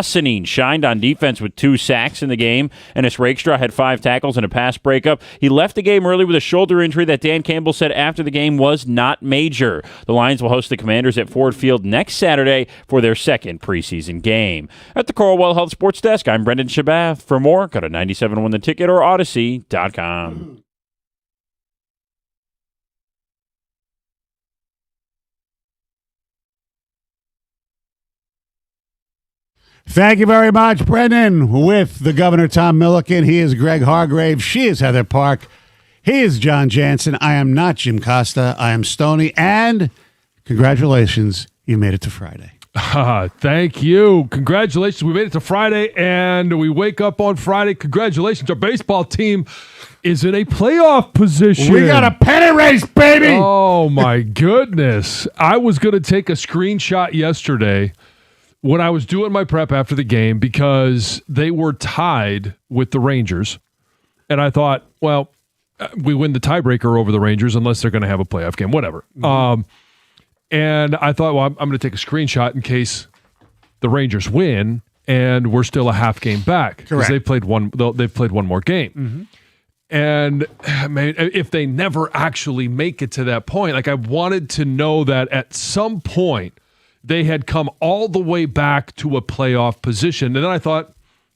Sanine shined on defense with 2 sacks in the game. Ennis Rakestraw had 5 tackles and a pass breakup. He left the game early with a shoulder injury that Dan Campbell said after the game was not major. The Lions will host the Commanders at Ford Field next Saturday for their second preseason game. At the Coralwell Health Sports Desk, I'm Brendan Shabath. For more, go to 97.1theticket or Odyssey.com. Thank you very much, Brendan. With the Governor Tom Milliken, he is Greg Hargrave. She is Heather Park. He is John Jansen. I am not Jim Costa. I am Stoney. And congratulations, you made it to Friday. Thank you. Congratulations. We made it to Friday, and we wake up on Friday. Congratulations. Our baseball team is in a playoff position. We got a pennant race, baby. Oh, my goodness. I was going to take a screenshot yesterday when I was doing my prep after the game because they were tied with the Rangers. And I thought, well, we win the tiebreaker over the Rangers unless they're going to have a playoff game, whatever. Mm-hmm. And I thought, well, I'm going to take a screenshot in case the Rangers win and we're still a half game back because they've played one more game. Mm-hmm. And man, if they never actually make it to that point, like I wanted to know that at some point they had come all the way back to a playoff position. And then I thought,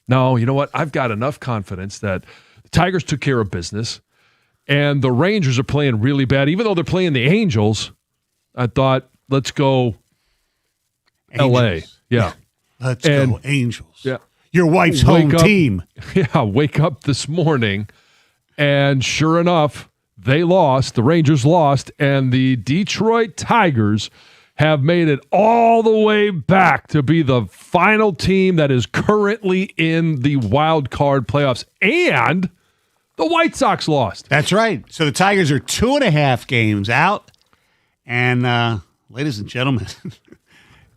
no, you know what? I've got enough confidence that the Tigers took care of business and the Rangers are playing really bad. Even though they're playing the Angels, I thought, let's go Angels. L.A. Yeah. Let's go Angels. Yeah. Your wife's home team. Yeah, wake up this morning, and sure enough, they lost. The Rangers lost, and the Detroit Tigers have made it all the way back to be the final team that is currently in the wild card playoffs. And the White Sox lost. That's right. So the Tigers are 2.5 games out. And, ladies and gentlemen,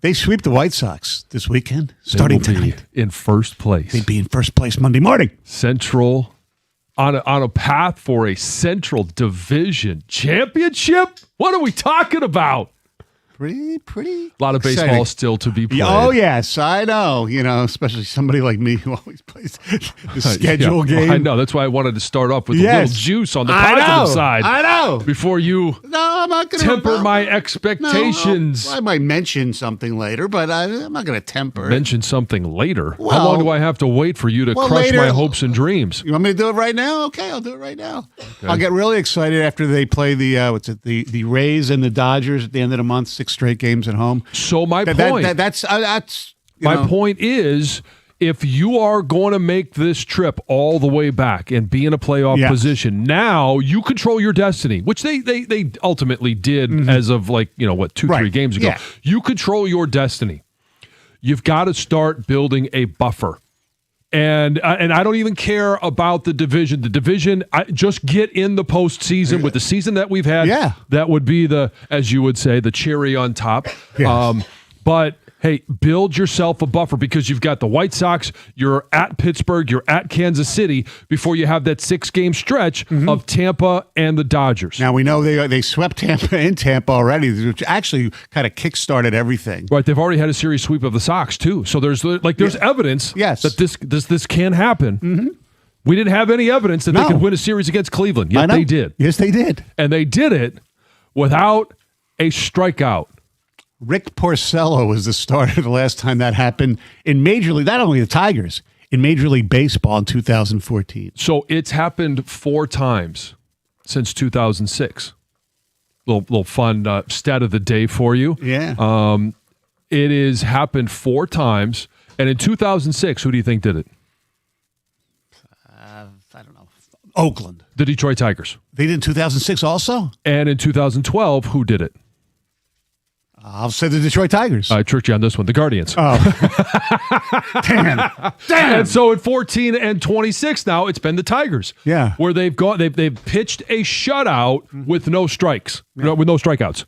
they sweep the White Sox this weekend, starting tonight. In first place. They'd be in first place Monday morning. Central, on a path for a Central Division championship? What are we talking about? Pretty A lot of baseball exciting. Still to be played. Oh, yes, I know. You know, especially somebody like me who always plays the schedule game. I know. That's why I wanted to start off with a little juice on the positive side. I know. Before you I'm not gonna temper my expectations. I might mention something later, but I'm not going to temper. Mention something later. Well, how long do I have to wait for you to crush later, my hopes and dreams? You want me to do it right now? Okay, I'll do it right now. Okay. I'll get really excited after they play the Rays and the Dodgers at the end of the month, 6 straight games at home. So my point. That's my point is, if you are going to make this trip all the way back and be in a playoff position, now you control your destiny, which they ultimately did as of 2-3 games ago. Yeah. You control your destiny. You've got to start building a buffer. And I don't even care about the division. The division, just get in the postseason with the season that we've had. Yeah. That would be as you would say, the cherry on top. Yes. But hey, build yourself a buffer because you've got the White Sox, you're at Pittsburgh, you're at Kansas City before you have that 6-game stretch of Tampa and the Dodgers. Now, we know they swept Tampa in Tampa already, which actually kind of kick-started everything. Right, they've already had a series sweep of the Sox, too. So there's evidence that this can happen. Mm-hmm. We didn't have any evidence that they could win a series against Cleveland, yet they did. Yes, they did. And they did it without a strikeout. Rick Porcello was the starter the last time that happened in Major League, not only the Tigers, in Major League Baseball in 2014. So it's happened 4 times since 2006. Little fun stat of the day for you. Yeah. It has happened 4 times. And in 2006, who do you think did it? I don't know. Oakland. The Detroit Tigers. They did in 2006 also? And in 2012, who did it? I'll say the Detroit Tigers. I tricked you on this one. The Guardians. Oh. Damn. And so at 14 and 26 now, it's been the Tigers. Yeah. Where they've pitched a shutout with no strikes, with no strikeouts.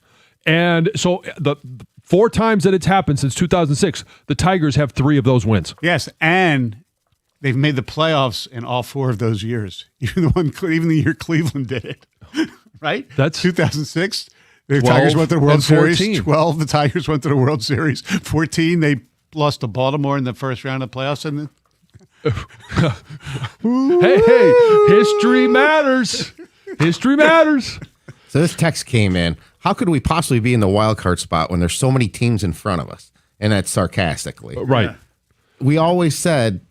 And so the 4 times that it's happened since 2006, the Tigers have 3 of those wins. Yes, and they've made the playoffs in all 4 of those years. Even the year Cleveland did it. Right? That's 2006. The Tigers went to the World Series. 14. 12, the Tigers went to the World Series. 14, they lost to Baltimore in the first round of the playoffs, and Hey, history matters. History matters. So this text came in. How could we possibly be in the wild card spot when there's so many teams in front of us? And that's sarcastically. Right. We always said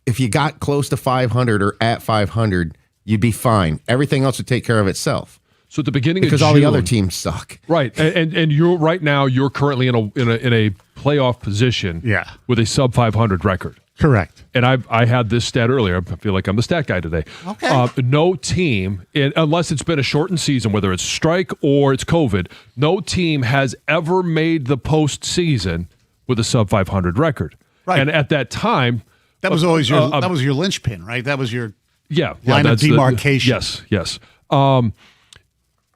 if you got close to 500 or at 500, you'd be fine. Everything else would take care of itself. So at the beginning Because of June, all the other teams suck. right, and you're right now. You're currently in a playoff position. Yeah. With a sub 500 record. correct. And I had this stat earlier. I feel like I'm the stat guy today. Okay. No team, unless it's been a shortened season, whether it's strike or it's COVID, no team has ever made the postseason with a sub 500 record. Right. And at that time, That was always your that was your linchpin, right? That was your line of that's demarcation. Yes.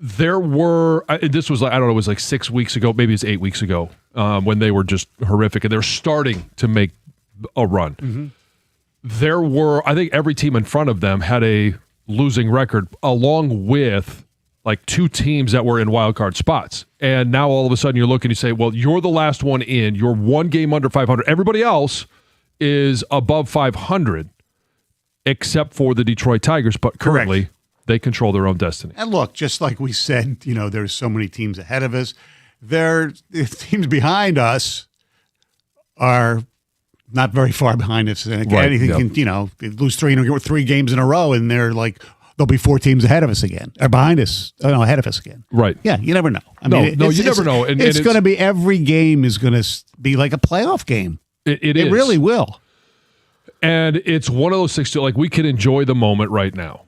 There were, this was like, I don't know, it was like 6 weeks ago, maybe it's 8 weeks ago, when they were just horrific and they're starting to make a run. Mm-hmm. There were, I think every team in front of them had a losing record along with like two teams that were in wild card spots. And now all of a sudden you're looking, you say, well, you're the last one in, you're one game under 500. Everybody else is above 500 except for the Detroit Tigers, but currently they control their own destiny. And look, just like we said, there's so many teams ahead of us. The teams behind us are not very far behind us. And Right, anything yeah. can, they lose three games in a row, and they're like, there'll be four teams ahead of us again, or behind us, ahead of us again. Right. Yeah, you never know. You never know. And it's going to be, every game is going to be like a playoff game. It It is. really will. And it's one of those things, like we can enjoy the moment right now.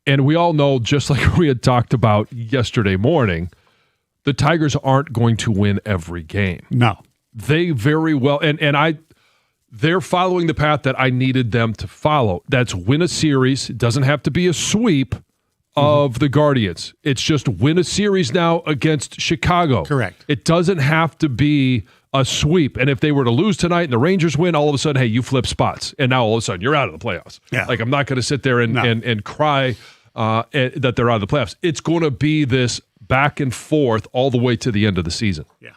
And we all know, just like we had talked about yesterday morning, the Tigers aren't going to win every game. No. They very well, they're following the path that I needed them to follow. That's win a series. It doesn't have to be a sweep of the Guardians. It's just win a series now against Chicago. Correct. It doesn't have to be a sweep. And if they were to lose tonight and the Rangers win, all of a sudden, hey, you flip spots. And now all of a sudden you're out of the playoffs. Yeah. Like, I'm not going to sit there and cry that they're out of the playoffs. It's going to be this back and forth all the way to the end of the season. Yeah.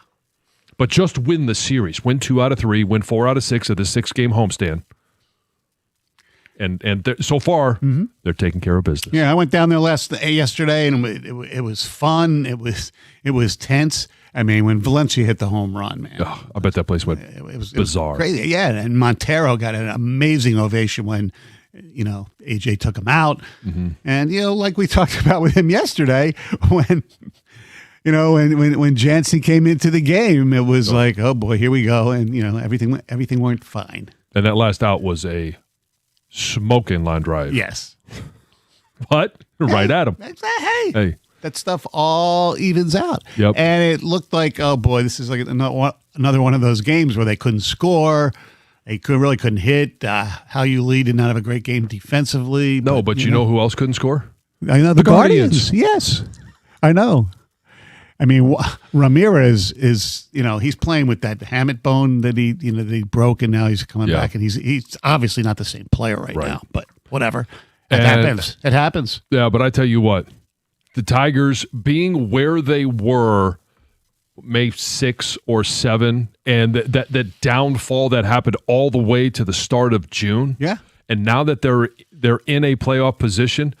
But just win the series. Win 2 out of 3. Win 4 out of 6 of the 6-game homestand. And so far, they're taking care of business. Yeah, I went down there yesterday, and it was fun. It was tense. I mean, when Valencia hit the home run, man, I bet that place went it was bizarre. crazy. Yeah, and Montero got an amazing ovation when AJ took him out, and like we talked about with him yesterday, when Jansen came into the game, it was like, oh boy, here we go, and everything went fine. And that last out was a smoking line drive. Yes, But right at him. Hey. That stuff all evens out. Yep. And it looked like, oh boy, this is like another one of those games where they couldn't score. They really couldn't hit. How you lead did not have a great game defensively. No, but you know who else couldn't score? I know the Guardians. Yes, I know. I mean, Ramirez is, he's playing with that hamate bone that he broke, and now he's coming back, and he's obviously not the same player right now. But whatever, it happens. It happens. Yeah, but I tell you what, the Tigers being where they were May 6 or 7, and that downfall that happened all the way to the start of June. Yeah. And now that they're in a playoff position,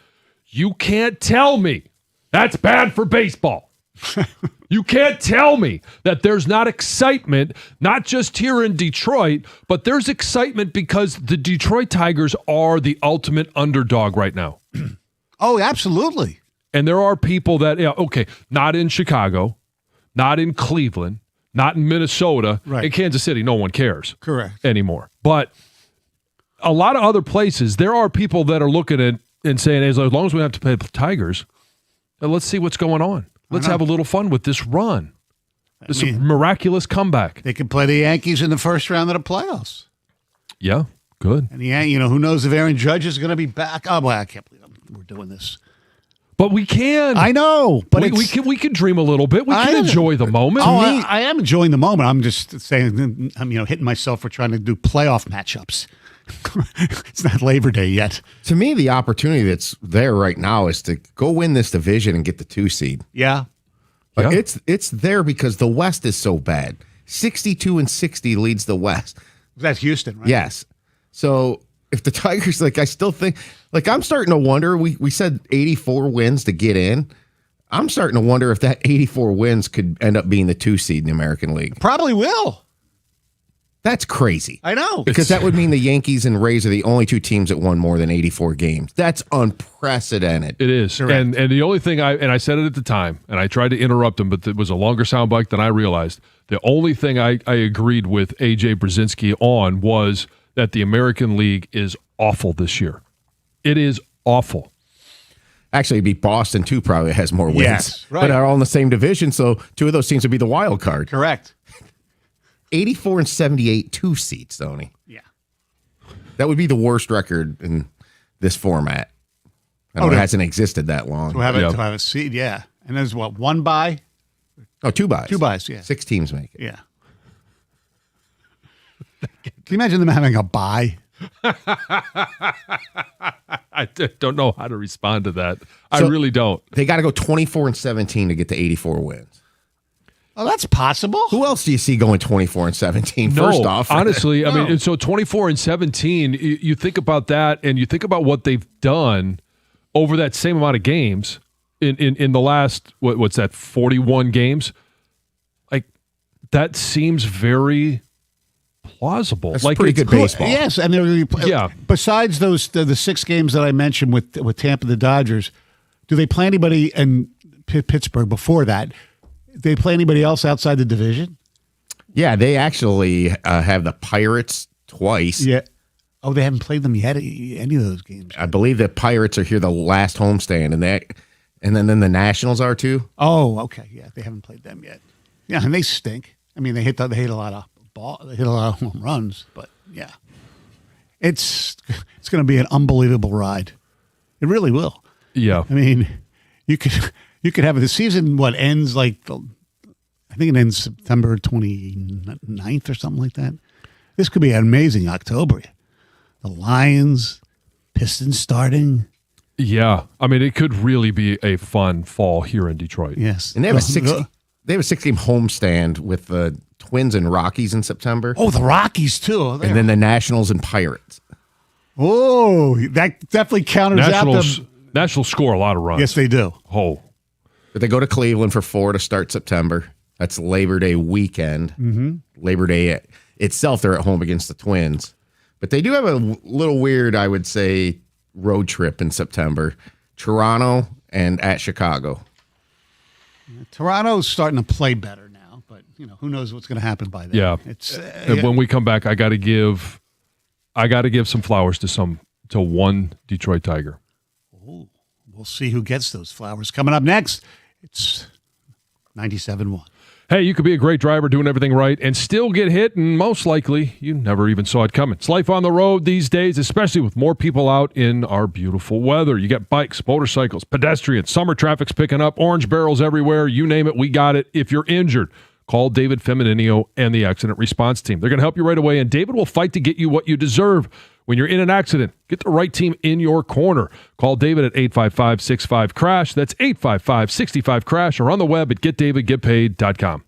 you can't tell me that's bad for baseball. You can't tell me that there's not excitement, not just here in Detroit, but there's excitement because the Detroit Tigers are the ultimate underdog right now. Oh, absolutely. And there are people that, not in Chicago, not in Cleveland, not in Minnesota. Right. In Kansas City, no one cares. Correct. Anymore. But a lot of other places, there are people that are looking at and saying, as long as we have to play the Tigers, let's see what's going on. Let's have a little fun with this run. This miraculous comeback. They could play the Yankees in the first round of the playoffs. Yeah, good. And who knows if Aaron Judge is going to be back? Oh, boy, I can't believe we're doing this. But we can. I know, but we can dream a little bit. We can enjoy the moment. Oh, I am enjoying the moment. I'm just saying, I'm hitting myself for trying to do playoff matchups. It's not Labor Day yet. To me, the opportunity that's there right now is to go win this division and get the 2 seed. Yeah. It's there because the West is so bad. 62 and 60 leads the West. That's Houston, right? Yes. So if the Tigers, like, I still think, like, I'm starting to wonder. We said 84 wins to get in. I'm starting to wonder if that 84 wins could end up being the 2 seed in the American League. Probably will. That's crazy. I know. Because that would mean the Yankees and Rays are the only 2 teams that won more than 84 games. That's unprecedented. It is. And the only thing I said it at the time, and I tried to interrupt him, but it was a longer soundbite than I realized. The only thing I agreed with AJ Brzezinski on was that the American League is awful this year. It is awful. Actually, it'd be Boston, too, probably has more wins. Yes, right. But are all in the same division, so 2 of those teams would be the wild card. Correct. 84 and 78, 2 seats, Tony. Yeah. That would be the worst record in this format. I know it hasn't existed that long. To have a seed, yeah. And there's what, 1 bye? Oh, 2 buys. 2 buys, yeah. 6 teams make it. Yeah. Can you imagine them having a bye? I don't know how to respond to that. I really don't. They got to go 24 and 17 to get to 84 wins. Oh, that's possible. Who else do you see going 24 and 17? First off, honestly, I mean, so 24 and 17, you think about that and you think about what they've done over that same amount of games in the last, what's that, 41 games? Like, that seems very plausible. That's like pretty good baseball. Yes, and besides those the 6 games that I mentioned with Tampa, the Dodgers, do they play anybody in Pittsburgh before that? They play anybody else outside the division? Yeah, they actually have the Pirates twice. Yeah. Oh, they haven't played them yet. Any of those games? I believe the Pirates are here the last homestand, and then the Nationals are too. Oh, okay. Yeah, they haven't played them yet. Yeah, and they stink. I mean, they hit a lot of they hit a lot of home runs, but yeah, it's going to be an unbelievable ride. It really will. Yeah. I mean, you could have the season ends like I think it ends September 29th or something like that. This could be an amazing October. The Lions, Pistons starting. Yeah. I mean, it could really be a fun fall here in Detroit. Yes. And they have a 6-game homestand with the Twins and Rockies in September. Oh, the Rockies too. And then the Nationals and Pirates. Oh, that definitely counters out them. Nationals score a lot of runs. Yes, they do. Oh. But they go to Cleveland for 4 to start September. That's Labor Day weekend. Mm-hmm. Labor Day itself, they're at home against the Twins. But they do have a little weird, I would say, road trip in September. Toronto and at Chicago. Toronto's starting to play better now, but who knows what's going to happen by then. Yeah. It's When we come back, I got to give some flowers to one Detroit Tiger. Oh, we'll see who gets those flowers. Coming up next, it's 97.1. Hey, you could be a great driver doing everything right and still get hit, and most likely you never even saw it coming. It's life on the road these days, especially with more people out in our beautiful weather. You got bikes, motorcycles, pedestrians, summer traffic's picking up, orange barrels everywhere. You name it, we got it. If you're injured, call David Femininio and the Accident Response Team. They're going to help you right away, and David will fight to get you what you deserve. When you're in an accident, get the right team in your corner. Call David at 855-65-CRASH. That's 855-65-CRASH, or on the web at getdavidgetpaid.com.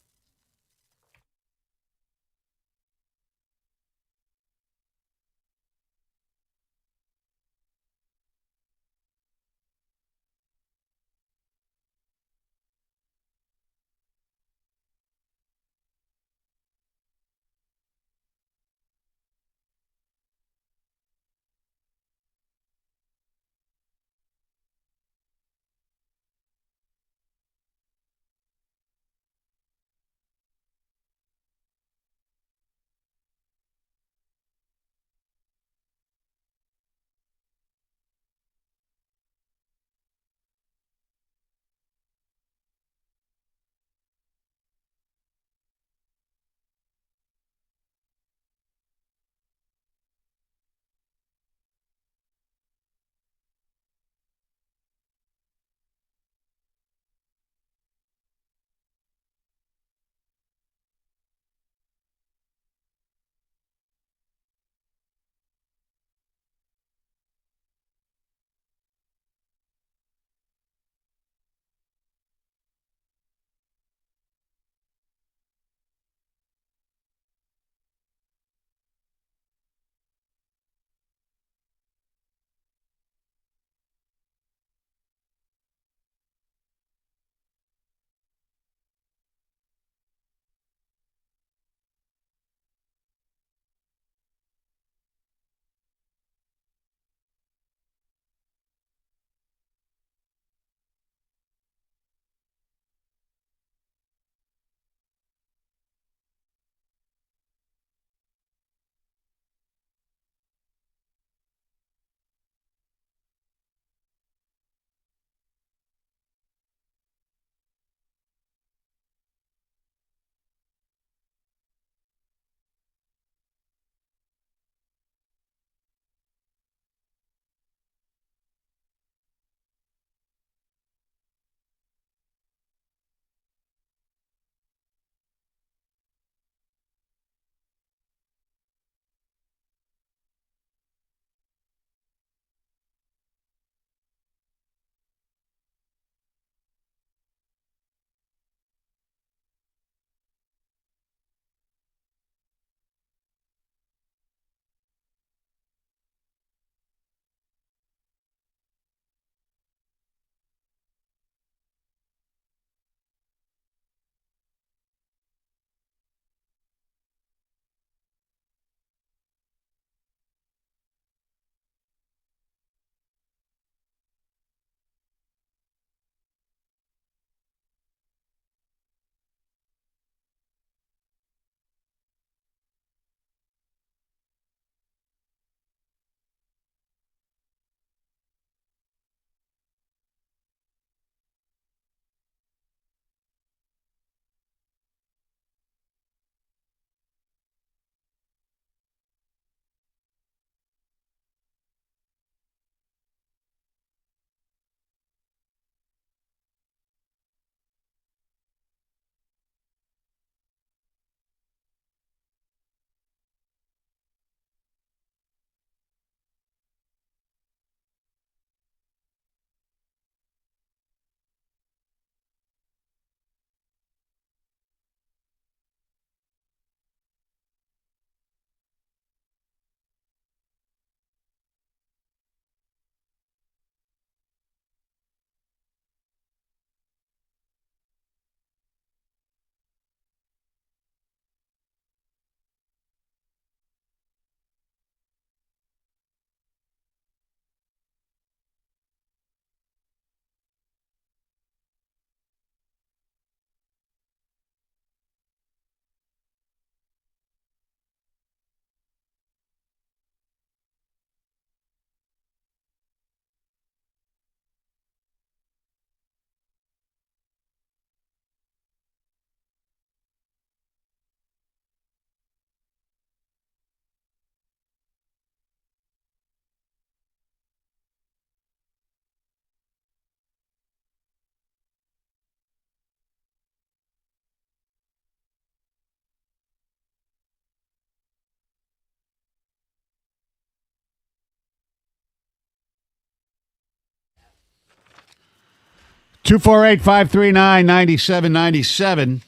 248-539-9797.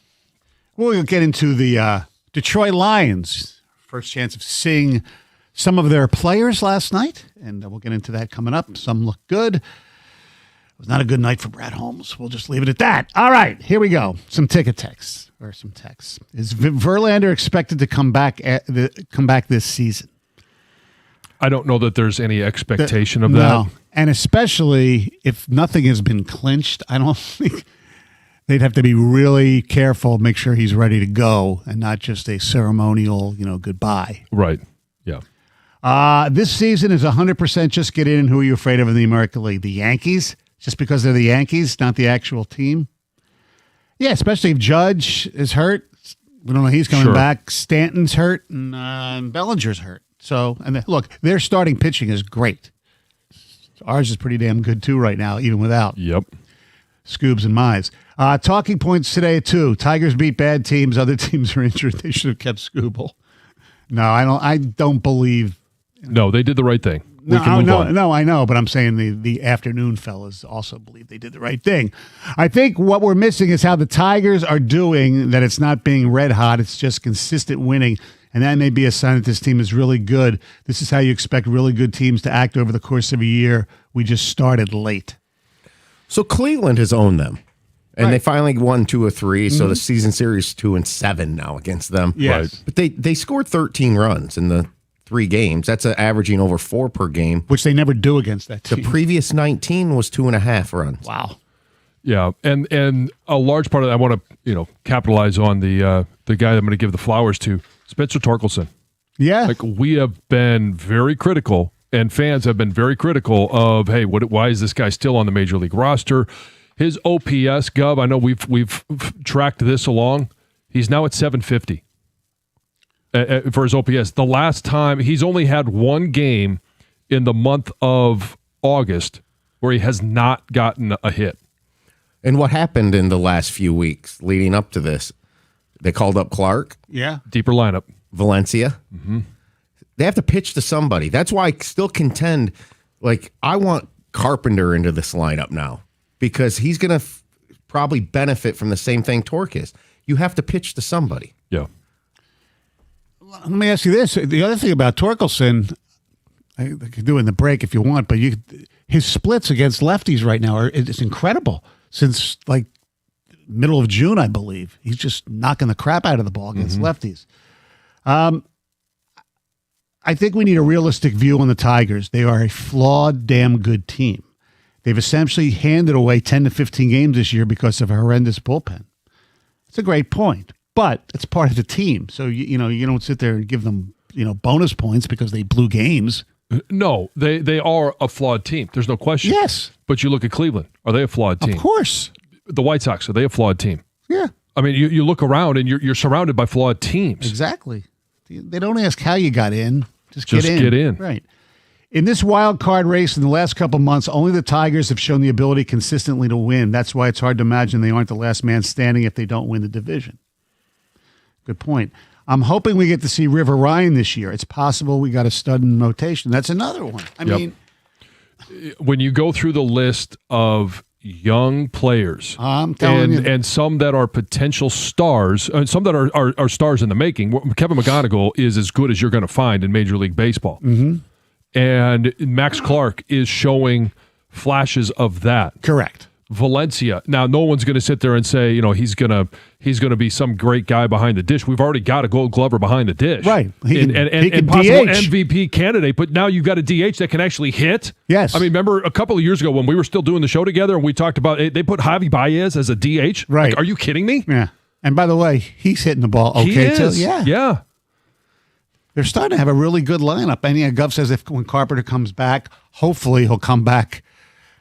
We'll get into the Detroit Lions. First chance of seeing some of their players last night, and we'll get into that coming up. Some look good. It was not a good night for Brad Holmes. We'll just leave it at that. All right, here we go. Some ticket texts or some texts. Is Verlander expected to come back this season? I don't know that there's any expectation of that. No, and especially if nothing has been clinched, I don't think they'd have to be really careful, make sure he's ready to go, and not just a ceremonial, goodbye. Right. Yeah. This season is 100% just get in. Who are you afraid of in the American League? The Yankees? Just because they're the Yankees, not the actual team? Yeah, especially if Judge is hurt. We don't know he's coming back. Stanton's hurt, and Bellinger's hurt. So, and look, their starting pitching is great. Ours is pretty damn good, too, right now, even without Scoobs and Mize. Talking points today at 2. Tigers beat bad teams. Other teams are injured. They should have kept Scooble. No, I don't believe. No, they did the right thing. No, I know, but I'm saying the afternoon fellas also believe they did the right thing. I think what we're missing is how the Tigers are doing, that it's not being red hot. It's just consistent winning. And that may be a sign that this team is really good. This is how you expect really good teams to act over the course of a year. We just started late. So Cleveland has owned them. And they finally won 2 or 3. So the season series 2-7 now against them. Yes. But they scored 13 runs in the 3 games. That's averaging over 4 per game. Which they never do against that team. The previous 19 was 2.5 runs. Wow. Yeah, and a large part of that, I want to capitalize on the guy that I'm going to give the flowers to, Spencer Torkelson. Yeah. Like, we have been very critical, and fans have been very critical of, hey, why is this guy still on the Major League roster? His OPS, Gov, I know we've tracked this along. He's now at 750 for his OPS. The last time, he's only had 1 game in the month of August where he has not gotten a hit. And what happened in the last few weeks leading up to this? They called up Clark. Yeah. Deeper lineup. Valencia. Mm-hmm. They have to pitch to somebody. That's why I still contend, I want Carpenter into this lineup now because he's going to probably benefit from the same thing Torque is. You have to pitch to somebody. Yeah. Let me ask you this. The other thing about Torkelson, I could do it in the break if you want, but his splits against lefties right now it's incredible. Since middle of June, I believe. He's just knocking the crap out of the ball against lefties. I think we need a realistic view on the Tigers. They are a flawed, damn good team. They've essentially handed away 10 to 15 games this year because of a horrendous bullpen. It's a great point, but it's part of the team. So, you don't sit there and give them, bonus points because they blew games. No, they are a flawed team. There's no question. Yes. But you look at Cleveland. Are they a flawed team? Of course. The White Sox, are they a flawed team? Yeah. I mean, you look around and you're surrounded by flawed teams. Exactly. They don't ask how you got in. Just get in. Right. In this wild card race in the last couple months, only the Tigers have shown the ability consistently to win. That's why it's hard to imagine they aren't the last man standing if they don't win the division. Good point. I'm hoping we get to see River Ryan this year. It's possible we got a stud in rotation. That's another one. I mean, when you go through the list of young players, I'm telling you, and some that are potential stars, and some that are stars in the making. Kevin McGonigal is as good as you're going to find in Major League Baseball, and Max Clark is showing flashes of that. Correct. Valencia. Now, no one's going to sit there and say, he's going to be some great guy behind the dish. We've already got a Gold Glover behind the dish, right? He can possible DH. MVP candidate. But now you've got a DH that can actually hit. Yes. I mean, remember a couple of years ago when we were still doing the show together and we talked about they put Javi Baez as a DH. Right? Are you kidding me? Yeah. And by the way, he's hitting the ball okay he is. too. Yeah. Yeah. They're starting to have a really good lineup. And Gov says when Carpenter comes back, hopefully he'll come back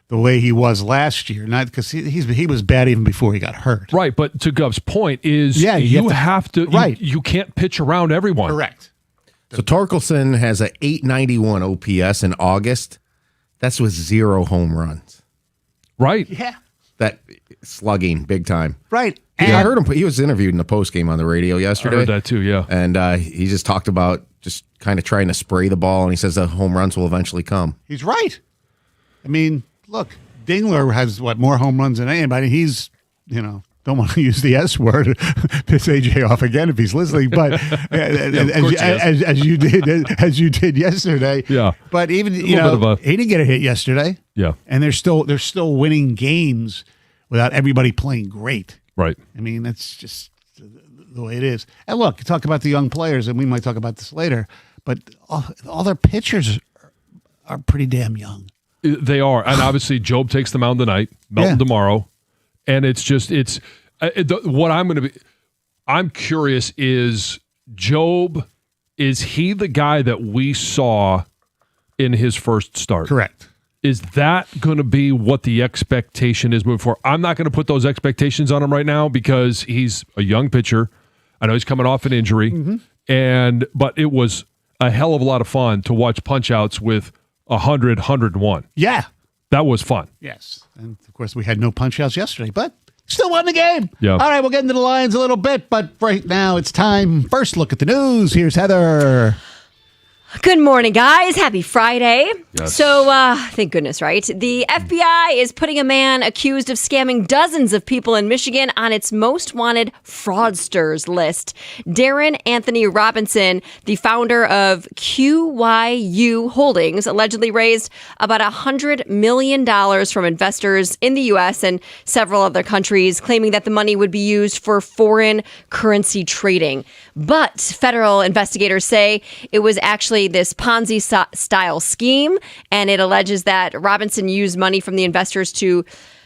the way he was last year, not because he was bad even before he got hurt. Right, but to Gov's point is, you have to right. You can't pitch around everyone. Correct. So Torkelson has a 891 OPS in August. That's with 0 home runs. Right. Yeah. That slugging big time. Right. I heard him. He was interviewed in the post game on the radio yesterday. I heard that too. Yeah. And he just talked about just kind of trying to spray the ball, and he says the home runs will eventually come. He's right. I mean, look, Dingler has more home runs than anybody. He's, don't want to use the S word, piss AJ off again if he's listening. But as you did yesterday. Yeah. But even he didn't get a hit yesterday. Yeah. And they're still winning games without everybody playing great. Right. I mean, that's just the way it is. And look, talk about the young players, and we might talk about this later. But all their pitchers are pretty damn young. They are, and obviously Job takes the mound tonight, Melton tomorrow. And what I'm going to be, I'm curious is Job, is he the guy that we saw in his first start? Correct. Is that going to be what the expectation is moving forward? I'm not going to put those expectations on him right now because he's a young pitcher. I know he's coming off an injury, but it was a hell of a lot of fun to watch punch-outs with 100, 101. Yeah. That was fun. Yes. And, of course, we had no punch-outs yesterday, but still won the game. Yeah. All right, we'll get into the Lions a little bit, but right now it's time. First look at the news. Here's Heather. Good morning, guys. Happy Friday. Yes. So, thank goodness, right? The FBI is putting a man accused of scamming dozens of people in Michigan on its most wanted fraudsters list. Darren Anthony Robinson, the founder of QYU Holdings, allegedly raised about $100 million from investors in the U.S. and several other countries, claiming that the money would be used for foreign currency trading. But federal investigators say it was actually this Ponzi-style scheme, and it alleges that Robinson used money from the investors to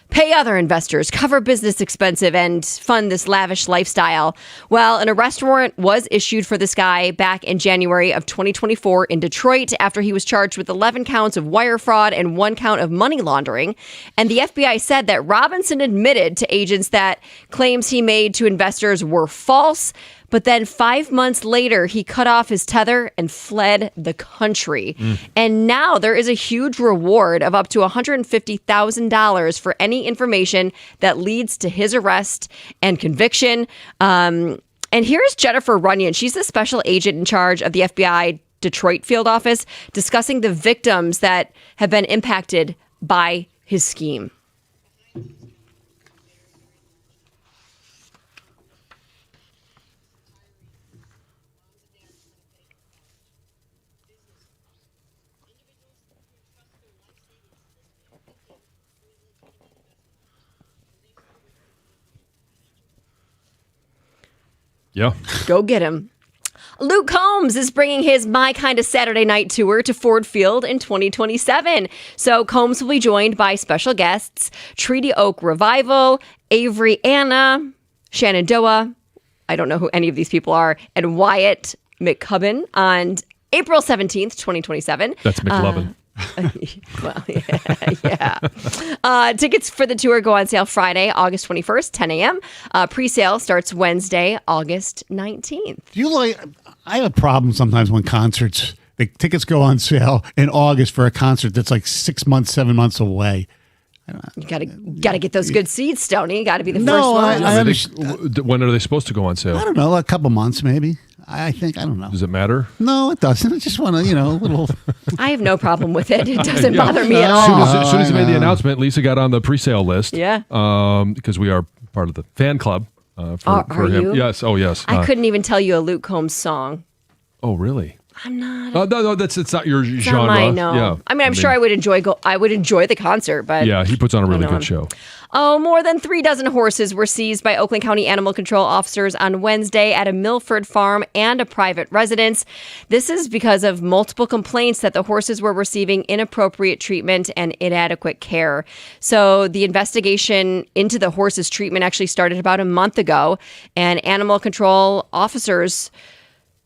pay other investors, cover business expenses, and fund this lavish lifestyle. Well, an arrest warrant was issued for this guy back in January of 2024 in Detroit after he was charged with 11 counts of wire fraud and 1 count of money laundering. And the FBI said that Robinson admitted to agents that claims he made to investors were false. But then 5 months later, he cut off his tether and fled the country. And now there is a huge reward of up to $150,000 for any information that leads to his arrest and conviction. And here's Jennifer Runyon. She's the special agent in charge of the FBI Detroit field office, discussing the victims that have been impacted by his scheme. Yeah. Go get him. Luke Combs is bringing his My Kind of Saturday Night tour to Ford Field in 2027. So Combs will be joined by special guests Treaty Oak Revival, Avery Anna, Shenandoah, I don't know who any of these people are, and Wyatt McCubbin on April 17th, 2027. That's McLovin. Well, yeah. Tickets for the tour go on sale Friday, August 21st, 10 a.m. Pre-sale starts Wednesday, August 19th. I have a problem sometimes when concerts, the tickets go on sale in August for a concert that's like 6 months, 7 months away. You gotta get those good seats, Stoney. You gotta be the first No, one. I understand. When are they supposed to go on sale? I don't know, a couple months maybe. I think, I don't know. Does it matter? No, it doesn't. I just want to, a little. I have no problem with it. It doesn't bother me at all. As soon as he made the announcement, Lisa got on the pre-sale list. Yeah. Because we are part of the fan club for him. You? Yes. Oh, yes. I couldn't even tell you a Luke Combs song. Oh, really? I'm not. No, it's not your It's genre. not mine, no. Yeah. I mean, I'm sure I would enjoy the concert, but Yeah, he puts on a really good show. Oh, more than 36 horses were seized by Oakland County Animal Control officers on Wednesday at a Milford farm and a private residence. This is because of multiple complaints that the horses were receiving inappropriate treatment and inadequate care. So the investigation into the horses' treatment actually started about a month ago, and animal control officers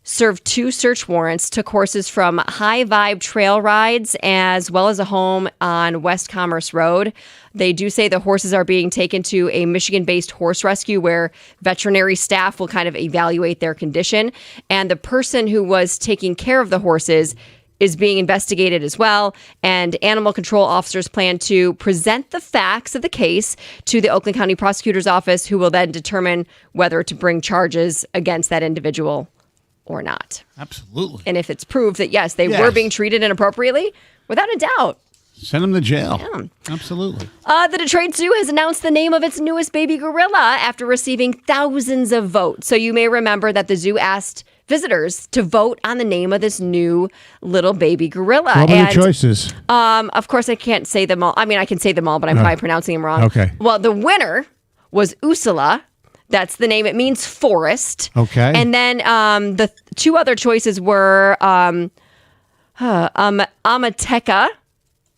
served 2 search warrants, took horses from High Vibe trail rides as well as a home on West Commerce Road. They do say the horses are being taken to a Michigan-based horse rescue where veterinary staff will kind of evaluate their condition. And the person who was taking care of the horses is being investigated as well. And animal control officers plan to present the facts of the case to the Oakland County Prosecutor's Office, who will then determine whether to bring charges against that individual or not. Absolutely. And if it's proved that, yes, they were being treated inappropriately, without a doubt, Send him to jail. Absolutely. The Detroit Zoo has announced the name of its newest baby gorilla after receiving thousands of votes. So you may remember that the zoo asked visitors to vote on the name of this new little baby gorilla. What are the choices? Of course, I can't say them all. I mean, I can say them all, but I'm probably pronouncing them wrong. Okay. Well, the winner was Ursula. That's the name. It means forest. Okay. And then the two other choices were Amateka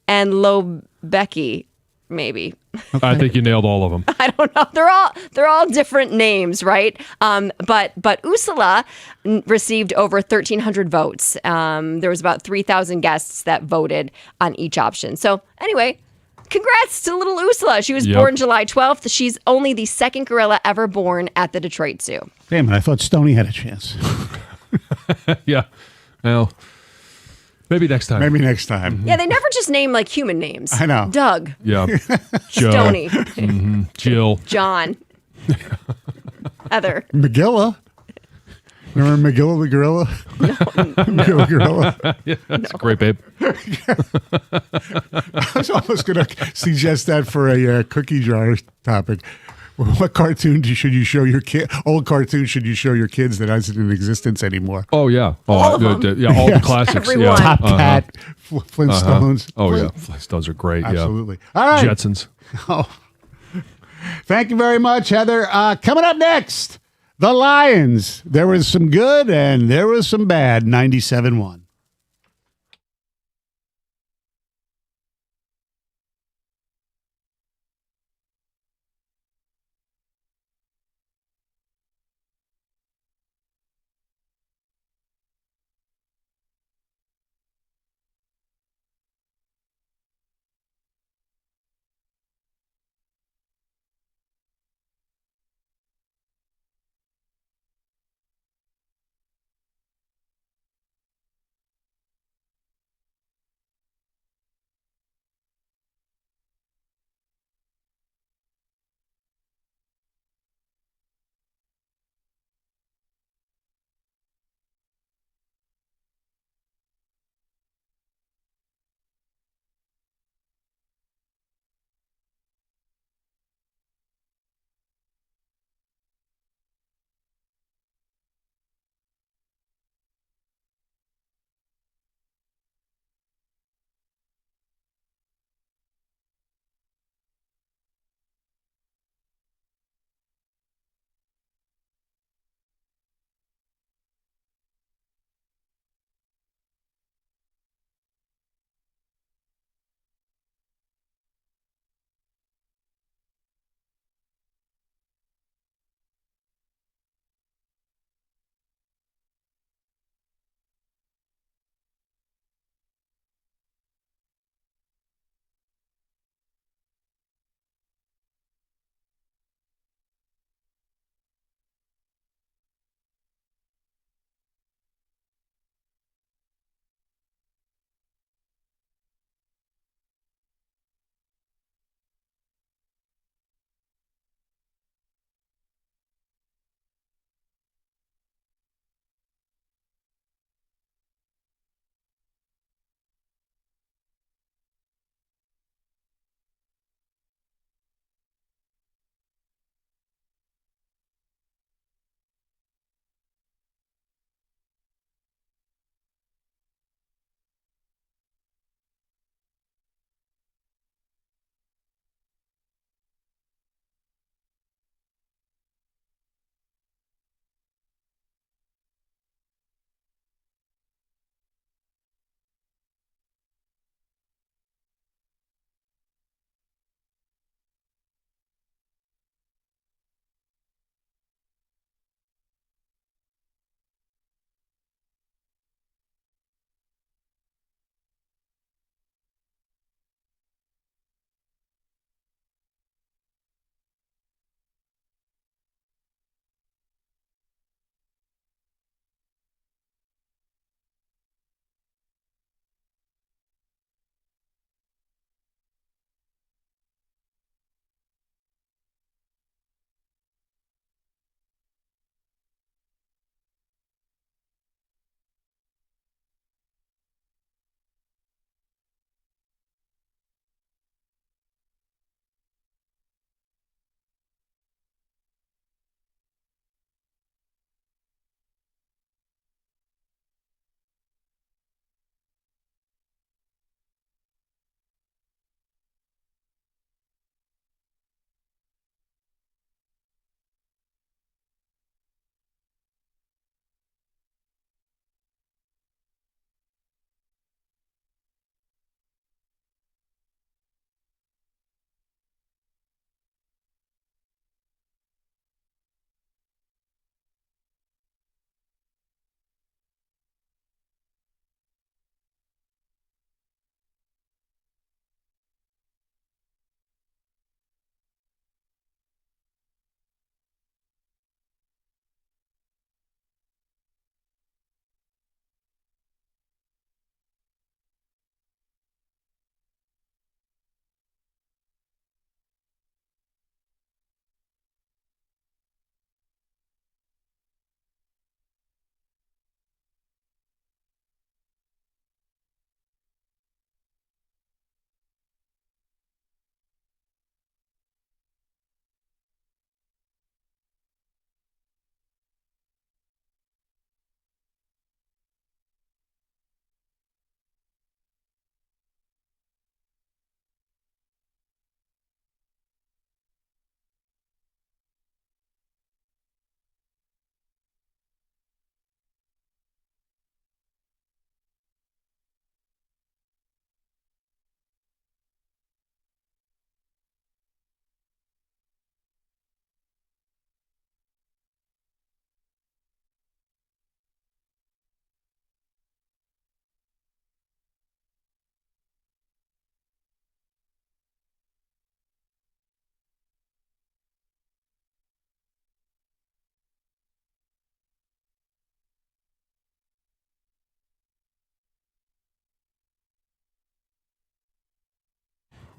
and Lobeki, maybe. I think you nailed all of them. I don't know. They're all different names, right? But Ursula received over 1,300 votes. There was about 3,000 guests that voted on each option. So anyway, congrats to little Ursula. She was born July 12th. She's only the second gorilla ever born at the Detroit Zoo. Damn it, I thought Stoney had a chance. Yeah. Well, maybe next time. Maybe next time. Yeah, they never just name like human names. I know. Doug, Yeah. Joe. Stoney, Jill. John, Heather. McGilla. Remember Megilla the gorilla? Megilla gorilla. Yeah, that's great, babe. I was almost going to suggest that for a cookie jar topic. What cartoon should you show your kid? Old cartoon should you show your kids that isn't in existence anymore? Oh, yeah. All of them. Yeah, all Yes. the classics. Everyone. Yeah. Top Hat, Flintstones. Oh, yeah. Flintstones are great. Absolutely. Yeah. All right. Jetsons. Oh. Thank you very much, Heather. Coming up next, the Lions. There was some good and there was some bad. 97-1.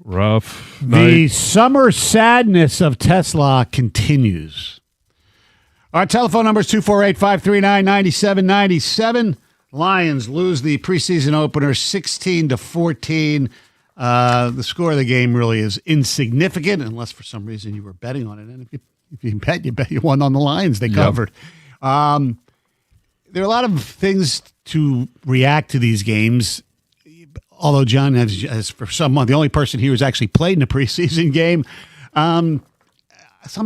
Rough The night. summer sadness of Tesla continues. Our telephone number is 248-539-9797. Lions lose the preseason opener 16-14. The score of the game really is insignificant, unless for some reason you were betting on it. And if you bet you won on the Lions. They covered. There are a lot of things to react to these games. Although John has for someone, the only person here who's actually played in a preseason game. Some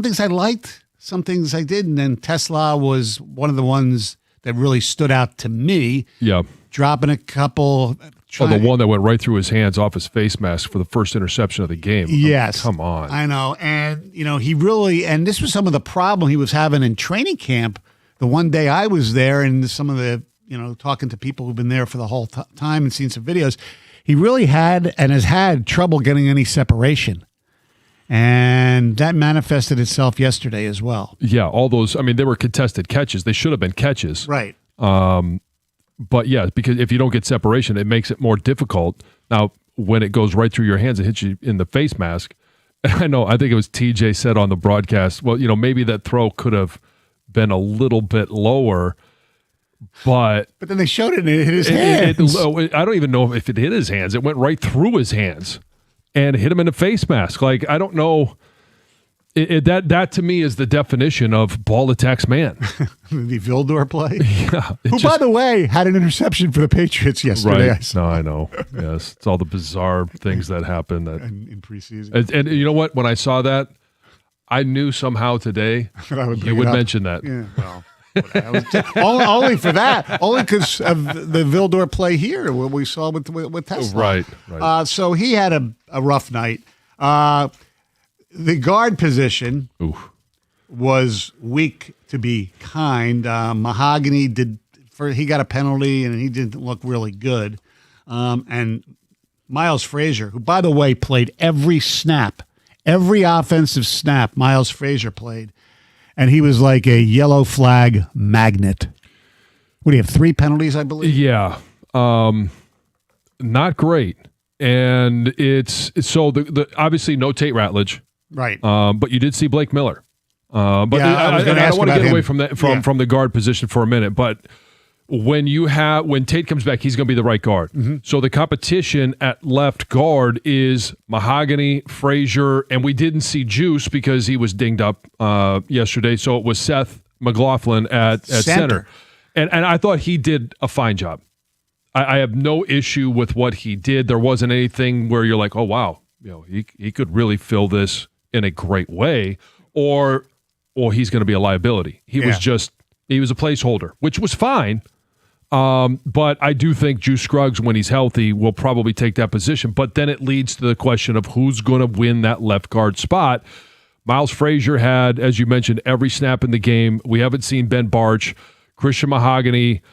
things I liked, some things I didn't. And Tesla was one of the ones that really stood out to me. Yeah. Dropping a couple. The one that went right through his hands off his face mask for the first interception of the game. Yes. Come on. I know. And, he really, and this was some of the problem he was having in training camp. The one day I was there and some of the, talking to people who've been there for the whole time and seen some videos, he really had and has had trouble getting any separation. And that manifested itself yesterday as well. Yeah, all those, they were contested catches. They should have been catches. Right. But yeah, because if you don't get separation, it makes it more difficult. Now, when it goes right through your hands and hits you in the face mask, I think it was TJ said on the broadcast, well, maybe that throw could have been a little bit lower, but then they showed it and it hit his hands. I don't even know if it hit his hands. It went right through his hands and hit him in the face mask. Like, I don't know. That to me is the definition of ball attacks man. The Vildor play. Yeah, Who, by the way, had an interception for the Patriots yesterday. Right. No, I know. Yes. It's all the bizarre things that happen in preseason. And you know what? When I saw that, I knew somehow today you would mention that. Yeah, well, only for that. Only because of the Vildor play here, what we saw with Tesla. Right. So he had a rough night. The guard position was weak, to be kind. Mahogany he got a penalty and he didn't look really good. And Miles Frazier, who by the way played every offensive snap Miles Frazier played, and he was like a yellow flag magnet. What do you have? 3 penalties, I believe. Yeah, not great. And it's so the obviously no Tate Ratledge. Right. But you did see Blake Miller. But yeah, I don't want to get him. away from that from the guard position for a minute. But when Tate comes back, he's going to be the right guard. Mm-hmm. So the competition at left guard is Mahogany, Frazier, and we didn't see Juice because he was dinged up yesterday. So it was Seth McLaughlin at center. And I thought he did a fine job. I have no issue with what he did. There wasn't anything where you're like, oh, wow, he could really fill this in a great way, or he's going to be a liability. He was a placeholder, which was fine. But I do think Juice Scruggs, when he's healthy, will probably take that position. But then it leads to the question of who's going to win that left guard spot. Miles Frazier had, as you mentioned, every snap in the game. We haven't seen Ben Barch, Christian Mahogany.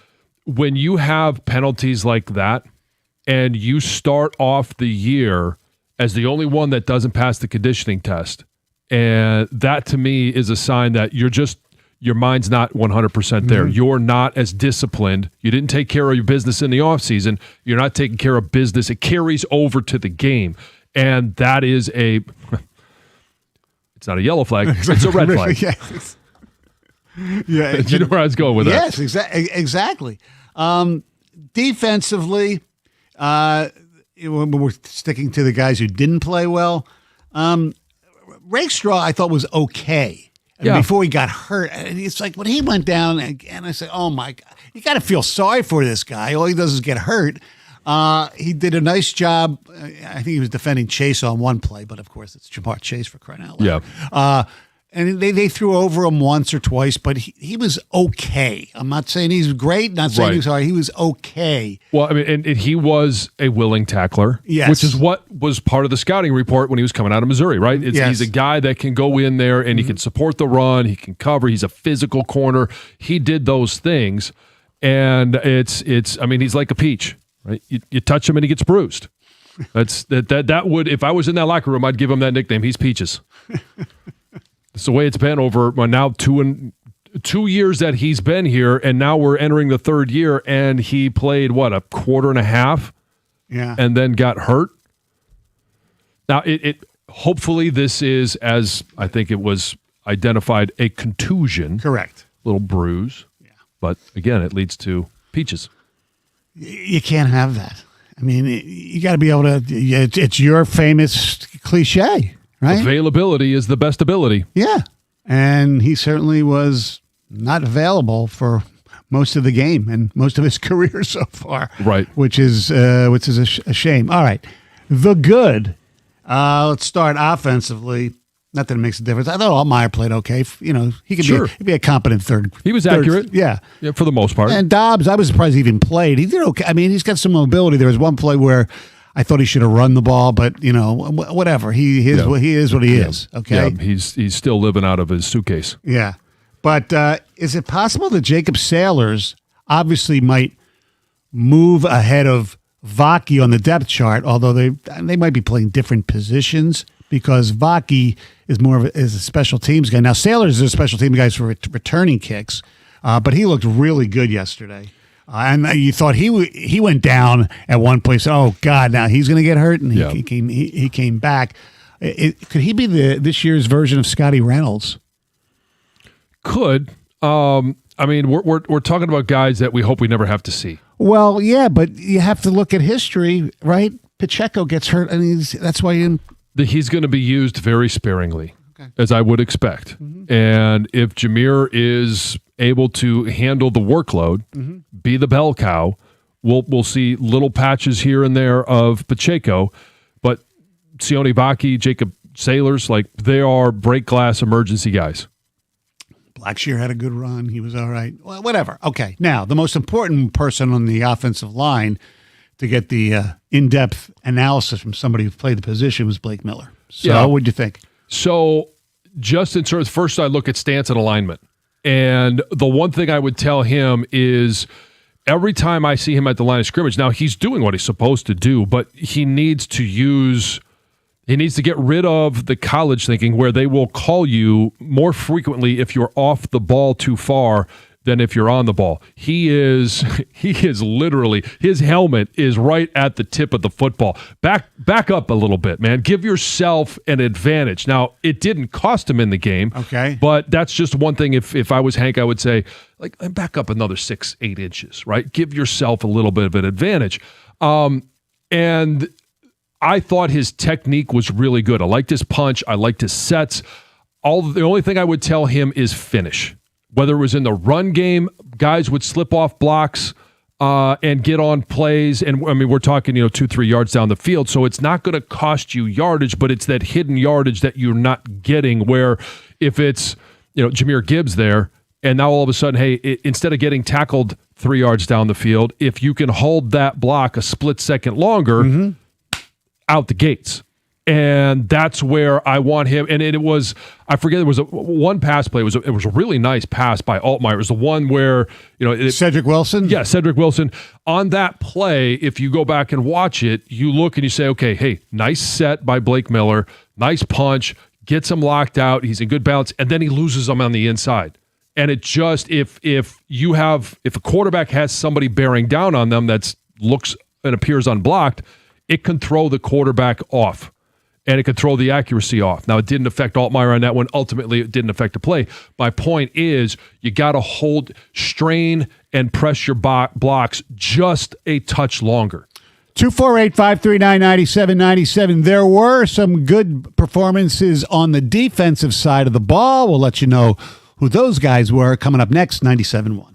When you have penalties like that and you start off the year as the only one that doesn't pass the conditioning test, and that to me is a sign that your mind's not 100% there. Mm-hmm. You're not as disciplined. You didn't take care of your business in the offseason. You're not taking care of business. It carries over to the game. And that is it's not a yellow flag. It's a red flag. Yes. Yeah. You know where I was going with that. Yes, exactly. Defensively, we're sticking to the guys who didn't play well. Rakestraw, I thought, was okay. Before he got hurt. And it's like when he went down again, I said, oh my God, you got to feel sorry for this guy. All he does is get hurt. He did a nice job. I think he was defending Chase on one play, but of course it's Jamar Chase for crying out loud. Yeah. And they threw over him once or twice, but he was okay. I'm not saying he's great, not saying he's sorry. He was okay. Well, and he was a willing tackler, which is what was part of the scouting report when he was coming out of Missouri, right? He's a guy that can go in there and he can support the run, he can cover, he's a physical corner. He did those things, and he's like a peach, right? You touch him and he gets bruised. That would, if I was in that locker room, I'd give him that nickname. He's Peaches. It's the way it's been over now 2 years that he's been here, and now we're entering the 3rd year, and he played, a quarter and a half? Yeah. And then got hurt? Now, it hopefully this is, as I think it was identified, a contusion. Correct. Little bruise. Yeah. But again, it leads to peaches. You can't have that. I mean, you got to be able to. It's your famous cliche, right? Availability is the best ability. Yeah, and he certainly was not available for most of the game and most of his career so far. Right. Which is a shame. All right, the good. Let's start offensively. Not that it makes a difference. I thought Altmaier played okay. You know, he could Sure. be a competent third. He was accurate. Yeah, for the most part. And Dobbs, I was surprised he even played. He did okay. I mean, he's got some mobility. There was one play where I thought he should have run the ball, but you know, whatever. He is what he is. Okay. Yeah, he's still living out of his suitcase. Yeah. But is it possible that Jacob Sailors obviously might move ahead of Vaki on the depth chart, although they might be playing different positions because Vaki is more of a special teams guy. Now, Sailors is a special team guy for returning kicks, but he looked really good yesterday. And you thought he went down at one place. Oh God! Now he's going to get hurt, and he came back. Could he be this year's version of Scotty Reynolds? Could. I mean, we're talking about guys that we hope we never have to see. Well, yeah, but you have to look at history, right? Pacheco gets hurt, and that's why he didn't. He's going to be used very sparingly, as I would expect. Mm-hmm. And if Jameer is able to handle the workload, be the bell cow, we'll see little patches here and there of Pacheco, but Sione Vaki, Jacob Sailors, like they are break glass emergency guys. Blackshear had a good run. He was all right. Well, whatever. Okay. Now, the most important person on the offensive line to get the in-depth analysis from somebody who played the position was Blake Miller. So what'd you think? So just in terms, first I look at stance and alignment. And the one thing I would tell him is every time I see him at the line of scrimmage, now he's doing what he's supposed to do, but he needs to get rid of the college thinking where they will call you more frequently if you're off the ball too far than if you're on the ball. He is literally, his helmet is right at the tip of the football. Back up a little bit, man. Give yourself an advantage. Now, it didn't cost him in the game. Okay. But that's just one thing. If I was Hank, I would say, like, back up another 6-8 inches, right? Give yourself a little bit of an advantage. And I thought his technique was really good. I liked his punch. I liked his sets. The only thing I would tell him is finish. Whether it was in the run game, guys would slip off blocks and get on plays. And I mean, we're talking, 2-3 yards down the field. So it's not going to cost you yardage, but it's that hidden yardage that you're not getting where if it's, Jahmyr Gibbs there, and now all of a sudden, hey, instead of getting tackled 3 yards down the field, if you can hold that block a split second longer, out the gates. And that's where I want him. And it was, I forget, there was one pass play. It was a really nice pass by Altmaier. It was the one where, Cedric Wilson? Yeah, Cedric Wilson. On that play, if you go back and watch it, you look and you say, okay, hey, nice set by Blake Miller, nice punch, gets him locked out, he's in good balance, and then he loses him on the inside. And it just, if a quarterback has somebody bearing down on them that looks and appears unblocked, it can throw the quarterback off. And it could throw the accuracy off. Now, it didn't affect Altmaier on that one. Ultimately, it didn't affect the play. My point is you got to strain, and press your blocks just a touch longer. 248-539-9797. There were some good performances on the defensive side of the ball. We'll let you know who those guys were coming up next, 97.1.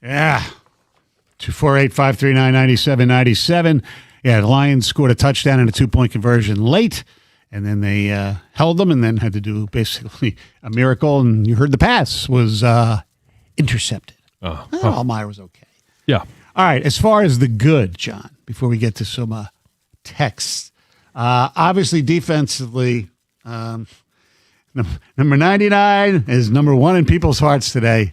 Yeah. 248-539-9797. Yeah, the Lions scored a touchdown and a 2-point conversion late, and then they held them and then had to do basically a miracle, and you heard the pass was intercepted. Almire was okay. Yeah. All right, as far as the good, John, before we get to some texts, obviously defensively, number 99 is number 1 in people's hearts today.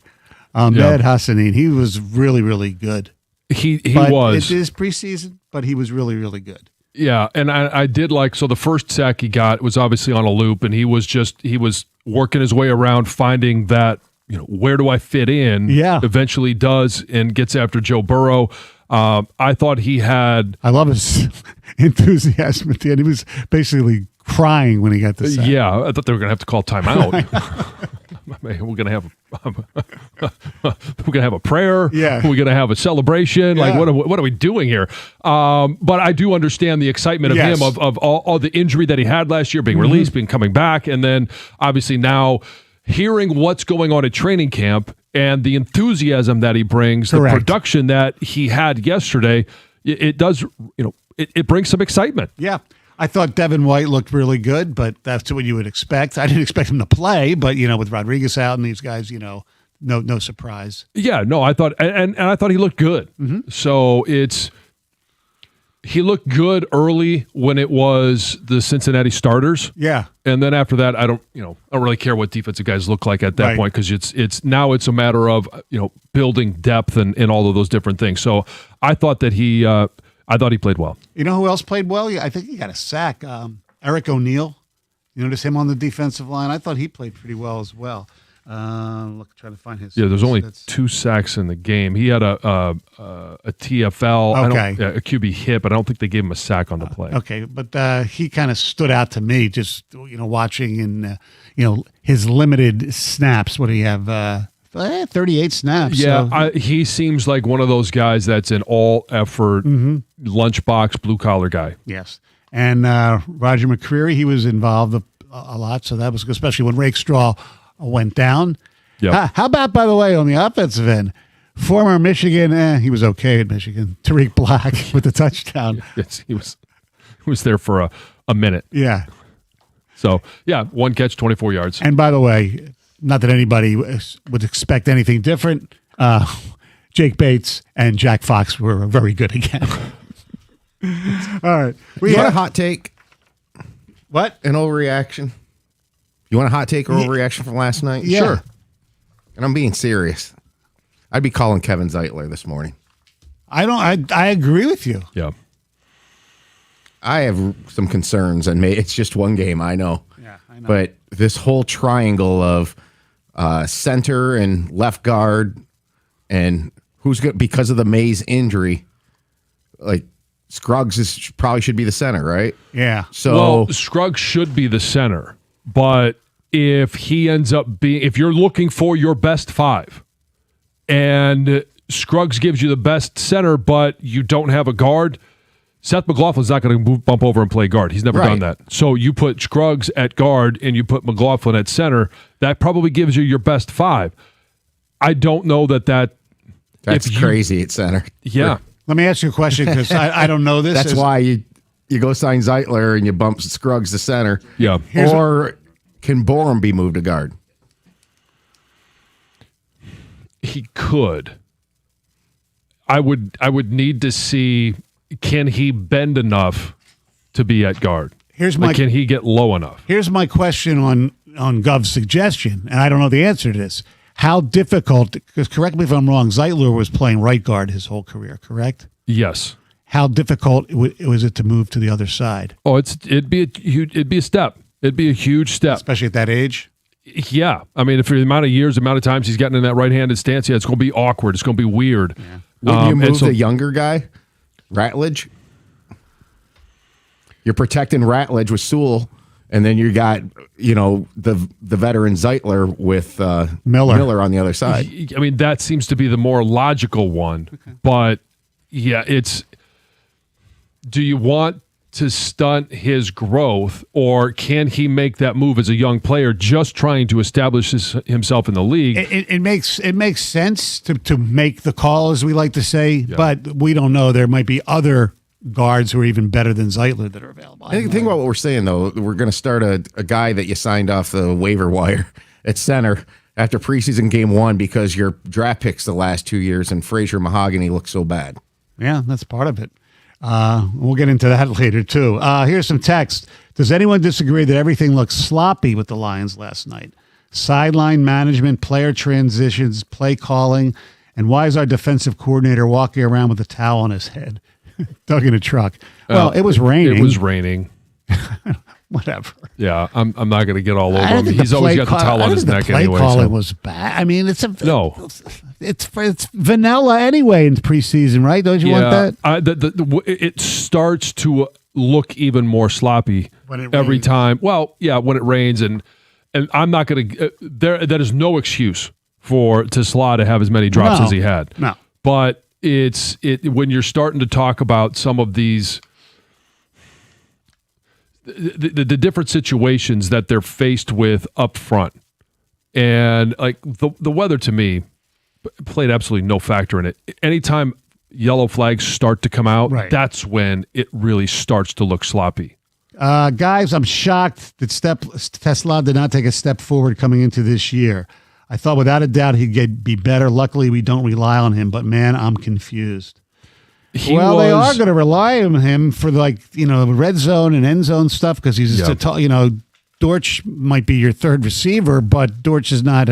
Ahmed Hassanin. He was really, really good. He But was. It is preseason, but he was really, really good. Yeah, and I did like, so the first sack he got was obviously on a loop, and he was working his way around finding that, where do I fit in? Yeah. Eventually does and gets after Joe Burrow. I thought he had. I love his enthusiasm at the end. He was basically crying when he got the sack. Yeah, I thought they were going to have to call timeout. We're going to have a prayer. Yeah. We're going to have a celebration. Yeah. Like, what are we doing here? But I do understand the excitement of Yes. him, of all the injury that he had last year, being released, being coming back, and then obviously now hearing what's going on at training camp and the enthusiasm that he brings, Correct. the production that he had yesterday, it does, it brings some excitement. Yeah. I thought Devin White looked really good, but that's what you would expect. I didn't expect him to play, but, with Rodriguez out and these guys, no surprise. Yeah, no, I thought, and I thought he looked good. So he looked good early when it was the Cincinnati starters. Yeah. And then after that, I don't really care what defensive guys look like at that Right. point, because it's now it's a matter of building depth and all of those different things. So I thought that he played well. You know who else played well? Yeah, I think he got a sack. Eric O'Neill. You notice him on the defensive line? I thought he played pretty well as well. Trying to find his. Yeah, there's only that's- 2 sacks in the game. He had a TFL, Okay. a QB hit, but I don't think they gave him a sack on the play. Okay, but he kind of stood out to me just watching and his limited snaps. What do you have? 38 snaps. Yeah, so- he seems like one of those guys that's an all-effort, lunchbox, blue-collar guy. Yes. And Roger McCreary, he was involved a lot, so that was good, especially when Rakestraw went down. Yep. How about, by the way, on the offensive end, former Michigan, he was okay at Michigan, Tariq Black with the touchdown. He was there for a minute. Yeah. So, yeah, 1 catch, 24 yards. And by the way, not that anybody would expect anything different, Jake Bates and Jack Fox were very good again. All right. You want a hot take? What? An overreaction? You want a hot take or overreaction from last night? Yeah. Sure. And I'm being serious. I'd be calling Kevin Zeitler this morning. I agree with you. Yeah. I have some concerns, and it's just one game, I know. Yeah, I know. But this whole triangle of center and left guard, and who's good because of the Mays injury, like Scruggs probably should be the center, right? Yeah. So Well, Scruggs should be the center, but if he ends up being, if you're looking for your best 5 and Scruggs gives you the best center, but you don't have a guard, Seth McLaughlin's not going to bump over and play guard. He's never done that. So you put Scruggs at guard and you put McLaughlin at center. That probably gives you your best 5. I don't know that's crazy at center. Yeah. Let me ask you a question because I don't know this. That's why you go sign Zeitler and you bump Scruggs to center. Yeah. Or can Borum be moved to guard? He could. I would need to see, can he bend enough to be at guard? Can he get low enough? Here's my question on Gov's suggestion, and I don't know the answer to this. How difficult, because correct me if I'm wrong, Zeitler was playing right guard his whole career, correct? Yes. How difficult was it to move to the other side? Oh, it'd be a step. It'd be a huge step. Especially at that age? Yeah. I mean, for the amount of years, the amount of times he's gotten in that right-handed stance, it's going to be awkward. It's going to be weird. Yeah. Would you move the younger guy, Ratledge? You're protecting Ratledge with Sewell, and then you got the veteran Zeitler with Miller on the other side. I mean, that seems to be the more logical one. Okay. But yeah, do you want to stunt his growth, or can he make that move as a young player just trying to establish himself in the league? It makes sense to make the call, as we like to say, but we don't know. There might be other guards who are even better than Zeitler that are available. I think about what we're saying, though. We're going to start a guy that you signed off the waiver wire at center after preseason game 1 because your draft picks the last 2 years and Frazier Mahogany looks so bad. Yeah, that's part of it. We'll get into that later, too. Here's some text. Does anyone disagree that everything looked sloppy with the Lions last night? Sideline management, player transitions, play calling, and why is our defensive coordinator walking around with a towel on his head? Dug in a truck. Well, it was raining. It was raining. Whatever. Yeah, I'm not going to get all over I don't him. think He's the always play got the towel on his neck the play anyway. calling So. was bad. I mean, it's No. vanilla anyway in preseason, right? Don't you want that? It starts to look even more sloppy When it every rains. time. Well, yeah, when it rains, and I'm not going to. That is no excuse for Tesla to have as many drops No. as he had. No. But it's when you're starting to talk about some of these the different situations that they're faced with up front, and like the weather to me played absolutely no factor in it. Anytime yellow flags start to come out, Right. that's when it really starts to look sloppy. Guys, I'm shocked that Tesla did not take a step forward coming into this year. I thought without a doubt he'd be better. Luckily, we don't rely on him, but man, I'm confused. They are going to rely on him for red zone and end zone stuff because he's just Dortch might be your third receiver, but Dortch is not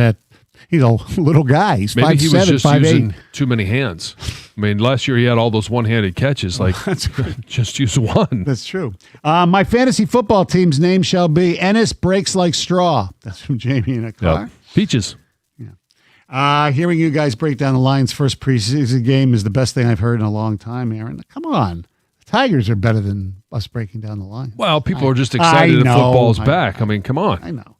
he's a little guy. He's Maybe he was 5'7", just 5'8". using too many hands. I mean, last year he had all those one-handed catches. Like, just use one. That's true. My fantasy football team's name shall be Ennis Breaks Like Straw. That's from Jamie in a car. Yep. Peaches. Hearing you guys break down the Lions' first preseason game is the best thing I've heard in a long time, Aaron. Come on. The Tigers are better than us breaking down the Lions. Well, people are just excited that football's back. I mean, come on. I know.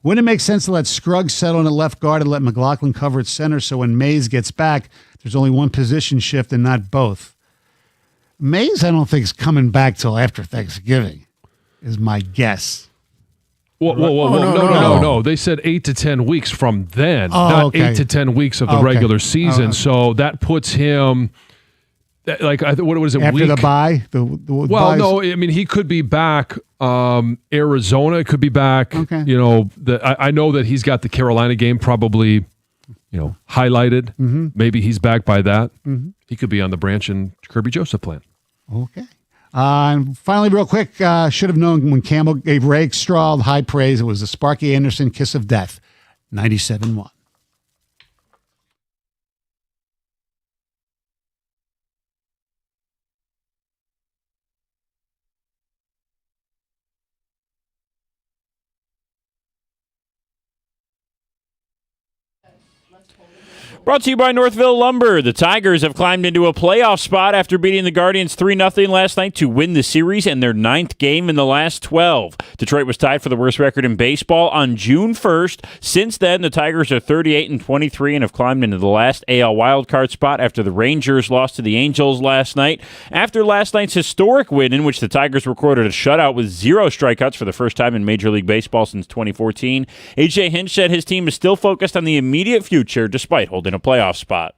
Wouldn't it make sense to let Scruggs settle in at left guard and let McLaughlin cover at center so when Mays gets back, there's only one position shift and not both? Mays, I don't think, is coming back till after Thanksgiving, is my guess. Whoa. No. They said 8 to 10 weeks from then, not 8 to 10 weeks of the regular season. So that puts him, like, what was it? After the bye? Well, no, I mean, he could be back. Arizona could be back. Okay. I know that he's got the Carolina game probably, highlighted. Mm-hmm. Maybe he's back by that. Mm-hmm. He could be on the Branch and Kirby Joseph plan. Okay. And finally, real quick, should have known when Campbell gave Rakestraw high praise. It was the Sparky Anderson kiss of death, 97-1. Brought to you by Northville Lumber. The Tigers have climbed into a playoff spot after beating the Guardians 3-0 last night to win the series and their 9th game in the last 12. Detroit was tied for the worst record in baseball on June 1st. Since then, the Tigers are 38-23 and have climbed into the last AL wildcard spot after the Rangers lost to the Angels last night. After last night's historic win in which the Tigers recorded a shutout with 0 strikeouts for the first time in Major League Baseball since 2014, A.J. Hinch said his team is still focused on the immediate future despite holding a playoff spot.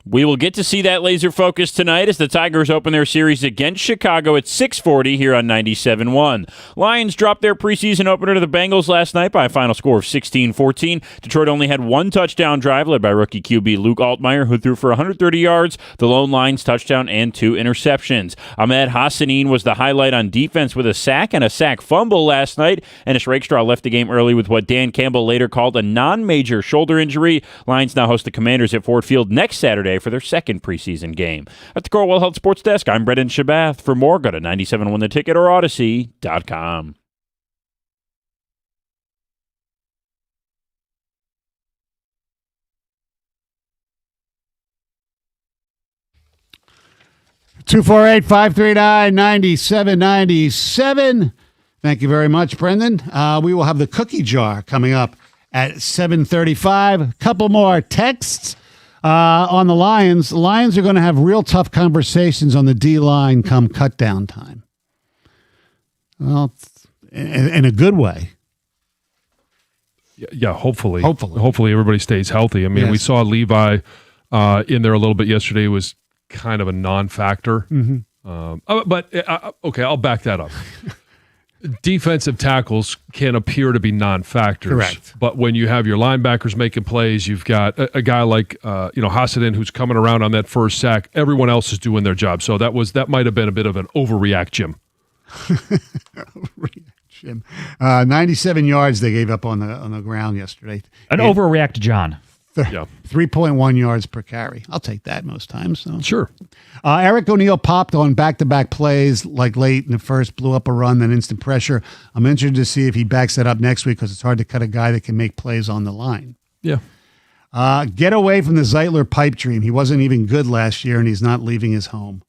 We will get to see that laser focus tonight as the Tigers open their series against Chicago at 6:40 here on 97.1. Lions dropped their preseason opener to the Bengals last night by a final score of 16-14. Detroit only had one touchdown drive led by rookie QB Luke Altmaier, who threw for 130 yards, the lone Lions touchdown, and 2 interceptions. Ahmed Hassanin was the highlight on defense with a sack and a sack fumble last night. Ennis Rakestraw left the game early with what Dan Campbell later called a non-major shoulder injury. Lions now host the Commanders at Ford Field next Saturday for their second preseason game. At the Corewell Health Sports Desk, I'm Brendan Shabath. For more, go to 97onetheticket or Odyssey.com. 248-539-9797. Thank you very much, Brendan. We will have the cookie jar coming up at 7:35. A couple more texts on the Lions. The Lions are going to have real tough conversations on the D-line come cut down time. Well, in a good way. Yeah, hopefully. Hopefully. Hopefully everybody stays healthy. I mean, Yes. we saw Levi in there a little bit yesterday. It was kind of a non-factor. Okay, I'll back that up. Defensive tackles can appear to be non-factors. Correct. But when you have your linebackers making plays, you've got a guy like Hasaden who's coming around on that first sack. Everyone else is doing their job. So that might have been a bit of an overreact, Jim. Jim. 97 yards they gave up on the ground yesterday. An overreact, John. Yeah. 3.1 yards per carry. I'll take that most times. So. Sure. Eric O'Neill popped on back-to-back plays, like late in the first, blew up a run, then instant pressure. I'm interested to see if he backs that up next week because it's hard to cut a guy that can make plays on the line. Yeah. Get away from the Zeitler pipe dream. He wasn't even good last year, and he's not leaving his home.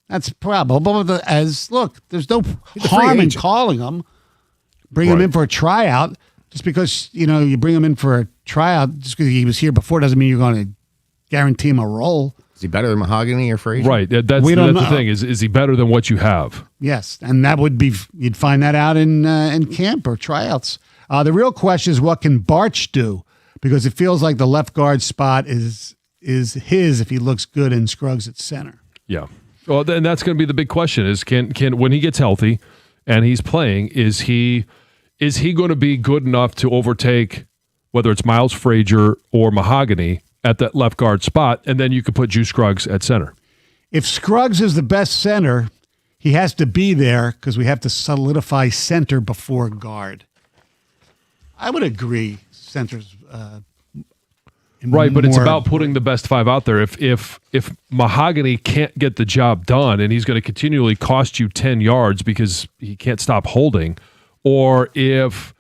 That's probable. Look, there's no harm in calling him. Bring him in for a tryout. Just because, you bring him in for a tryout, just because he was here before, doesn't mean you're going to guarantee him a role. Is he better than Mahogany or Frazier? Right. That's the thing. Is he better than what you have? Yes, and that would be, you'd find that out in camp or tryouts. The real question is, what can Barch do? Because it feels like the left guard spot is his if he looks good in Scruggs at center. Yeah. Well, then that's going to be the big question: is can when he gets healthy and he's playing, is he going to be good enough to overtake whether it's Miles Frazier or Mahogany at that left guard spot, and then you could put Juice Scruggs at center? If Scruggs is the best center, he has to be there because we have to solidify center before guard. I would agree. Center's right, but it's more about putting the best five out there. If Mahogany can't get the job done and he's going to continually cost you 10 yards because he can't stop holding, or if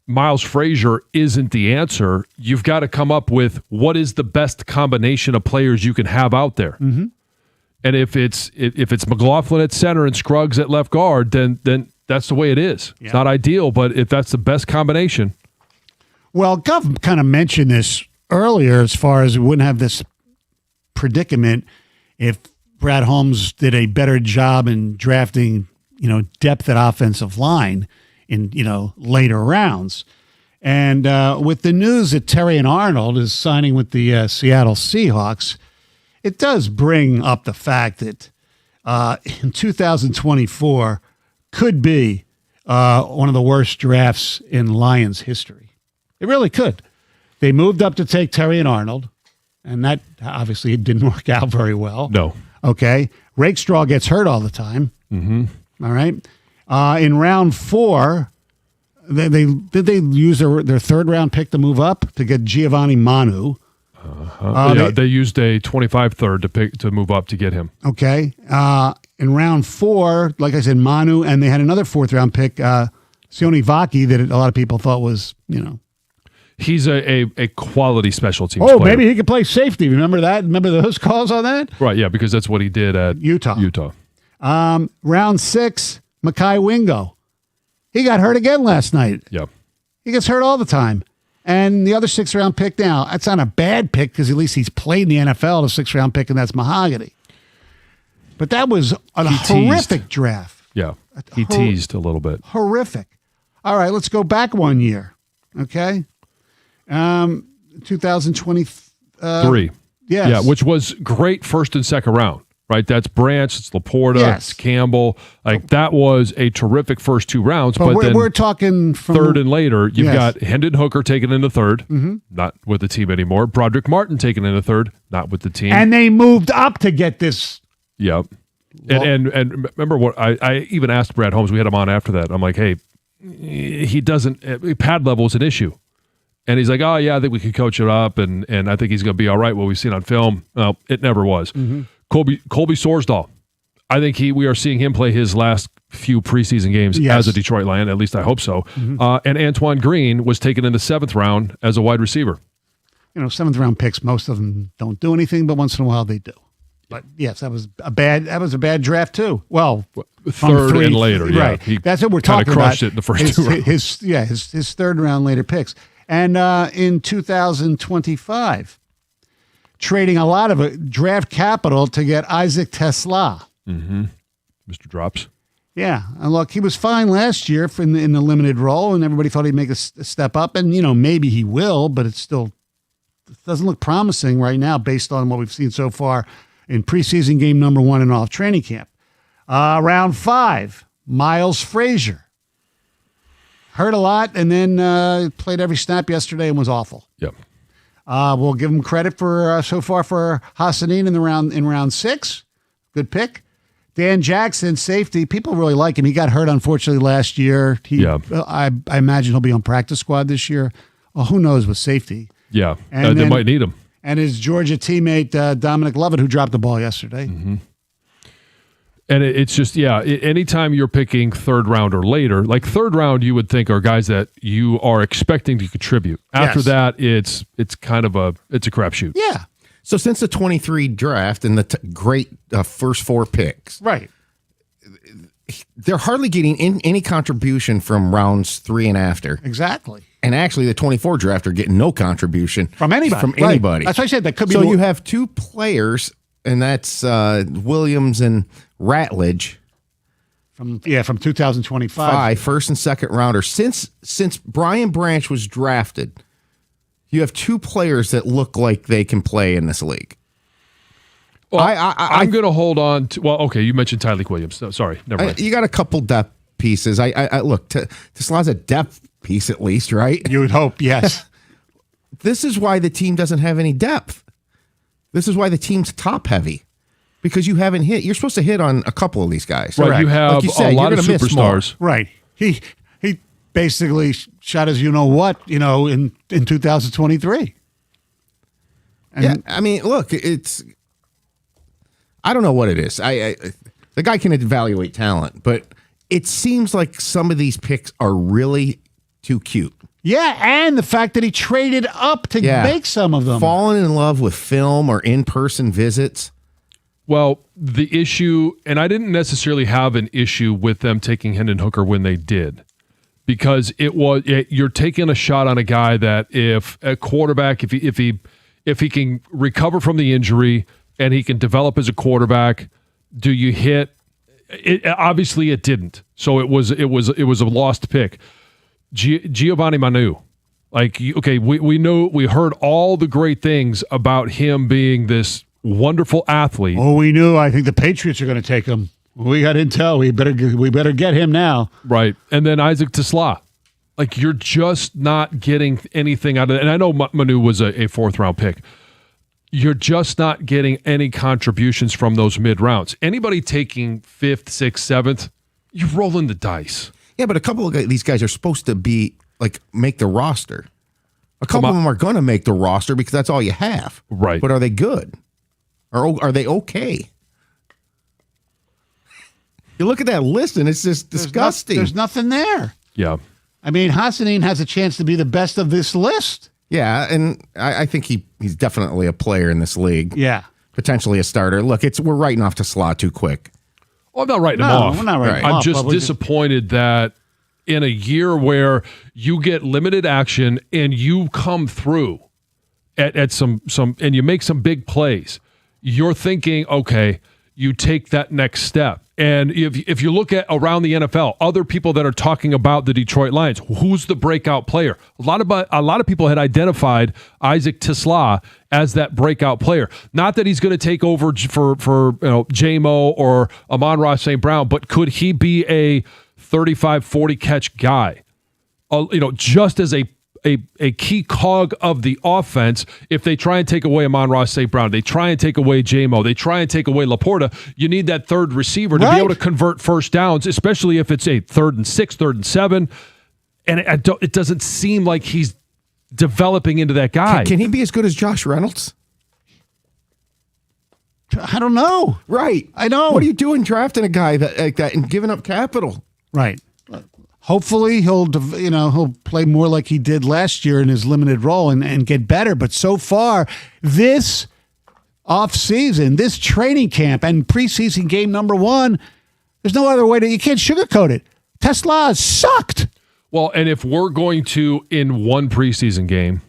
Miles Frazier isn't the answer, you've got to come up with what is the best combination of players you can have out there. Mm-hmm. And if it's McLaughlin at center and Scruggs at left guard, then that's the way it is. Yeah. It's not ideal, but if that's the best combination. Well, Gov kind of mentioned this earlier as far as we wouldn't have this predicament if Brad Holmes did a better job in drafting, depth at offensive line in, later rounds. And with the news that Terrion Arnold is signing with the Seattle Seahawks, it does bring up the fact that in 2024 could be one of the worst drafts in Lions history. It really could. They moved up to take Terrion Arnold, and that obviously didn't work out very well. No. Okay. Rakestraw gets hurt all the time. Mm-hmm. All right. In round 4, did they use their third-round pick to move up to get Giovanni Manu? They used a 25 third to move up to get him. Okay. In round 4, like I said, Manu, and they had another fourth-round pick, Sione Vaki, that a lot of people thought was, He's a quality special teams player. player. Maybe he could play safety. Remember that? Remember those calls on that? Right, yeah, because that's what he did at Utah. Round 6, Mekhi Wingo. He got hurt again last night. Yeah. He gets hurt all the time. And the other 6th-round pick now, that's not a bad pick because at least he's played in the NFL, the 6th-round pick, and that's Mahogany. But that was a horrific draft. Yeah, he teased a little bit. Horrific. All right, let's go back 1 year. Okay? 2023. Yes. Yeah, which was great first and second round, right? That's Branch, it's Laporta, it's Campbell. That was a terrific first 2 rounds. But then we're talking from third and later, you've got Hendon Hooker taken in the third, not with the team anymore. Broderick Martin taken in the third, not with the team. And they moved up to get this. Yep. And remember what I even asked Brad Holmes, we had him on after that. I'm like, hey, he doesn't, pad level is an issue. And he's like, oh, yeah, I think we could coach it up, and I think he's going to be all right, what we've seen on film. Well, it never was. Mm-hmm. Colby Sorsdahl, I think we are seeing him play his last few preseason games as a Detroit Lion, at least I hope so. Mm-hmm. And Antoine Green was taken in the 7th round as a wide receiver. 7th-round picks, most of them don't do anything, but once in a while they do. But yes, that was a bad draft too. Well, from Third and later, yeah. right? He That's what we're kinda talking about. crushed it in the first two rounds. His third round later picks, and in 2025, trading a lot of draft capital to get Isaac Tesla. Mr. Drops. Yeah, and look, he was fine last year in the limited role, and everybody thought he'd make a step up, and maybe he will, but it doesn't look promising right now based on what we've seen so far in preseason game number 1 and off training camp. Round 5, Miles Frazier. Hurt a lot, and then played every snap yesterday and was awful. Yep. We'll give him credit for so far for Hassanin in round 6. Good pick. Dan Jackson, safety. People really like him. He got hurt, unfortunately, last year. I imagine he'll be on practice squad this year. Well, who knows with safety? Yeah, And they then- might need him. And his Georgia teammate, Dominic Lovett, who dropped the ball yesterday. Mm-hmm. And it's just, anytime you're picking third round or later, like third round, you would think are guys that you are expecting to contribute. After Yes. that, it's kind of a crapshoot. Yeah, So since the 23 draft and the great first 4 picks, right. they're hardly getting any contribution from rounds 3 and after. Exactly. And actually, the 24 draft are getting no contribution From anybody. From Right. anybody. That's what I said. That could be So more- you have 2 players, and that's Williams and Ratledge, from 2025. 5 first and second rounder. Since Brian Branch was drafted, you have 2 players that look like they can play in this league. Well, I'm going to hold on to. Well, okay, you mentioned Tyleik Williams. No, sorry, never mind. You got a couple depth pieces. I look. Tesla's a depth piece at least, right? You would hope, yes. This is why the team doesn't have any depth. This is why the team's top heavy, because you haven't hit. You're supposed to hit on a couple of these guys. Right, you have Like you said, a lot you're of gonna miss more. superstars. Right. He basically shot his in 2023. And Yeah, I mean, look, it's. I don't know what it is. The guy can evaluate talent, but it seems like some of these picks are really too cute. yeah, and the fact that he traded up to Yeah, make some of them. falling in love with film or in-person visits. Well, the issue, and I didn't necessarily have an issue with them taking Hendon Hooker when they did, because you're taking a shot on a guy that if a quarterback, if he can recover from the injury and he can develop as a quarterback, do you hit? Obviously, it didn't. So it was a lost pick. Giovanni Manu. We heard all the great things about him being this wonderful athlete. Oh, we knew. I think the Patriots are going to take him. We got intel. We better get him now. Right. And then Isaac Tesla. Like, you're just not getting anything out of it. And I know Manu was a 4th-round pick. You're just not getting any contributions from those mid-rounds. Anybody taking 5th, 6th, 7th, you're rolling the dice. Yeah, but a couple of these guys are supposed to be make the roster. A couple of them are going to make the roster because that's all you have. Right. But are they good? Or are they okay? You look at that list and it's just disgusting. There's nothing there. Yeah. I mean, Hassanin has a chance to be the best of this list. Yeah, and I think he's definitely a player in this league. Yeah. Potentially a starter. Look, we're writing off Tesla too quick. Well, I'm not writing him No, off. we're not writing him I'm off, just but we disappointed that in a year where you get limited action and you come through at some and you make some big plays, you're thinking, okay, you take that next step. And if you look at around the NFL, other people that are talking about the Detroit Lions, who's the breakout player? A lot of people had identified Isaac Tesla as that breakout player. Not that he's going to take over for J-Mo or Amon-Ra St. Brown, but could he be a 35, 40 catch guy? Just as a key cog of the offense. If they try and take away Amon-Ra St. Brown, they try and take away J-Mo, they try and take away Laporta, you need that third receiver to be able to convert first downs, especially if it's a 3rd and 6, 3rd and 7. And it doesn't seem like he's developing into that guy. Can he be as good as Josh Reynolds? I don't know. Right. I know. What are you doing drafting a guy like that and giving up capital? Right. Hopefully he'll play more like he did last year in his limited role and get better. But so far, this off-season, this training camp and preseason game number 1, there's no other way you can't sugarcoat it. Tesla sucked. Well, and if we're going to, in one preseason game,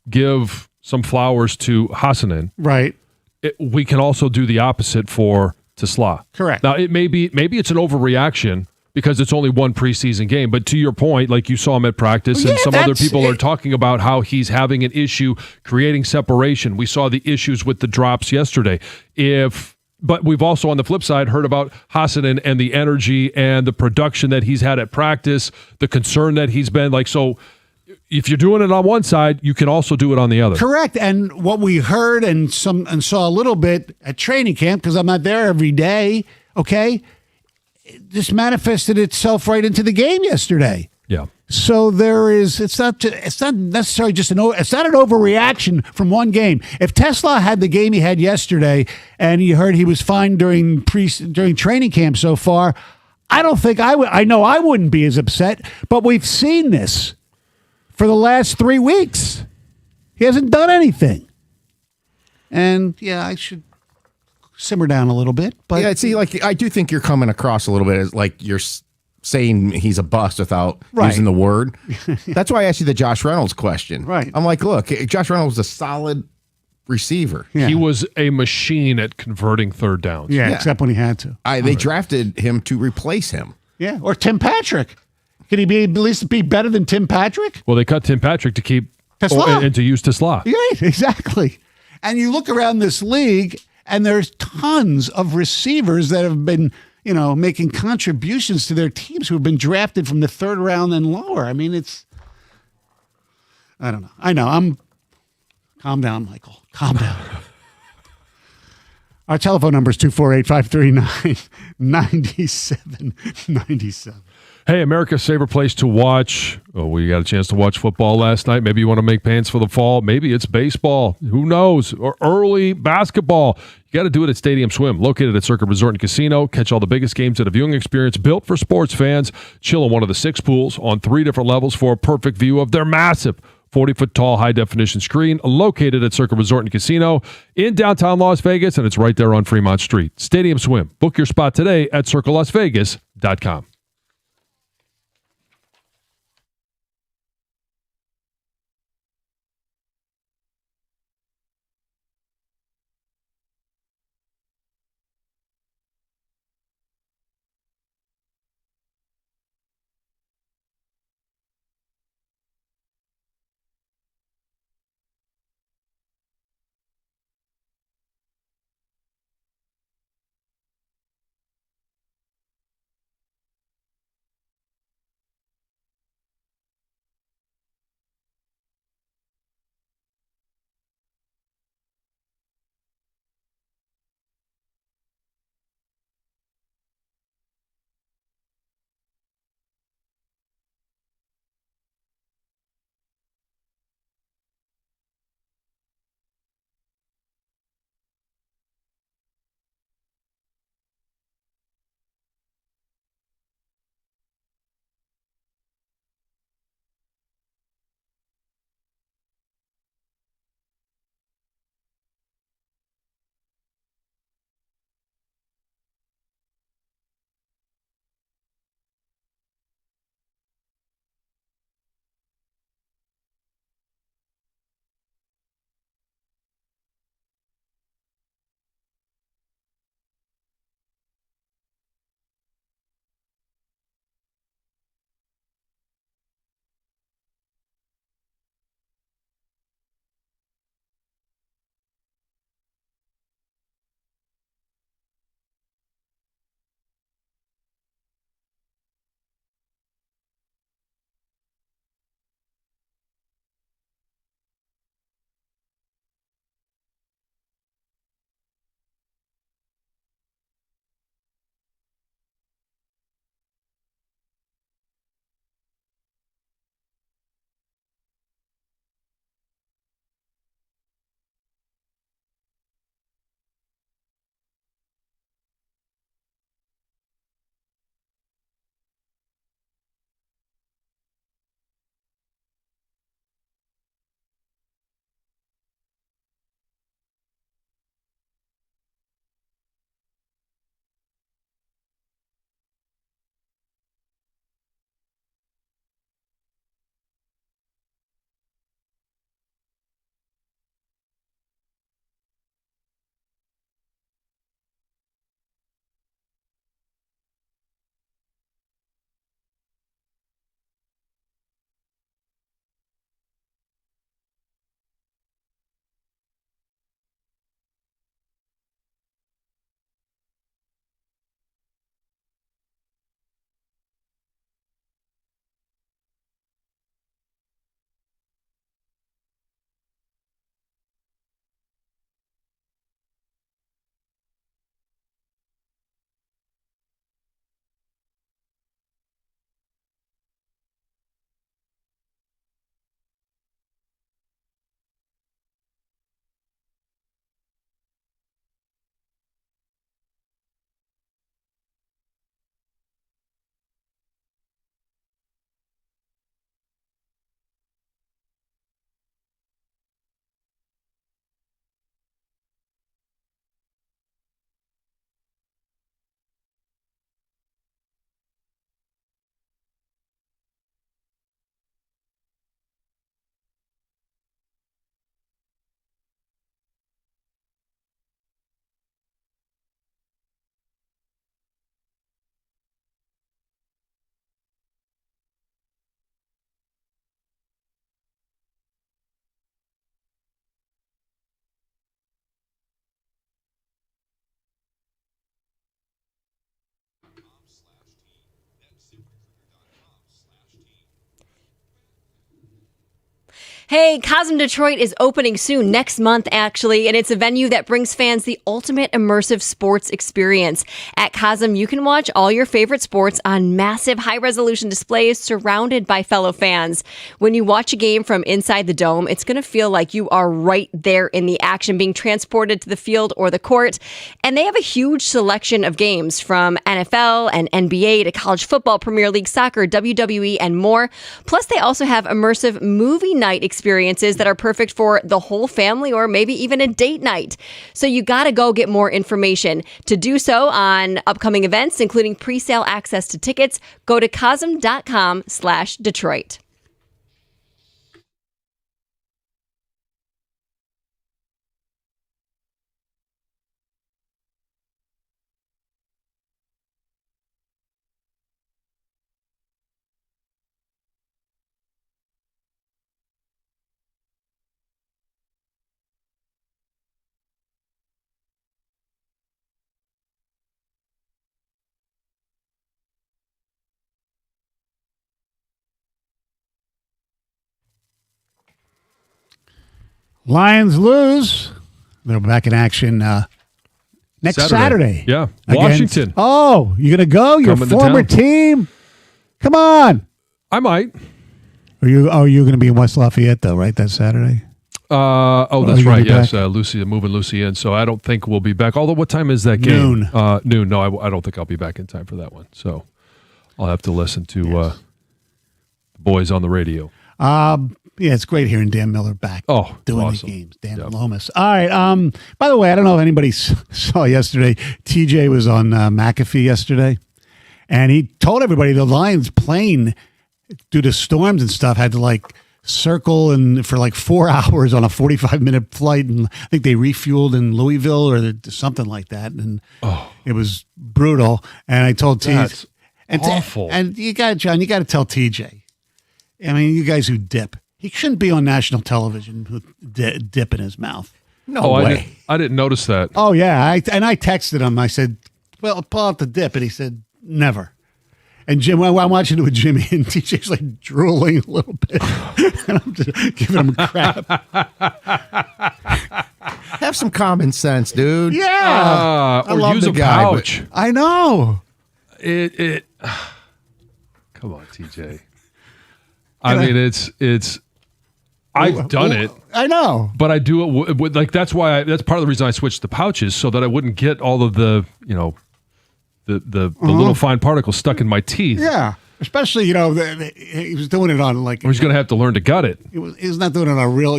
give some flowers to Hassanen, Right. we can also do the opposite for Tesla. Correct. Now, maybe it's an overreaction because it's only one preseason game. But to your point, like you saw him at practice, and some other people are talking about how he's having an issue creating separation. We saw the issues with the drops yesterday. But we've also, on the flip side, heard about Hassanen and the energy and the production that he's had at practice, the concern that he's been like. So if you're doing it on one side, you can also do it on the other. Correct. And what we heard and saw a little bit at training camp, because I'm not there every day, okay, it just manifested itself right into the game yesterday. Yeah. So it's not necessarily just it's not an overreaction from one game. If Tesla had the game he had yesterday and you heard he was fine during training camp so far, I don't think I know I wouldn't be as upset, but we've seen this for the last 3 weeks. He hasn't done anything. And yeah, I should simmer down a little bit, but Yeah, see, like I do think you're coming across a little bit as like you're saying he's a bust without using the word. That's why I asked you the Josh Reynolds question. Right. I'm like, look, Josh Reynolds was a solid receiver. Yeah. He was a machine at converting third downs. yeah, except when he had to. They drafted him to replace him. Yeah, or Tim Patrick. Could he at least be better than Tim Patrick? Well, they cut Tim Patrick to keep Tesla. and to use Tesla. Right, exactly. And you look around this league, and there's tons of receivers that have been, making contributions to their teams who have been drafted from the 3rd round and lower. I mean, I don't know. I know. Calm down, Michael. Calm down. Our telephone number is 248-539-9797. Hey, America's favorite place to watch. Oh, we got a chance to watch football last night. Maybe you want to make plans for the fall. Maybe it's baseball. Who knows? Or early basketball. You got to do it at Stadium Swim, located at Circa Resort and Casino. Catch all the biggest games at a viewing experience built for sports fans. Chill in one of the 6 pools on 3 different levels for a perfect view of their massive 40-foot tall high-definition screen located at Circa Resort and Casino in downtown Las Vegas, and it's right there on Fremont Street. Stadium Swim. Book your spot today at circalasvegas.com. Hey, Cosm Detroit is opening soon, next month actually, and it's a venue that brings fans the ultimate immersive sports experience. At Cosm, you can watch all your favorite sports on massive high-resolution displays surrounded by fellow fans. When you watch a game from inside the dome, it's going to feel like you are right there in the action, being transported to the field or the court. And they have a huge selection of games from NFL and NBA to college football, Premier League soccer, WWE, and more. Plus, they also have immersive movie night experiences that are perfect for the whole family or maybe even a date night. So you got to go get more information. To do so on upcoming events, including pre-sale access to tickets, go to cosm.com/Detroit. Lions lose. They're back in action next Saturday. Yeah. Against- Washington. Oh, you going to go? Your Coming to former town. team? Come on. I might. Are you going to be in West Lafayette, though, right, that Saturday? That's you'll right. be Yes, back? Lucy, moving Lucy in, so I don't think we'll be back. Although, what time is that game? Noon. Noon. No, I don't think I'll be back in time for that one. So I'll have to listen to the boys on the radio. Yeah, it's great hearing Dan Miller back doing awesome. the games. Dan Yep. Lomas. All right. By the way, I don't know if anybody saw yesterday. TJ was on McAfee yesterday, and he told everybody the Lions plane, due to storms and stuff, had to circle and for 4 hours on a 45-minute flight, and I think they refueled in Louisville or something like that, and it was brutal. And I told TJ, That's awful. and you got John, you got to tell TJ. I mean, you guys who dip. He shouldn't be on national television with dip in his mouth. No way. I didn't notice that. Oh, yeah. I texted him. I said, well, pull out the dip. And he said, never. And Jim, I'm watching it with Jimmy, and TJ's drooling a little bit. And I'm just giving him crap. Have some common sense, dude. Yeah. Or love use the a guy, but- pouch. I know. It. Come on, TJ. I mean, it's. I've done it, I know. but I do it with that's why that's part of the reason I switched to pouches so that I wouldn't get all of the the little fine particles stuck in my teeth. Yeah. Especially, he was doing it on Or he's going to have to learn to gut it. he's not doing it on a real,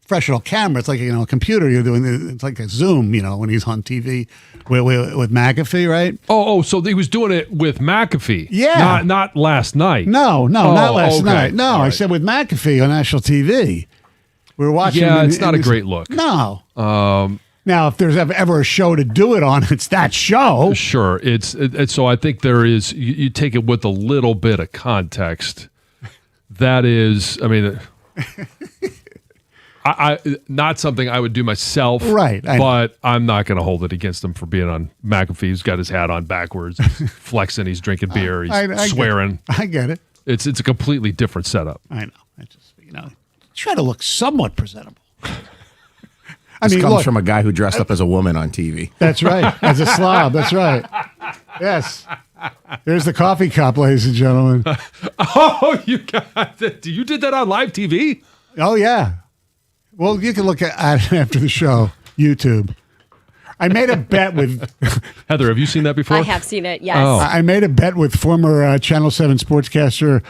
professional camera. It's like a computer. You're doing it's like a Zoom. When he's on TV with McAfee, right? So he was doing it with McAfee. Yeah. not last night. No, not last okay. night. No, All I right. said with McAfee on national TV. We were watching. Yeah, him it's not a great look. No. Now, if there's ever a show to do it on, it's that show. Sure, it's so I think there is. You take it with a little bit of context. That is, I mean, I not something I would do myself, Right, I know. But I'm not going to hold it against him for being on McAfee. He's got his hat on backwards, he's flexing, he's drinking beer, he's I swearing. I get it. It's a completely different setup. I know. I just try to look somewhat presentable. This comes look, from a guy who dressed up as a woman on TV. That's right. As a slob. That's right. Yes. There's the coffee cup, ladies and gentlemen. Oh, you got that? You did that on live TV? Oh, yeah. Well, you can look at it after the show, YouTube. I made a bet with Heather, have you seen that before? I have seen it, yes. Oh. I made a bet with former Channel 7 sportscaster.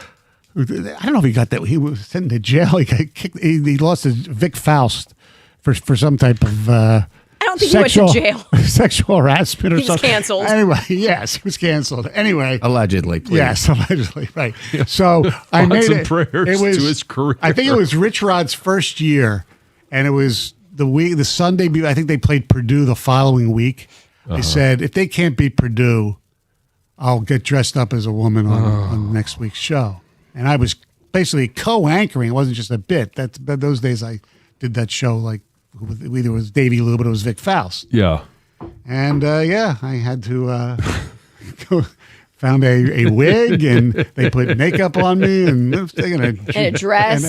I don't know if he got that. He was sent to jail. He got kicked. He lost to Vic Faust for some type of I don't think he went to jail. Sexual harassment or He was something. canceled. Anyway, yes, he was canceled. Anyway, Allegedly, please. yes, allegedly, right. So I made and it. prayers It was to his career. I think it was Rich Rod's first year, and it was the Sunday. I think they played Purdue the following week. They said if they can't beat Purdue, I'll get dressed up as a woman on next week's show. And I was basically co-anchoring. It wasn't just a bit. Those days I did that show either it was Davey Lou, but it was Vic Faust. Yeah. And I had to found a wig, and they put makeup on me, and a dress.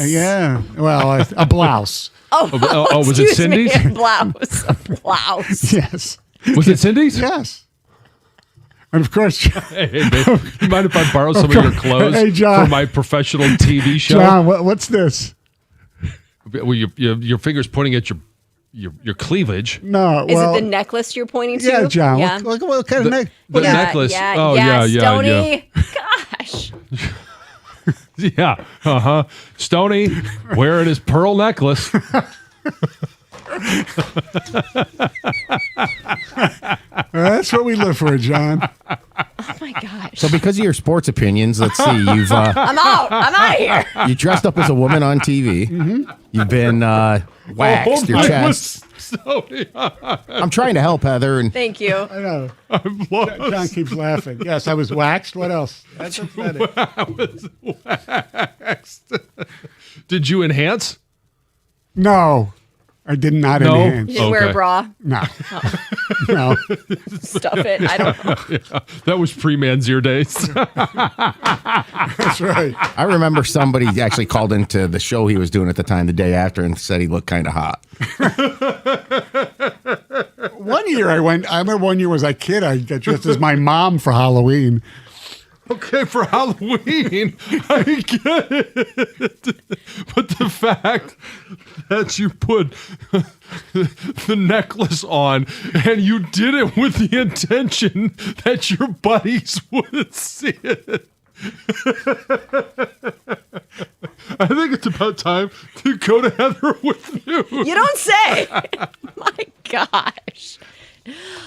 Well, a blouse. Was it Excuse me, Cindy's? a blouse. A blouse. Yes. Was it Cindy's? Yes. And of course, Hey, babe, you mind if I borrow some of your clothes Hey, John. for my professional TV show? John, what's this? Well, your fingers pointing at your cleavage. No. Is well, it the necklace you're pointing to? Yeah, John. Yeah. What kind of neck? The necklace. Yeah, Oh, yeah, yeah. Stoney. Gosh. Yeah. Stoney wearing his pearl necklace. That's what we live for, John. Oh my gosh. So because of your sports opinions, let's see, you've I'm out here. you dressed up as a woman on TV. You've been waxed your chest. I'm trying to help, Heather, and Thank you. I know. John keeps laughing. Yes, I was waxed. What else? That's pathetic. I was waxed. Did you enhance? No, I did not No? enhance. You didn't wear a Okay. bra. No. No. Stuff it. I don't know. That was pre-man's ear days. That's right. I remember somebody actually called into the show he was doing at the time the day after and said he looked kind of hot. One year I remember one year was a kid. I got dressed as my mom for Halloween. Okay, for Halloween, I get it. But the fact that you put the necklace on and you did it with the intention that your buddies would see it. I think it's about time to go to Heather with you. You don't say. My gosh.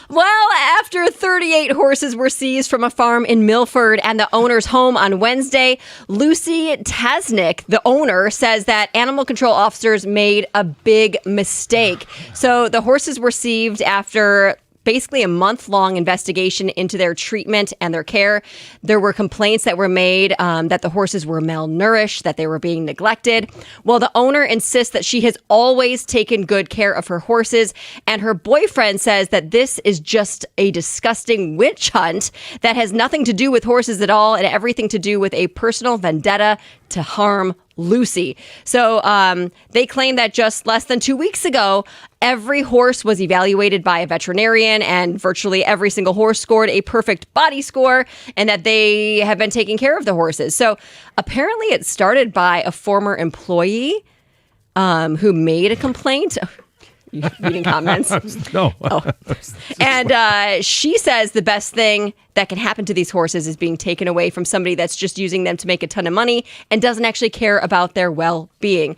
Well, after 38 horses were seized from a farm in Milford and the owner's home on Wednesday, Lucy Tasnick, the owner, says that animal control officers made a big mistake. So the horses were seized after basically a month-long investigation into their treatment and their care. There were complaints that were made that the horses were malnourished, that they were being neglected. Well, the owner insists that she has always taken good care of her horses, and her boyfriend says that this is just a disgusting witch hunt that has nothing to do with horses at all and everything to do with a personal vendetta to harm Lucy. So they claim that just less than 2 weeks ago, every horse was evaluated by a veterinarian and virtually every single horse scored a perfect body score and that they have been taking care of the horses. So apparently it started by a former employee who made a complaint. Reading comments. No. And she says the best thing that can happen to these horses is being taken away from somebody that's just using them to make a ton of money and doesn't actually care about their well-being.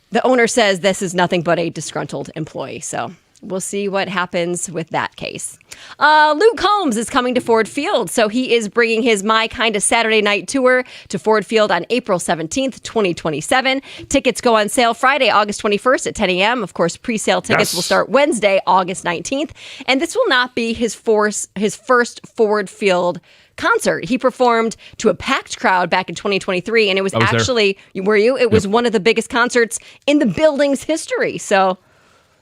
The owner says this is nothing but a disgruntled employee. So we'll see what happens with that case. Luke Combs is coming to Ford Field. So he is bringing his My Kind of Saturday Night Tour to Ford Field on April 17th, 2027. Tickets go on sale Friday, August 21st at 10 a.m. Of course, pre-sale tickets will start Wednesday, August 19th. And this will not be his first Ford Field concert. He performed to a packed crowd back in 2023, and it was actually, were you? It was one of the biggest concerts in the building's history. So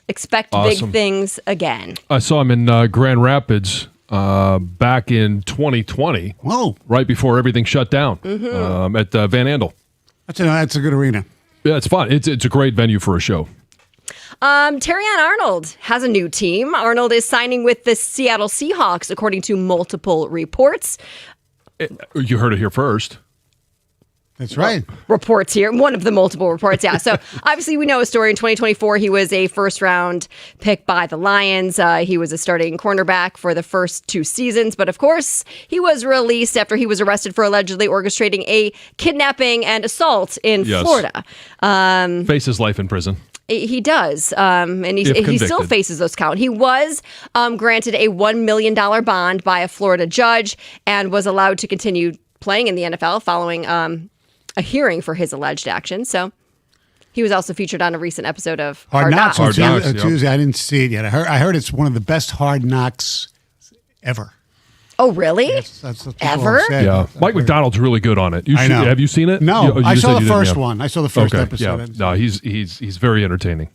expect Awesome. big things again. I saw him in Grand Rapids back in 2020. Whoa. Right before everything shut down at Van Andel. That's a good arena. Yeah, it's fun. It's a great venue for a show. Terrion Arnold has a new team. Arnold is signing with the Seattle Seahawks, according to multiple reports. You heard it here first. That's right. Reports here, one of the multiple reports. Yeah. So obviously we know a story. In 2024, he was a first-round pick by the Lions. He was a starting cornerback for the first 2 seasons. But of course, he was released after he was arrested for allegedly orchestrating a kidnapping and assault in Florida. Faces life in prison. He does, and he still convicted. faces those counts. He was granted a $1 million bond by a Florida judge and was allowed to continue playing in the NFL following a hearing for his alleged actions. So he was also featured on a recent episode of Hard Knocks. Hard Knocks, yep. Tuesday. I didn't see it yet. I heard it's one of the best Hard Knocks ever. Oh, really? That's what people Ever? have said. Yeah, Mike McDonald's really good on it. I know. Have you seen it? No, You I just saw said the you didn't, first yeah. one. I saw the first Okay, episode. yeah. No, he's very entertaining.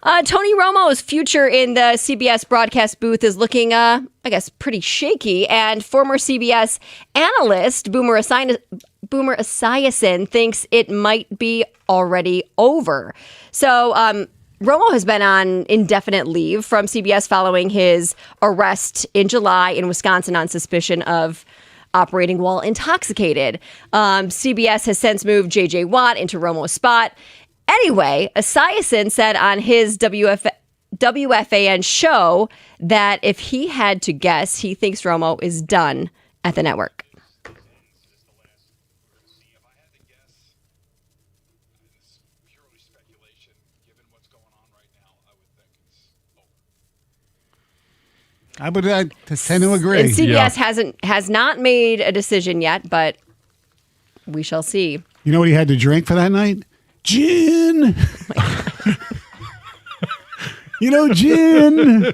Tony Romo's future in the CBS broadcast booth is looking, I guess, pretty shaky. And former CBS analyst Boomer Esiason thinks it might be already over. So Romo has been on indefinite leave from CBS following his arrest in July in Wisconsin on suspicion of operating while intoxicated. CBS has since moved J.J. Watt into Romo's spot. Anyway, Esiason said on his WFAN show that if he had to guess, he thinks Romo is done at the network. I would tend to agree. And CBS has not made a decision yet, but we shall see. You know what he had to drink for that night? Gin. Gin.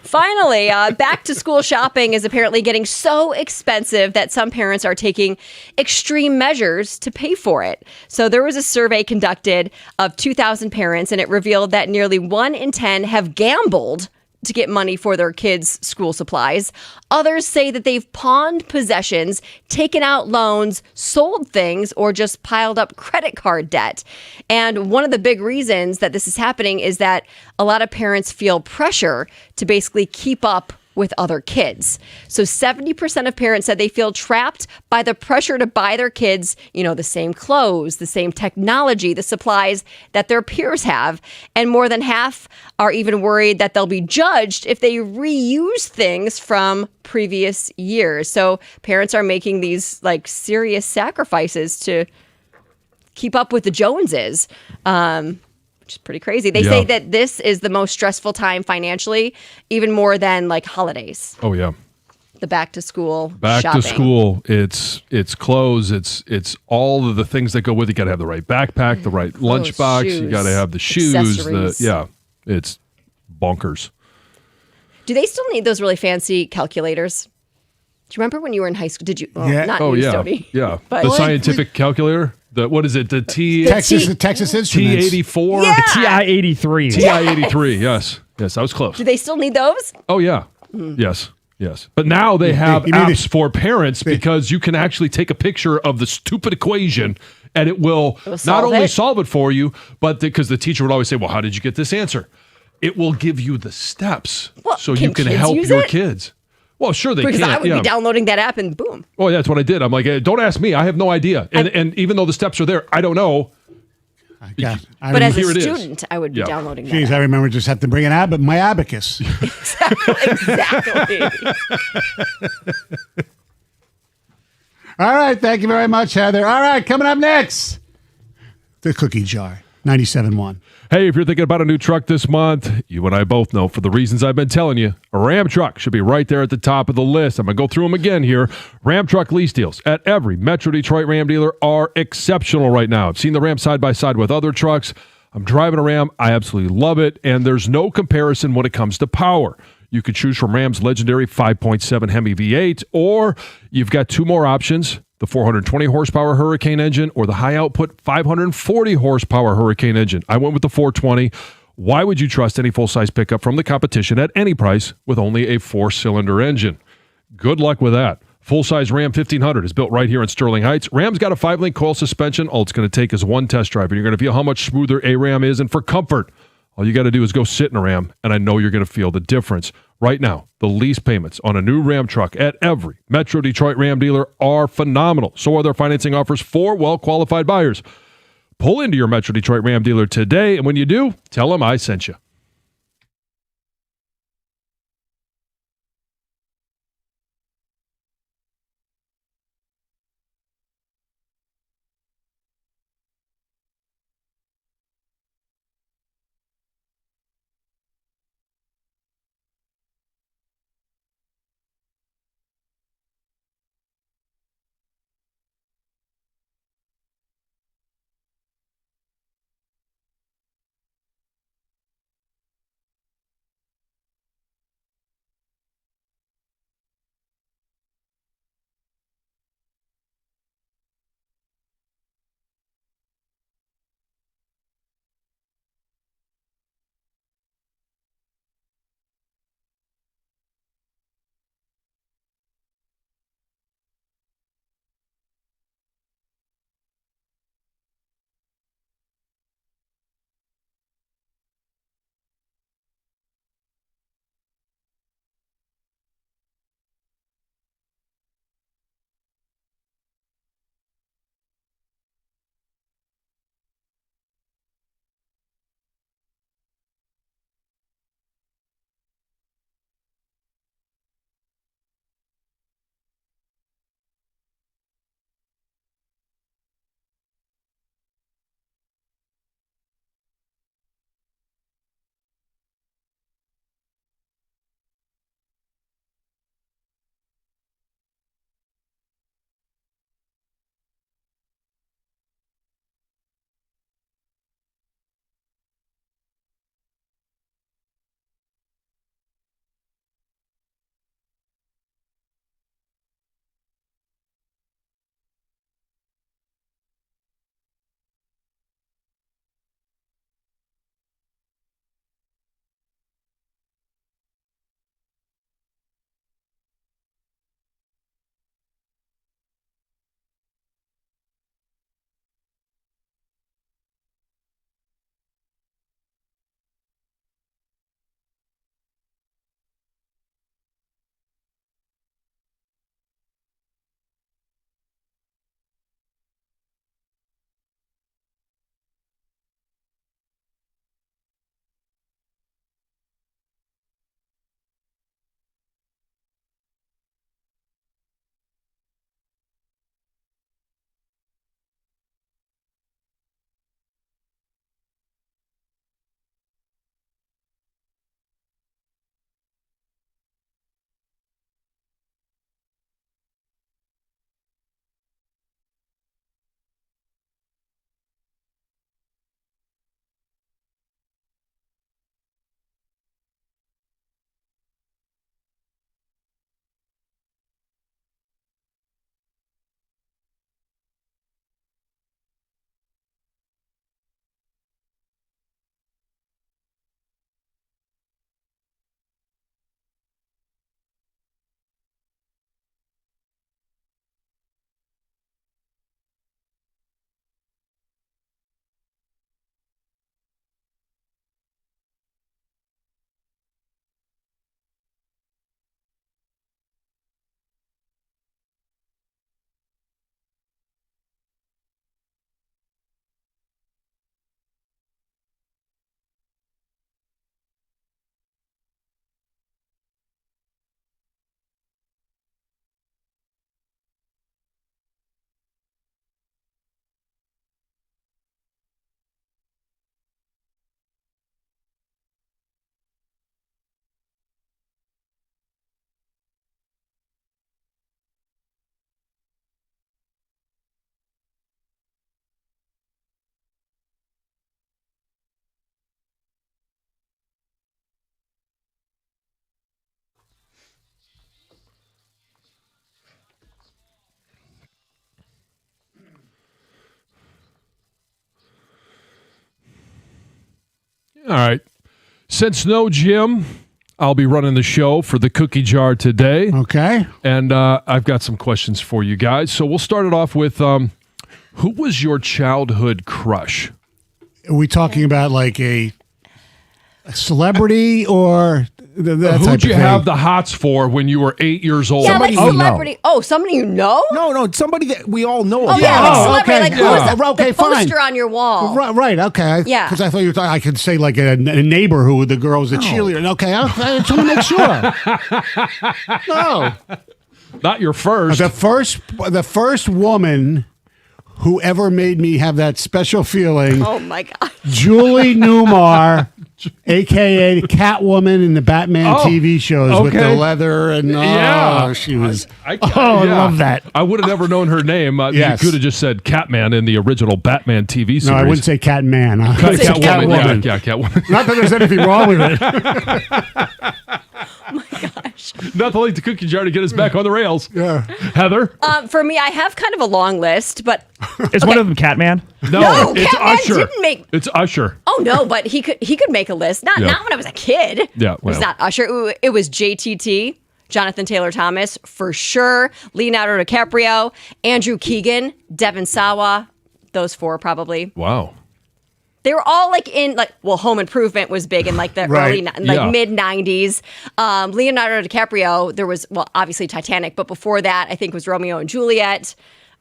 Finally, back to school shopping is apparently getting so expensive that some parents are taking extreme measures to pay for it. So there was a survey conducted of 2,000 parents, and it revealed that nearly 1 in 10 have gambled to get money for their kids' school supplies. Others say that they've pawned possessions, taken out loans, sold things, or just piled up credit card debt. And one of the big reasons that this is happening is that a lot of parents feel pressure to basically keep up with other kids. So 70% of parents said they feel trapped by the pressure to buy their kids, the same clothes, the same technology, the supplies that their peers have. And more than half are even worried that they'll be judged if they reuse things from previous years. So parents are making these serious sacrifices to keep up with the Joneses. Which is pretty crazy. They say that this is the most stressful time financially, even more than holidays. Oh yeah. The back to school Back shopping. to school, it's clothes, it's all of the things that go with it. You got to have the right backpack, the right lunchbox. You got to have the shoes. It's bonkers. Do they still need those really fancy calculators? Do you remember when you were in high school? Did you? Well, Yeah. Not Oh you, yeah, Stoney. yeah. But The scientific calculator. What is it? The Texas Instruments. T84. Yeah. TI-83. TI-83. Yes, I was close. do they still need those? Oh yeah, yes. But now they have you mean apps for parents because you can actually take a picture of the stupid equation and it will not solve only it? solve it for you, but because the teacher would always say, "Well, how did you get this answer?" It will give you the steps Well, so can you can kids help use your it? kids. Well, sure they Because can. I would yeah. be downloading that app and boom. Oh, yeah, that's what I did. I'm like, don't ask me. I have no idea. And even though the steps are there, I don't know. Yeah. But as a here it is. student, I would be Yeah. downloading that. Geez, I remember just have to bring my abacus. Exactly. All right. Thank you very much, Heather. All right. Coming up next, the cookie jar, 97.1. Hey, if you're thinking about a new truck this month, you and I both know for the reasons I've been telling you, a Ram truck should be right there at the top of the list. I'm going to go through them again here. Ram truck lease deals at every Metro Detroit Ram dealer are exceptional right now. I've seen the Ram side by side with other trucks. I'm driving a Ram. I absolutely love it, and there's no comparison when it comes to power. You could choose from Ram's legendary 5.7 Hemi V8, or you've got two more options, the 420 horsepower Hurricane engine or the high output 540 horsepower Hurricane engine. I went with the 420. Why would you trust any full-size pickup from the competition at any price with only a 4-cylinder engine? Good luck with that. Full-size Ram 1500 is built right here in Sterling Heights. Ram's got a 5-link coil suspension. All it's going to take is one test drive, and you're going to feel how much smoother a Ram is. And for comfort, all you got to do is go sit in a Ram, and I know you're going to feel the difference. Right now, the lease payments on a new Ram truck at every Metro Detroit Ram dealer are phenomenal. So are their financing offers for well-qualified buyers. Pull into your Metro Detroit Ram dealer today, and when you do, tell them I sent you. Since no Jim, I'll be running the show for the cookie jar today. Okay. And I've got some questions for you guys. So we'll start it off with who was your childhood crush? Are we talking about like a celebrity or that type Who'd of you thing? have the hots for when you were 8 years old? Yeah, like Somebody you know. celebrity. Oh, somebody you know? No, somebody that we all know. Oh, yeah, like Oh, celebrity. okay. Like, who was the, Okay, the fine. poster on your wall? Right, okay. Yeah. Because I thought you were talking, I could say like a neighbor who the girl was a cheerleader. Okay, I just want to make sure. No. Not your first. The first woman who ever made me have that special feeling, Oh, my God. Julie Newmar, a.k.a. Catwoman in the Batman Oh, TV shows with the okay. leather and Yeah. she was. I I love that. I would have never known her name. Yes. You could have just said Catman in the original Batman TV series. No, I wouldn't say Catman. I'd say Catwoman. Catwoman. Yeah, Catwoman. Not that there's anything wrong with it. Nothing like the cookie jar to get us back on the rails. Yeah. Heather? For me, I have kind of a long list, but Is one of them Catman? No, it's Catman Usher. didn't make- It's Usher. oh no, but he could make a list. Not when I was a kid. Yeah, It was well. not Usher. It was JTT, Jonathan Taylor Thomas for sure. Leonardo DiCaprio, Andrew Keegan, Devin Sawa. Those four probably. Wow. They were all Home Improvement was big in like the Right. mid 90s. Leonardo DiCaprio, there was, obviously Titanic, but before that, I think was Romeo and Juliet.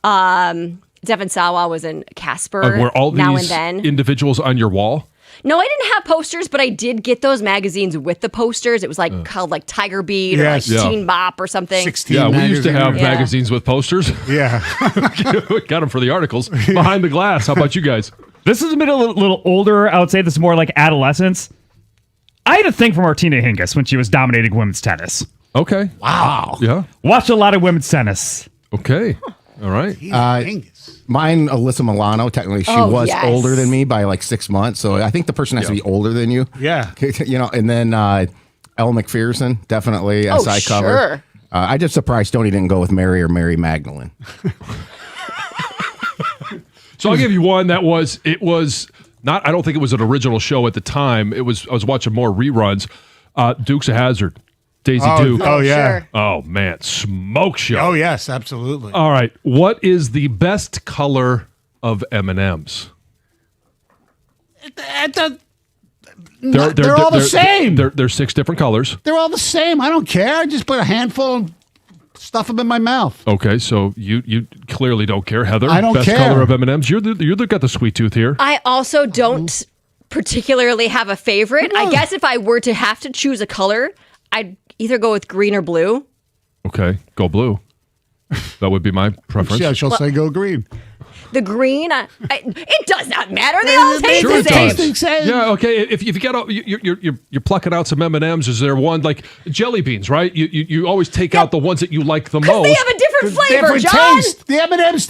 Devin Sawa was in Casper Were all now and these then. individuals on your wall? No, I didn't have posters, but I did get those magazines with the posters. It was like called like Tiger Beat Yes. or like Yeah. Teen Bop or something. 16 Yeah, we used to have Yeah. magazines with posters. Yeah. Got them for the articles. Behind the Glass. How about you guys? This is a little older. I would say this is more like adolescence. I had a thing for Martina Hingis when she was dominating women's tennis. Okay. Wow. Yeah. Watched a lot of women's tennis. Okay. All right. Mine, Alyssa Milano. Technically, she Oh, was yes. older than me by like 6 months. So I think the person has to be older than you. Yeah. And then Elle McPherson, definitely Oh, SI cover. sure. I just surprised Tony didn't go with Mary or Mary Magdalene. So I'll give you one that it was not, I don't think it was an original show at the time. I was watching more reruns. Dukes of Hazzard. Daisy Duke. Oh, yeah. Sure. Oh, man. Smoke show. Oh, yes, absolutely. All right. What is the best color of M&M's? They're all the same. There's 6 different colors. They're all the same. I don't care. I just put a handful and stuff them in my mouth. Okay, so you clearly don't care, Heather. I don't best care. color of M&M's. You're got the sweet tooth here. I also don't particularly have a favorite. I guess if I were to have to choose a color, I'd either go with green or blue. Okay, go blue. That would be my preference. Yeah, she'll say go green. The green, it does not matter. They all taste Sure the it same. does. Yeah, okay. If you get you're plucking out some M&Ms, is there one like jelly beans, right? You always take out the ones that you like the most. They have a different flavor, Different John. taste. The M&M's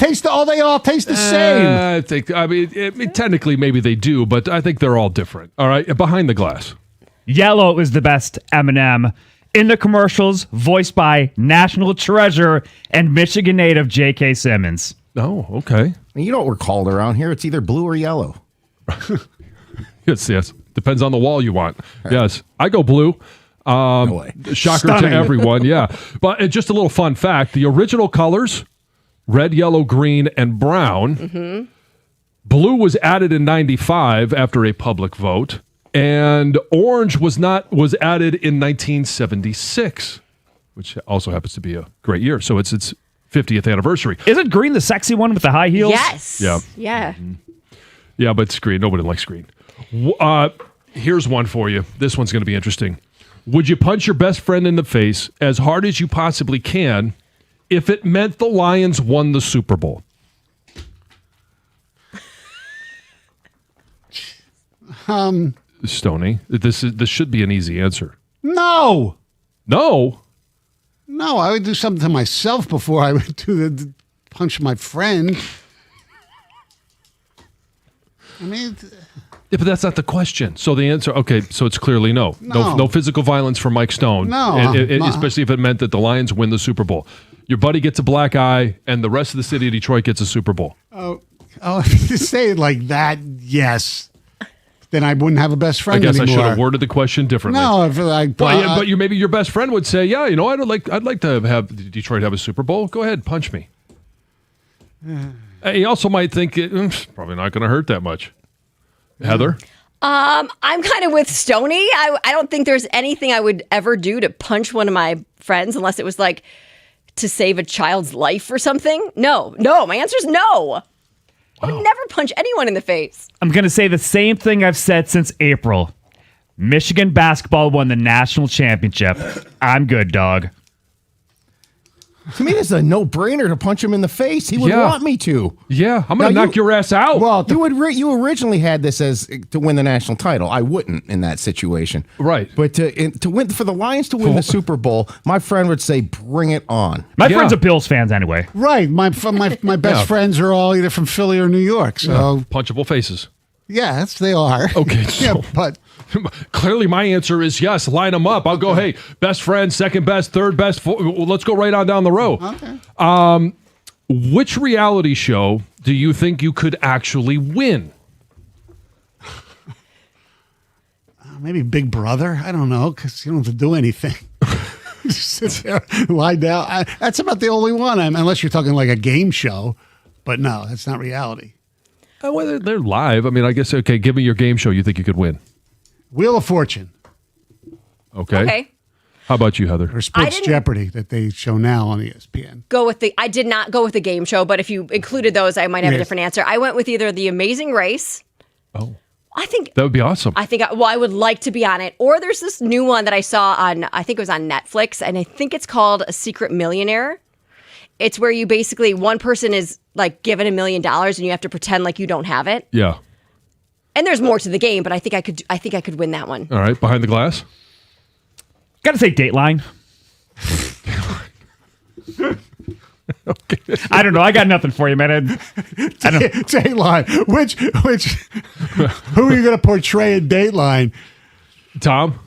they all taste the same. I mean, technically maybe they do, but I think they're all different. All right, behind the glass. Yellow is the best M&M. In the commercials, voiced by national treasure and Michigan native J.K. Simmons. Oh, okay. And you know what we're called around here? It's either blue or yellow. Yes. Depends on the wall you want. Yes, I go blue. No way. Shocker Stunning. to everyone, yeah. But just a little fun fact: the original colors, red, yellow, green, and brown. Blue was added in '95 after a public vote, and orange was added in 1976, which also happens to be a great year. So it's 50th anniversary. Isn't green the sexy one with the high heels? Yes. Yeah. Yeah. Yeah, but it's green. Nobody likes green. Here's one for you. This one's going to be interesting. Would you punch your best friend in the face as hard as you possibly can if it meant the Lions won the Super Bowl? Stoney, this should be an easy answer. No. No. No, I would do something to myself before I would do the punch my friend. I mean, Yeah, but that's not the question. So the answer, okay, so it's clearly no. No physical violence for Mike Stone. No. Especially if it meant that the Lions win the Super Bowl. Your buddy gets a black eye, and the rest of the city of Detroit gets a Super Bowl. if you say it like that, yes. then I wouldn't have a best I friend guess anymore. I should have worded the question differently. No, if I, Well, yeah, but maybe your best friend would say, "Yeah, I'd like to have Detroit have a Super Bowl. Go ahead, punch me." He also might think it's probably not going to hurt that much. Heather, I'm kind of with Stoney. I don't think there's anything I would ever do to punch one of my friends unless it was like to save a child's life or something. No, my answer is no. I would never punch anyone in the face. I'm going to say the same thing I've said since April. Michigan basketball won the national championship. I'm good, dog. To me, this is a no-brainer to punch him in the face. He would Yeah. want me to. yeah, I'm going to Now, knock your ass out. well, You originally had this as to win the national title. I wouldn't in that situation. Right. But to win for the Lions to win the Super Bowl, my friend would say, "Bring it on." My Yeah. friends are Bills fans anyway. right. My best Yeah. friends are all either from Philly or New York. So Punchable faces. yes, they are. Okay, yeah, so- but Clearly, my answer is yes. Line them up. I'll go. Hey, best friend, second best, third best. Let's go right on down the row. okay. Which reality show do you think you could actually win? Maybe Big Brother. I don't know because you don't have to do anything. Just sit there, lie down. That's about the only one. Unless you're talking like a game show, but no, that's not reality. Well, they're live. I mean, I guess. Okay, give me your game show you think you could win. Wheel of Fortune Okay. Okay. How about you, Heather? or Sports didn't- Jeopardy that they show now on ESPN. I did not go with the game show, but if you included those, I might have a Yes. different answer. I went with either The Amazing Race. Oh, I think that would be awesome. I would like to be on it. Or there's this new one that I saw on, I think it was on Netflix, and I think it's called A Secret Millionaire. It's where you basically, one person is like given $1 million and you have to pretend like you don't have it. Yeah. And there's more to the game, but I think I could win that one. All right. Behind the glass. Got to say Dateline. I don't know. I got nothing for you, man. I don't. Dateline. Which who are you going to portray in Dateline? Tom.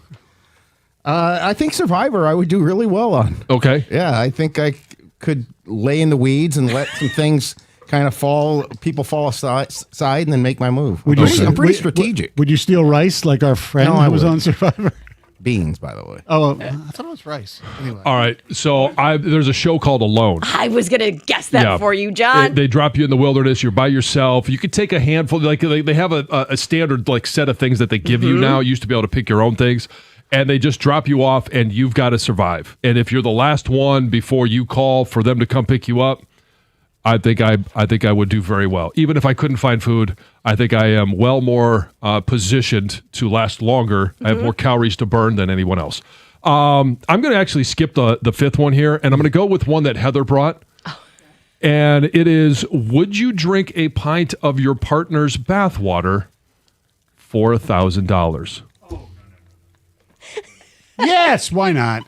I think Survivor I would do really well on. Okay. Yeah, I think I could lay in the weeds and let some things kind of people fall aside and then make my move. I'm pretty strategic. Would you steal rice like our friend No, I who was would. on Survivor? Beans, by the way. Oh, I thought it was rice. Anyway. All right. So there's a show called Alone. I was going to guess that Yeah. for you, John. They drop you in the wilderness. You're by yourself. You could take a handful. Like they have a standard like set of things that they give you now. You used to be able to pick your own things, and they just drop you off, and you've got to survive. And if you're the last one before you call for them to come pick you up, I think I would do very well. Even if I couldn't find food, I think I am well more positioned to last longer. I have more calories to burn than anyone else. I'm going to actually skip the fifth one here, and I'm going to go with one that Heather brought. And it is, would you drink a pint of your partner's bathwater for $1,000? Yes, why not?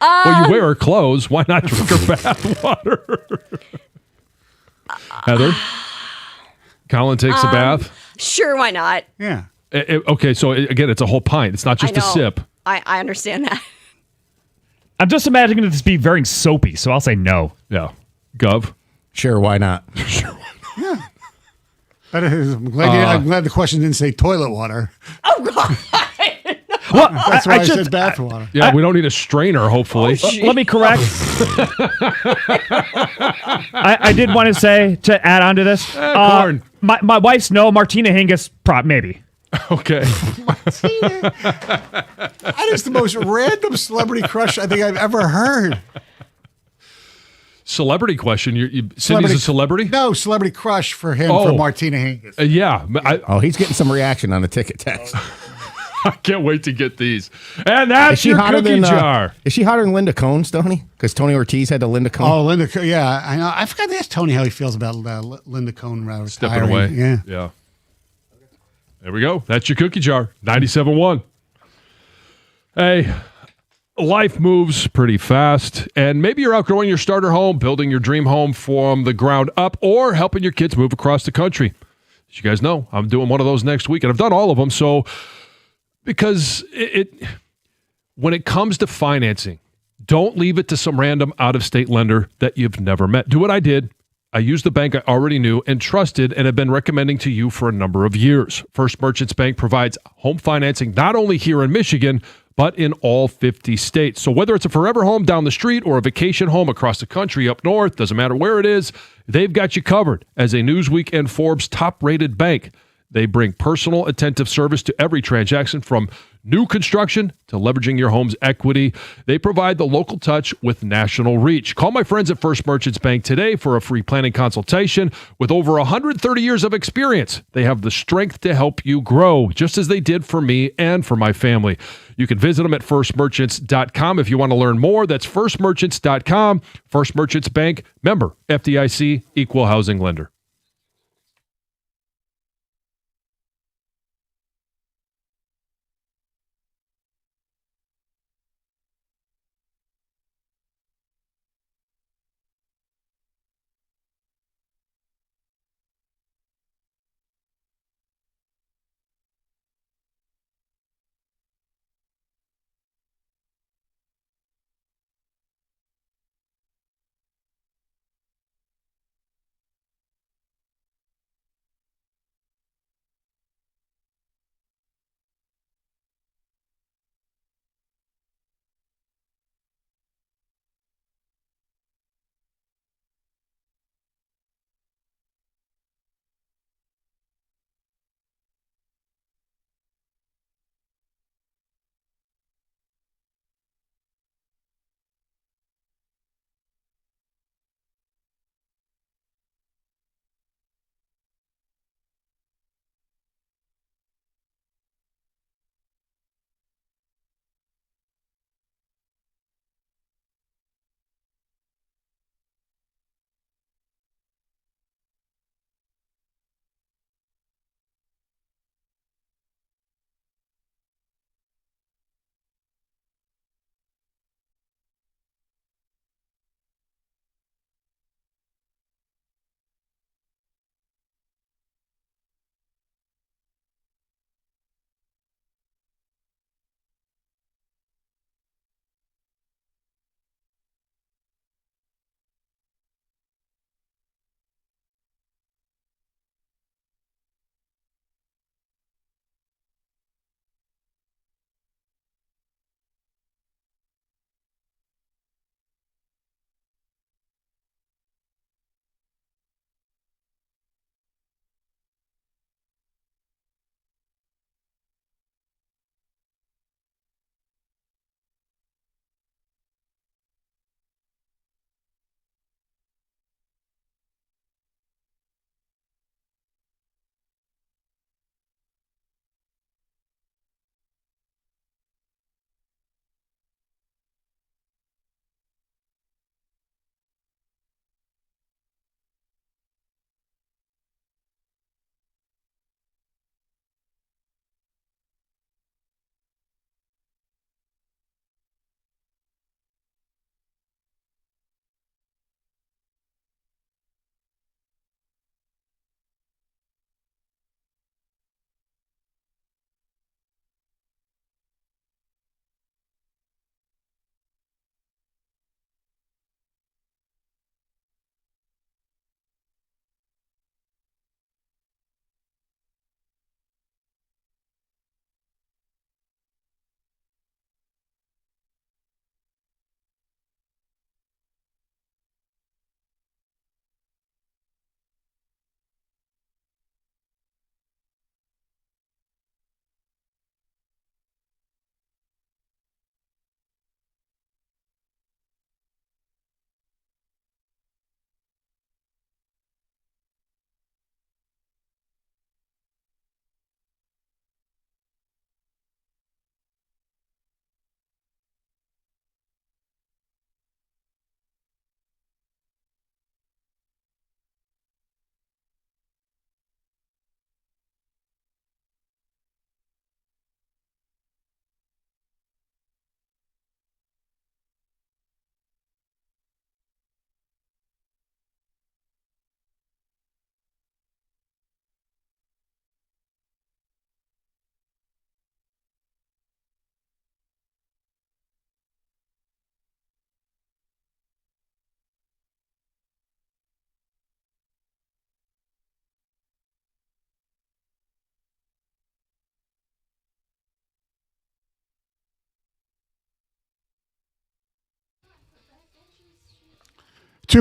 Well, you wear her clothes. Why not drink her bathwater? Heather? Colin takes a bath. Sure, why not? Yeah. Okay, so again, it's a whole pint. It's not just I a know. sip. I understand that. I'm just imagining this be very soapy, so I'll say no. Yeah. Gov? Sure, why not? But I'm glad the question didn't say toilet water. Oh, God. Well, That's why I, should- said bath water. Yeah, we don't need a strainer, hopefully. Let me correct. I did want to say, to add on to this, corn. my wife's no, Martina Hingis, maybe. Okay. That is the most random celebrity crush I think I've ever heard. Celebrity question. Cindy's a celebrity? No, celebrity crush for him Oh. for Martina Hingis. Yeah. Oh, he's getting some reaction on the ticket text. I can't wait to get these. And that's your cookie jar. Is she hotter than Linda Cohn, Stoney? Because Tony Ortiz had the Linda Cohn. Oh, Linda, yeah, I know. I forgot to ask Tony how he feels about Linda Cohn retiring. Stepping away. Yeah. There we go. That's your cookie jar. 97.1. Hey, life moves pretty fast, and maybe you're outgrowing your starter home, building your dream home from the ground up, or helping your kids move across the country. As you guys know, I'm doing one of those next week, and I've done all of them. So, because when it comes to financing, don't leave it to some random out-of-state lender that you've never met. Do what I did I use the bank I already knew and trusted and have been recommending to you for a number of years. First Merchants Bank provides home financing not only here in Michigan, but in all 50 states. So whether it's a forever home down the street or a vacation home across the country up north, doesn't matter where it is, they've got you covered as a Newsweek and Forbes top-rated bank. They bring personal, attentive service to every transaction from new construction to leveraging your home's equity. They provide the local touch with national reach. Call my friends at First Merchants Bank today for a free planning consultation. With over 130 years of experience, they have the strength to help you grow, just as they did for me and for my family. You can visit them at firstmerchants.com if you want to learn more. That's firstmerchants.com. First Merchants Bank, member FDIC, equal housing lender.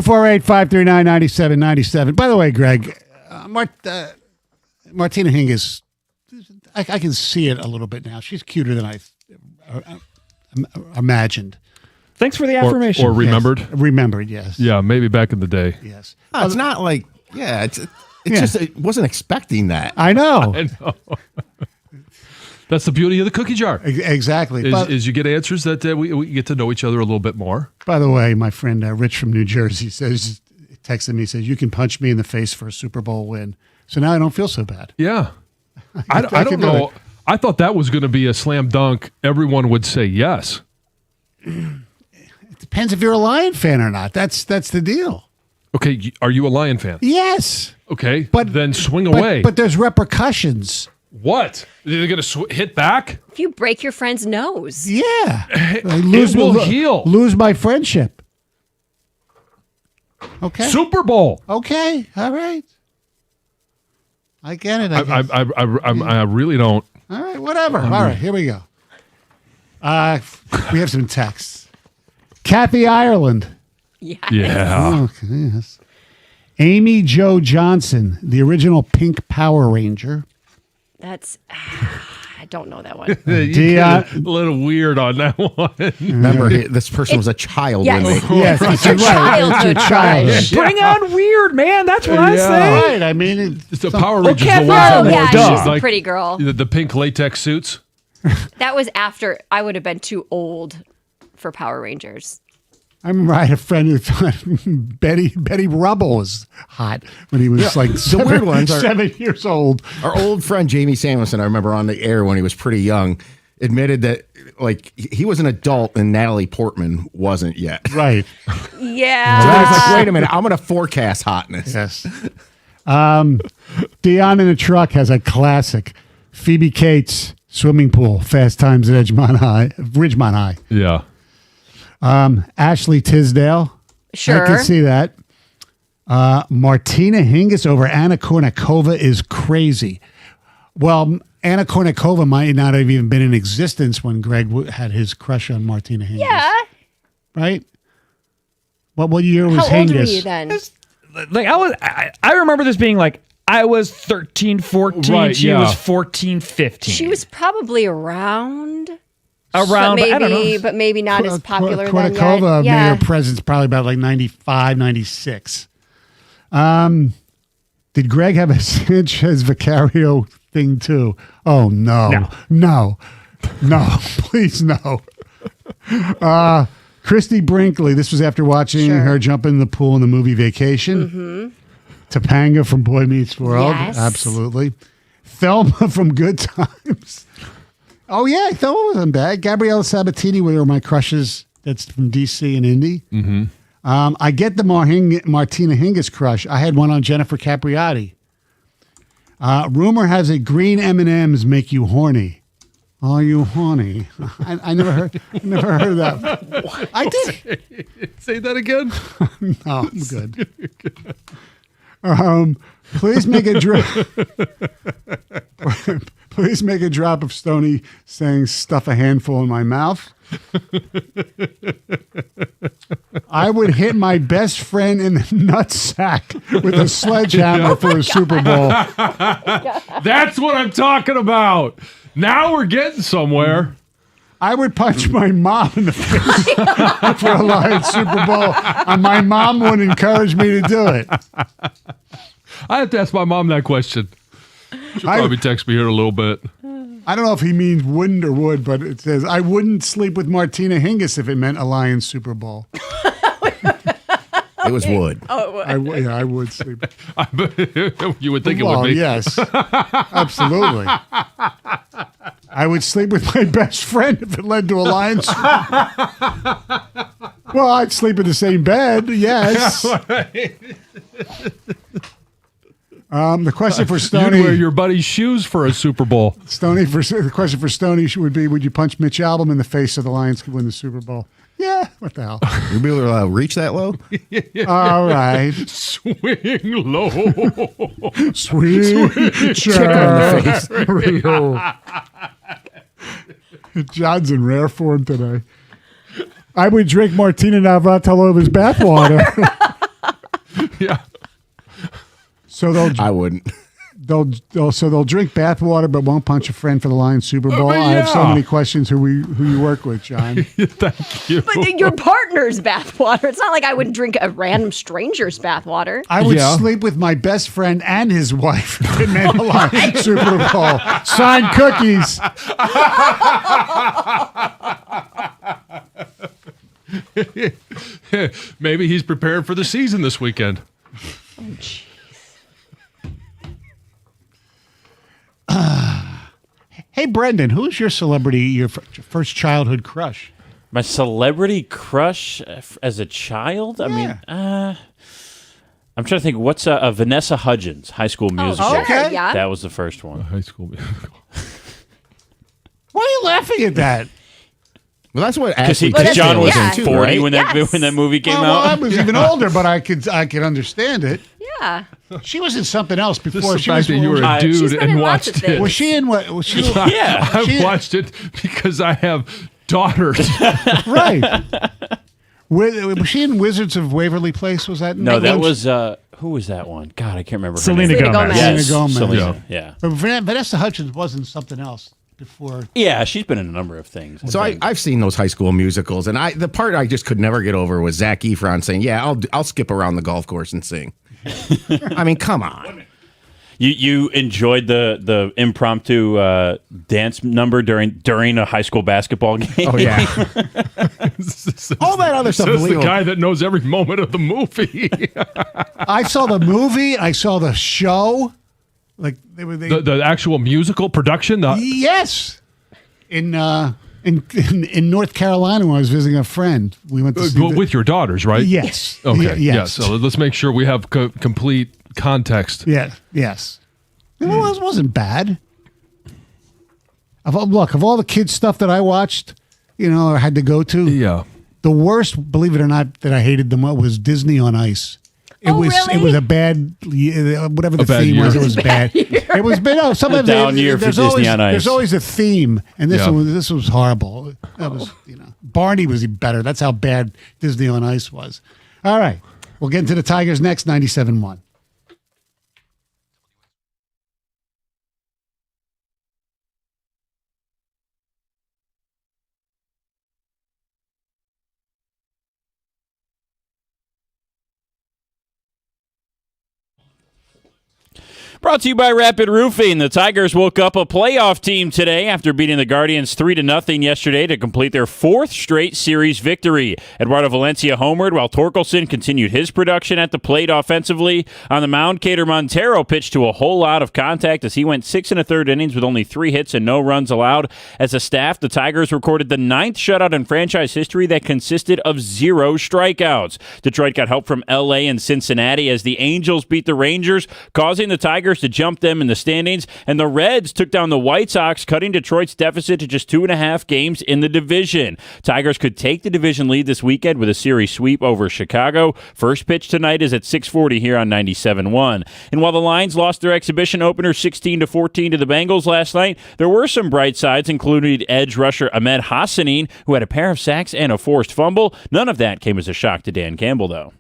248-539-9797. By the way, Greg, Martina Hingis, I can see it a little bit now. She's cuter than I imagined. Thanks for the affirmation. Or remembered. Yes. Remembered, yes. Yeah, maybe back in the day. Yes. No, it's not like, it's Yeah. just, it wasn't expecting that. I know. I know. That's the beauty of the cookie jar. Exactly. Is you get answers that we get to know each other a little bit more. By the way, my friend Rich from New Jersey texted me, says, you can punch me in the face for a Super Bowl win. So now I don't feel so bad. Yeah. I don't know. I thought that was going to be a slam dunk. Everyone would say yes. It depends if you're a Lion fan or not. That's the deal. Okay, are you a Lion fan? Yes. Okay, But then swing away. But there's repercussions. What? They're going to hit back? If you break your friend's nose. Yeah. I It will heal. Lose my friendship. Okay. Super Bowl. Okay. All right. I get it. I guess. I really don't. All right. Whatever. All right. Here we go. We have some texts. Kathy Ireland. Yeah. Yeah. Okay, yes. Amy Jo Johnson, the original Pink Power Ranger. That's, I don't know that one. You Dion- get a little weird on that one. Remember, this person was a child Yes. when they. Yes, it's your childhood childhood. Bring on weird, man. That's what I Yeah. say. Right. I mean, It's the Power Rangers. Kathy the ones that Ireland, wore yeah, the, she's a like, pretty girl. the pink latex suits. That was after I would have been too old for Power Rangers. I remember I had a friend who thought Betty Rubble was hot when he was like the weird ones are- 7 years old. Our old friend Jamie Samuelson, I remember on the air when he was pretty young, admitted that like he was an adult and Natalie Portman wasn't yet. Right. Yeah. So I was like, wait a minute, I'm going to forecast hotness. Yes. Dion in a Truck has a classic. Phoebe Cates, swimming pool, Fast Times at Ridgemont High. Yeah. Ashley Tisdale. Sure. I can see that. Martina Hingis over Anna Kournikova is crazy. Well, Anna Kournikova might not have even been in existence when Greg had his crush on Martina Hingis. Yeah. Right? What year was How old were Hingis? you then? Like I remember this being like I was 13, 14. Right, she yeah. was 14, 15. She was probably around. around, but I don't know. But maybe not as popular then Kournikova yet. made her presence probably about like 95, 96. Did Greg have a Sanchez Vicario thing too? Oh, no. No, please no. Christy Brinkley, this was after watching Sure. her jump in the pool in the movie Vacation. Mm-hmm. Topanga from Boy Meets World. Yes. Absolutely. Thelma from Good Times. Oh, yeah, Thelma wasn't bad. Gabriella Sabatini were my crushes. That's from DC and Indy. Mm-hmm. I get the Martina Hingis crush. I had one on Jennifer Capriati. Rumor has it green M&Ms make you horny. Are you horny? I never heard of that. I did. Say that again. No, I'm good. Please make a drop. Please make a drop of Stoney saying "stuff a handful in my mouth." I would hit my best friend in the nutsack with a sledgehammer for a Super Bowl. That's what I'm talking about. Now we're getting somewhere. I would punch my mom in the face for a Lions Super Bowl, and my mom would encourage me to do it. I have to ask my mom that question. She'll probably text me here in a little bit. I don't know if he means wouldn't or would, but it says, I wouldn't sleep with Martina Hingis if it meant a Lions Super Bowl. It was wood. I would sleep. You would think it Well, would be. yes. Absolutely. I would sleep with my best friend if it led to a Lions Super Bowl. Well, I'd sleep in the same bed, yes. The question for You'd Stoney. wear your buddy's shoes for a Super Bowl. The question for Stoney would be: would you punch Mitch Albom in the face so the Lions could win the Super Bowl? Yeah, what the hell? You'll be able to reach that low? All right, Swing low. sweet child. John's in rare form today. I would drink Martina Navratilova's bathwater. Yeah. So they'll I wouldn't. they'll drink bathwater but won't punch a friend for the Lions Super Bowl. I have so yeah. many questions. Who you work with, John? Thank you. But your partner's bathwater. It's not like I would drink a random stranger's bathwater. I would Yeah. sleep with my best friend and his wife in the Lions Super Bowl. Signed cookies. Maybe he's preparing for the season this weekend. Hey, Brendan, who's your celebrity, your first childhood crush? My celebrity crush as a child? I mean, I'm trying to think. What's Vanessa Hudgens, High School Musical? Sure, Okay. yeah. That was the first one. High school musical. Why are you laughing at that? Well, that's what Because Ashley But John Tisdale was yeah. in too, 40 right? when Yes. that movie came Well, I out. was even older, but I could understand it. Yeah. She was in something else Just before. the She fact was, that you were a She's dude been and in lots watched of it. things. was she in what? Was she Yeah. I've watched it because I have daughters. right? Was she in Wizards of Waverly Place? Was that No, that one? was who was that one? God, I can't remember. her Selena name. Selena Gomez. Gomez. Yes, Selena Gomez. Selena, yeah. But Vanessa Hudgens wasn't something else before. Yeah, she's been in a number of things. So I've seen those High School Musicals, and the part I just could never get over was Zac Efron saying, "Yeah, I'll skip around the golf course and sing." I mean, come on. You enjoyed the impromptu dance number during a high school basketball game. Oh yeah, all that other stuff. Says the believable. guy that knows every moment of the movie. I saw the movie. I saw the show. Like they were. the actual musical production. Yes, in North Carolina when I was visiting a friend, we went to see with your daughters, right? Yes. Okay. Yes. So let's make sure we have complete context. Yes. It wasn't bad. Of all the kids stuff that I watched, or had to go to, Yeah. the worst, believe it or not, that I hated the most was Disney on Ice. It was really? it was a bad whatever the bad theme year. was. It was bad. It was bad. No, sometimes down year for there's Disney always, on Ice. There's always a theme, and this Yeah. was horrible. That was Barney was better. That's how bad Disney on Ice was. All right, we'll get into the Tigers next. 97.1. Brought to you by Rapid Roofing. The Tigers woke up a playoff team today after beating the Guardians 3-0 yesterday to complete their fourth straight series victory. Eduardo Valencia homered while Torkelson continued his production at the plate offensively. On the mound, Cater Montero pitched to a whole lot of contact as he went 6 1/3 innings with only 3 hits and no runs allowed. As a staff, the Tigers recorded the 9th shutout in franchise history that consisted of 0 strikeouts. Detroit got help from LA and Cincinnati as the Angels beat the Rangers, causing the Tigers to jump them in the standings, and the Reds took down the White Sox, cutting Detroit's deficit to just 2.5 games in the division. Tigers could take the division lead this weekend with a series sweep over Chicago. First pitch tonight is at 6:40 here on 97.1. And while the Lions lost their exhibition opener 16-14 to the Bengals last night, there were some bright sides, including edge rusher Ahmed Hassanin, who had a pair of sacks and a forced fumble. None of that came as a shock to Dan Campbell, though.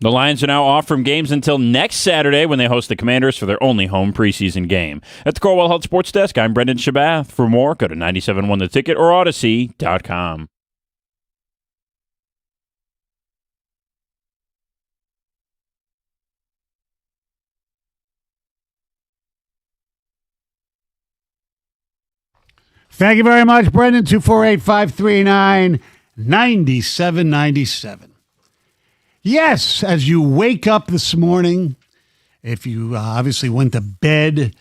The Lions are now off from games until next Saturday when they host the Commanders for their only home preseason game. At the Corwell Health Sports Desk, I'm Brendan Shabath. For more, go to 971 The Ticket or Odyssey.com. Thank you very much, Brendan. 248-539-9797. Yes, as you wake up this morning, if you obviously went to bed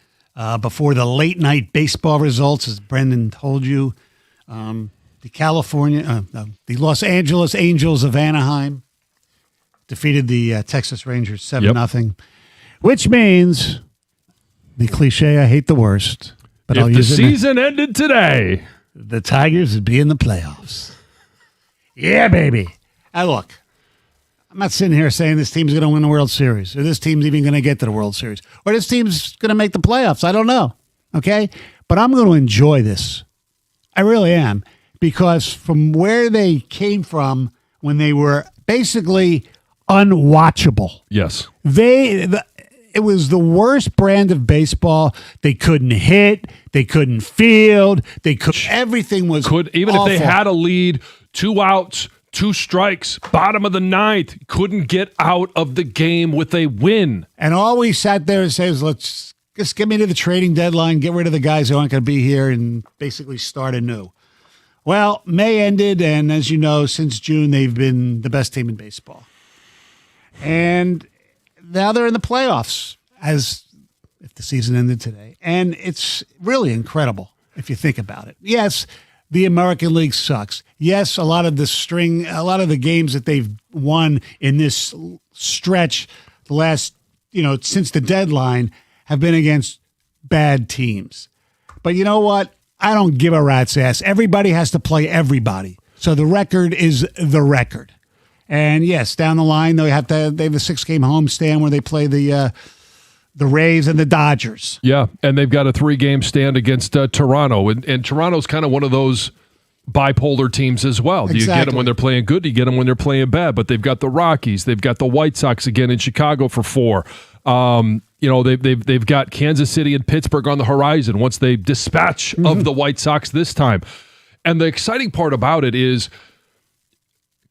before the late night baseball results, as Brendan told you, the Los Angeles Angels of Anaheim defeated the Texas Rangers 7-0, which means the cliche, I hate the worst. But If I'll the use it. season ended today, The Tigers would be in the playoffs. Yeah, baby. Now, look, I'm not sitting here saying this team's going to win the World Series, or this team's even going to get to the World Series, or this team's going to make the playoffs. I don't know. Okay? But I'm going to enjoy this. I really am. Because from where they came from when they were basically unwatchable, yes. It was the worst brand of baseball. They couldn't hit. They couldn't field. Everything was Even awful. if they had a lead, 2 outs, 2 strikes, bottom of the ninth, couldn't get out of the game with a win. And all we sat there and said was, let's just get me to the trading deadline, get rid of the guys who aren't going to be here, and basically start anew. Well, May ended, and as you know, since June, they've been the best team in baseball. And now they're in the playoffs, as if the season ended today. And it's really incredible if you think about it. Yes, the American League sucks. Yes, a lot of the games that they've won in this stretch, the last, since the deadline, have been against bad teams. But you know what? I don't give a rat's ass. Everybody has to play everybody. So the record is the record. And yes, down the line they have a 6-game homestand where they play the Rays and the Dodgers. Yeah, and they've got a 3-game stand against Toronto. And Toronto's kind of one of those bipolar teams as well. Do you get them when they're playing good? Do you get them when they're playing bad? But they've got the Rockies. They've got the White Sox again in Chicago for 4. They've got Kansas City and Pittsburgh on the horizon once they dispatch of the White Sox this time. And the exciting part about it is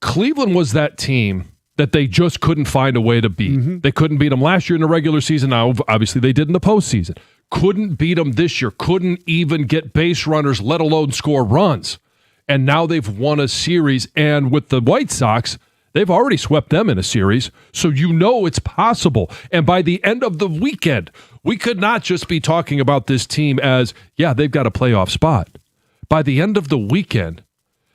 Cleveland was that team that they just couldn't find a way to beat. They couldn't beat them last year in the regular season. Now, obviously, they did in the postseason. Couldn't beat them this year. Couldn't even get base runners, let alone score runs. And now they've won a series. And with the White Sox, they've already swept them in a series. So it's possible. And by the end of the weekend, we could not just be talking about this team as, they've got a playoff spot. By the end of the weekend,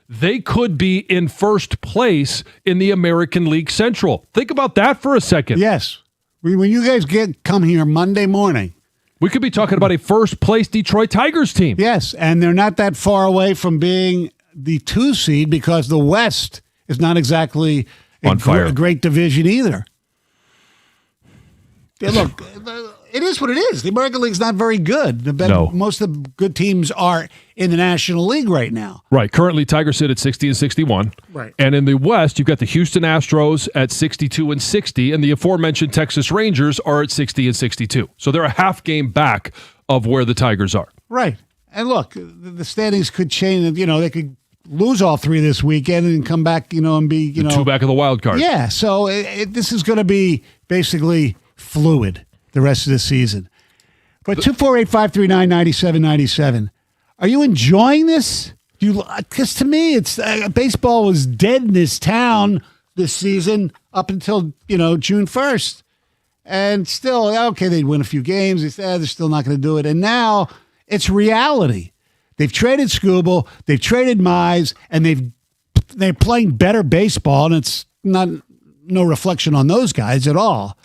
they could be in first place in the American League Central. Think about that for a second. Yes. When you guys come here Monday morning. We could be talking about a first-place Detroit Tigers team. Yes, and they're not that far away from being the 2 seed because the West is not exactly on fire. A great division either. Look, it is what it is. The American League's not very good. Most of the good teams are in the National League right now. Right. Currently, Tigers sit at 60 and 61. Right. And in the West, you've got the Houston Astros at 62 and 60, and the aforementioned Texas Rangers are at 60 and 62. So they're a half game back of where the Tigers are. Right. And look, the standings could change. They could lose all 3 this weekend and come back, and be, The 2 back of the wild card. Yeah. So this is going to be basically fluid the rest of the season. But 248-539-9797. Are you enjoying this? Because to me, it's baseball was dead in this town this season up until June 1st, and still they'd win a few games. They said they're still not going to do it, and now it's reality. They've traded Skubal, they've traded Mize, and they're playing better baseball, and it's no reflection on those guys at all.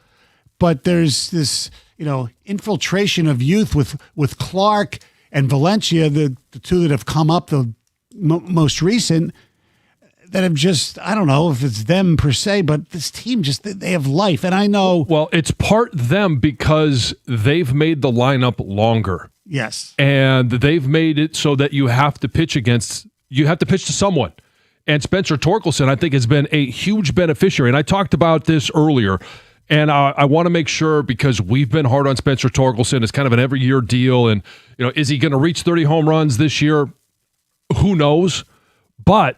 But there's this, infiltration of youth with Clark and Valencia, the 2 that have come up, the most recent, that have just, I don't know if it's them per se, but this team they have life. And I know. Well, it's part them because they've made the lineup longer. Yes. And they've made it so that you have to pitch to someone. And Spencer Torkelson, I think, has been a huge beneficiary. And I talked about this earlier. And I want to make sure, because we've been hard on Spencer Torkelson. It's kind of an every-year deal. And, is he going to reach 30 home runs this year? Who knows? But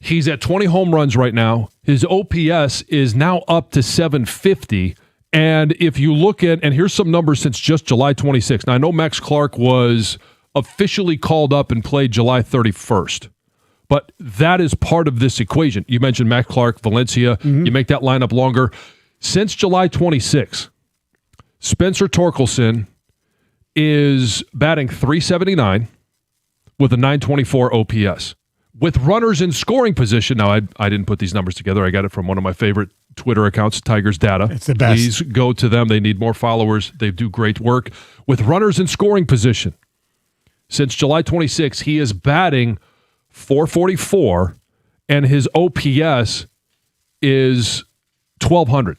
he's at 20 home runs right now. His OPS is now up to 750. And if you look at, and here's some numbers since just July 26th. Now, I know Max Clark was officially called up and played July 31st. But that is part of this equation. You mentioned Max Clark, Valencia. You make that lineup longer. Since July 26, Spencer Torkelson is batting .379 with a .924 OPS. With runners in scoring position, now I didn't put these numbers together. I got it from one of my favorite Twitter accounts, Tigers Data. It's the best. Please go to them. They need more followers. They do great work. With runners in scoring position, Since July 26, he is batting .444, and his OPS is 1,200.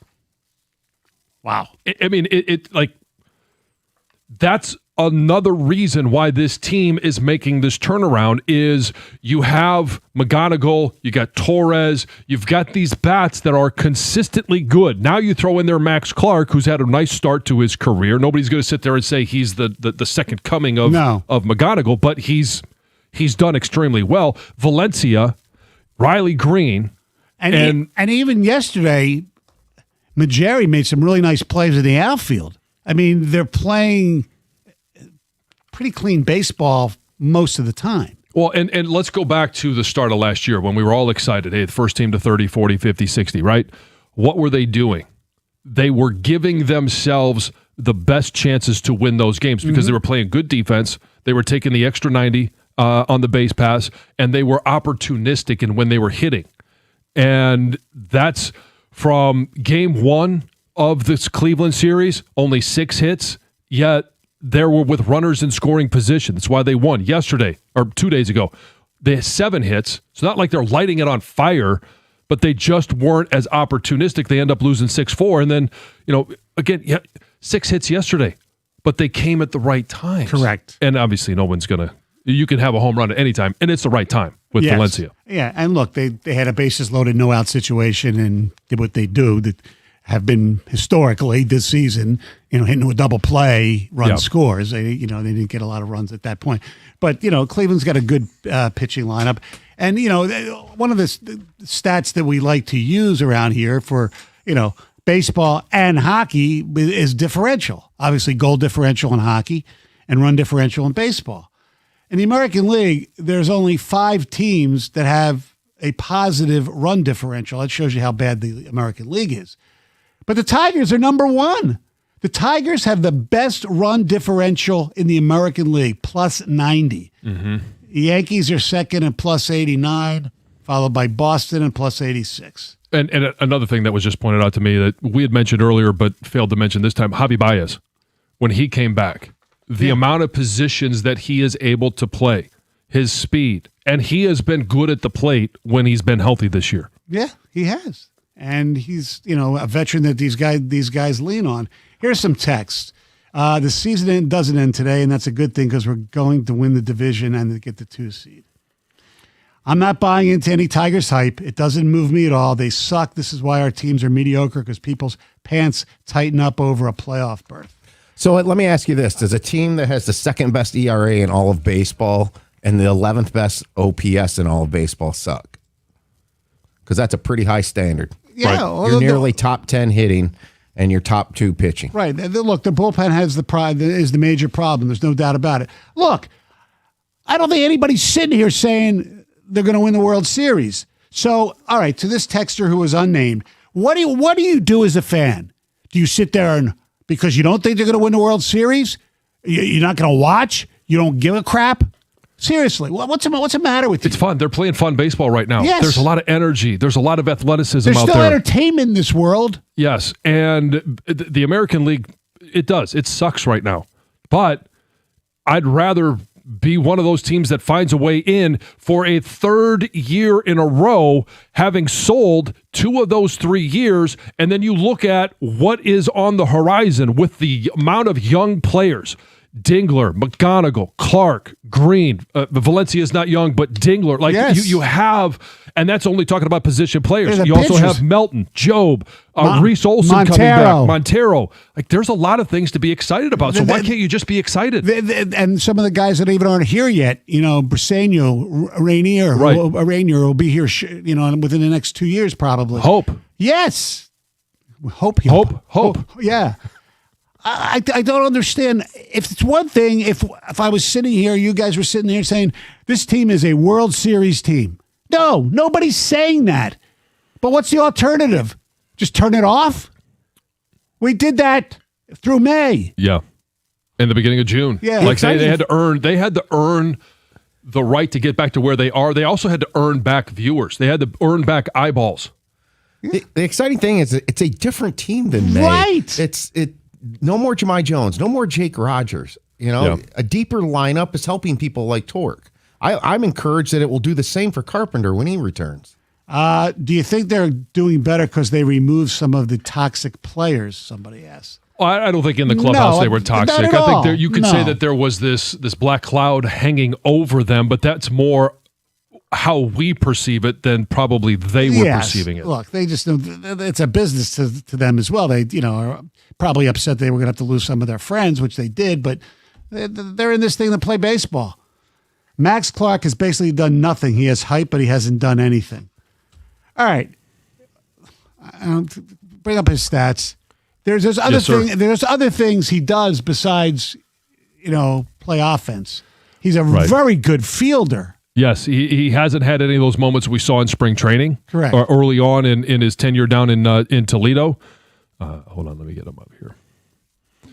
Wow. I mean, that's another reason why this team is making this turnaround is you have McGonigal, you got Torres, you've got these bats that are consistently good. Now you throw in there Max Clark, who's had a nice start to his career. Nobody's going to sit there and say he's the second coming of McGonigal, but he's done extremely well. Valencia, Riley Green, and even yesterday, Majeri made some really nice plays in the outfield. I mean, they're playing pretty clean baseball most of the time. Well, and let's go back to the start of last year when we were all excited. Hey, the first team to 30, 40, 50, 60, right? What were they doing? They were giving themselves the best chances to win those games because they were playing good defense. They were taking the extra 90 on the base pass, and they were opportunistic in when they were hitting. And that's from game one of this Cleveland series, only 6 hits, yet they were with runners in scoring position. That's why they won yesterday or 2 days ago. They had 7 hits. It's not like they're lighting it on fire, but they just weren't as opportunistic. They end up losing 6-4. And then, again, 6 hits yesterday, but they came at the right time. Correct. And obviously no one's going to, you can have a home run at any time, and it's the right time with Valencia. Yeah, and look, they had a bases loaded, no out situation and did what they do that have been historically this season, hitting a double play, run scores. They didn't get a lot of runs at that point. But, Cleveland's got a good pitching lineup. And, one of the stats that we like to use around here for, baseball and hockey is differential. Obviously, goal differential in hockey and run differential in baseball. In the American League, there's only 5 teams that have a positive run differential. That shows you how bad the American League is. But the Tigers are number 1. The Tigers have the best run differential in the American League, plus 90. The Yankees are second at plus 89, followed by Boston at plus 86. And another thing that was just pointed out to me that we had mentioned earlier but failed to mention this time, Javi Baez, when he came back, the amount of positions that he is able to play, his speed, and he has been good at the plate when he's been healthy this year. Yeah, he has. And he's, a veteran that these guys lean on. Here's some text. The season doesn't end today, and that's a good thing because we're going to win the division and to get the 2 seed. I'm not buying into any Tigers hype. It doesn't move me at all. They suck. This is why our teams are mediocre because people's pants tighten up over a playoff berth. So let me ask you this. Does a team that has the second best ERA in all of baseball and the 11th best OPS in all of baseball suck? Because that's a pretty high standard. Yeah, right? well, You're nearly top 10 hitting, and you're top 2 pitching. Right. Look, the bullpen has is the major problem. There's no doubt about it. Look, I don't think anybody's sitting here saying they're going to win the World Series. So, all right, to this texter who was unnamed, what do you do as a fan? Do you sit there and because you don't think they're going to win the World Series, you're not going to watch? You don't give a crap? Seriously, what's the matter with you? It's fun. They're playing fun baseball right now. Yes. There's a lot of energy. There's a lot of athleticism There's out still there. entertainment in this world. Yes, and the American League, it does. It sucks right now. But I'd rather be one of those teams that finds a way in for a 3rd year in a row, having sold 2 of those 3 years, and then you look at what is on the horizon with the amount of young players. Dingler, McGonigal, Clark, Green. Valencia is not young, but Dingler. Yes. You have, and that's only talking about position players. There's You also pitchers. have Melton, Job, Reese Olson coming back, Montero. There's a lot of things to be excited about. So why can't you just be excited? And some of the guys that even aren't here yet, Briseño, Rainier, Right. Rainier will be here, within the next 2 years probably. Hope. Yes. Hope. Yeah. I don't understand. If it's one thing, if I was sitting here, you guys were sitting here saying, this team is a World Series team. No, nobody's saying that. But what's the alternative? Just turn it off? We did that through May. Yeah. In the beginning of June. Yeah. They had to earn the right to get back to where they are. They also had to earn back viewers. They had to earn back eyeballs. The exciting thing is it's a different team than May. Right. No more Jahmai Jones, no more Jake Rogers. Yeah. A deeper lineup is helping people like Torque. I'm encouraged that it will do the same for Carpenter when he returns. Do you think they're doing better because they removed some of the toxic players? Somebody asked. Well, I don't think in the clubhouse No, they were not toxic. at I all. think you could say No. that there was this black cloud hanging over them, but that's more how we perceive it than probably they were perceiving it. Look, they just know it's a business to them as well. They, are probably upset they were going to have to lose some of their friends, which they did, but they're in this thing to play baseball. Max Clark has basically done nothing. He has hype, but he hasn't done anything. All right. Bring up his stats. There's other Yes, sir. There's other things he does besides, play offense. He's a Right. very good fielder. Yes, he hasn't had any of those moments we saw in spring training. Correct. Or early on in his tenure down in Toledo. Hold on, let me get him up here.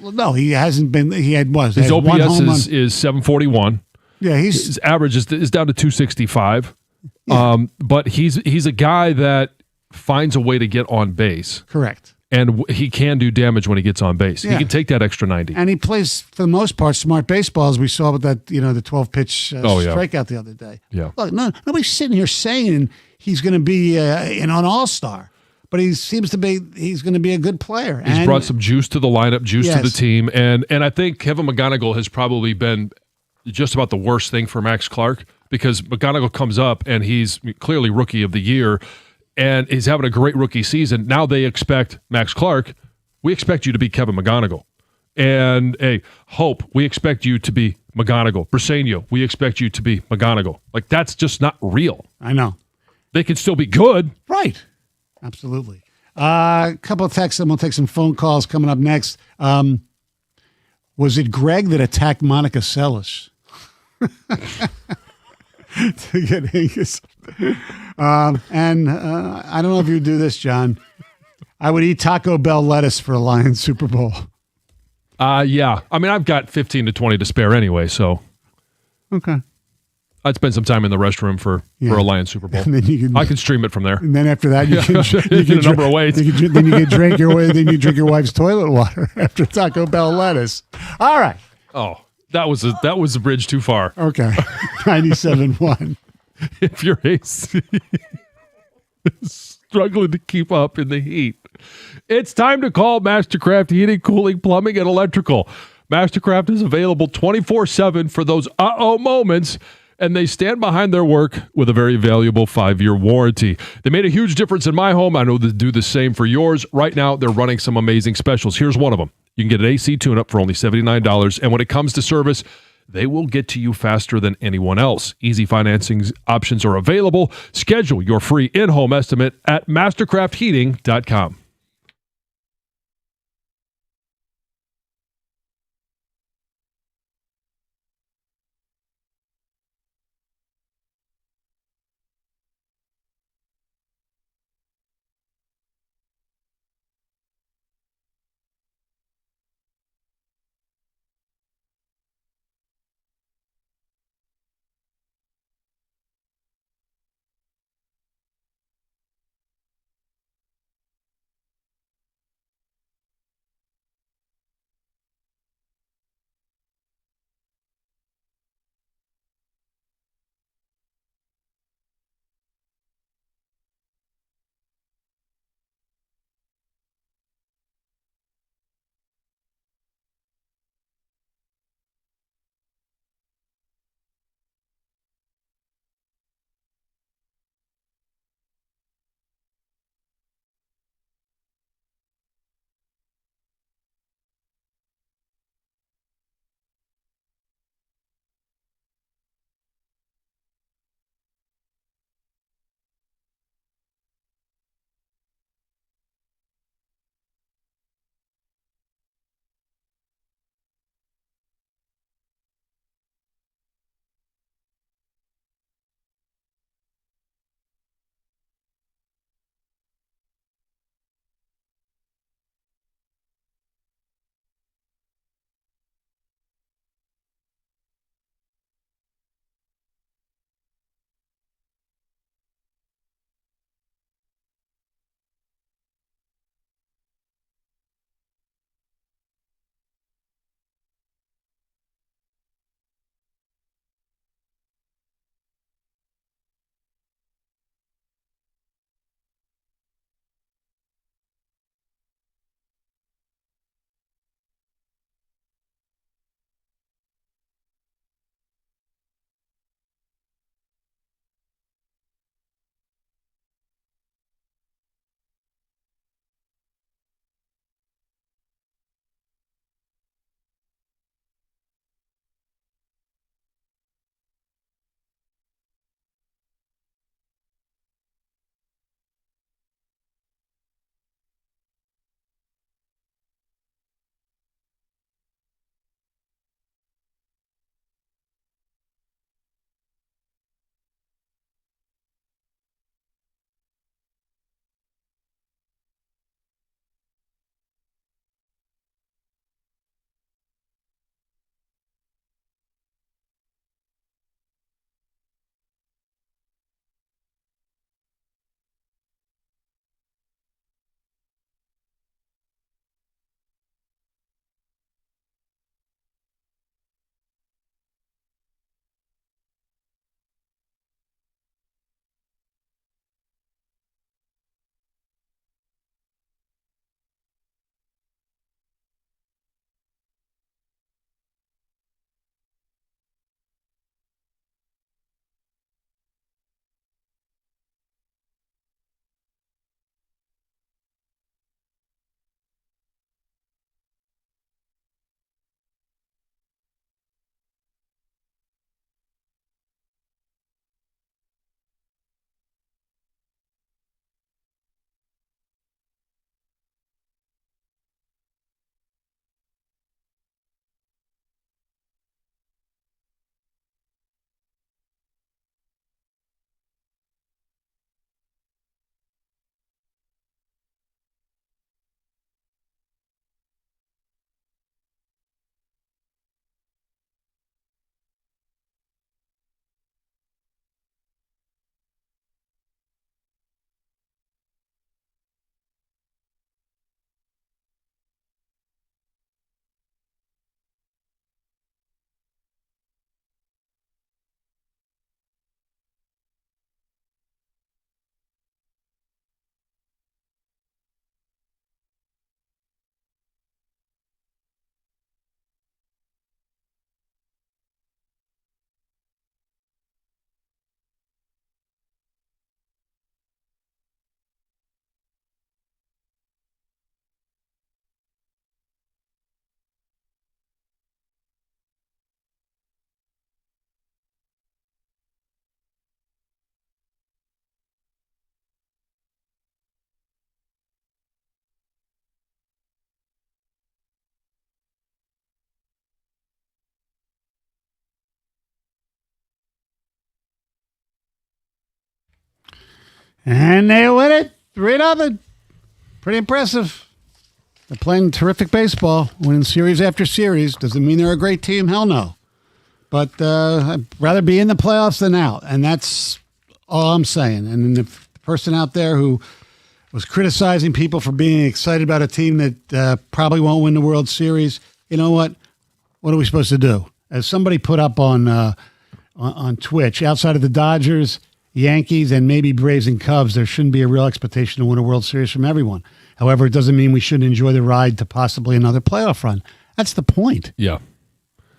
Well, no, he hasn't been. He had what? His had one OPS home run. is 741. Yeah, he's His average is down to 265. But he's a guy that finds a way to get on base, correct. and he can do damage when he gets on base. Yeah. He can take that extra 90. And he plays, for the most part, smart baseball, as we saw with that, the 12-pitch Oh, yeah. strikeout the other day. Yeah. Look, nobody's sitting here saying he's going to be an all-star, but he seems to be. He's going to be a good player. He's brought some juice to the lineup, juice to the Yes. team, and I think Kevin McGonigal has probably been just about the worst thing for Max Clark, because McGonigal comes up and he's clearly rookie of the year, and he's having a great rookie season. Now they expect Max Clark. We expect you to be Kevin McGonigal. And, hey, Hope, we expect you to be McGonigal. Briseño, we expect you to be McGonigal. Like, that's just not real. I know. They can still be good. Right. Absolutely. A couple of texts, and we'll take some phone calls coming up next. Was it Greg that attacked Monica Seles? To get Angus. And I don't know if you do this, John. I would eat Taco Bell lettuce for a Lions Super Bowl. Yeah. I mean, I've got 15 to 20 to spare anyway, so Okay. I'd spend some time in the restroom for a Lions Super Bowl. And then you can, I can stream it from there. and then after that, you can, In a number of ways. then you can drink your way. Then you drink your wife's toilet water after Taco Bell lettuce. All right. Oh, that was a bridge too far. Okay. 97.1. If your AC is struggling to keep up in the heat, it's time to call Mastercraft Heating, Cooling, Plumbing, and Electrical. Mastercraft is available 24/7 for those moments, and they stand behind their work with a very valuable 5-year warranty. They made a huge difference in my home. I know they do the same for yours. Right now, they're running some amazing specials. Here's one of them. You can get an AC tune-up for only $79, and when it comes to service, they will get to you faster than anyone else. Easy financing options are available. Schedule your free in-home estimate at mastercraftheating.com. And they win it 3-0. Pretty impressive. They're playing terrific baseball, winning series after series. Doesn't mean they're a great team. Hell no. But I'd rather be in the playoffs than out. And that's all I'm saying. And the person out there who was criticizing people for being excited about a team that probably won't win the World Series, you know what? What are we supposed to do? As somebody put up on Twitch, outside of the Dodgers, Yankees, and maybe Braves and Cubs, there shouldn't be a real expectation to win a World Series from everyone. However, it doesn't mean we shouldn't enjoy the ride to possibly another playoff run. That's the point. Yeah.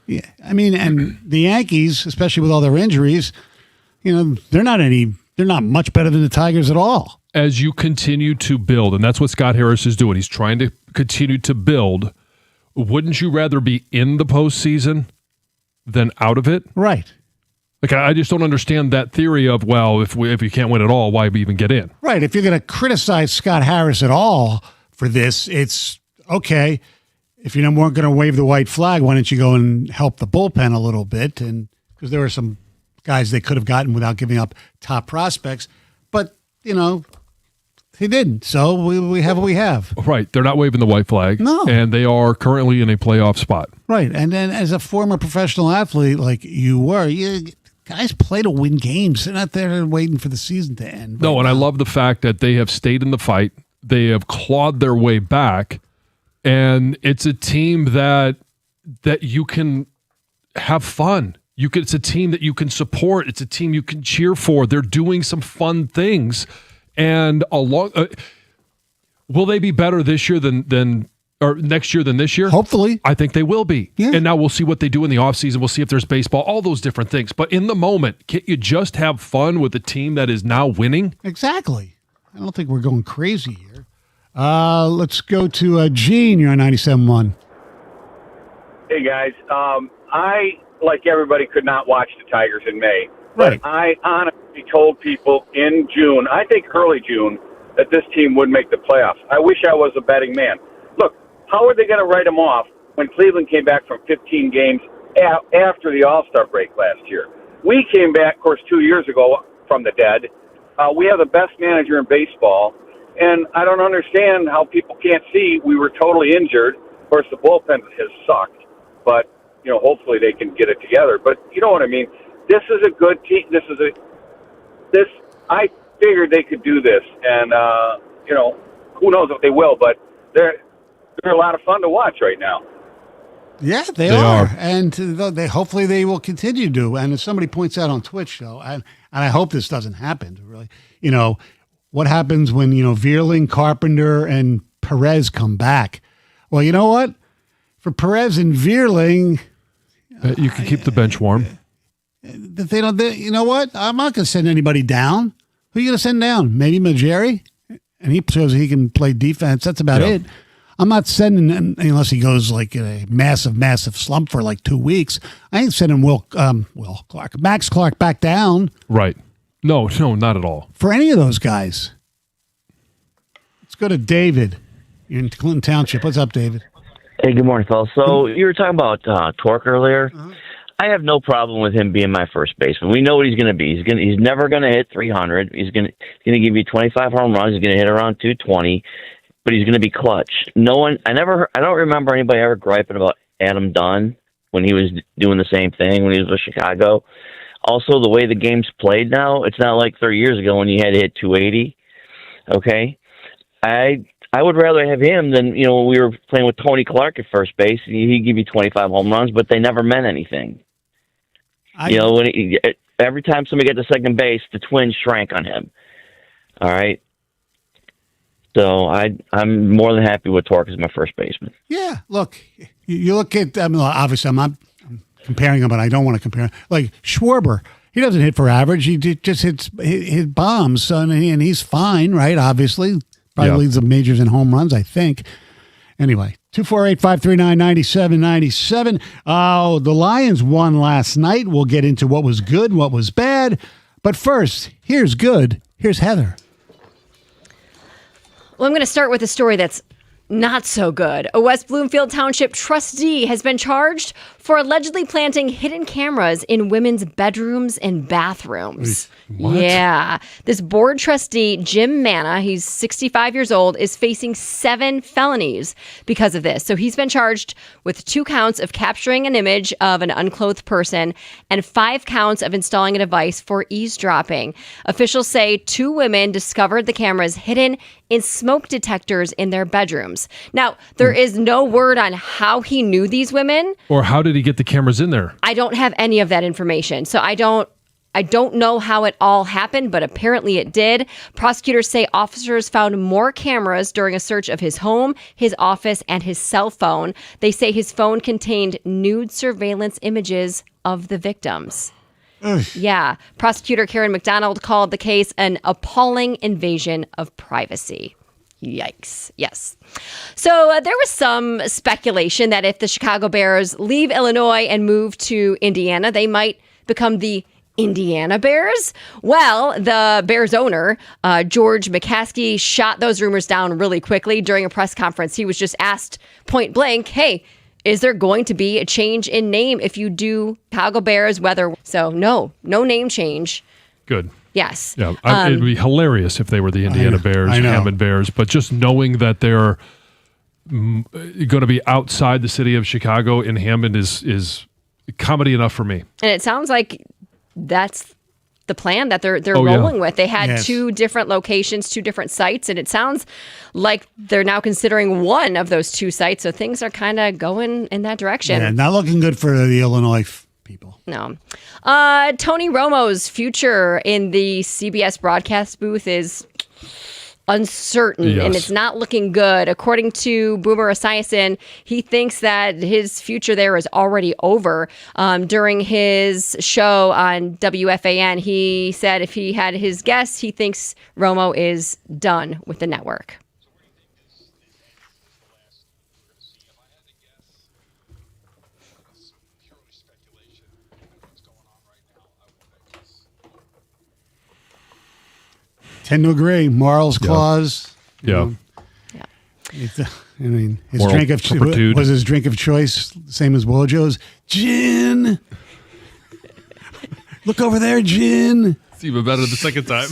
Yeah, I mean, and the Yankees, especially with all their injuries, they're not much better than the Tigers at all. As you continue to build, and that's what Scott Harris is doing, he's trying to continue to build. Wouldn't you rather be in the postseason than out of it? Right. Like, I just don't understand that theory of, well, if you can't win at all, why we even get in? Right. If you're going to criticize Scott Harris at all for this, it's okay. If you weren't going to wave the white flag, why don't you go and help the bullpen a little bit? And because there were some guys they could have gotten without giving up top prospects, but he didn't. So we have what we have. Right. They're not waving the white flag. No. And they are currently in a playoff spot. Right. And then as a former professional athlete like you were, guys play to win games. They're not there waiting for the season to end. No, and I love the fact that they have stayed in the fight. They have clawed their way back. And it's a team that you can have fun. It's a team that you can support. It's a team you can cheer for. They're doing some fun things. And will they be better this year or next year than this year? Hopefully. I think they will be. Yeah. And now we'll see what they do in the offseason. We'll see if there's baseball, all those different things. But in the moment, can't you just have fun with a team that is now winning? Exactly. I don't think we're going crazy here. Let's go to Gene. You're on 97.1. Hey, guys. I, like everybody, could not watch the Tigers in May. Right. But I honestly told people in June, I think early June, that this team would make the playoffs. I wish I was a betting man. Look, how are they going to write them off when Cleveland came back from 15 games after the All-Star break last year? We came back, of course, 2 years ago from the dead. We have the best manager in baseball. And I don't understand how people can't see we were totally injured. Of course, the bullpen has sucked, but hopefully they can get it together. But you know what I mean. This is a good team. I figured they could do this, and who knows if they will. But they're a lot of fun to watch right now. Yeah, they are. And hopefully they will continue to. And as somebody points out on Twitch, though, and I hope this doesn't happen. Really, what happens when, Vierling, Carpenter, and Perez come back? Well, you know what? For Perez and Vierling, you can keep the bench warm. You know what? I'm not going to send anybody down. Who are you going to send down? Maybe Majeri? And he shows he can play defense. That's about it. I'm not sending, unless he goes like in a massive, massive slump for like 2 weeks. I ain't sending Max Clark back down. Right. No, not at all. For any of those guys. Let's go to David. You're in Clinton Township. What's up, David? Hey, good morning, fellas. So you were talking about Torque earlier. Uh-huh. I have no problem with him being my first baseman. We know what he's going to be. He's never going to hit 300. He's going to give you 25 home runs. He's going to hit around 220, but he's going to be clutch. I don't remember anybody ever griping about Adam Dunn when he was doing the same thing when he was with Chicago. Also, the way the game's played now, it's not like 30 years ago when you had to hit 280. Okay, I would rather have him than when we were playing with Tony Clark at first base. He'd give you 25 home runs, but they never meant anything. Every time somebody got to second base, the Twins shrank on him. All right. So I'm more than happy with Torque as my first baseman. Yeah, look, you look at, obviously I'm comparing him, but I don't want to compare him. Like Schwarber, he doesn't hit for average. He just hit bombs, and he's fine, right? Obviously, probably leads the majors in home runs, I think. Anyway, 248-539-9797. The Lions won last night. We'll get into what was good, what was bad. But first, here's good. Here's Heather. Well, I'm going to start with a story that's not so good. A West Bloomfield Township trustee has been charged for allegedly planting hidden cameras in women's bedrooms and bathrooms. What? Yeah. This board trustee, Jim Manna, he's 65 years old, is facing 7 felonies because of this. So he's been charged with 2 counts of capturing an image of an unclothed person and 5 counts of installing a device for eavesdropping. Officials say 2 women discovered the cameras hidden in smoke detectors in their bedrooms. Now, there is no word on how he knew these women. Or how did he get the cameras in there? I don't have any of that information. So I don't know how it all happened, but apparently it did. Prosecutors say officers found more cameras during a search of his home, his office, and his cell phone. They say his phone contained nude surveillance images of the victims. Yeah. Prosecutor Karen McDonald called the case an appalling invasion of privacy. Yikes. Yes. So there was some speculation that if the Chicago Bears leave Illinois and move to Indiana, they might become the Indiana Bears. Well, the Bears owner, George McCaskey, shot those rumors down really quickly during a press conference. He was just asked point blank, hey, is there going to be a change in name if you do Chicago Bears weather? So no name change. Good. Yes. Yeah, it'd be hilarious if they were the Indiana Bears, I know. Hammond Bears, but just knowing that they're going to be outside the city of Chicago in Hammond is comedy enough for me. And it sounds like that's the plan that they're Oh, yeah. rolling with. They had Yes. 2 different locations, 2 different sites, and it sounds like they're now considering one of those 2 sites. So things are kind of going in that direction. Yeah, not looking good for the Illinois people. No. Tony Romo's future in the CBS broadcast booth is uncertain, Yes. and it's not looking good. According to Boomer Esiason, he thinks that his future there is already over. During his show on WFAN, he said if he had his guess, he thinks Romo is done with the network. Tend to agree. Morals clause. Yeah. I mean, his Moral drink of turpitude. was his drink of choice same as Wojo's? Gin. Look over there, gin. It's even better the second time.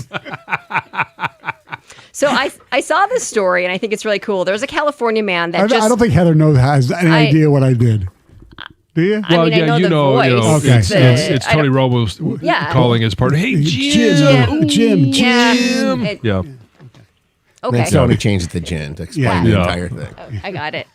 So I saw this story, and I think it's really cool. There's a California man that I just... don't think Heather has any idea what I did. Do you? I mean, I know the voice. Okay. It's I Tony don't- Romo Yeah. calling his partner. Hey, Jim. Jim. Yeah. Yeah. Okay. Then Tony changed it to gin to explain Yeah. the Yeah. entire thing. I got it.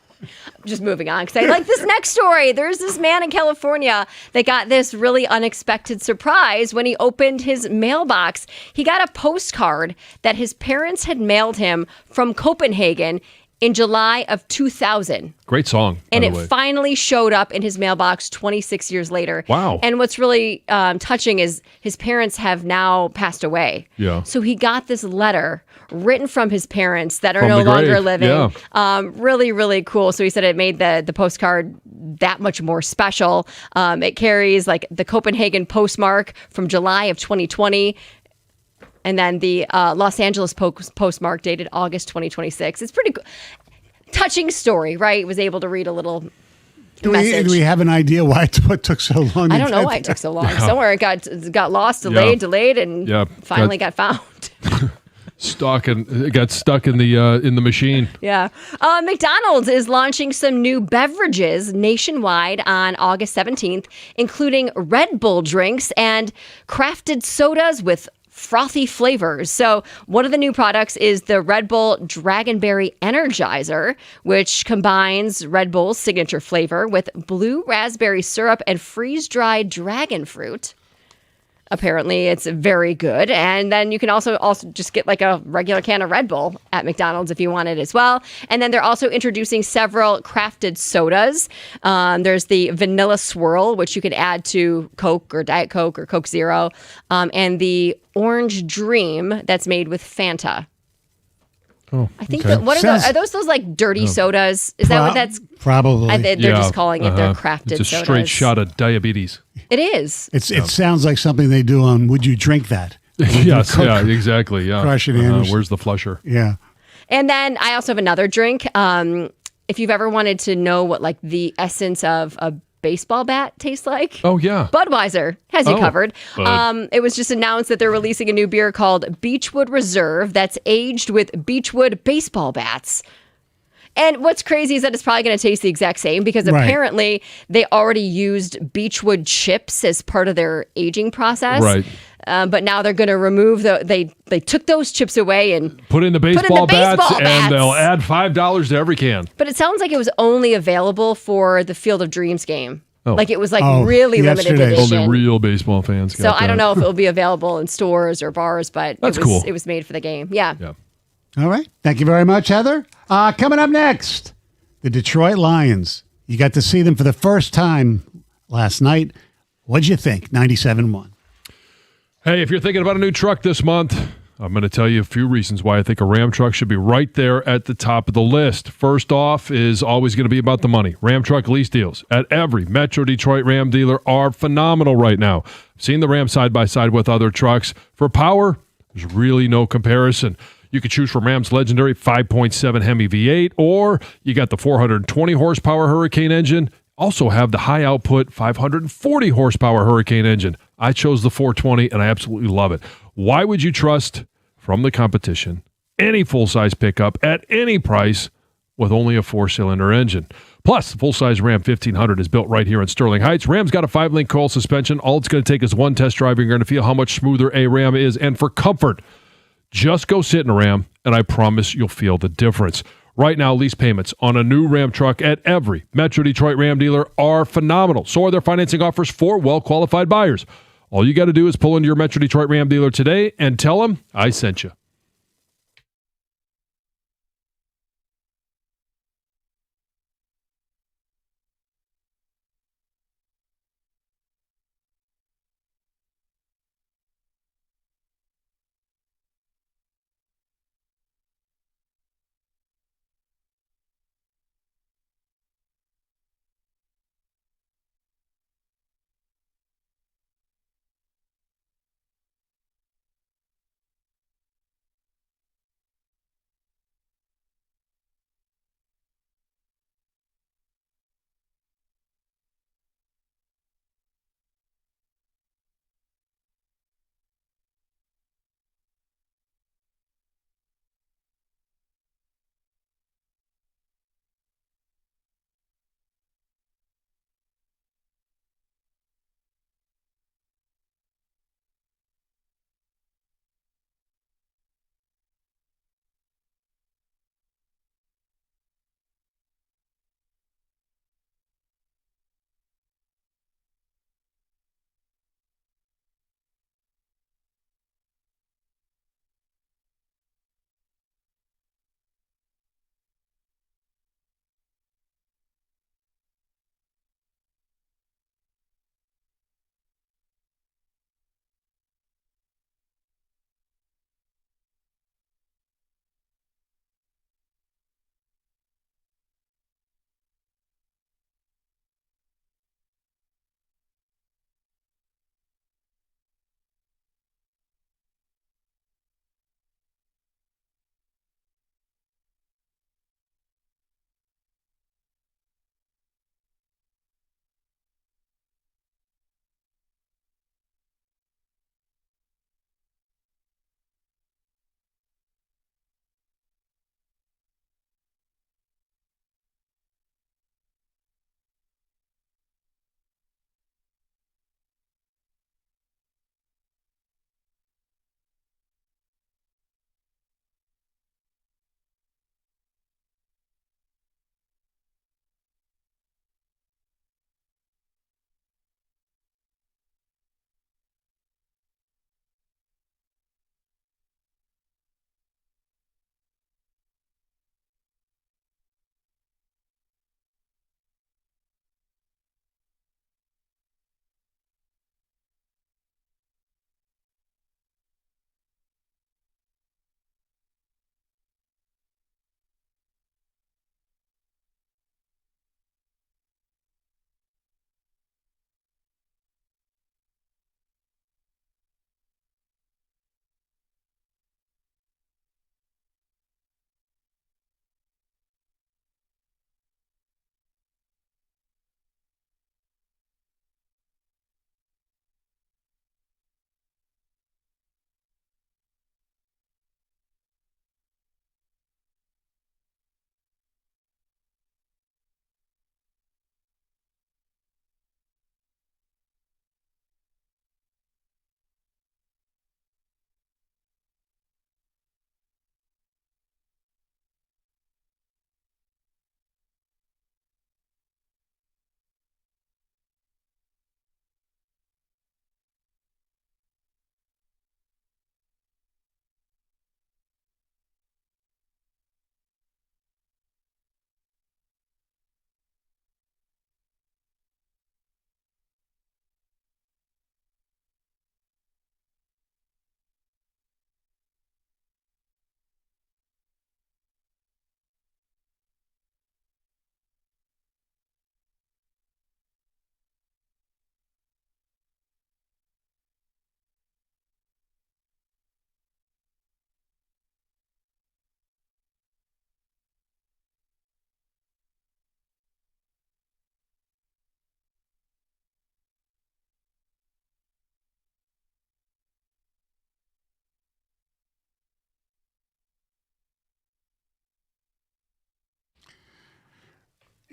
Just moving on because I like this next story. There's this man in California that got this really unexpected surprise when he opened his mailbox. He got a postcard that his parents had mailed him from Copenhagen in July of 2000. Great song, by And the it way. finally showed up in his mailbox 26 years later. Wow. And what's really touching is his parents have now passed away. Yeah. So he got this letter written from his parents that are From no the longer grave, living. yeah. Really, really cool. So he said it made the postcard that much more special. It carries like the Copenhagen postmark from July of 2020. And then the Los Angeles postmark dated August 2026. It's pretty touching story, right? Was able to read a little message. Do we have an idea why it took so long? I don't know why it took so long. Somewhere it got lost, delayed, and Yeah. finally got found. It got stuck in the machine. Yeah. McDonald's is launching some new beverages nationwide on August 17th, including Red Bull drinks and crafted sodas with frothy flavors. So one of the new products is the Red Bull Dragonberry Energizer, which combines Red Bull's signature flavor with blue raspberry syrup and freeze-dried dragon fruit. Apparently, it's very good. And then you can also just get like a regular can of Red Bull at McDonald's if you want it as well. And then they're also introducing several crafted sodas. There's the Vanilla Swirl, which you could add to Coke or Diet Coke or Coke Zero. And the Orange Dream that's made with Fanta. Oh, I think okay. are those like dirty sodas? Is that what that's? Probably. They're just calling it. They're crafted It's a sodas. straight shot of diabetes. It is. It sounds like something they do on Would You Drink That? Yes, yeah, exactly. Yeah. Crush it in. Where's the flusher? Yeah. And then I also have another drink. If you've ever wanted to know what like the essence of a baseball bat tastes like, Oh, yeah. Budweiser has you Oh, covered. Bud. It was just announced that they're releasing a new beer called Beechwood Reserve that's aged with Beechwood baseball bats. And what's crazy is that it's probably going to taste the exact same because Right. apparently they already used Beechwood chips as part of their aging process. Right. But now they're going to remove they took those chips away and Put in the baseball bats, baseball and bats. they'll add $5 to every can. But it sounds like it was only available for the Field of Dreams game. Oh. Like it was like Oh, really limited yesterday's. edition. Only real baseball fans. So got I don't that. know if it'll be available in stores or bars, but That's it was cool. it was made for the game. Yeah. Yeah. All right. Thank you very much, Heather. Coming up next, the Detroit Lions. You got to see them for the first time last night. What'd you think? 97-1. Hey, if you're thinking about a new truck this month, I'm going to tell you a few reasons why I think a Ram truck should be right there at the top of the list. First off is always going to be about the money. Ram truck lease deals at every Metro Detroit Ram dealer are phenomenal right now. I've seen the Ram side by side with other trucks. For power, there's really no comparison. You could choose from Ram's legendary 5.7 Hemi V8, or you got the 420 horsepower Hurricane engine. Also have the high output 540 horsepower Hurricane engine. I chose the 420 and I absolutely love it. Why would you trust from the competition any full-size pickup at any price with only a 4-cylinder engine? Plus, the full-size Ram 1500 is built right here in Sterling Heights. Ram's got a 5-link coil suspension. All it's going to take is one test drive. You're going to feel how much smoother a Ram is. And for comfort, just go sit in a Ram, and I promise you'll feel the difference. Right now, lease payments on a new Ram truck at every Metro Detroit Ram dealer are phenomenal. So are their financing offers for well-qualified buyers. All you got to do is pull into your Metro Detroit Ram dealer today and tell them I sent you.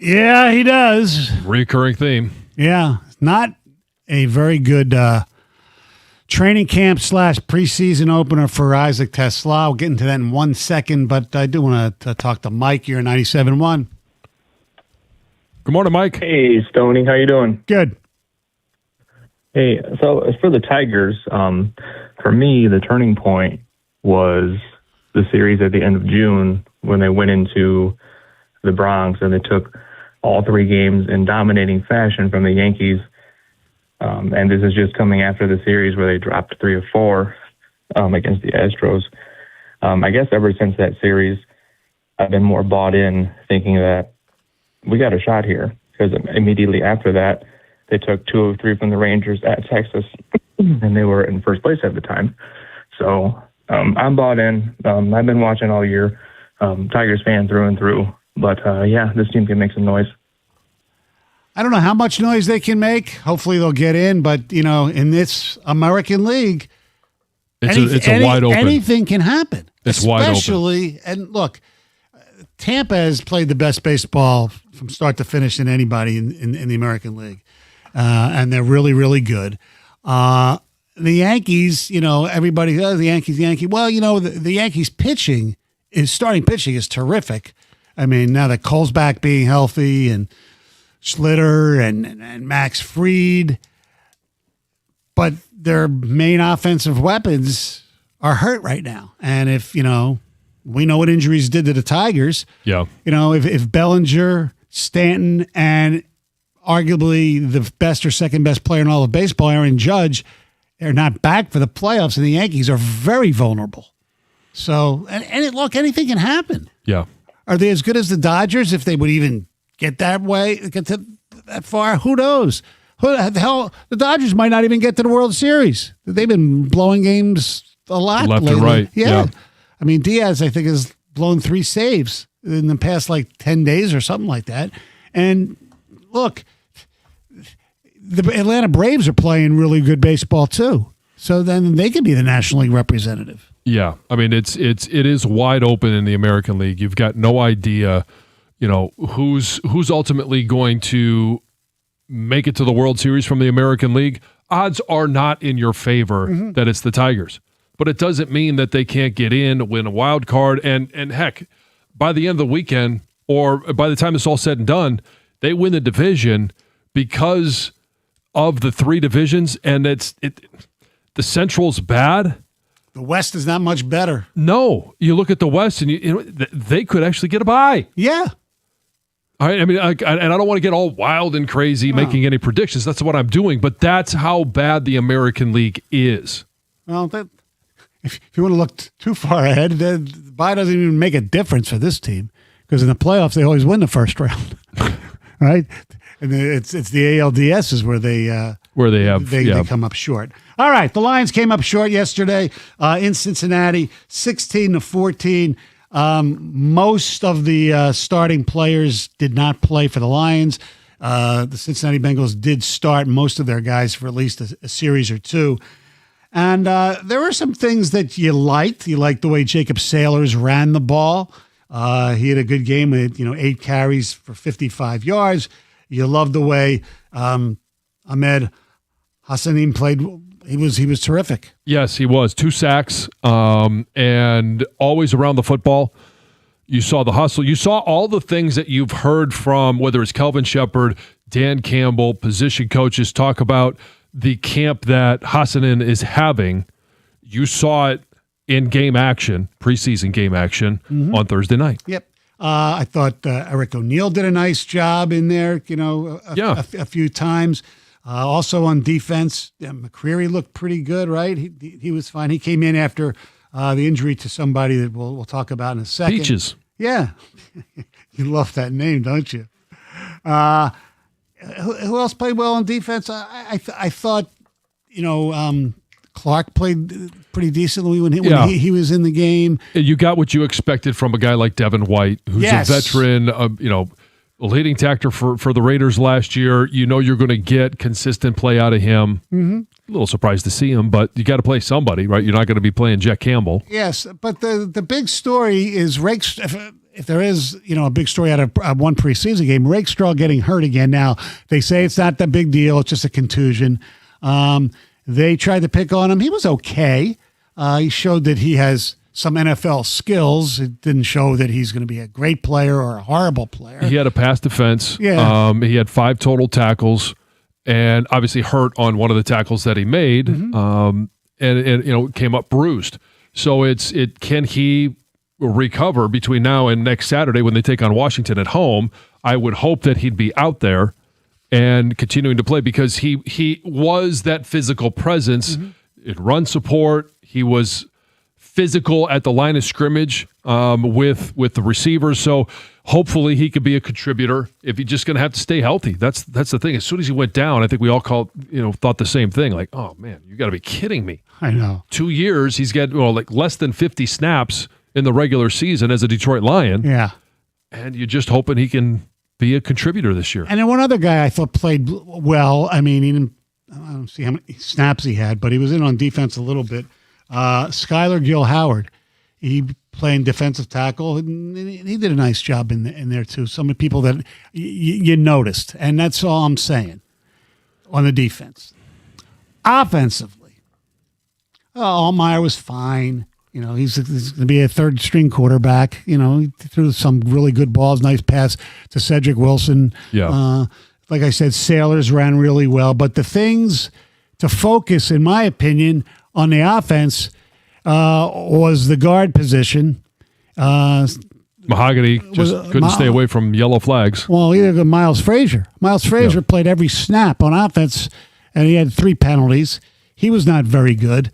Yeah, he does. Recurring theme. Yeah, not a very good training camp / preseason opener for Isaac Tesla. We'll get into that in 1 second, but I do want to talk to Mike here, 97.1. Good morning, Mike. Hey, Stoney. How you doing? Good. Hey, so as for the Tigers, for me, the turning point was the series at the end of June when they went into the Bronx and they took all 3 games in dominating fashion from the Yankees. And this is just coming after the series where they dropped 3 or 4 against the Astros. I guess ever since that series, I've been more bought in, thinking that we got a shot here, because immediately after that, they took 2 of 3 from the Rangers at Texas, and they were in first place at the time. So I'm bought in. I've been watching all year. Tigers fan through and through. But, yeah, this team can make some noise. I don't know how much noise they can make. Hopefully they'll get in. But, you know, in this American League, It's a wide open. Anything can happen. It's wide open. Especially, and look, Tampa has played the best baseball from start to finish than anybody in the American League. And they're really, really good. The Yankees, you know, everybody says the Yankees. Well, you know, the Yankees starting pitching is terrific. I mean, now that Cole's back being healthy and Schlitter and Max Fried, but their main offensive weapons are hurt right now. And if, you know, we know what injuries did to the Tigers. Yeah. You know, if Bellinger, Stanton, and arguably the best or second best player in all of baseball, Aaron Judge, are not back for the playoffs, and the Yankees are very vulnerable. So, look, anything can happen. Yeah. Are they as good as the Dodgers if they would even get that far? Who knows? The hell, the Dodgers might not even get to the World Series. They've been blowing games a lot Left lately. and right. Yeah. I mean, Diaz, I think, has blown 3 saves in the past, 10 days or something like that. And look, the Atlanta Braves are playing really good baseball too. So then they could be the National League representative. Yeah, I mean it is wide open in the American League. You've got no idea, you know, who's ultimately going to make it to the World Series from the American League. Odds are not in your favor that it's the Tigers, but it doesn't mean that they can't get in, win a wild card, and heck, by the end of the weekend or by the time it's all said and done, they win the division because of the 3 divisions, and the Central's bad. The West is not much better. No, you look at the West, and you know, they could actually get a bye. Yeah. I mean, and I don't want to get all wild and crazy making any predictions. That's what I'm doing, but that's how bad the American League is. Well, if you want to look too far ahead, the bye doesn't even make a difference for this team, because in the playoffs they always win the first round, right? And it's the ALDS is where they come up short. All right, the Lions came up short yesterday in Cincinnati, 16-14. Most of the starting players did not play for the Lions. The Cincinnati Bengals did start most of their guys for at least a series or 2. And there were some things that you liked. You liked the way Jacob Sailors ran the ball. He had a good game with 8 carries for 55 yards. You loved the way Ahmed Hassanin played. He was terrific. Yes, he was. 2 sacks and always around the football. You saw the hustle. You saw all the things that you've heard from, whether it's Kelvin Shepard, Dan Campbell, position coaches talk about the camp that Hassanin is having. You saw it in game action, preseason game action on Thursday night. Yep. I thought Eric O'Neill did a nice job in there, a few times. Also on defense, McCreary looked pretty good, right? He was fine. He came in after the injury to somebody that we'll talk about in a second. Peaches. Yeah. You love that name, don't you? Who else played well on defense? I thought, Clark played pretty decently when he was in the game. You got what you expected from a guy like Devin White, who's a veteran, a leading tackler for the Raiders last year. You know you're going to get consistent play out of him. Mm-hmm. A little surprised to see him, but you got to play somebody, right? You're not going to be playing Jack Campbell. Yes, but the big story is if there is, a big story out of one preseason game, Rakestraw getting hurt again. Now, they say it's not that big deal. It's just a contusion. They tried to pick on him. He was okay. He showed that he has some NFL skills. It didn't show that he's going to be a great player or a horrible player. He had a pass defense. Yeah. He had 5 total tackles and obviously hurt on one of the tackles that he made. And came up bruised. So can he recover between now and next Saturday when they take on Washington at home? I would hope that he'd be out there and continuing to play because he was that physical presence in run support. He was physical at the line of scrimmage with the receivers. So hopefully he could be a contributor if he's just going to have to stay healthy. That's the thing. As soon as he went down, I think we all thought the same thing. Like, oh man, you got to be kidding me. I know. 2 years, he's got less than 50 snaps in the regular season as a Detroit Lion. Yeah. And you're just hoping he can be a contributor this year. And then one other guy I thought played well. I mean, I don't see how many snaps he had, but he was in on defense a little bit. Skylar Gill-Howard, he playing defensive tackle, and he did a nice job in there too. Some of the people that you noticed, and that's all I'm saying on the defense. Offensively, Allmeyer was fine. He's going to be a third-string quarterback. He threw some really good balls, nice pass to Cedric Wilson. Yeah. Like I said, Sailors ran really well. But the things to focus, in my opinion, on the offense was the guard position. Mahogany just couldn't stay away from yellow flags. Well, either Miles Frazier. Miles Frazier played every snap on offense, and he had 3 penalties. He was not very good.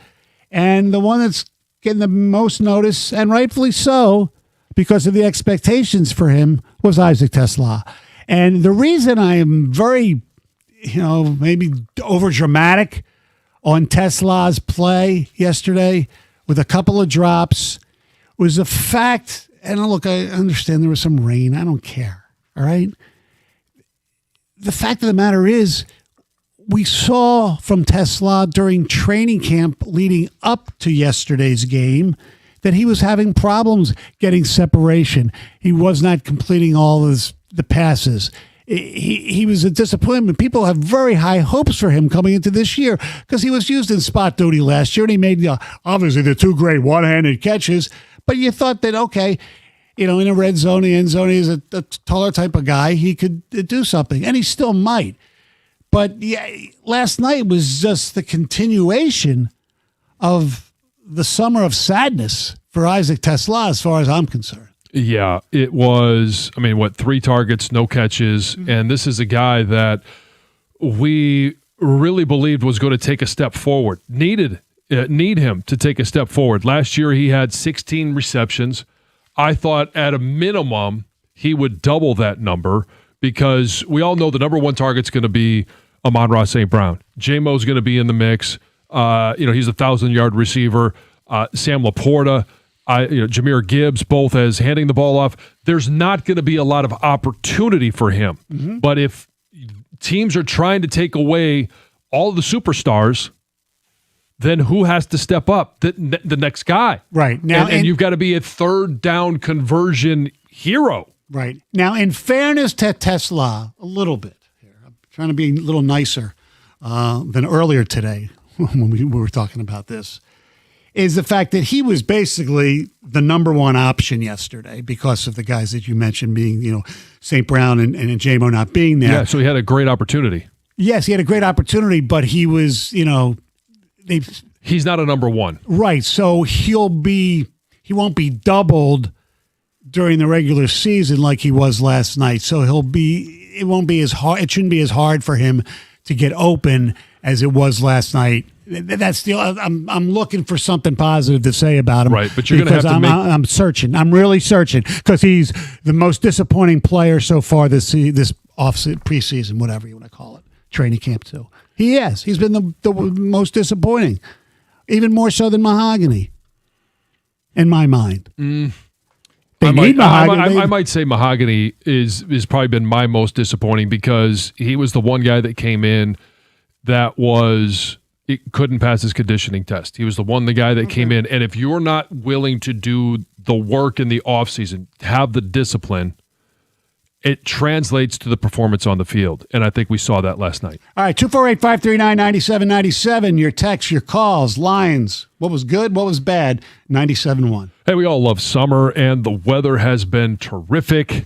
And the one that's getting the most notice, and rightfully so, because of the expectations for him, was Isaac TeSlaa. And the reason I am very, maybe over-dramatic on TeSlaa's play yesterday with a couple of drops was the fact, and look, I understand there was some rain. I don't care, all right? The fact of the matter is, we saw from TeSlaa during training camp leading up to yesterday's game that he was having problems getting separation. He was not completing all the passes. He was a disappointment. People have very high hopes for him coming into this year because he was used in spot duty last year, and he made obviously the 2 great one-handed catches. But you thought that, okay, in the red zone, the end zone, he's a taller type of guy. He could do something, and he still might. But last night was just the continuation of the summer of sadness for Isaac TeSlaa, as far as I'm concerned. Yeah, it was, 3 targets, no catches, and this is a guy that we really believed was going to take a step forward. Need him to take a step forward. Last year he had 16 receptions. I thought at a minimum he would double that number because we all know the number 1 target's going to be Amon-Ra St. Brown. J-Mo's going to be in the mix. He's a 1,000-yard receiver. Sam Laporta, Jahmyr Gibbs, both as handing the ball off. There's not going to be a lot of opportunity for him. Mm-hmm. But if teams are trying to take away all of the superstars, then who has to step up? The next guy. Right. Now, and you've got to be a third down conversion hero. Right. Now, in fairness to TeSlaa, a little bit here, I'm trying to be a little nicer than earlier today when we were talking about this, is the fact that he was basically the number 1 option yesterday because of the guys that you mentioned being, St. Brown and J-Mo not being there. Yeah, so he had a great opportunity. Yes, he had a great opportunity, but he was, he's not a number 1. Right, so he won't be doubled during the regular season like he was last night. So it won't be as hard. It shouldn't be as hard for him to get open as it was last night. That's I'm looking for something positive to say about him. Right, but you're going to have to I'm searching. I'm really searching because he's the most disappointing player so far this preseason, whatever you want to call it, training camp too. He is. He's been the most disappointing, even more so than Mahogany, in my mind. I might say Mahogany is probably been my most disappointing because he was the one guy that came in that couldn't pass his conditioning test. He was the guy that came in, and if you're not willing to do the work in the offseason, have the discipline, it translates to the performance on the field. And I think we saw that last night. All right, 248-539-9797. Your texts, your calls, lines. What was good? What was bad? 97.1. Hey, we all love summer, and the weather has been terrific.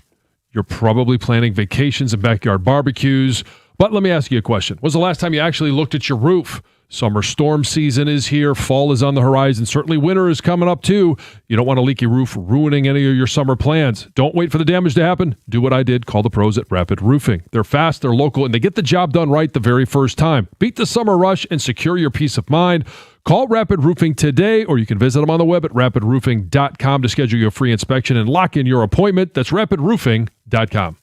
You're probably planning vacations and backyard barbecues. But let me ask you a question. When's the last time you actually looked at your roof? Summer storm season is here. Fall is on the horizon. Certainly winter is coming up too. You don't want a leaky roof ruining any of your summer plans. Don't wait for the damage to happen. Do what I did. Call the pros at Rapid Roofing. They're fast, they're local, and they get the job done right the very first time. Beat the summer rush and secure your peace of mind. Call Rapid Roofing today, or you can visit them on the web at rapidroofing.com to schedule your free inspection and lock in your appointment. That's rapidroofing.com.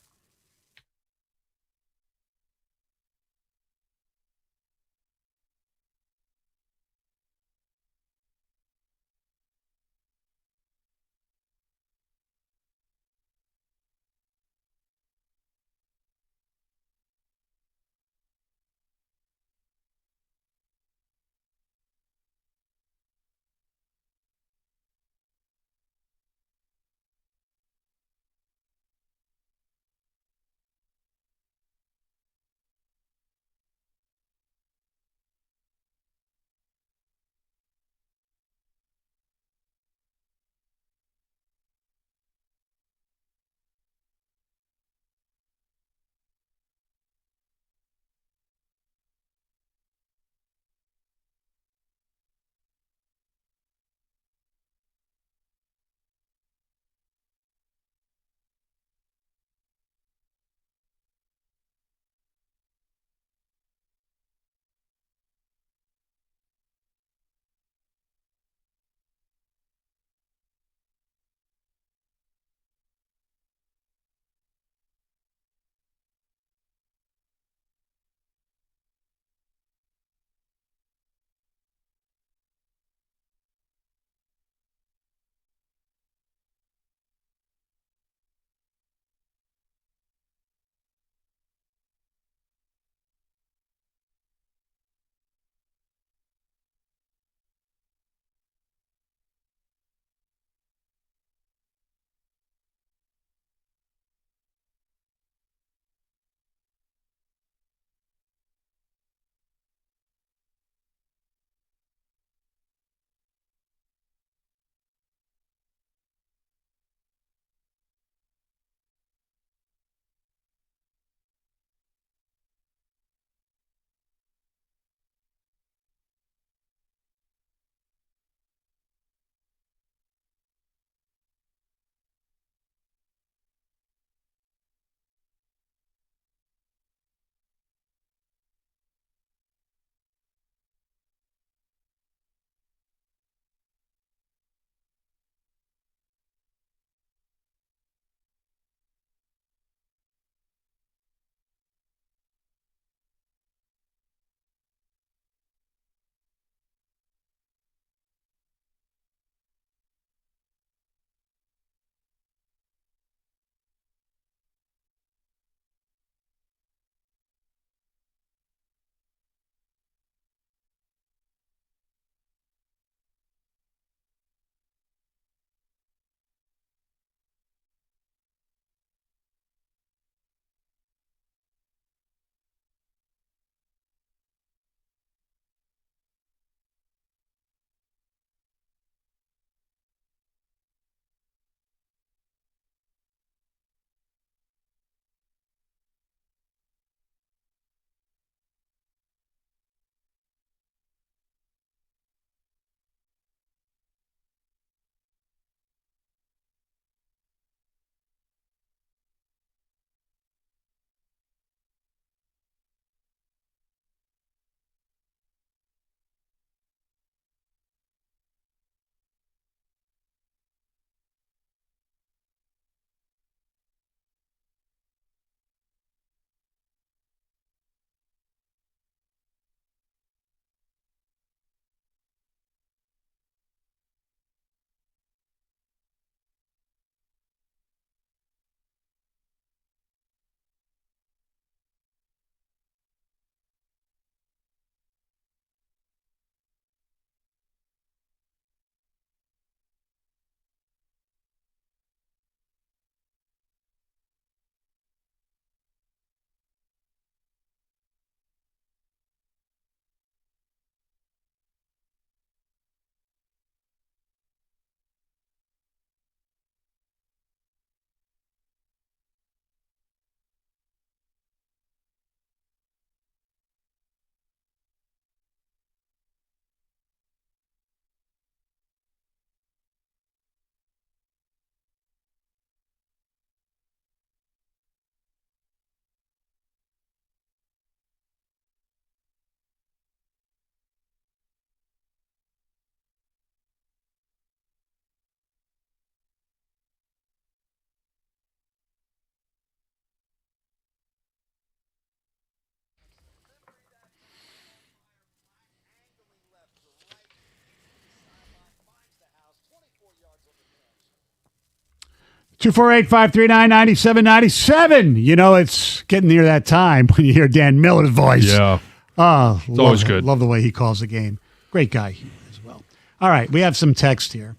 248-539-9797. You know, it's getting near that time when you hear Dan Miller's voice. Yeah. Oh, It's always good. Love the way he calls the game. Great guy as well. All right, we have some text here.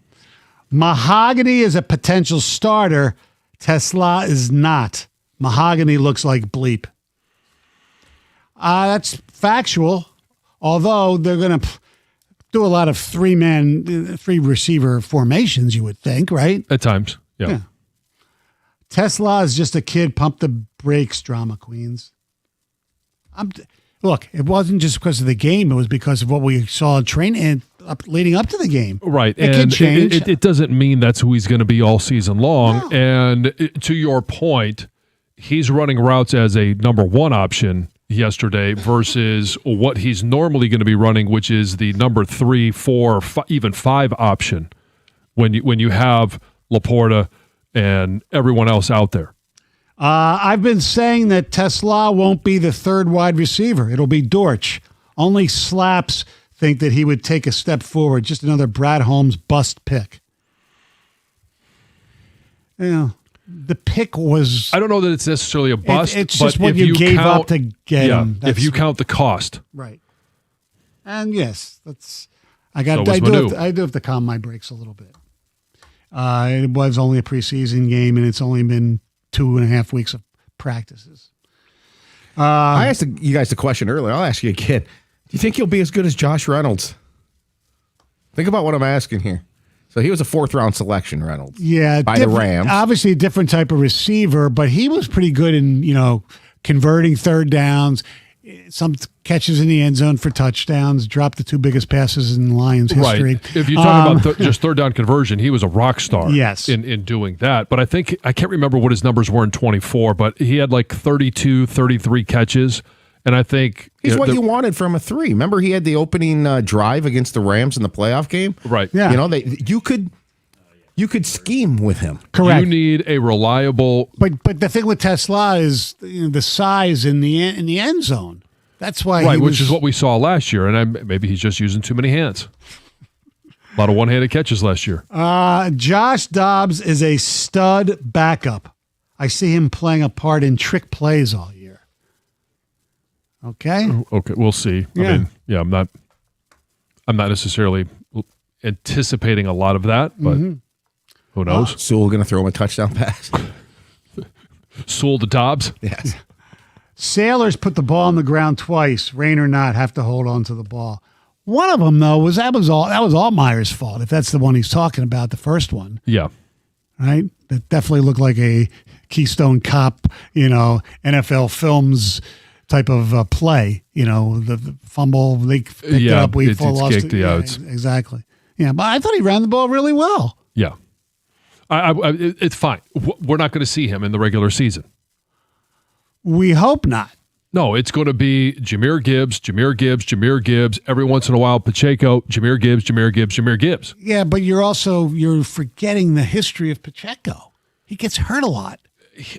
Mahogany is a potential starter. Tesla is not. Mahogany looks like bleep. That's factual, although they're going to do a lot of three receiver formations, you would think, right? At times. Yeah. Tesla is just a kid. Pump the brakes, drama queens. Look, it wasn't just because of the game. It was because of what we saw in training leading up to the game. Right. It could change. It doesn't mean that's who he's going to be all season long. No. And to your point, he's running routes as a number one option yesterday versus what he's normally going to be running, which is the number 3, 4, even 5 option when you have Laporta and everyone else out there. I've been saying that Tesla won't be the third wide receiver. It'll be Dortch. Only slaps think that he would take a step forward. Just another Brad Holmes bust pick. You know, the pick was... I don't know that it's necessarily a bust. It's just what you gave up to get him. If you count the cost. Right. And yes, I do have to calm my brakes a little bit. It was only a preseason game, and it's only been 2.5 weeks of practices. I asked you guys the question earlier. I'll ask you again. Do you think he'll be as good as Josh Reynolds? Think about what I'm asking here. So he was a 4th-round selection, Reynolds. Yeah, by the Rams. Obviously, a different type of receiver, but he was pretty good in converting third downs, some catches in the end zone for touchdowns, dropped the 2 biggest passes in Lions history. Right. If you're talking about just third down conversion, he was a rock star. Yes. in doing that. But I can't remember what his numbers were in 24, but he had like 32, 33 catches. And I think he's what you wanted from a 3. Remember, he had the opening drive against the Rams in the playoff game. Right. Yeah. You could scheme with him. Correct. You need a reliable. But the thing with Tesla is the size in the end zone. That's why Right, which is what we saw last year. And maybe he's just using too many hands. A lot of one-handed catches last year. Josh Dobbs is a stud backup. I see him playing a part in trick plays all year. Okay, we'll see. Yeah. I'm not necessarily anticipating a lot of that, but who knows? Sewell going to throw him a touchdown pass. Sewell to Dobbs. Yes. Sailors put the ball on the ground twice, rain or not, have to hold on to the ball. One of them though was Altmaier's fault. If that's the one he's talking about, the first one. Yeah. Right. That definitely looked like a Keystone Cop, NFL Films type of play, the fumble, they picked it up, we lost it. Yeah, exactly. Yeah, but I thought he ran the ball really well. Yeah. It's fine. We're not going to see him in the regular season. We hope not. No, it's going to be Jahmyr Gibbs. Every once in a while, Pacheco, Jahmyr Gibbs. Yeah, but you're forgetting the history of Pacheco. He gets hurt a lot.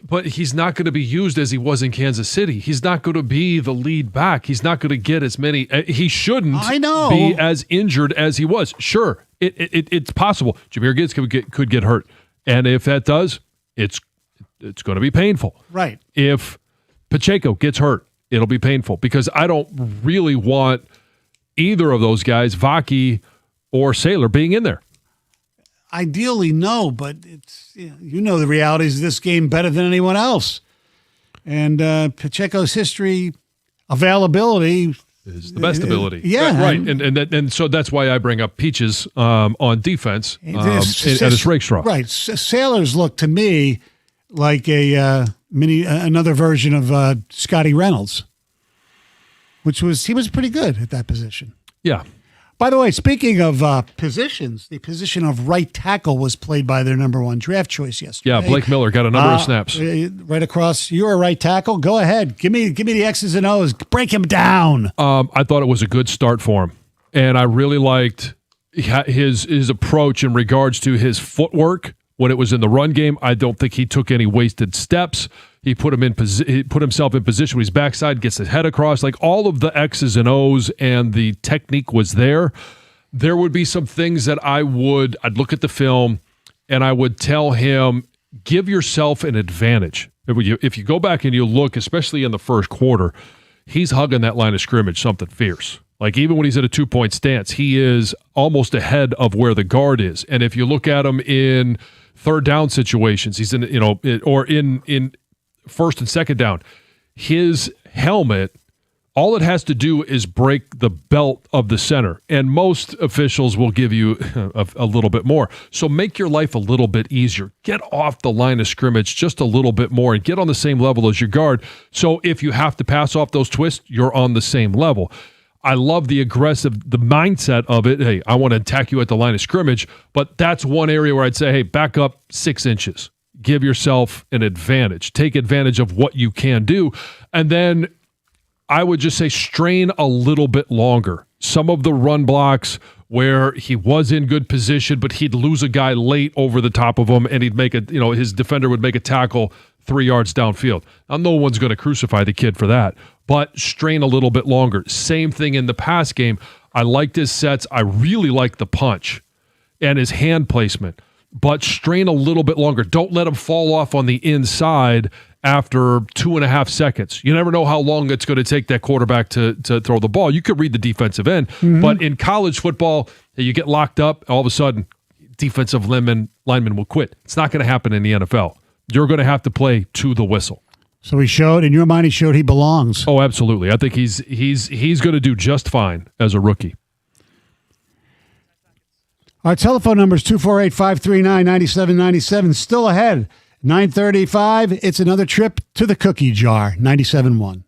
But he's not going to be used as he was in Kansas City. He's not going to be the lead back. He's not going to get as many. He shouldn't be as injured as he was. Sure, it's possible. Jahmyr Gibbs could get hurt. And if that does, it's going to be painful. Right. If Pacheco gets hurt, it'll be painful because I don't really want either of those guys, Vaki or Saylor, being in there. Ideally, no, but it's the realities of this game better than anyone else. And Pacheco's history, availability is the best ability. Yeah, right. And so that's why I bring up Peaches on defense and it's Rakestraw. Right. Sailors look to me like another version of Scotty Reynolds, he was pretty good at that position. Yeah. By the way, speaking of positions, the position of right tackle was played by their number 1 draft choice yesterday. Yeah, Blake Miller got a number of snaps. Right across. You're a right tackle. Go ahead. Give me the X's and O's. Break him down. I thought it was a good start for him. And I really liked his approach in regards to his footwork when it was in the run game. I don't think he took any wasted steps. He put himself in position with his backside, gets his head across. Like all of the X's and O's and the technique was there. There would be some things that I'd look at the film and I would tell him give yourself an advantage. If you go back and you look, especially in the first quarter, he's hugging that line of scrimmage something fierce. Like even when he's at a 2-point stance, he is almost ahead of where the guard is. And if you look at him in third down situations, he's in, or in first and second down, his helmet, all it has to do is break the belt of the center. And most officials will give you a little bit more. So make your life a little bit easier. Get off the line of scrimmage just a little bit more and get on the same level as your guard. So if you have to pass off those twists, you're on the same level. I love the mindset of it. Hey, I want to attack you at the line of scrimmage, but that's one area where I'd say, hey, back up 6 inches. Give yourself an advantage. Take advantage of what you can do. And then I would just say strain a little bit longer. Some of the run blocks where he was in good position, but he'd lose a guy late over the top of him, and he'd make his defender would make a tackle 3 yards downfield. Now, no one's going to crucify the kid for that, but strain a little bit longer. Same thing in the pass game. I liked his sets. I really liked the punch and his hand placement, but strain a little bit longer. Don't let him fall off on the inside after 2.5 seconds. You never know how long it's going to take that quarterback to throw the ball. You could read the defensive end, but in college football, you get locked up, all of a sudden, defensive lineman will quit. It's not going to happen in the NFL. You're going to have to play to the whistle. So he showed, in your mind, he belongs. Oh, absolutely. I think he's going to do just fine as a rookie. Our telephone number is 248-539-9797. Still ahead. 9:35. It's another trip to the cookie jar. 97.1.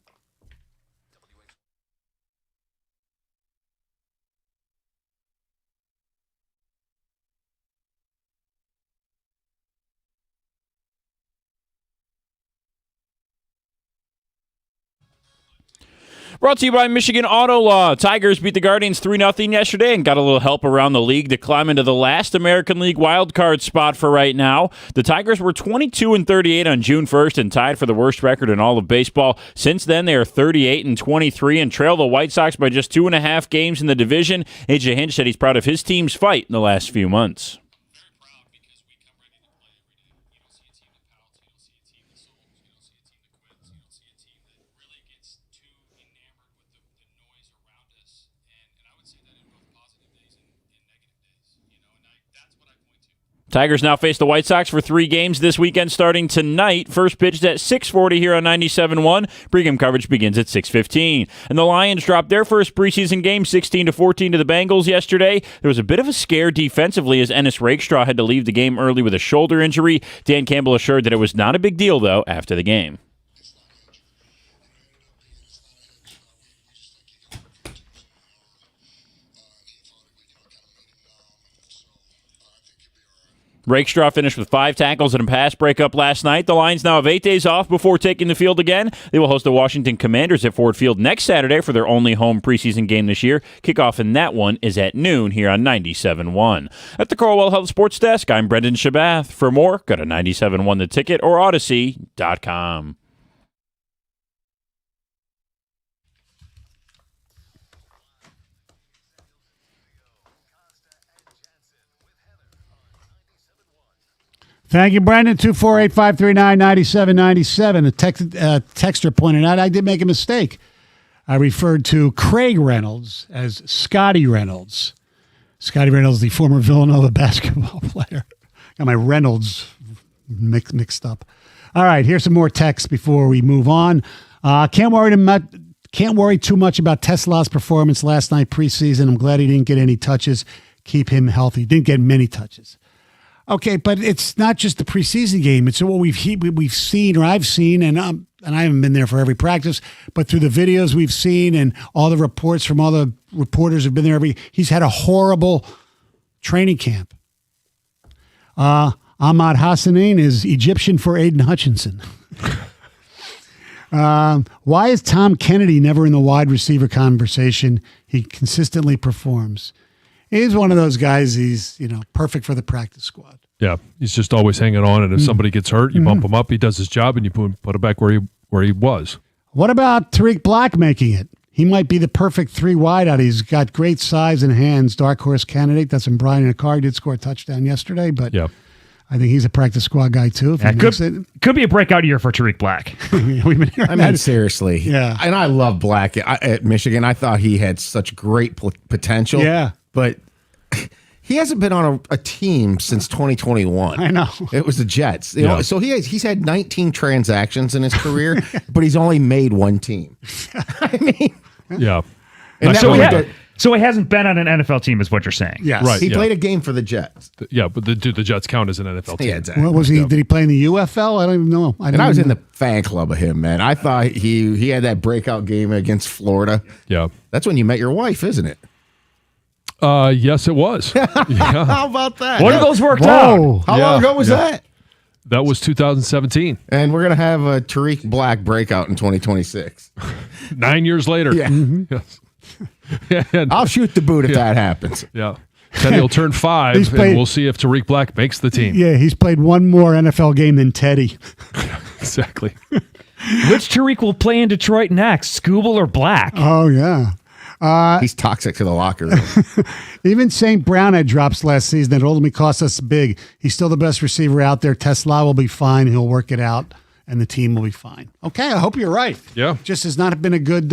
Brought to you by Michigan Auto Law. Tigers beat the Guardians 3-0 yesterday and got a little help around the league to climb into the last American League wildcard spot for right now. The Tigers were 22-38 on June 1st and tied for the worst record in all of baseball. Since then, they are 38-23 and trail the White Sox by just 2.5 games in the division. A.J. Hinch said he's proud of his team's fight in the last few months. Tigers now face the White Sox for 3 games this weekend starting tonight. First pitched at 6:40 here on 97.1. Pregame coverage begins at 6:15. And the Lions dropped their first preseason game 16-14 to the Bengals yesterday. There was a bit of a scare defensively as Ennis Rakestraw had to leave the game early with a shoulder injury. Dan Campbell assured that it was not a big deal, though, after the game. Rakestraw finished with 5 tackles and a pass breakup last night. The Lions now have 8 days off before taking the field again. They will host the Washington Commanders at Ford Field next Saturday for their only home preseason game this year. Kickoff in that one is at noon here on 97.1. At the Corwell Health Sports Desk, I'm Brendan Shabath. For more, go to 97.1 The Ticket or Odyssey.com. Thank you, Brendan. 248-539-9797. A texter pointed out I did make a mistake. I referred to Craig Reynolds as Scotty Reynolds. Scotty Reynolds, the former Villanova basketball player. Got my Reynolds mixed up. All right, here's some more text before we move on. Can't worry too much about Tesla's performance last night preseason. I'm glad he didn't get any touches. Keep him healthy. Didn't get many touches. Okay, but it's not just the preseason game. It's what we've seen, or I've seen, and I haven't been there for every practice, but through the videos we've seen and all the reports from all the reporters who've been there, he's had a horrible training camp. Ahmad Hassanin is Egyptian for Aiden Hutchinson. Why is Tom Kennedy never in the wide receiver conversation? He consistently performs. He's one of those guys. He's perfect for the practice squad. Yeah, he's just always hanging on, and if somebody gets hurt, you bump him up. He does his job, and you put him back where he was. What about Tariq Black making it? He might be the perfect 3 wideout. He's got great size and hands. Dark horse candidate. That's when Brian Acari did score a touchdown yesterday, but yeah. I think he's a practice squad guy too. If he makes it. Could be a breakout year for Tariq Black. We've been hearing I mean, that. seriously. Yeah. And I love Black at Michigan. I thought he had such great potential. Yeah. But he hasn't been on a team since 2021. I know. It was the Jets. You Yeah. know, so he's had 19 transactions in his career, but he's only made one team. I mean, Yeah. and So that he hasn't been on an NFL team, is what you're saying. Yes. Right. he yeah. played a game for the Jets. Yeah, but the Jets count as an NFL team. Yeah, exactly. What was he? Did he play in the UFL? I don't even know. And I was in the fan club of him, man. I thought he had that breakout game against Florida. Yeah. That's when you met your wife, isn't it? Yes, it was. Yeah. How about that? One of those worked Whoa. out. How long ago was that? That was 2017. And we're gonna have a Tariq Black breakout in 2026. 9 years later. Yeah. Yes. And- I'll shoot the boot if that happens. yeah. Teddy will turn 5, He's played- and we'll see if Tariq Black makes the team. Yeah, he's played one more NFL game than Teddy. Exactly. Which Tariq will play in Detroit next, Scooble or Black? Oh yeah. He's toxic to the locker room. Even St. Brown had drops last season that ultimately cost us big. He's still the best receiver out there. Tesla will be fine. He'll work it out, and the team will be fine. Okay, I hope you're right. Yeah. Just has not been a good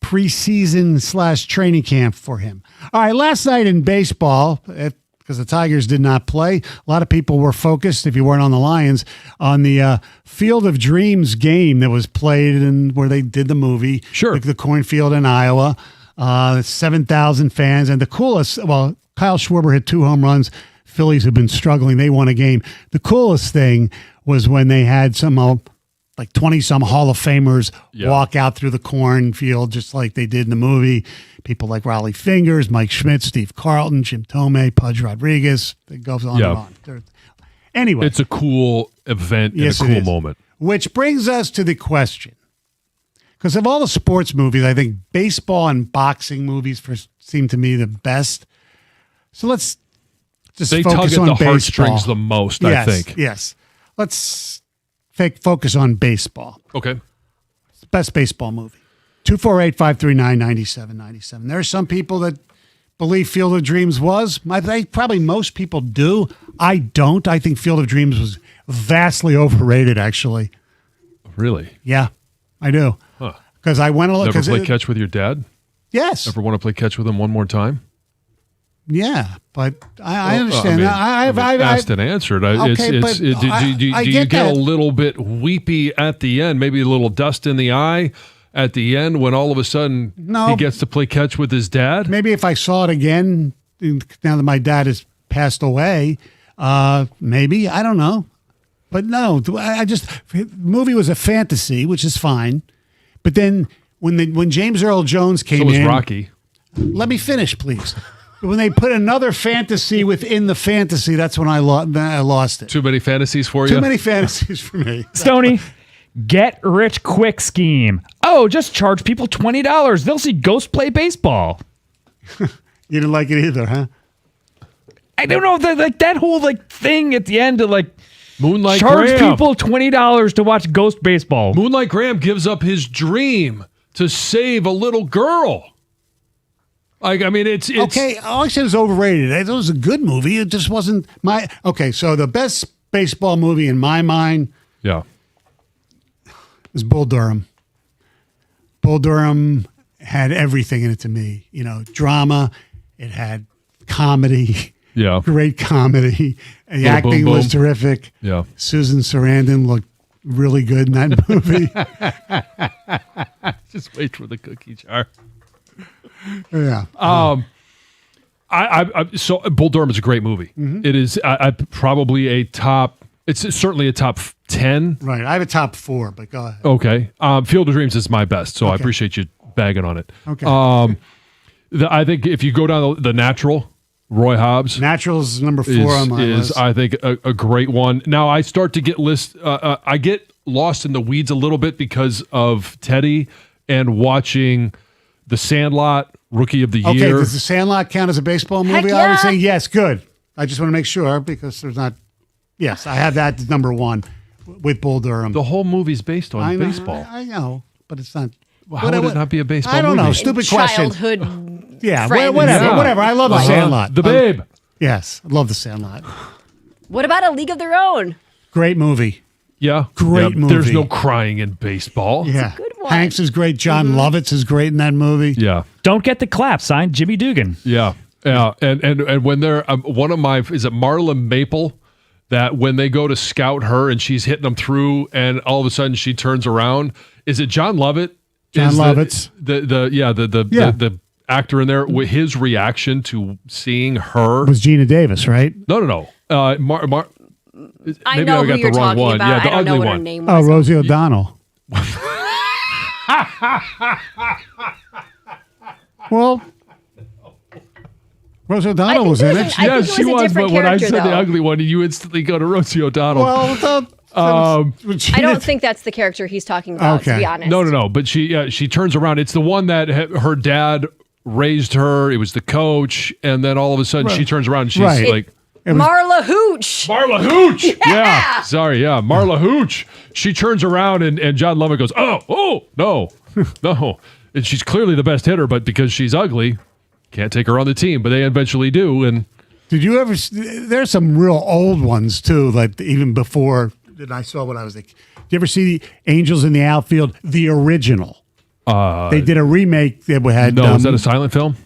preseason / training camp for him. All right, last night in baseball, because the Tigers did not play, a lot of people were focused, if you weren't on the Lions, on the Field of Dreams game that was played and where they did the movie. Sure. The cornfield in Iowa. 7,000 fans. And the coolest, well, Kyle Schwarber hit 2 home runs. Phillies have been struggling. They won a game. The coolest thing was when they had some like 20-some Hall of Famers walk out through the cornfield just like they did in the movie. People like Raleigh Fingers, Mike Schmidt, Steve Carlton, Jim Thome, Pudge Rodriguez. It goes on and on. Anyway. It's a cool event Yes, and a it cool is. moment. Which brings us to the question. Because of all the sports movies, I think baseball and boxing movies seem to me the best. So let's just They focus tug at on the baseball. heartstrings the most, yes, I think. Yes. Let's focus on baseball. Okay. Best baseball movie. 248-539-9797. There are some people that believe Field of Dreams was. I think probably most people do. I don't. I think Field of Dreams was vastly overrated, actually. Really? Yeah, I do. Huh. Because I went a look. Never play catch with your dad? Yes. Ever want to play catch with him one more time? Yeah, but I understand. mean, I've asked and answered. Okay, Do but you I get get a that. little bit weepy at the end? Maybe a little dust in the eye at the end when all of a sudden No. he gets to play catch with his dad? Maybe if I saw it again, now that my dad has passed away, maybe. I don't know. But no, the movie was a fantasy, which is fine. But then when James Earl Jones came So was in, Rocky. let me finish, please. When they put another fantasy within the fantasy, that's when I lost it. Too many fantasies for you? Too many fantasies for me. Stoney, get rich quick scheme. Oh, just charge people $20. They'll see Ghost play baseball. You didn't like it either, huh? I don't know, that whole thing at the end to Moonlight charge Graham. people $20 to watch Ghost baseball. Moonlight Graham gives up his dream to save a little girl. I mean, it's Okay, all I said was overrated. It was a good movie. It just wasn't my. Okay, so the best baseball movie in my mind Yeah. is Bull Durham. Bull Durham had everything in it to me. You know, drama. It had comedy. Yeah. Great comedy. The Little acting boom, was boom. terrific. Yeah. Susan Sarandon looked really good in that movie. Just wait for the cookie jar. Yeah. So Bull Durham is a great movie. Mm-hmm. It is probably a top. It's certainly a top 10. Right. I have a top 4, but go ahead. Okay. Field of Dreams is my best, so I Okay. appreciate you bagging on it. Okay. I think if you go down the Natural, Roy Hobbs Natural's number 4 on my is list. I think a great one. Now I start to get I get lost in the weeds a little bit because of Teddy and watching The Sandlot, Rookie of the Okay, Year. does The Sandlot count as a baseball movie? Heck I would yeah. say yes. Good. I just want to make sure because there's not. Yes, I have that as number 1 with Bull Durham. The whole movie's based on I know, baseball. I know, but it's not. How would it not be a baseball I don't know. movie? Stupid question. Childhood. Yeah, friends. whatever. Yeah. Whatever. I love The Sandlot. The Babe. Yes, I love The Sandlot. What about A League of Their Own? Great movie. Yeah. Great movie. There's no crying in baseball. Yeah. good one. Hanks is great. John Lovitz is great in that movie. Yeah. Don't Get the Clap, signed Jimmy Dugan. Yeah. Yeah. And when they're one of my, is it Marla Maple? That when they go to scout her and she's hitting them through and all of a sudden she turns around. Is it John Lovett? John Lovitz. The actor in there, with his reaction to seeing her. It was Gina Davis, right? No. I Maybe know I got who you're the wrong talking one. about. Yeah, the I don't know ugly what her one. name Oh, was. Rosie O'Donnell. Well, Rosie O'Donnell was in it. I think Yes, it was she a was, different but when I character, said the though. ugly one, you instantly go to Rosie O'Donnell. Well, I don't think that's the character he's talking about, to be honest. No. But she turns around. It's the one that her dad raised her. It was the coach, and then all of a sudden she turns around and she's Right. like, Marla Hooch. Marla Hooch. Yeah. Sorry. Yeah. Marla Hooch. She turns around and John Lovett goes, oh, no. And she's clearly the best hitter, but because she's ugly, can't take her on the team. But they eventually do. And Did you ever? There's some real old ones too, like even before that I saw when I was like. Did you ever see the Angels in the Outfield, the original? They did a remake that had. no, is that a silent film?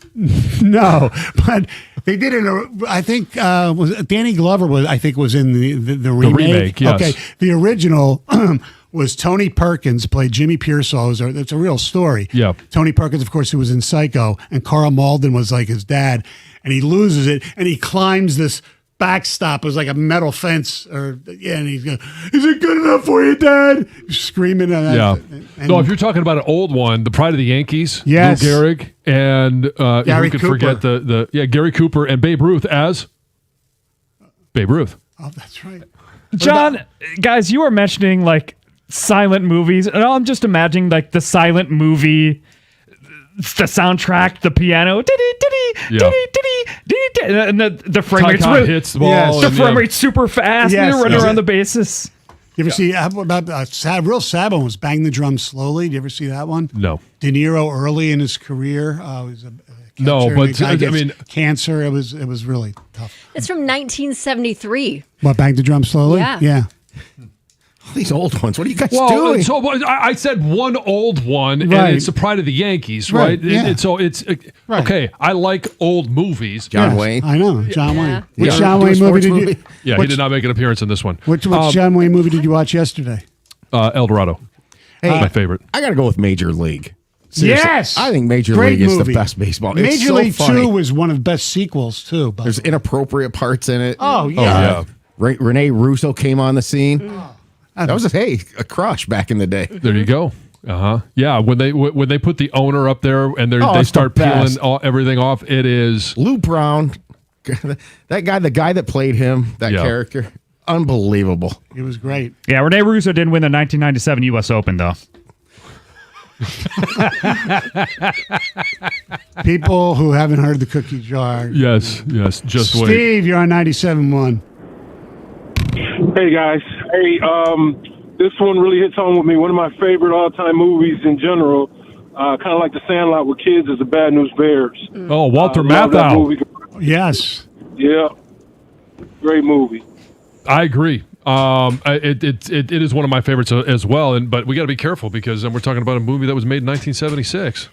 No, but they did it. I think was Danny Glover was. I think was in the remake. remake, yes. Okay, the original was Tony Perkins played Jimmy Pearsall. It's a real story. Yeah. Tony Perkins, of course, who was in Psycho, and Carl Malden was like his dad, and he loses it, and he climbs this backstop. It was like a metal fence, and he's going, "Is it good enough for you, Dad?" Screaming. Yeah. And No, if you're talking about an old one, The Pride of the Yankees, Yes. Lou Gehrig, and Gary who could Cooper. forget Gary Cooper and Babe Ruth as Babe Ruth. Oh, that's right. John, guys, you were mentioning like silent movies, and I'm just imagining like the silent movie, the soundtrack, the piano, Yeah. and the frame Ty rate's Cobb really- hits the ball. Yes. the and, frame yeah. rate's super fast. Yes, and you're running yes. around the bases. You ever see about real sad one was Bang the Drum Slowly? Do you ever see that one? No. De Niro early in his career, he was a catcher, No, and but, the guy I gets mean- cancer. It was really tough. It's from 1973. What, Bang the Drum Slowly? Yeah. All these old ones. What are you guys Well, doing? so I said one old one, Right. and it's The Pride of the Yankees, Right, right? yeah. So it's Right. okay. I like old movies. John Yes, Wayne. I know, John Yeah. Wayne. Which Yeah. John Do a Wayne movie sports did you? movie? Yeah, he which, did not make an appearance in this one. Which John Wayne movie did you watch yesterday? El Dorado. Hey, My favorite. I got to go with Major League. Seriously, Yes, I think Major Great League is movie. the best baseball. Major It's so League funny. 2 was one of the best sequels too. By There's the way. inappropriate parts in it. Oh yeah. yeah. Renee Russo came on the scene. That was a crush back in the day. There you go. Yeah, when they put the owner up there and they it's start the peeling best. everything off, it is Lou Brown, that guy, the guy that played him, that Yeah. character, unbelievable. It was great. Yeah, Rene Russo didn't win the 1997 U.S. Open though. People who haven't heard the Cookie Jar. yes. Just wait. Steve, you're on 97.1. Hey guys, this one really hits home with me. One of my favorite all-time movies in general, kind of like The Sandlot with kids, is The Bad News Bears. Oh, Walter Love that Matthau. movie. Yes. Yeah, great movie. I agree. It is one of my favorites as well. But we got to be careful because we're talking about a movie that was made in 1976.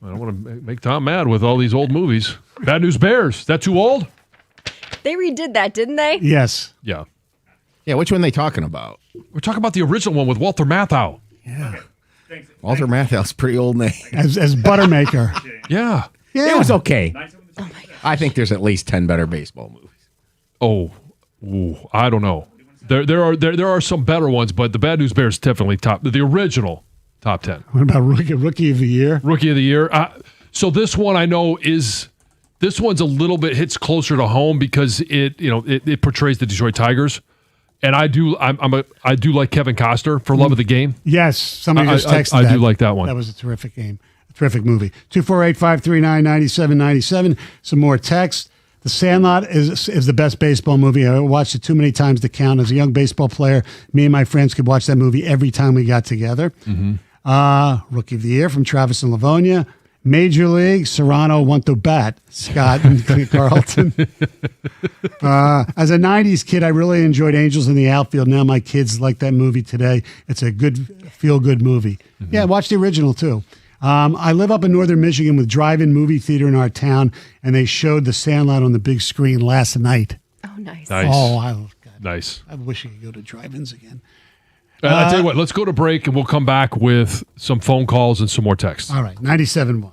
I don't want to make Tom mad with all these old movies. Bad News Bears. Is that too old? They redid that, didn't they? Yes. Yeah. Yeah, which one are they talking about? We're talking about the original one with Walter Matthau. Walter Matthau's a pretty old name. As Buttermaker. Yeah. Yeah. It was okay. I think there's at least 10 better baseball movies. Oh, ooh, I don't know. There are some better ones, but the Bad News Bears definitely top. The original top 10. What about Rookie of the Year? Rookie of the Year. So this one I know is this one's a little bit hits closer to home because it portrays the Detroit Tigers, and I do like Kevin Costner for Love of the Game. Yes. Somebody just texted I that. do like that one. That was a terrific game. A terrific movie. 248-539-9797. Some more text. The Sandlot is the best baseball movie. I watched it too many times to count. As a young baseball player, me and my friends could watch that movie every time we got together. Rookie of the Year from Travis and Livonia. Major League, Serrano want to bat. Scott and Carlton. As a 90s kid, I really enjoyed Angels in the Outfield. Now my kids like that movie today. It's a good, feel-good movie. Yeah, watch the original, too. I live up in northern Michigan with drive-in movie theater in our town, and they showed The Sandlot on the big screen last night. Oh, nice. Nice. Oh, Nice. I wish I could go to drive-ins again. I tell you what, let's go to break and we'll come back with some phone calls and some more texts. All right, 97.1.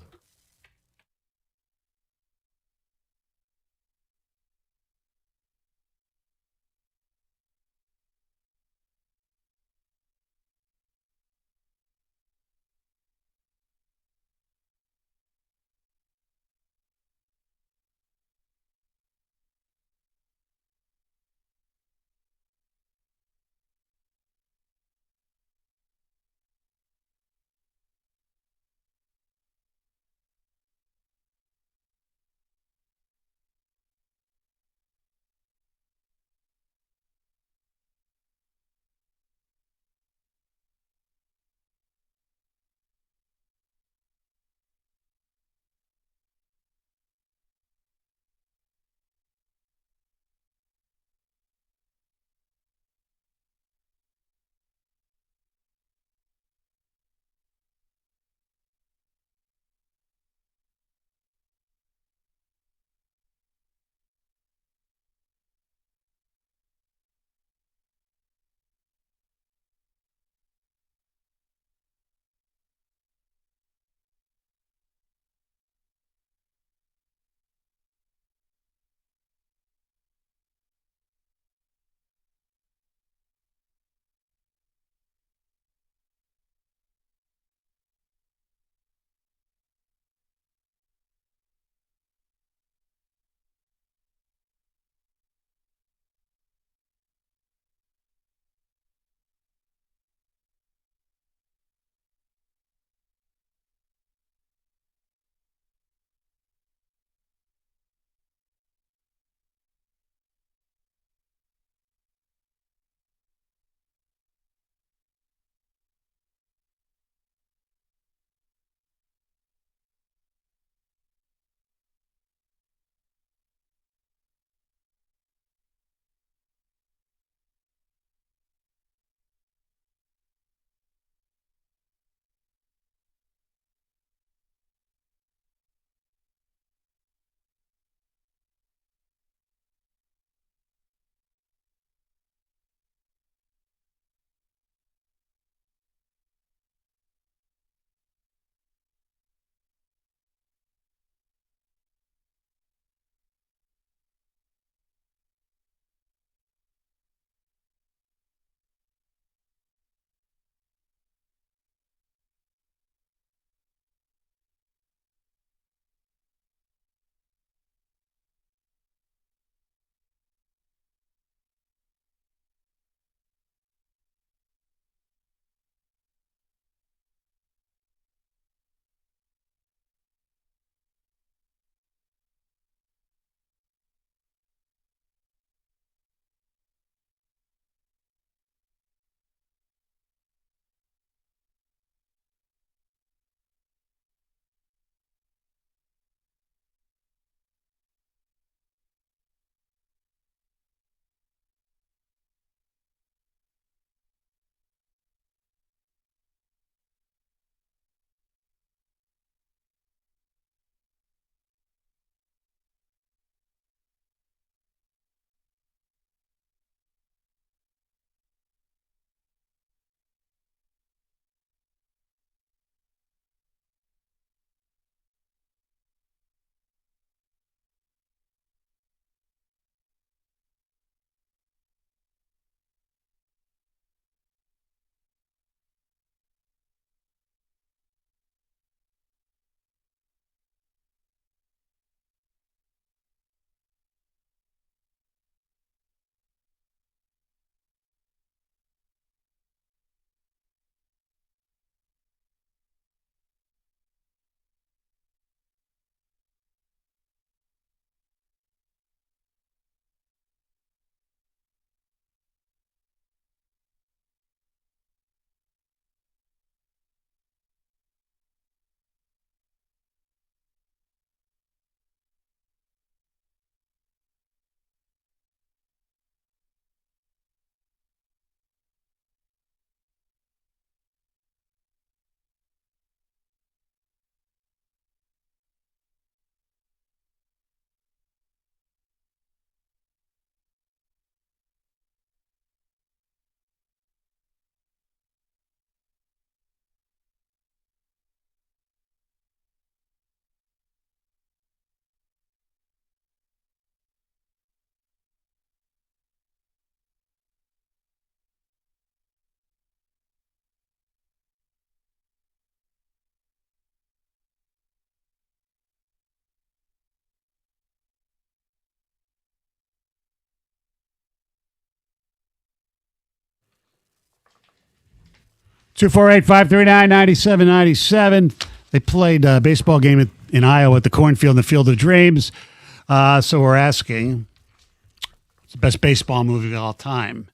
248-539-9797. They played a baseball game in Iowa at the cornfield in the Field of Dreams. So we're asking, what's the best baseball movie of all time?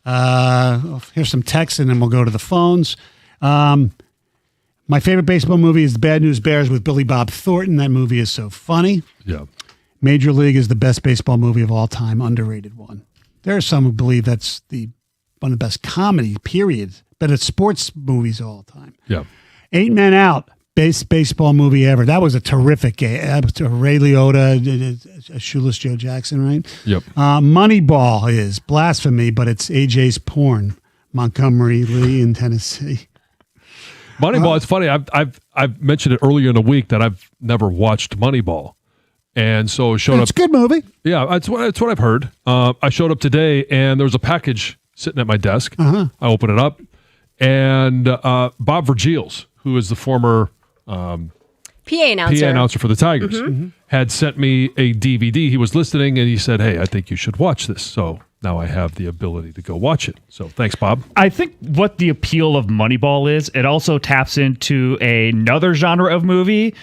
Here's some text, and then we'll go to the phones. My favorite baseball movie is The Bad News Bears with Billy Bob Thornton. That movie is so funny. Yeah. Major League is the best baseball movie of all time, underrated one. There are some who believe that's one of the best comedy, period. But it's sports movies all the time. Yeah. 8 Men Out, best baseball movie ever. That was a terrific game. Ray Liotta, Shoeless Joe Jackson, right? Yep. Moneyball is blasphemy, but it's AJ's porn. Montgomery Lee in Tennessee. Moneyball. It's funny. I've mentioned it earlier in the week that I've never watched Moneyball, and so showed up. It's a good movie. Yeah, that's what I've heard. I showed up today, and there was a package sitting at my desk. I open it up, and Bob Vergils, who is the former PA announcer for the Tigers, had sent me a DVD. He was listening, and he said, "Hey, I think you should watch this." So now I have the ability to go watch it. So thanks, Bob. I think what the appeal of Moneyball is, it also taps into another genre of movie,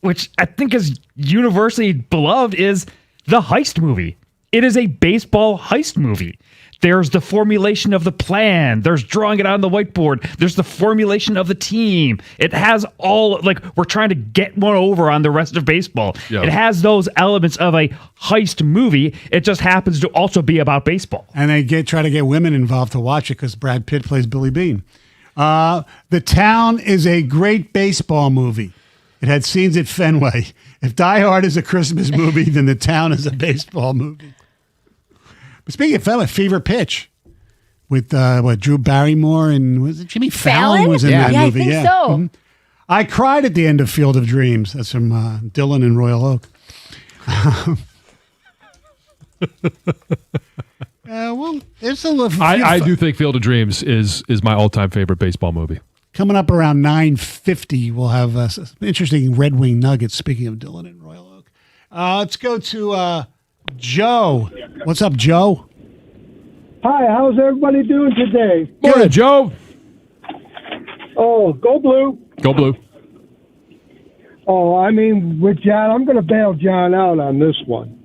which I think is universally beloved, is the heist movie. It is a baseball heist movie. There's the formulation of the plan. There's drawing it on the whiteboard. There's the formulation of the team. It has all, like, we're trying to get one over on the rest of baseball. Yeah. It has those elements of a heist movie. It just happens to also be about baseball. And they try to get women involved to watch it because Brad Pitt plays Billy Bean. The Town is a great baseball movie. It had scenes at Fenway. If Die Hard is a Christmas movie, then The Town is a baseball movie. But speaking of Fenway, Fever Pitch with Drew Barrymore and was it Jimmy Fallon was in that movie? I think so. Mhm. I cried at the end of Field of Dreams. That's from Dylan and Royal Oak. Well, there's a little. I do think Field of Dreams is my all-time favorite baseball movie. Coming up around 9:50, we'll have some interesting Red Wing Nuggets. Speaking of Dylan and Royal Oak, let's go to Joe. What's up, Joe? Hi, how's everybody doing today? Morning, Joe. Oh, go Blue. Go Blue. Oh, I mean, with John, I'm going to bail John out on this one.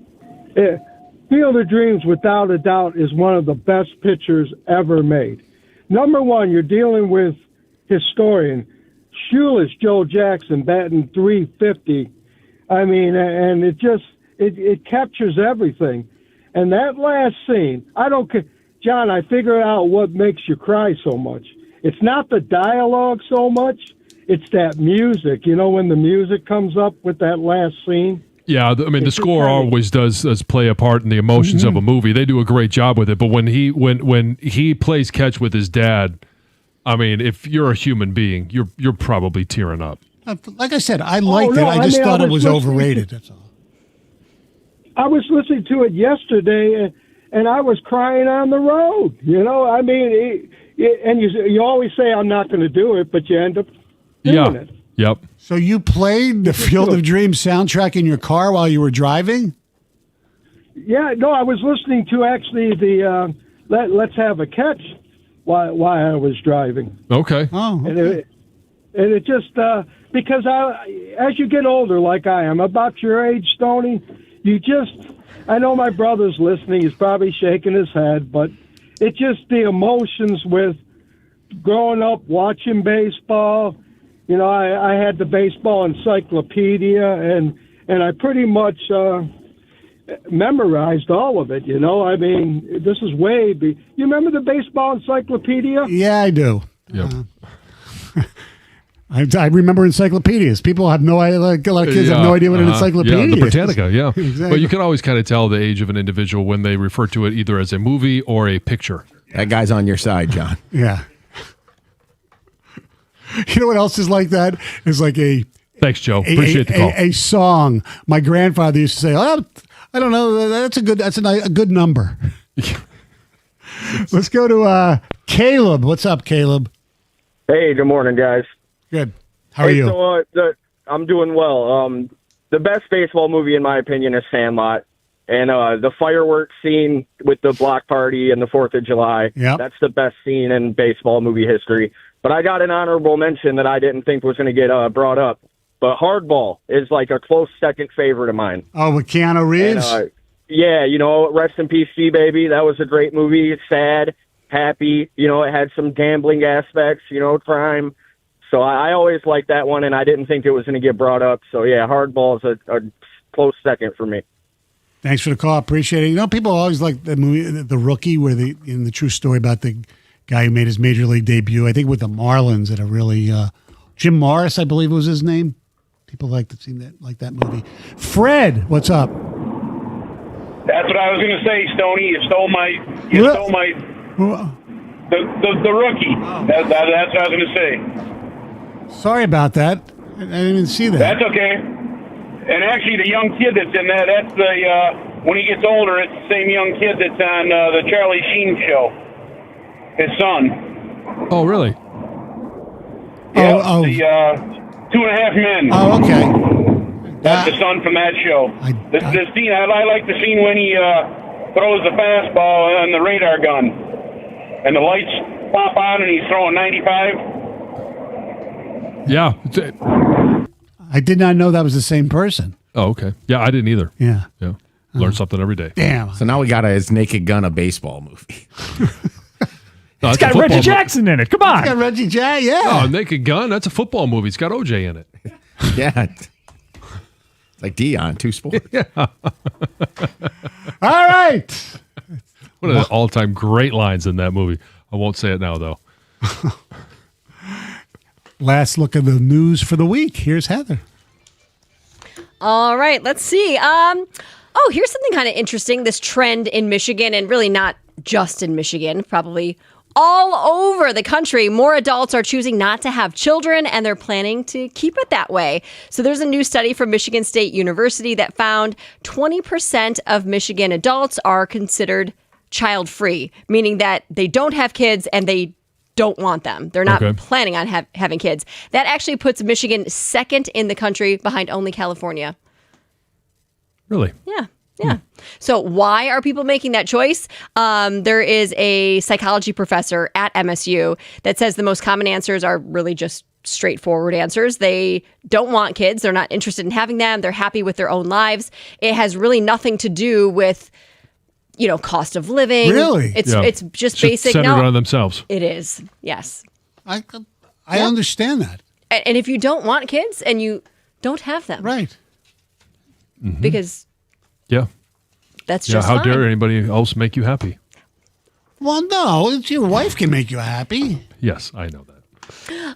Field of Dreams, without a doubt, is one of the best pictures ever made. Number one, you're dealing with historian, shoeless Joe Jackson batting .350. I mean, and it captures everything. And that last scene, John, I figured out what makes you cry so much. It's not the dialogue so much, it's that music. You know, when the music comes up with that last scene? Yeah, I mean, the score always does play a part in the emotions of a movie. They do a great job with it. But when he plays catch with his dad, I mean, if you're a human being, you're probably tearing up. Like I said, I liked it. I just thought it was overrated. That's all. I was listening to it yesterday, and I was crying on the road. You know, I mean, and you always say, I'm not going to do it, but you end up doing it. Yep. So you played the Field of Dreams soundtrack in your car while you were driving? Yeah, no, I was listening to actually the Let's Have a Catch while I was driving. Okay. Oh, okay. And it just, because as you get older, like I am, about your age, Stoney, I know my brother's listening, he's probably shaking his head, but it's just the emotions with growing up, watching baseball. You know, I had the baseball encyclopedia, and I pretty much memorized all of it, you know. I mean, this is you remember the baseball encyclopedia? Yeah, I do. Yep. I remember encyclopedias. People have no idea, like a lot of kids have no idea what an encyclopedia is. is. The Britannica, yeah. Exactly. But you can always kind of tell the age of an individual when they refer to it either as a movie or a picture. That guy's on your side, John. Yeah. You know what else is like that? It's like Thanks, Joe. Appreciate the call. A song. My grandfather used to say, "Oh, I don't know. That's a good number." Let's go to Caleb. What's up, Caleb? Hey, good morning, guys. Good. How are you? So, I'm doing well. The best baseball movie, in my opinion, is Sandlot. And the fireworks scene with the block party and the 4th of July, that's the best scene in baseball movie history. But I got an honorable mention that I didn't think was going to get brought up. But Hardball is like a close second favorite of mine. Oh, with Keanu Reeves? And, yeah, rest in peace, G-Baby. That was a great movie. It's sad, happy. It had some gambling aspects, crime. So I always liked that one, and I didn't think it was going to get brought up. So, yeah, Hardball is a close second for me. Thanks for the call. Appreciate it. People always like the movie, The Rookie, where in the true story about the guy who made his major league debut, I think with the Marlins, that a really Jim Morris, I believe was his name. People like that movie. Fred, what's up? That's what I was going to say, Stoney. You stole my the Rookie. That's what I was going to say. Sorry about that. I didn't even see that. That's okay. And actually, the young kid that's in that's when he gets older, it's the same young kid that's on the Charlie Sheen show. His son. Oh, really? Yeah, the 2.5 Men. Oh, okay. That's the son from that show. This scene, I like the scene when he throws the fastball on the radar gun, and the lights pop on, and he's throwing 95. Yeah. I did not know that was the same person. Oh, okay. Yeah, I didn't either. Yeah. Learn something every day. Damn. So now we got his Naked Gun, a baseball movie. No, It's got Reggie Jackson in it. Come on. It's got Reggie Jackson, yeah. Oh, Naked Gun, that's a football movie. It's got OJ in it. Yeah. It's like Dion, two sports. All right. One of the all-time great lines in that movie. I won't say it now, though. Last look at the news for the week. Here's Heather. All right, let's see. Here's something kind of interesting. This trend in Michigan, and really not just in Michigan, probably all over the country. More adults are choosing not to have children, and they're planning to keep it that way. So there's a new study from Michigan State University that found 20% of Michigan adults are considered child-free, meaning that they don't have kids and they don't want them. They're not planning on having kids. That actually puts Michigan second in the country, behind only California. Really? Yeah. So why are people making that choice? There is a psychology professor at MSU that says the most common answers are really just straightforward answers. They don't want kids. They're not interested in having them. They're happy with their own lives. It has really nothing to do with cost of living. Really? It's just basic. Centered on themselves. It is. Yes. I understand that. And if you don't want kids and you don't have them. Right. Because that's just how fine. dare anybody else make you happy? Well, no, your wife can make you happy. Yes, I know that.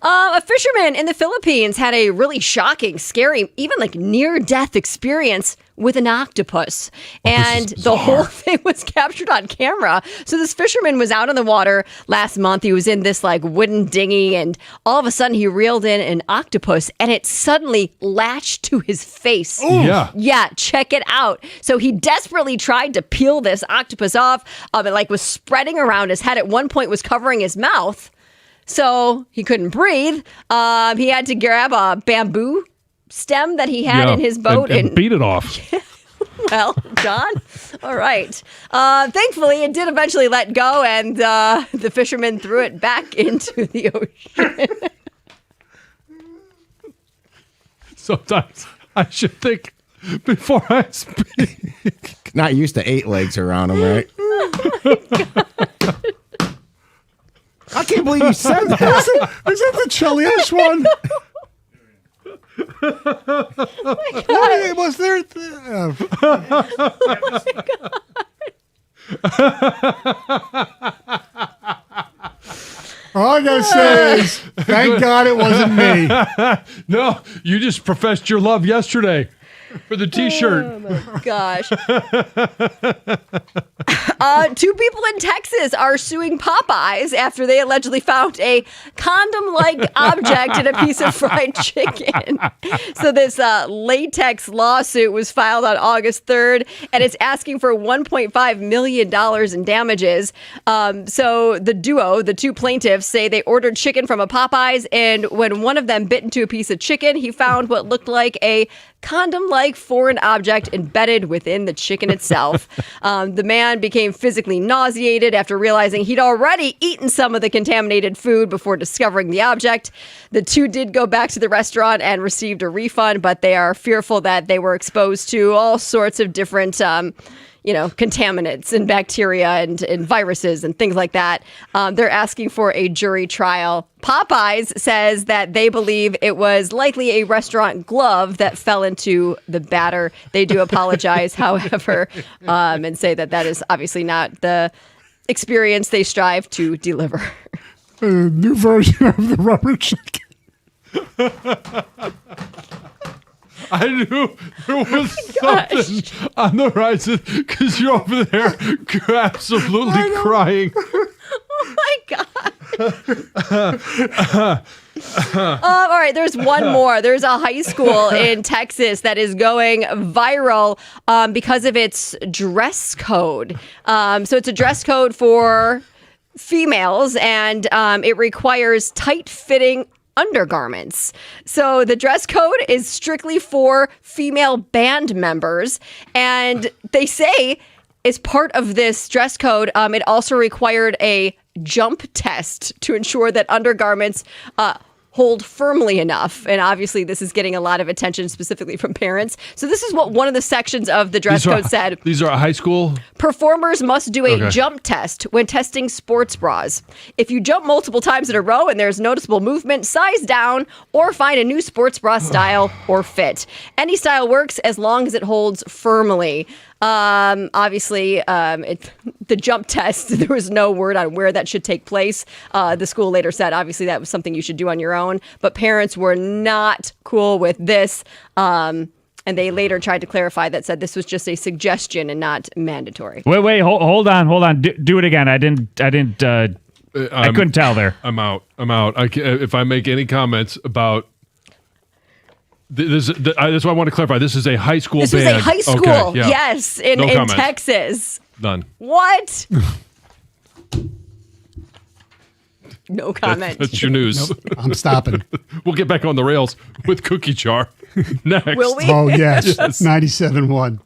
A fisherman in the Philippines had a really shocking, scary, even like near-death experience with an octopus. And the whole thing was captured on camera. So this fisherman was out in the water last month. He was in this like wooden dinghy, and all of a sudden he reeled in an octopus, and it suddenly latched to his face. Ooh. Yeah, check it out. So he desperately tried to peel this octopus off. It was spreading around his head. At one point was covering his mouth. So he couldn't breathe. He had to grab a bamboo stem that he had in his boat and beat it off. Well, John, all right. Thankfully, it did eventually let go, and the fisherman threw it back into the ocean. Sometimes I should think before I speak. Not used to 8 legs around him, right? I can't believe you said that. Is that the chilliest one? What was there? All I gotta say is, thank God it wasn't me. No, you just professed your love yesterday for the T-shirt. Oh my gosh. 2 people in Texas are suing Popeyes after they allegedly found a condom-like object in a piece of fried chicken. So this latex lawsuit was filed on August 3rd, and it's asking for $1.5 million in damages. So the duo, the 2 plaintiffs, say they ordered chicken from a Popeyes, and when one of them bit into a piece of chicken, he found what looked like a condom-like foreign object embedded within the chicken itself. The man became physically nauseated after realizing he'd already eaten some of the contaminated food before discovering the object. The two did go back to the restaurant and received a refund, but they are fearful that they were exposed to all sorts of different contaminants and bacteria and viruses and things like that. They're asking for a jury trial. Popeyes says that they believe it was likely a restaurant glove that fell into the batter. They do apologize, however, and say that is obviously not the experience they strive to deliver. A new version of the rubber chicken. I knew there was something on the horizon because you're over there absolutely crying. Oh my God. All right, there's one more. There's a high school in Texas that is going viral because of its dress code. So it's a dress code for females, and it requires tight-fitting undergarments. So the dress code is strictly for female band members, and they say as part of this dress code, it also required a jump test to ensure that undergarments hold firmly enough. And obviously this is getting a lot of attention specifically from parents. So this is what one of the sections of the dress code said. These are high school? Performers must do a jump test when testing sports bras. If you jump multiple times in a row and there's noticeable movement, size down or find a new sports bra style or fit. Any style works as long as it holds firmly. Obviously, the jump test, there was no word on where that should take place. The school later said, obviously, that was something you should do on your own. But parents were not cool with this. And they later tried to clarify that, said this was just a suggestion and not mandatory. Wait, hold on. Do it again. I couldn't tell there. I'm out. If I make any comments about that's why I want to clarify. This is a high school band. This was a high school, okay, yeah. yes, in Texas. Done. What? No comment. That's your news. Nope, I'm stopping. We'll get back on the rails with Cookie Jar next. Will we? Oh, yes. 97.1.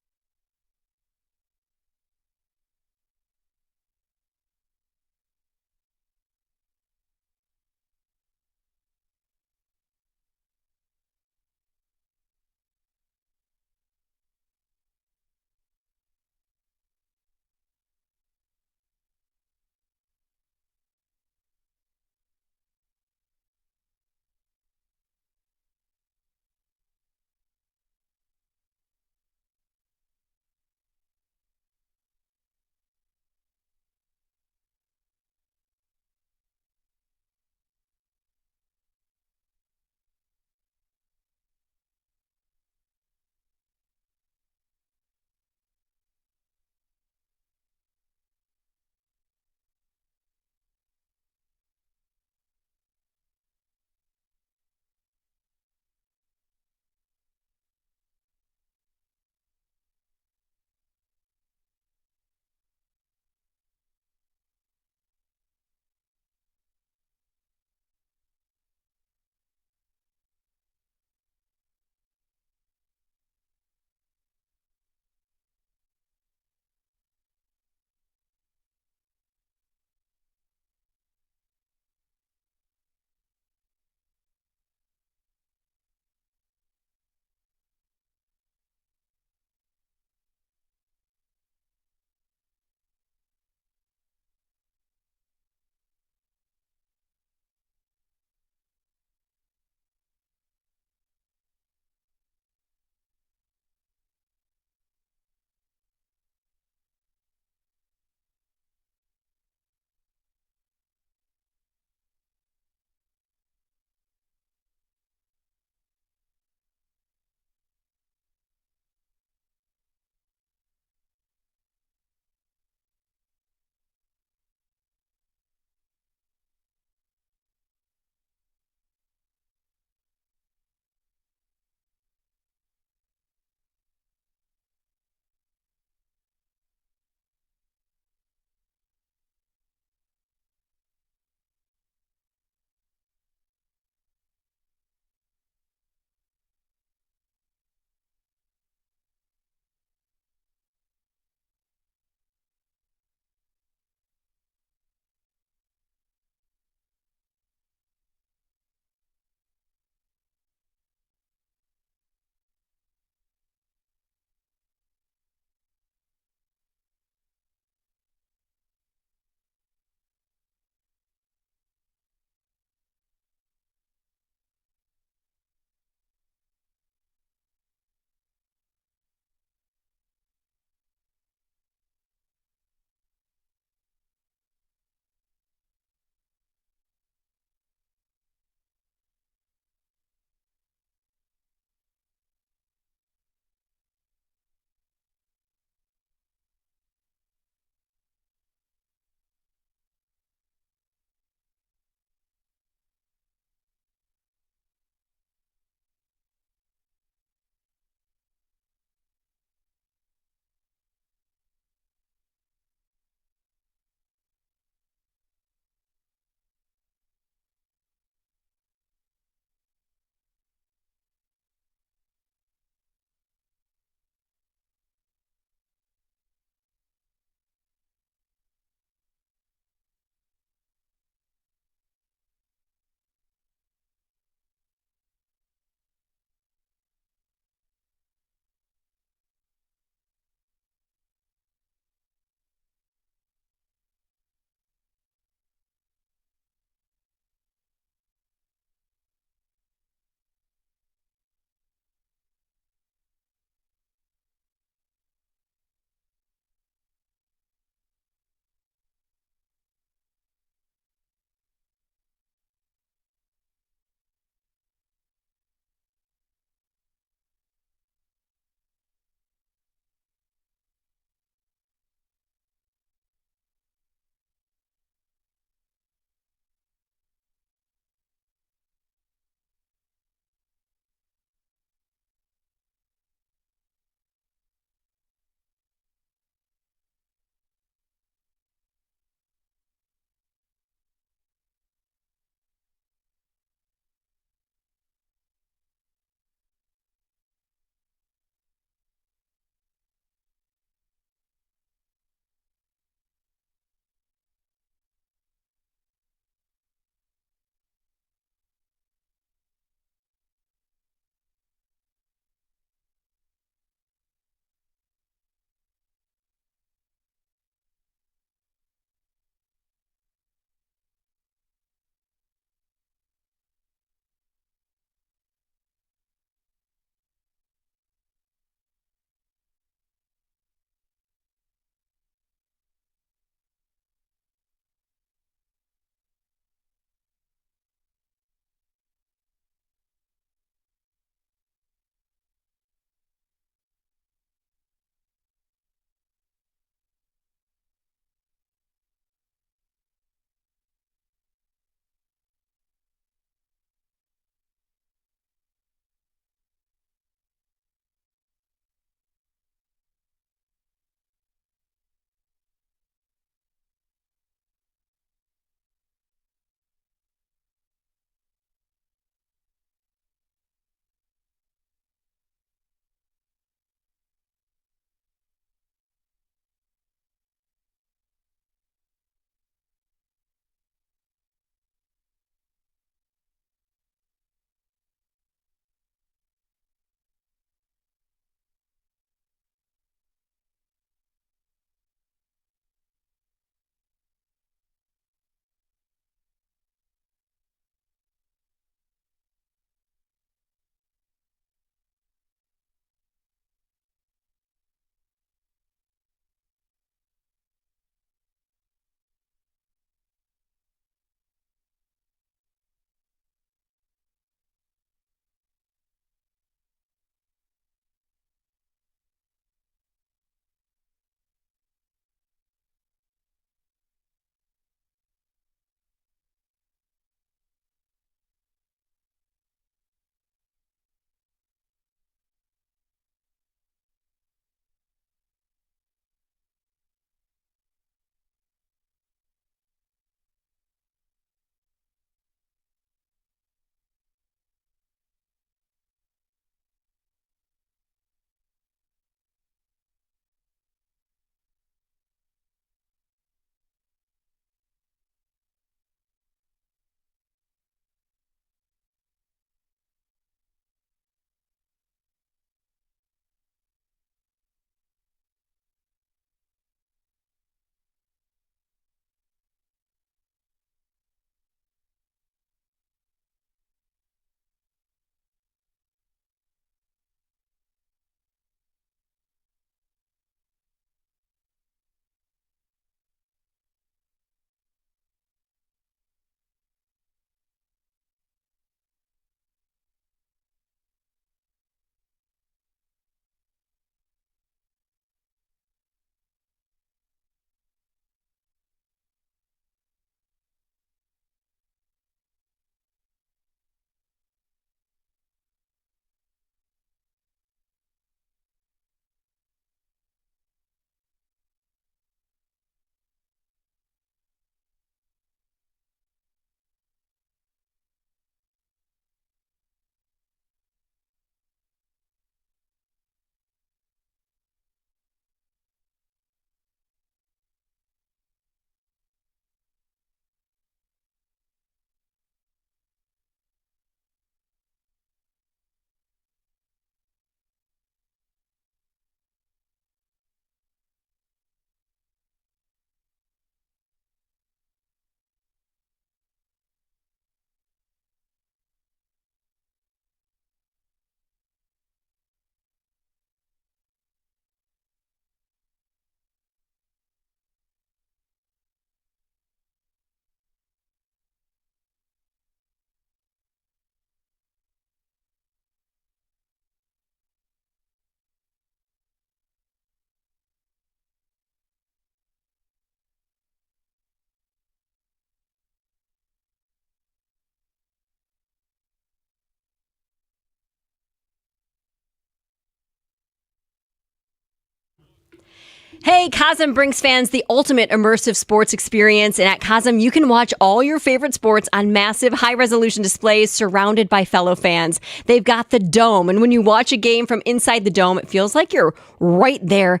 Hey, Cosm brings fans the ultimate immersive sports experience. And at Cosm, you can watch all your favorite sports on massive, high-resolution displays surrounded by fellow fans. They've got the Dome, and when you watch a game from inside the Dome, it feels like you're right there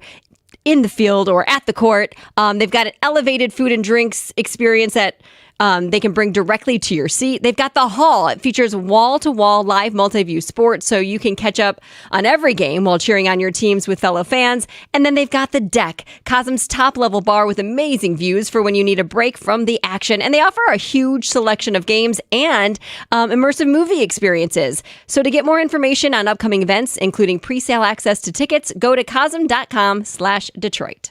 in the field or at the court. They've got an elevated food and drinks experience that they can bring directly to your seat. They've got the Hall. It features wall-to-wall live multi-view sports, so you can catch up on every game while cheering on your teams with fellow fans. And then they've got the Deck, Cosm's top-level bar with amazing views for when you need a break from the action. And they offer a huge selection of games and immersive movie experiences. So to get more information on upcoming events, including pre-sale access to tickets, go to cosm.com/Detroit.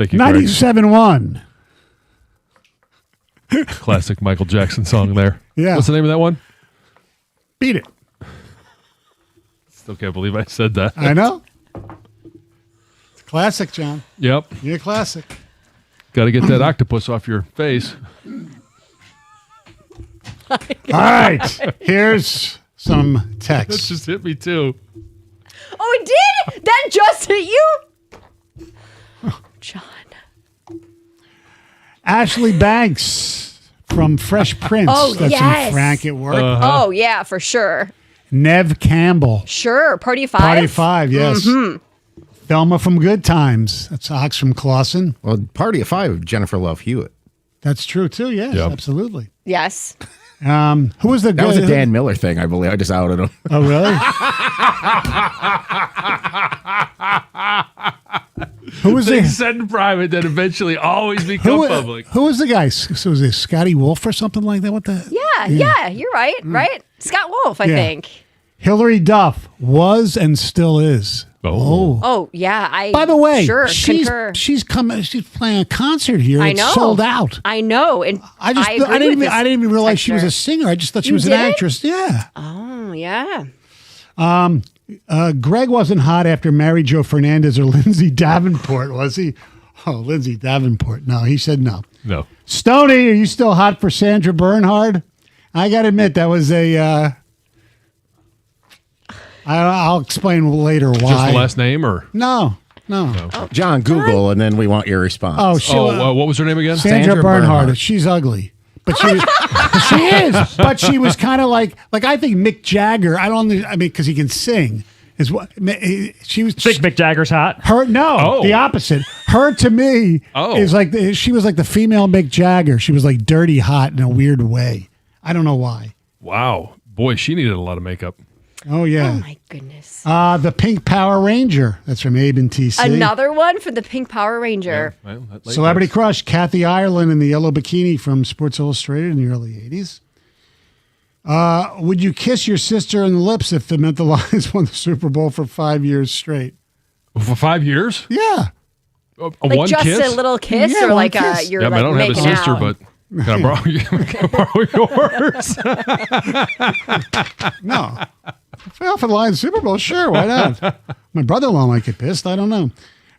Thank you, Greg. 97.1. Classic Michael Jackson song there. Yeah. What's the name of that one? Beat it. Still can't believe I said that. I know. It's a classic, John. Yep. You're a classic. Got to get that octopus off your face. All right. Here's some text. That just hit me too. Oh, it did? That just hit you? John. Ashley Banks from Fresh Prince. Oh, That's yes. in Frank at work. Oh, yeah, for sure. Nev Campbell. Sure. Party of 5? Party of 5, yes. Mm-hmm. Thelma from Good Times. That's Ox from Clausen. Well, Party of 5, Jennifer Love Hewitt. That's true, too. Yes, Yep. absolutely. Yes. Who was the That was a Dan Miller thing, I believe. I just outed him. Oh, really? Who was Things the said in private that eventually always become public. Who was the guy? So was it Scotty Wolf or something like that? What the? Yeah, you're right, right? Scott Wolf, I Yeah. think. Hillary Duff was and still is. Oh, yeah. By the way, sure, she's concur. she's playing a concert here. I It's know. sold out. I know. And I agree didn't with even this realize she was a texter. singer. I just thought she You was an didn't? actress. Yeah. Oh, yeah. Greg wasn't hot after Mary Jo Fernandez or Lindsay Davenport, was he? Oh, Lindsay Davenport. No, he said no. No. Stoney, are you still hot for Sandra Bernhard? I got to admit, that was a... I'll explain later why. Just the last name or? No. John, Google, and then we want your response. Oh, what was her name again? Sandra Bernhard. She's ugly. But she was, she is. But she was kind of like I think Mick Jagger. Because he can sing. Is what she was. Think Mick Jagger's hot? The opposite. Her to me is like she was like the female Mick Jagger. She was like dirty hot in a weird way. I don't know why. Wow. Boy, she needed a lot of makeup. Oh yeah. Oh my goodness. The Pink Power Ranger. That's from Abe and TC. Another one for the Pink Power Ranger. Well, Celebrity crush, Kathy Ireland in the yellow bikini from Sports Illustrated in the early 80s. Would you kiss your sister in the lips if the meant the Lions won the Super Bowl for 5 years straight? For 5 years? Yeah. Like one just kiss? a little kiss, Yeah, or one like kiss. you're Yeah, like I don't have a making sister, out. but can I borrow, can I borrow yours? No. Well, for the Lions Super Bowl, sure, why not? My brother-in-law might get pissed. I don't know.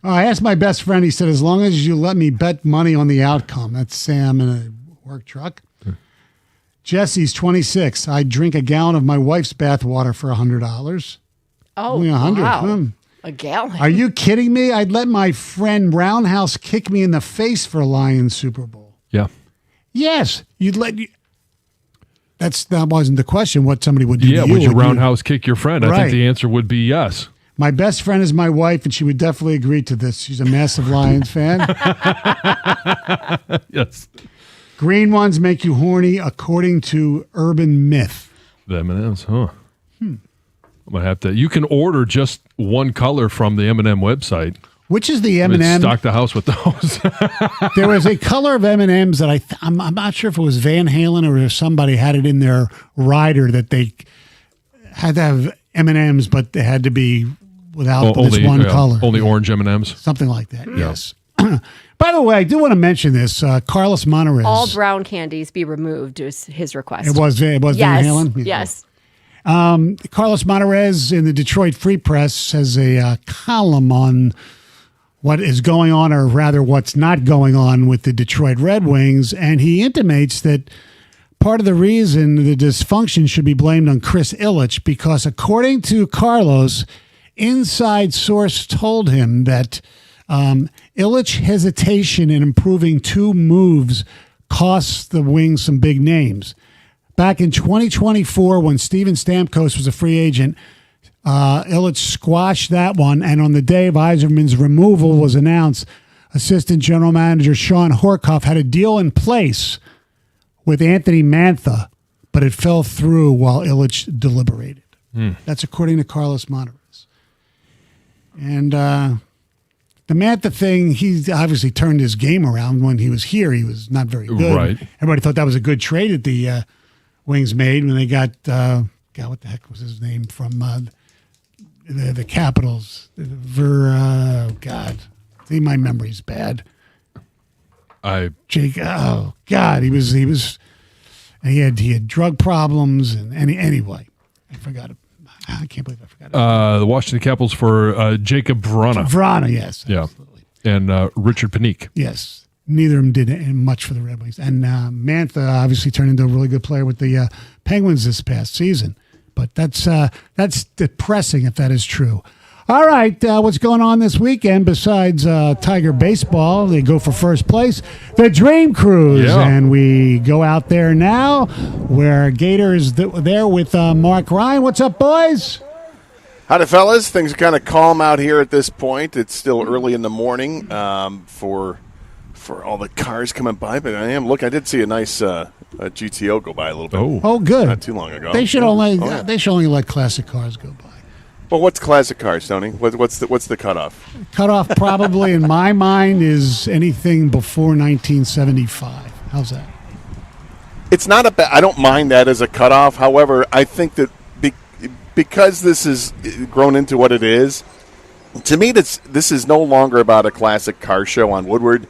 I asked my best friend. He said, as long as you let me bet money on the outcome. That's Sam in a work truck. Jesse's 26. I drink a gallon of my wife's bath water for $100. Oh, Only 100. wow. A gallon. Are you kidding me? I'd let my friend Roundhouse kick me in the face for a Lions Super Bowl. Yeah. Yes, you'd let you. That wasn't the question. What somebody would do? Yeah, to you, would you would roundhouse kick your friend? I Right. think the answer would be yes. My best friend is my wife, and she would definitely agree to this. She's a massive Lions fan. Yes. Green ones make you horny, according to urban myth. The M&M's, huh? I'm gonna have to. You can order just one color from the M&M website. Which is the I mean, M&M? stock the house with those. There was a color of M&Ms that I'm not sure if it was Van Halen or if somebody had it in their rider that they had to have M&Ms, but they had to be without this one color. Only orange M&Ms. Something like that, yes. By the way, I do want to mention this. Carlos Monterez. All brown candies be removed is his request. It was Van yes. Halen? Yes. Carlos Monterez in the Detroit Free Press has a column on what is going on, or rather what's not going on with the Detroit Red Wings, and he intimates that part of the reason the dysfunction should be blamed on Chris Ilitch, because according to Carlos, inside source told him that Ilitch hesitation in improving two moves costs the Wings some big names. Back in 2024, when Steven Stamkos was a free agent, Ilitch squashed that one, and on the day of Yzerman's removal was announced, assistant general manager Sean Horkoff had a deal in place with Anthony Mantha, but it fell through while Ilitch deliberated. That's according to Carlos Monterez. And the Mantha thing, he obviously turned his game around. When he was here, he was not very good. Right. Everybody thought that was a good trade that the Wings made when they got, what the heck was his name from the Capitals? See, my memory's bad. Jake. Oh God, he had drug problems and anyway, I forgot it. I can't believe I forgot it. The Washington Capitals for Jacob Vrana. Vrana, yes, Yeah. absolutely. And Richard Panique. Yes, neither of them did much for the Red Wings. And Mantha obviously turned into a really good player with the Penguins this past season. But that's depressing if that is true. All right, what's going on this weekend besides Tiger baseball? They go for first place, the Dream Cruise, and we go out there now where Gator is there with Mark Ryan. What's up, boys? Howdy, fellas. Things are kind of calm out here at this point. It's still early in the morning for all the cars coming by, but I did see a nice GTO go by a little bit. Oh, good. Not too long ago. They should only let classic cars go by. Well, what's classic cars, Tony? What's the cutoff? Cutoff probably in my mind is anything before 1975. How's that? It's not a bad. I don't mind that as a cutoff. However, I think that because this is grown into what it is, to me, this is no longer about a classic car show on Woodward.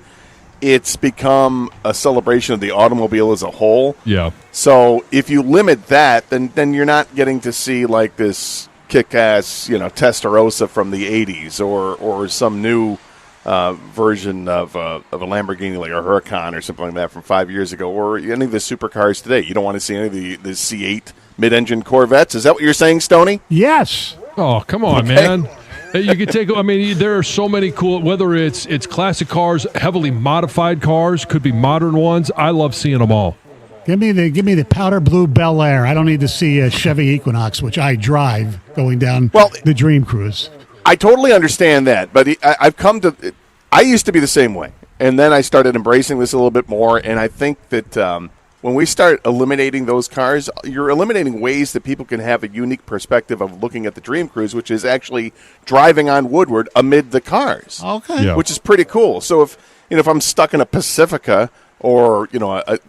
It's become a celebration of the automobile as a whole. Yeah. So if you limit that, then you're not getting to see like this kick-ass, Testarossa from the 80s or some new version of a Lamborghini like a Huracan or something like that from 5 years ago, or any of the supercars today. You don't want to see any of the C8 mid-engine Corvettes. Is that what you're saying, Stoney? Yes. Oh, come on, man. You could take. I mean, there are so many cool. Whether it's classic cars, heavily modified cars, could be modern ones. I love seeing them all. Give me the powder blue Bel Air. I don't need to see a Chevy Equinox, which I drive, going down the Dream Cruise. I totally understand that, but I've come to. I used to be the same way, and then I started embracing this a little bit more. And I think that when we start eliminating those cars, you're eliminating ways that people can have a unique perspective of looking at the Dream Cruise, which is actually driving on Woodward amid the cars. Okay, which is pretty cool. So if I'm stuck in a Pacifica or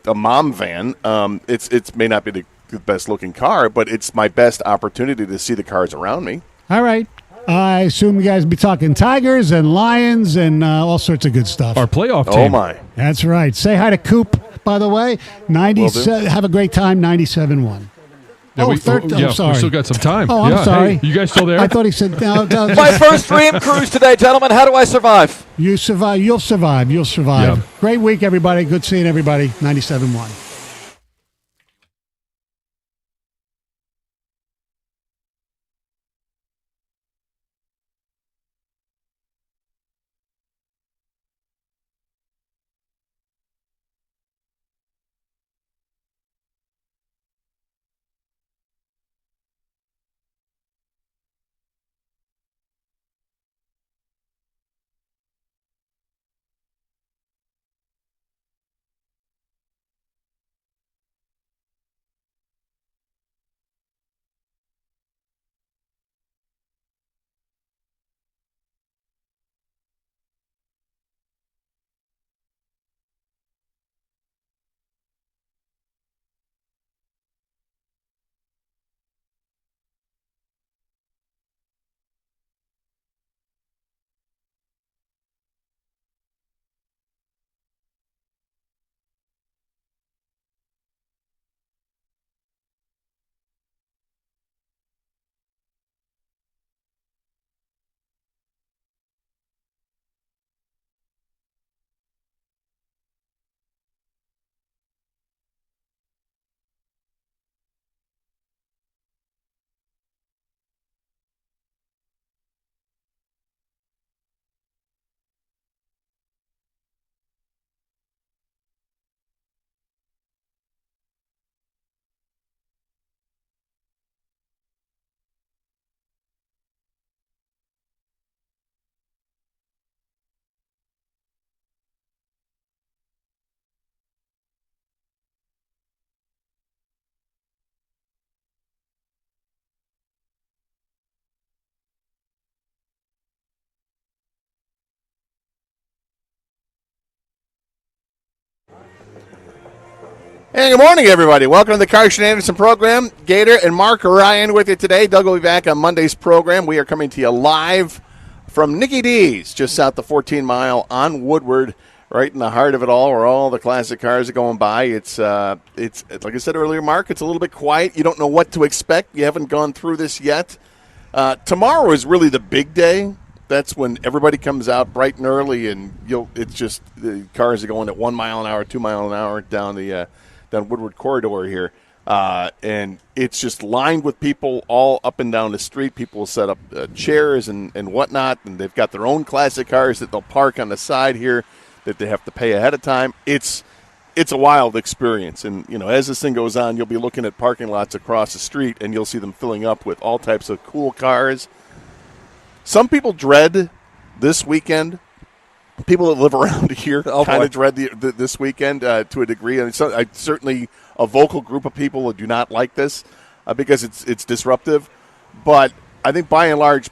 a mom van, it may not be the best looking car, but it's my best opportunity to see the cars around me. All right. I assume you guys be talking Tigers and Lions and all sorts of good stuff. Our playoff team. Oh, my. That's right. Say hi to Coop, by the way. 97. Have a great time, 97.1. Yeah, I'm sorry. We still got some time. Oh, I'm sorry. Hey, you guys still there? I thought he said no. My first Dream Cruise today, gentlemen. How do I survive? You survive. You'll survive. You'll survive. Yeah. Great week, everybody. Good seeing everybody. 97.1. Hey, good morning, everybody. Welcome to the Carson Anderson program. Gator and Mark Ryan with you today. Doug will be back on Monday's program. We are coming to you live from Nicky D's, just south the 14 Mile on Woodward. right in the heart of it all, where all the classic cars are going by. It's like I said earlier, Mark. It's a little bit quiet. You don't know what to expect. You haven't gone through this yet. Tomorrow is really the big day. That's when everybody comes out bright and early, and it's just the cars are going at 1 mile an hour, 2 mile an hour down Woodward Corridor here. And it's just lined with people all up and down the street. People will set up chairs and whatnot, and they've got their own classic cars that they'll park on the side here that they have to pay ahead of time. It's a wild experience, and as this thing goes on, you'll be looking at parking lots across the street, and you'll see them filling up with all types of cool cars. Some people dread this weekend. People that live around here kind of dread this weekend to a degree. And certainly a vocal group of people that do not like this because it's disruptive. But I think by and large,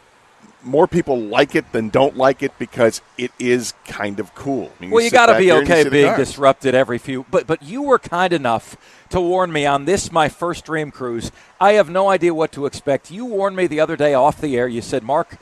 more people like it than don't like it because it is kind of cool. I mean, well, you got to be okay being disrupted every few. But you were kind enough to warn me on this, my first Dream Cruise. I have no idea what to expect. You warned me the other day off the air. You said, Mark,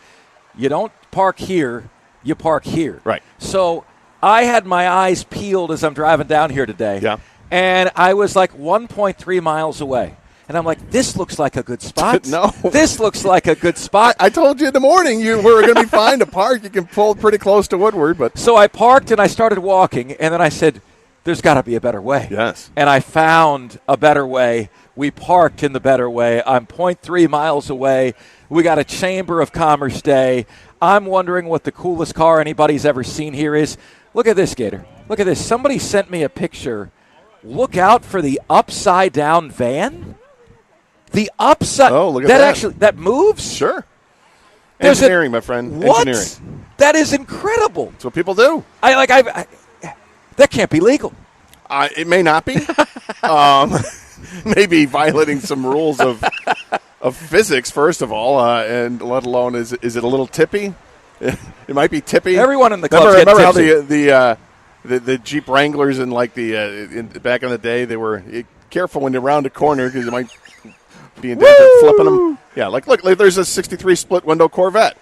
you don't park here, you park here. Right. So I had my eyes peeled as I'm driving down here today. Yeah. And I was like 1.3 miles away. And I'm like, this looks like a good spot. No. This looks like a good spot. I told you in the morning you were going to be fine to park. You can pull pretty close to Woodward. But So I parked and I started walking, and then I said, there's got to be a better way. Yes. And I found a better way. We parked in the better way. I'm 0.3 miles away. We got a Chamber of Commerce day. I'm wondering what the coolest car anybody's ever seen here is. Look at this, Gator. Look at this. Somebody sent me a picture. Look out for the upside-down van. The upside. Oh, look at that. Actually, that moves? Sure. There's engineering, my friend. What? Engineering. That is incredible. That's what people do. That can't be legal. It may not be. Maybe violating some rules of physics, first of all, and let alone is it a little tippy? It might be tippy. Everyone in the club remember how the Jeep Wranglers and back in the day they were careful when you round a corner because you might be in danger of flipping them. Yeah, look, there's a '63 split window Corvette,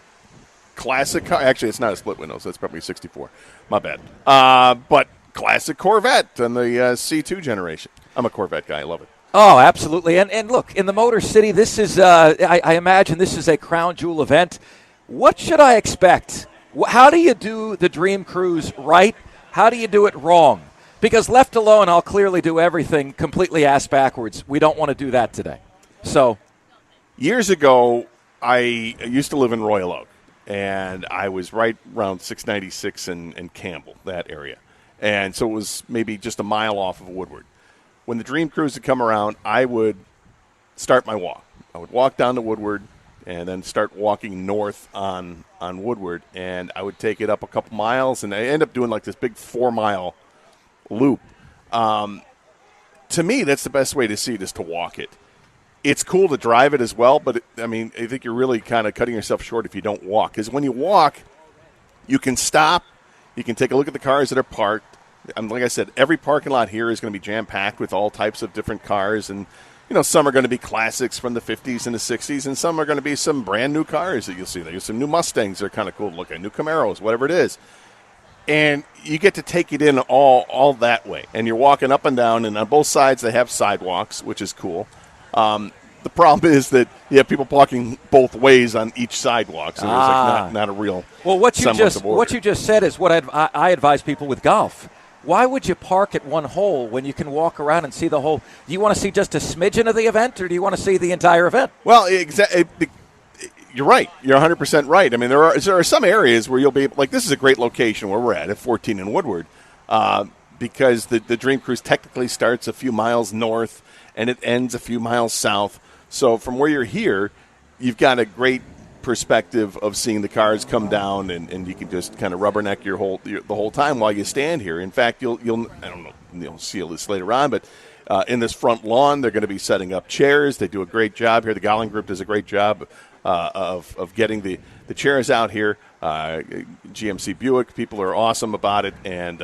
classic car. Actually, it's not a split window, so it's probably '64. My bad. But classic Corvette and the C2 generation. I'm a Corvette guy. I love it. Oh, absolutely. And look, in the Motor City, this is, I imagine this is a crown jewel event. What should I expect? How do you do the Dream Cruise right? How do you do it wrong? Because left alone, I'll clearly do everything completely ass backwards. We don't want to do that today. So, years ago, I used to live in Royal Oak, and I was right around 696 and Campbell, that area. And so it was maybe just a mile off of Woodward. When the Dream Cruise would come around, I would start my walk. I would walk down to Woodward and then start walking north on Woodward, and I would take it up a couple miles, and I end up doing like this big 4-mile loop. To me, that's the best way to see it is to walk it. It's cool to drive it as well, but I think you're really kind of cutting yourself short if you don't walk. Because when you walk, you can stop, you can take a look at the cars that are parked. And like I said, every parking lot here is going to be jam-packed with all types of different cars. And, some are going to be classics from the 50s and the 60s, and some are going to be some brand-new cars that you'll see. There's some new Mustangs that are kind of cool to look at, new Camaros, whatever it is. And you get to take it in all that way. And you're walking up and down, and on both sides they have sidewalks, which is cool. The problem is that you have people walking both ways on each sidewalk, so there's not a real. Well, what you just said is what I advise people with golf. Why would you park at one hole when you can walk around and see the whole? Do you want to see just a smidgen of the event, or do you want to see the entire event? Well, you're right. You're 100% right. I mean, there are some areas where you'll be like, this is a great location where we're at 14 in Woodward, because the Dream Cruise technically starts a few miles north and it ends a few miles south. So from where you're here, you've got a great perspective of seeing the cars come down, and you can just kind of rubberneck the whole time while you stand here. In fact, you'll I don't know, you'll see this later on, but in this front lawn, they're going to be setting up chairs. They do a great job here. The Golling Group does a great job of getting the chairs out here. GMC Buick, people are awesome about it, and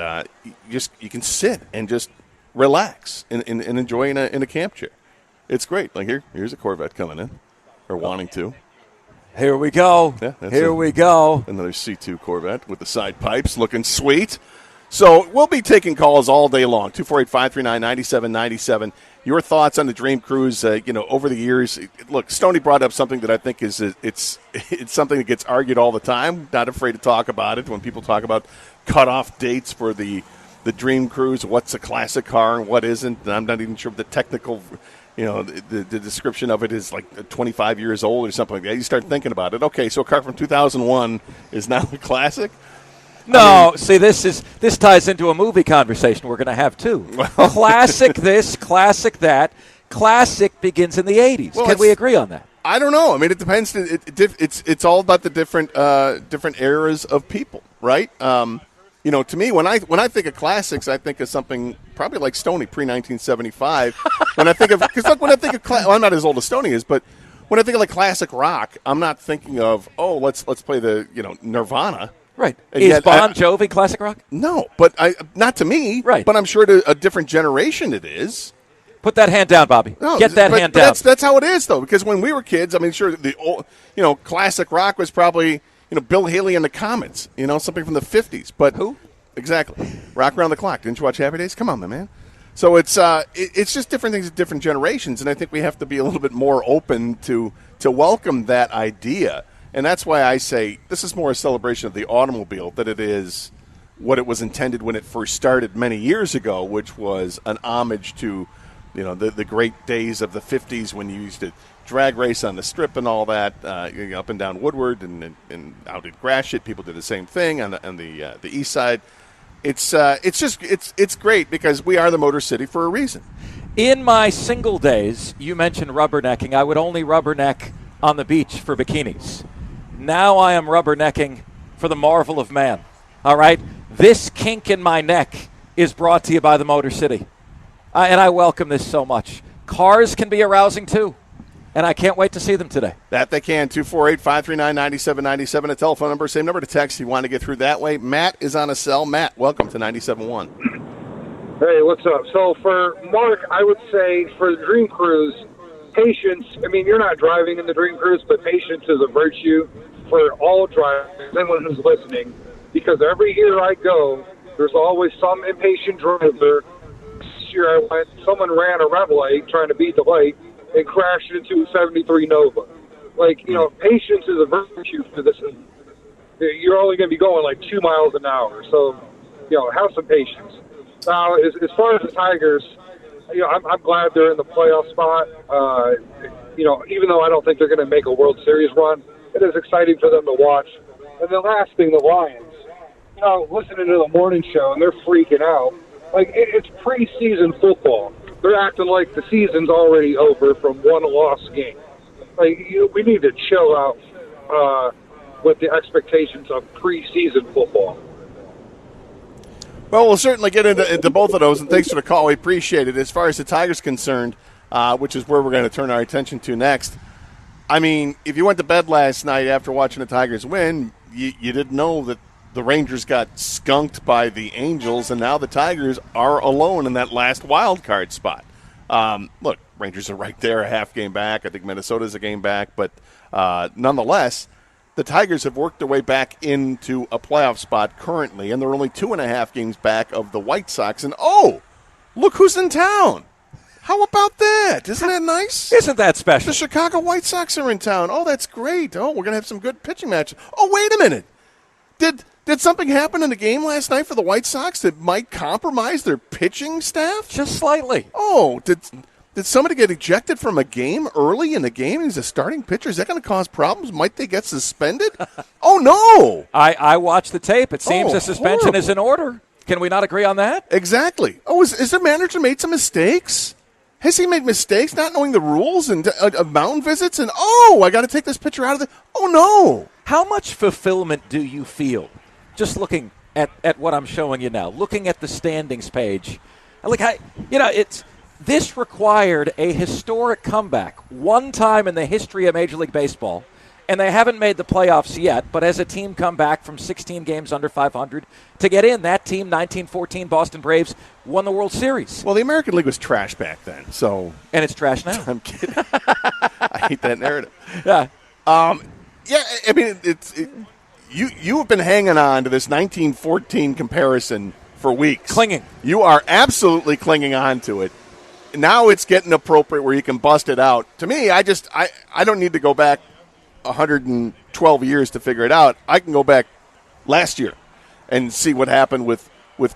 you can sit and just relax and enjoy in a camp chair. It's great. Like here's a Corvette coming in, or wanting to. Here we go. Yeah, we go. Another C2 Corvette with the side pipes looking sweet. So we'll be taking calls all day long. 248-539-9797. Your thoughts on the Dream Cruise? Over the years, look, Stoney brought up something that I think is it's something that gets argued all the time. Not afraid to talk about it when people talk about cutoff dates for the Dream Cruise. What's a classic car and what isn't? And I'm not even sure if the technical, the description of it is like 25 years old or something like that. You start thinking about it. Okay, so a car from 2001 is now a classic. No, see, this ties into a movie conversation we're going to have too. Classic this, classic that. Classic begins in the 80s. Can we agree on that? I don't know. I mean, it depends. It's all about the different eras of people, right? To me, when I think of classics, I think of something probably like Stoney pre-1975. When I think of I'm not as old as Stoney is, but when I think of like classic rock, I'm not thinking of let's play the Nirvana. Right. Is Bon Jovi classic rock? No, but not to me. Right. But I'm sure to a different generation it is. Put that hand down, Bobby. No, Get that hand down. That's how it is, though, because when we were kids, I mean, sure, the old, classic rock was probably, Bill Haley and the Comets, something from the 50s. But who? Exactly. Rock Around the Clock. Didn't you watch Happy Days? Come on, my man. So it's just different things at different generations, and I think we have to be a little bit more open to welcome that idea. And that's why I say this is more a celebration of the automobile than it is what it was intended when it first started many years ago, which was an homage to, the great days of the 50s when you used to drag race on the strip and all that, up and down Woodward and out at Gratiot. People did the same thing on the east side. It's great because we are the Motor City for a reason. In my single days, you mentioned rubbernecking. I would only rubberneck on the beach for bikinis. Now I am rubbernecking for the marvel of man. All right? This kink in my neck is brought to you by the Motor City. And I welcome this so much. Cars can be arousing too. And I can't wait to see them today. That they can. 248-539-9797. A telephone number, same number to text. You want to get through that way. Matt is on a cell. Matt, welcome to 97.1. Hey, what's up? So for Mark, I would say for the Dream Cruise, patience. I mean, you're not driving in the Dream Cruise, but patience is a virtue for all drivers, anyone who's listening, because every year I go, there's always some impatient driver. This year someone ran a red light trying to beat the light and crashed into a 73 Nova. Patience is a virtue for this. You're only going to be going like 2 miles an hour, so, have some patience. Now, as far as the Tigers, I'm glad they're in the playoff spot. Even though I don't think they're going to make a World Series run, it is exciting for them to watch. And the last thing, the Lions. Listening to the morning show, and they're freaking out. It's preseason football. They're acting like the season's already over from one loss game. We need to chill out with the expectations of preseason football. Well, we'll certainly get into both of those, and thanks for the call. We appreciate it. As far as the Tigers concerned, which is where we're going to turn our attention to next, I mean, if you went to bed last night after watching the Tigers win, you didn't know that the Rangers got skunked by the Angels, and now the Tigers are alone in that last wild card spot. Look, Rangers are right there, a half game back. I think Minnesota's a game back, but nonetheless, the Tigers have worked their way back into a playoff spot currently, and they're only 2.5 games back of the White Sox. And, look who's in town. How about that? Isn't that nice? Isn't that special? The Chicago White Sox are in town. Oh, that's great. Oh, we're going to have some good pitching matches. Oh, wait a minute. Did something happen in the game last night for the White Sox that might compromise their pitching staff? Just slightly. Oh, did somebody get ejected from a game early in the game? He's a starting pitcher. Is that going to cause problems? Might they get suspended? Oh, no. I watched the tape. It seems the suspension horrible. is in order. Can we not agree on that? Exactly. Oh, is their manager made some mistakes? Has he made mistakes not knowing the rules and of mound visits? And, I got to take this pitcher out of the – oh, no. How much fulfillment do you feel just looking at what I'm showing you now, looking at the standings page? This required a historic comeback, one time in the history of Major League Baseball, and they haven't made the playoffs yet, but as a team come back from 16 games under 500 to get in, that team, 1914 Boston Braves, won the World Series. Well, the American League was trash back then, so... And it's trash now. I'm kidding. I hate that narrative. Yeah. Yeah, I mean, you have been hanging on to this 1914 comparison for weeks. Clinging. You are absolutely clinging on to it. Now it's getting appropriate where you can bust it out. To me, I don't need to go back 112 years to figure it out. I can go back last year and see what happened with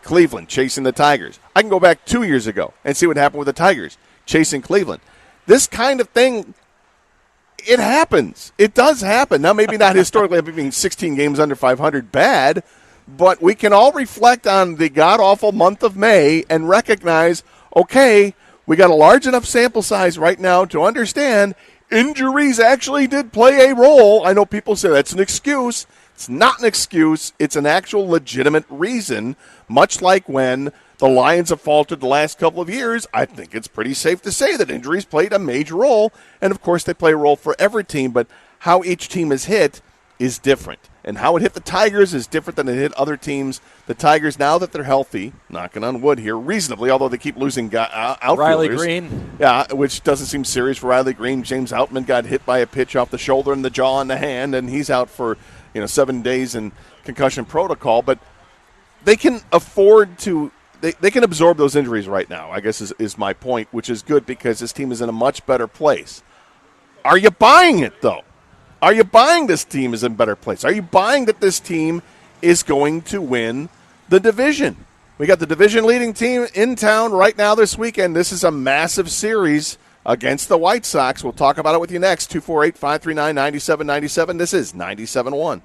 Cleveland chasing the Tigers. I can go back 2 years ago and see what happened with the Tigers chasing Cleveland. This kind of thing, it happens. It does happen. Now, maybe not historically being 16 games under 500 bad, but we can all reflect on the god-awful month of May and recognize, okay, we got a large enough sample size right now to understand injuries actually did play a role. I know people say that's an excuse. It's not an excuse. It's an actual legitimate reason, much like when the Lions have faltered the last couple of years. I think it's pretty safe to say that injuries played a major role, and of course they play a role for every team, but how each team is hit is different. And how it hit the Tigers is different than it hit other teams. The Tigers, now that they're healthy, knocking on wood here, reasonably, although they keep losing outfielders. Riley Green. Yeah, which doesn't seem serious for Riley Green. James Outman got hit by a pitch off the shoulder and the jaw and the hand, and he's out for 7 days in concussion protocol. But they can afford to they can absorb those injuries right now, I guess is my point, which is good because this team is in a much better place. Are you buying it, though? Are you buying this team is in a better place? Are you buying that this team is going to win the division? We got the division-leading team in town right now this weekend. This is a massive series against the White Sox. We'll talk about it with you next. 248-539-9797. This is 97.1.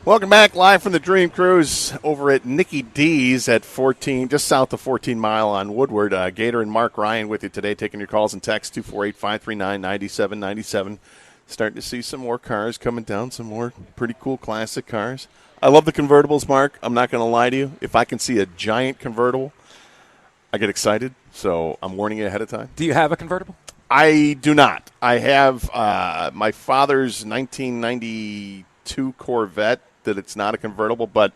Welcome back live from the Dream Cruise over at Nikki D's at 14, just south of 14 Mile on Woodward. Gator and Mark Ryan with you today, taking your calls and texts, 248-539-9797. Starting to see some more cars coming down, some more pretty cool classic cars. I love the convertibles, Mark. I'm not going to lie to you. If I can see a giant convertible, I get excited, so I'm warning you ahead of time. Do you have a convertible? I do not. I have my father's 1992 Corvette that it's not a convertible, but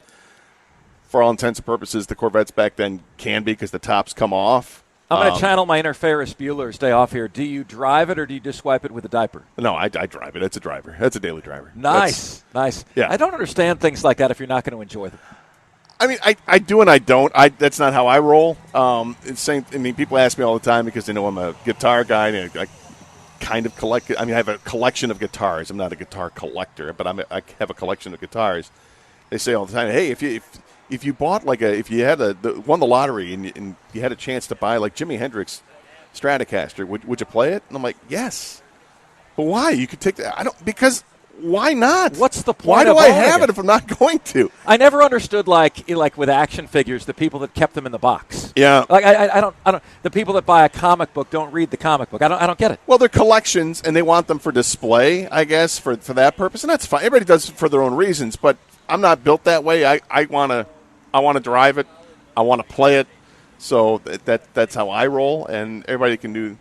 for all intents and purposes, the Corvettes back then can be because the tops come off. I'm going to channel my inner Ferris Bueller's day off here. Do you drive it or do you just swipe it with a diaper? No, I drive it. It's a driver. That's a daily driver. Nice. Yeah. I don't understand things like that if you're not going to enjoy them. I mean, I do and I don't. That's not how I roll. People ask me all the time because they know I'm a guitar guy and I kind of collect. I mean, I have a collection of guitars. I'm not a guitar collector, but I have a collection of guitars. They say all the time, "Hey, if you bought if you had won the lottery and you had a chance to buy like Jimi Hendrix Stratocaster, would you play it?" And I'm like, "Yes." But why? You could take that. Because why not? What's the point? Why do of I owning have it if I'm not going to? I never understood like with action figures, the people that kept them in the box. Yeah. Like I don't. The people that buy a comic book don't read the comic book. I don't get it. Well, they're collections, and they want them for display, I guess, for that purpose, and that's fine. Everybody does it for their own reasons, but I'm not built that way. I want to drive it. I want to play it. So that's how I roll, and everybody can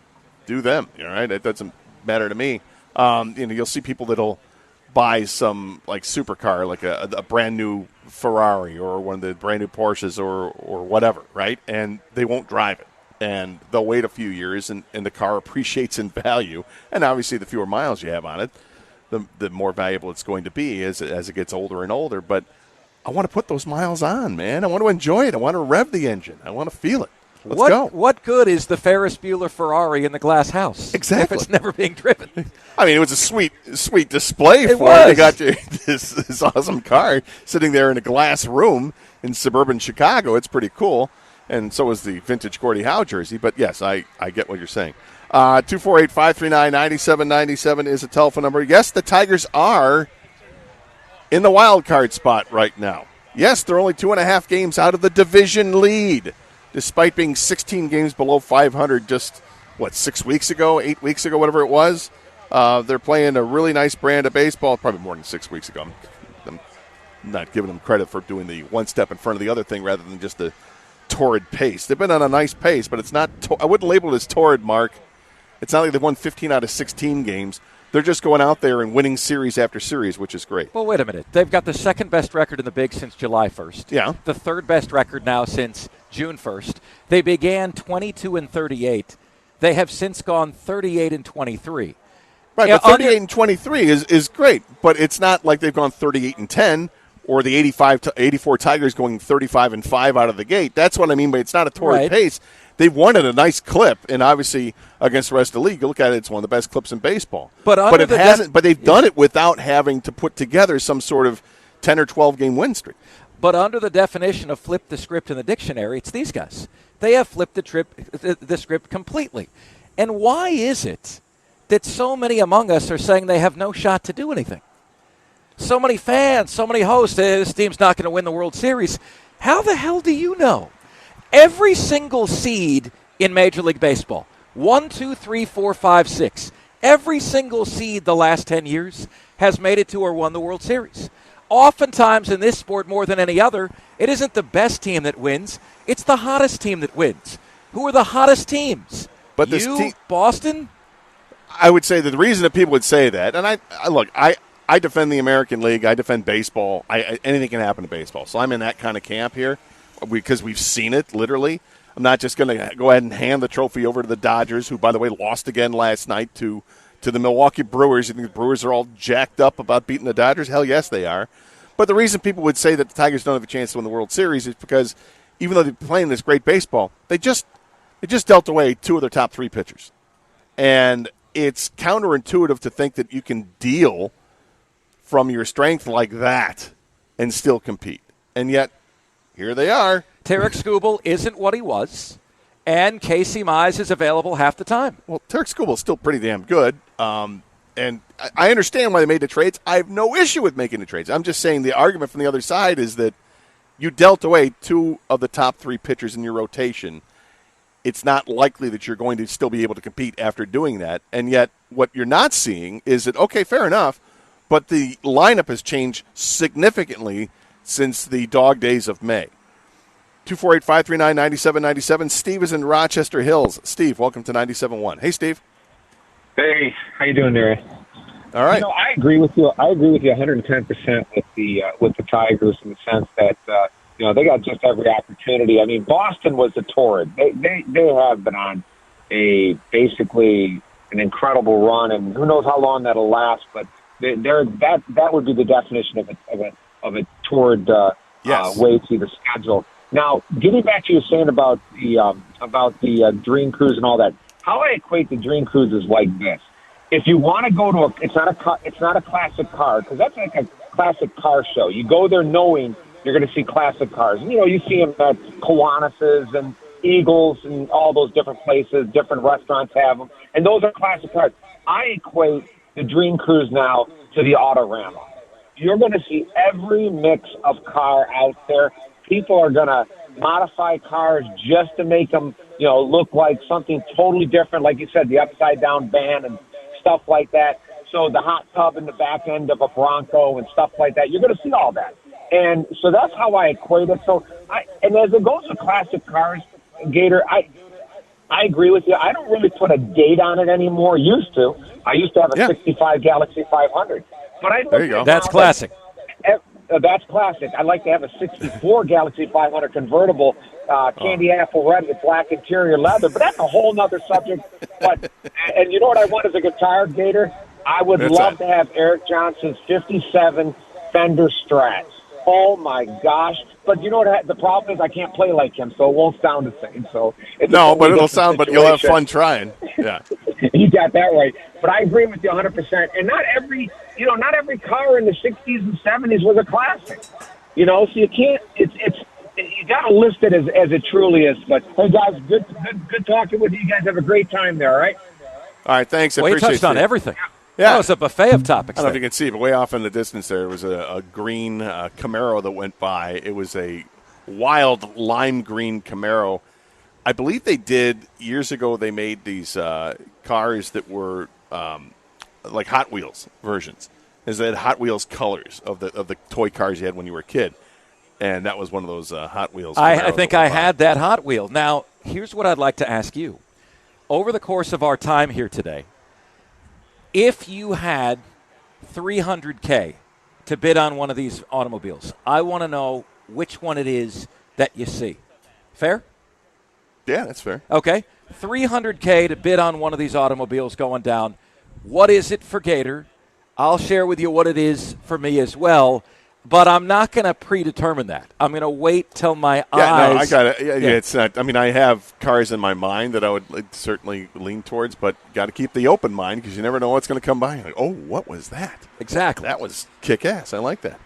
do them. All right, it doesn't matter to me. You'll see people that'll buy some like supercar, like a brand new Ferrari or one of the brand new Porsches or whatever, right? And they won't drive it. And they'll wait a few years, and the car appreciates in value. And obviously, the fewer miles you have on it, the more valuable it's going to be as it gets older and older. But I want to put those miles on, man. I want to enjoy it. I want to rev the engine. I want to feel it. Let's go. What good is the Ferris Bueller Ferrari in the glass house? Exactly. If it's never being driven. I mean, it was a sweet display for it. They got you this awesome car sitting there in a glass room in suburban Chicago. It's pretty cool. And so is the vintage Gordie Howe jersey. But, yes, I get what you're saying. 248-539-9797 is a telephone number. Yes, the Tigers are in the wild card spot right now. Yes, they're only 2.5 games out of the division lead, despite being 16 games below 500 just, 6 weeks ago, 8 weeks ago, whatever it was. They're playing a really nice brand of baseball, probably more than 6 weeks ago. I'm not giving them credit for doing the one step in front of the other thing rather than just the torrid pace. They've been on a nice pace, but it's not I wouldn't label it as torrid, Mark. It's not like they've won 15 out of 16 games. They're just going out there and winning series after series, which is great. Well, wait a minute. They've got the second best record in the Big since July 1st. Yeah. The third best record now since June 1st. They began 22-38. They have since gone 38-23. Right, but 38-23 is great, but it's not like they've gone 38-10 or the 84 Tigers going 35-5 out of the gate. That's what I mean by it's not a torrid pace. They've won at a nice clip, and obviously against the rest of the league, you look at it, it's one of the best clips in baseball. But it hasn't. But they've done it without having to put together some sort of 10 or 12 game win streak. But under the definition of flip the script in the dictionary, it's these guys. They have flipped the script completely. And why is it that so many among us are saying they have no shot to do anything? So many fans, so many hosts, this team's not going to win the World Series. How the hell do you know? Every single seed in Major League Baseball, 1, 2, 3, 4, 5, 6, every single seed the last 10 years has made it to or won the World Series. Oftentimes in this sport, more than any other, it isn't the best team that wins. It's the hottest team that wins. Who are the hottest teams? But this Boston? I would say that the reason that people would say that, and I defend the American League. I defend baseball. Anything can happen to baseball. So I'm in that kind of camp here because we've seen it, literally. I'm not just going to go ahead and hand the trophy over to the Dodgers, who, by the way, lost again last night to the Milwaukee Brewers. You think the Brewers are all jacked up about beating the Dodgers? Hell yes, they are. But the reason people would say that the Tigers don't have a chance to win the World Series is because even though they're playing this great baseball, they just dealt away 2 of their top 3 pitchers. And it's counterintuitive to think that you can deal from your strength like that and still compete. And yet, here they are. Tarek Skubal isn't what he was, and Casey Mize is available half the time. Well, Tarek Skubal is still pretty damn good. And I understand why they made the trades. I have no issue with making the trades. I'm just saying the argument from the other side is that you dealt away 2 of the top 3 pitchers in your rotation. It's not likely that you're going to still be able to compete after doing that. And yet what you're not seeing is that, okay, fair enough, but the lineup has changed significantly since the dog days of May. 248-539-9797. Steve is in Rochester Hills. Steve, welcome to 97.1. Hey, Steve. Hey, how you doing there? All right. I agree with you. I agree with you 110% with the Tigers in the sense that they got just every opportunity. I mean, Boston was a torrid. They have been on basically an incredible run, and who knows how long that'll last. But that would be the definition of a torrid way through the schedule. Now, getting back to you saying about the Dream Cruise and all that. How I equate the Dream Cruise is like this. If you want to go to it's not a classic car, because that's like a classic car show. You go there knowing you're going to see classic cars. And, you see them at Kiwanis and Eagles and all those different places, different restaurants have them. And those are classic cars. I equate the Dream Cruise now to the Autorama. You're going to see every mix of car out there. People are going to modify cars just to make them look like something totally different. Like you said, the upside-down van and stuff like that. So the hot tub in the back end of a Bronco and stuff like that. You're going to see all that. And so that's how I equate it. And as it goes to classic cars, Gator, I agree with you. I don't really put a date on it anymore. I used to have a 65 Galaxy 500. But there you go. That's classic. That's classic. I'd like to have a 64 Galaxy 500 convertible, candy apple red with black interior leather, but that's a whole nother subject. And you know what I want as a guitar, Gator? I would love to have Eric Johnson's 57 Fender Strats. Oh, my gosh. But you know what the problem is? I can't play like him, so it won't sound the same. But it'll sound, but you'll have fun trying. Yeah. You got that right. But I agree with you 100%. And not every car in the 60s and 70s was a classic. So you can't. You got to list it as it truly is. But hey, guys, good talking with you. You guys have a great time there. All right. All right. Thanks. Well, you touched on everything. Yeah, that was a buffet of topics. I don't know if you can see, but way off in the distance there was a green Camaro that went by. It was a wild lime green Camaro. I believe they did years ago. They made these cars that were like Hot Wheels versions. They had Hot Wheels colors of the toy cars you had when you were a kid, and that was one of those Hot Wheels. I think I had that Hot Wheel. Now, here's what I'd like to ask you: over the course of our time here today, if you had $300K to bid on one of these automobiles, I want to know which one it is that you see. Fair? Yeah, that's fair. Okay. $300K to bid on one of these automobiles going down. What is it for Gator? I'll share with you what it is for me as well, but I'm not going to predetermine that. I'm going to wait till my eyes. No, I got it. Yeah, it's not. I mean, I have cars in my mind that I would certainly lean towards, but got to keep the open mind because you never know what's going to come by. Like, oh, what was that? Exactly. That was kick-ass. I like that.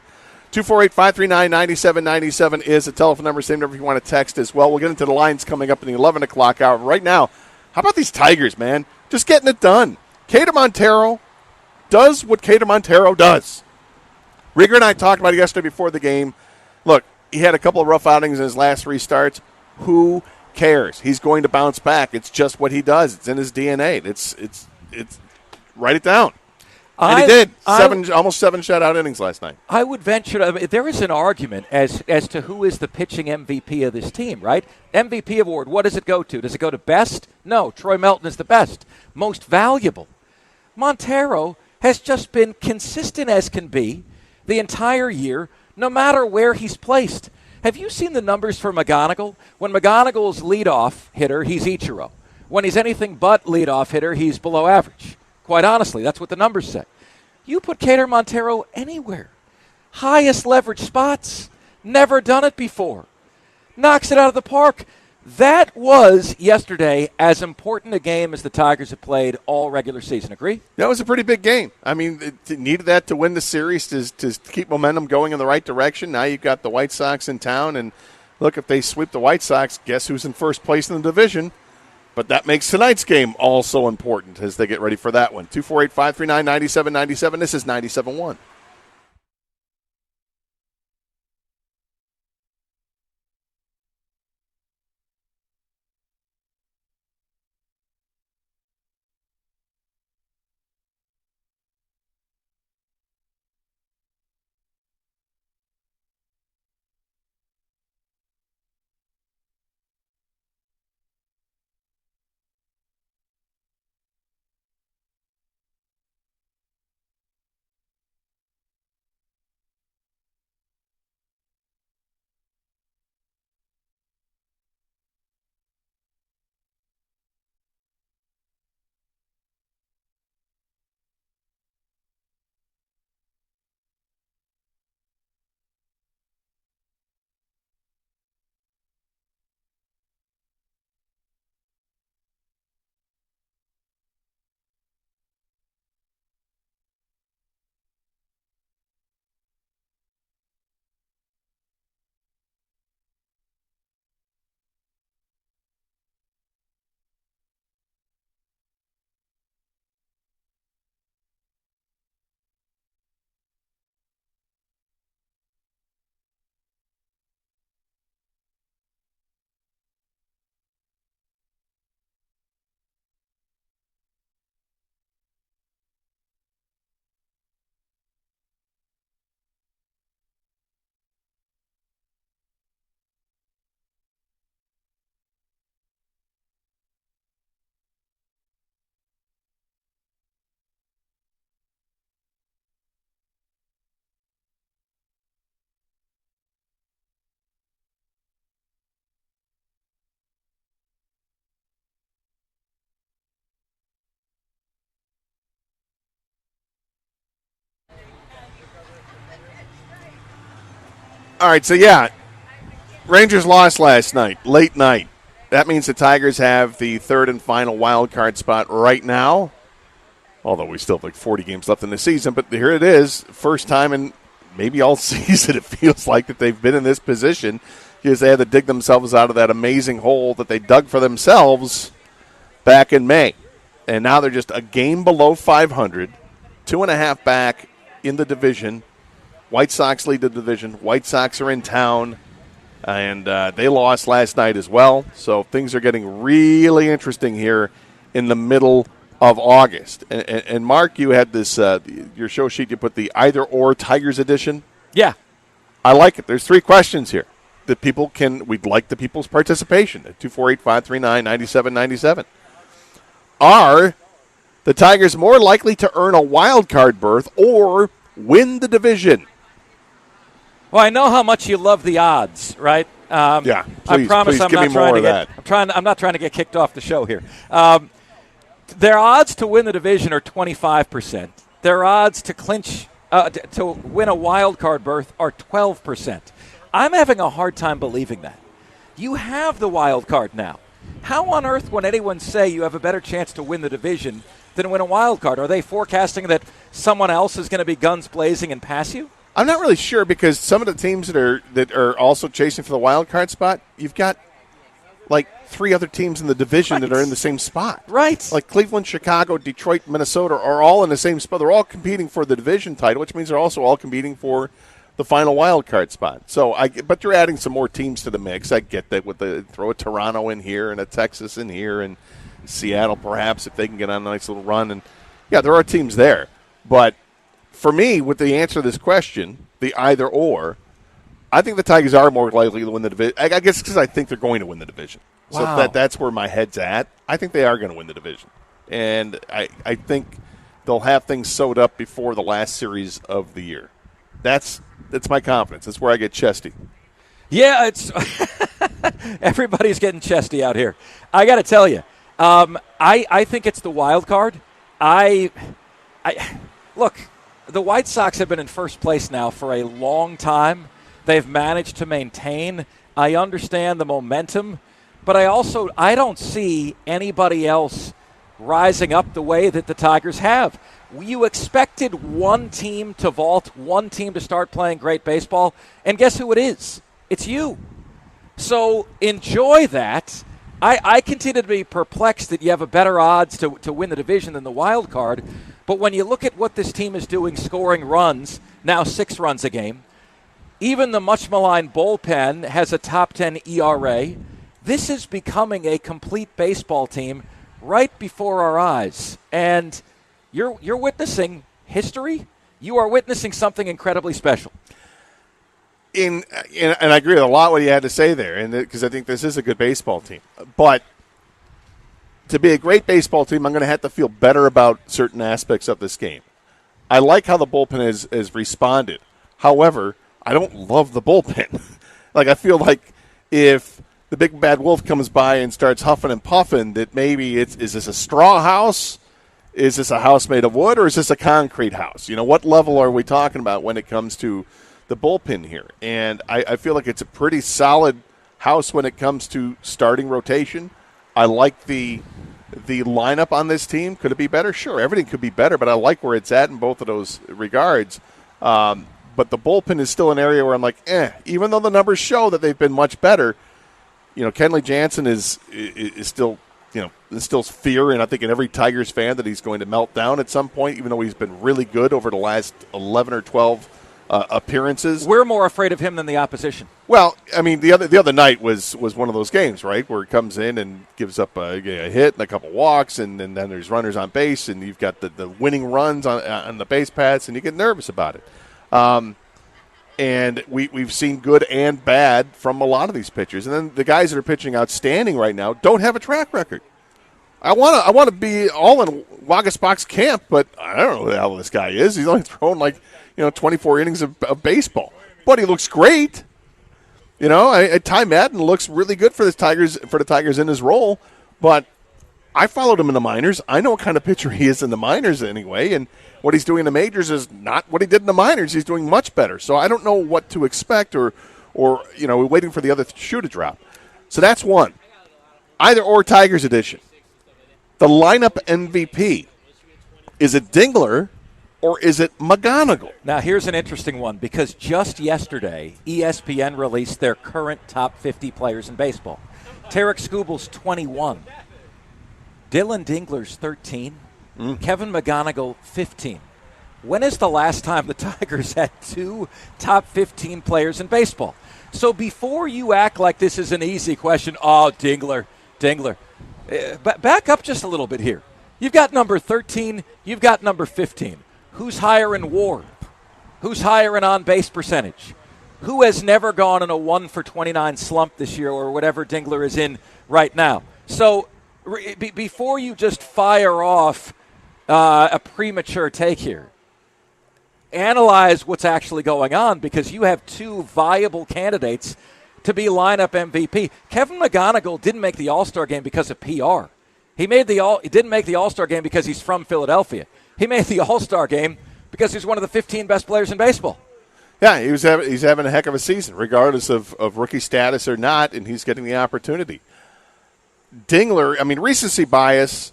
248-539-9797 is the telephone number. Same number if you want to text as well. We'll get into the lines coming up in the 11 o'clock hour. Right now, how about these Tigers, man? Just getting it done. Cater Montero does what Cater Montero does. Rieger and I talked about it yesterday before the game. Look, he had a couple of rough outings in his last 3 starts. Who cares? He's going to bounce back. It's just what he does. It's in his DNA. It's write it down. And he did. Almost 7 shutout innings last night. I would venture there is an argument as to who is the pitching MVP of this team, right? MVP award, what does it go to? Does it go to best? No, Troy Melton is the best. Most valuable. Montero has just been consistent as can be the entire year, no matter where he's placed. Have you seen the numbers for McGonigal? When McGonigal's leadoff hitter, he's Ichiro. When he's anything but leadoff hitter, he's below average. Quite honestly, that's what the numbers say. You put Cater Montero anywhere. Highest leverage spots. Never done it before. Knocks it out of the park. That was yesterday as important a game as the Tigers have played all regular season. Agree? That was a pretty big game. I mean, it needed that to win the series to keep momentum going in the right direction. Now you've got the White Sox in town. And look, if they sweep the White Sox, guess who's in first place in the division? But that makes tonight's game also important as they get ready for that one. 248-539-9797. This is 97.1. All right, so yeah, Rangers lost last night, late night. That means the Tigers have the third and final wild card spot right now, although we still have like 40 games left in the season. But here it is, first time in maybe all season it feels like that they've been in this position because they had to dig themselves out of that amazing hole that they dug for themselves back in May. And now they're just a game below 500, 2.5 back in the division. White Sox lead the division. White Sox are in town, and they lost last night as well. So things are getting really interesting here in the middle of August. And Mark, you had this, your show sheet, you put the either-or Tigers edition. Yeah. I like it. There's 3 questions here that we'd like the people's participation at 248-539-9797. Are the Tigers more likely to earn a wild card berth or win the division? Well, I know how much you love the odds, right? Yeah, I promise I'm not trying to get. I'm not trying to get kicked off the show here. Their odds to win the division are 25%. Their odds to clinch to win a wild card berth are 12%. I'm having a hard time believing that. You have the wild card now. How on earth would anyone say you have a better chance to win the division than win a wild card? Are they forecasting that someone else is going to be guns blazing and pass you? I'm not really sure because some of the teams that are also chasing for the wild card spot, you've got like 3 other teams in the division that are in the same spot. Right. Like Cleveland, Chicago, Detroit, Minnesota are all in the same spot. They're all competing for the division title, which means they're also all competing for the final wild card spot. But you're adding some more teams to the mix. I get that throw a Toronto in here and a Texas in here and Seattle perhaps if they can get on a nice little run. And yeah, there are teams there. But for me, with the answer to this question, the either or, I think the Tigers are more likely to win the division. I guess because I think they're going to win the division. Wow. So that's where my head's at. I think they are going to win the division. And I think they'll have things sewed up before the last series of the year. That's my confidence. That's where I get chesty. Yeah, it's everybody's getting chesty out here. I got to tell you, I think it's the wild card. Look, the White Sox have been in first place now for a long time. They've managed to maintain. I understand the momentum, but I don't see anybody else rising up the way that the Tigers have. You expected one team to vault, one team to start playing great baseball, and guess who it is? It's you. So enjoy that. I continue to be perplexed that you have a better odds to win the division than the wild card. But when you look at what this team is doing, scoring runs, now 6 runs a game, even the much maligned bullpen has a top 10 ERA. This is becoming a complete baseball team right before our eyes. And you're witnessing history. You are witnessing something incredibly special. And I agree with a lot what you had to say there, and because I think this is a good baseball team. But to be a great baseball team, I'm going to have to feel better about certain aspects of this game. I like how the bullpen has responded. However, I don't love the bullpen. Like, I feel like if the big bad wolf comes by and starts huffing and puffing, that maybe is this a straw house? Is this a house made of wood, or is this a concrete house? You know, what level are we talking about when it comes to the bullpen here? And I feel like it's a pretty solid house when it comes to starting rotation. I like the lineup on this team. Could it be better? Sure, everything could be better, but I like where it's at in both of those regards. But the bullpen is still an area where I'm like, even though the numbers show that they've been much better, you know, Kenley Jansen is still, you know, instills fear, and I think in every Tigers fan that he's going to melt down at some point, even though he's been really good over the last 11 or 12 appearances. We're more afraid of him than the opposition. Well, I mean, the other night was one of those games, right, where he comes in and gives up a hit and a couple walks, and then there's runners on base, and you've got the winning runs on the base paths, and you get nervous about it. And we've seen good and bad from a lot of these pitchers, and then the guys that are pitching outstanding right now don't have a track record. I want to be all in Waguespack's camp, but I don't know who the hell this guy is. He's only thrown 24 innings of baseball, but he looks great. You know, Ty Madden looks really good for the Tigers in his role, but I followed him in the minors. I know what kind of pitcher he is in the minors anyway, and what he's doing in the majors is not what he did in the minors. He's doing much better. So I don't know what to expect, or you know, we're waiting for the other shoe to drop. So that's one. Either or Tigers edition. The lineup MVP, is it Dingler or is it McGonigal? Now, here's an interesting one, because just yesterday, ESPN released their current top 50 players in baseball. Tarek Skubal's 21. Dylan Dingler's 13. Kevin McGonigal, 15. When is the last time the Tigers had 2 top 15 players in baseball? So before you act like this is an easy question, Dingler. Back up just a little bit here. You've got number 13. You've got number 15. Who's higher in WAR? Who's higher in on-base percentage? Who has never gone in a 1-for-29 slump this year, or whatever Dingler is in right now? So before you just fire off a premature take here, analyze what's actually going on, because you have 2 viable candidates to be lineup MVP. Kevin McGonigal didn't make the All-Star game because of PR. He didn't make the All-Star game because he's from Philadelphia. He made the All-Star game because he's one of the 15 best players in baseball. Yeah, he's having a heck of a season, regardless of rookie status or not, and he's getting the opportunity. Dingler, I mean, recency bias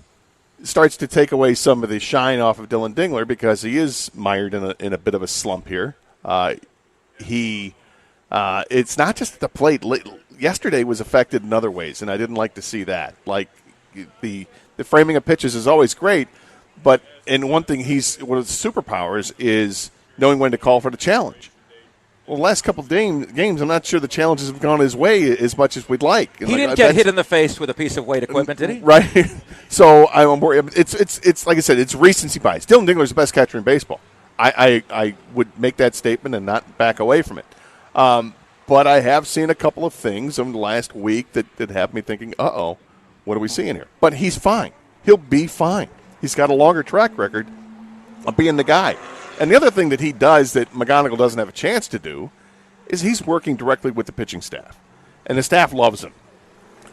starts to take away some of the shine off of Dylan Dingler, because he is mired in a bit of a slump here. It's not just at the plate. Yesterday was affected in other ways, and I didn't like to see that. Like, the framing of pitches is always great, but one of his superpowers is knowing when to call for the challenge. Well, the last couple of games, I'm not sure the challenges have gone his way as much as we'd like. He didn't get hit in the face with a piece of weight equipment, did he? Right. So I'm worried. It's like I said, it's recency bias. Dylan Dingler is the best catcher in baseball. I would make that statement and not back away from it. But I have seen a couple of things in the last week that have me thinking, what are we seeing here? But he's fine. He'll be fine. He's got a longer track record of being the guy. And the other thing that he does that McGonigal doesn't have a chance to do is he's working directly with the pitching staff. And the staff loves him.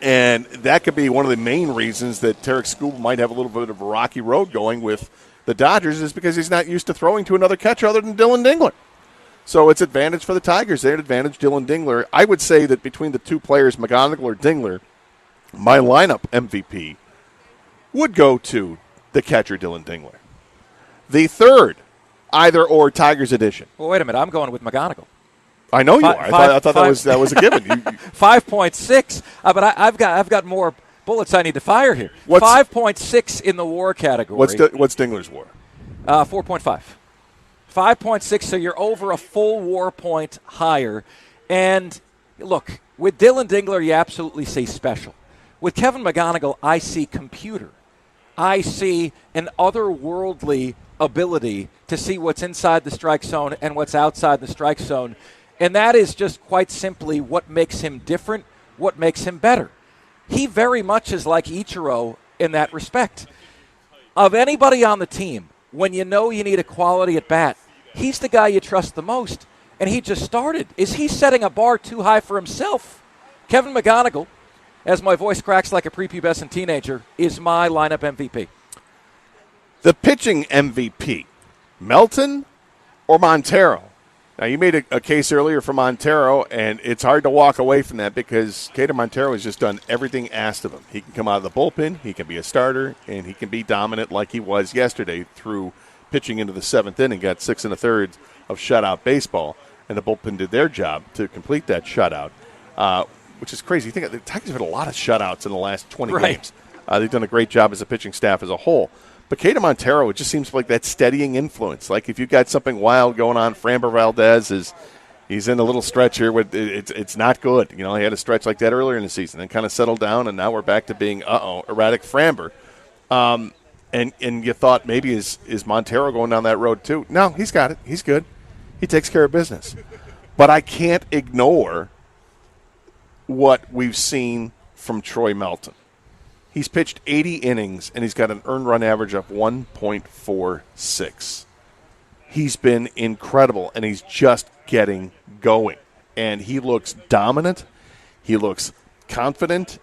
And that could be one of the main reasons that Tarek Skubal might have a little bit of a rocky road going with the Dodgers, is because he's not used to throwing to another catcher other than Dylan Dingler. So it's advantage for the Tigers. They're at advantage Dylan Dingler. I would say that between the 2 players, McGonigal or Dingler, my lineup MVP would go to the catcher Dylan Dingler. The third either or Tigers edition. Well, wait a minute. I'm going with McGonigal. I know you are. I thought that was a given. 5.6. But I've got more bullets I need to fire here. 5.6 in the WAR category. What's Dingler's WAR? 4.5. 5.6. So you're over a full WAR point higher. And look, with Dylan Dingler, you absolutely see special. With Kevin McGonigal, I see computer. I see an otherworldly ability to see what's inside the strike zone and what's outside the strike zone. And that is just quite simply what makes him different, what makes him better. He very much is like Ichiro in that respect. Of anybody on the team, when you know you need a quality at bat, he's the guy you trust the most. And he just started. Is he setting a bar too high for himself? Kevin McGonigal, as my voice cracks like a prepubescent teenager, is my lineup MVP. The pitching MVP, Melton or Montero? Now, you made a case earlier for Montero, and it's hard to walk away from that because Kader Montero has just done everything asked of him. He can come out of the bullpen, he can be a starter, and he can be dominant like he was yesterday through pitching into the 7th inning, got 6 1/3 of shutout baseball, and the bullpen did their job to complete that shutout. Which is crazy. You think the Tigers have had a lot of shutouts in the last 20 games. They've done a great job as a pitching staff as a whole. But Kader Montero, it just seems like that steadying influence. Like if you've got something wild going on, Framber Valdez he's in a little stretch here. It's not good. He had a stretch like that earlier in the season and kind of settled down, and now we're back to being, erratic Framber. And you thought maybe is Montero going down that road too? No, he's got it. He's good. He takes care of business. But I can't ignore what we've seen from Troy Melton. He's pitched 80 innings, and he's got an earned run average of 1.46. He's been incredible, and he's just getting going. And he looks dominant. He looks confident.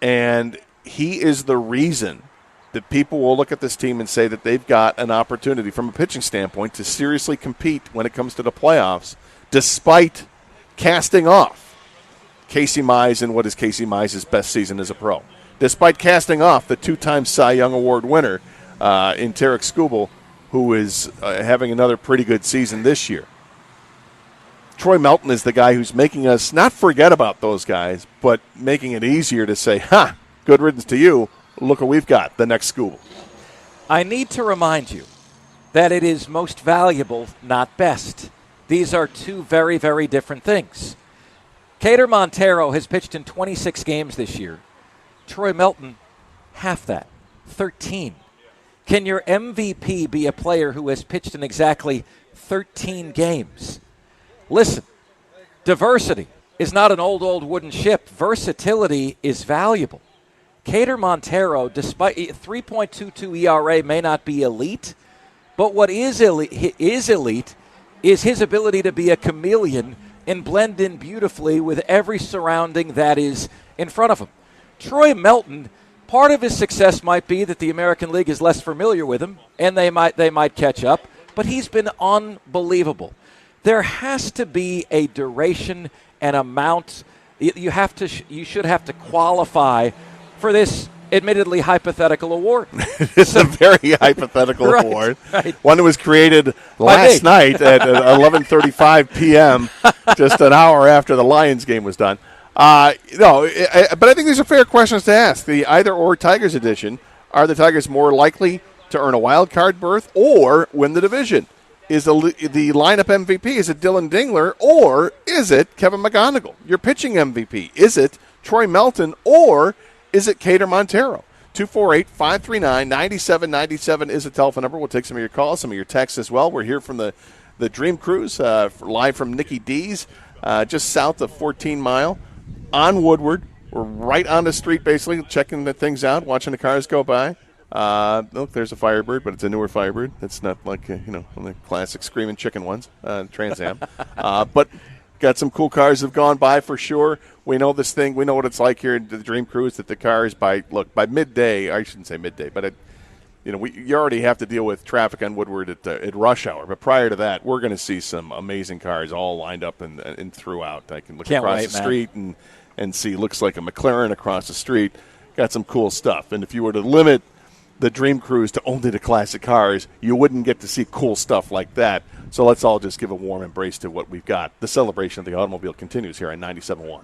And he is the reason that people will look at this team and say that they've got an opportunity from a pitching standpoint to seriously compete when it comes to the playoffs, despite casting off Casey Mize in what is Casey Mize's best season as a pro. Despite casting off the 2-time Cy Young Award winner in Tarek Skubal, who is having another pretty good season this year. Troy Melton is the guy who's making us not forget about those guys, but making it easier to say, good riddance to you. Look what we've got, the next Skubal. I need to remind you that it is most valuable, not best. These are two very, very different things. Kader Montero has pitched in 26 games this year. Troy Melton, half that, 13. Can your MVP be a player who has pitched in exactly 13 games? Listen, diversity is not an old wooden ship. Versatility is valuable. Kader Montero, despite 3.22 ERA, may not be elite, but what is elite is his ability to be a chameleon and blend in beautifully with every surrounding that is in front of him. Troy Melton, part of his success might be that the American League is less familiar with him, and they might catch up, but he's been unbelievable. There has to be a duration and amount. You should have to qualify for this admittedly hypothetical award. It's a very hypothetical award. Right. One that was created last night at 11:35 p.m., just an hour after the Lions game was done. But I think these are fair questions to ask. The either-or Tigers edition, are the Tigers more likely to earn a wild card berth or win the division? Is the lineup MVP, is it Dylan Dingler, or is it Kevin McGonigal? Your pitching MVP, is it Troy Melton, or is it Kader Montero? 248-539-9797 is the telephone number. We'll take some of your calls, some of your texts as well. We're here from the Dream Cruise, live from Nicky D's, just south of 14 Mile on Woodward. We're right on the street, basically, checking the things out, watching the cars go by. Look, there's a Firebird, but it's a newer Firebird. It's not like, one of the classic Screaming Chicken ones, Trans Am. But got some cool cars that have gone by for sure. We know this thing. We know what it's like here at the Dream Cruise, that the cars by midday, I shouldn't say midday, but you already have to deal with traffic on Woodward at rush hour. But prior to that, we're going to see some amazing cars all lined up and throughout. I can look across the street and see, looks like a McLaren across the street. Got some cool stuff. And if you were to limit the Dream Cruise to only the classic cars, you wouldn't get to see cool stuff like that. So let's all just give a warm embrace to what we've got. The celebration of the automobile continues here on 97.1.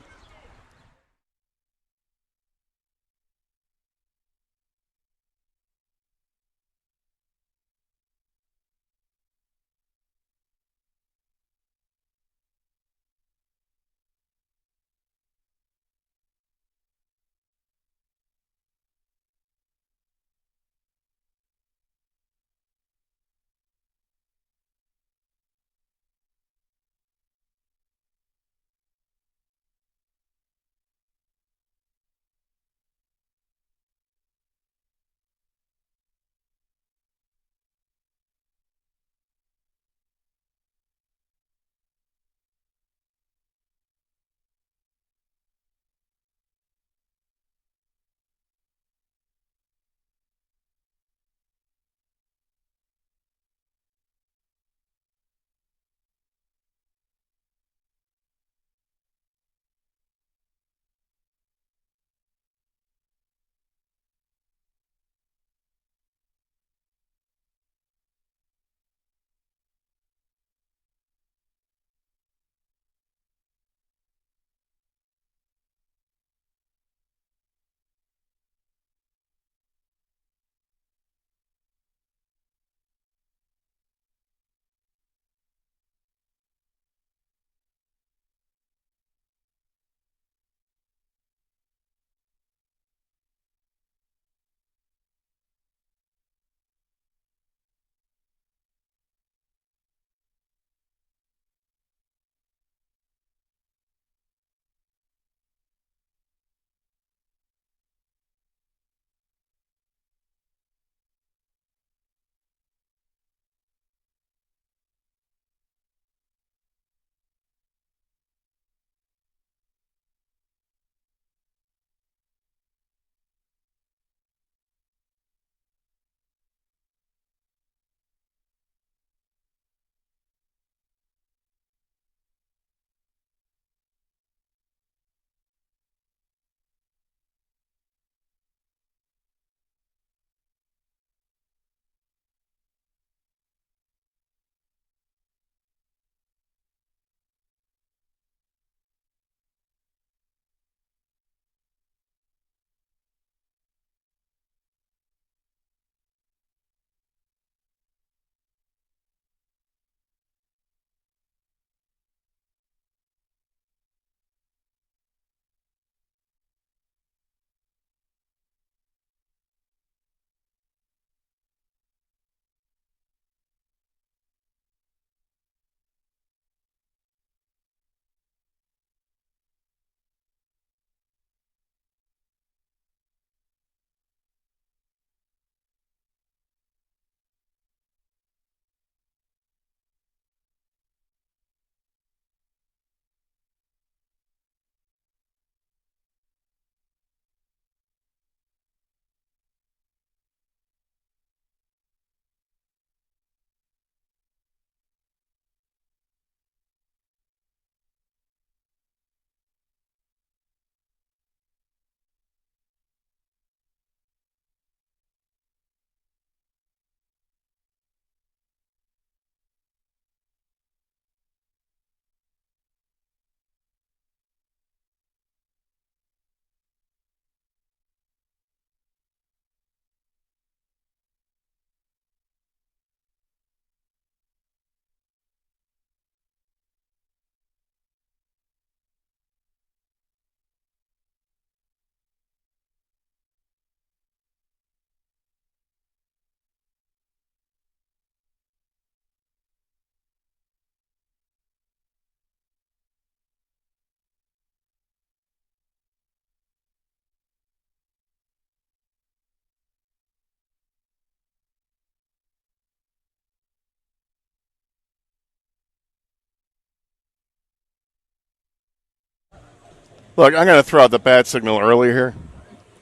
Look, I'm going to throw out the bad signal early here,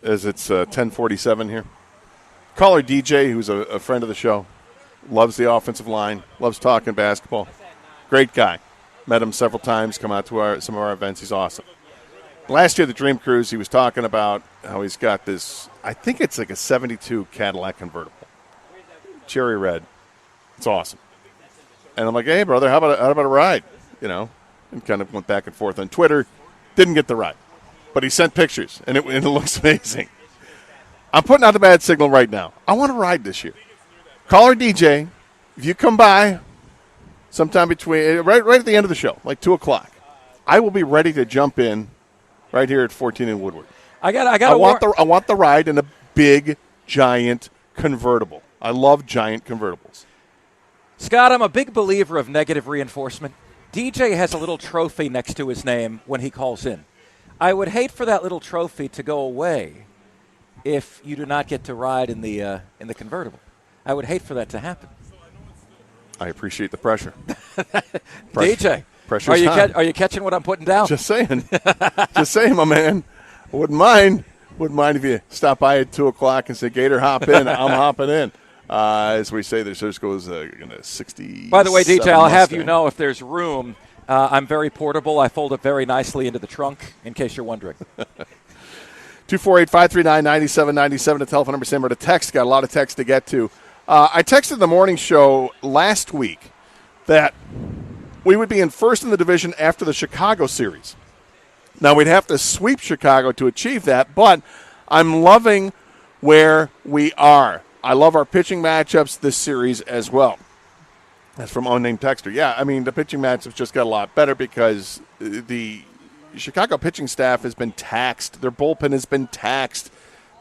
as it's 10:47 here. Caller DJ, who's a friend of the show, loves the offensive line, loves talking basketball. Great guy. Met him several times, come out to some of our events. He's awesome. last year, the Dream Cruise, he was talking about how he's got this, I think it's like a 72 Cadillac convertible. Cherry red. It's awesome. And I'm like, hey, brother, how about a ride? You know, and kind of went back and forth on Twitter. Didn't get the ride. But he sent pictures, and it looks amazing. I'm putting out the bad signal right now. I want to ride this year. Call our DJ. If you come by sometime between, right at the end of the show, like 2 o'clock, I will be ready to jump in right here at 14 in Woodward. I want the ride in a big, giant convertible. I love giant convertibles. Scott, I'm a big believer of negative reinforcement. DJ has a little trophy next to his name when he calls in. I would hate for that little trophy to go away if you do not get to ride in the convertible. I would hate for that to happen. I appreciate the pressure. DJ, pressure's are you catching what I'm putting down? Just saying. Just saying, my man. I wouldn't mind if you stop by at 2 o'clock and say, Gator, hop in. I'm hopping in. As we say, the search goes 60. By the way, DJ, I'll have you know if there's room. I'm very portable. I fold it very nicely into the trunk, in case you're wondering. 248-539-9797, the telephone number. Same to text. Got a lot of text to get to. I texted the morning show last week that we would be in first in the division after the Chicago series. Now, we'd have to sweep Chicago to achieve that, but I'm loving where we are. I love our pitching matchups this series as well. That's from unnamed texter. Yeah, I mean, the pitching matchups just got a lot better because the Chicago pitching staff has been taxed. Their bullpen has been taxed.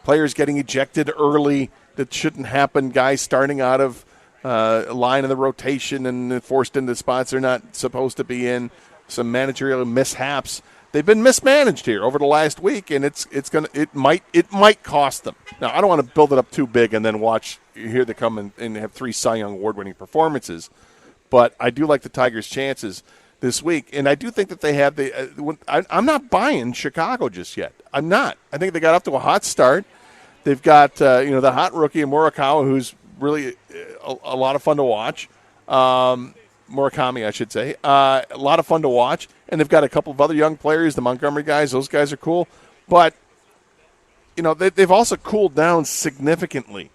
Players getting ejected early that shouldn't happen. Guys starting out of line in the rotation and forced into spots they're not supposed to be in. Some managerial mishaps. They've been mismanaged here over the last week, and it might cost them. Now, I don't want to build it up too big and then hear they come and have 3 Cy Young Award-winning performances, but I do like the Tigers' chances this week, and I do think that they have I'm not buying Chicago just yet. I'm not. I think they got off to a hot start. They've got the hot rookie Morikawa, who's really a lot of fun to watch. Murakami, I should say. A lot of fun to watch. And they've got a couple of other young players, the Montgomery guys. Those guys are cool. But, they've also cooled down significantly.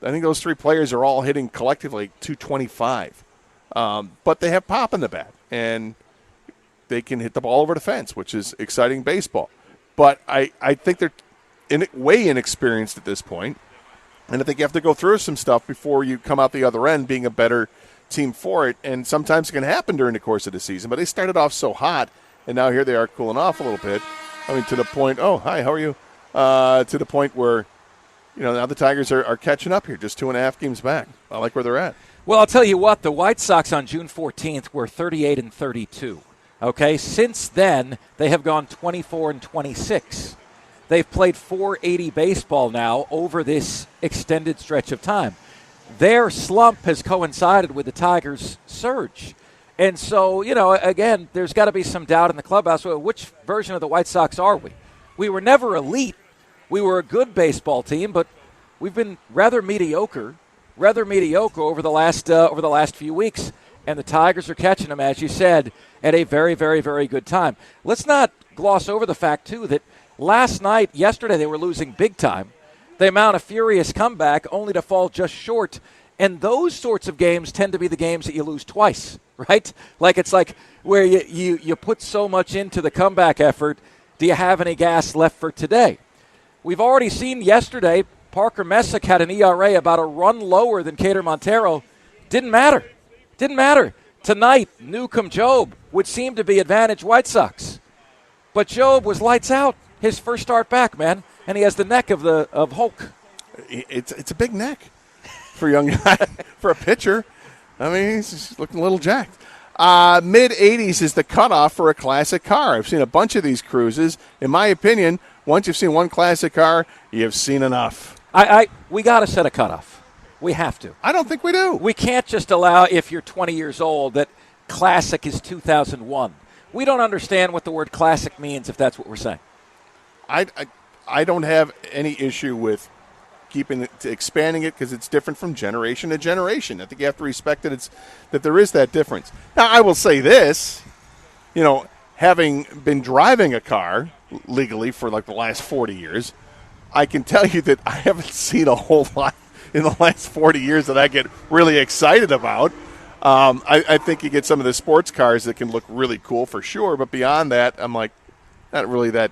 I think those 3 players are all hitting collectively 225. But they have pop in the bat. And they can hit the ball over the fence, which is exciting baseball. But I think they're way inexperienced at this point. And I think you have to go through some stuff before you come out the other end being a better team for it, and sometimes it can happen during the course of the season, but they started off so hot, and now here they are cooling off a little bit. I mean, to the point, oh, hi, how are you? To the point where, now the Tigers are catching up here, just 2.5 games back. I like where they're at. Well, I'll tell you what, the White Sox on June 14th were 38-32. Okay, since then, they have gone 24-26. They've played 480 baseball now over this extended stretch of time. Their slump has coincided with the Tigers' surge. And so, again, there's got to be some doubt in the clubhouse. Which version of the White Sox are we? We were never elite. We were a good baseball team, but we've been rather mediocre over the last few weeks. And the Tigers are catching them, as you said, at a very, very, very good time. Let's not gloss over the fact, too, that yesterday they were losing big time. They mount a furious comeback only to fall just short. And those sorts of games tend to be the games that you lose twice, right? It's like where you put so much into the comeback effort. Do you have any gas left for today? We've already seen yesterday Parker Messick had an ERA about a run lower than Cater Montero. Didn't matter. Tonight, Newcomb Job would seem to be advantage White Sox. But Job was lights out his first start back, man. And he has the neck of Hulk. It's a big neck for a young guy, for a pitcher. I mean, he's just looking a little jacked. Mid-80s is the cutoff for a classic car. I've seen a bunch of these cruises. In my opinion, once you've seen one classic car, you've seen enough. We got to set a cutoff. We have to. I don't think we do. We can't just allow, if you're 20 years old, that classic is 2001. We don't understand what the word classic means if that's what we're saying. I don't have any issue with expanding it because it's different from generation to generation. I think you have to respect that there is that difference. Now, I will say this, having been driving a car legally for like the last 40 years, I can tell you that I haven't seen a whole lot in the last 40 years that I get really excited about. I think you get some of the sports cars that can look really cool for sure, but beyond that, I'm like not really that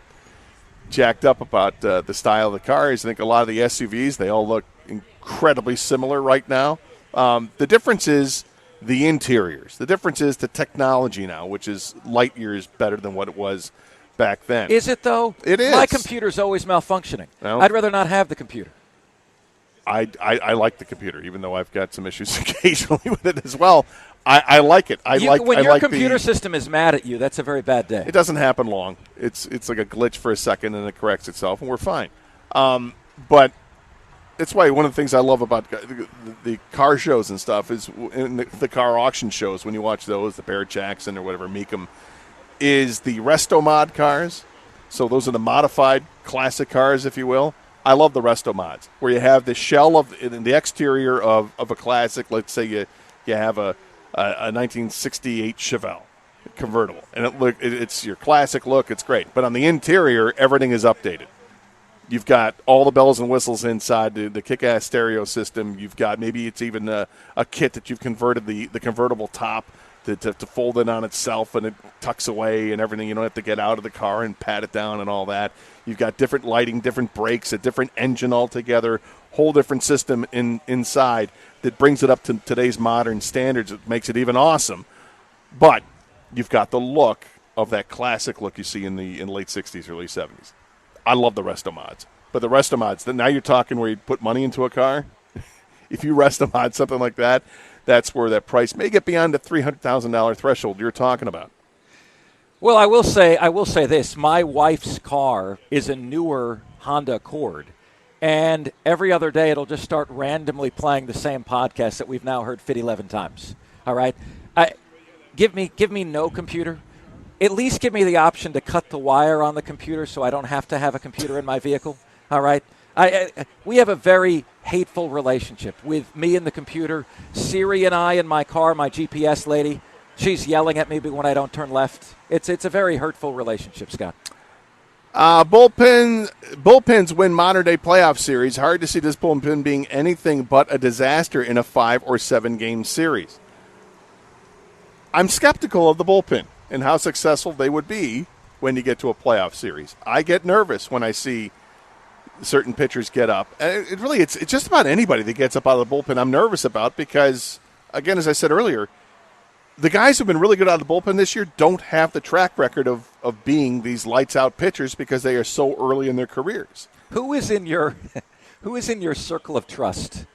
jacked up about the style of the cars. I think a lot of the SUVs, they all look incredibly similar right now. The difference is the interiors. The difference is the technology now, which is light years better than what it was back then. Is it, though? It is. My computer's always malfunctioning. Well, I'd rather not have the computer. I like the computer, even though I've got some issues occasionally with it as well. I like it. When your computer system is mad at you, that's a very bad day. It doesn't happen long. It's like a glitch for a second, and it corrects itself, and we're fine. But it's why one of the things I love about the car shows and stuff is in the car auction shows, when you watch those, the Barrett Jackson or whatever, Mecum, is the Resto Mod cars. So those are the modified classic cars, if you will. I love the Resto Mods, where you have the shell in the exterior of a classic. Let's say you have a 1968 Chevelle convertible, and it's your classic look. It's great, but on the interior, everything is updated. You've got all the bells and whistles inside the kick-ass stereo system. You've got maybe it's even a kit that you've converted the convertible top to fold in on itself, and it tucks away and everything. You don't have to get out of the car and pat it down and all that. You've got different lighting, different brakes, a different engine altogether, whole different system inside that brings it up to today's modern standards. It makes it even awesome. But you've got the look of that classic look you see in the late 60s, early 70s. I love the Resto Mods. But the Resto Mods, now you're talking where you put money into a car. If you Resto Mod something like that, that's where that price may get beyond the $300,000 threshold you're talking about. Well, I will say this. My wife's car is a newer Honda Accord, and every other day it'll just start randomly playing the same podcast that we've now heard 11 times. All right? Give me no computer. At least give me the option to cut the wire on the computer so I don't have to have a computer in my vehicle. All right? We have a very hateful relationship with me and the computer. Siri and I in my car, my GPS lady, she's yelling at me when I don't turn left. It's a very hurtful relationship, Scott. Bullpens win modern-day playoff series. Hard to see this bullpen being anything but a disaster in a 5 or 7 game series. I'm skeptical of the bullpen and how successful they would be when you get to a playoff series. I get nervous when I see certain pitchers get up. And it's just about anybody that gets up out of the bullpen I'm nervous about because, again, as I said earlier, the guys who've been really good out of the bullpen this year don't have the track record of being these lights-out pitchers because they are so early in their careers. Who is in your circle of trust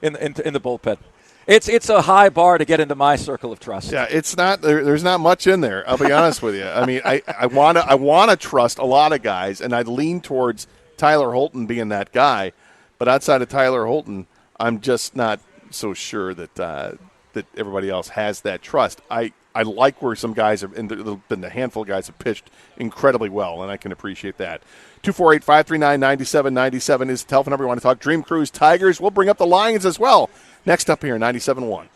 in the bullpen? It's a high bar to get into my circle of trust. Yeah, it's not. There's not much in there. I'll be honest with you. I mean, I want to trust a lot of guys, and I'd lean towards Tyler Holton being that guy. But outside of Tyler Holton, I'm just not so sure that everybody else has that trust. I like where some guys have, and there's been a handful of guys have pitched incredibly well, and I can appreciate that. 248-539-9797 is the telephone number you want to talk. Dream Cruise Tigers. We'll bring up the Lions as well. Next up here, 97.1.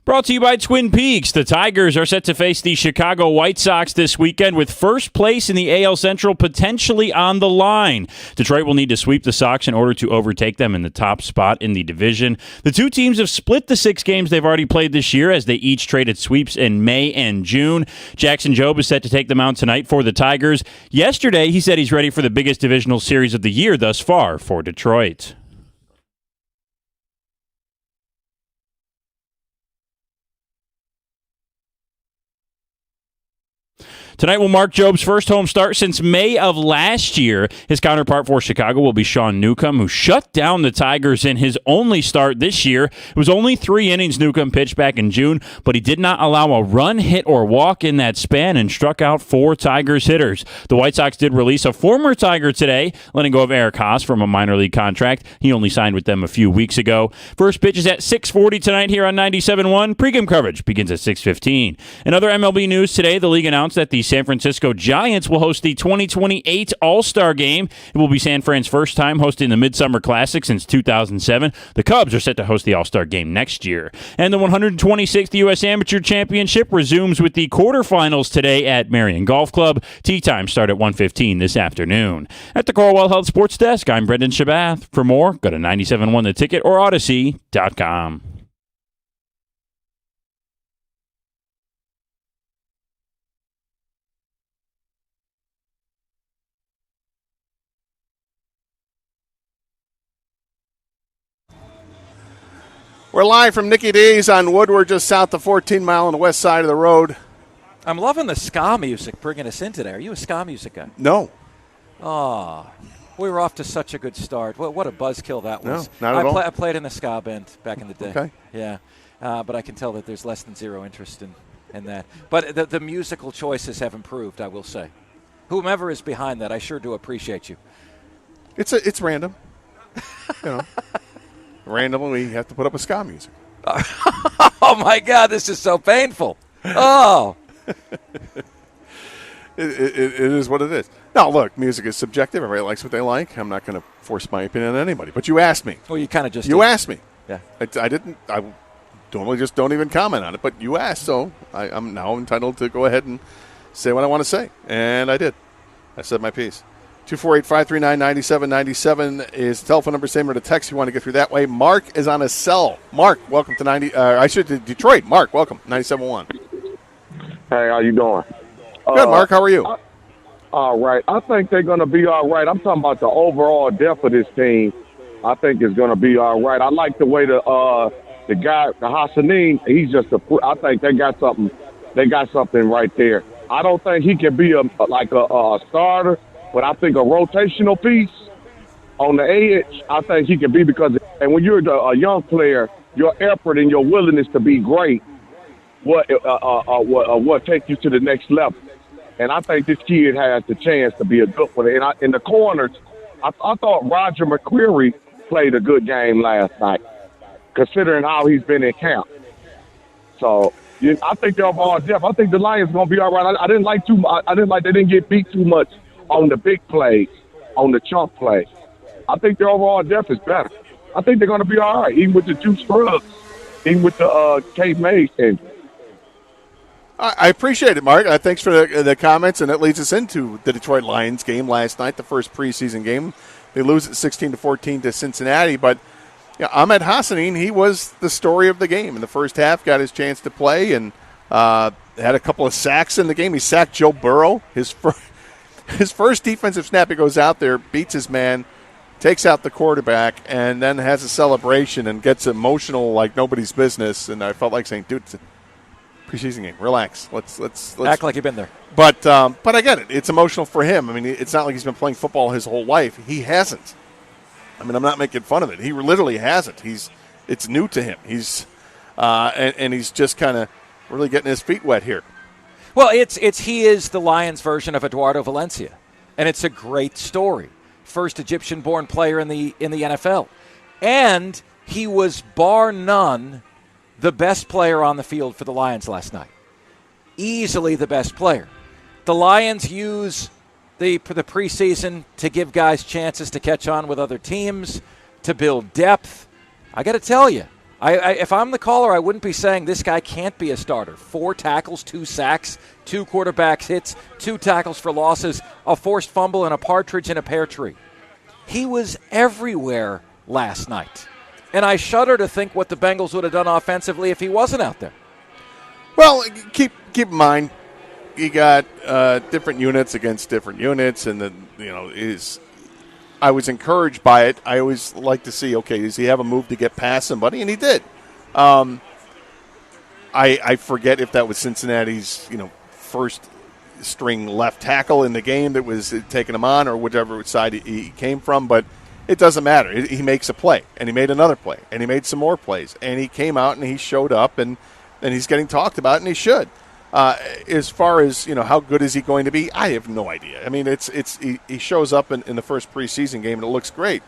Brought to you by Twin Peaks. The Tigers are set to face the Chicago White Sox this weekend with first place in the AL Central potentially on the line. Detroit will need to sweep the Sox in order to overtake them in the top spot in the division. The two teams have split the 6 games they've already played this year as they each traded sweeps in May and June. Jackson Jobe is set to take the mound tonight for the Tigers. Yesterday, he said he's ready for the biggest divisional series of the year thus far for Detroit. Tonight will mark Jobe's first home start since May of last year. His counterpart for Chicago will be Sean Newcomb, who shut down the Tigers in his only start this year. It was only 3 innings Newcomb pitched back in June, but he did not allow a run, hit, or walk in that span and struck out 4 Tigers hitters. The White Sox did release a former Tiger today, letting go of Eric Haas from a minor league contract. He only signed with them a few weeks ago. First pitch is at 6:40 tonight here on 97.1. Pregame coverage begins at 6:15. In other MLB news today, the league announced that the San Francisco Giants will host the 2028 All-Star Game. It will be San Fran's first time hosting the Midsummer Classic since 2007. The Cubs are set to host the All-Star Game next year. And the 126th U.S. Amateur Championship resumes with the quarterfinals today at Marion Golf Club. Tee time start at 1:15 this afternoon. At the Corwell Health Sports Desk, I'm Brendan Shabath. For more, go to 97.1theticket or Odyssey.com. We're live from Nicky D's on Woodward, just south of 14 Mile on the west side of the road. I'm loving the ska music bringing us in today. Are you a ska music guy? No. Oh, we were off to such a good start. What a buzzkill that was. No, not at all. I played in a ska band back in the day. Okay. Yeah, but I can tell that there's less than zero interest in that. But the musical choices have improved, I will say. Whomever is behind that, I sure do appreciate you. It's random. You know. Randomly, we have to put up a ska music. Oh, my God, this is so painful. Oh. It is what it is. Now, look, music is subjective. Everybody likes what they like. I'm not going to force my opinion on anybody. But you asked me. Well, you kind of just You did. asked me. Yeah. I didn't. I normally just don't even comment on it. But you asked, so I'm now entitled to go ahead and say what I want to say. And I did. I said my piece. 248-539-9797 is the telephone number. Same or the text you want to get through that way. Mark is on a cell. Mark, welcome to Detroit. Mark, welcome. 97.1. Hey, how you doing? Good, Mark. How are you? All right. I think they're going to be all right. I'm talking about the overall depth of this team. I think it's going to be all right. I like the way the guy, the Hassanin, he's just I think they got something. They got something right there. I don't think he can be a starter, but I think a rotational piece on the edge, I think he can be and when you're a young player, your effort and your willingness to be great, what takes you to the next level. And I think this kid has the chance to be a good one. And in the corners, I thought Roger McCreary played a good game last night, considering how he's been in camp. So I think they're all depth. I think the Lions are going to be all right. I didn't like they didn't get beat too much on the big plays, on the chunk plays. I think their overall depth is better. I think they're going to be all right, even with the 2 scrubs, even with the Cade Mays injury. I appreciate it, Mark. Thanks for the comments, and that leads us into the Detroit Lions game last night, the first preseason game. They lose at 16-14 to Cincinnati, but Ahmed Hassanin, he was the story of the game in the first half, got his chance to play, and had a couple of sacks in the game. He sacked Joe Burrow, his first defensive snap. He goes out there, beats his man, takes out the quarterback, and then has a celebration and gets emotional like nobody's business. And I felt like saying, dude, it's a preseason game. Relax. Let's act like you've been there. But I get it. It's emotional for him. I mean, it's not like he's been playing football his whole life. He hasn't. I mean, I'm not making fun of it. He literally hasn't. It's new to him. He's and he's just kind of really getting his feet wet here. Well, he is the Lions version of Eduardo Valencia, and it's a great story. First Egyptian-born player in the NFL, and he was bar none the best player on the field for the Lions last night. Easily the best player. The Lions use the preseason to give guys chances to catch on with other teams, to build depth. I got to tell you, If I'm the caller, I wouldn't be saying this guy can't be a starter. 4 tackles, 2 sacks, 2 quarterback hits, 2 tackles for losses, a forced fumble, and a partridge in a pear tree. He was everywhere last night. And I shudder to think what the Bengals would have done offensively if he wasn't out there. Well, keep in mind, you got different units against different units, and I was encouraged by it. I always like to see, okay, does he have a move to get past somebody? And he did. I forget if that was Cincinnati's, first string left tackle in the game that was taking him on, or whichever side he came from, but it doesn't matter. He makes a play, and he made another play, and he made some more plays, and he came out and he showed up, and he's getting talked about, and he should. As far as how good is he going to be, I have no idea. I mean, he shows up in the first preseason game and it looks great.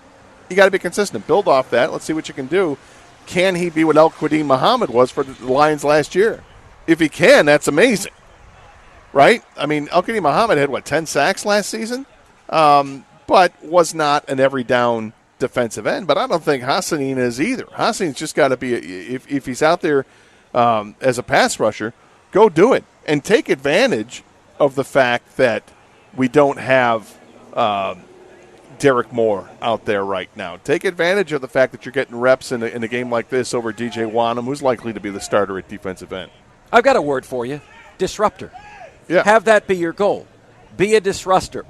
You got to be consistent. Build off that. Let's see what you can do. Can he be what El-Quadin Muhammad was for the Lions last year? If he can, that's amazing, right? I mean, El-Quadin Muhammad had 10 sacks last season, but was not an every down defensive end. But I don't think Hassanin is either. Hassanin's just got to be if he's out there as a pass rusher. Go do it and take advantage of the fact that we don't have Derek Moore out there right now. Take advantage of the fact that you're getting reps in a game like this over DJ Wanham, who's likely to be the starter at defensive end. I've got a word for you. Disruptor. Yeah. Have that be your goal. Be a disruptor.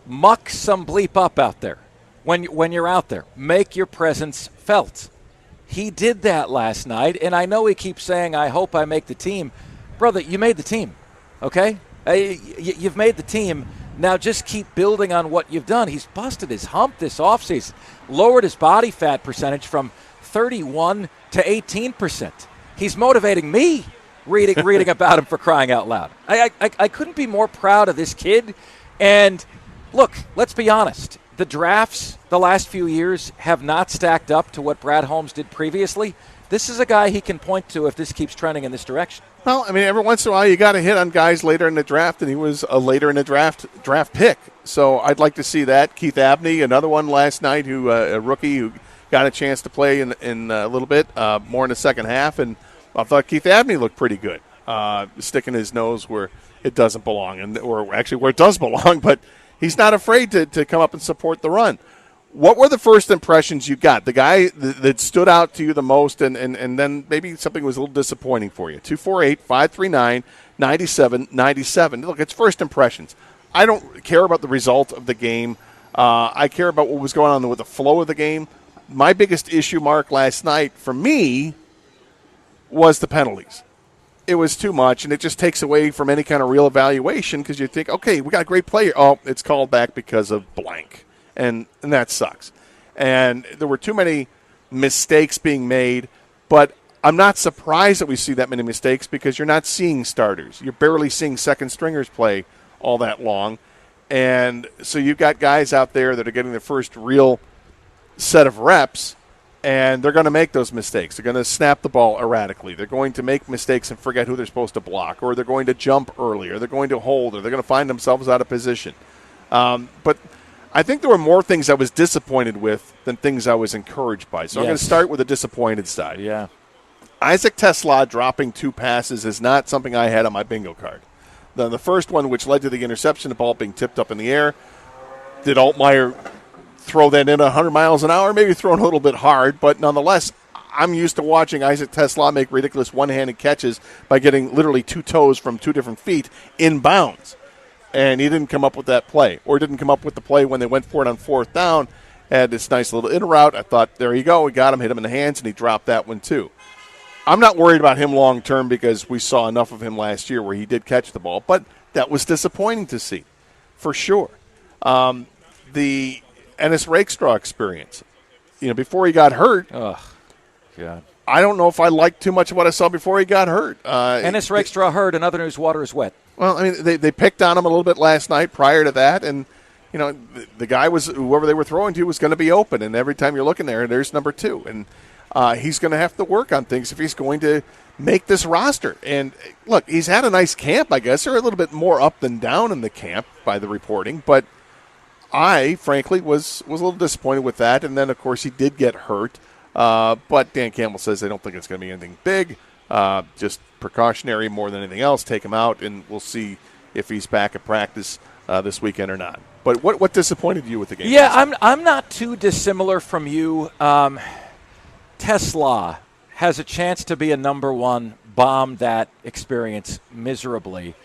Muck some bleep up out there when you're out there. Make your presence felt. He did that last night, and I know he keeps saying, I hope I make the team. Brother, you made the team, okay? You've made the team. Now just keep building on what you've done. He's busted his hump this offseason, lowered his body fat percentage from 31 to 18%. He's motivating me reading about him, for crying out loud. I couldn't be more proud of this kid. And, look, let's be honest. The drafts the last few years have not stacked up to what Brad Holmes did previously. This is a guy he can point to if this keeps trending in this direction. Well, I mean, every once in a while you got to hit on guys later in the draft, and he was a later in the draft pick. So I'd like to see that. Keith Abney, another one last night, who a rookie who got a chance to play in a little bit, more in the second half, and I thought Keith Abney looked pretty good, sticking his nose where it doesn't belong, or actually where it does belong, but he's not afraid to come up and support the run. What were the first impressions you got? The guy that stood out to you the most, and then maybe something was a little disappointing for you. 248-539-9797. Look, it's first impressions. I don't care about the result of the game. I care about what was going on with the flow of the game. My biggest issue, Mark, last night for me was the penalties. It was too much, and it just takes away from any kind of real evaluation because you think, okay, we got a great player. Oh, it's called back because of blank. And that sucks. And there were too many mistakes being made, but I'm not surprised that we see that many mistakes because you're not seeing starters. You're barely seeing second stringers play all that long. And so you've got guys out there that are getting their first real set of reps, and they're going to make those mistakes. They're going to snap the ball erratically. They're going to make mistakes and forget who they're supposed to block, or they're going to jump early, or they're going to hold, or they're going to find themselves out of position. But I think there were more things I was disappointed with than things I was encouraged by. So I'm going to start with the disappointed side. Yeah. Isaac TeSlaa dropping 2 passes is not something I had on my bingo card. The first one, which led to the interception, the ball being tipped up in the air. Did Altmaier throw that in 100 miles an hour? Maybe thrown a little bit hard, but nonetheless, I'm used to watching Isaac TeSlaa make ridiculous one-handed catches by getting literally 2 toes from 2 different feet in bounds. And he didn't come up with that play, or didn't come up with the play when they went for it on 4th down. Had this nice little in route. I thought, there you go. We got him, hit him in the hands, and he dropped that one too. I'm not worried about him long term because we saw enough of him last year where he did catch the ball, but that was disappointing to see, for sure. The Ennis Rakestraw experience, before he got hurt. Oh, God. I don't know if I liked too much of what I saw before he got hurt. Ennis Rakestraw hurt. In other news, water is wet. Well, I mean, they picked on him a little bit last night prior to that, and, the guy was, whoever they were throwing to was going to be open, and every time you're looking there's number 2. And he's going to have to work on things if he's going to make this roster. And, look, he's had a nice camp, I guess. They're a little bit more up than down in the camp by the reporting, but I, frankly, was a little disappointed with that. And then, of course, he did get hurt. But Dan Campbell says they don't think it's going to be anything big, just precautionary more than anything else. Take him out, and we'll see if he's back at practice this weekend or not. But what disappointed you with the game? Yeah, I'm not too dissimilar from you. Tesla has a chance to be a number one, bombed that experience miserably.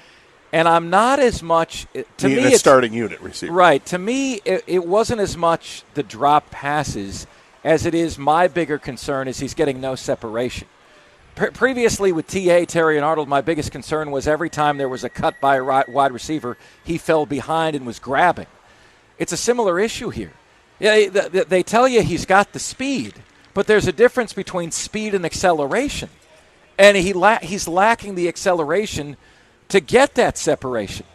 And I'm not as much to me. It's starting unit receiver, right? To me, it wasn't as much the drop passes as it is. My bigger concern is he's getting no separation. Previously with Terry and Arnold, my biggest concern was every time there was a cut by a wide receiver, he fell behind and was grabbing. It's a similar issue here. Yeah, they tell you he's got the speed, but there's a difference between speed and acceleration, and he's lacking the acceleration to get that separation.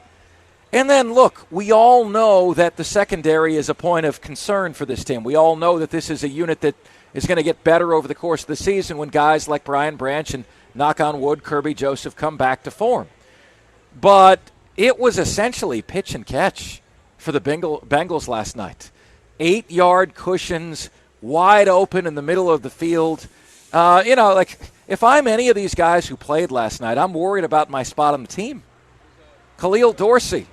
And then, look, we all know that the secondary is a point of concern for this team. We all know that this is a unit that is going to get better over the course of the season when guys like Brian Branch and, knock on wood, Kirby Joseph come back to form. But it was essentially pitch and catch for the Bengals last night. 8-yard cushions, wide open in the middle of the field. If I'm any of these guys who played last night, I'm worried about my spot on the team. Khalil Dorsey,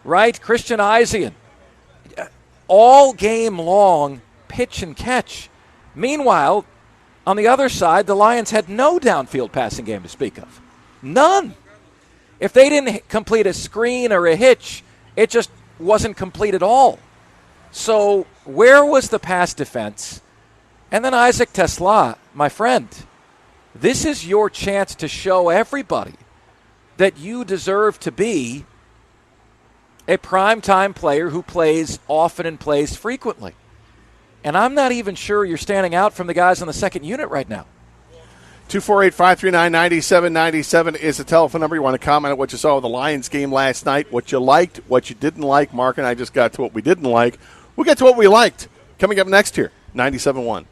right? Christian Isian. All game long, pitch and catch. Meanwhile, on the other side, the Lions had no downfield passing game to speak of. None. If they didn't complete a screen or a hitch, it just wasn't complete at all. So where was the pass defense? And then Isaac Tesla, my friend, this is your chance to show everybody that you deserve to be a primetime player who plays often and plays frequently. And I'm not even sure you're standing out from the guys on the second unit right now. 248-539-9797 is the telephone number. You want to comment on what you saw of the Lions game last night, what you liked, what you didn't like. Mark and I just got to what we didn't like. We'll get to what we liked coming up next here, 97.1.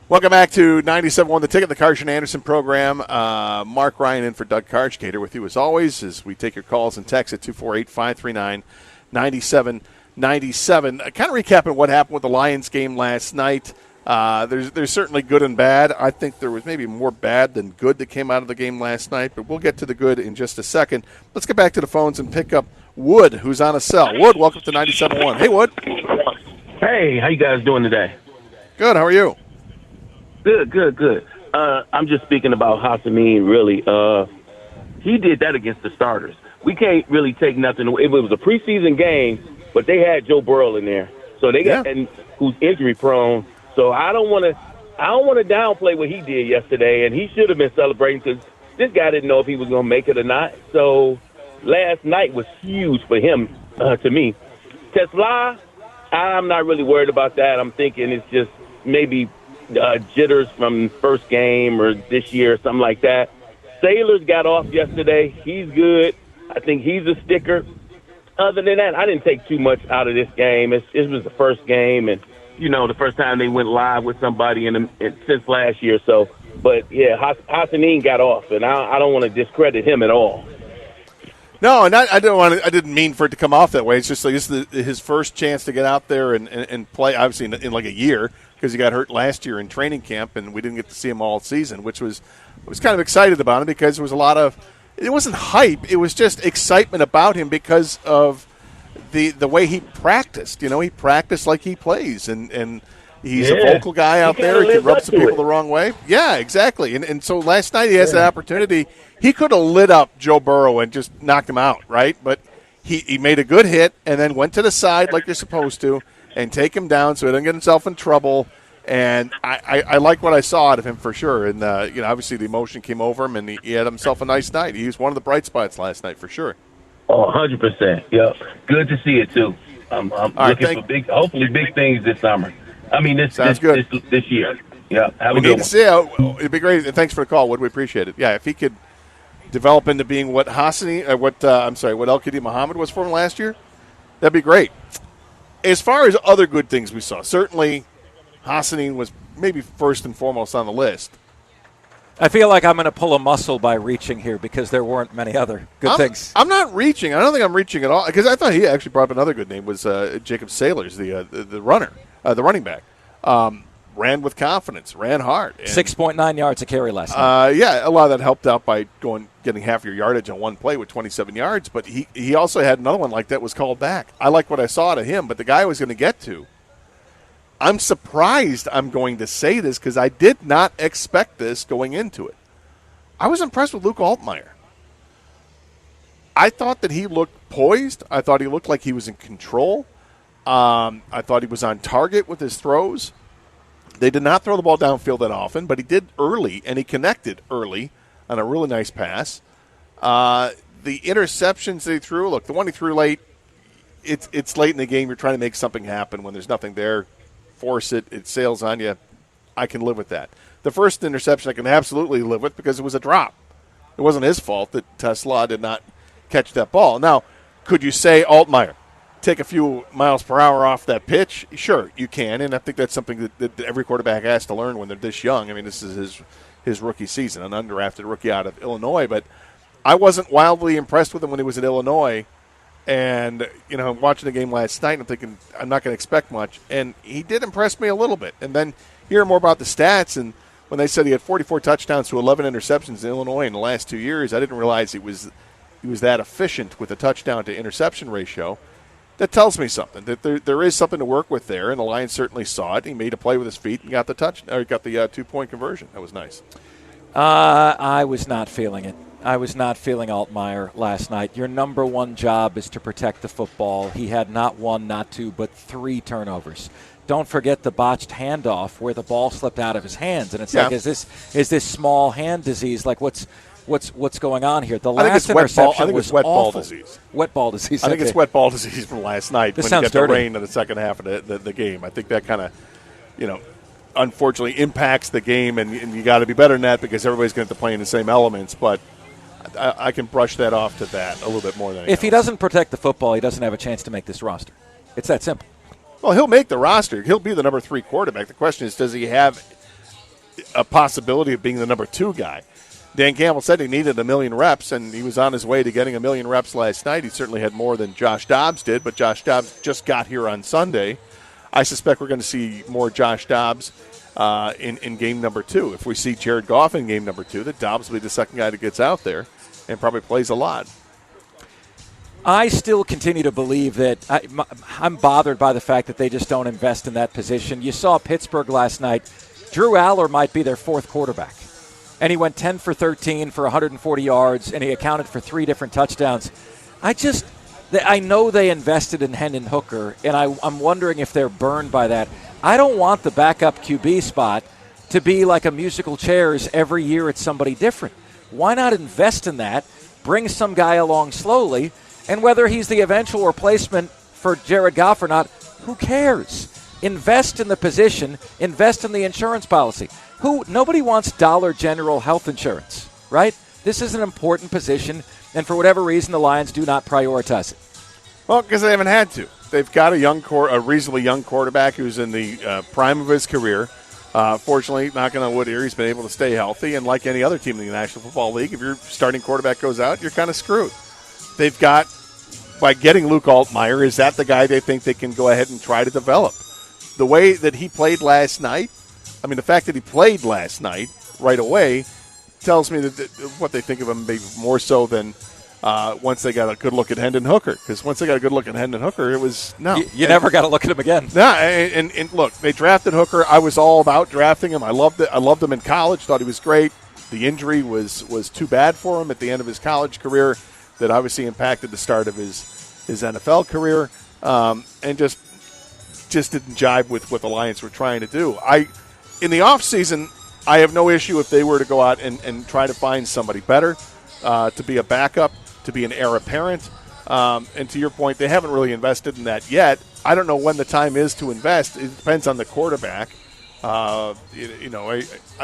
Welcome back to 97.1 The Ticket, the Karsch Anderson program. Mark Ryan in for Doug Karschkater with you as always as we take your calls and texts at 248-539-9797. Kind of recapping what happened with the Lions game last night. There's certainly good and bad. I think there was maybe more bad than good that came out of the game last night, but we'll get to the good in just a second. Let's get back to the phones and pick up Wood, who's on a cell. Wood, welcome to 97.1. Hey, Wood. Hey, how you guys doing today? Good. How are you? Good. I'm just speaking about Hassanin, really. He did that against the starters. We can't really take nothing away. It was a preseason game, but they had Joe Burrow in there. So they got and who's injury prone. So I don't want to downplay what he did yesterday, and he should have been celebrating because this guy didn't know if he was going to make it or not. So last night was huge for him, to me. Tesla, I'm not really worried about that. I'm thinking it's just maybe jitters from first game or this year or something like that. Sailors got off yesterday. He's good. I think he's a sticker. Other than that, I didn't take too much out of this game. It was the first game, and the first time they went live with somebody since last year. So, but yeah, Hassanin got off, and I don't want to discredit him at all. No, and I didn't mean for it to come off that way. It's just like this is his first chance to get out there and play. Obviously, in like a year because he got hurt last year in training camp, and we didn't get to see him all season, which I was kind of excited about him because there was a lot of. It wasn't hype. It was just excitement about him because of the way he practiced. He practiced like he plays, and he's a vocal guy out there. He can rub some people the wrong way. Yeah, exactly. And so last night he has that opportunity. He could have lit up Joe Burrow and just knocked him out, right? But he made a good hit and then went to the side like you're supposed to and take him down so he doesn't get himself in trouble. And I like what I saw out of him for sure. And, obviously the emotion came over him, and he had himself a nice night. He was one of the bright spots last night for sure. Oh, 100%. Yep. Good to see it, too. I'm looking for hopefully big things this summer. I mean, this year. Yeah, have a good one. We need to see it'd be great. And thanks for the call, Wood. We appreciate it. Yeah, if he could develop into being what what El-Kadi Muhammad was for him last year, that'd be great. As far as other good things we saw, certainly Hassanin was maybe first and foremost on the list. I feel like I'm going to pull a muscle by reaching here because there weren't many other good things. I'm not reaching. I don't think I'm reaching at all because I thought he actually brought up another good name was Jacob Sailors, the runner, the running back. Ran with confidence, ran hard. 6.9 yards a carry last night. Yeah, a lot of that helped out by getting half your yardage on one play with 27 yards. But he also had another one like that was called back. I like what I saw out of him, but the guy I was going to get to, I'm surprised I'm going to say this because I did not expect this going into it. I was impressed with Luke Altmaier. I thought that he looked poised. I thought he looked like he was in control. I thought he was on target with his throws. They did not throw the ball downfield that often, but he did early, and he connected early on a really nice pass. The interceptions they threw, look, the one he threw late, it's late in the game. You're trying to make something happen when there's nothing there. Force it, it sails on you. I can live with that. The first interception I can absolutely live with because it was a drop. It wasn't his fault that Tesla did not catch that ball. Now, could you say Altmaier take a few miles per hour off that pitch? Sure, you can, and I think that's something that every quarterback has to learn when they're this young. I mean, this is his rookie season, an undrafted rookie out of Illinois, but I wasn't wildly impressed with him when he was at Illinois. And, watching the game last night, I'm thinking I'm not going to expect much. And he did impress me a little bit. And then hearing more about the stats, and when they said he had 44 touchdowns to 11 interceptions in Illinois in the last 2 years, I didn't realize he was that efficient with the touchdown to interception ratio. That tells me something, that there is something to work with there, and the Lions certainly saw it. He made a play with his feet and got the 2-point conversion. That was nice. I was not feeling it. I was not feeling Altmaier last night. Your number one job is to protect the football. He had not one, not two, but 3 turnovers. Don't forget the botched handoff where the ball slipped out of his hands, and it's like, is this small hand disease? Like, what's going on here? The last interception was wet awful. Ball disease. Wet ball disease. I think it's wet ball disease from last night this when you sounds got dirty. the rain in the second half of the game. I think that kind of, unfortunately impacts the game, and you got to be better than that because everybody's going to have to play in the same elements. But I can brush that off to that a little bit more than anything If he doesn't protect the football, he doesn't have a chance to make this roster. It's that simple. Well, he'll make the roster. He'll be the number 3 quarterback. The question is, does he have a possibility of being the number 2 guy. Dan Campbell said he needed 1 million reps, and he was on his way to getting 1 million reps last night. He certainly had more than Josh Dobbs did, but Josh Dobbs just got here on Sunday. I suspect we're going to see more Josh Dobbs in game number 2. If we see Jared Goff in game number 2, that Dobbs will be the second guy that gets out there and probably plays a lot. I still continue to believe that I'm bothered by the fact that they just don't invest in that position. You saw Pittsburgh last night. Drew Aller might be their 4th quarterback. And he went 10 for 13 for 140 yards, and he accounted for 3 different touchdowns. I know they invested in Hendon Hooker, and I'm wondering if they're burned by that. I don't want the backup QB spot to be like a musical chairs every year it's somebody different. Why not invest in that, bring some guy along slowly, and whether he's the eventual replacement for Jared Goff or not, who cares? Invest in the position, invest in the insurance policy. Nobody wants Dollar General health insurance, right? This is an important position, and for whatever reason, the Lions do not prioritize it. Well, because they haven't had to. They've got a reasonably young quarterback who's in the prime of his career. Fortunately, knocking on wood here, he's been able to stay healthy. And like any other team in the National Football League, if your starting quarterback goes out, you're kind of screwed. They've got, by getting Luke Altmaier, is that the guy they think they can go ahead and try to develop? The way that he played last night, the fact that he played last night right away tells me that what they think of him maybe more so than once they got a good look at Hendon Hooker. Because once they got a good look at Hendon Hooker, it was no. You never got to look at him again. No, and look, they drafted Hooker. I was all about drafting him. I loved it. I loved him in college. Thought he was great. The injury was too bad for him at the end of his college career. That obviously impacted the start of his NFL career, and just didn't jive with what the Lions were trying to do. In the offseason, I have no issue if they were to go out and try to find somebody better to be a backup, to be an heir apparent. And to your point, they haven't really invested in that yet. I don't know when the time is to invest. It depends on the quarterback. I'm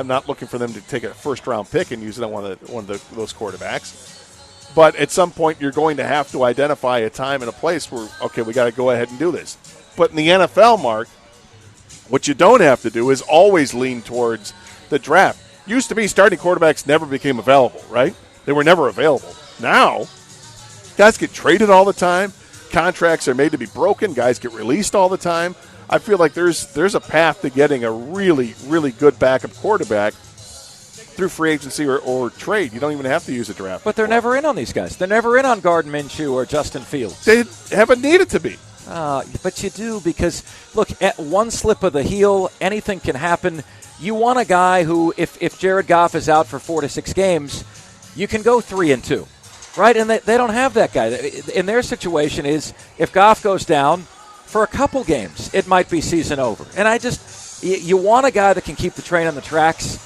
not looking for them to take a first-round pick and use it on one of those quarterbacks. But at some point, you're going to have to identify a time and a place where, okay, we got to go ahead and do this. But in the NFL, Mark, what you don't have to do is always lean towards the draft. Used to be starting quarterbacks never became available, right? They were never available. Now, guys get traded all the time. Contracts are made to be broken. Guys get released all the time. I feel like there's a path to getting a really, really good backup quarterback through free agency or trade. You don't even have to use a draft. But they're never in on these guys. They're never in on Gardner Minshew or Justin Fields. They haven't needed to be. But you do, because, look, at one slip of the heel, anything can happen. You want a guy who, if Jared Goff is out for 4 to 6 games, you can go 3-2, right? And they don't have that guy. In their situation is, if Goff goes down for a couple games, it might be season over. And you want a guy that can keep the train on the tracks.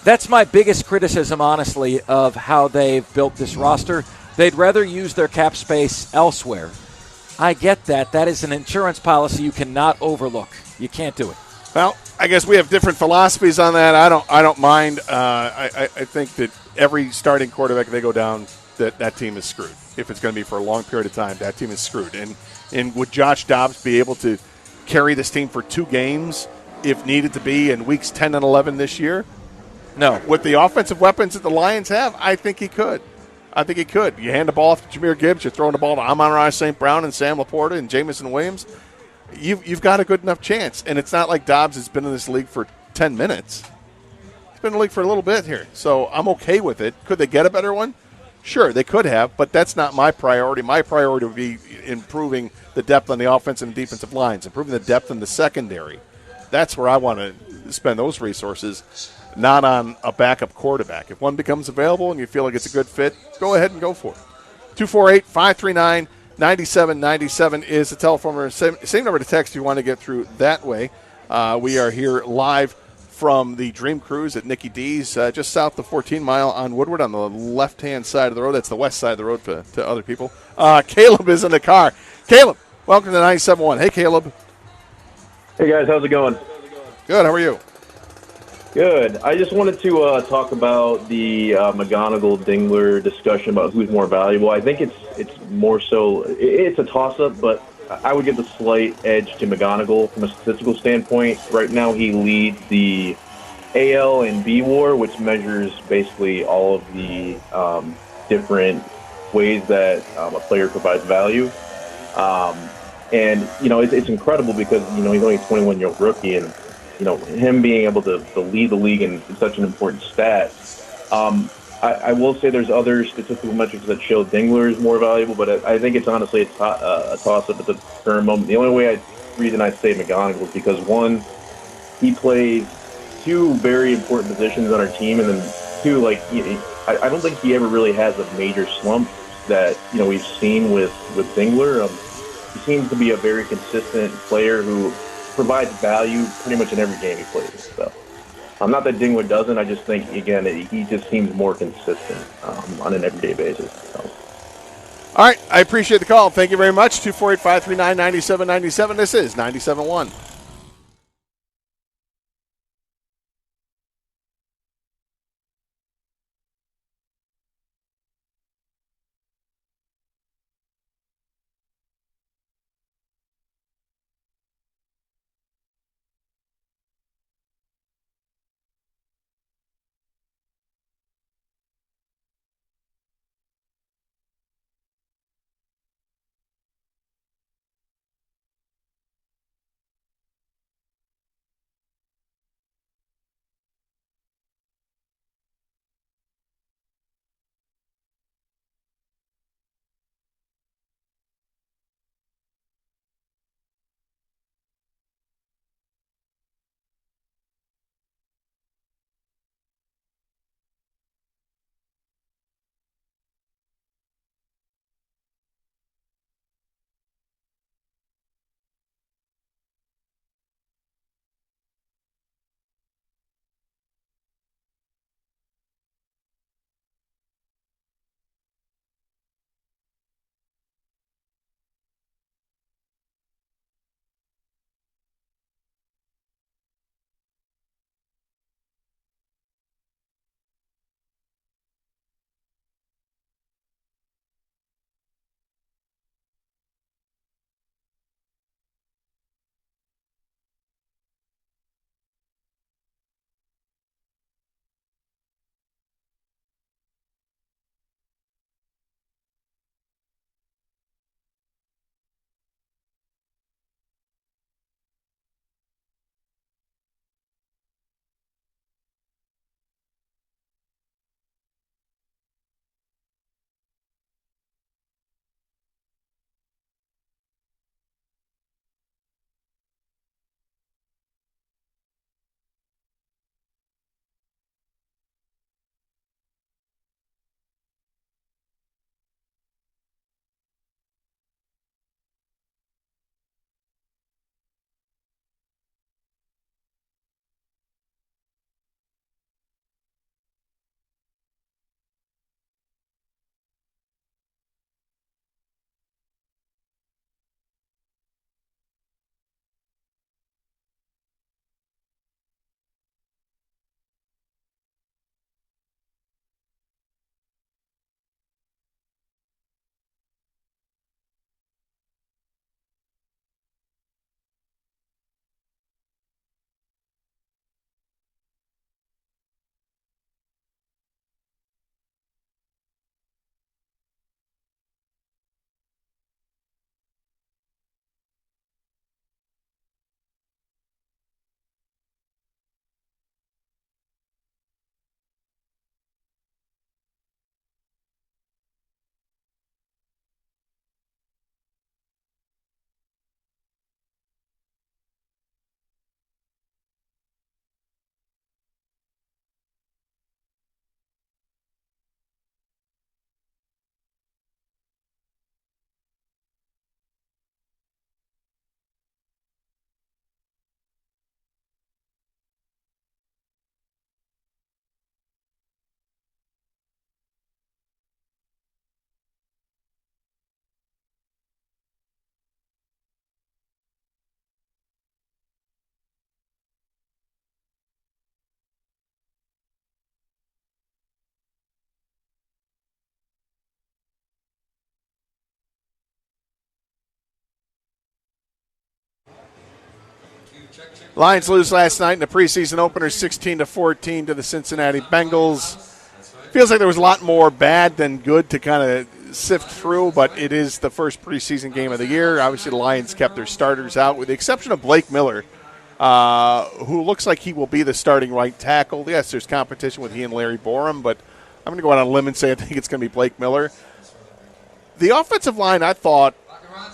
That's my biggest criticism, honestly, of how they've built this roster. They'd rather use their cap space elsewhere. I get that. That is an insurance policy you cannot overlook. You can't do it. Well, I guess we have different philosophies on that. I don't mind. I think that every starting quarterback, if they go down, that team is screwed. If it's going to be for a long period of time, that team is screwed. And would Josh Dobbs be able to carry this team for 2 games if needed to be in weeks 10 and 11 this year? No. With the offensive weapons that the Lions have, I think he could. You hand the ball off to Jahmyr Gibbs, you're throwing the ball to Amon-Ra St. Brown and Sam Laporta and Jamison Williams. You've got a good enough chance. And it's not like Dobbs has been in this league for 10 minutes. He's been in the league for a little bit here. So I'm okay with it. Could they get a better one? Sure, they could have, but that's not my priority. My priority would be improving the depth on the offensive and defensive lines, improving the depth in the secondary. That's where I want to spend those resources, not on a backup quarterback. If one becomes available and you feel like it's a good fit, go ahead and go for it. 248-539-9797 is the telephone number. Same number to text if you want to get through that way. We are here live from the Dream Cruise at Nicky D's, just south of 14 Mile on Woodward on the left-hand side of the road. That's the west side of the road to other people. Caleb is in the car. Caleb, welcome to 97.1. Hey, Caleb. Hey, guys. How's it going? Good. How are you? Good. I just wanted to talk about the McGonigal-Dingler discussion about who's more valuable. I think it's more so – it's a toss-up, but I would give the slight edge to McGonigal from a statistical standpoint. Right now he leads the AL and B WAR, which measures basically all of the different ways that a player provides value. And, it's incredible because, he's only a 21-year-old rookie, and, him being able to lead the league in such an important stat. I will say there's other statistical metrics that show Dingler is more valuable, but I think it's honestly a toss-up at the current moment. The only reason I'd say McGonigal is because, one, he plays two very important positions on our team, and then two, I don't think he ever really has a major slump that we've seen with Dingler. He seems to be a very consistent player who provides value pretty much in every game he plays. So, not that Dingler doesn't. I just think, again, he just seems more consistent on an everyday basis. So. All right, I appreciate the call. Thank you very much. 248-539-9797. This is 97.1. Lions lose last night in the preseason opener 16-14 to the Cincinnati Bengals. Feels like there was a lot more bad than good to kind of sift through, but it is the first preseason game of the year. Obviously, the Lions kept their starters out, with the exception of Blake Miller, who looks like he will be the starting right tackle. Yes, there's competition with he and Larry Borum, but I'm going to go out on a limb and say I think it's going to be Blake Miller. The offensive line, I thought,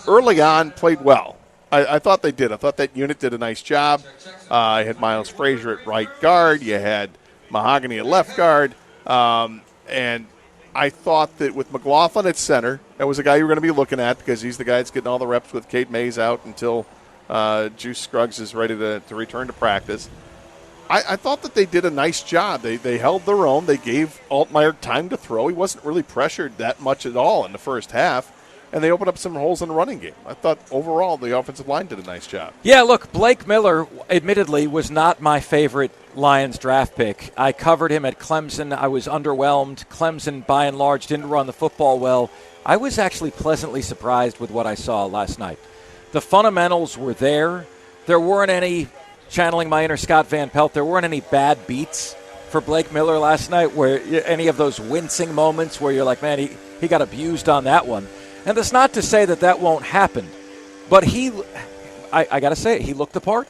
early on played well. I thought they did. I thought that unit did a nice job. You had Miles Frazier at right guard. You had Mahogany at left guard. And I thought that with McLaughlin at center, that was a guy you were going to be looking at because he's the guy that's getting all the reps with Kate Mays out until Juice Scruggs is ready to return to practice. I thought that they did a nice job. They held their own. They gave Altmaier time to throw. He wasn't really pressured that much at all in the first half. And they opened up some holes in the running game. I thought overall the offensive line did a nice job. Yeah, look, Blake Miller, admittedly, was not my favorite Lions draft pick. I covered him at Clemson. I was underwhelmed. Clemson, by and large, didn't run the football well. I was actually pleasantly surprised with what I saw last night. The fundamentals were there. There weren't any, channeling my inner Scott Van Pelt, there weren't any bad beats for Blake Miller last night, where any of those wincing moments where you're like, man, he got abused on that one. And that's not to say that won't happen, but I got to say, he looked the part.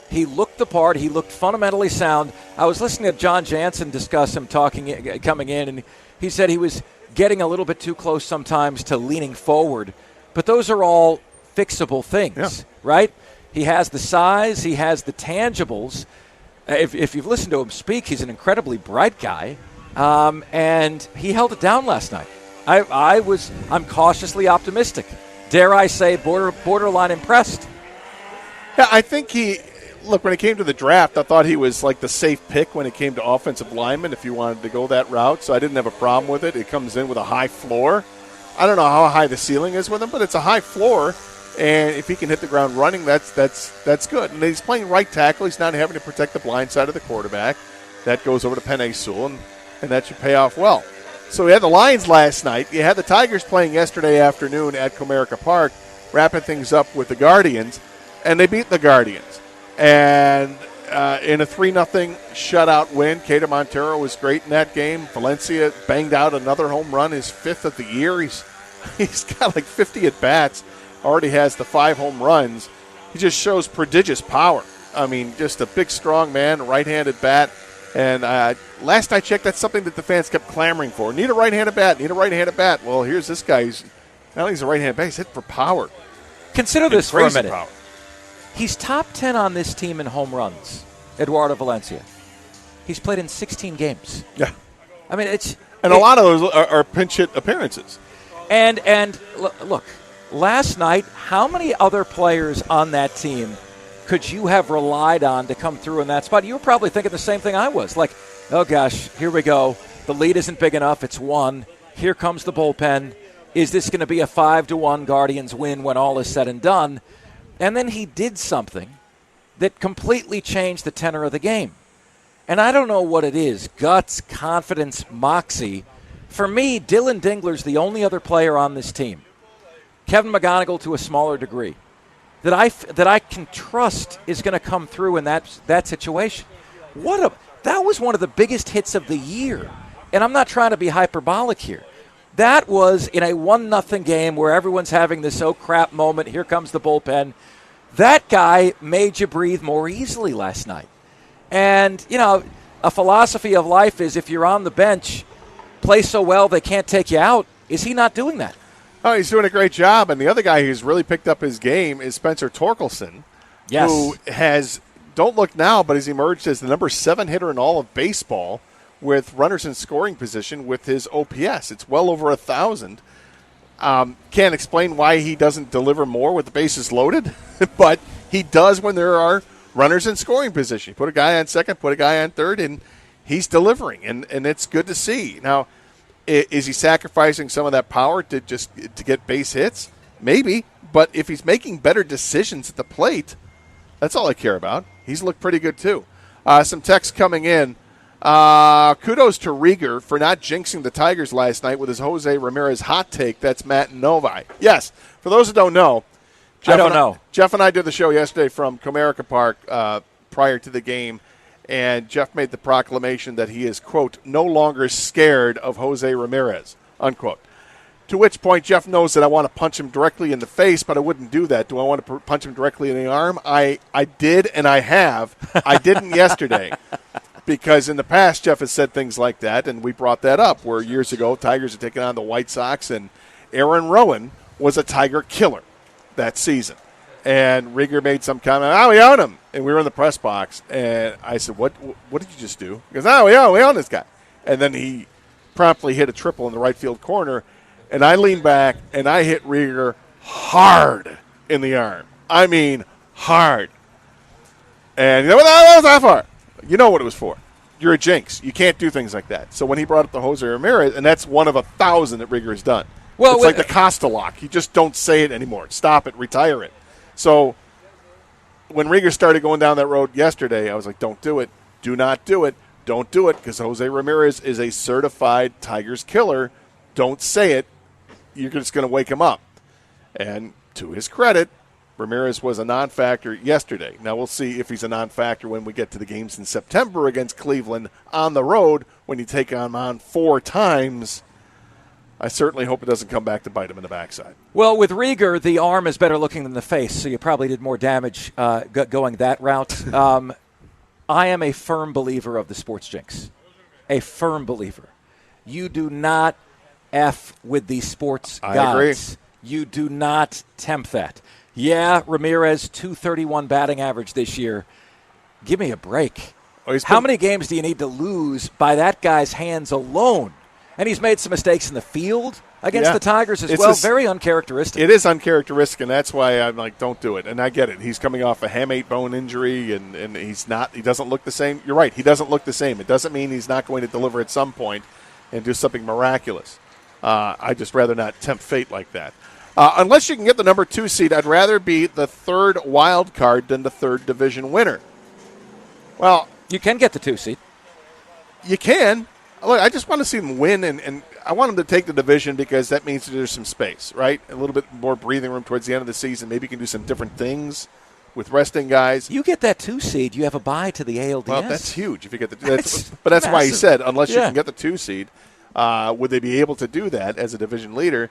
He looked the part. He looked fundamentally sound. I was listening to John Jansen discuss him coming in, and he said he was getting a little bit too close sometimes to leaning forward. But those are all fixable things, right? He has the size. He has the tangibles. If you've listened to him speak, he's an incredibly bright guy, and he held it down last night. I'm cautiously optimistic. Dare I say borderline impressed. Yeah, I think when it came to the draft, I thought he was like the safe pick when it came to offensive linemen if you wanted to go that route, so I didn't have a problem with it. It comes in with a high floor. I don't know how high the ceiling is with him, but it's a high floor, and if he can hit the ground running, that's good. And he's playing right tackle. He's not having to protect the blind side of the quarterback. That goes over to Penei Sewell, and that should pay off well. So we had the Lions last night. You had the Tigers playing yesterday afternoon at Comerica Park, wrapping things up with the Guardians, and they beat the Guardians. And in a 3-0 shutout win, Cato Montero was great in that game. Valencia banged out another home run, his 5th of the year. He's got like 50 at-bats, already has the 5 home runs. He just shows prodigious power. I mean, just a big, strong man, right-handed bat. And last I checked, that's something that the fans kept clamoring for. Need a right-handed bat. Well, here's this guy. Not only is a right-handed bat, he's hit for power. Consider this for a minute. Power. He's top 10 on this team in home runs, Eduardo Valencia. He's played in 16 games. Yeah. I mean, a lot of those are pinch hit appearances. And look, last night, how many other players on that team could you have relied on to come through in that spot? You were probably thinking the same thing I was. Like, oh, gosh, here we go. The lead isn't big enough. It's 1. Here comes the bullpen. Is this going to be a 5-1 Guardians win when all is said and done? And then he did something that completely changed the tenor of the game. And I don't know what it is. Guts, confidence, moxie. For me, Dylan Dingler's the only other player on this team. Kevin McGonigal to a smaller degree. That I can trust is going to come through in that situation. That was one of the biggest hits of the year. And I'm not trying to be hyperbolic here. That was in a 1-0 game where everyone's having this oh crap moment. Here comes the bullpen. That guy made you breathe more easily last night. And, a philosophy of life is if you're on the bench, play so well they can't take you out. Is he not doing that? Oh, he's doing a great job. And the other guy who's really picked up his game is Spencer Torkelson, who has, don't look now, but has emerged as the number 7 hitter in all of baseball with runners in scoring position with his OPS. It's well over 1,000. Can't explain why he doesn't deliver more with the bases loaded, but he does when there are runners in scoring position. Put a guy on second, put a guy on third, and he's delivering, and it's good to see. Now, is he sacrificing some of that power to get base hits? Maybe, but if he's making better decisions at the plate, that's all I care about. He's looked pretty good too. Some text coming in. Kudos to Rieger for not jinxing the Tigers last night with his Jose Ramirez hot take. That's Matt Novi. Yes, for those who don't know, I don't know. Jeff and I did the show yesterday from Comerica Park prior to the game, and Jeff made the proclamation that he is, quote, no longer scared of Jose Ramirez, unquote. To which point Jeff knows that I want to punch him directly in the face, but I wouldn't do that. Do I want to punch him directly in the arm? I did, and I have. I didn't yesterday. Because in the past, Jeff has said things like that, and we brought that up, where years ago, Tigers had taken on the White Sox, and Aaron Rowan was a Tiger killer that season. And Rieger made some comment, we own him. And we were in the press box, and I said, what did you just do? He goes, we own this guy. And then he promptly hit a triple in the right field corner, and I leaned back, and I hit Rieger hard in the arm. I mean, hard. And you know what that was that for? You know what it was for. You're a jinx. You can't do things like that. So when he brought up the Jose Ramirez, and that's one of 1,000 that Rieger has done. Well, it's like the Costa lock. You just don't say it anymore. Stop it. Retire it. So when Rieger started going down that road yesterday, I was like, don't do it. Do not do it. Don't do it, because Jose Ramirez is a certified Tigers killer. Don't say it. You're just going to wake him up. And to his credit, Ramirez was a non-factor yesterday. Now we'll see if he's a non-factor when we get to the games in September against Cleveland on the road when you take him on 4 times. I certainly hope it doesn't come back to bite him in the backside. Well, with Rieger, the arm is better looking than the face, so you probably did more damage going that route. I am a firm believer of the sports jinx. A firm believer. You do not F with these sports gods. I agree. You do not tempt that. Yeah, Ramirez, 231 batting average this year. Give me a break. How many games do you need to lose by that guy's hands alone? And he's made some mistakes in the field against the Tigers as well. Very uncharacteristic. It is uncharacteristic, and that's why I'm like, don't do it. And I get it. He's coming off a hamate bone injury, and he's not. He doesn't look the same. You're right. He doesn't look the same. It doesn't mean he's not going to deliver at some point and do something miraculous. I'd just rather not tempt fate like that. Unless you can get the number 2 seed, I'd rather be the 3rd wild card than the 3rd division winner. Well, you can get the 2 seed. You can. Look, I just want to see them win, and I want them to take the division because that means there's some space, right? A little bit more breathing room towards the end of the season. Maybe you can do some different things with resting guys. You get that 2 seed, you have a bye to the ALDS. Well, that's huge if you get the. But that's why he said unless you can get the 2 seed, would they be able to do that as a division leader?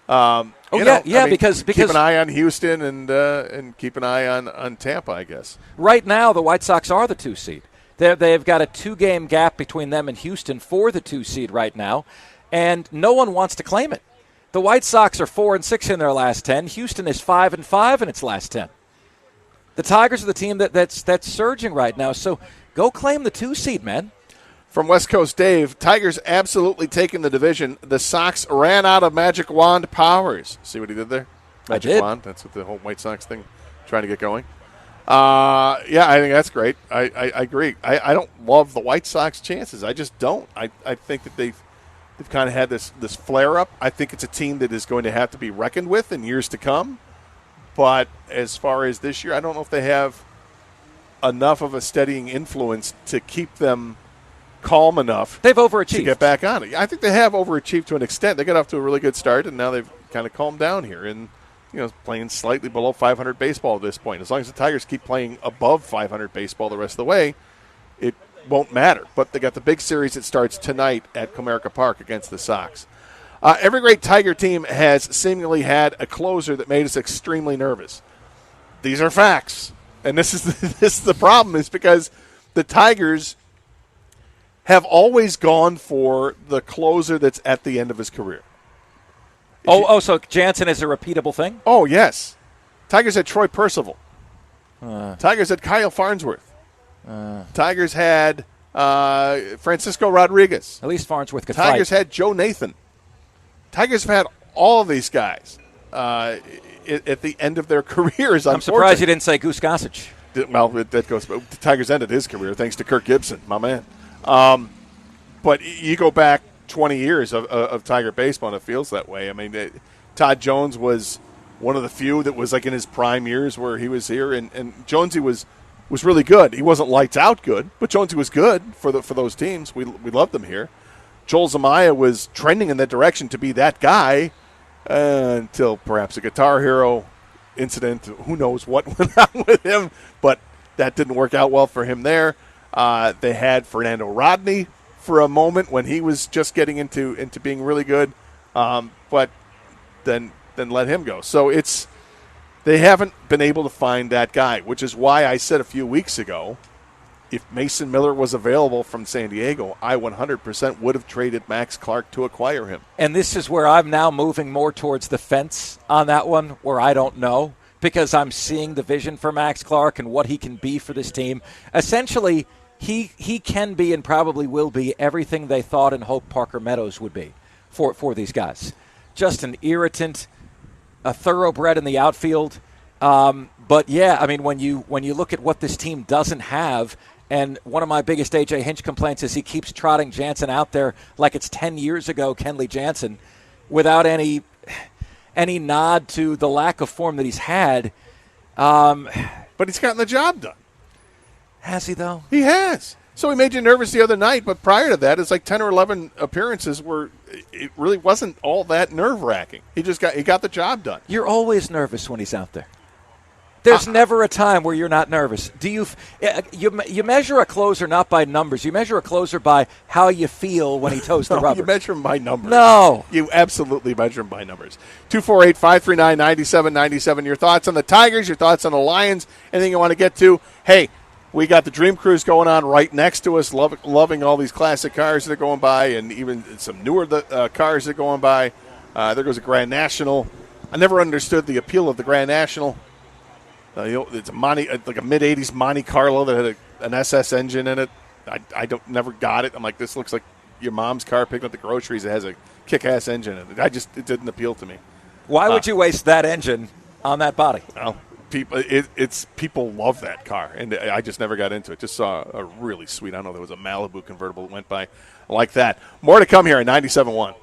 Because keep an eye on Houston and keep an eye on Tampa, I guess. Right now, the White Sox are the 2 seed. They've got a 2-game gap between them and Houston for the 2 seed right now, and no one wants to claim it. The White Sox are 4-6 in their last 10. Houston is 5-5 in its last 10. The Tigers are the team that's surging right now. So go claim the 2 seed, man. From West Coast Dave, Tigers absolutely taking the division. The Sox ran out of Magic Wand powers. See what he did there? Magic Wand. That's what the whole White Sox thing trying to get going. I think that's great. I agree. I don't love the White Sox chances. I just don't. I think that they've kind of had this flare up. I think it's a team that is going to have to be reckoned with in years to come. But as far as this year, I don't know if they have enough of a steadying influence to keep them calm enough. They've overachieved to get back on it. I think they have overachieved to an extent. They got off to a really good start, and now they've kind of calmed down here and playing slightly below 500 baseball at this point. As long as the Tigers keep playing above 500 baseball the rest of the way, it won't matter. But they got the big series that starts tonight at Comerica Park against the Sox. Every great Tiger team has seemingly had a closer that made us extremely nervous. These are facts. And this is the problem, is because the Tigers have always gone for the closer that's at the end of his career. So Jansen is a repeatable thing? Oh, yes. Tigers had Troy Percival. Tigers had Kyle Farnsworth. Tigers had Francisco Rodriguez. At least Farnsworth could Tigers fight. had Joe Nathan. Tigers have had all of these guys at the end of their careers. I'm surprised you didn't say Goose Gossage. Well, that goes. The Tigers ended his career thanks to Kirk Gibson, my man. But you go back 20 years of Tiger baseball, and it feels that way. I mean, Todd Jones was one of the few that was like in his prime years where he was here, and Jonesy was really good. He wasn't lights out good, but Jonesy was good for those teams. We loved them here. Joel Zamaya was trending in that direction to be that guy until perhaps a Guitar Hero incident. Who knows what went on with him, but that didn't work out well for him there. They had Fernando Rodney for a moment when he was just getting into being really good, but then let him go. So they haven't been able to find that guy, which is why I said a few weeks ago, if Mason Miller was available from San Diego, I 100% would have traded Max Clark to acquire him. And this is where I'm now moving more towards the fence on that one, where I don't know, because I'm seeing the vision for Max Clark and what he can be for this team. Essentially, he can be and probably will be everything they thought and hoped Parker Meadows would be for these guys. Just an irritant, a thoroughbred in the outfield. But yeah, I mean, when you look at what this team doesn't have, and one of my biggest A.J. Hinch complaints is he keeps trotting Jansen out there like it's 10 years ago, Kenley Jansen, without any nod to the lack of form that he's had. But he's gotten the job done. Has he, though? He has. So he made you nervous the other night, but prior to that, it's like 10 or 11 appearances where it really wasn't all that nerve-wracking. He got the job done. You're always nervous when he's out there. There's never a time where you're not nervous. Do you measure a closer not by numbers? You measure a closer by how you feel when he toes the rubber. You measure him by numbers. No. You absolutely measure him by numbers. 248-539-9797. Your thoughts on the Tigers, your thoughts on the Lions, anything you want to get to. Hey, we got the Dream Cruise going on right next to us, loving all these classic cars that are going by and even some newer cars that are going by. There goes a Grand National. I never understood the appeal of the Grand National. It's like a mid-'80s Monte Carlo that had an SS engine in it. I never got it. I'm like, this looks like your mom's car picking up the groceries. It has a kick-ass engine in it. It didn't appeal to me. Why would you waste that engine on that body? Well, people love that car, and I just never got into it. Just saw a really sweet, I don't know, there was a Malibu convertible that went by like that. More to come here at 97.1.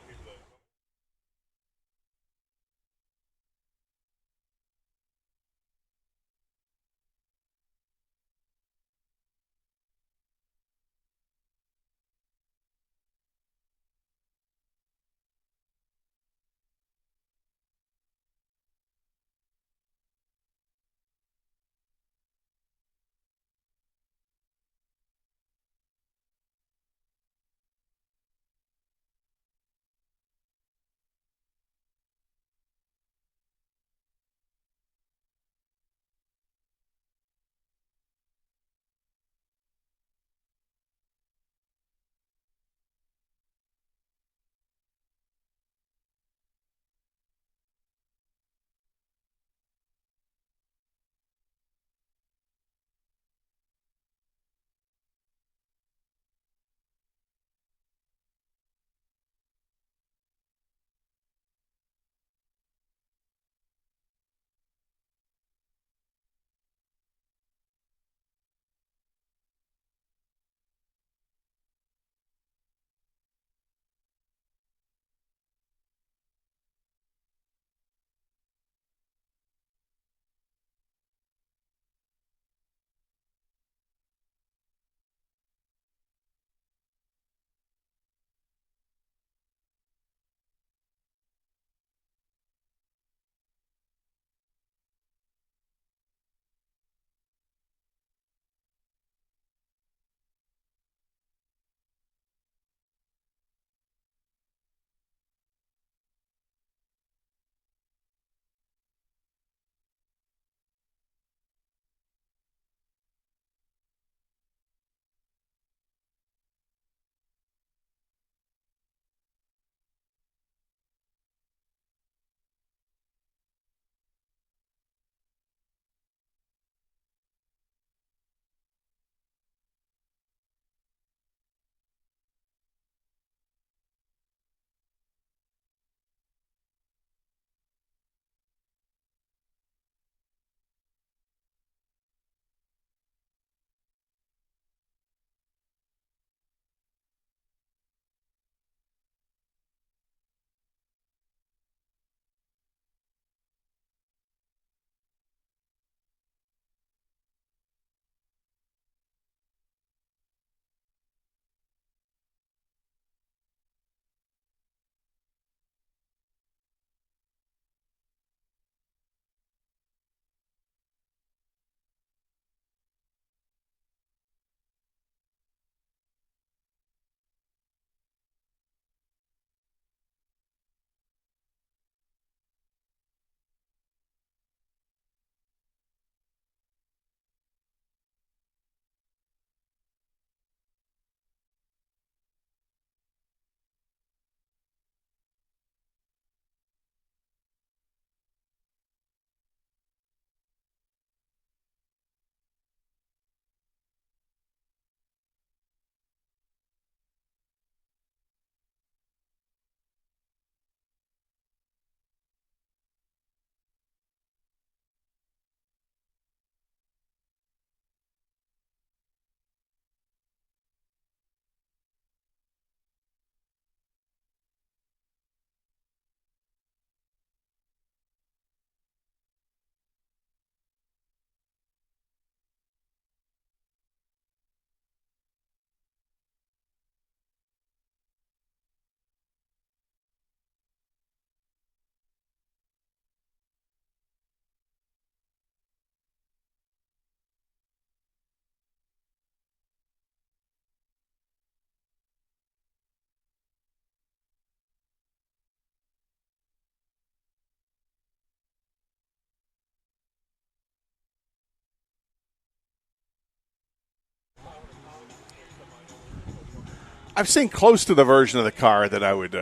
I've seen close to the version of the car that I would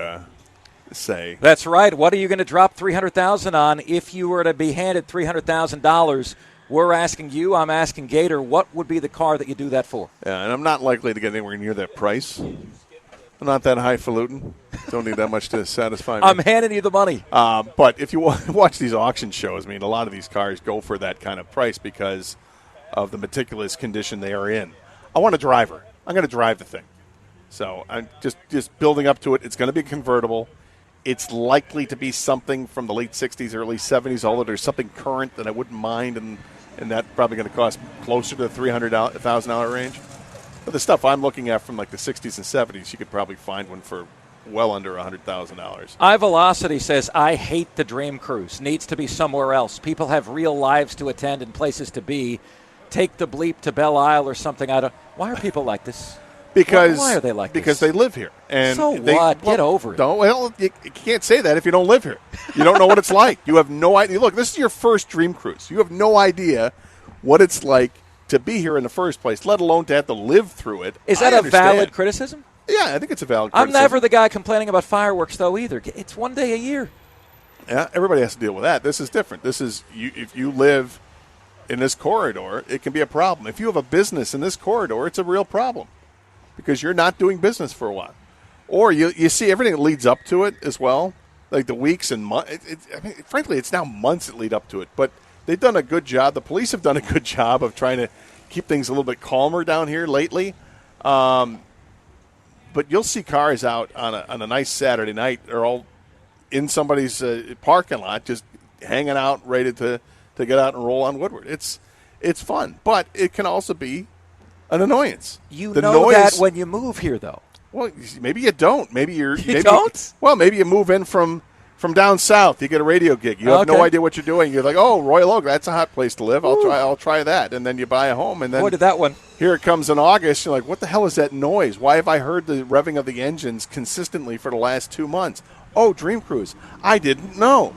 say. That's right. What are you going to drop $300,000 on if you were to be handed $300,000? We're asking you. I'm asking Gator. What would be the car that you do that for? Yeah, and I'm not likely to get anywhere near that price. I'm not that highfalutin. Don't need that much to satisfy me. I'm handing you the money. But if you watch these auction shows, I mean, a lot of these cars go for that kind of price because of the meticulous condition they are in. I want a driver. I'm going to drive the thing. So I'm just building up to it. It's going to be convertible. It's likely to be something from the late 60s, early 70s, although there's something current that I wouldn't mind, and that's probably going to cost closer to the $300,000 range. But the stuff I'm looking at from like the 60s and 70s, you could probably find one for well under $100,000. iVelocity says, I hate the Dream Cruise. Needs to be somewhere else. People have real lives to attend and places to be. Take the bleep to Belle Isle or something. Why are people like this? Because why are they like because this? they live here. And so what? Get over it. You can't say that if you don't live here. You don't know what it's like. You have no idea. Look, this is your first Dream Cruise. You have no idea what it's like to be here in the first place, let alone to have to live through it. Is that a valid criticism? Yeah, I think it's a valid criticism. I'm never the guy complaining about fireworks, though, either. It's one day a year. Yeah, everybody has to deal with that. This is different. This is if you live in this corridor, it can be a problem. If you have a business in this corridor, it's a real problem because you're not doing business for a while. Or you see everything that leads up to it as well, like the weeks and months. Frankly, it's now months that lead up to it, but they've done a good job. The police have done a good job of trying to keep things a little bit calmer down here lately. But you'll see cars out on a nice Saturday night. They're all in somebody's parking lot, just hanging out, ready to get out and roll on Woodward. It's fun, but it can also be an annoyance. You know that when you move here, though. Well, maybe you don't. Maybe you don't? Well, maybe you move in from down south. You get a radio gig. You have no idea what you're doing. You're like, oh, Royal Oak, that's a hot place to live. I'll try that. And then you buy a home. And then boy, did that one. Here it comes in August. You're like, what the hell is that noise? Why have I heard the revving of the engines consistently for the last 2 months? Oh, Dream Cruise. I didn't know.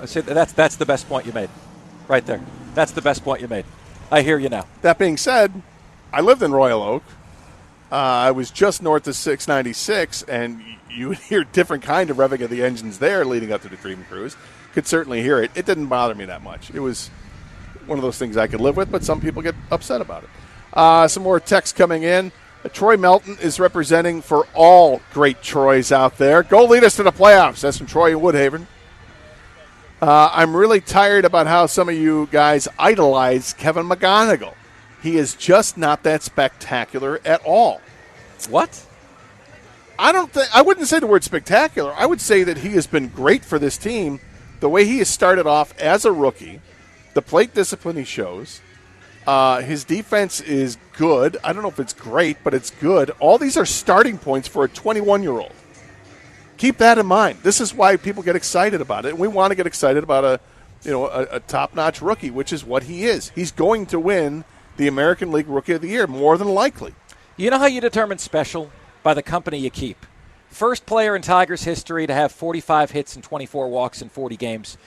See, that's the best point you made right there. That's the best point you made. I hear you now. That being said, I lived in Royal Oak. I was just north of 696, and you would hear different kind of revving of the engines there leading up to the Dream Cruise. Could certainly hear it. It didn't bother me that much. It was one of those things I could live with, but some people get upset about it. Some more text coming in. Troy Melton is representing for all great Troys out there. Go lead us to the playoffs. That's from Troy and Woodhaven. I'm really tired about how some of you guys idolize Kevin McGonigal. He is just not that spectacular at all. What? I wouldn't say the word spectacular. I would say that he has been great for this team. The way he has started off as a rookie, the plate discipline he shows, his defense is good. I don't know if it's great, but it's good. All these are starting points for a 21-year-old. Keep that in mind. This is why people get excited about it. And we want to get excited about a top-notch rookie, which is what he is. He's going to win the American League Rookie of the Year, more than likely. You know how you determine special? By the company you keep. First player in Tigers history to have 45 hits and 24 walks in 40 games.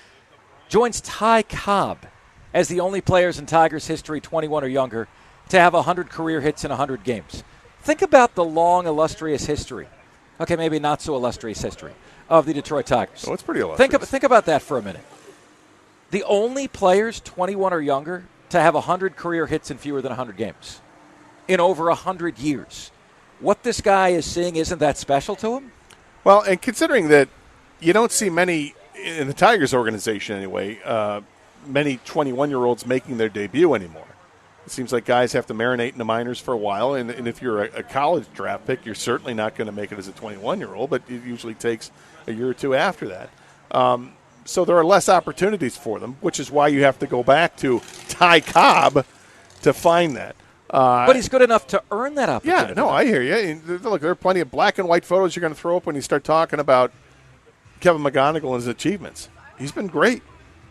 Joins Ty Cobb as the only players in Tigers history, 21 or younger, to have 100 career hits in 100 games. Think about the long, illustrious history. Okay, maybe not so illustrious history of the Detroit Tigers. Oh, it's pretty illustrious. Think about that for a minute. The only players 21 or younger to have 100 career hits in fewer than 100 games in over 100 years. What this guy is seeing, isn't that special to him? Well, and considering that you don't see many, in the Tigers organization anyway, many 21-year-olds making their debut anymore. It seems like guys have to marinate in the minors for a while, and if you're a college draft pick, you're certainly not going to make it as a 21-year-old, but it usually takes a year or two after that. So there are less opportunities for them, which is why you have to go back to Ty Cobb to find that. But he's good enough to earn that opportunity. Yeah, no, I hear you. Look, there are plenty of black and white photos you're going to throw up when you start talking about Kevin McGonigal and his achievements. He's been great.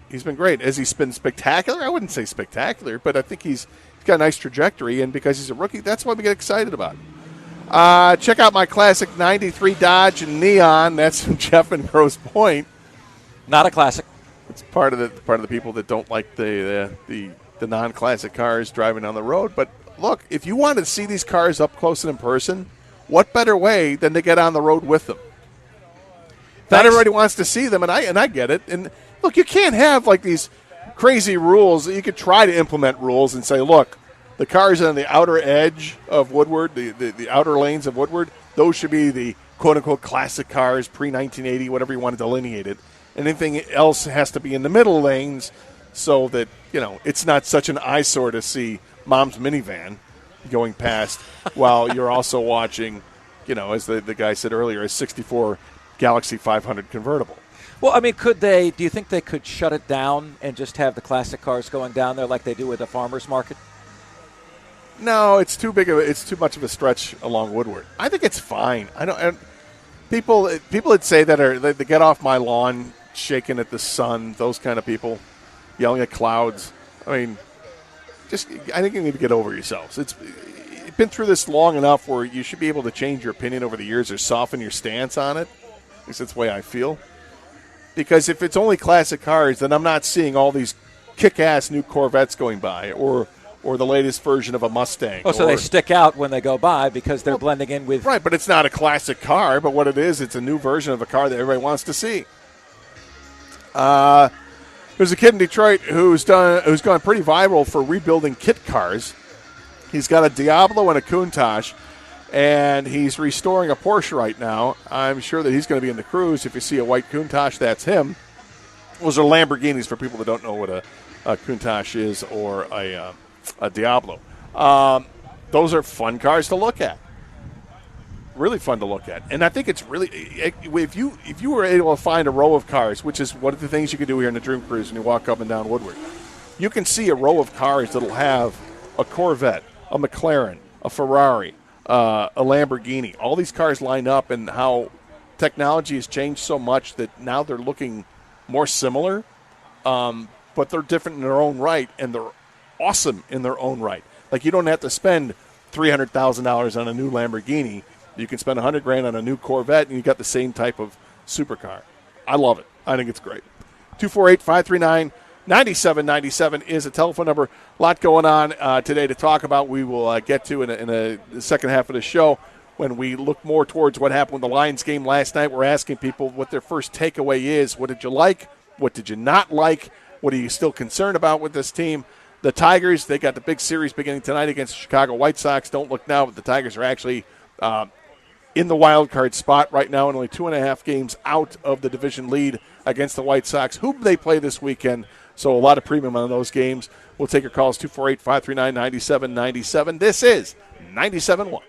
He's been great. Has he been spectacular? I wouldn't say spectacular, but I think he's got a nice trajectory, and because he's a rookie, that's why we get excited about him. Check out my classic 93 Dodge Neon. That's from Jeff in Grosse Pointe. Not a classic. It's part of the people that don't like the non-classic cars driving on the road. But look, if you want to see these cars up close and in person, what better way than to get on the road with them? Not everybody wants to see them, and I get it. And look, you can't have like these crazy rules. You could try to implement rules and say, look, the cars on the outer edge of Woodward, the outer lanes of Woodward, those should be the quote-unquote classic cars, pre-1980, whatever you want to delineate it. And anything else has to be in the middle lanes so that, it's not such an eyesore to see mom's minivan going past while you're also watching, as the guy said earlier, a 64 Galaxy 500 convertible. Well, I mean, do you think they could shut it down and just have the classic cars going down there like they do with the farmers market? No, it's too much of a stretch along Woodward. I think it's fine. People that say that they get off my lawn shaking at the sun, those kind of people, yelling at clouds. I mean, I think you need to get over yourselves. You've been through this long enough where you should be able to change your opinion over the years or soften your stance on it. At least that's the way I feel. Because if it's only classic cars, then I'm not seeing all these kick-ass new Corvettes going by or the latest version of a Mustang. Oh, so they stick out when they go by because they're blending in with... Right, but it's not a classic car, but what it is, it's a new version of a car that everybody wants to see. There's a kid in Detroit who's gone pretty viral for rebuilding kit cars. He's got a Diablo and a Countach, and he's restoring a Porsche right now. I'm sure that he's going to be in the cruise. If you see a white Countach, that's him. Those are Lamborghinis for people that don't know what a Countach is or a Diablo. Those are fun cars to look at. Really fun to look at. And I think it's really, if you were able to find a row of cars, which is one of the things you can do here in the Dream Cruise when you walk up and down Woodward, you can see a row of cars that'll have a Corvette, a McLaren, a Ferrari, a Lamborghini. All these cars line up, and how technology has changed so much that now they're looking more similar, but they're different in their own right, and they're awesome in their own right. Like, you don't have to spend $300,000 on a new Lamborghini. You can spend $100,000 on a new Corvette, and you got the same type of supercar. I love it. I think it's great. 248-539-9797 is a telephone number. A lot going on today to talk about. We will get to in the second half of the show when we look more towards what happened with the Lions game last night. We're asking people what their first takeaway is. What did you like? What did you not like? What are you still concerned about with this team? The Tigers, they got the big series beginning tonight against the Chicago White Sox. Don't look now, but the Tigers are actually in the wild card spot right now and only 2.5 games out of the division lead against the White Sox, who they play this weekend. So a lot of premium on those games. We'll take your calls, 248-539-9797. This is 97.1.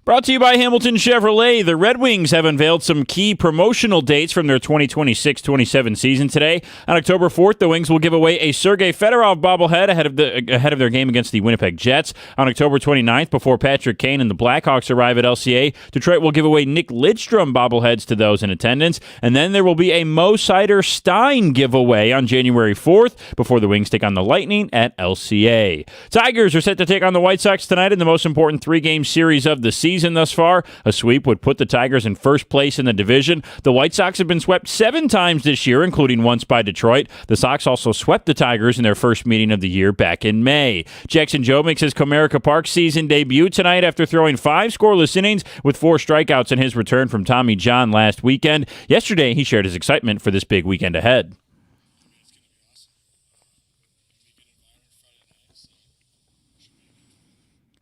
Brought to you by Hamilton Chevrolet. The Red Wings have unveiled some key promotional dates from their 2026-27 season today. On October 4th, the Wings will give away a Sergei Fedorov bobblehead ahead of their game against the Winnipeg Jets. On October 29th, before Patrick Kane and the Blackhawks arrive at LCA, Detroit will give away Nick Lidstrom bobbleheads to those in attendance. And then there will be a Mo Sider Stein giveaway on January 4th before the Wings take on the Lightning at LCA. Tigers are set to take on the White Sox tonight in the most important three-game series of the season thus far. A sweep would put the Tigers in first place in the division. The White Sox have been swept 7 times this year, including once by Detroit. The Sox also swept the Tigers in their first meeting of the year back in May. Jackson Jobe makes his Comerica Park season debut tonight after throwing 5 scoreless innings with 4 strikeouts in his return from Tommy John last weekend. Yesterday, he shared his excitement for this big weekend ahead.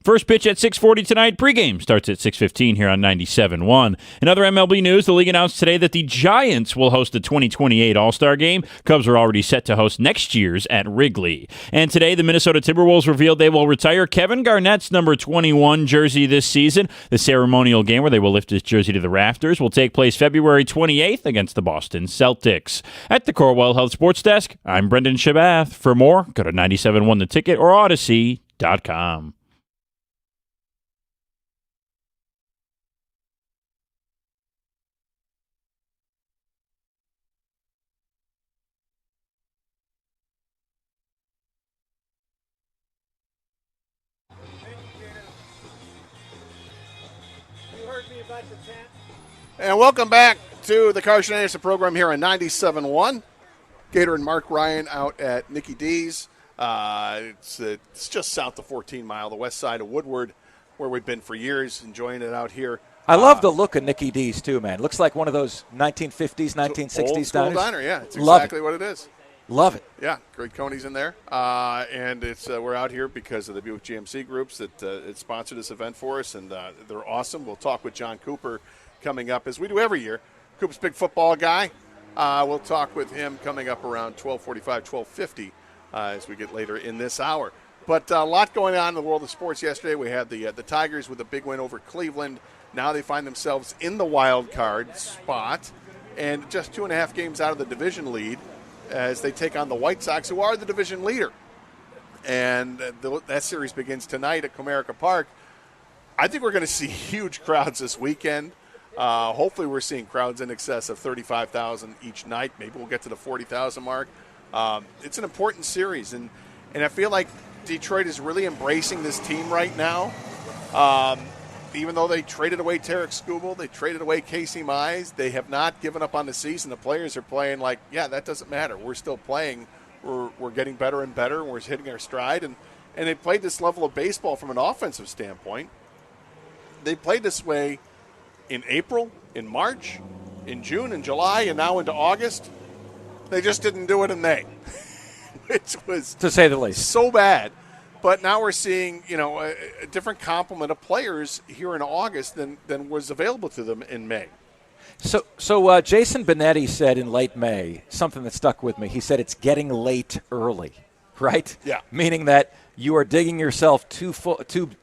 First pitch at 6:40 tonight. Pregame starts at 6:15 here on 97.1. In other MLB news, the league announced today that the Giants will host the 2028 All-Star Game. Cubs are already set to host next year's at Wrigley. And today, the Minnesota Timberwolves revealed they will retire Kevin Garnett's number 21 jersey this season. The ceremonial game where they will lift his jersey to the rafters will take place February 28th against the Boston Celtics. At the Corewell Health Sports Desk, I'm Brendan Shabath. For more, go to 97.1 The Ticket or Odyssey.com. And welcome back to the Carson Anderson program here on 97.1. Gator and Mark Ryan out at Nicky D's. It's just south of 14 Mile, the west side of Woodward, where we've been for years, enjoying it out here. I love the look of Nicky D's, too, man. Looks like one of those 1950s, 1960s old school diners. Diner, yeah. It's exactly what it is. Love it. Yeah, Greg Coney's in there. And it's we're out here because of the Buick GMC groups that it sponsored this event for us, and they're awesome. We'll talk with John Cooper coming up, as we do every year. Cooper's a big football guy. We'll talk with him coming up around 12:45, 12:50 as we get later in this hour. But a lot going on in the world of sports yesterday. We had the Tigers with a big win over Cleveland. Now they find themselves in the wild card spot and just 2.5 games out of the division lead as they take on the White Sox, who are the division leader. And that series begins tonight at Comerica Park. I think we're going to see huge crowds this weekend. Hopefully we're seeing crowds in excess of 35,000 each night. Maybe we'll get to the 40,000 mark. It's an important series, and I feel like Detroit is really embracing this team right now. Even though they traded away Tarek Skubal, they traded away Casey Mize, they have not given up on the season. The players are playing like, yeah, that doesn't matter. We're still playing. We're getting better and better. We're hitting our stride, and they played this level of baseball from an offensive standpoint. They played this way in April, in March, in June, in July, and now into August. They just didn't do it in May, which was, to say the least, so bad. But now we're seeing, a different complement of players here in August than was available to them in May. So Jason Benetti said in late May something that stuck with me. He said it's getting late early, right? Yeah. Meaning that you are digging yourself too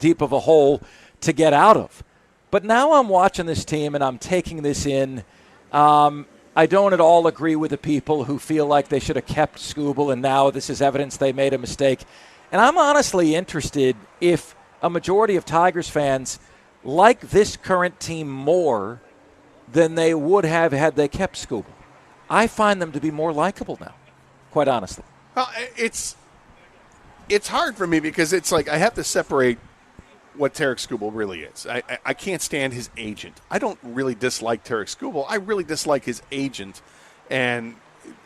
deep of a hole to get out of. But now I'm watching this team and I'm taking this in. I don't at all agree with the people who feel like they should have kept Skubal and now this is evidence they made a mistake. And I'm honestly interested if a majority of Tigers fans like this current team more than they would have had they kept Skubal. I find them to be more likable now, quite honestly. Well, it's hard for me because it's like I have to separate what Tarek Skubal really is. I can't stand his agent. I don't really dislike Tarek Skubal. I really dislike his agent and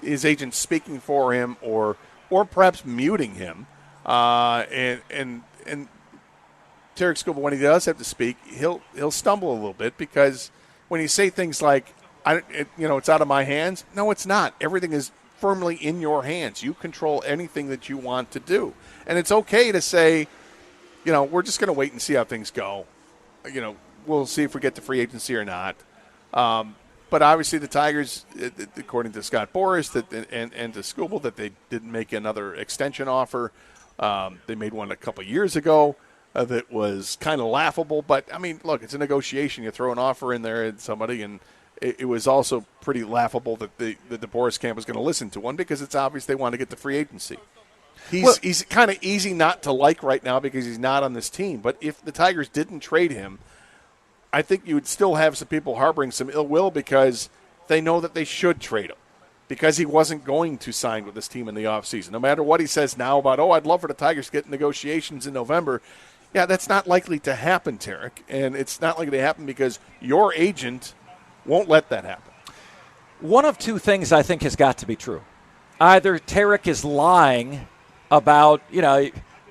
his agent speaking for him or perhaps muting him. And Tarek Skubal, when he does have to speak, he'll stumble a little bit because when you say things like, it's out of my hands. No, it's not. Everything is firmly in your hands. You control anything that you want to do. And it's okay to say, we're just going to wait and see how things go. We'll see if we get to free agency or not. But obviously the Tigers, according to Scott Boras and to Skubal, that they didn't make another extension offer. They made one a couple years ago. that was kind of laughable. But, I mean, look, it's a negotiation. You throw an offer in there at somebody, and it was also pretty laughable that the Boris camp was going to listen to one because it's obvious they want to get the free agency. He's kind of easy not to like right now because he's not on this team. But if the Tigers didn't trade him, I think you would still have some people harboring some ill will because they know that they should trade him because he wasn't going to sign with this team in the offseason. No matter what he says now about, I'd love for the Tigers to get negotiations in November. Yeah, that's not likely to happen, Tarek. And it's not likely to happen because your agent won't let that happen. One of two things I think has got to be true. Either Tarek is lying about,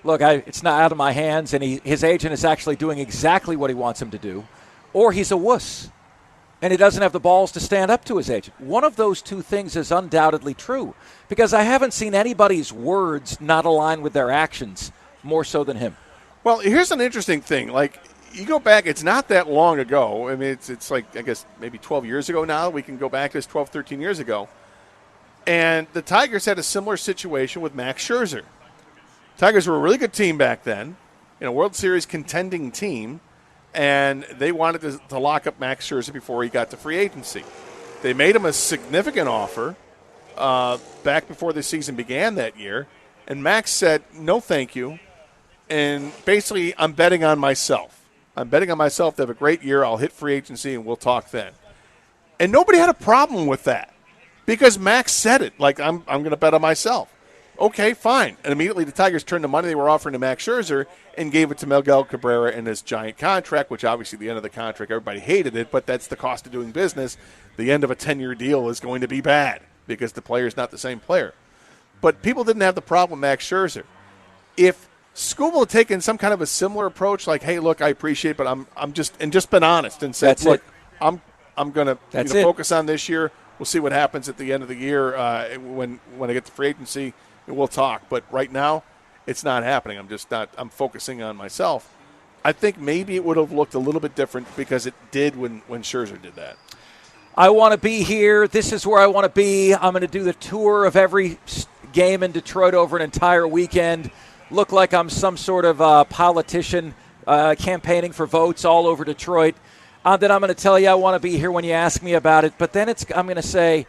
look, it's not out of my hands, and his agent is actually doing exactly what he wants him to do, or he's a wuss, and he doesn't have the balls to stand up to his agent. One of those two things is undoubtedly true, because I haven't seen anybody's words not align with their actions more so than him. Well, here's an interesting thing. Like, you go back, it's not that long ago. I mean, it's like, I guess, maybe 12 years ago now. We can go back to 12, 13 years ago. And the Tigers had a similar situation with Max Scherzer. Tigers were a really good team back then, World Series contending team, and they wanted to lock up Max Scherzer before he got to free agency. They made him a significant offer back before the season began that year, and Max said, no thank you, and basically, I'm betting on myself. I'm betting on myself to have a great year. I'll hit free agency, and we'll talk then. And nobody had a problem with that. Because Max said it, like, I'm going to bet on myself. Okay, fine. And immediately the Tigers turned the money they were offering to Max Scherzer and gave it to Miguel Cabrera in this giant contract, which obviously at the end of the contract, everybody hated it, but that's the cost of doing business. The end of a 10-year deal is going to be bad because the player's not the same player. But people didn't have the problem with Max Scherzer. If Skubal had taken some kind of a similar approach, like, hey, look, I appreciate it, but I'm just been honest and said, look, I'm going to focus on this year. We'll see what happens at the end of the year when I get to free agency, and we'll talk. But right now, it's not happening. I'm focusing on myself. I think maybe it would have looked a little bit different because it did when Scherzer did that. I want to be here. This is where I want to be. I'm going to do the tour of every game in Detroit over an entire weekend. Look like I'm some sort of politician campaigning for votes all over Detroit. Then I'm going to tell you I want to be here when you ask me about it. But then I'm going to say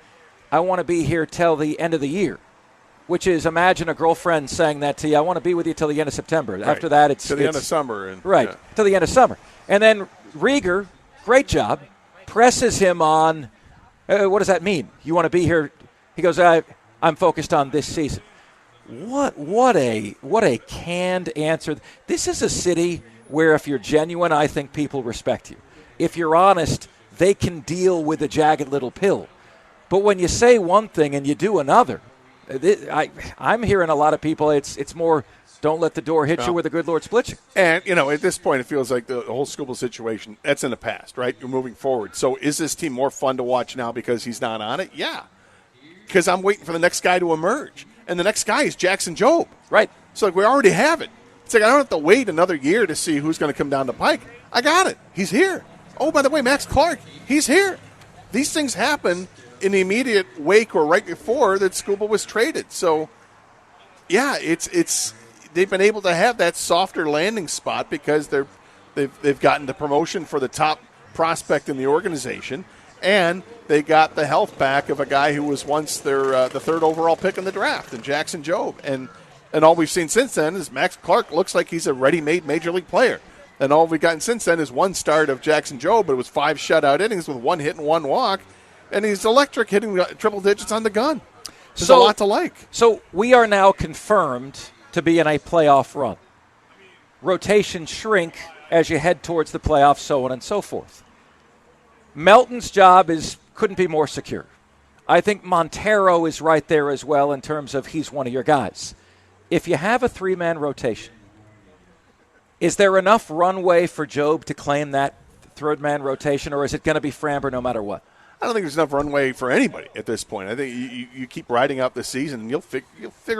I want to be here till the end of the year, which is imagine a girlfriend saying that to you. I want to be with you till the end of September. Right. After that, it's till the end of summer. Right, till the end of summer. And then Rieger, great job, presses him on, what does that mean? You want to be here? He goes, I'm focused on this season. What a canned answer. This is a city where if you're genuine, I think people respect you. If you're honest, they can deal with a jagged little pill. But when you say one thing and you do another, I'm hearing a lot of people, it's more don't let the door hit you where the good Lord splits you. And, at this point, it feels like the whole Skubal situation, that's in the past, right? You're moving forward. So is this team more fun to watch now because he's not on it? Yeah. Because I'm waiting for the next guy to emerge. And the next guy is Jackson Jobe. Right. So we already have it. It's like I don't have to wait another year to see who's going to come down the pike. I got it. He's here. Oh, by the way, Max Clark, he's here. These things happen in the immediate wake or right before that Skubal was traded. So, yeah, it's they've been able to have that softer landing spot because they've gotten the promotion for the top prospect in the organization, and they got the health back of a guy who was once the third overall pick in the draft, and Jackson Jobe. And all we've seen since then is Max Clark looks like he's a ready-made major league player. And all we've gotten since then is one start of Jackson Jobe, but it was 5 shutout innings with 1 hit and 1 walk. And he's electric, hitting triple digits on the gun. There's a lot to like. So we are now confirmed to be in a playoff run. Rotation shrink as you head towards the playoffs, so on and so forth. Melton's job couldn't be more secure. I think Montero is right there as well in terms of he's one of your guys. If you have a 3-man rotation, is there enough runway for Jobe to claim that third-man rotation, or is it going to be Framber no matter what? I don't think there's enough runway for anybody at this point. I think you keep riding out the season, and you'll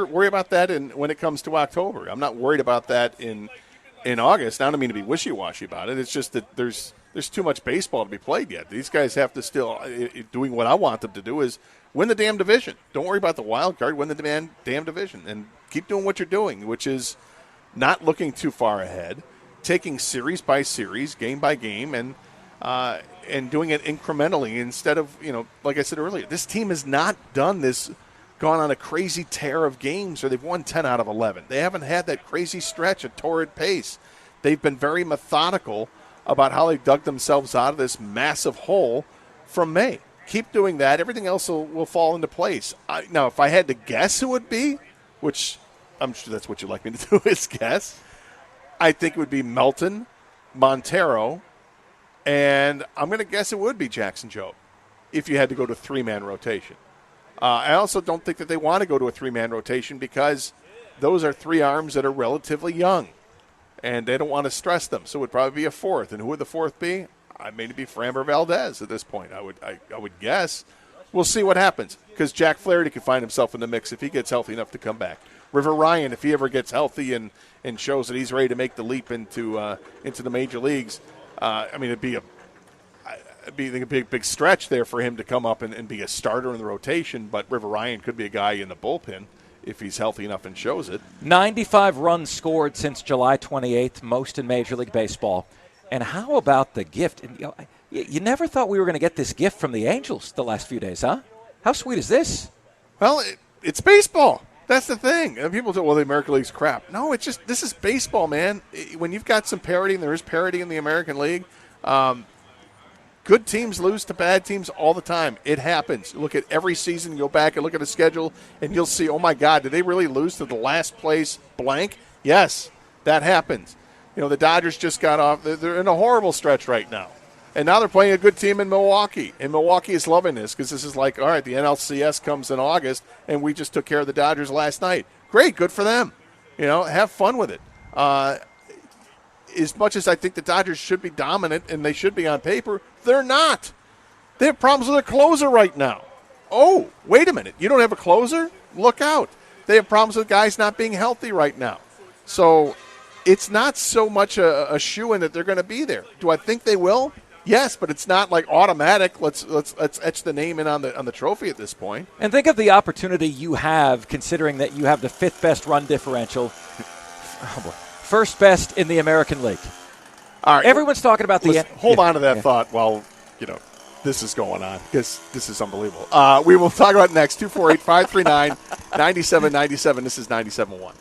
worry about that when it comes to October. I'm not worried about that in August. I don't mean to be wishy-washy about it. It's just that there's too much baseball to be played yet. These guys have to still doing what I want them to do is win the damn division. Don't worry about the wild card. Win the damn division, and keep doing what you're doing, which is not looking too far ahead. taking series by series, game by game, and doing it incrementally instead of, like I said earlier, this team has not done this, gone on a crazy tear of games, or they've won 10 out of 11. They haven't had that crazy stretch at torrid pace. They've been very methodical about how they dug themselves out of this massive hole from May. Keep doing that. Everything else will fall into place. Now, if I had to guess who it would be, which I'm sure that's what you'd like me to do is guess, I think it would be Melton, Montero, and I'm going to guess it would be Jackson Jobe if you had to go to 3-man rotation. I also don't think that they want to go to a 3-man rotation because those are 3 arms that are relatively young, and they don't want to stress them. So it would probably be a 4th. And who would the 4th be? I mean, it'd be Framber Valdez at this point. I would guess. We'll see what happens because Jack Flaherty could find himself in the mix if he gets healthy enough to come back. River Ryan, if he ever gets healthy and shows that he's ready to make the leap into the major leagues, it'd be a big stretch there for him to come up and be a starter in the rotation. But River Ryan could be a guy in the bullpen if he's healthy enough and shows it. 95 runs scored since July 28th, most in Major League Baseball. And how about the gift? You never thought we were going to get this gift from the Angels the last few days, huh? How sweet is this? Well, it's baseball. That's the thing. And people say, well, the American League's crap. No, this is baseball, man. When you've got some parity, and there is parity in the American League, good teams lose to bad teams all the time. It happens. Look at every season, go back and look at the schedule, and you'll see, oh, my God, did they really lose to the last place blank? Yes, that happens. The Dodgers just got off. They're in a horrible stretch right now. And now they're playing a good team in Milwaukee. And Milwaukee is loving this because this is like, all right, the NLCS comes in August, and we just took care of the Dodgers last night. Great, good for them. Have fun with it. As much as I think the Dodgers should be dominant and they should be on paper, they're not. They have problems with their closer right now. Oh, wait a minute. You don't have a closer? Look out. They have problems with guys not being healthy right now. So it's not so much a shoo-in that they're going to be there. Do I think they will? Yes, but it's not like automatic. Let's etch the name in on the trophy at this point. And think of the opportunity you have, considering that you have the 5th best run differential, first best in the American League. All right, everyone's talking about the. Hold on to that thought while this is going on because this is unbelievable. We will talk about it next. 248-539-9797. This is 97.1.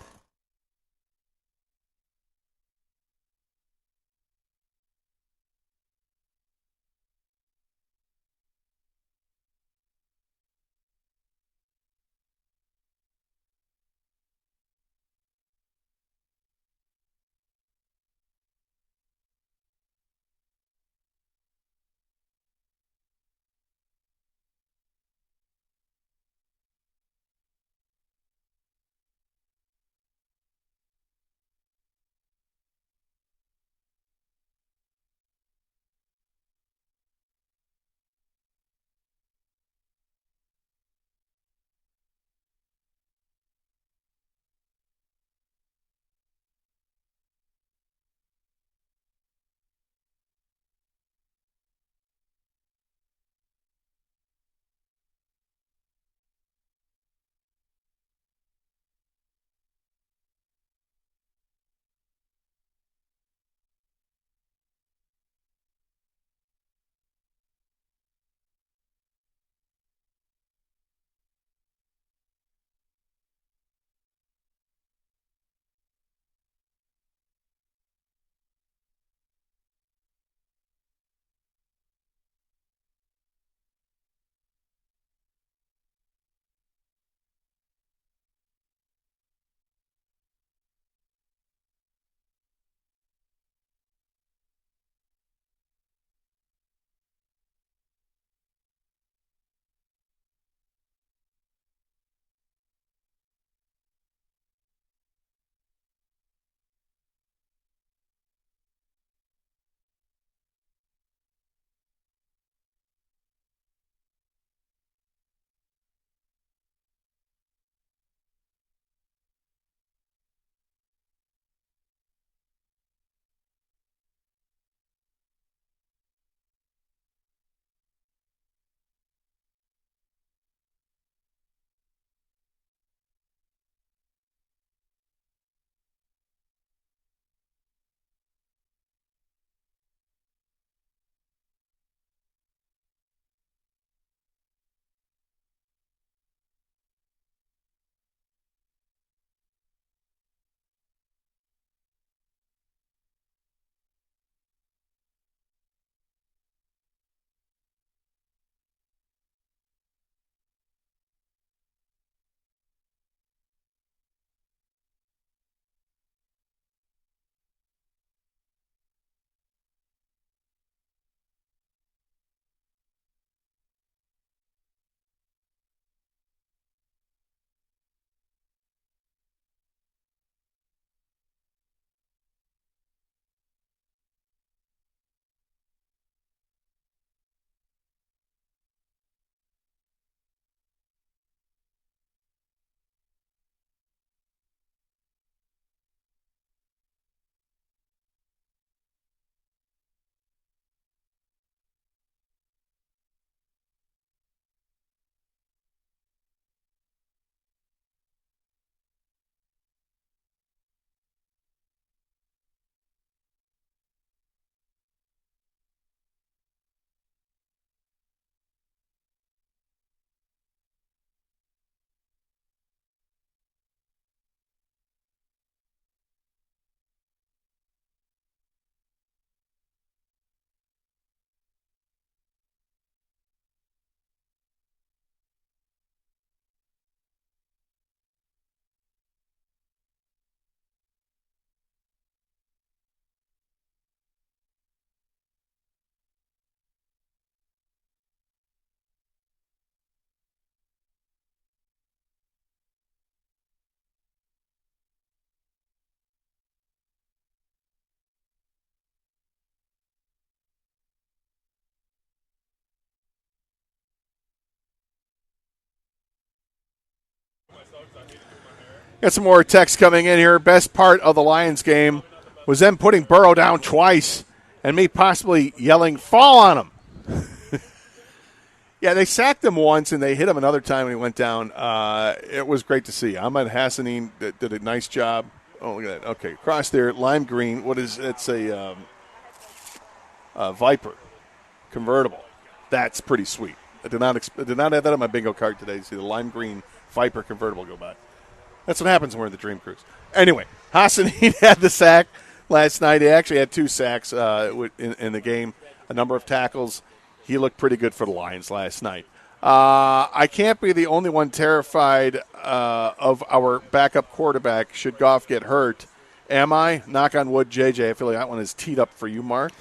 Got some more text coming in here. Best part of the Lions game was them putting Burrow down twice and me possibly yelling, "Fall on him." Yeah, they sacked him once and they hit him another time when he went down. It was great to see. Ahmad Hassanin did a nice job. Oh, look at that. Okay, across there, lime green. What is it? It's a Viper convertible. That's pretty sweet. I did not have that on my bingo card today. See the lime green Viper convertible go by. That's what happens when we're in the Dream Cruise. Anyway, Hassanin had the sack last night. He actually had 2 sacks in the game, a number of tackles. He looked pretty good for the Lions last night. I can't be the only one terrified of our backup quarterback should Goff get hurt. Am I? Knock on wood, JJ. I feel like that one is teed up for you, Mark.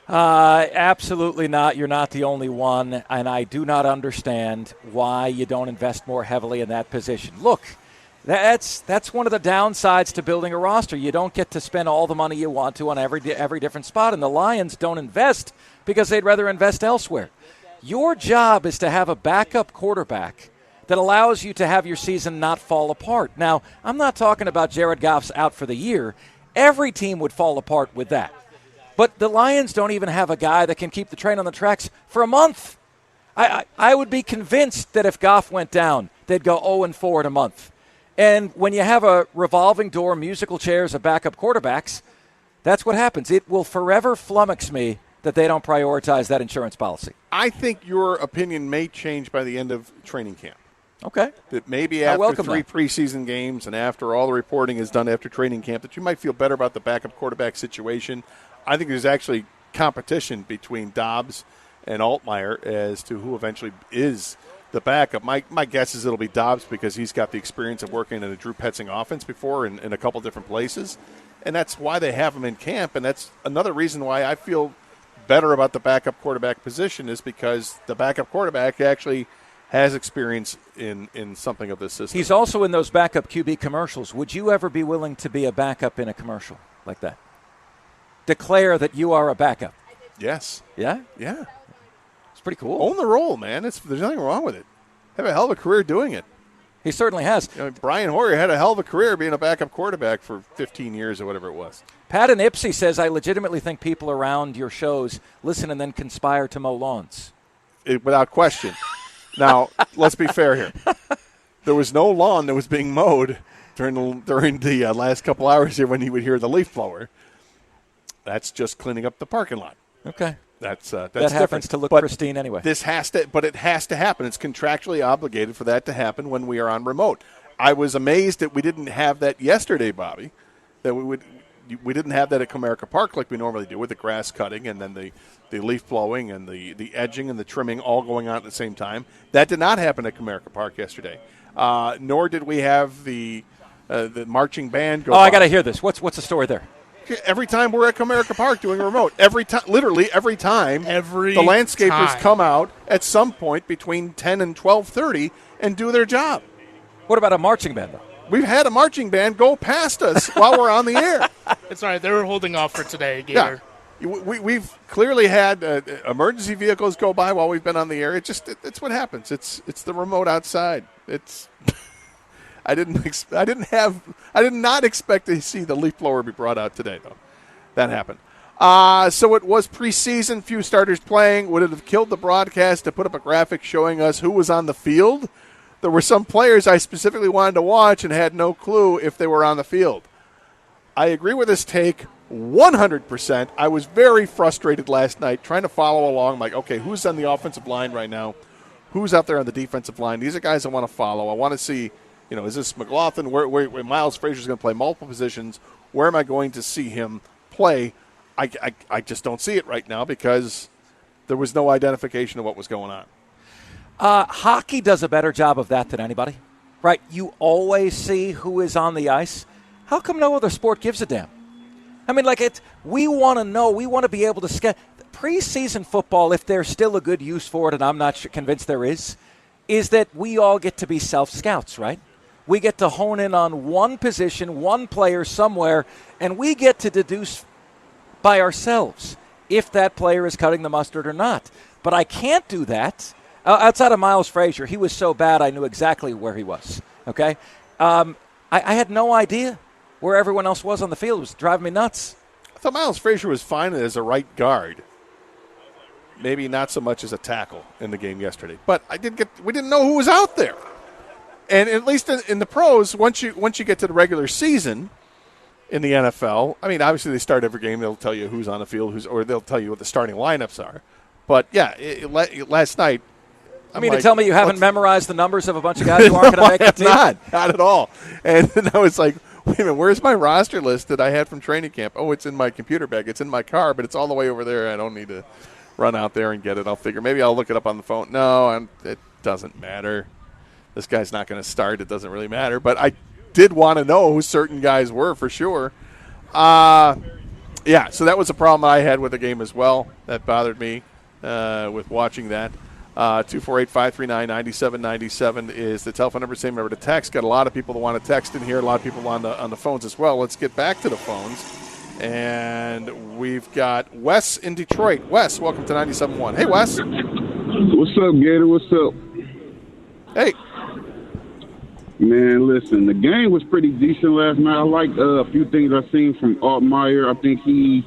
Absolutely not. You're not the only one, and I do not understand why you don't invest more heavily in that position. Look, that's one of the downsides to building a roster. You don't get to spend all the money you want to on every different spot, and the Lions don't invest because they'd rather invest elsewhere. Your job is to have a backup quarterback that allows you to have your season not fall apart. Now, I'm not talking about Jared Goff's out for the year. Every team would fall apart with that. But the Lions don't even have a guy that can keep the train on the tracks for a month. I would be convinced that if Goff went down, they'd go 0-4 in a month. And when you have a revolving door, musical chairs of backup quarterbacks, that's what happens. It will forever flummox me that they don't prioritize that insurance policy. I think your opinion may change by the end of training camp. Okay. That maybe after 3 preseason games and after all the reporting is done after training camp that you might feel better about the backup quarterback situation. I think there's actually competition between Dobbs and Altmaier as to who eventually is the backup. My guess is it'll be Dobbs because he's got the experience of working in a Drew Petzing offense before in a couple different places. And that's why they have him in camp. And that's another reason why I feel better about the backup quarterback position is because the backup quarterback actually has experience in something of this system. He's also in those backup QB commercials. Would you ever be willing to be a backup in a commercial like that? Declare that you are a backup. Yes. Yeah? Yeah. It's pretty cool. Own the role, man. There's nothing wrong with it. Have a hell of a career doing it. He certainly has. Brian Hoyer had a hell of a career being a backup quarterback for 15 years or whatever it was. Pat in Ipsy says, I legitimately think people around your shows listen and then conspire to mow lawns. Without question. Now, let's be fair here. There was no lawn that was being mowed during the last couple hours here when you would hear the leaf blower. That's just cleaning up the parking lot. Okay. That's that different. happens to look but pristine anyway. It has to happen. It's contractually obligated for that to happen when we are on remote. I was amazed that we didn't have that yesterday, Bobby. That we didn't have that at Comerica Park like we normally do with the grass cutting and then the leaf blowing and the edging and the trimming all going on at the same time. That did not happen at Comerica Park yesterday. Nor did we have the marching band go by. I got to hear this. What's the story there? Every time we're at Comerica Park doing a remote, literally every time, the landscapers come out at some point between 10 and 12:30 and do their job. What about a marching band, though? We've had a marching band go past us while we're on the air. It's all right. They were holding off for today, Gator. Yeah. We've clearly had emergency vehicles go by while we've been on the air. It's what happens. It's the remote outside. It's I did not expect to see the leaf blower be brought out today, though. That happened. So it was preseason, few starters playing. Would it have killed the broadcast to put up a graphic showing us who was on the field? There were some players I specifically wanted to watch and had no clue if they were on the field. I agree with this take 100%. I was very frustrated last night trying to follow along. Like, okay, who's on the offensive line right now? Who's out there on the defensive line? These are guys I want to follow. I want to see, is this McLaughlin? Where Miles Frazier's going to play multiple positions? Where am I going to see him play? I just don't see it right now because there was no identification of what was going on. Hockey does a better job of that than anybody, right? You always see who is on the ice. How come no other sport gives a damn? I mean, we want to know. We want to be able to sketch. Preseason football, if there's still a good use for it, and I'm not convinced there is that we all get to be self-scouts, right? We get to hone in on one position, one player somewhere, and we get to deduce by ourselves if that player is cutting the mustard or not. But I can't do that. Outside of Miles Frazier, he was so bad I knew exactly where he was, okay? I had no idea where everyone else was on the field. It was driving me nuts. I thought Miles Frazier was fine as a right guard. Maybe not so much as a tackle in the game yesterday. But we didn't know who was out there. And at least in the pros, once you get to the regular season in the NFL, I mean, obviously they start every game. They'll tell you who's on the field, or they'll tell you what the starting lineups are. But, yeah, last night, You mean to tell me you haven't memorized the numbers of a bunch of guys who aren't going to make the team? Not at all. And then I was like, wait a minute, where's my roster list that I had from training camp? Oh, it's in my computer bag. It's in my car, but it's all the way over there. I don't need to run out there and get it. I'll figure. Maybe I'll look it up on the phone. No, it doesn't matter. This guy's not going to start. It doesn't really matter. But I did want to know who certain guys were for sure. Yeah, so that was a problem I had with the game as well. That bothered me with watching that. 248-539-9797 is the telephone number. Same number to text. Got a lot of people that want to text in here. A lot of people on the phones as well. Let's get back to the phones. And we've got Wes in Detroit. Wes, welcome to 97.1. Hey, Wes. What's up, Gator? What's up? Hey. Man, listen, the game was pretty decent last night. I liked a few things I seen from Altmaier. I think he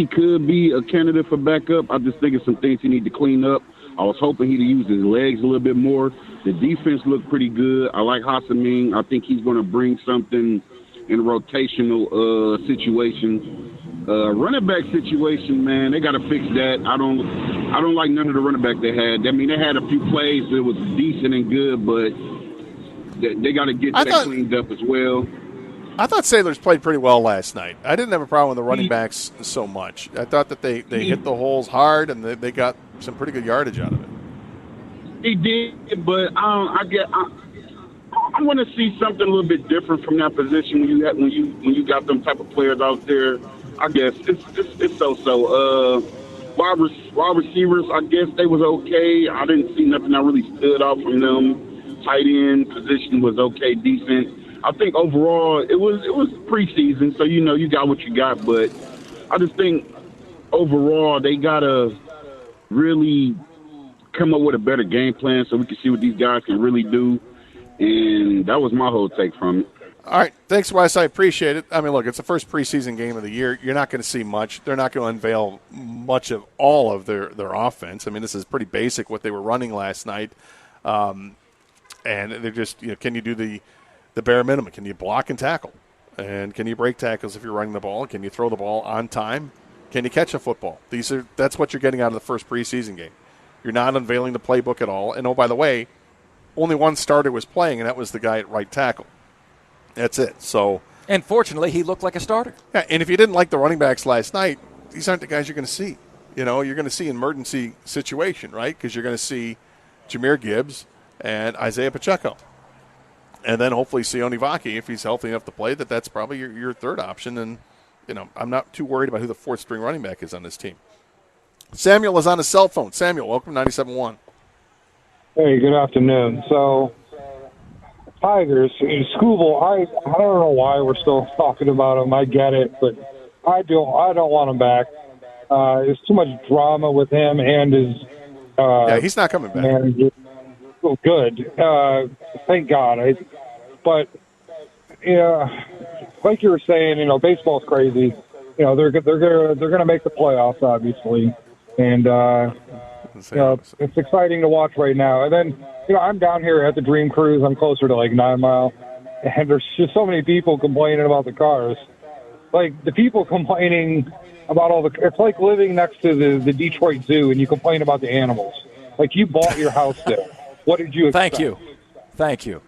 could be a candidate for backup. I just think it's some things he need to clean up. I was hoping he'd use his legs a little bit more. The defense looked pretty good. I like Hassamin. I think he's going to bring something in a rotational situation. Running back situation, man, they got to fix that. I don't like none of the running back they had. I mean, they had a few plays that was decent and good, but they got to get that cleaned up as well. I thought Sailors played pretty well last night. I didn't have a problem with the running backs so much. I thought that they hit the holes hard and they got some pretty good yardage out of it. He did, but I want to see something a little bit different from that position when you got them type of players out there. I guess it's so. Wide receivers, I guess they was okay. I didn't see nothing that really stood out from them. Tight end position was okay, decent. I think overall it was preseason, so you got what you got. But I just think overall they gotta really come up with a better game plan so we can see what these guys can really do. And that was my whole take from it. All right. Thanks, Wes. I appreciate it. I mean, look, it's the first preseason game of the year. You're not going to see much. They're not going to unveil much of all of their offense. I mean, this is pretty basic what they were running last night. And they're just, can you do the bare minimum? Can you block and tackle? And can you break tackles if you're running the ball? Can you throw the ball on time? Can you catch a football? That's what you're getting out of the first preseason game. You're not unveiling the playbook at all. And, oh, by the way, only one starter was playing, and that was the guy at right tackle. That's it. So, and fortunately, he looked like a starter. Yeah, and if you didn't like the running backs last night, these aren't the guys you're going to see. You're going to see an emergency situation, right? Because you're going to see Jahmyr Gibbs and Isaiah Pacheco. And then hopefully Sione Vaki, if he's healthy enough to play, that's probably your third option. And, I'm not too worried about who the fourth-string running back is on this team. Samuel is on his cell phone. Samuel, welcome to 97.1. Hey, good afternoon. So, Tigers, Scooble, I don't know why we're still talking about him. I get it, but I don't want him back. There's too much drama with him and his. He's not coming back. Manager. Oh, good. Thank God. But like you were saying, baseball's crazy. They're gonna make the playoffs, obviously, and it's exciting to watch right now. And then I'm down here at the Dream Cruise. I'm closer to 9 Mile, and there's just so many people complaining about the cars. Like the people complaining about it's like living next to the Detroit Zoo, and you complain about the animals. Like you bought your house there. What did you expect? Thank you.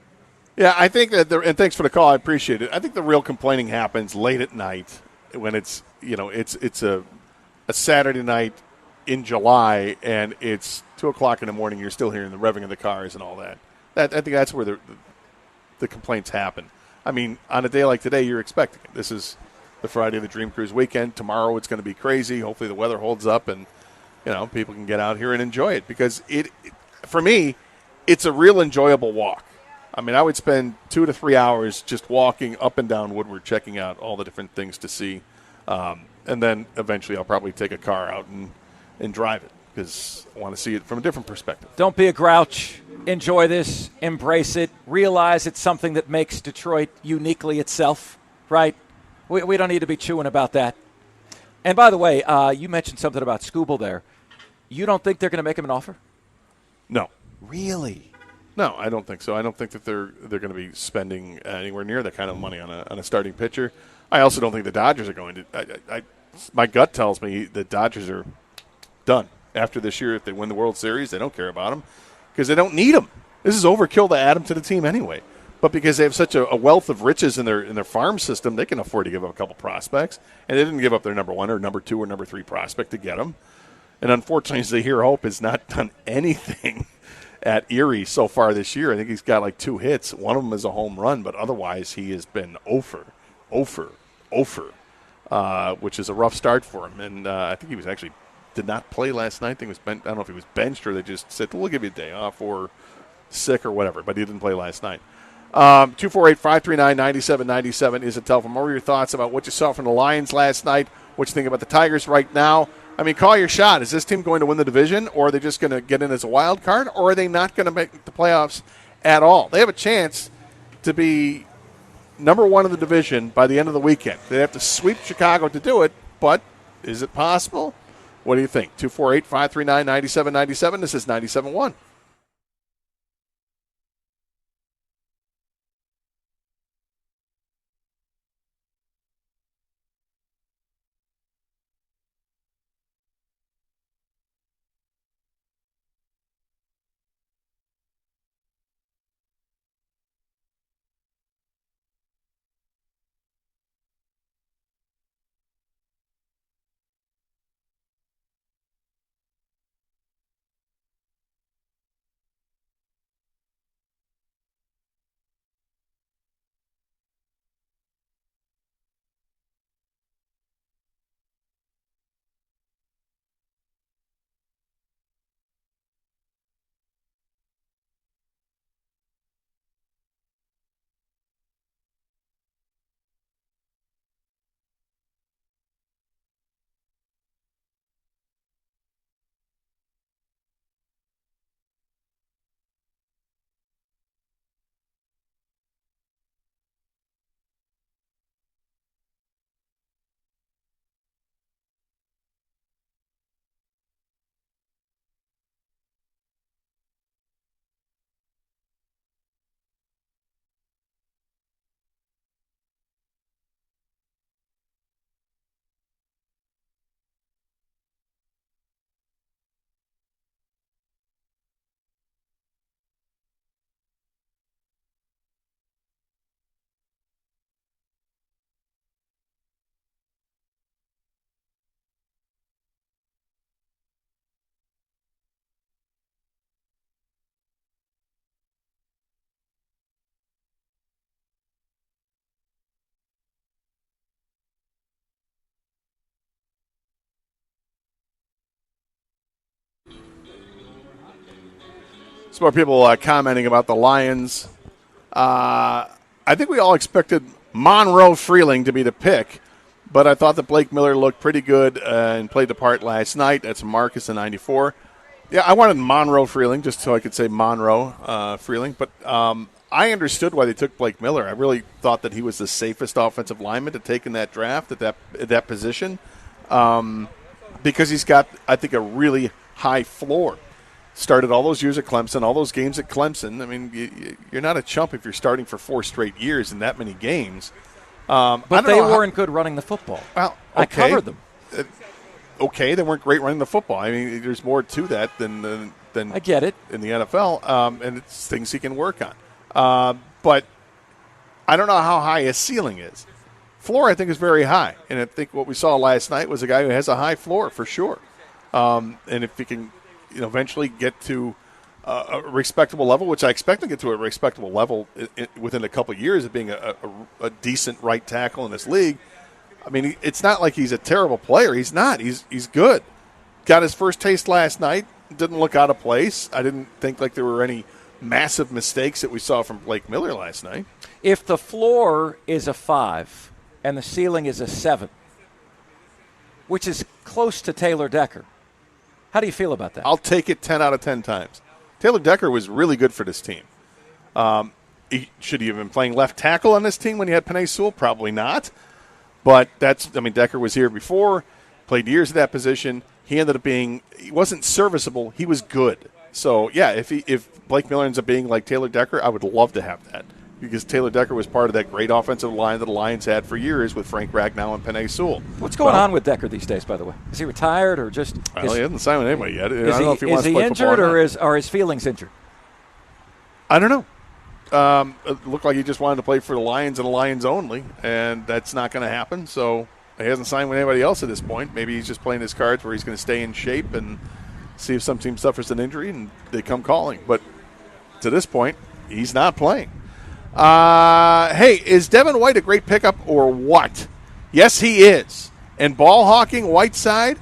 Yeah, I think that and thanks for the call. I appreciate it. I think the real complaining happens late at night when it's it's a Saturday night in July and it's 2:00 in the morning. You're still hearing the revving of the cars and all that. I think that's where the complaints happen. I mean, on a day like today, you're expecting it. This is the Friday of the Dream Cruise weekend. Tomorrow it's going to be crazy. Hopefully the weather holds up and people can get out here and enjoy it because for me, it's a real enjoyable walk. I mean, I would spend 2 to 3 hours just walking up and down Woodward, checking out all the different things to see. And then eventually I'll probably take a car out and drive it. because I want to see it from a different perspective. Don't be a grouch. Enjoy this. Embrace it. Realize it's something that makes Detroit uniquely itself, right? We don't need to be chewing about that. And by the way, you mentioned something about Skubal there. You don't think they're going to make him an offer? No. Really? No, I don't think so. I don't think that they're going to be spending anywhere near that kind of money on a starting pitcher. I also don't think the Dodgers are going to. My gut tells me the Dodgers are done after this year. If they win the World Series, they don't care about him because they don't need him. This is overkill to add him to the team anyway. But because they have such a wealth of riches in their farm system, they can afford to give up a couple prospects. And they didn't give up their number 1 or number 2 or number 3 prospect to get him. And unfortunately, Zahir Hope has not done anything at Erie so far this year. I think he's got like 2 hits. One of them is a home run, but otherwise he has been over, which is a rough start for him. And I think he was actually did not play last night. I think I don't know if he was benched or they just said, we'll give you a day off or sick or whatever, but he didn't play last night. 248-539-9797 is a telephone. What were your thoughts about what you saw from the Lions last night? What you think about the Tigers right now? I mean, call your shot. Is this team going to win the division, or are they just going to get in as a wild card, or are they not going to make the playoffs at all? They have a chance to be number 1 in the division by the end of the weekend. They have to sweep Chicago to do it, but is it possible? What do you think? 248-539-9797. This is 97.1. Some more people commenting about the Lions. I think we all expected Monroe Freeling to be the pick, but I thought that Blake Miller looked pretty good and played the part last night. That's Marcus in 94. Yeah, I wanted Monroe Freeling just so I could say Monroe Freeling, but I understood why they took Blake Miller. I really thought that he was the safest offensive lineman to take in that draft at that position because he's got, I think, a really high floor. Started all those years at Clemson, all those games at Clemson. I mean, you're not a chump if you're starting for 4 straight years in that many games. But they weren't good running the football. Well, okay. I covered them. Okay, they weren't great running the football. I mean, there's more to that than I get it in the NFL, and it's things he can work on. But I don't know how high his ceiling is. Floor, I think, is very high, and I think what we saw last night was a guy who has a high floor for sure. And if he can, eventually get to a respectable level, which I expect to get to a respectable level within a couple of years of being a decent right tackle in this league. I mean, it's not like he's a terrible player. He's not. He's good. Got his first taste last night. Didn't look out of place. I didn't think like there were any massive mistakes that we saw from Blake Miller last night. If the floor is a 5 and the ceiling is a 7, which is close to Taylor Decker, How do you feel about that? I'll take it 10 out of 10 times. Taylor Decker was really good for this team. Should he have been playing left tackle on this team when he had Penei Sewell? Probably not. But Decker was here before, played years at that position. He ended up he wasn't serviceable. He was good. So, yeah, if Blake Miller ends up being like Taylor Decker, I would love to have that. Because Taylor Decker was part of that great offensive line that the Lions had for years with Frank Ragnow and Penei Sewell. What's going on with Decker these days, by the way? Is he retired or just... Well, he hasn't signed with anybody yet. I don't know if he wants is to play he injured football or are his feelings injured? I don't know. It looked like he just wanted to play for the Lions and the Lions only, and that's not going to happen. So he hasn't signed with anybody else at this point. Maybe he's just playing his cards where he's going to stay in shape and see if some team suffers an injury and they come calling. But to this point, he's not playing. Hey, is Devin White a great pickup or what? Yes, he is. And ball hawking Whiteside,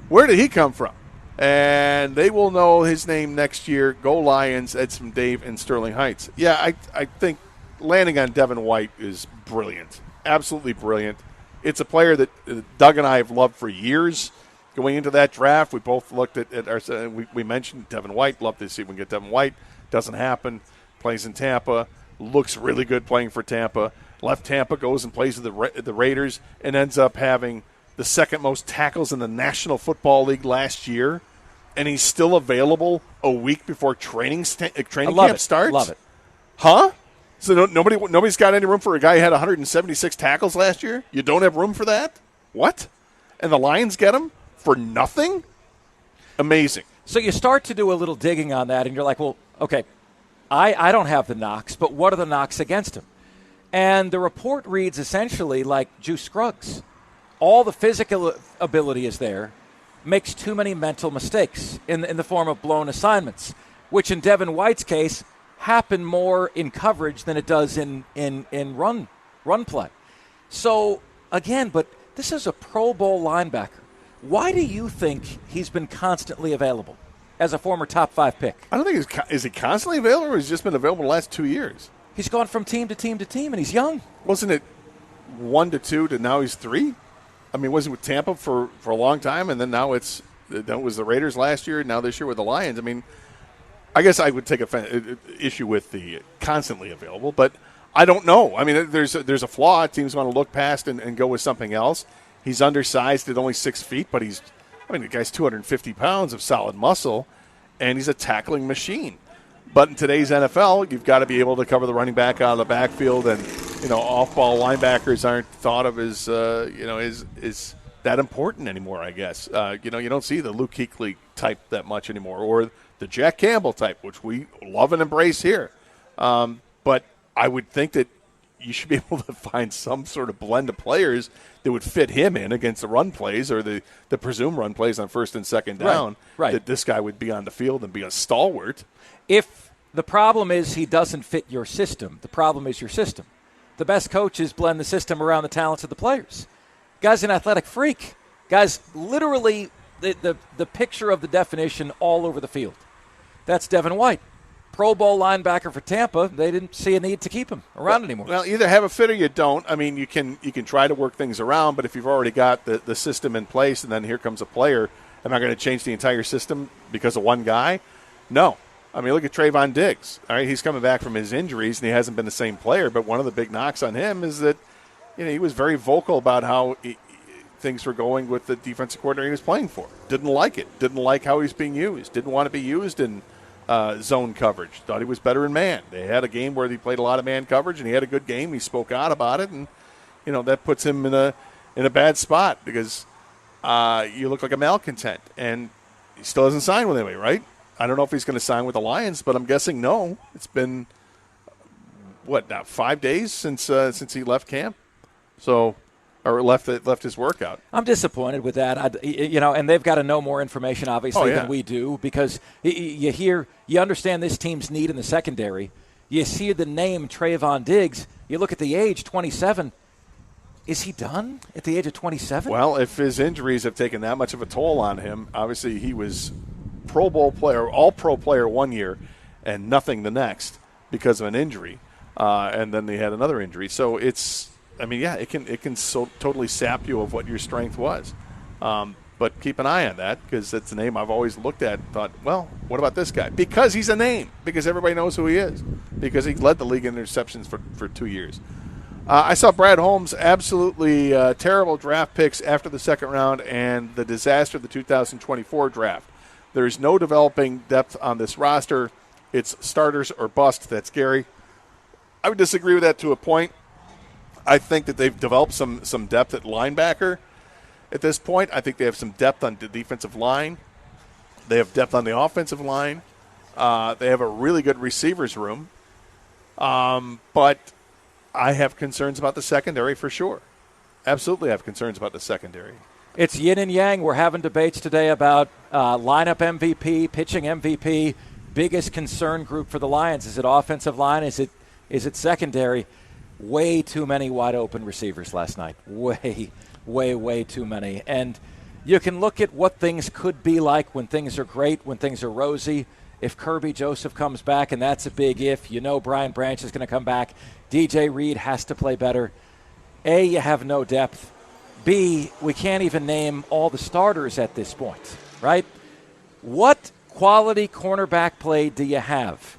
where did he come from? And they will know his name next year. Go Lions. That's from Dave in Sterling Heights. Yeah, I think landing on Devin White is brilliant. Absolutely brilliant. It's a player that Doug and I have loved for years. Going into that draft, we both looked at our. We mentioned Devin White. Love to see if we can get Devin White. Doesn't happen. Plays in Tampa. Looks really good playing for Tampa. Left Tampa, goes and plays with the Raiders, and ends up having the second most tackles in the National Football League last year. And he's still available a week before training camp starts? Love it. Huh? So nobody's got any room for a guy who had 176 tackles last year? You don't have room for that? What? And the Lions get him for nothing? Amazing. So you start to do a little digging on that, and you're like, well, okay, I don't have the knocks, but what are the knocks against him? And the report reads essentially like Juice Scruggs. All the physical ability is there, makes too many mental mistakes in the form of blown assignments, which in Devin White's case happen more in coverage than it does in run play. So, again, but this is a Pro Bowl linebacker. Why do you think he's been constantly available as a former top 5 pick? I don't think is he constantly available, or has he just been available the last 2 years? He's gone from team to team to team, and he's young. Wasn't it 1 to 2 to now he's 3? I mean, was he with Tampa for a long time, and then now it was the Raiders last year, and now this year with the Lions? I mean, I guess I would take issue with the constantly available, but I don't know. I mean, there's a flaw. Teams want to look past and go with something else. He's undersized at only 6 feet, but the guy's 250 pounds of solid muscle, and he's a tackling machine. But in today's NFL, you've got to be able to cover the running back out of the backfield, and off-ball linebackers aren't thought of as is that important anymore. I guess you don't see the Luke Kuechly type that much anymore, or the Jack Campbell type, which we love and embrace here. But I would think that you should be able to find some sort of blend of players that would fit him in against the run plays or the presumed run plays on first and second down. Right. That this guy would be on the field and be a stalwart. If the problem is he doesn't fit your system, the problem is your system. The best coaches blend the system around the talents of the players. Guy's an athletic freak. Guy's literally the picture of the definition all over the field. That's Devin White. Pro Bowl linebacker for Tampa. They didn't see a need to keep him around anymore. Well, either have a fit or you don't. I mean, you can try to work things around, but if you've already got the system in place and then here comes a player, am I going to change the entire system because of one guy? No. I mean, look at Trayvon Diggs. All right, he's coming back from his injuries, and he hasn't been the same player. But one of the big knocks on him is that he was very vocal about how things were going with the defensive coordinator he was playing for. Didn't like it. Didn't like how he was being used. Didn't want to be used in zone coverage. Thought he was better in man. They had a game where he played a lot of man coverage, and he had a good game. He spoke out about it, and that puts him in a bad spot because you look like a malcontent, and he still hasn't signed with anybody, right? I don't know if he's going to sign with the Lions, but I'm guessing no. It's been, 5 days since he left camp? So, or left his workout. I'm disappointed with that. And they've got to know more information, obviously, than we do, because you understand this team's need in the secondary. You see the name Trayvon Diggs. You look at the age, 27. Is he done at the age of 27? Well, if his injuries have taken that much of a toll on him, obviously he was Pro Bowl player, all-pro player 1 year, and nothing the next because of an injury, and then they had another injury. So it can so totally sap you of what your strength was. but keep an eye on that because it's a name I've always looked at and thought, well, what about this guy? Because he's a name, because everybody knows who he is, because he led the league in interceptions for 2 years. I saw Brad Holmes absolutely terrible draft picks after the second round and the disaster of the 2024 draft. There's no developing depth on this roster. It's starters or bust. That's Gary. I would disagree with that to a point. I think that they've developed some depth at linebacker at this point. I think they have some depth on the defensive line. They have depth on the offensive line. They have a really good receivers room. But I have concerns about the secondary for sure. Absolutely have concerns about the secondary. It's yin and yang. We're having debates today about lineup MVP, pitching MVP. Biggest concern group for the Lions. Is it offensive line? Is it secondary? Way too many wide open receivers last night. Way too many. And you can look at what things could be like when things are great, when things are rosy. If Kirby Joseph comes back, and that's a big if, Brian Branch is going to come back. DJ Reed has to play better. A, you have no depth. B, we can't even name all the starters at this point, right? What quality cornerback play do you have?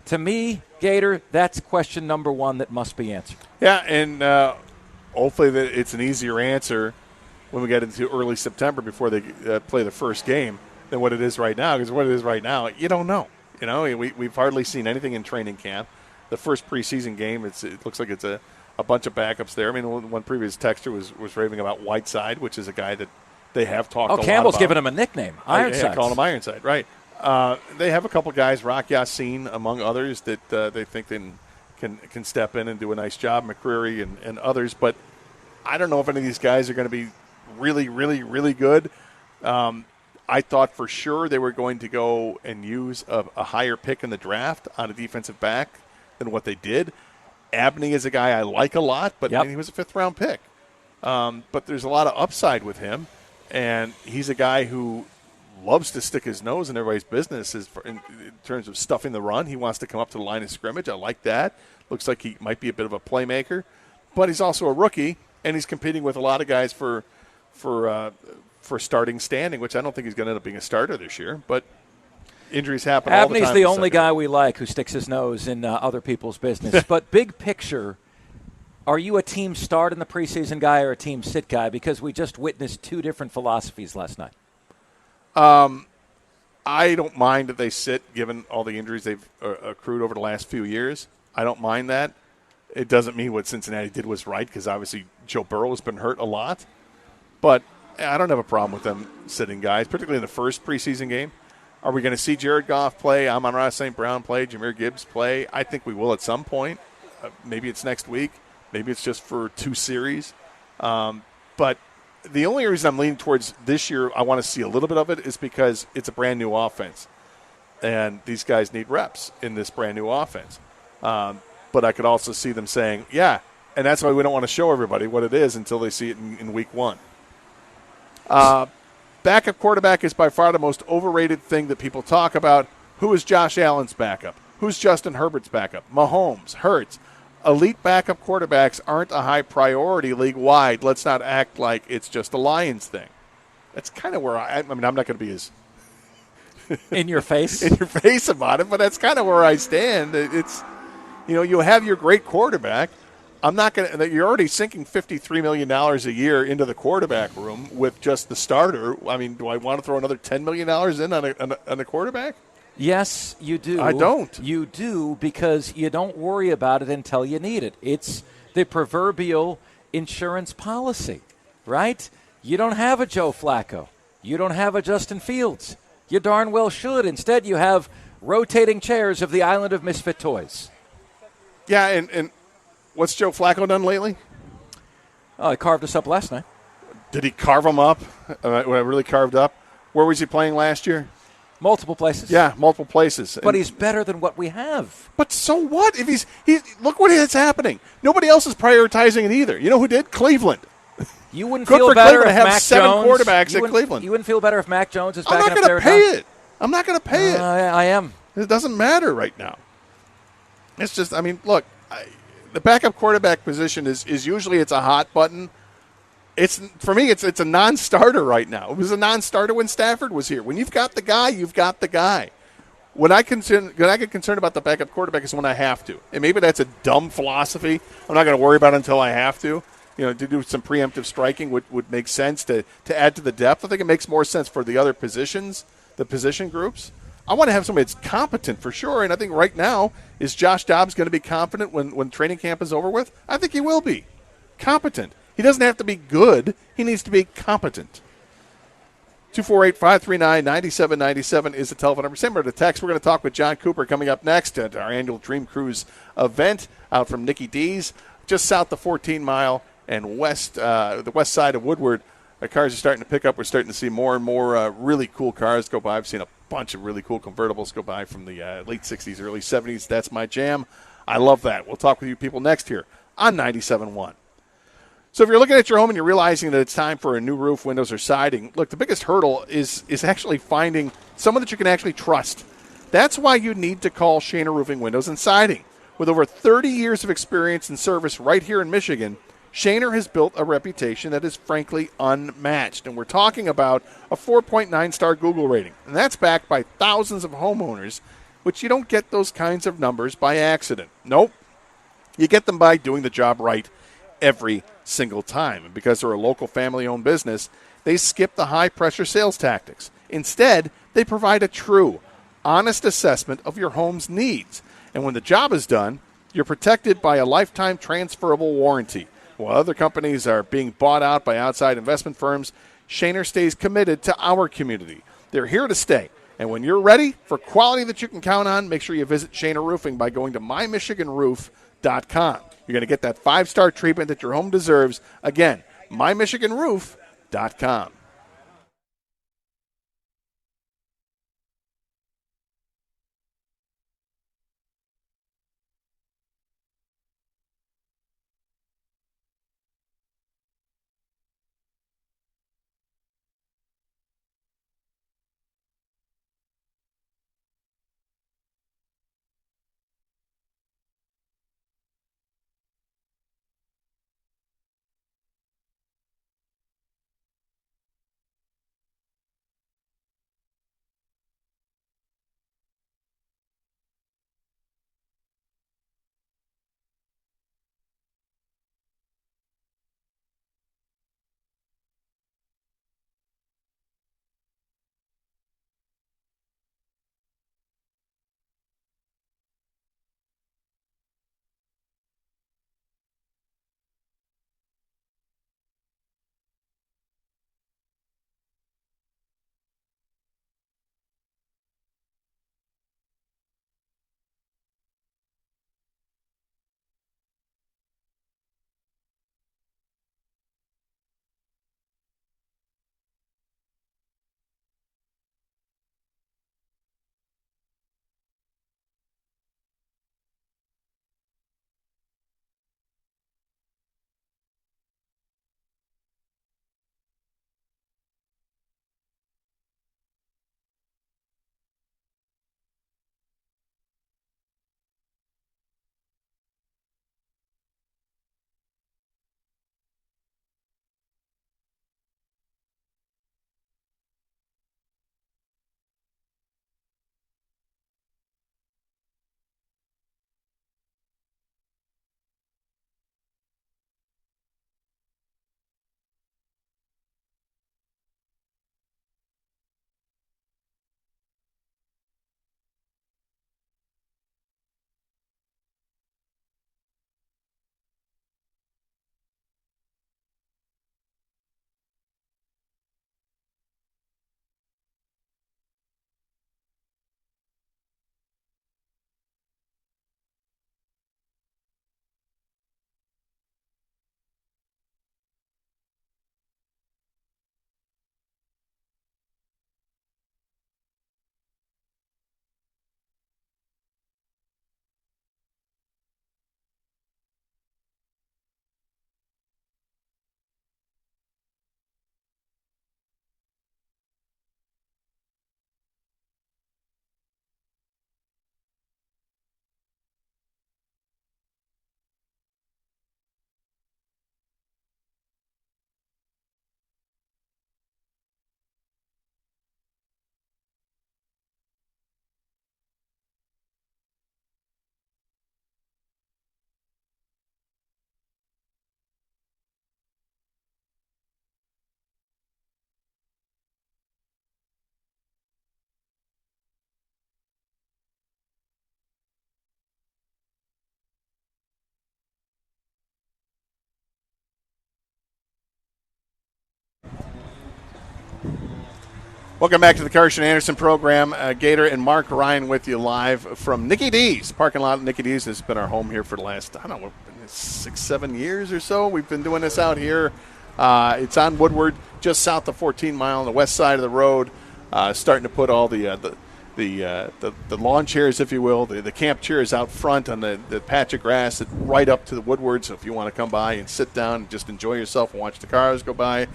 To me, Gator, that's question number one that must be answered. Yeah, and hopefully that it's an easier answer when we get into early September before they play the first game than what it is right now, because what it is right now, you don't know. We've hardly seen anything in training camp. The first preseason game, it looks like it's a bunch of backups there. I mean, one previous texter was raving about Whiteside, which is a guy that they have talked a lot about. Campbell's given him a nickname, Ironside. Yeah, calling him Ironside, right. They have a couple guys, Rock Yassin among others, that they think they can step in and do a nice job, McCreary and others. But I don't know if any of these guys are going to be really, really, really good. I thought for sure they were going to go and use a higher pick in the draft on a defensive back than what they did. Abney is a guy I like a lot, but he was a fifth-round pick. But there's a lot of upside with him, and he's a guy who loves to stick his nose in everybody's business in terms of stuffing the run. He wants to come up to the line of scrimmage. I like that. Looks like he might be a bit of a playmaker. But he's also a rookie, and he's competing with a lot of guys for starting standing, which I don't think he's going to end up being a starter this year. But injuries happen all the time. Abney's the only guy we like who sticks his nose in other people's business. But big picture, are you a team start in the preseason guy or a team sit guy? Because we just witnessed two different philosophies last night. I don't mind that they sit, given all the injuries they've accrued over the last few years. I don't mind that. It doesn't mean what Cincinnati did was right, because obviously Joe Burrow has been hurt a lot. But I don't have a problem with them sitting guys, particularly in the first preseason game. Are we going to see Jared Goff play, Amon-Ra St. Brown play, Jahmyr Gibbs play? I think we will at some point. Maybe it's next week. Maybe it's just for 2 series. But the only reason I'm leaning towards this year, I want to see a little bit of it, is because it's a brand-new offense. And these guys need reps in this brand-new offense. But I could also see them saying, yeah, and that's why we don't want to show everybody what it is until they see it in week 1. Backup quarterback is by far the most overrated thing that people talk about. Who is Josh Allen's backup? Who's Justin Herbert's backup? Mahomes, Hurts. Elite backup quarterbacks aren't a high priority league-wide. Let's not act like it's just a Lions thing. That's kind of where I mean, I'm not going to be as in your face about it, but that's kind of where I stand. It's, you have your great quarterback. I'm not going to – you're already sinking $53 million a year into the quarterback room with just the starter. I mean, do I want to throw another $10 million in on a quarterback? Yes, you do. I don't. You do, because you don't worry about it until you need it. It's the proverbial insurance policy, right? You don't have a Joe Flacco. You don't have a Justin Fields. You darn well should. Instead, you have rotating chairs of the island of misfit toys. Yeah, and what's Joe Flacco done lately? Oh, he carved us up last night. Did he carve him up? Really carved up? Where was he playing last year? Multiple places. Yeah, multiple places. But he's better than what we have. But so what? If he's look what is happening. Nobody else is prioritizing it either. You know who did? Cleveland. You wouldn't feel better if Mac Jones. Quarterbacks at Cleveland. You wouldn't feel better if Mac Jones is back up there. I'm not going to pay it. I'm not going to pay it. I am. It doesn't matter right now. It's just, I mean, look, the backup quarterback position is usually it's a hot button, It's for me. It's a non-starter right now. It was a non-starter when Stafford was here. When you've got the guy, you've got the guy. When I get concerned about the backup quarterback is when I have to, and maybe that's a dumb philosophy. I'm not going to worry about it until I have to. To do some preemptive striking would make sense to add to the depth. I think it makes more sense for the other positions, the position groups. I want to have somebody that's competent for sure, and I think right now, is Josh Dobbs going to be confident when training camp is over with? I think he will be. Competent. He doesn't have to be good. He needs to be competent. 248-539-9797 is the telephone number. Send me the text. We're going to talk with John Cooper coming up next at our annual Dream Cruise event out from Nicky D's, just south of 14 Mile and the west side of Woodward. The cars are starting to pick up. We're starting to see more and more really cool cars go by. I've seen a bunch of really cool convertibles go by from the late 60s, early 70s. That's my jam. I love that. We'll talk with you people next here on 97.1. So if you're looking at your home and you're realizing that it's time for a new roof, windows, or siding, look, the biggest hurdle is actually finding someone that you can actually trust. That's why you need to call Shaner Roofing Windows and Siding. With over 30 years of experience and service right here in Michigan, Shaner has built a reputation that is frankly unmatched. And we're talking about a 4.9-star Google rating. And that's backed by thousands of homeowners, which you don't get those kinds of numbers by accident. Nope. You get them by doing the job right every single time. And because they're a local family-owned business, they skip the high-pressure sales tactics. Instead, they provide a true, honest assessment of your home's needs. And when the job is done, you're protected by a lifetime transferable warranty. While other companies are being bought out by outside investment firms, Shaner stays committed to our community. They're here to stay. And when you're ready for quality that you can count on, make sure you visit Shaner Roofing by going to mymichiganroof.com. You're going to get that 5-star treatment that your home deserves. Again, mymichiganroof.com. Welcome back to the Karsch and Anderson program. Gator and Mark Ryan with you live from Nicky D's. Parking lot at Nicky D's has been our home here for the last, 6-7 years or so. We've been doing this out here. It's on Woodward, just south of 14 Mile on the west side of the road. Starting to put all the lawn chairs, if you will, the camp chairs out front on the patch of grass right up to the Woodward. So if you want to come by and sit down and just enjoy yourself and watch the cars go by,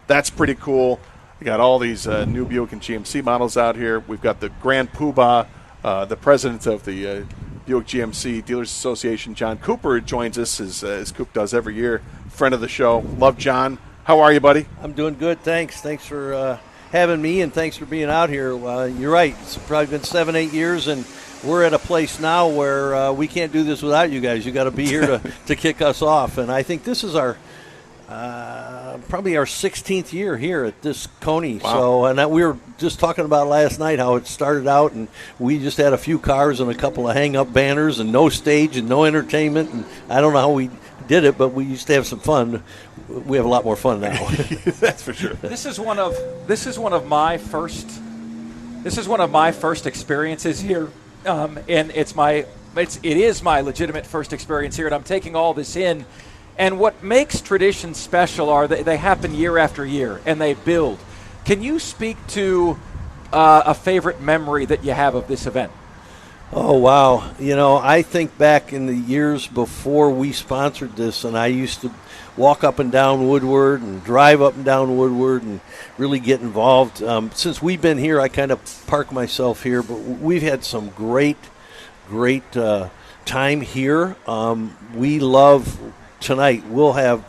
that's pretty cool. We got all these new Buick and GMC models out here. We've got the Grand Poobah, the president of the Buick GMC Dealers Association, John Cooper, joins us as Coop does every year. Friend of the show. Love John. How are you, buddy? I'm doing good, thanks. Thanks for having me, and thanks for being out here. You're right. It's probably been 7-8 years, and we're at a place now where we can't do this without you guys. You got to be here to kick us off. And I think this is our probably our 16th year here at this Coney. Wow. So, and we were just talking about last night how it started out, and we just had a few cars and a couple of hang-up banners and no stage and no entertainment. And I don't know how we did it, but we used to have some fun. We have a lot more fun now. That's for sure. This is one of my first experiences here, and it is my legitimate first experience here, and I'm taking all this in. And what makes traditions special are they happen year after year, and they build. Can you speak to a favorite memory that you have of this event? Oh, wow. I think back in the years before we sponsored this, and I used to walk up and down Woodward and drive up and down Woodward and really get involved. Since we've been here, I kind of park myself here, but we've had some great time here. We love tonight. We'll have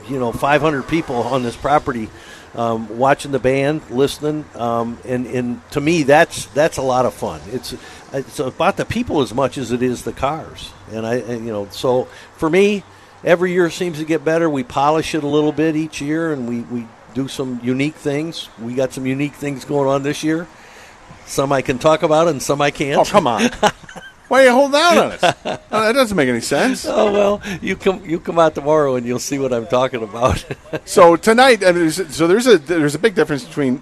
500 people on this property watching the band, listening, and to me that's a lot of fun. It's about the people as much as it is the cars, and so for me, every year seems to get better. We polish it a little bit each year, and we do some unique things. We got some unique things going on this year. Some I can talk about, and some I can't. Oh, come on. Why are you holding out on us? That doesn't make any sense. Oh, well, you come out tomorrow and you'll see what I'm talking about. So tonight, there's a big difference between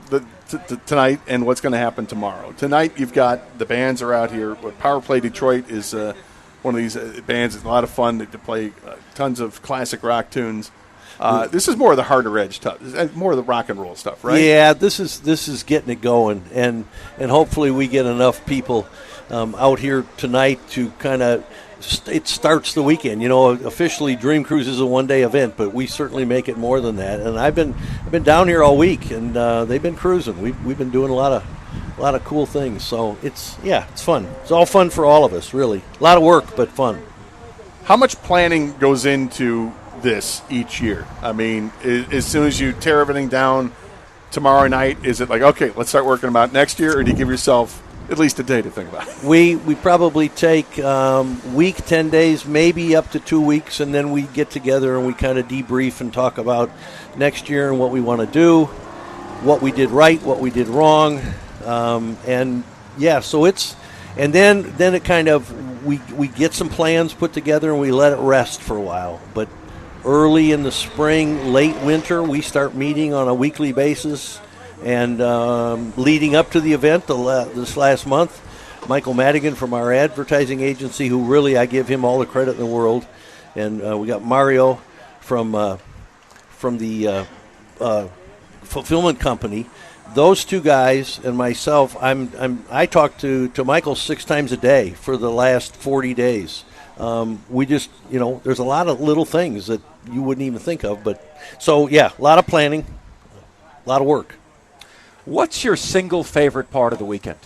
tonight and what's going to happen tomorrow. Tonight, you've got the bands are out here. Power Play Detroit is one of these bands. It's a lot of fun to play tons of classic rock tunes. This is more of the harder edge stuff, more of the rock and roll stuff, right? Yeah, this is getting it going, and hopefully we get enough people out here tonight to kind of it starts the weekend. Officially Dream Cruise is a one-day event, but we certainly make it more than that. And I've been down here all week, and they've been cruising. We've been doing a lot of cool things. So it's fun. It's all fun for all of us, really. A lot of work, but fun. How much planning goes into this each year? I mean, as soon as you tear everything down tomorrow night, is it like, okay, let's start working about next year, or do you give yourself at least a day to think about it? We probably take week, 10 days, maybe up to 2 weeks, and then we get together and we kind of debrief and talk about next year and what we want to do, what we did right, what we did wrong, so it's and then it kind of we get some plans put together and we let it rest for a while. But early in the spring, late winter, we start meeting on a weekly basis. And leading up to the event this last month, Michael Madigan from our advertising agency, who really I give him all the credit in the world, and we got Mario from the fulfillment company. Those two guys and myself, I talk to Michael 6 times a day for the last 40 days. We just there's a lot of little things that you wouldn't even think of, but so a lot of planning, a lot of work. What's your single favorite part of the weekend?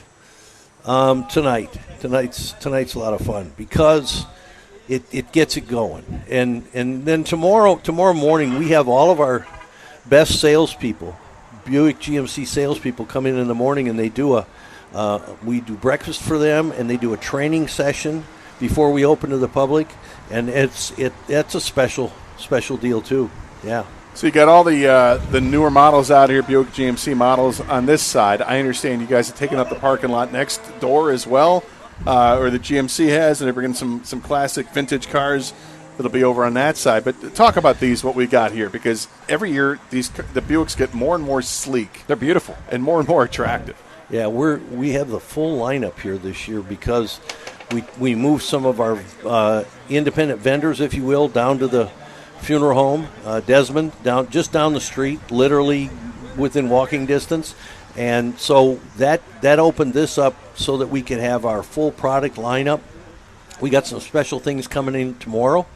Tonight. Tonight's a lot of fun because it gets it going, and then tomorrow morning we have all of our best salespeople, Buick GMC salespeople, come in the morning, and they do we do breakfast for them, and they do a training session before we open to the public, and that's a special deal too. Yeah. So you got all the newer models out here, Buick GMC models on this side. I understand you guys are taking up the parking lot next door as well, or the GMC has, and they're bringing some classic vintage cars it'll be over on that side. But talk about these, what we got here, because every year the Buicks get more and more sleek. They're beautiful and more attractive. Yeah, we have the full lineup here this year because we moved some of our independent vendors, if you will, down to the funeral home, Desmond, just down the street, literally within walking distance. And so that opened this up so that we could have our full product lineup. We got some special things coming in tomorrow,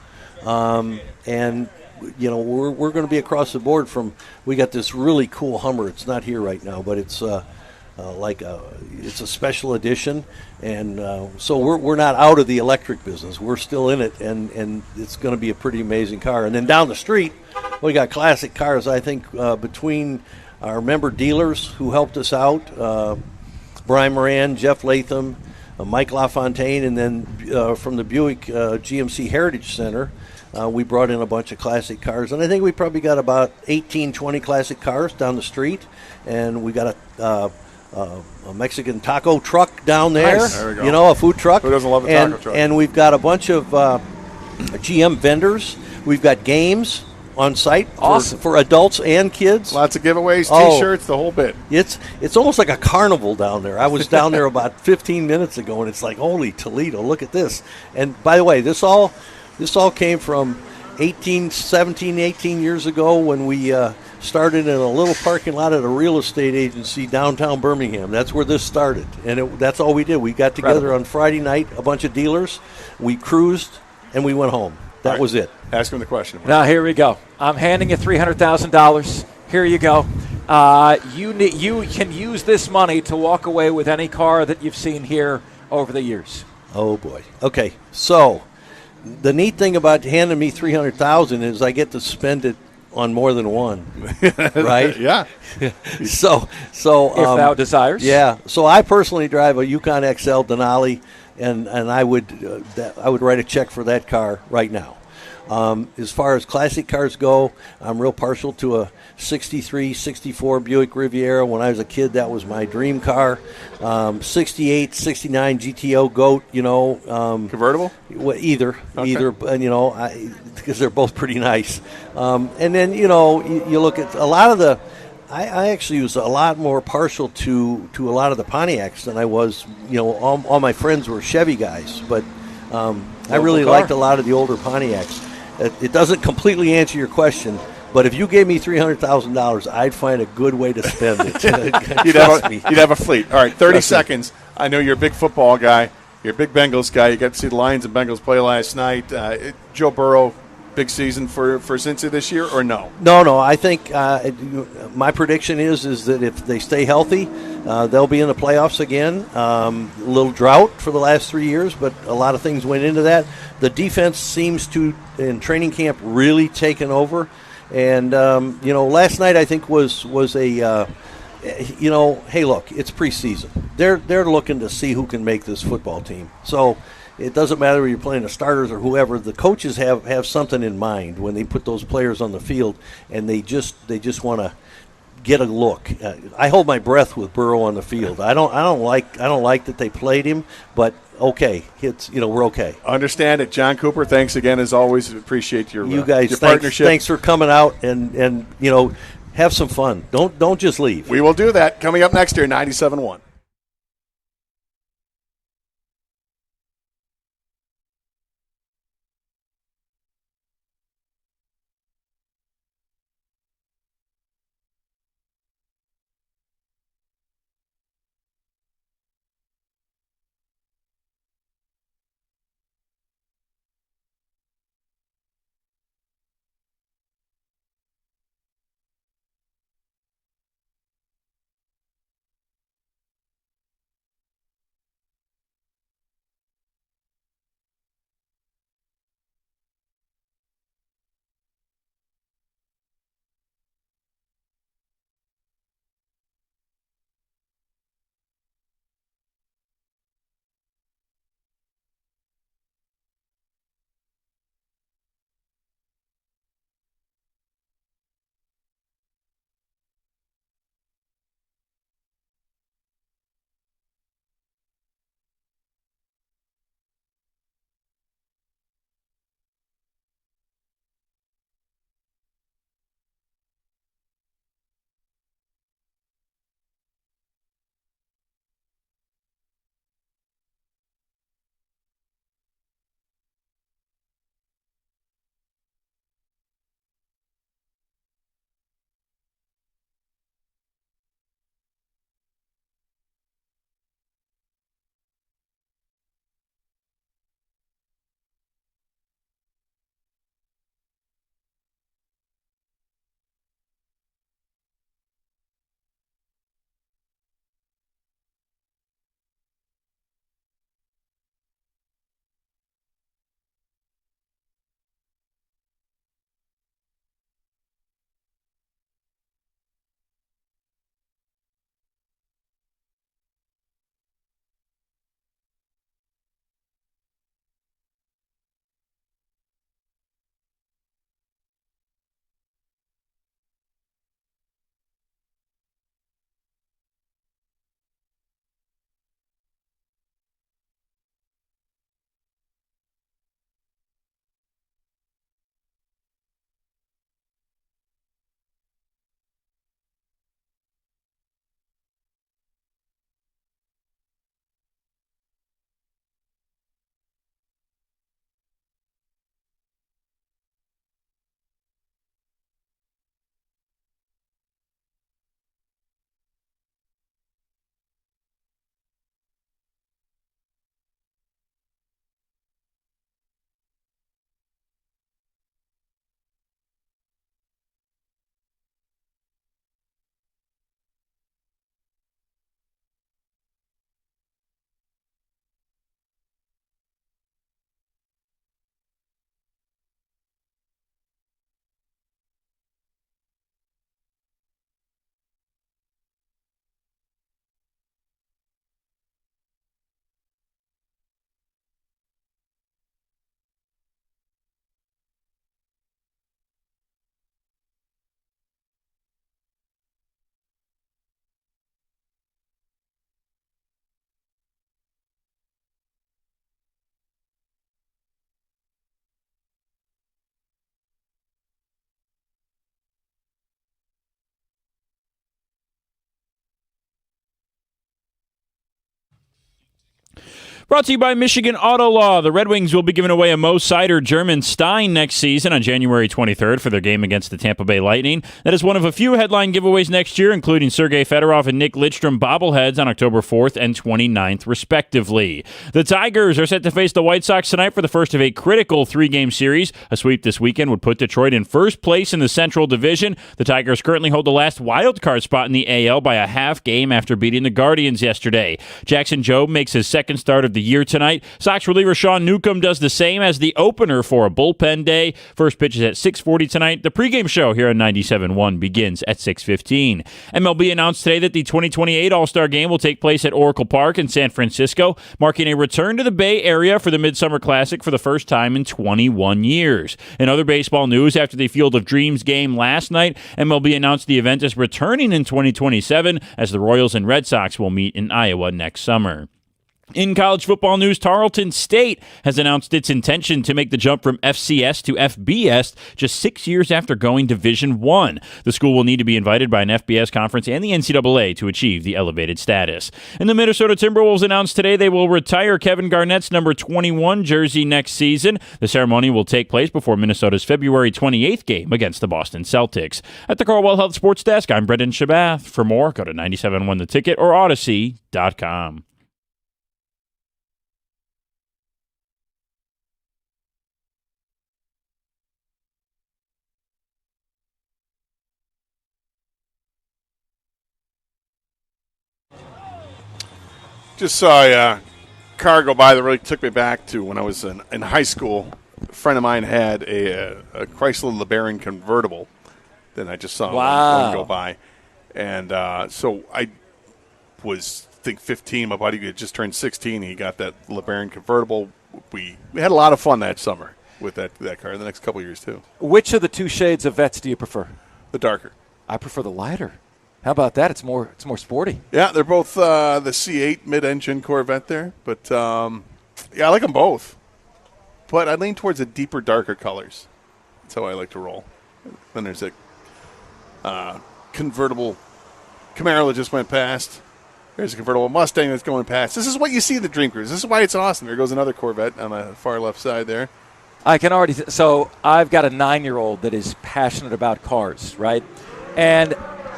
and we're going to be across the board we got this really cool Hummer. It's not here right now, but it's it's a special edition, and so we're not out of the electric business. We're still in it, and it's going to be a pretty amazing car. And then down the street, we got classic cars. I think between our member dealers who helped us out, Brian Moran, Jeff Latham, Mike LaFontaine, and then from the Buick GMC Heritage Center, we brought in a bunch of classic cars. And I think we probably got about 18, 20 classic cars down the street. And we got a Mexican taco truck down there. Nice. There we go. A food truck. Who doesn't love a taco truck? And we've got a bunch of GM vendors. We've got games on site for adults and kids. Lots of giveaways, T-shirts, the whole bit. It's almost like a carnival down there. I was down there about 15 minutes ago, and it's like, holy Toledo, look at this. And by the way, this all came from 17, 18 years ago when we started in a little parking lot at a real estate agency downtown Birmingham. That's where this started, and that's all we did. We got together on Friday night, a bunch of dealers. We cruised, and we went home. That was it. Ask him the question. Now, here we go. I'm handing you $300,000. Here you go. You can use this money to walk away with any car that you've seen here over the years. Oh, boy. Okay, so the neat thing about handing me $300,000 is I get to spend it on more than one, right? Yeah. So if thou desires. Yeah. So I personally drive a Yukon XL Denali, and I would write a check for that car right now. As far as classic cars go, I'm real partial to a 63, 64 Buick Riviera. When I was a kid, that was my dream car. 68, 69 GTO Goat, convertible? Either, because they're both pretty nice. And then, you look at a lot of the, I actually was a lot more partial to a lot of the Pontiacs than I was, all my friends were Chevy guys, but I really liked a lot of the older Pontiacs. It doesn't completely answer your question, but if you gave me $300,000, I'd find a good way to spend it. You'd have a fleet. All right, 30 seconds. I know you're a big football guy. You're a big Bengals guy. You got to see the Lions and Bengals play last night. Joe Burrow, big season for Cincy this year, or no? No. I think my prediction is that if they stay healthy, they'll be in the playoffs again. A little drought for the last 3 years, but a lot of things went into that. The defense seems to, in training camp, really taken over. And, last night I think was a, hey, look, it's preseason. They're looking to see who can make this football team. So it doesn't matter if you're playing the starters or whoever. The coaches have something in mind when they put those players on the field, and they just want to get a look. I hold my breath with Burrow on the field. I don't like that they played him, but okay, we're okay. Understand it, John Cooper. Thanks again as always. Appreciate your partnership. Thanks for coming out and have some fun. Don't just leave. We will do that. Coming up next year, 97.1. Brought to you by Michigan Auto Law. The Red Wings will be giving away a Mo Sider German Stein next season on January 23rd for their game against the Tampa Bay Lightning. That is one of a few headline giveaways next year, including Sergei Fedorov and Nick Lidstrom bobbleheads on October 4th and 29th, respectively. The Tigers are set to face the White Sox tonight for the first of a critical three-game series. A sweep this weekend would put Detroit in first place in the Central Division. The Tigers currently hold the last wild card spot in the AL by a half game after beating the Guardians yesterday. Jackson Jobe makes his second start of the year tonight. Sox reliever Sean Newcomb does the same as the opener for a bullpen day. First pitch is at 6:40 tonight. The pregame show here on 97.1 begins at 6:15. MLB announced today that the 2028 All-Star Game will take place at Oracle Park in San Francisco, marking a return to the Bay Area for the Midsummer Classic for the first time in 21 years. In other baseball news, after the Field of Dreams game last night, MLB announced the event is returning in 2027 as the Royals and Red Sox will meet in Iowa next summer. In college football news, Tarleton State has announced its intention to make the jump from FCS to FBS just 6 years after going Division I. The school will need to be invited by an FBS conference and the NCAA to achieve the elevated status. And the Minnesota Timberwolves announced today they will retire Kevin Garnett's number 21 jersey next season. The ceremony will take place before Minnesota's February 28th game against the Boston Celtics. At the Carwell Health Sports Desk, I'm Brendan Shabath. For more, go to 97.1 The Ticket or Odyssey.com. Just saw a car go by that really took me back to when I was in high school. A friend of mine had a Chrysler LeBaron convertible that I just saw one go by. And so I was, I think, 15. My buddy had just turned 16. He got that LeBaron convertible. We had a lot of fun that summer with that car, the next couple of years, too. Which of the two shades of Vets do you prefer? The darker. I prefer the lighter. How about that? It's more sporty. Yeah, they're both the C8 mid-engine Corvette there. But, yeah, I like them both. But I lean towards the deeper, darker colors. That's how I like to roll. Then there's a convertible Camaro that just went past. There's a convertible Mustang that's going past. This is what you see in the Dream Cruise. This is why it's awesome. There goes another Corvette on the far left side there. I can already so I've got a 9-year-old that is passionate about cars, right? And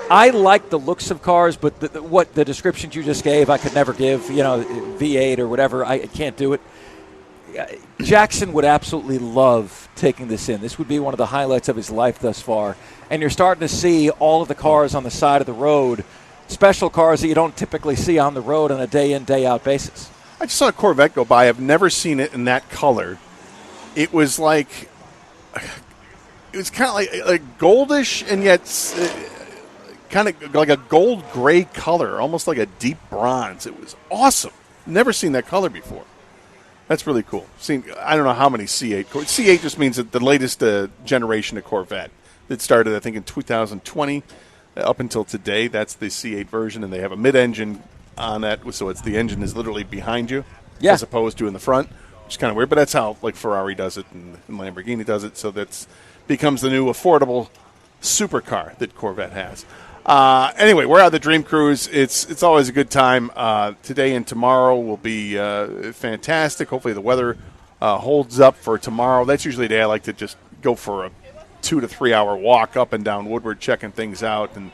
I like the looks of cars, but what the descriptions you just gave, I could never give. V8 or whatever, I can't do it. Jackson would absolutely love taking this in. This would be one of the highlights of his life thus far. And you're starting to see all of the cars on the side of the road, special cars that you don't typically see on the road on a day-in, day-out basis. I just saw a Corvette go by. I've never seen it in that color. It was like, it was kind of like goldish and yet kind of like a gold-gray color, almost like a deep bronze. It was awesome. Never seen that color before. That's really cool. I don't know how many C8. C8 just means that the latest generation of Corvette. It started, I think, in 2020 up until today. That's the C8 version, and they have a mid-engine on that, so it's the engine is literally behind you as opposed to in the front, which is kind of weird. But that's how like Ferrari does it and Lamborghini does it. So that's becomes the new affordable supercar that Corvette has. Anyway, we're at the Dream Cruise. It's always a good time. Today and tomorrow will be fantastic. Hopefully the weather holds up for tomorrow. That's usually a day I like to just go for a 2 to 3 hour walk up and down Woodward, checking things out and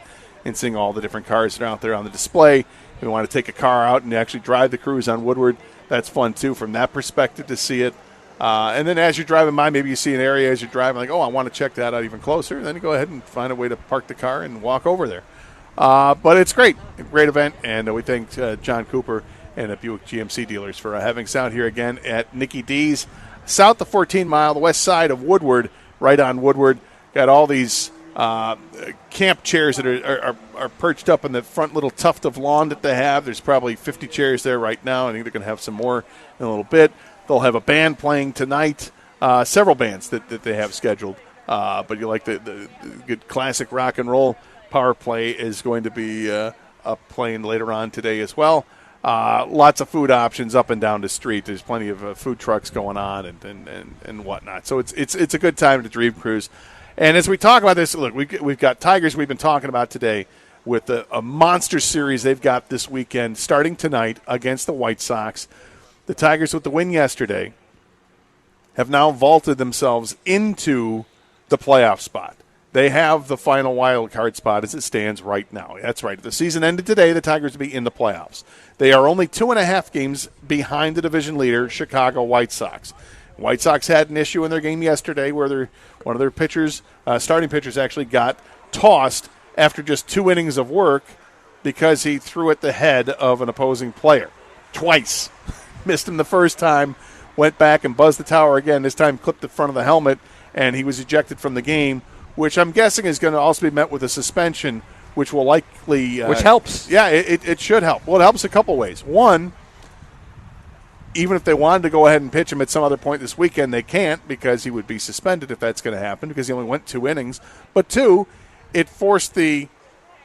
seeing all the different cars that are out there on the display. If you want to take a car out and actually drive the cruise on Woodward, that's fun too from that perspective to see it. And then as you're driving by, maybe you see an area as you're driving, like, oh, I want to check that out even closer. Then you go ahead and find a way to park the car and walk over there. But it's great. A great event, and we thank John Cooper and the Buick GMC dealers for having us out here again at Nicky D's. South of 14 Mile, the west side of Woodward, right on Woodward. Got all these camp chairs that are perched up in the front little tuft of lawn that they have. There's probably 50 chairs there right now. I think they're going to have some more in a little bit. They'll have a band playing tonight, several bands that they have scheduled. But you like the good classic rock and roll. Power Play is going to be up playing later on today as well. Lots of food options up and down the street. There's plenty of food trucks going on and whatnot. So it's a good time to Dream Cruise. And as we talk about this, look, we've got Tigers we've been talking about today with a monster series they've got this weekend starting tonight against the White Sox. The Tigers, with the win yesterday, have now vaulted themselves into the playoff spot. They have the final wild card spot as it stands right now. That's right. If the season ended today, the Tigers would be in the playoffs. They are only 2.5 games behind the division leader, Chicago White Sox. White Sox had an issue in their game yesterday where one of their pitchers, starting pitchers, actually got tossed after just 2 innings of work because he threw at the head of an opposing player twice. Missed him the first time, went back and buzzed the tower again. This time clipped the front of the helmet, and he was ejected from the game, which I'm guessing is going to also be met with a suspension, which will likely... which helps. Yeah, it should help. Well, it helps a couple ways. One, even if they wanted to go ahead and pitch him at some other point this weekend, they can't because he would be suspended if that's going to happen because he only went 2 innings. But 2, it forced the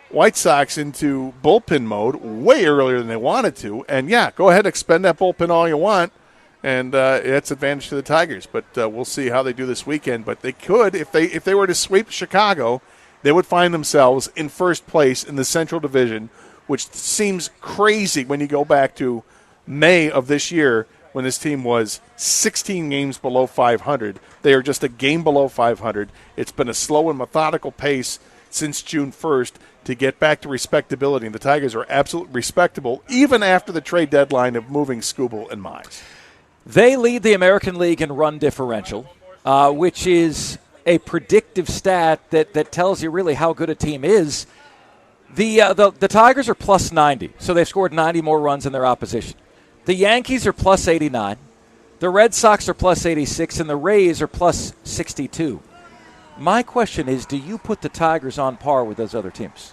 White Sox into bullpen mode way earlier than they wanted to. And, yeah, go ahead and expend that bullpen all you want. And it's advantage to the Tigers. But we'll see how they do this weekend. But they could, if they were to sweep Chicago, they would find themselves in first place in the Central Division, which seems crazy when you go back to May of this year when this team was 16 games below 500. They are just a game below 500. It's been a slow and methodical pace since June 1st to get back to respectability. And the Tigers are absolutely respectable even after the trade deadline of moving Skubal and Mize. They lead the American League in run differential, which is a predictive stat that tells you really how good a team is. The Tigers are plus 90, so they've scored 90 more runs than their opposition. The Yankees are plus 89. The Red Sox are plus 86, and the Rays are plus 62. My question is, do you put the Tigers on par with those other teams?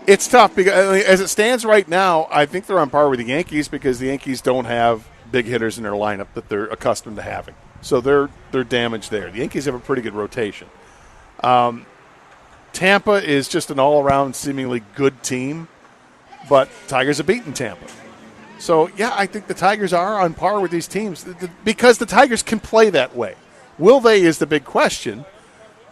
It's tough because as it stands right now, I think they're on par with the Yankees because the Yankees don't have big hitters in their lineup that they're accustomed to having. So they're damaged there. The Yankees have a pretty good rotation. Tampa is just an all-around seemingly good team, but Tigers have beaten Tampa. So, yeah, I think the Tigers are on par with these teams because the Tigers can play that way. Will they is the big question,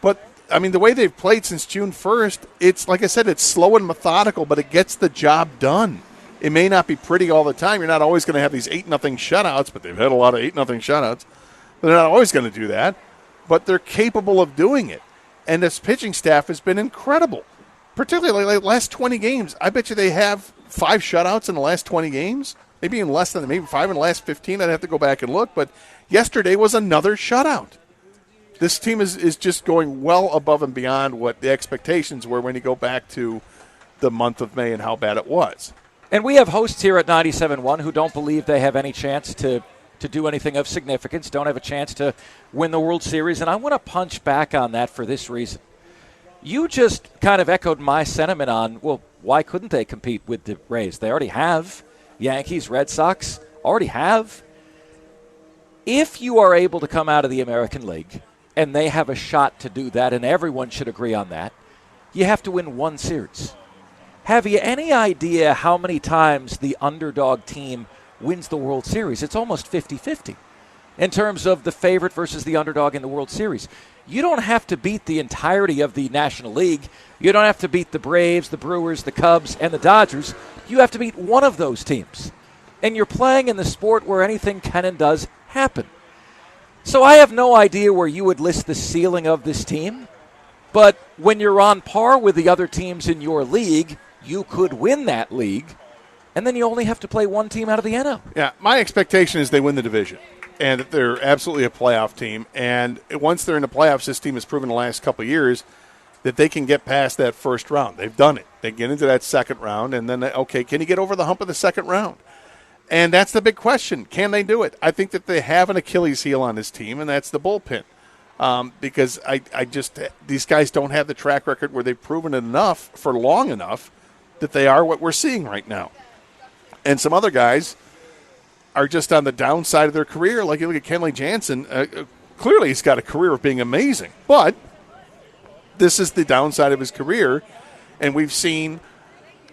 but I mean, the way they've played since June 1st, it's, like I said, it's slow and methodical, but it gets the job done. It may not be pretty all the time. You're not always going to have these 8-0 shutouts, but they've had a lot of 8-0 shutouts. They're not always going to do that, but they're capable of doing it. And this pitching staff has been incredible, particularly like the last 20 games. I bet you they have 5 shutouts in the last 20 games, maybe even less than that, maybe 5 in the last 15. I'd have to go back and look, but yesterday was another shutout. This team is just going well above and beyond what the expectations were when you go back to the month of May and how bad it was. And we have hosts here at 97.1 who don't believe they have any chance to do anything of significance, don't have a chance to win the World Series. And I want to punch back on that for this reason. You just kind of echoed my sentiment on, well, why couldn't they compete with the Rays? They already have. Yankees, Red Sox already have. If you are able to come out of the American League, and they have a shot to do that, and everyone should agree on that, you have to win one series. Have you any idea how many times the underdog team wins the World Series? It's almost 50-50 in terms of the favorite versus the underdog in the World Series. You don't have to beat the entirety of the National League. You don't have to beat the Braves, the Brewers, the Cubs, and the Dodgers. You have to beat one of those teams. And you're playing in the sport where anything can and does happen. So I have no idea where you would list the ceiling of this team, but when you're on par with the other teams in your league, you could win that league, and then you only have to play one team out of the NL. Yeah, my expectation is they win the division, and that they're absolutely a playoff team. And once they're in the playoffs, this team has proven the last couple of years that they can get past that first round. They've done it. They get into that second round, and then, okay, can you get over the hump of the second round? And that's the big question. Can they do it? I think that they have an Achilles heel on this team, and that's the bullpen. Because these guys don't have the track record where they've proven it enough for long enough that they are what we're seeing right now. And some other guys are just on the downside of their career. Like you look at Kenley Jansen, clearly he's got a career of being amazing, but this is the downside of his career. And we've seen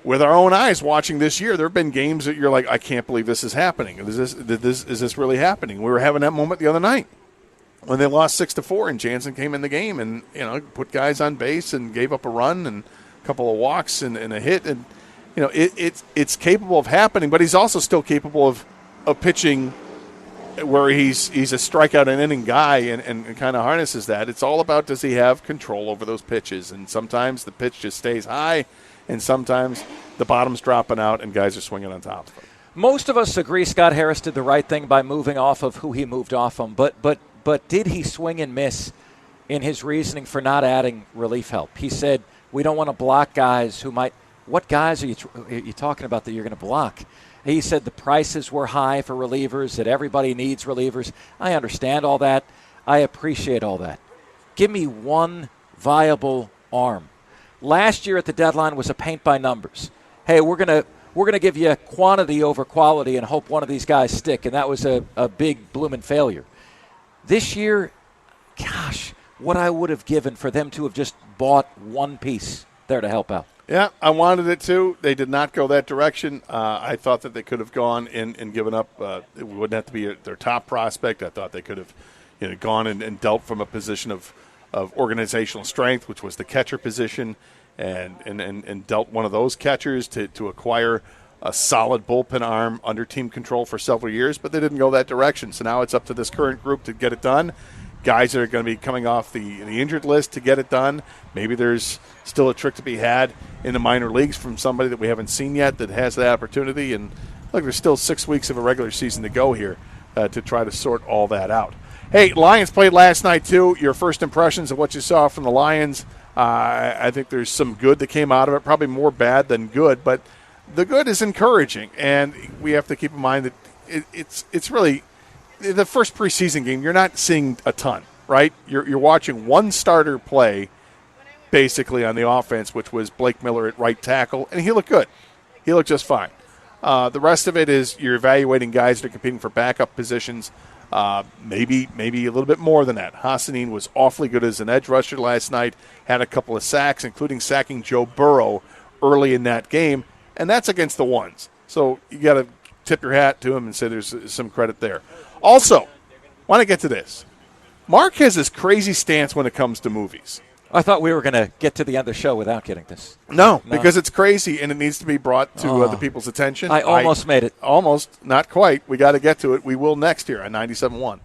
with our own eyes watching this year, there have been games that you're like, I can't believe this is happening. Is this really happening? We were having that moment the other night when they lost 6-4 and Jansen came in the game and put guys on base and gave up a run and a couple of walks and a hit. And it's capable of happening, but he's also still capable of pitching where he's a strikeout an inning guy and kind of harnesses that. It's all about, does he have control over those pitches? And sometimes the pitch just stays high, and sometimes the bottom's dropping out and guys are swinging on top of it. Most of us agree Scott Harris did the right thing by moving off of who he moved off from, but did he swing and miss in his reasoning for not adding relief help? He said, we don't want to block guys who might – what guys are you talking about that you're going to block? He said the prices were high for relievers, that everybody needs relievers. I understand all that. I appreciate all that. Give me one viable arm. Last year at the deadline was a paint by numbers. Hey, we're gonna give you quantity over quality and hope one of these guys stick, and that was a big blooming failure. This year, gosh, what I would have given for them to have just bought one piece there to help out. Yeah, I wanted it too. They did not go that direction. I thought that they could have gone and given up. It wouldn't have to be their top prospect. I thought they could have gone and dealt from a position of organizational strength, which was the catcher position, and dealt one of those catchers to acquire a solid bullpen arm under team control for several years, but they didn't go that direction. So now it's up to this current group to get it done. Guys that are going to be coming off the injured list to get it done. Maybe there's still a trick to be had in the minor leagues from somebody that we haven't seen yet that has that opportunity. And look, there's still 6 weeks of a regular season to go here to try to sort all that out. Hey, Lions played last night too. Your first impressions of what you saw from the Lions. I think there's some good that came out of it, probably more bad than good, but the good is encouraging. And we have to keep in mind that it's really – the first preseason game, you're not seeing a ton, right? You're watching one starter play basically on the offense, which was Blake Miller at right tackle, and he looked good. He looked just fine. The rest of it is you're evaluating guys that are competing for backup positions, maybe a little bit more than that. Hassanin was awfully good as an edge rusher last night, had a couple of sacks, including sacking Joe Burrow early in that game, and that's against the ones. So you got to tip your hat to him and say there's some credit there. Also, want to get to this. Mark has this crazy stance when it comes to movies. I thought we were going to get to the end of the show without getting this. No, because it's crazy and it needs to be brought to the people's attention. I almost made it. Almost, not quite. We got to get to it. We will next year on 97.1.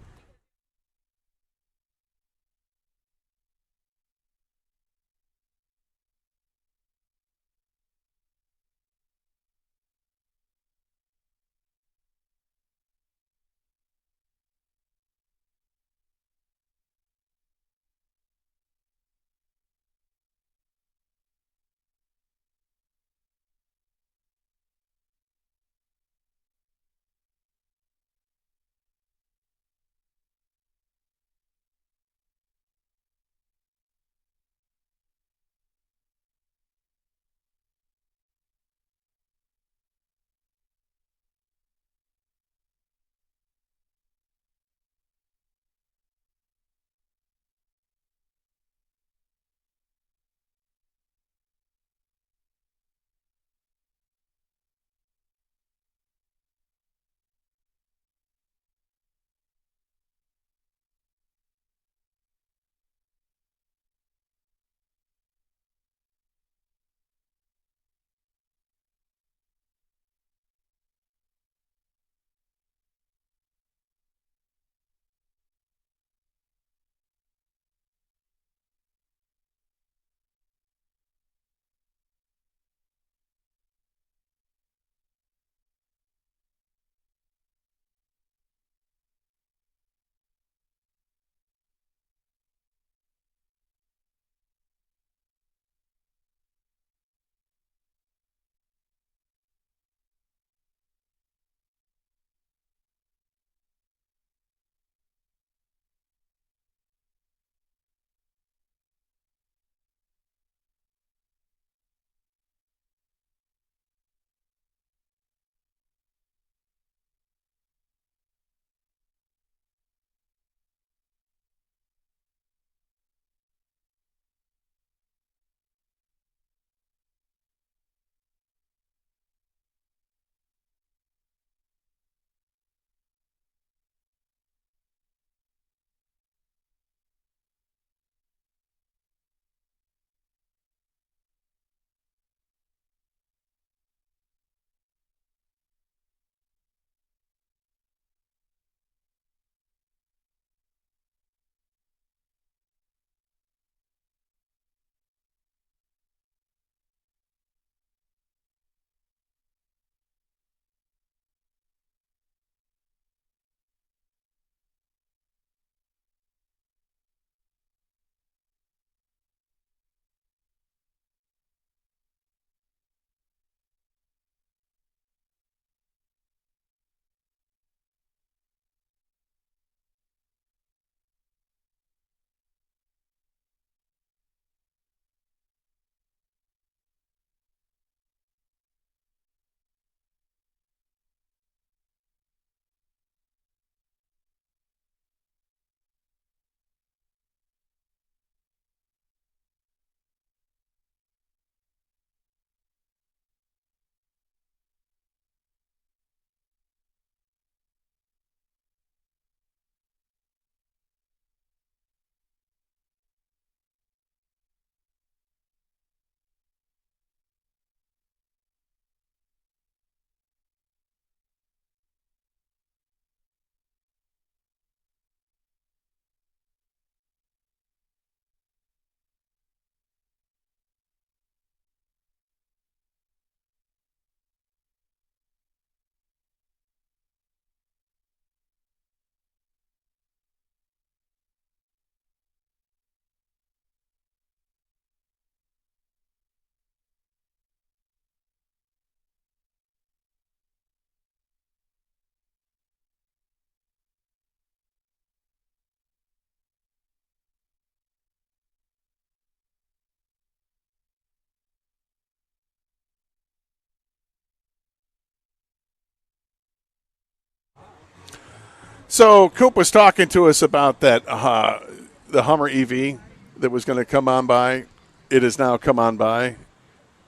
So Coop was talking to us about that the Hummer EV that was going to come on by. It has now come on by.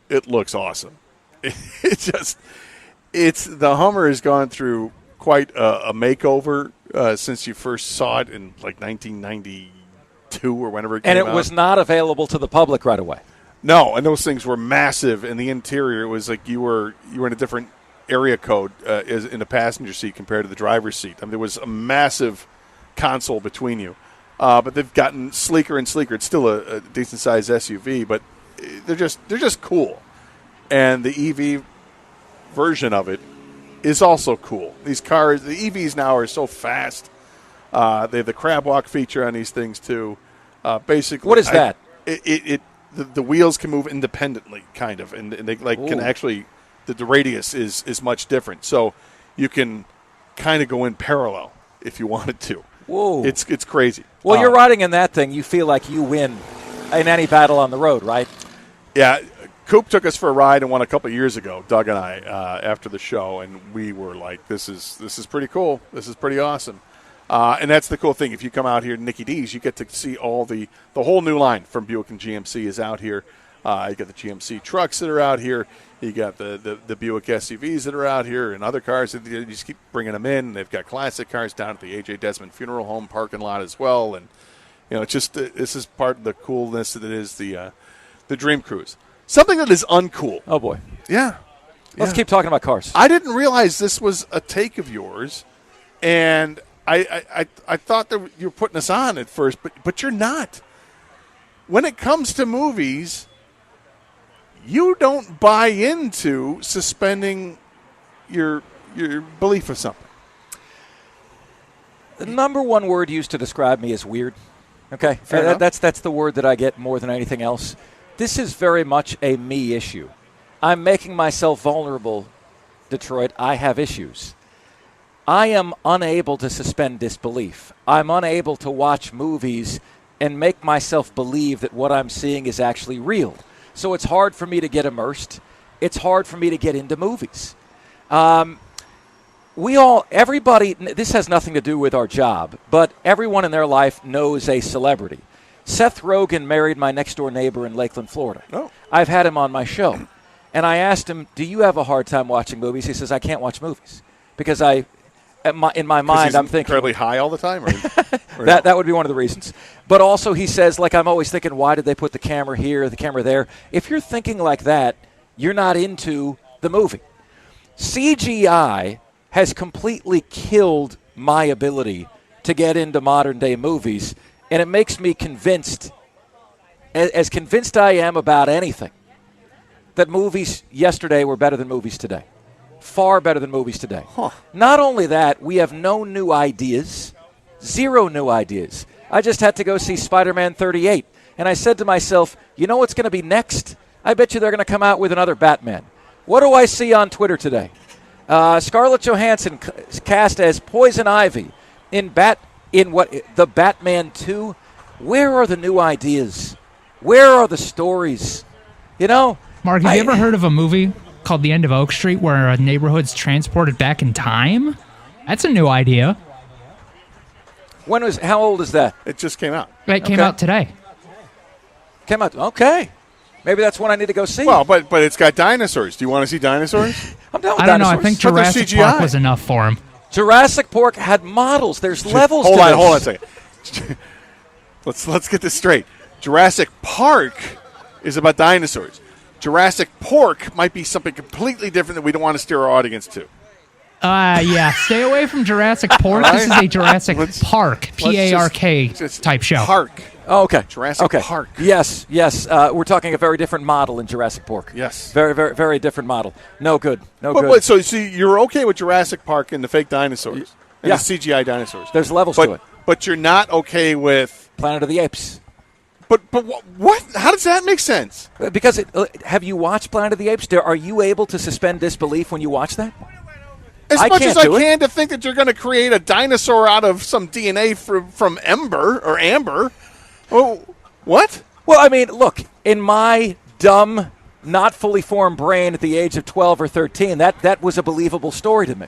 It looks awesome. The Hummer has gone through quite a makeover since you first saw it in like 1992 or whenever it came out. And it was not available to the public right away. No, and those things were massive. In the interior, it was like you were in a different area code in the passenger seat compared to the driver's seat. I mean, there was a massive console between you. But they've gotten sleeker and sleeker. It's still a decent-sized SUV, but they're just cool. And the EV version of it is also cool. These cars, the EVs now are so fast. They have the crab walk feature on these things too. Basically, what is that? The wheels can move independently, kind of, and they can actually. The radius is much different, so you can kind of go in parallel if you wanted to. Whoa! It's crazy. Well, you're riding in that thing. You feel like you win in any battle on the road, right? Yeah. Coop took us for a ride and one a couple of years ago, Doug and I, after the show, and we were like, "This is pretty cool. This is pretty awesome." And that's the cool thing. If you come out here to Nicky D's, you get to see all the whole new line from Buick and GMC is out here. You got the GMC trucks that are out here. You got the Buick SUVs that are out here and other cars. You just keep bringing them in. They've got classic cars down at the A.J. Desmond Funeral Home parking lot as well. And, it's just this is part of the coolness that it is the Dream Cruise. Something that is uncool. Oh, boy. Yeah. Let's keep talking about cars. I didn't realize this was a take of yours. And I thought that you were putting us on at first, but you're not. When it comes to movies, you don't buy into suspending your belief of something. The number one word used to describe me is weird. Okay, that's the word that I get more than anything else. This is very much a me issue. I'm making myself vulnerable, Detroit. I have issues. I am unable to suspend disbelief. I'm unable to watch movies and make myself believe that what I'm seeing is actually real. So it's hard for me to get immersed. It's hard for me to get into movies. Everybody, this has nothing to do with our job, but everyone in their life knows a celebrity. Seth Rogen married my next-door neighbor in Lakeland, Florida. Oh. I've had him on my show. And I asked him, do you have a hard time watching movies? He says, I can't watch movies. Because in my mind, I'm thinking. Incredibly high all the time? Or that would be one of the reasons. But also he says, I'm always thinking, why did they put the camera here, the camera there? If you're thinking like that, you're not into the movie. CGI has completely killed my ability to get into modern-day movies, and it makes me convinced, as convinced I am about anything, that movies yesterday were better than movies today. Far better than movies today. Huh. Not only that, we have no new ideas, zero new ideas. I just had to go see Spider-Man 38, and I said to myself, you know what's going to be next? I bet you they're going to come out with another Batman. What do I see on Twitter today? Scarlett Johansson cast as Poison Ivy in the Batman 2. Where are the new ideas? Where are the stories? Mark, have you ever heard of a movie called The End of Oak Street where a neighborhood's transported back in time? That's a new idea. How old is that? It just came out. It came out today. Came out. Okay. Maybe that's one I need to go see. Well, but it's got dinosaurs. Do you want to see dinosaurs? I'm down with I don't know. dinosaurs. I think Jurassic Park was enough for him. Jurassic Park had models. There's levels hold to on, this. Hold on a second. Let's get this straight. Jurassic Park is about dinosaurs. Jurassic Pork might be something completely different that we don't want to steer our audience to. Yeah. Stay away from Jurassic Park. This is a Jurassic Park, P-A-R-K type show. Park. Oh, okay. Jurassic Park. Yes. We're talking a very different model in Jurassic Park. Yes. Very, very, very different model. No good. But, so you're okay with Jurassic Park and the fake dinosaurs and Yeah. the CGI dinosaurs. There's levels to it. But you're not okay with Planet of the Apes. But what? How does that make sense? Because have you watched Planet of the Apes? Are you able to suspend disbelief when you watch that? As much as I can to think that you're going to create a dinosaur out of some DNA from amber. Oh, what? Well, I mean, look, in my dumb, not fully formed brain at the age of 12 or 13, that was a believable story to me.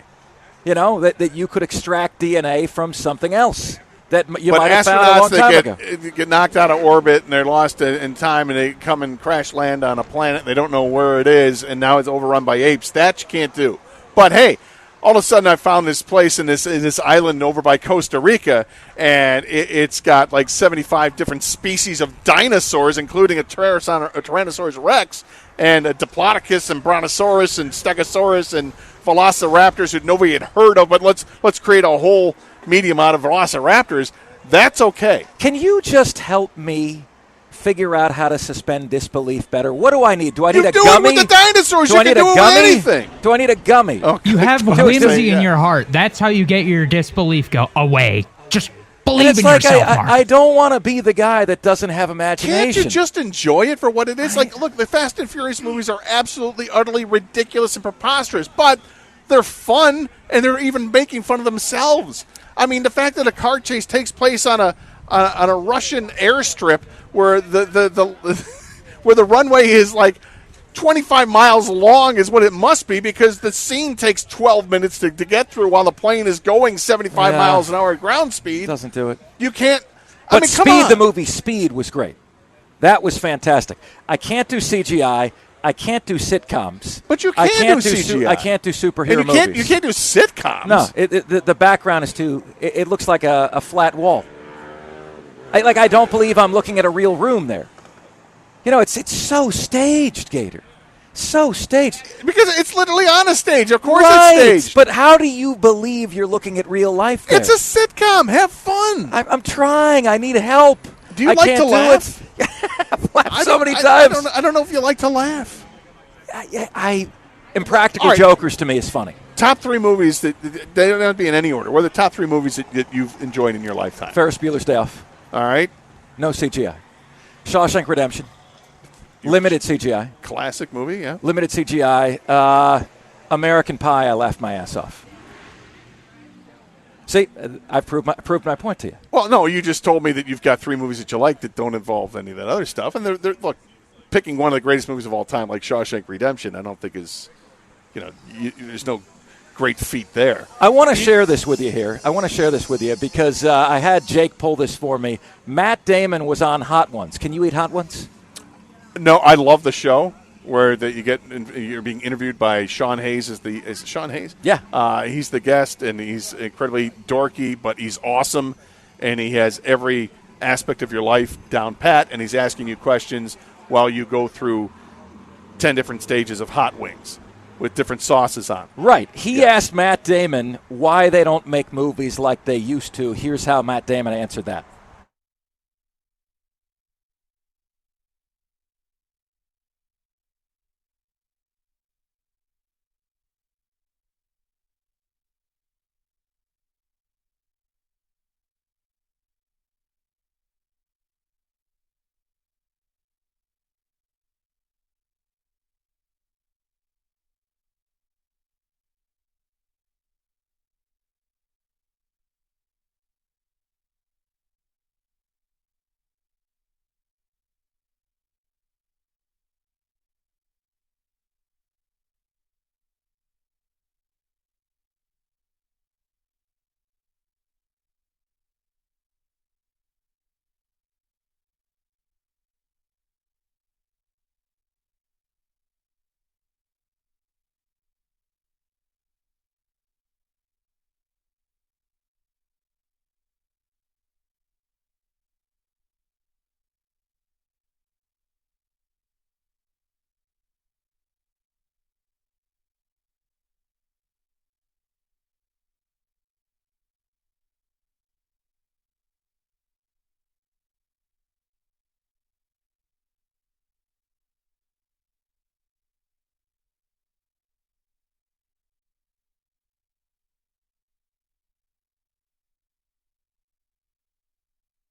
You know, that you could extract DNA from something else that you but might have found a long time ago. astronauts get knocked out of orbit and they're lost in time, and they come and crash land on a planet. They don't know where it is, and now it's overrun by apes. That you can't do. But hey, all of a sudden I found this place in this island over by Costa Rica, and it's got like 75 different species of dinosaurs, including a Tyrannosaurus Rex, and a Diplodocus and Brontosaurus and Stegosaurus and Velociraptors who nobody had heard of. But let's create a whole medium out of Velociraptors. That's okay. Can you just help me figure out how to suspend disbelief better? What do I need? Do I need a do gummy? it with the dinosaurs. Do You I can need do a it with gummy? anything. Do I need a gummy? Okay. You have whimsy in your heart. That's how you get your disbelief go away. Just believe And it's in like yourself, Mark. I don't want to be the guy that doesn't have imagination. Can't you just enjoy it for what it is? Like, look, the Fast and Furious movies are absolutely, utterly ridiculous and preposterous, but they're fun, and they're even making fun of themselves. I mean, the fact that a car chase takes place on a Russian airstrip where where the runway is like 25 miles long is what it must be, because the scene takes 12 minutes to get through while the plane is going 75 miles an hour at ground speed. Doesn't do it. You can't. But I mean, come Speed, on. the movie Speed, was great. That was fantastic. I can't do CGI. I can't do sitcoms. But you I can can't do CGI. I can't do superhero And you can't, movies. you can't do sitcoms. No, the background is too. It looks like a flat wall. I don't believe I'm looking at a real room there. You know, it's so staged, Gator. So staged. Because it's literally on a stage. Of course Right, it's staged. but how do you believe you're looking at real life there? It's a sitcom. Have fun. I'm trying. I need help. Do you I like can't to do laugh? I've laughed so many I times. don't know if you like to laugh. Impractical All right. Jokers to me is funny. Top three movies that they don't have to be in any order. What are the top three movies that you've enjoyed in your lifetime? Ferris Bueller's Day Off. All right. No CGI. Shawshank Redemption. Limited CGI. Classic movie, yeah. Limited CGI. American Pie, I laughed my ass off. See, I've proved my point to you. Well, no, you just told me that you've got three movies that you like that don't involve any of that other stuff. And they're look, picking one of the greatest movies of all time, like Shawshank Redemption, I don't think is, there's no great feat there. I want to share this with you here. Because I had Jake pull this for me. Matt Damon was on Hot Ones. Can you eat Hot Ones? No, I love the show where you're being interviewed by Sean Hayes. Is it Sean Hayes? Yeah. He's the guest, and he's incredibly dorky, but he's awesome, and he has every aspect of your life down pat, and he's asking you questions while you go through 10 different stages of hot wings with different sauces on. Right. He asked Matt Damon why they don't make movies like they used to. Here's how Matt Damon answered that.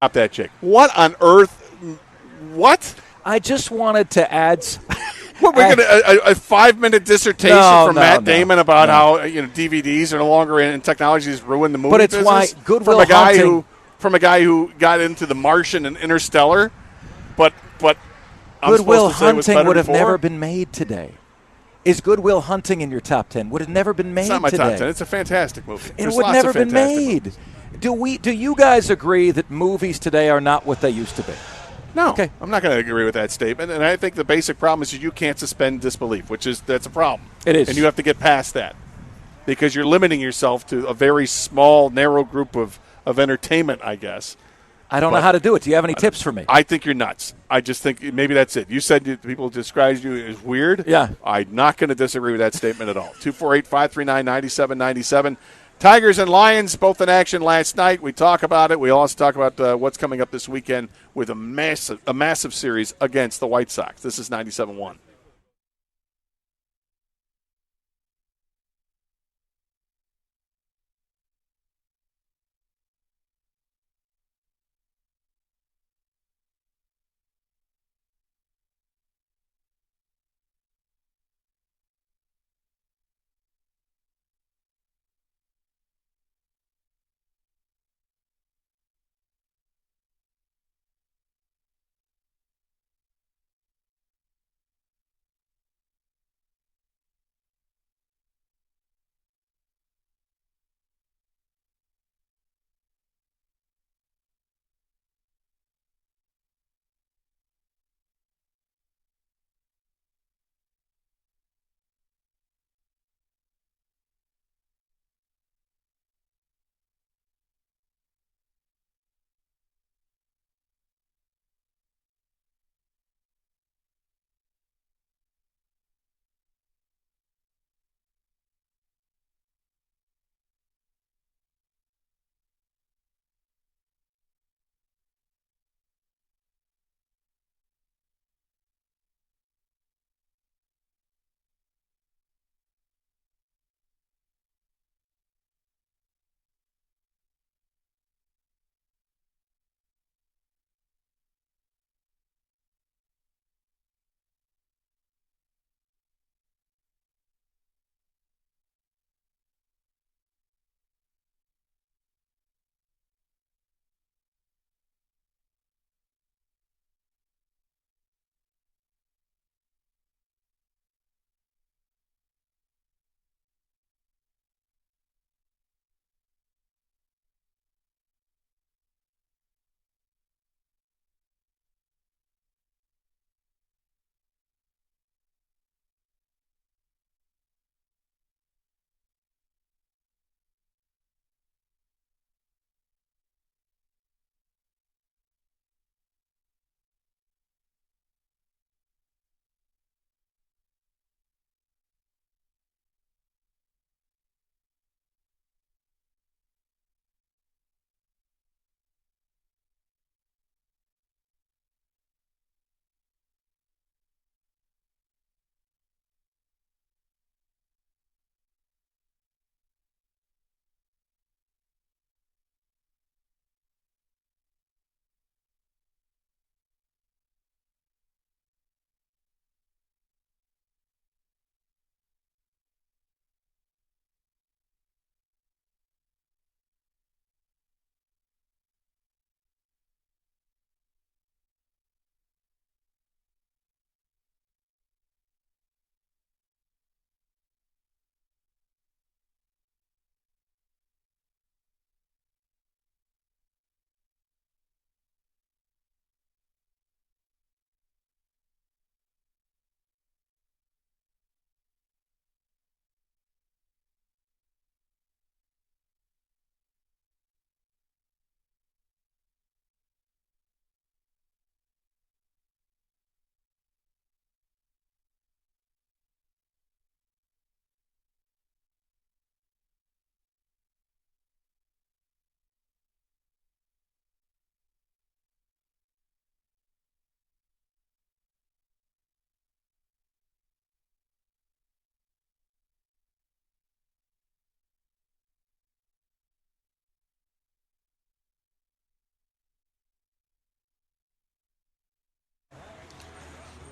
Stop that, Jake. What on earth? What? I just wanted to add. What, we're gonna a 5-minute dissertation from Matt Damon about how DVDs are no longer in, and technology has ruined the movie But it's business? why Goodwill From a guy who got into The Martian and Interstellar, but I'm Goodwill supposed to say it was Hunting better would have before? never been made today. Is Good Will Hunting in your top 10? Would have never been made It's not my today. top 10. It's a fantastic movie. It There's would lots never of been fantastic made. Do you guys agree that movies today are not what they used to be? No, Okay. I'm not going to agree with that statement. And I think the basic problem is you can't suspend disbelief, that's a problem. It is. And you have to get past that because you're limiting yourself to a very small, narrow group of entertainment, I guess. I don't know how to do it. Do you have any tips for me? I think you're nuts. I just think maybe that's it. You said people described you as weird. Yeah. I'm not going to disagree with that statement at all. 248-539-9797. Tigers and Lions both in action last night. We talk about it. We also talk about what's coming up this weekend with a massive series against the White Sox. This is 97.1.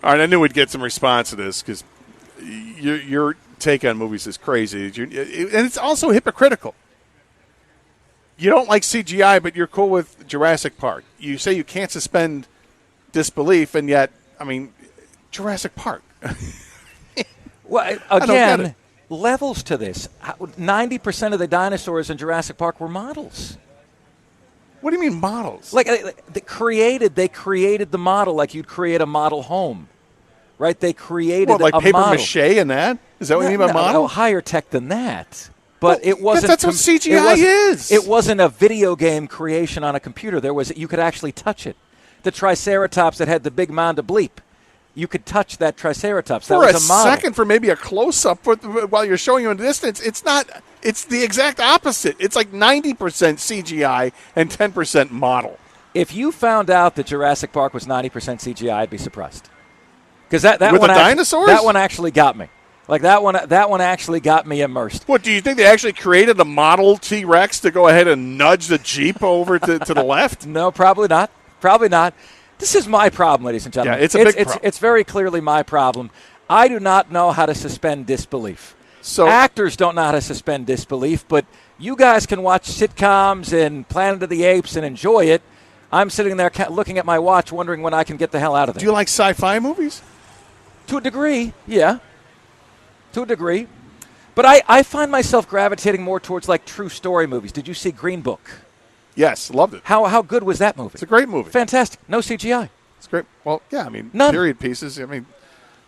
All right, I knew we'd get some response to this because your take on movies is crazy. And it's also hypocritical. You don't like CGI, but you're cool with Jurassic Park. You say you can't suspend disbelief, and yet, I mean, Jurassic Park. Well, I don't get again, it. levels to this. 90% of the dinosaurs in Jurassic Park were models. What do you mean models? Like they created the model like you'd create a model home, right? They created What, like a paper model. mache and that? Is that what you mean by model? No, higher tech than that. But it wasn't. That's what CGI is. It wasn't a video game creation on a computer. You could actually touch it. The Triceratops that had the big mound of bleep. You could touch that Triceratops. That For was a model. second, for maybe a close-up while you're showing you in the distance, it's not. It's the exact opposite. It's like 90% CGI and 10% model. If you found out that Jurassic Park was 90% CGI, I'd be surprised. Because that With one the actually, dinosaurs? that one actually got me. Like that one actually got me immersed. What, do you think they actually created a model T-Rex to go ahead and nudge the Jeep over to the left? No, probably not. Probably not. This is my problem, ladies and gentlemen. Yeah, it's a big problem. It's very clearly my problem. I do not know how to suspend disbelief. So actors don't know how to suspend disbelief, but you guys can watch sitcoms and Planet of the Apes and enjoy it. I'm sitting there looking at my watch, wondering when I can get the hell out of there. Do you like sci-fi movies? To a degree, yeah. To a degree. But I find myself gravitating more towards like true story movies. Did you see Green Book? Yes, loved it. How good was that movie? It's a great movie. Fantastic. No CGI. It's great. Well, yeah, I mean, None. period pieces. I mean,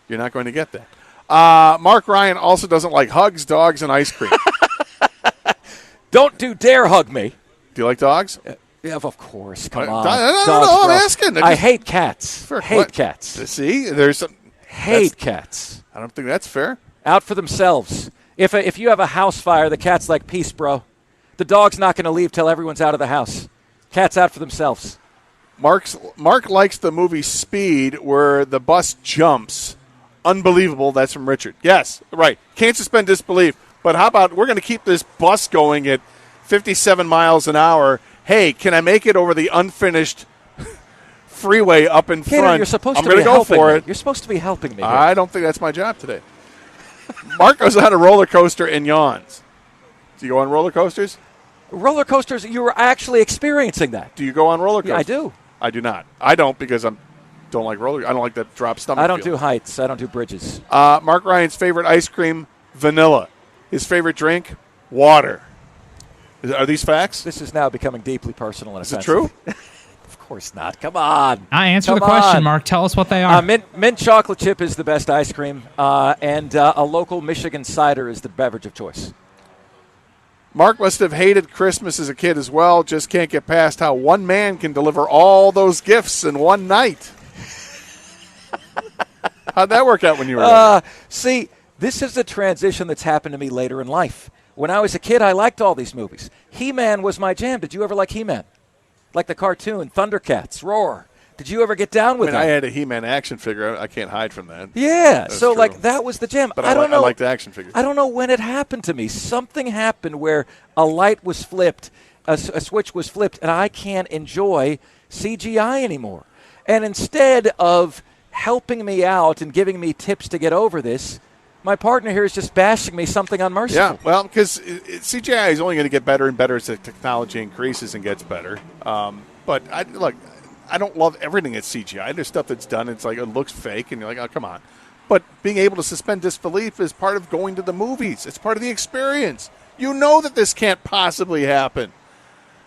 you're not going to get that. Mark Ryan also doesn't like hugs, dogs, and ice cream. Don't dare hug me. Do you like dogs? Yeah, of course. Come on. No, Dogs, I'm bro. asking. I hate cats. Hate cats. See, there's some Hate cats. I don't think that's fair. Out for themselves. If you have a house fire, the cat's like, peace, bro. The dog's not going to leave till everyone's out of the house. Cat's out for themselves. Mark likes the movie Speed, where the bus jumps. Unbelievable. That's from Richard. Yes, right. Can't suspend disbelief. But how about we're going to keep this bus going at 57 miles an hour. Hey, can I make it over the unfinished freeway up in Kato, front? you're supposed I'm to going be to go helping for me. it. You're supposed to be helping me here. I don't think that's my job today. Mark goes on a roller coaster and yawns. Do you go on roller coasters? Roller coasters, you were actually experiencing that. Do you go on roller coasters? Yeah, I do. I do not. I don't because I don't like roller. I don't like that drop stomach. I don't feeling. do heights. I don't do bridges. Mark Ryan's favorite ice cream, vanilla. His favorite drink, water. Are these facts? This is now becoming deeply personal and Is it offensive. true? Of course not. Come on. I answer Come the question, on. Mark. Tell us what they are. Mint chocolate chip is the best ice cream, and a local Michigan cider is the beverage of choice. Mark must have hated Christmas as a kid as well. Just can't get past how one man can deliver all those gifts in one night. How'd that work out when you were little? See, this is the transition that's happened to me later in life. When I was a kid, I liked all these movies. He-Man was my jam. Did you ever like He-Man? Like the cartoon, Thundercats, Roar. Did you ever get down with I that? had a He-Man action figure. I can't hide from that. Yeah, That's so true. like that was the jam. But I don't know. I like the action figures. I don't know when it happened to me. Something happened where a light was flipped, a switch was flipped, and I can't enjoy CGI anymore. And instead of helping me out and giving me tips to get over this, my partner here is just bashing me something unmerciful. Yeah, well, because CGI is only going to get better and better as the technology increases and gets better. But I don't love everything that's CGI. There's stuff that's done. It's like it looks fake, and you're like, oh, come on. But being able to suspend disbelief is part of going to the movies. It's part of the experience. You know that this can't possibly happen.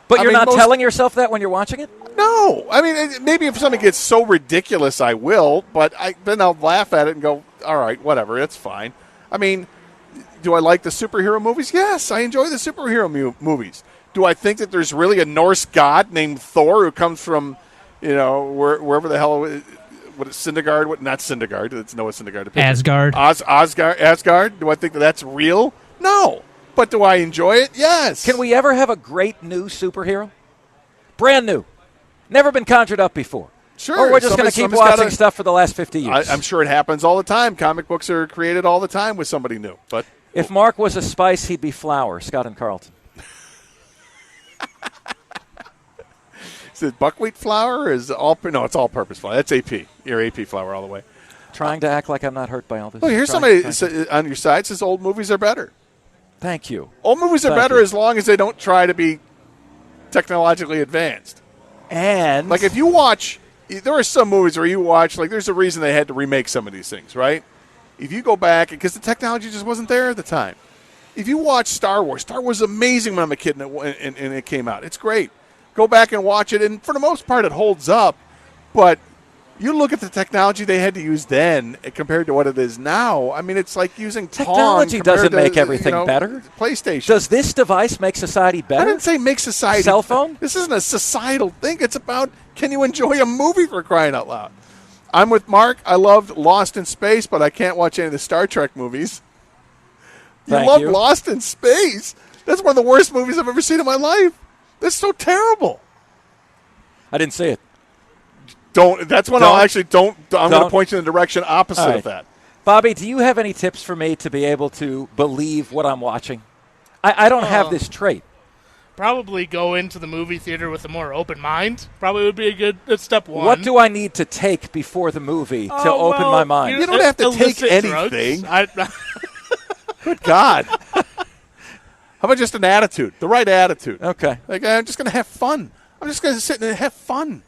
But you're not telling yourself that when you're watching it? No. I mean, maybe if something gets so ridiculous, I will. But then I'll laugh at it and go, all right, whatever, it's fine. I mean, do I like the superhero movies? Yes, I enjoy the superhero movies. Do I think that there's really a Norse god named Thor who comes from, wherever the hell, what is Syndergaard? Not Syndergaard. It's Noah Syndergaard. Asgard. Asgard. Do I think that that's real? No. But do I enjoy it? Yes. Can we ever have a great new superhero? Brand new. Never been conjured up before. Sure. Or we're just going to keep watching stuff for the last 50 years. I'm sure it happens all the time. Comic books are created all the time with somebody new. But if Mark was a spice, he'd be flour. Scott and Carlton. Is it buckwheat flour or is it all? No, it's all-purpose flour. That's AP. You're AP flour all the way. Trying to act like I'm not hurt by all this. Well, here's somebody on your side says old movies are better. Thank you. Old movies are better as long as they don't try to be technologically advanced. And like if you watch, there are some movies where you watch, like there's a reason they had to remake some of these things, right? if you go back, because the technology just wasn't there at the time. If you watch Star Wars was amazing when I'm a kid and it came out. It's great. Go back and watch it, and for the most part, it holds up. But you look at the technology they had to use then compared to what it is now. I mean, it's like using technology doesn't make everything better. PlayStation. Does this device make society better? I didn't say make society. Cell phone? This isn't a societal thing. It's about, can you enjoy a movie, for crying out loud? I'm with Mark. I loved Lost in Space, but I can't watch any of the Star Trek movies. You Lost in Space? That's one of the worst movies I've ever seen in my life. That's so terrible. I didn't see it. That's when I'm going to point you in the direction opposite of that. Bobby, do you have any tips for me to be able to believe what I'm watching? I don't have this trait. Probably go into the movie theater with a more open mind. Probably would be a good step one. What do I need to take before the movie to open my mind? You don't have to take anything. Good God. How about just an attitude? The right attitude. Okay. Like, I'm just going to have fun. I'm just going to sit and have fun.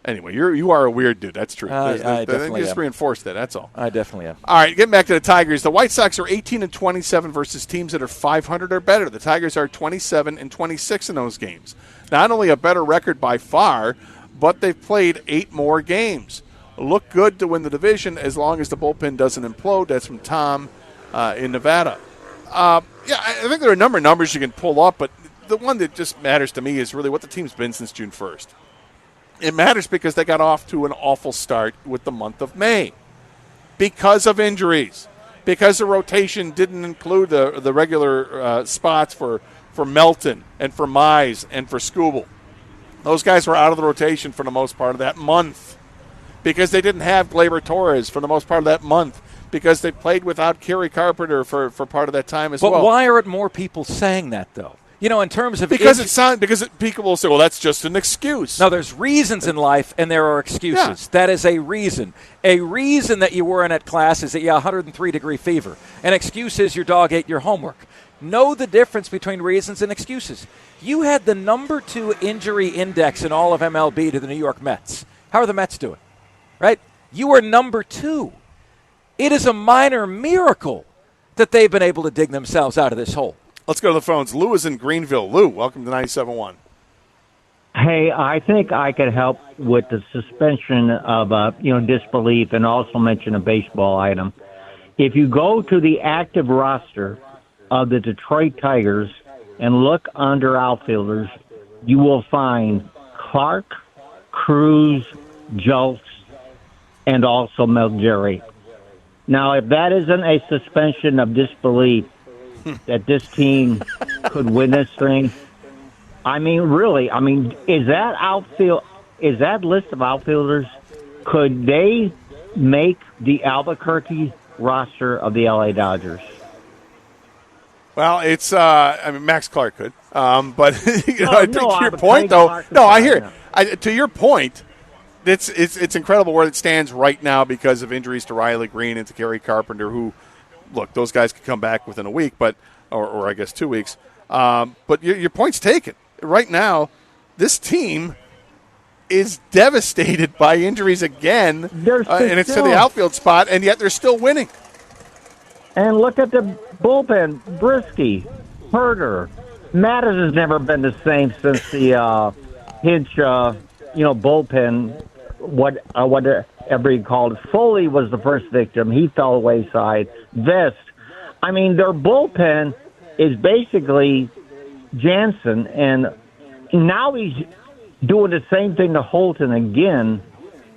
Anyway, you are a weird dude. That's true. I definitely you just reinforced that. That's all. I definitely am. All right, getting back to the Tigers. The White Sox are 18-27 versus teams that are 500 or better. The Tigers are 27-26 in those games. Not only a better record by far, but they've played 8 more games. Look good to win the division as long as the bullpen doesn't implode. That's from Tom in Nevada. I think there are a number of numbers you can pull up, but the one that just matters to me is really what the team's been since June 1st. It matters because they got off to an awful start with the month of May because of injuries, because the rotation didn't include the regular spots for Melton and for Mize and for Skubal. Those guys were out of the rotation for the most part of that month because they didn't have Gleyber Torres for the most part of that month because they played without Kerry Carpenter for part of that time as well. But why aren't more people saying that, though? You know, in terms of because people will say, well, that's just an excuse. No, there's reasons in life, and there are excuses. Yeah. That is a reason. A reason that you weren't at class is that you have 103-degree fever. An excuse is your dog ate your homework. Know the difference between reasons and excuses. You had the number 2 injury index in all of MLB to the New York Mets. How are the Mets doing? Right? You were number 2. It is a minor miracle that they've been able to dig themselves out of this hole. Let's go to the phones. Lou is in Greenville. Lou, welcome to 97.1. Hey, I think I could help with the suspension of disbelief and also mention a baseball item. If you go to the active roster of the Detroit Tigers and look under outfielders, you will find Clark, Cruz, Julks, and also Melgeri. Now, if that isn't a suspension of disbelief that this team could win this thing, I mean, really, is that list of outfielders, could they make the Albuquerque roster of the LA Dodgers? Well, it's Max Clark could, but to your point, though. No, I hear it. To your point, it's incredible where it stands right now because of injuries to Riley Green and to Kerry Carpenter. Who, look, those guys could come back within a week, but or I guess 2 weeks. But your point's taken. Right now, this team is devastated by injuries again, and it's to the outfield spot, and yet they're still winning. And look at the bullpen: Brisky, Herter, Mattis has never been the same since the Hinch, bullpen. Whatever you called it. Foley was the first victim. He fell wayside. Vest. I mean, their bullpen is basically Jansen, and now he's doing the same thing to Holton again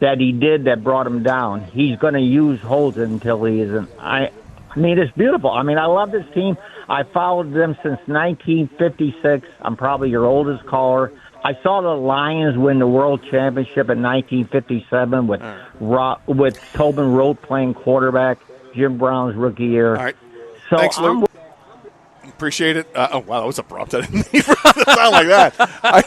that he did that brought him down. He's going to use Holton until he isn't. I mean, it's beautiful. I mean, I love this team. I followed them since 1956. I'm probably your oldest caller. I saw the Lions win the World Championship in 1957 with Tobin Rote playing quarterback, Jim Brown's rookie year. All right. So thanks, Lou. Appreciate it. Wow, that was abrupt. I didn't mean for it to sound like that. I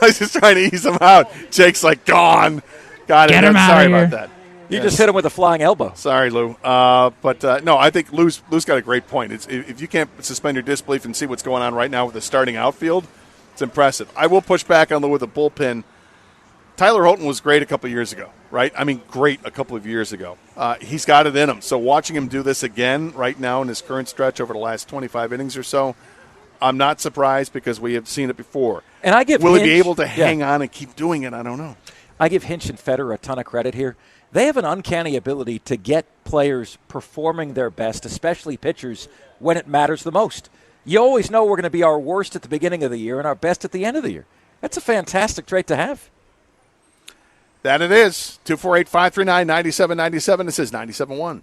was just trying to ease him out. Jake's like, gone. Got it. Get him out Sorry of here. about that. You just hit him with a flying elbow. Sorry, Lou. But no, I think Lou's got a great point. If you can't suspend your disbelief and see what's going on right now with the starting outfield, it's impressive. I will push back on Lou with the bullpen. Tyler Holton was great a couple of years ago, right? I mean, great a couple of years ago. He's got it in him. So watching him do this again right now in his current stretch over the last 25 innings or so, I'm not surprised because we have seen it before. And I give Will Hinch, he be able to hang on and keep doing it? I don't know. I give Hinch and Federer a ton of credit here. They have an uncanny ability to get players performing their best, especially pitchers, when it matters the most. You always know we're going to be our worst at the beginning of the year and our best at the end of the year. That's a fantastic trait to have. That it is. 248-539-9797. This is 97.1.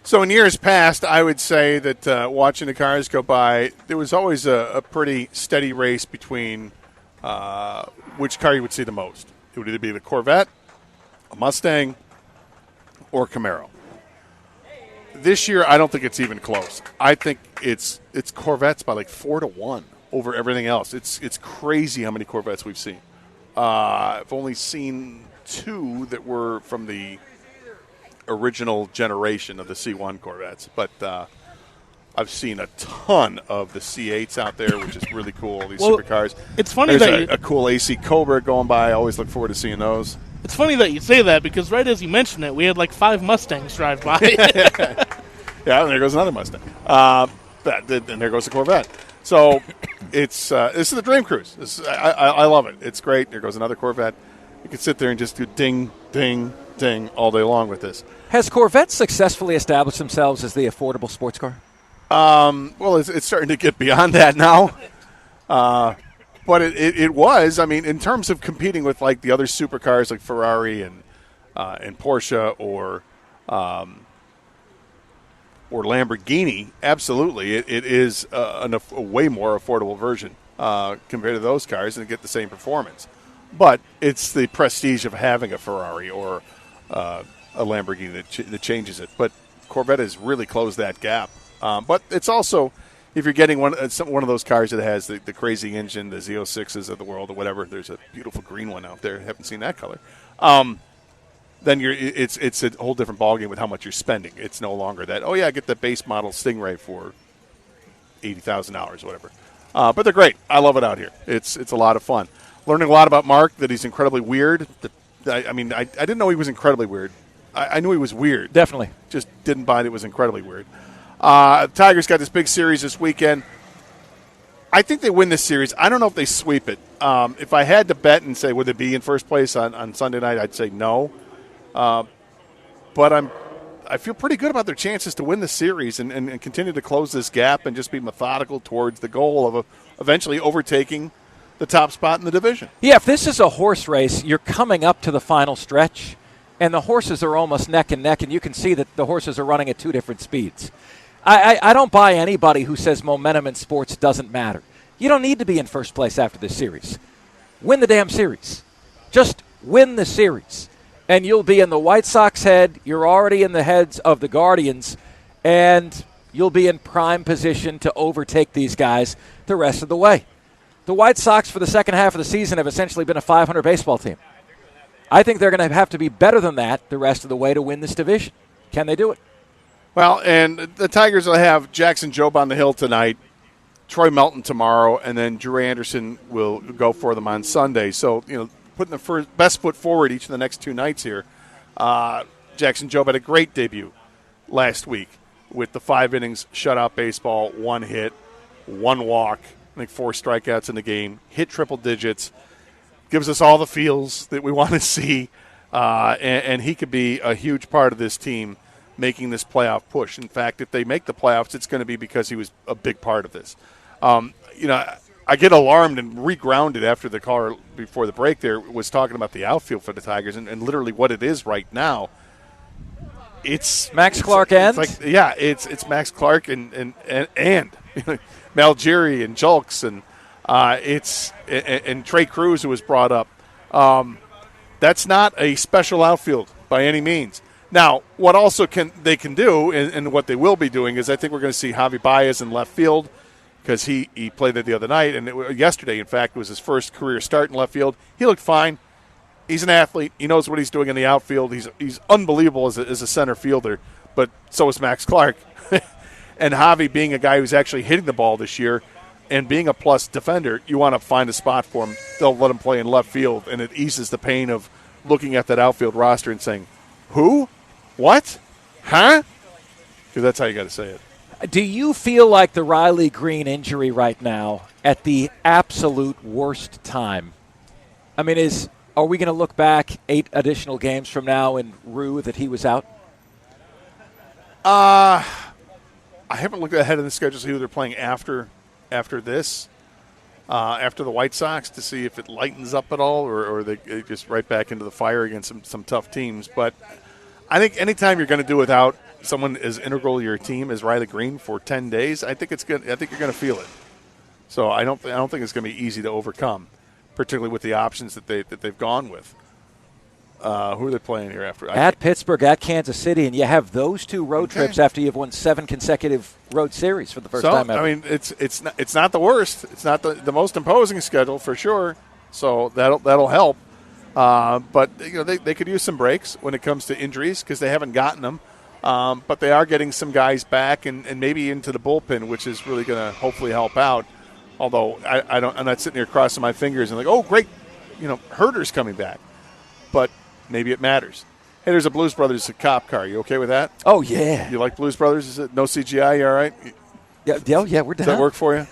So in years past, I would say that watching the cars go by, there was always a pretty steady race between which car you would see the most. It would either be the Corvette, a Mustang, or Camaro. This year, I don't think it's even close. I think it's Corvettes by like 4-1 over everything else. It's crazy how many Corvettes we've seen. I've only seen 2 that were from the original generation of the C1 Corvettes, but I've seen a ton of the C8s out there, which is really cool. These supercars. It's funny There's a cool AC Cobra going by. I always look forward to seeing those. It's funny that you say that because right as you mentioned it, we had like 5 Mustangs drive by. Yeah, and there goes another Mustang. And there goes the Corvette. So this is the Dream Cruise. I love it. It's great. There goes another Corvette. You can sit there and just do ding, ding, ding all day long with this. Has Corvette successfully established themselves as the affordable sports car? Well, it's starting to get beyond that now. But it was. I mean, in terms of competing with like the other supercars like Ferrari and Porsche or Lamborghini, absolutely, it is a way more affordable version compared to those cars, and get the same performance. But it's the prestige of having a Ferrari or a Lamborghini that changes it. But Corvette has really closed that gap. But it's also, if you're getting one of those cars that has the crazy engine, the Z06s of the world or whatever, there's a beautiful green one out there. I haven't seen that color. Then it's a whole different ballgame with how much you're spending. It's no longer that, I get the base model Stingray for $80,000 or whatever. But they're great. I love it out here. It's a lot of fun. Learning a lot about Mark, that he's incredibly weird. I didn't know he was incredibly weird. I knew he was weird. Definitely. Just didn't find it was incredibly weird. Tigers got this big series this weekend. I think they win this series. I don't know if they sweep it. If I had to bet and say, would they be in first place on Sunday night, I'd say no. But I feel pretty good about their chances to win the series and continue to close this gap and just be methodical towards the goal of eventually overtaking the top spot in the division. Yeah, if this is a horse race, you're coming up to the final stretch, and the horses are almost neck and neck, and you can see that the horses are running at 2 different speeds. I don't buy anybody who says momentum in sports doesn't matter. You don't need to be in first place after this series. Win the damn series. Just win the series. And you'll be in the White Sox head. You're already in the heads of the Guardians. And you'll be in prime position to overtake these guys the rest of the way. The White Sox for the second half of the season have essentially been a .500 baseball team. I think they're going to have to be better than that the rest of the way to win this division. Can they do it? Well, and the Tigers will have Jackson Jobe on the hill tonight, Troy Melton tomorrow, and then Drew Anderson will go for them on Sunday. So, putting the best foot forward each of the next 2 nights here. Jackson Jobe had a great debut last week with the 5 innings shutout baseball, 1 hit, 1 walk, I think 4 strikeouts in the game, hit triple digits, gives us all the feels that we want to see, and he could be a huge part of this team making this playoff push. In fact, if they make the playoffs, it's going to be because he was a big part of this. I get alarmed and regrounded after the caller before the break there was talking about the outfield for the Tigers and literally what it is right now. It's Max Clark and it's Max Clark and Malgeri and Julks and Trey Cruz, who was brought up. That's not a special outfield by any means. Now, what also they can do, and what they will be doing, is I think we're going to see Javi Baez in left field because he played there the other night, and yesterday, in fact, was his first career start in left field. He looked fine. He's an athlete. He knows what he's doing in the outfield. He's unbelievable as a center fielder, but so is Max Clark. And Javi, being a guy who's actually hitting the ball this year and being a plus defender, you want to find a spot for him. They'll let him play in left field, and it eases the pain of looking at that outfield roster and saying, who? What? Huh? Because that's how you got to say it. Do you feel like the Riley Green injury right now at the absolute worst time? I mean, are we going to look back 8 additional games from now and rue that he was out? I haven't looked ahead of the schedule to see who they're playing after this, after the White Sox, to see if it lightens up at all or they just right back into the fire against some tough teams. But I think anytime you're going to do without someone as integral to your team as Riley Green for 10 days, I think you're going to feel it. So I don't think it's going to be easy to overcome, particularly with the options that they've gone with. Who are they playing here after? At Pittsburgh, at Kansas City, and you have those 2 road trips after you've won 7 consecutive road series for the first time ever. I mean, it's not the worst. It's not the most imposing schedule for sure. So that'll help. But they could use some breaks when it comes to injuries because they haven't gotten them. But they are getting some guys back and maybe into the bullpen, which is really going to hopefully help out. Although I'm not sitting here crossing my fingers and like, oh great, Herder's coming back. But maybe it matters. Hey, there's a Blues Brothers cop car. You okay with that? Oh, yeah. You like Blues Brothers? Is it no CGI? You all right? Yeah, we're down. Does that work for you?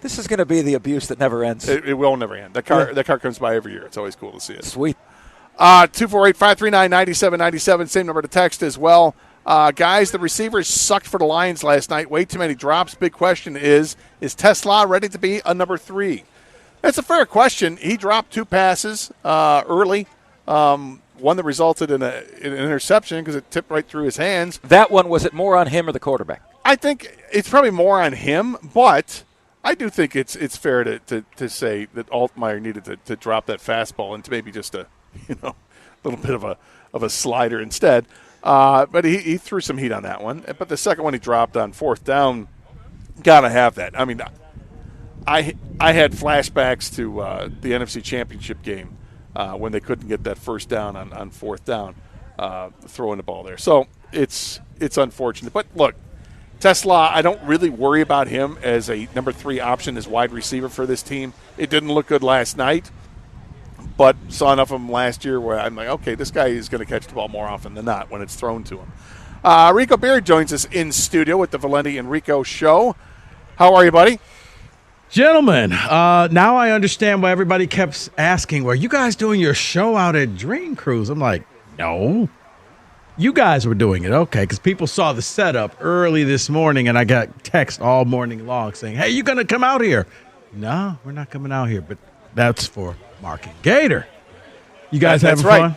This is going to be the abuse that never ends. It will never end. That car comes by every year. It's always cool to see it. Sweet. 248-539-9797. Same number to text as well. Guys, the receivers sucked for the Lions last night. Way too many drops. Big question is Tesla ready to be a number 3? That's a fair question. He dropped 2 passes early. One that resulted in an interception because it tipped right through his hands. That one, was it more on him or the quarterback? I think it's probably more on him, but I do think it's fair to say that Altmaier needed to drop that fastball into maybe just a little bit of a slider instead. But he threw some heat on that one. But the second one he dropped on 4th down, gotta have that. I mean, I had flashbacks to the NFC Championship game when they couldn't get that first down on 4th down, throwing the ball there. So it's unfortunate. But look, Tesla, I don't really worry about him as a number 3 option as wide receiver for this team. It didn't look good last night, but saw enough of him last year where I'm like, okay, this guy is going to catch the ball more often than not when it's thrown to him. Rico Beard joins us in studio with the Valenti and Rico Show. How are you, buddy? Gentlemen, now I understand why everybody kept asking, were you guys doing your show out at Dream Cruise? I'm like, no. You guys were doing it, okay, because people saw the setup early this morning, and I got text all morning long saying, hey, you going to come out here? No, we're not coming out here, but that's for Mark and Gator. You guys having fun?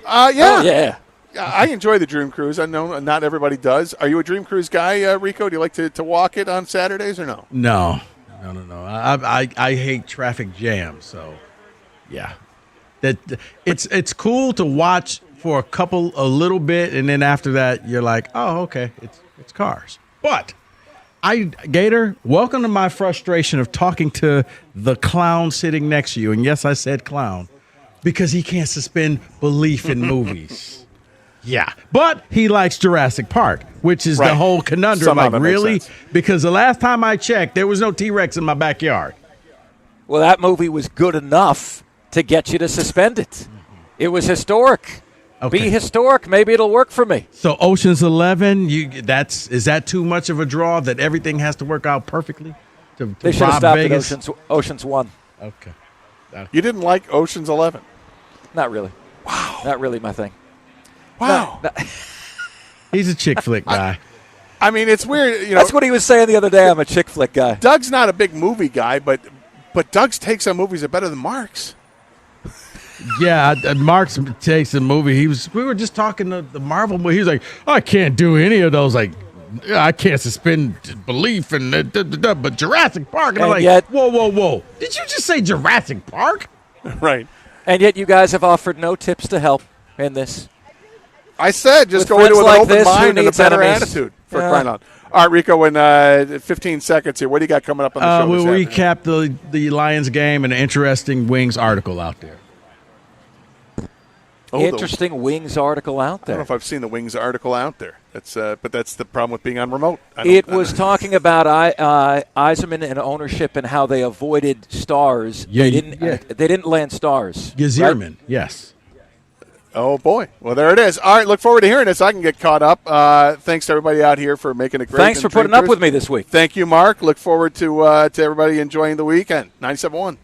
Yeah. Oh, yeah. I enjoy the Dream Cruise. I know not everybody does. Are you a Dream Cruise guy, Rico? Do you like to walk it on Saturdays or no? No. I hate traffic jams, so yeah. It's cool to watch for a little bit, and then after that, you're like, oh, okay, it's cars. But Gator, welcome to my frustration of talking to the clown sitting next to you. And yes, I said clown because he can't suspend belief in movies. Yeah, but he likes Jurassic Park, which is the whole conundrum. Somehow like, really? Because the last time I checked, there was no T-Rex in my backyard. Well, that movie was good enough to get you to suspend it. It was historic. Okay. Be historic. Maybe it'll work for me. So Ocean's 11, is that too much of a draw that everything has to work out perfectly? They should have stopped at Ocean's 1. Okay. You didn't like Ocean's 11? Not really. Wow. Not really my thing. Wow. He's a chick flick guy. I mean, it's weird. That's what he was saying the other day. I'm a chick flick guy. Doug's not a big movie guy, but Doug's takes on movies are better than Mark's. Yeah, Mark's takes a movie. We were just talking to the Marvel movie. He was like, I can't do any of those. Like, I can't suspend belief in but Jurassic Park. And I'm like, yet, whoa. Did you just say Jurassic Park? Right. And yet you guys have offered no tips to help in this. I said just go into it with an open mind and a better attitude for crying out. All right, Rico, in 15 seconds here, what do you got coming up on the show? We'll recap the Lions game and an interesting Wings article out there. Interesting Wings article out there. I don't know if I've seen the Wings article out there. But that's the problem with being on remote. It was talking about Eiserman and ownership and how they avoided stars. Yeah, they didn't land stars. Gazierman, right? Yes. Oh, boy. Well, there it is. All right, look forward to hearing this. I can get caught up. Thanks to everybody out here for making it great. Thanks for putting up with me this week. Thank you, Mark. Look forward to everybody enjoying the weekend. 97.1.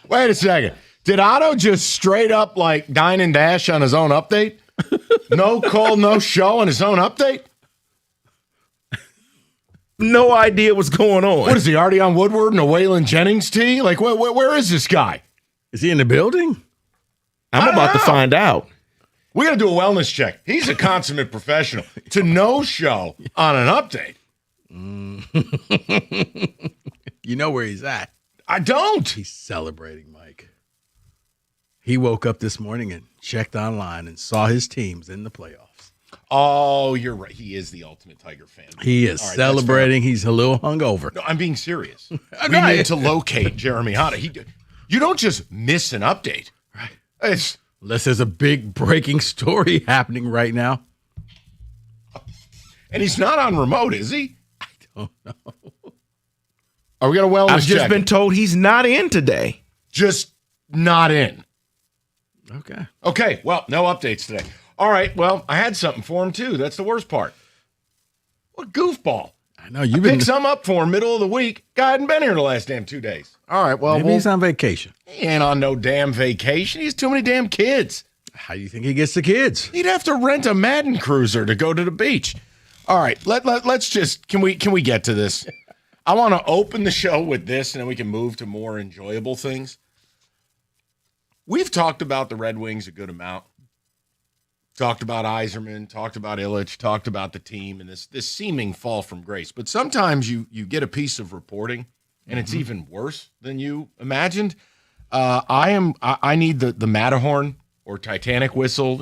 Wait a second. Did Otto just straight up like dine and dash on his own update? No call, no show on his own update? No idea what's going on. What is he, already on Woodward and a Waylon Jennings tee? Like, where is this guy? Is he in the building? I'm about to find out. We got to do a wellness check. He's a consummate professional. To no show on an update. You know where he's at. I don't. He's celebrating, Mike. He woke up this morning and checked online and saw his teams in the playoffs. Oh, you're right. He is the ultimate Tiger fan. He is celebrating. He's a little hungover. No, I'm being serious. We need to locate Jeremy Hotta. You don't just miss an update. Right. Unless there's a big breaking story happening right now. And he's not on remote, is he? I don't know. Are we got a wellness I've just check? been told he's not in today. Just not in. Okay. Well, no updates today. All right. Well, I had something for him, too. That's the worst part. What goofball. I know. You've been picked some up for him middle of the week. Guy hadn't been here the last damn 2 days. All right. Well, maybe he's on vacation. He ain't on no damn vacation. He has too many damn kids. How do you think he gets the kids? He'd have to rent a Madden cruiser to go to the beach. All right. Let's just, can we get to this? I want to open the show with this, and then we can move to more enjoyable things. We've talked about the Red Wings a good amount. Talked about Yzerman, talked about Ilitch, talked about the team, and this seeming fall from grace. But sometimes you get a piece of reporting, and it's even worse than you imagined. I need the Matterhorn or Titanic whistle,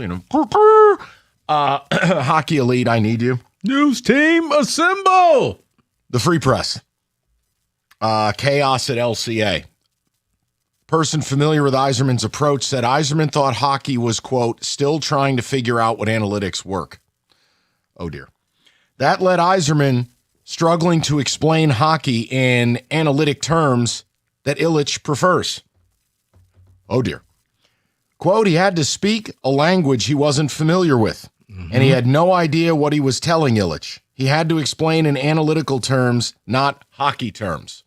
Hockey Elite, I need you. News team assemble. The Free Press. Chaos at LCA. Person familiar with Yzerman's approach said Yzerman thought hockey was, quote, still trying to figure out what analytics work. Oh, dear. That led Yzerman struggling to explain hockey in analytic terms that Ilitch prefers. Oh, dear. Quote, he had to speak a language he wasn't familiar with, and he had no idea what he was telling Ilitch. He had to explain in analytical terms, not hockey terms.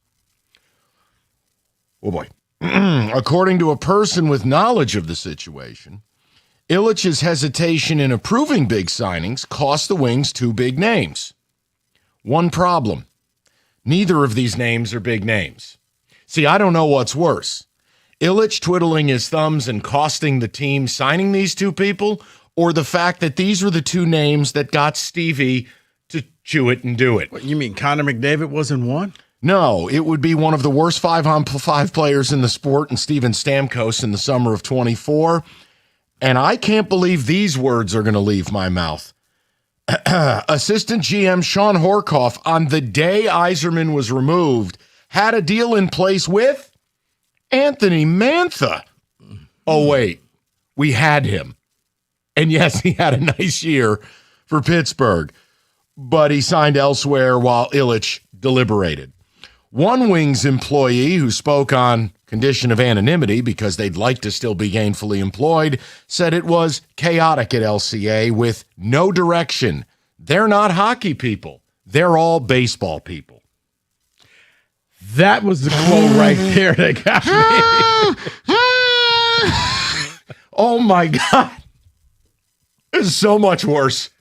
Oh, boy. According to a person with knowledge of the situation, Ilitch's hesitation in approving big signings cost the Wings 2 big names. One problem. Neither of these names are big names. See, I don't know what's worse. Ilitch twiddling his thumbs and costing the team signing these 2 people, or the fact that these were the 2 names that got Stevie to chew it and do it. What, you mean Connor McDavid wasn't one? No, it would be one of the worst 5-on-5 players in the sport and Steven Stamkos in the summer of 24. And I can't believe these words are going to leave my mouth. Assistant GM Sean Horkoff, on the day Yzerman was removed, had a deal in place with Anthony Mantha. Oh, wait. We had him. And yes, he had a nice year for Pittsburgh, but he signed elsewhere while Ilitch deliberated. One Wings employee who spoke on condition of anonymity because they'd like to still be gainfully employed said it was chaotic at LCA with no direction. They're not hockey people. They're all baseball people. That was the quote right there that got me. Oh, my God. This is so much worse.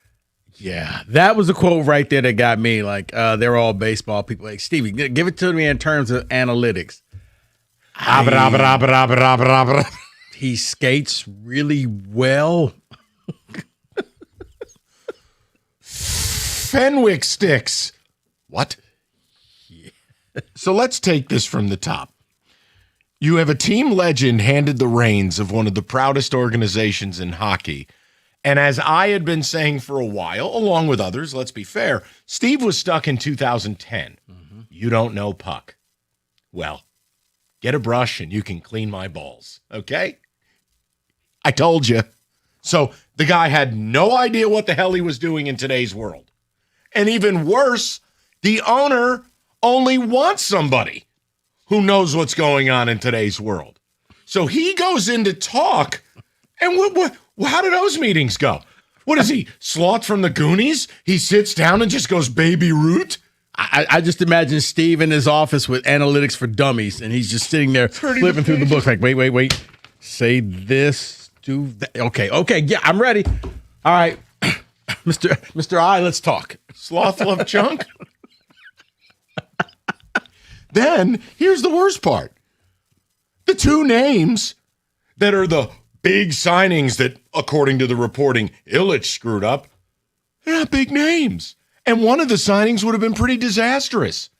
Yeah, that was the quote right there that got me. Like, they're all baseball people. Like, Stevie, give it to me in terms of analytics. He skates really well. Fenwick sticks. What? Yeah. So let's take this from the top. You have a team legend handed the reins of one of the proudest organizations in hockey. And as I had been saying for a while, along with others, let's be fair, Steve was stuck in 2010. You don't know puck. Well, get a brush and you can clean my balls, okay? I told you. So the guy had no idea what the hell he was doing in today's world. And even worse, the owner only wants somebody who knows what's going on in today's world. So he goes in to talk, and how do those meetings go? What is he, Sloth from the Goonies? He sits down and just goes, Baby Root? I just imagine Steve in his office with analytics for dummies, and he's just sitting there flipping through the book like, wait. Say this, do that. Okay. Yeah, I'm ready. All right, Mr. I, let's talk. Sloth love chunk. Then here's the worst part. The two names that are the big signings that, according to the reporting, Illich screwed up, they're not big names. And one of the signings would have been pretty disastrous.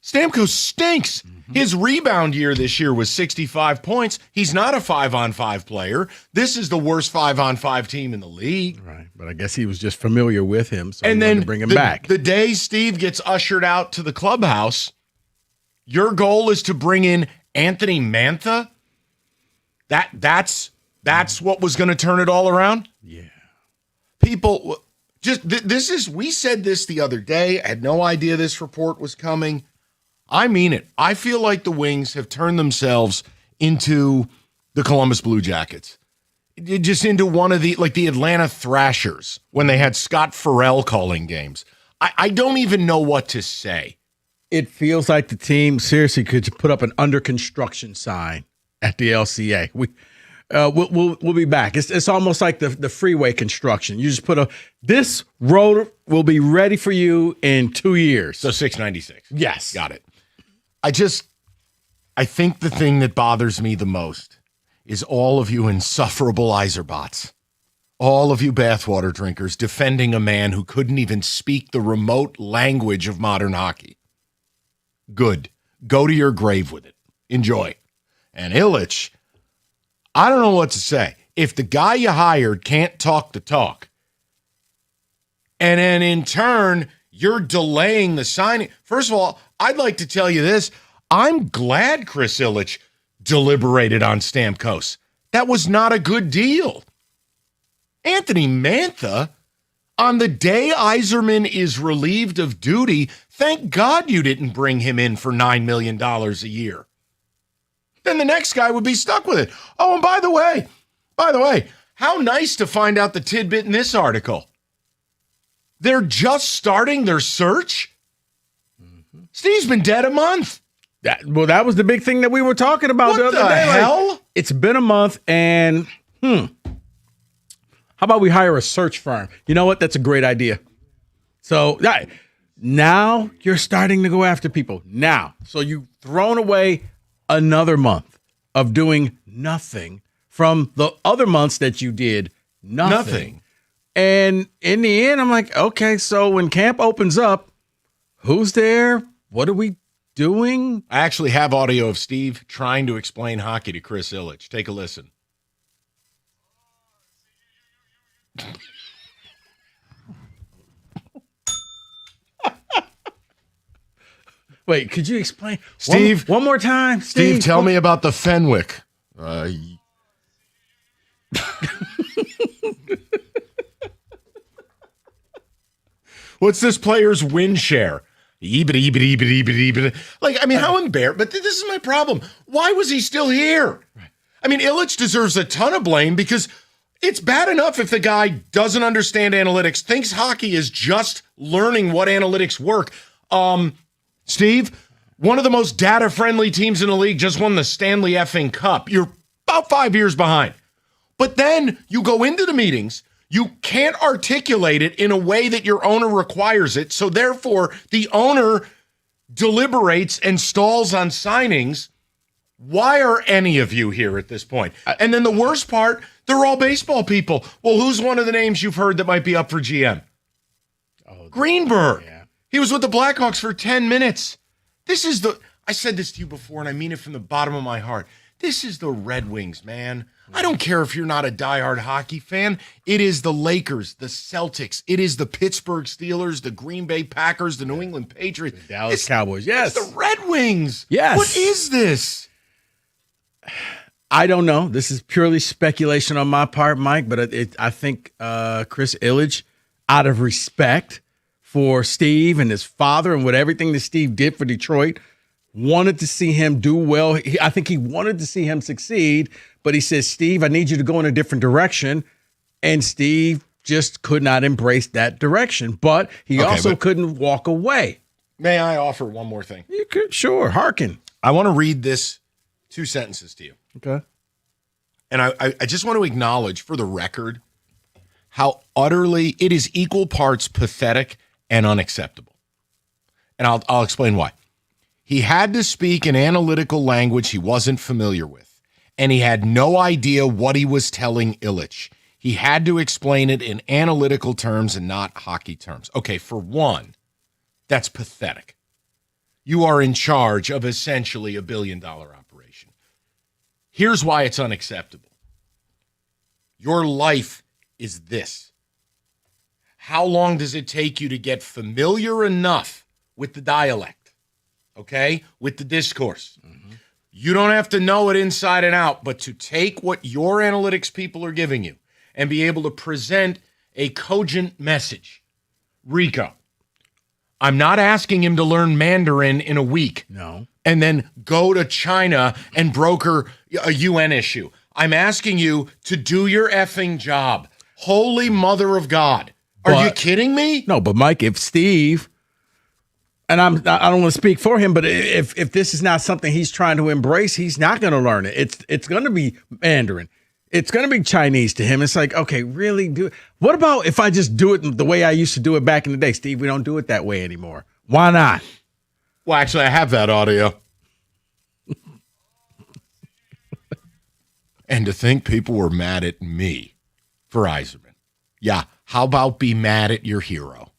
Stamkos stinks. His rebound year this year was 65 points. He's not a 5-on-5 player. This is the worst 5-on-5 team in the league. Right, but I guess he was just familiar with him, so and he then wanted to bring him back. The day Steve gets ushered out to the clubhouse, your goal is to bring in Anthony Mantha? That's what was going to turn it all around? Yeah. People... we said this the other day. I had no idea this report was coming. I mean it. I feel like the Wings have turned themselves into the Columbus Blue Jackets. Just into one of the Atlanta Thrashers when they had Scott Farrell calling games. I don't even know what to say. It feels like the team seriously could put up an under construction sign at the LCA. We'll be back. It's almost like the freeway construction. You just this road will be ready for you in 2 years. So 696. Yes. Got it. I think the thing that bothers me the most is all of you insufferable Iserbots. All of you bathwater drinkers defending a man who couldn't even speak the remote language of modern hockey. Good. Go to your grave with it. Enjoy. And Illich, I don't know what to say. If the guy you hired can't talk the talk, and then in turn, you're delaying the signing. First of all, I'd like to tell you this. I'm glad Chris Illich deliberated on Stamkos. That was not a good deal. Anthony Mantha, on the day Yzerman is relieved of duty, thank God you didn't bring him in for $9 million a year. Then the next guy would be stuck with it. Oh, and by the way, how nice to find out the tidbit in this article. They're just starting their search? Steve's been dead a month. That was the big thing that we were talking about the other day. Hell? It's been a month, and how about we hire a search firm? You know what? That's a great idea. So now you're starting to go after people. Now. So you've thrown away another month of doing nothing from the other months that you did nothing. And in the end, I'm like, okay, so when camp opens up, who's there? What are we doing? I actually have audio of Steve trying to explain hockey to Chris Illich. Take a listen. Wait, could you explain? Steve. One more time. Steve, tell me about the Fenwick. What's this player's win share? Like, I mean, how embarrassing. But this is my problem. Why was he still here? I mean, Illich deserves a ton of blame because it's bad enough if the guy doesn't understand analytics, thinks hockey is just learning what analytics work. Steve, one of the most data-friendly teams in the league just won the Stanley effing Cup. You're about 5 years behind. But then you go into the meetings, you can't articulate it in a way that your owner requires it, so therefore the owner deliberates and stalls on signings. Why are any of you here at this point? And then the worst part, they're all baseball people. Well, who's one of the names you've heard that might be up for GM? Greenberg. Yeah. He was with the Blackhawks for 10 minutes. I said this to you before, and I mean it from the bottom of my heart. This is the Red Wings, man. I don't care if you're not a diehard hockey fan. It is the Lakers, the Celtics. It is the Pittsburgh Steelers, the Green Bay Packers, the New England Patriots. The Dallas Cowboys, yes. It's the Red Wings. Yes. What is this? I don't know. This is purely speculation on my part, Mike, but I think Chris Illich, out of respect for Steve and his father and everything that Steve did for Detroit, wanted to see him do well. I think he wanted to see him succeed, but he says, Steve, I need you to go in a different direction. And Steve just could not embrace that direction. But he couldn't walk away. May I offer one more thing? You could, sure. Hearken. I want to read this 2 sentences to you. Okay. And I just want to acknowledge for the record how utterly it is equal parts pathetic and unacceptable. And I'll explain why. He had to speak an analytical language he wasn't familiar with, and he had no idea what he was telling Illich. He had to explain it in analytical terms and not hockey terms. Okay, for one, that's pathetic. You are in charge of essentially $1 billion operation. Here's why it's unacceptable. Your life is this. How long does it take you to get familiar enough with the dialect, okay, with the discourse? Mm-hmm. You don't have to know it inside and out, but to take what your analytics people are giving you and be able to present a cogent message. Rico, I'm not asking him to learn Mandarin in a week. No. And then go to China and broker a UN issue. I'm asking you to do your effing job. Holy mother of God. Are you kidding me? No, but Mike, if Steve, and I don't want to speak for him, but if this is not something he's trying to embrace, he's not going to learn it. It's going to be Mandarin. It's going to be Chinese to him. It's like, okay, really? What about if I just do it the way I used to do it back in the day? Steve, we don't do it that way anymore. Why not? Well, actually, I have that audio. And to think people were mad at me for Yzerman. Yeah, how about be mad at your hero?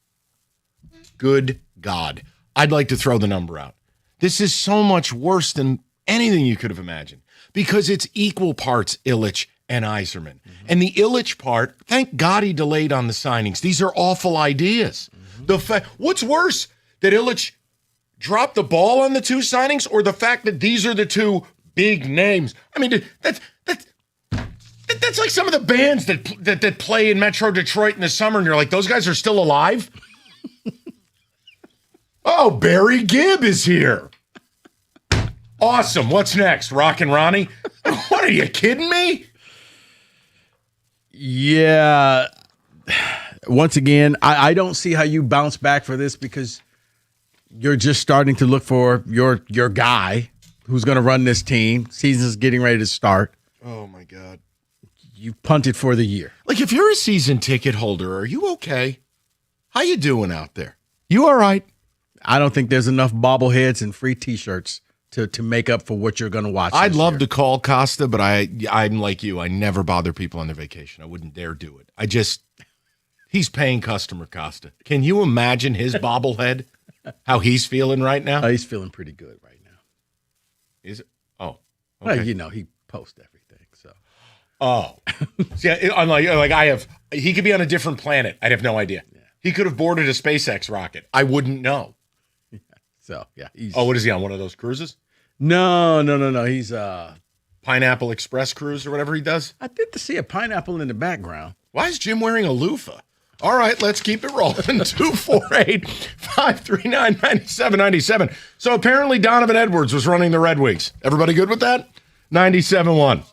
Good God. I'd like to throw the number out. This is so much worse than anything you could have imagined because it's equal parts Illich and Yzerman. Mm-hmm. And the Illich part, thank God he delayed on the signings. These are awful ideas. Mm-hmm. What's worse, that Illich dropped the ball on the 2 signings or the fact that these are the 2 big names? I mean, that's like some of the bands that play in Metro Detroit in the summer, and you're like, those guys are still alive? Oh, Barry Gibb is here. Awesome. What's next? Rock and Ronnie? What, are you kidding me? Yeah. Once again, I don't see how you bounce back for this because you're just starting to look for your guy who's going to run this team. Season's getting ready to start. Oh, my God. You punted for the year. Like, if you're a season ticket holder, are you okay? How you doing out there? You all right? I don't think there's enough bobbleheads and free T-shirts to make up for what you're going to watch. I'd love to call Costa, but I'm like you. I never bother people on their vacation. I wouldn't dare do it. He's paying customer, Costa. Can you imagine his bobblehead? How he's feeling right now? He's feeling pretty good right now. Is it? Oh, okay. Well, he posts everything. So. Oh, see, unlike he could be on a different planet. I'd have no idea. Yeah. He could have boarded a SpaceX rocket. I wouldn't know. Yeah. So yeah. What is he on? One of those cruises? No. He's Pineapple Express cruise or whatever he does. I did see a pineapple in the background. Why is Jim wearing a loofah? All right, let's keep it rolling. 248-539-9797. So apparently Donovan Edwards was running the Red Wings. Everybody good with that? 97-1.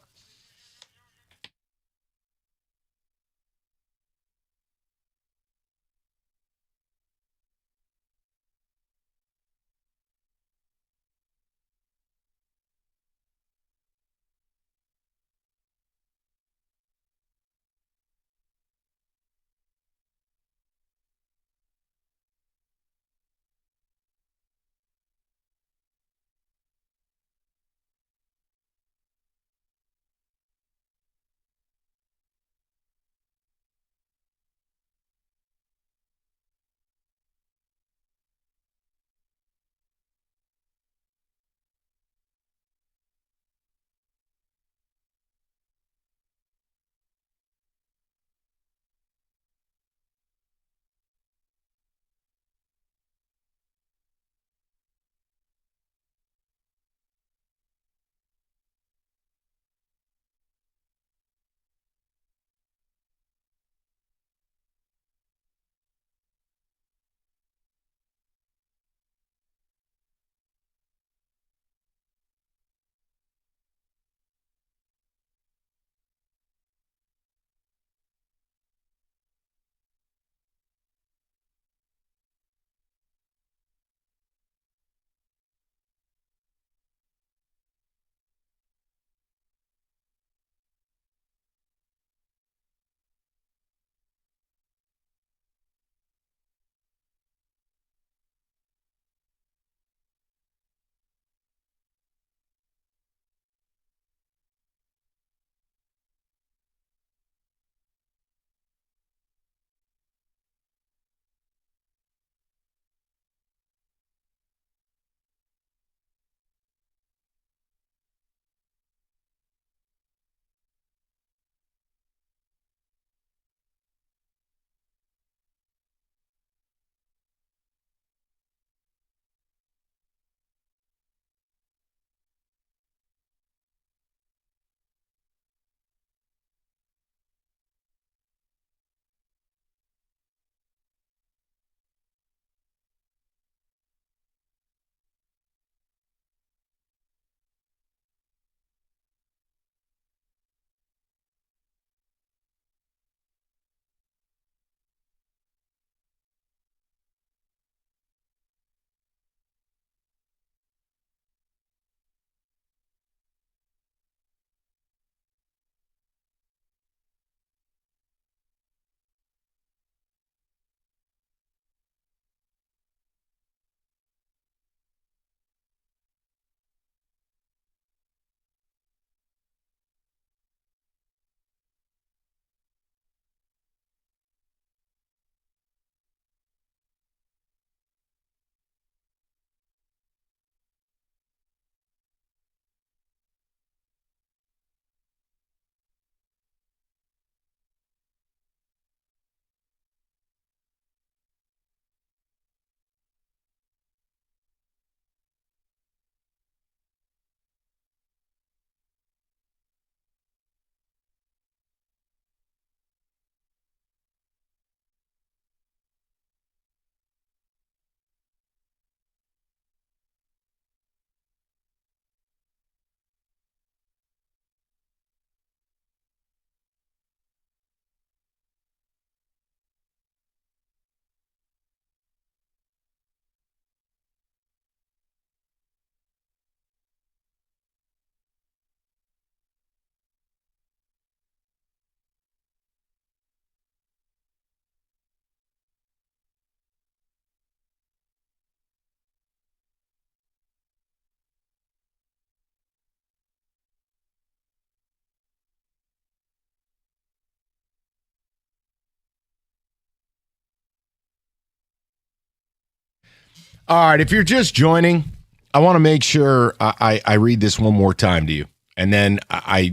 All right, if you're just joining, I want to make sure I read this one more time to you, and then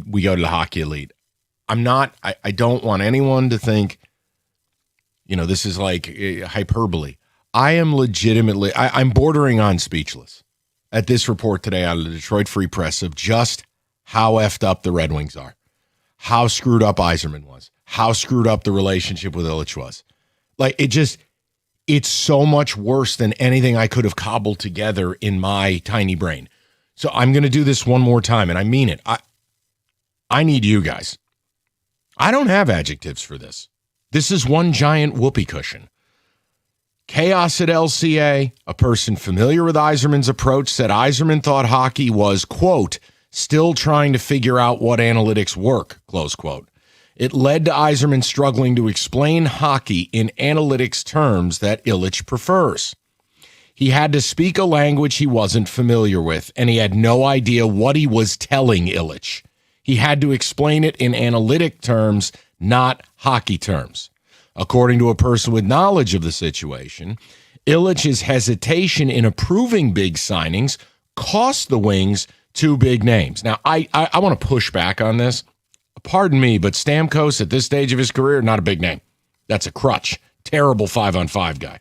we go to the Hockey Elite. I don't want anyone to think, this is like hyperbole. I am legitimately, I'm bordering on speechless at this report today out of the Detroit Free Press of just how effed up the Red Wings are, how screwed up Yzerman was, how screwed up the relationship with Ilitch was. Like, it's so much worse than anything I could have cobbled together in my tiny brain. So I'm going to do this one more time, and I mean it. I need you guys. I don't have adjectives for this. This is one giant whoopee cushion. Chaos at LCA, a person familiar with Yzerman's approach, said Yzerman thought hockey was, quote, still trying to figure out what analytics work, close quote. It led to Yzerman struggling to explain hockey in analytics terms that Ilitch prefers. He had to speak a language he wasn't familiar with, and he had no idea what he was telling Ilitch. He had to explain it in analytic terms, not hockey terms. According to a person with knowledge of the situation, Ilitch's hesitation in approving big signings cost the Wings 2 big names. Now, I want to push back on this. Pardon me, but Stamkos at this stage of his career, not a big name. That's a crutch. Terrible 5-on-5 guy.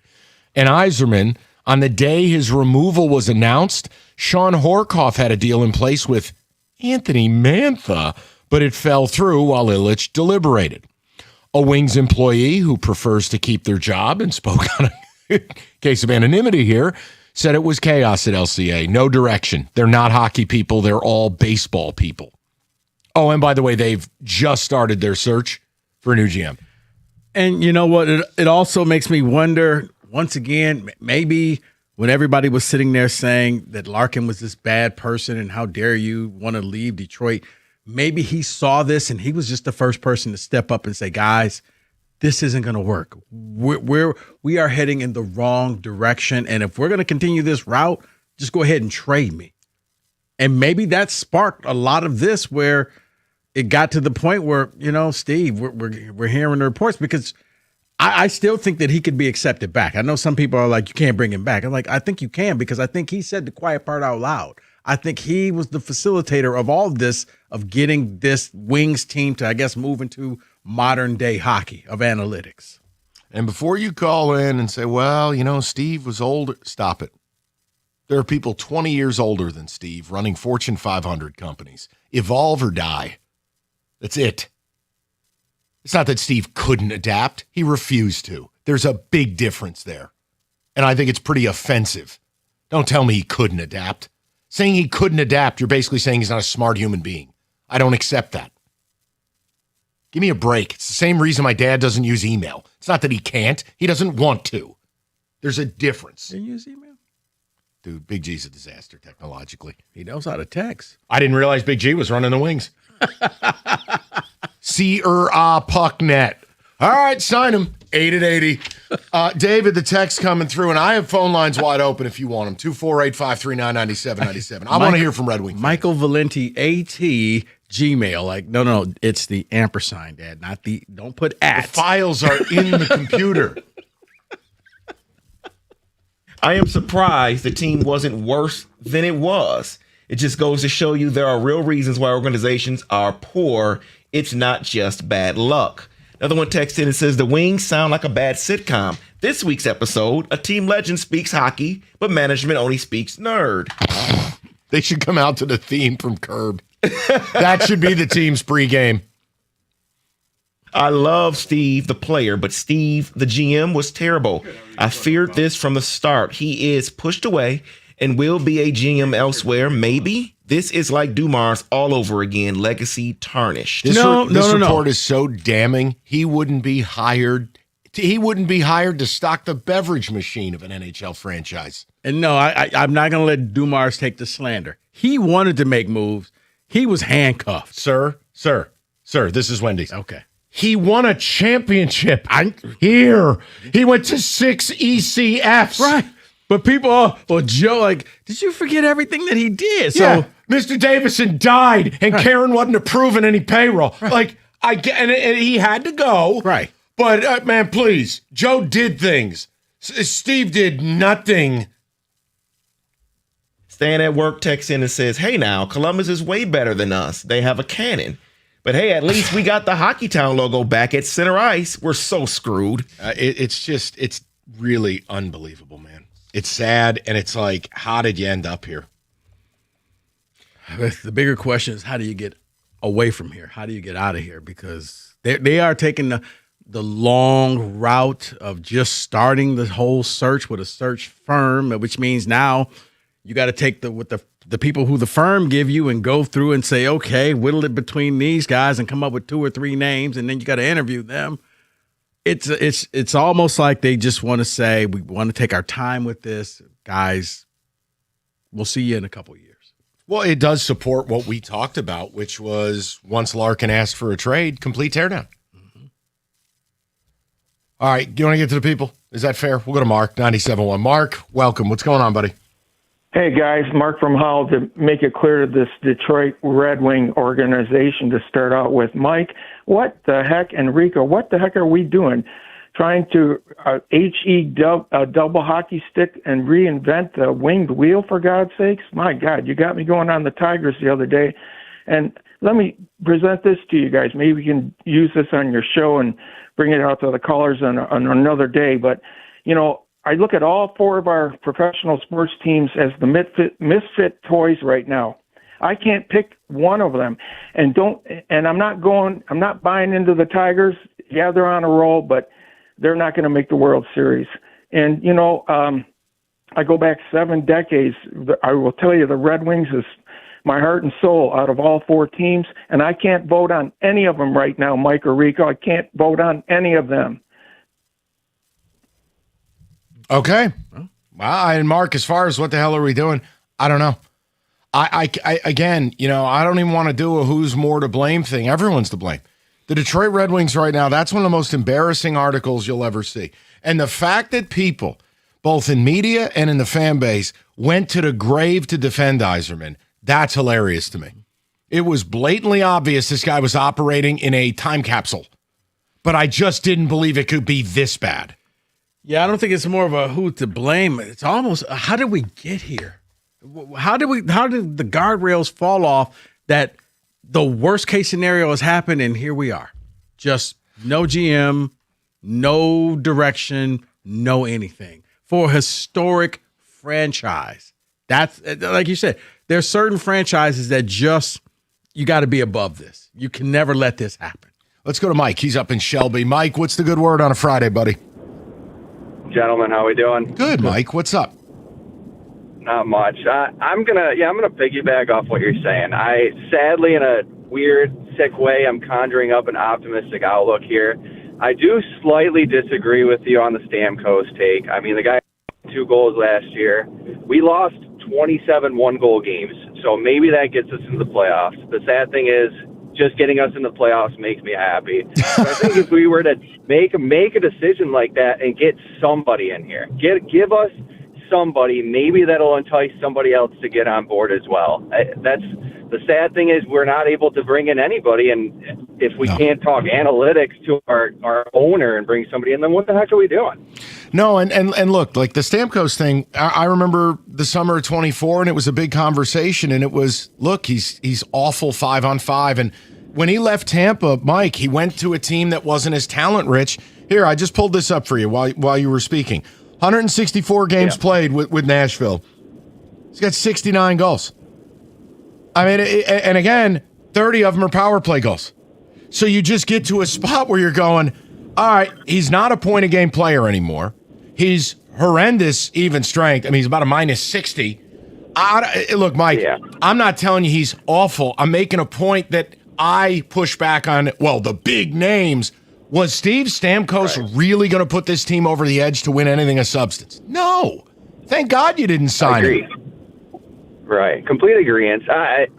And Yzerman, on the day his removal was announced, Sean Horkoff had a deal in place with Anthony Mantha, but it fell through while Ilitch deliberated. A Wings employee who prefers to keep their job and spoke on a case of anonymity here said it was chaos at LCA. No direction. They're not hockey people. They're all baseball people. Oh, and by the way, they've just started their search for a new GM. And you know what? It also makes me wonder, once again, maybe when everybody was sitting there saying that Larkin was this bad person and how dare you want to leave Detroit, maybe he saw this and he was just the first person to step up and say, guys, this isn't going to work. We are heading in the wrong direction. And if we're going to continue this route, just go ahead and trade me. And maybe that sparked a lot of this where it got to the point where, Steve, we're hearing the reports because I still think that he could be accepted back. I know some people are like, you can't bring him back. I'm like, I think you can because I think he said the quiet part out loud. I think he was the facilitator of all of this, of getting this Wings team to, I guess, move into modern day hockey of analytics. And before you call in and say, well, Steve was older, stop it. There are people 20 years older than Steve running Fortune 500 companies. Evolve or die. That's it. It's not that Steve couldn't adapt. He refused to. There's a big difference there. And I think it's pretty offensive. Don't tell me he couldn't adapt. Saying he couldn't adapt, you're basically saying he's not a smart human being. I don't accept that. Give me a break. It's the same reason my dad doesn't use email. It's not that he can't. He doesn't want to. There's a difference. Didn't use email? Dude, Big G's a disaster technologically. He knows how to text. I didn't realize Big G was running the Wings. Pucknet. All right, sign him. 8 at 80. David, the text coming through, and I have phone lines wide open if you want them. 248-539-9797. I want to hear from Red Wing. Michael Valenti, AT, Gmail. Like, no, it's the ampersand, Dad, not the, don't put at. The files are in the computer. I am surprised the team wasn't worse than it was. It just goes to show you there are real reasons why organizations are poor. It's not just bad luck. Another one texted and says, the Wings sound like a bad sitcom. This week's episode, a team legend speaks hockey, but management only speaks nerd. They should come out to the theme from Curb. That should be the team's pregame. I love Steve, the player, but Steve, the GM, was terrible. I feared this from the start. He is pushed away and will be a GM elsewhere, maybe. This is like Dumars all over again, legacy tarnished. This report is so damning. He wouldn't be hired. He wouldn't be hired to stock the beverage machine of an NHL franchise. And no, I'm not going to let Dumars take the slander. He wanted to make moves. He was handcuffed. Sir, this is Wendy's. Okay. He won a championship here. He went to 6 ECFs. Right. But people, Joe, like, did you forget everything that he did? So yeah. Mr. Davison died, and Karen wasn't approving any payroll. Right. Like, and he had to go. Right. But, man, please, Joe did things. Steve did nothing Stan at work texts in and says, hey, now, Columbus is way better than us. They have a cannon. But hey, at least we got the Hockey Town logo back at center ice. We're so screwed. It's really unbelievable, man. It's sad, and it's like, how did you end up here? The bigger question is, how do you get away from here? How do you get out of here? Because they are taking the long route of just starting the whole search with a search firm, which means now you got to take the people who the firm give you and go through and say, okay, whittle it between these guys and come up with 2 or 3 names, and then you got to interview them. It's almost like they just want to say, we want to take our time with this, guys. We'll see you in a couple years. Well, it does support what we talked about, which was once Larkin asked for a trade, complete teardown. Mm-hmm. All right, do you want to get to the people? Is that fair? We'll go to Mark, 97.1. Mark, welcome. What's going on, buddy? Hey, guys, Mark from Howell. To make it clear to this Detroit Red Wing organization to start out with, Mike, what the heck, Enrico, what the heck are we doing? Trying to double hockey stick and reinvent the winged wheel, for God's sakes? My God, you got me going on the Tigers the other day. And let me present this to you guys. Maybe we can use this on your show and bring it out to the callers on another day. But, you know, I look at all 4 of our professional sports teams as the misfit toys right now. I can't pick one of them, and I'm not buying into the Tigers. Yeah, they're on a roll, but they're not going to make the World Series. And, you know, I go back 7 decades. I will tell you the Red Wings is my heart and soul out of all 4 teams, and I can't vote on any of them right now, Mike or Rico. I can't vote on any of them. Okay. Well, and Mark, as far as what the hell are we doing, I don't know. I again, you know, I don't even want to do a who's more to blame thing. Everyone's to blame. The Detroit Red Wings right now, that's one of the most embarrassing articles you'll ever see. And the fact that people, both in media and in the fan base, went to the grave to defend Yzerman, that's hilarious to me. It was blatantly obvious this guy was operating in a time capsule. But I just didn't believe it could be this bad. Yeah, I don't think it's more of a who to blame. It's almost, how did we get here? How did the guardrails fall off that the worst case scenario has happened and here we are? Just no GM, no direction, no anything for a historic franchise. That's, like you said, there's certain franchises that just, you got to be above this. You can never let this happen. Let's go to Mike. He's up in Shelby. Mike, what's the good word on a Friday, buddy? Gentlemen, how we doing? Good, Mike. What's up? Not much. I'm gonna piggyback off what you're saying. I sadly, in a weird, sick way, I'm conjuring up an optimistic outlook here. I do slightly disagree with you on the Stamkos take. I mean, the guy had 2 goals last year. We lost 27 1-goal games, so maybe that gets us into the playoffs. The sad thing is, just getting us in the playoffs makes me happy. So I think if we were to make a decision like that and get somebody in here, give us somebody, maybe that'll entice somebody else to get on board as well. That's the sad thing is we're not able to bring in anybody, and if we can't talk analytics to our owner and bring somebody in, then what the heck are we doing? No, and look, like the Stamkos thing, I remember the summer of 24, and it was a big conversation, and it was, look, he's awful 5-on-5, and when he left Tampa, Mike, he went to a team that wasn't as talent rich. Here, I just pulled this up for you while you were speaking. 164 games played with Nashville. He's got 69 goals. I mean, and again, 30 of them are power play goals. So you just get to a spot where you're going, all right, he's not a point-a-game player anymore. He's horrendous even strength. I mean, he's about a -60. Look, Mike, I'm not telling you he's awful. I'm making a point that I push back on, well, the big names. Was Steve Stamkos really going to put this team over the edge to win anything of substance? No. Thank God you didn't sign him. Right. Complete agreement.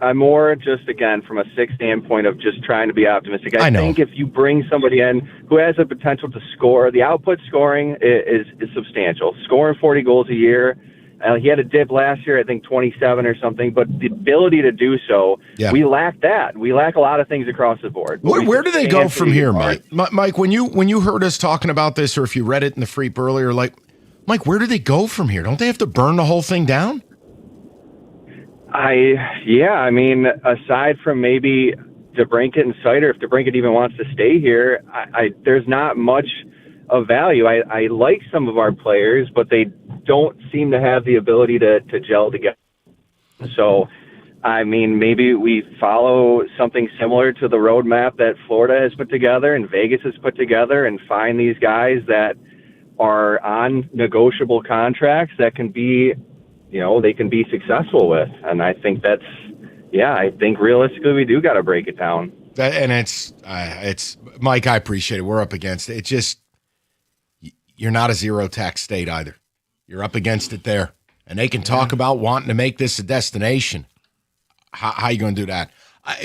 I'm more just, again, from a sick standpoint of just trying to be optimistic. I think if you bring somebody in who has the potential to score, the output scoring is substantial. Scoring 40 goals a year. He had a dip last year, I think 27 or something, but the ability to do so, we lack that. We lack a lot of things across the board. Where do they go from here, Mike? Mike, when you heard us talking about this, or if you read it in the Freep earlier, like, Mike, where do they go from here? Don't they have to burn the whole thing down? I mean, aside from maybe DeBrincat and Sider, if DeBrincat even wants to stay here, there's not much of value. I like some of our players, but they don't seem to have the ability to gel together. So, I mean, maybe we follow something similar to the roadmap that Florida has put together and Vegas has put together and find these guys that are on negotiable contracts that can be, they can be successful with. And I think I think realistically we do got to break it down. And it's Mike, I appreciate it. We're up against it. It's just, you're not a zero tax state either. You're up against it there. And they can talk about wanting to make this a destination. How you going to do that?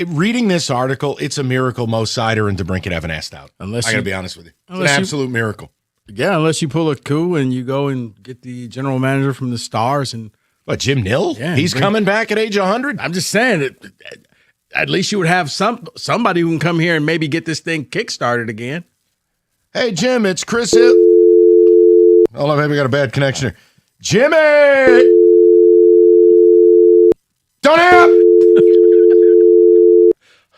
Reading this article, it's a miracle Mo Sider and DeBrincat haven't asked out. I got to be honest with you. It's an absolute miracle. Yeah, unless you pull a coup and you go and get the general manager from the Stars and Jim Nill? Yeah, he's coming back at age 100. I'm just saying at least you would have somebody who can come here and maybe get this thing kickstarted again. Hey Jim, it's Chris Hill. Hold on, maybe we got a bad connection here. Jimmy! Don't hang up!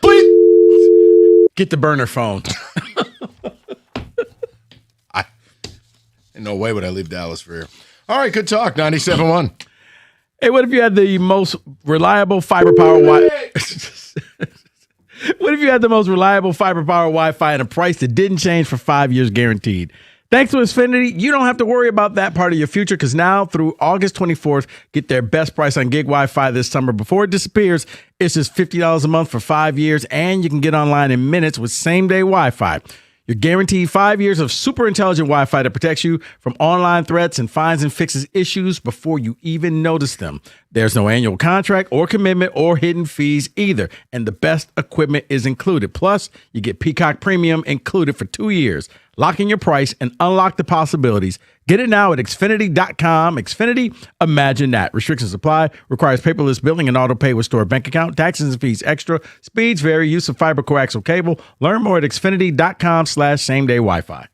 Please get the burner phone. In no way would I leave Dallas for here. All right, good talk. 97.1. Hey, what if you had the most reliable fiber power Wi-Fi? What if you had the most reliable fiber power Wi-Fi at a price that didn't change for 5 years guaranteed? Thanks to Xfinity, you don't have to worry about that part of your future because now through August 24th, get their best price on gig Wi-Fi this summer before it disappears. It's just $50 a month for 5 years, and you can get online in minutes with same-day Wi-Fi. You're guaranteed 5 years of super intelligent Wi-Fi that protects you from online threats and finds and fixes issues before you even notice them. There's no annual contract or commitment or hidden fees either, and the best equipment is included. Plus, you get Peacock Premium included for 2 years. Lock in your price and unlock the possibilities. Get it now at Xfinity.com. Xfinity, imagine that. Restrictions apply. Requires paperless billing and auto pay with stored bank account. Taxes and fees extra. Speeds vary. Use of fiber coaxial cable. Learn more at Xfinity.com/same-day Wi-Fi.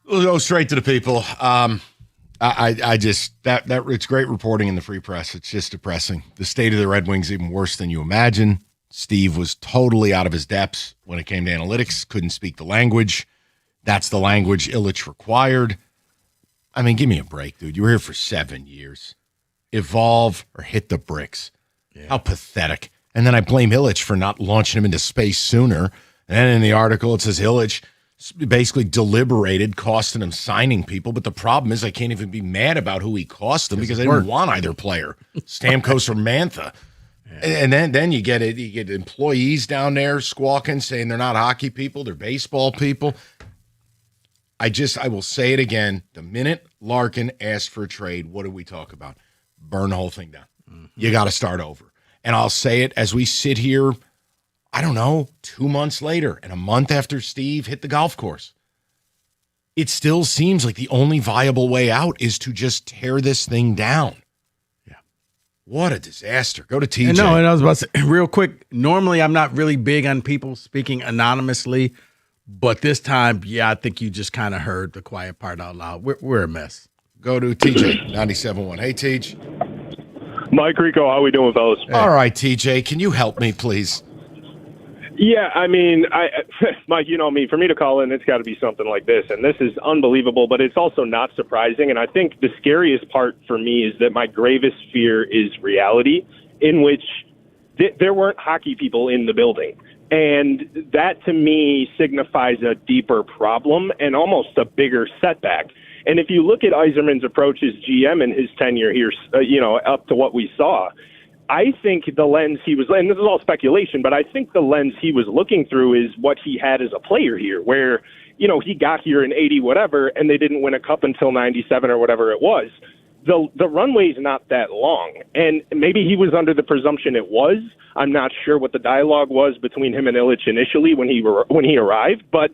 We'll go straight to the people. I just that it's great reporting in the Free Press. It's just depressing. The state of the Red Wings even worse than you imagine. Steve was totally out of his depths when it came to analytics. Couldn't speak the language. That's the language Ilitch required. I mean, give me a break, dude. You were here for 7 years. Evolve or hit the bricks. Yeah. How pathetic. And then I blame Ilitch for not launching him into space sooner. And then in the article, it says Ilitch basically deliberated, costing him signing people. But the problem is I can't even be mad about who he cost them because I didn't want either player, Stamkos or Mantha. Yeah. And then you get employees down there squawking, saying they're not hockey people, they're baseball people. I will say it again. The minute Larkin asked for a trade, what did we talk about? Burn the whole thing down. Mm-hmm. You got to start over. And I'll say it as we sit here, I don't know, 2 months later and a month after Steve hit the golf course. It still seems like the only viable way out is to just tear this thing down. Yeah. What a disaster. Go to TJ. And I was about to say, real quick, normally I'm not really big on people speaking anonymously, but this time, I think you just kind of heard the quiet part out loud. We're a mess. Go to TJ, 97.1. Hey, TJ. Mike Rico, how we doing, fellas? Hey. All right, TJ, can you help me, please? Yeah, I mean, Mike, you know me. For me to call in, it's got to be something like this, and this is unbelievable, but it's also not surprising, and I think the scariest part for me is that my gravest fear is reality, in which there weren't hockey people in the building. And that, to me, signifies a deeper problem and almost a bigger setback. And if you look at Yzerman's approach as GM in his tenure here, up to what we saw, I think the lens he was, and this is all speculation, but I think the lens he was looking through is what he had as a player here, where, he got here in 80 whatever, and they didn't win a cup until 97 or whatever it was. The runway's not that long, and maybe he was under the presumption it was. I'm not sure what the dialogue was between him and Ilitch initially when he arrived, but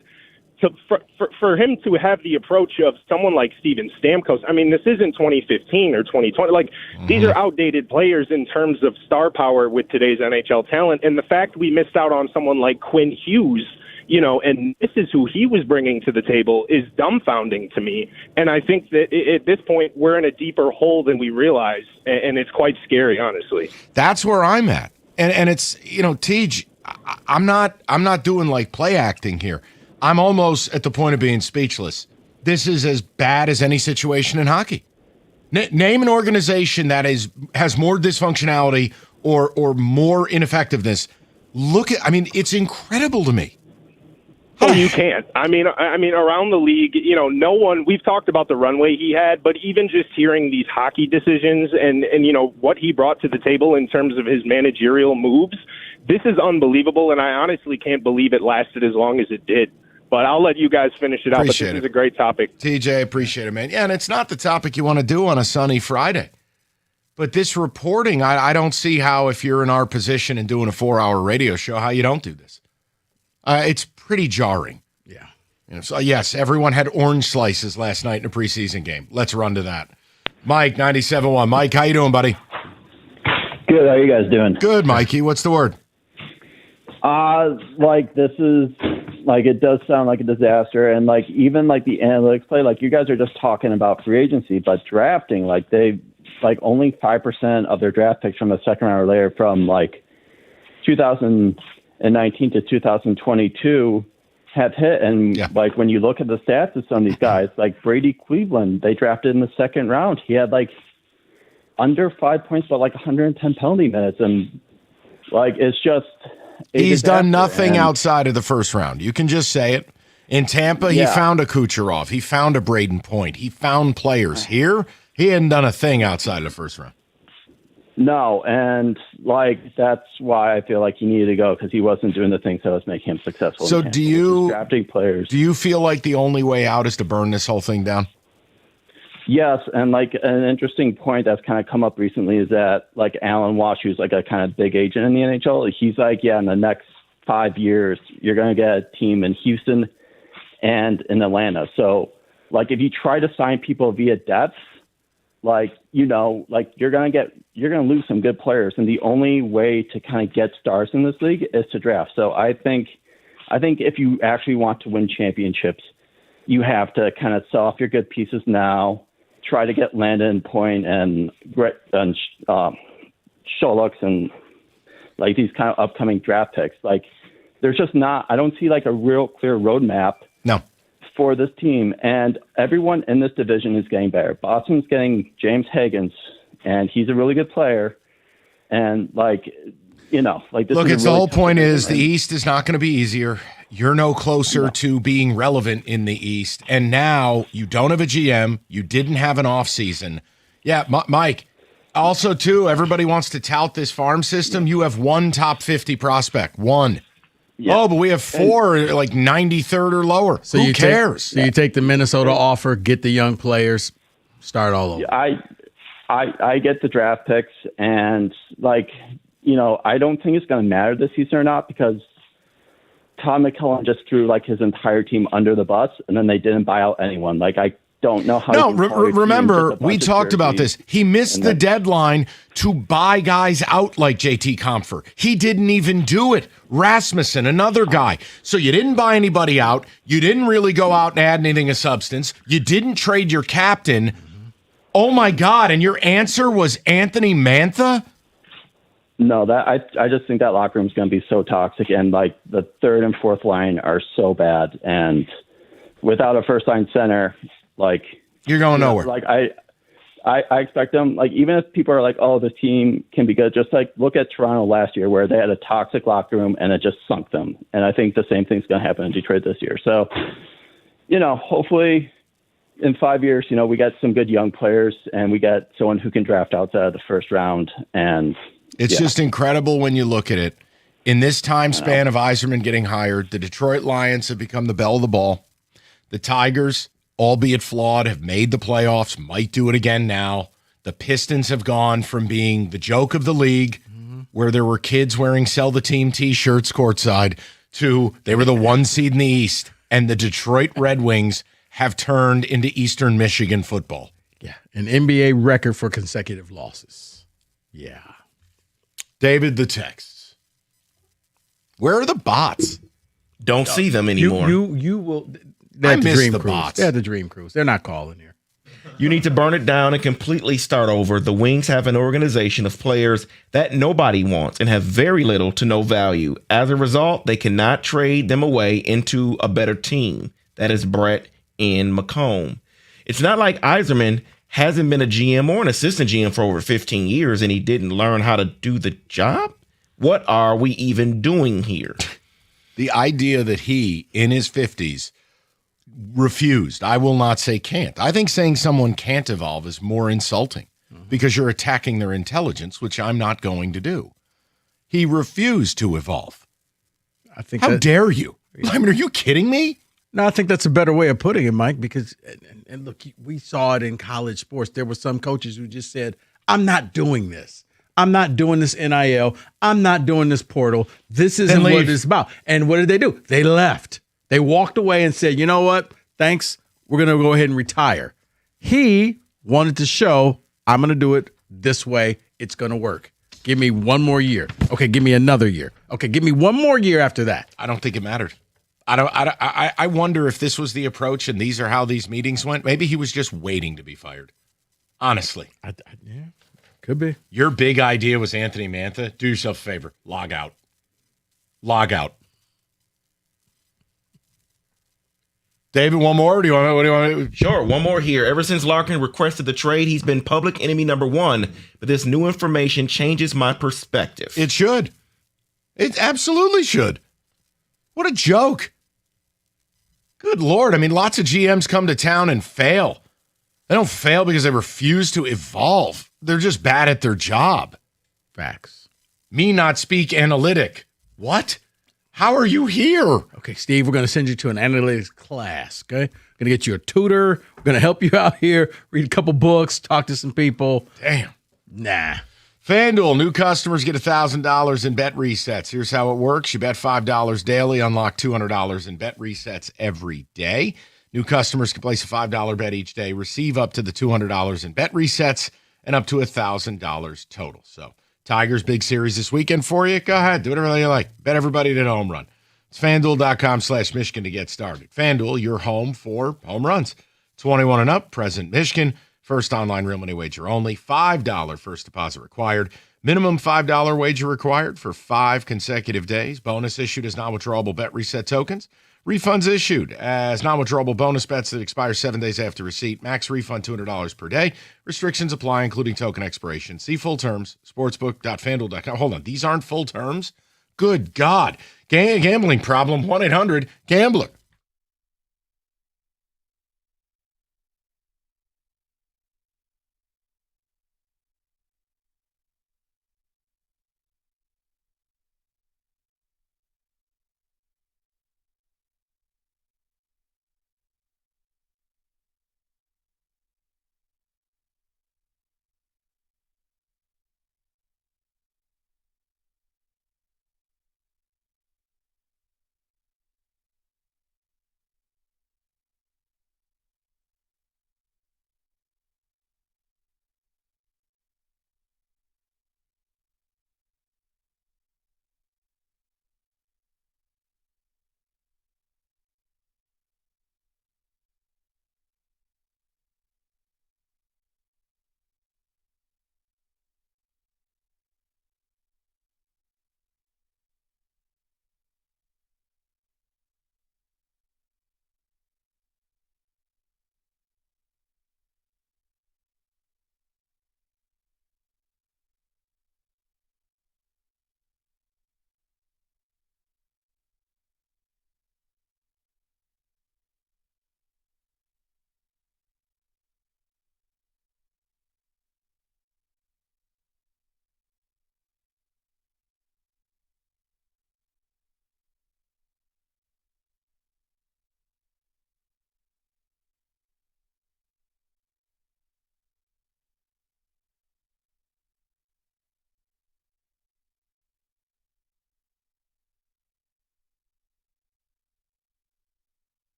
for him to have the approach of someone like Steven Stamkos, I mean, this isn't 2015 or 2020. These are outdated players in terms of star power with today's NHL talent, and the fact we missed out on someone like Quinn Hughes, and this is who he was bringing to the table, is dumbfounding to me. And I think that at this point, we're in a deeper hole than we realize, and it's quite scary, honestly. That's where I'm at. And it's, Tej, I'm not doing like play acting here. I'm almost at the point of being speechless. This is as bad as any situation in hockey. Name an organization that has more dysfunctionality or more ineffectiveness. It's incredible to me. Oh, you can't. I mean, around the league, no one. We've talked about the runway he had, but even just hearing these hockey decisions and what he brought to the table in terms of his managerial moves, this is unbelievable. And I honestly can't believe it lasted as long as it did. But I'll let you guys finish it out. But this is a great topic. TJ, appreciate it, man. Yeah, and it's not the topic you want to do on a sunny Friday. But this reporting, I don't see how, if you're in our position and doing a 4-hour radio show, how you don't do this. It's pretty jarring. Yeah. So, yes, everyone had orange slices last night in a preseason game. Let's run to that. Mike, 97.1. Mike, how you doing, buddy? Good. How you guys doing? Good, Mikey. What's the word? This is, it does sound like a disaster. And, even, the analytics play, you guys are just talking about free agency, but drafting, only 5% of their draft picks from the second round are later from, 2019 to 2022 have hit. And when you look at the stats of some of these guys, like Brady Cleveland, they drafted in the second round. He had under 5 points, but 110 penalty minutes. And it's just, he's done nothing outside of the first round. You can just say it. In Tampa, he found a Kucherov. He found a Braden Point. He found players. Here, he hadn't done a thing outside of the first round. No, and that's why I feel like he needed to go, because he wasn't doing the things that was making him successful. So drafting players. Do you feel like the only way out is to burn this whole thing down? Yes, and an interesting point that's kind of come up recently is that Alan Walsh, who's a kind of big agent in the NHL, he's in the next 5 years you're going to get a team in Houston and in Atlanta. So if you try to sign people via depth, you're going to lose some good players, and the only way to kind of get stars in this league is to draft. So I think if you actually want to win championships, you have to kind of sell off your good pieces now, try to get Landon Point and Sholux and like these kind of upcoming draft picks. Like, there's just not, I don't see like a real clear roadmap for this team. And everyone in this division is getting better. Boston's getting James Higgins, and he's a really good player. And like, you know, like this look, is it's a really the whole tough point division, is the East is not going to be easier. You're no closer to being relevant in the East. And now you don't have a GM. You didn't have an offseason. Yeah, Mike, also, too, everybody wants to tout this farm system. You have one top 50 prospect. One. Yeah. Oh, but we have four, like 93rd or lower. So who cares? You take the Minnesota offer, get the young players, start all over. I get the draft picks, and like, you know, I don't think it's going to matter this season or not, because Todd McCullough just threw like his entire team under the bus, and then they didn't buy out anyone. Like, I don't know how. No, remember, we talked about this. He missed the deadline to buy guys out like JT Compher. He didn't even do it. Rasmussen, another guy. So you didn't buy anybody out. You didn't really go out and add anything of substance. You didn't trade your captain. Oh, my God. And your answer was Anthony Mantha? No, that I just think that locker room is going to be so toxic, and like the third and fourth line are so bad, and without a first line center, like you're going nowhere. Like I expect them, like, even if people are like, oh, the team can be good, just like look at Toronto last year where they had a toxic locker room and it just sunk them. And I think the same thing's going to happen in Detroit this year. So, you know, hopefully in 5 years, you know, we get some good young players and we get someone who can draft outside of the first round. And it's just incredible when you look at it. In this time span of Yzerman getting hired, the Detroit Lions have become the belle of the ball. The Tigers, albeit flawed, have made the playoffs, might do it again now. The Pistons have gone from being the joke of the league, where there were kids wearing sell the team T-shirts courtside, to they were the 1 seed in the East, and the Detroit Red Wings have turned into Eastern Michigan football. Yeah, an NBA record for consecutive losses. Yeah. David, the texts. Where are the bots? Don't see them anymore. You will. I miss the bots. They're the Dream Cruise. They're not calling here. You need to burn it down and completely start over. The Wings have an organization of players that nobody wants and have very little to no value. As a result, they cannot trade them away into a better team. That is Brett and McComb. It's not like Yzerman hasn't been a GM or an assistant GM for over 15 years and he didn't learn how to do the job. What are we even doing here? The idea that he, in his 50s, refused. I will not say can't. I think saying someone can't evolve is more insulting because you're attacking their intelligence, which I'm not going to do. He refused to evolve. I think. How dare you? I mean, are you kidding me? No, I think that's a better way of putting it, Mike, because, and look, we saw it in college sports. There were some coaches who just said, I'm not doing this. I'm not doing this NIL. I'm not doing this portal. This isn't what it's about. And what did they do? They left. They walked away and said, you know what? Thanks. We're going to go ahead and retire. He wanted to show, I'm going to do it this way. It's going to work. Give me one more year. Okay, give me another year. Okay, give me one more year after that. I don't think it mattered. I wonder if this was the approach and these are how these meetings went. Maybe he was just waiting to be fired. Honestly. Yeah, could be. Your big idea was Anthony Mantha. Do yourself a favor. Log out. Log out. David, one more? What do you want? Sure, one more here. Ever since Larkin requested the trade, he's been public enemy number one. But this new information changes my perspective. It should. It absolutely should. What a joke. Good Lord. I mean, lots of GMs come to town and fail. They don't fail because they refuse to evolve. They're just bad at their job. Facts. Me not speak analytic. What? How are you here? Okay, Steve, we're going to send you to an analytics class, okay? Going to get you a tutor. We're going to help you out here, read a couple books, talk to some people. Damn. Nah. FanDuel, new customers get $1,000 in bet resets. Here's how it works. You bet $5 daily, unlock $200 in bet resets every day. New customers can place a $5 bet each day, receive up to the $200 in bet resets, and up to $1,000 total. So, Tigers big series this weekend for you. Go ahead, do whatever you like. Bet everybody to hit a home run. It's FanDuel.com/Michigan to get started. FanDuel, your home for home runs. 21 and up, present Michigan. First online real money wager only. $5 first deposit required. Minimum $5 wager required for 5 consecutive days. Bonus issued as non-withdrawable bet reset tokens. Refunds issued as non-withdrawable bonus bets that expire 7 days after receipt. Max refund $200 per day. Restrictions apply, including token expiration. See full terms, sportsbook.fanduel.com. Hold on, these aren't full terms? Good God. Gambling problem, 1-800-GAMBLER.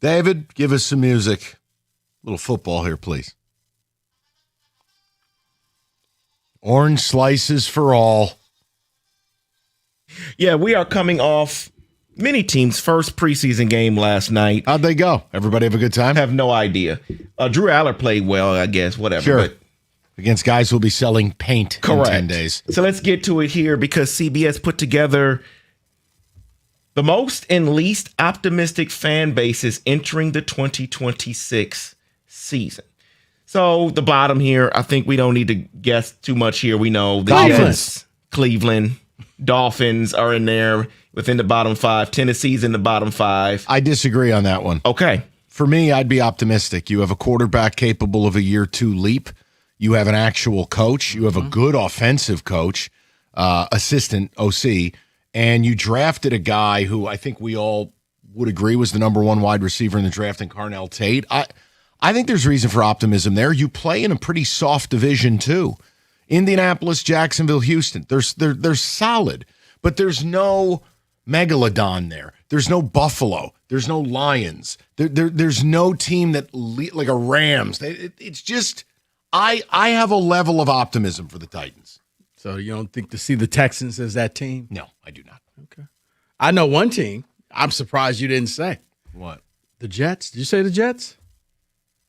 David, give us some music. Little football here, please. Orange slices for all. Yeah, we are coming off many teams' first preseason game last night. How'd they go? Everybody have a good time? Have no idea. Drew Aller played well, I guess, whatever. Sure. But against guys who'll be selling paint correct. in 10 days. So let's get to it here because CBS put together the most and least optimistic fan bases entering the 2026 season. So the bottom here, I think we don't need to guess too much here. We know the Jets, Cleveland, Dolphins are in there within the bottom 5. Tennessee's in the bottom 5. I disagree on that one. Okay. For me, I'd be optimistic. You have a quarterback capable of a year 2 leap. You have an actual coach. You have a good offensive coach, assistant OC, and you drafted a guy who I think we all would agree was the number 1 wide receiver in the draft in Carnell Tate. I think there's reason for optimism there. You play in a pretty soft division too. Indianapolis, Jacksonville, Houston. They're solid, but there's no Megalodon there. There's no Buffalo. There's no Lions. There's no team that like a Rams. It's just I have a level of optimism for the Titans. So you don't think to see the Texans as that team? No, I do not. Okay. I know one team. I'm surprised you didn't say. What? The Jets. Did you say the Jets?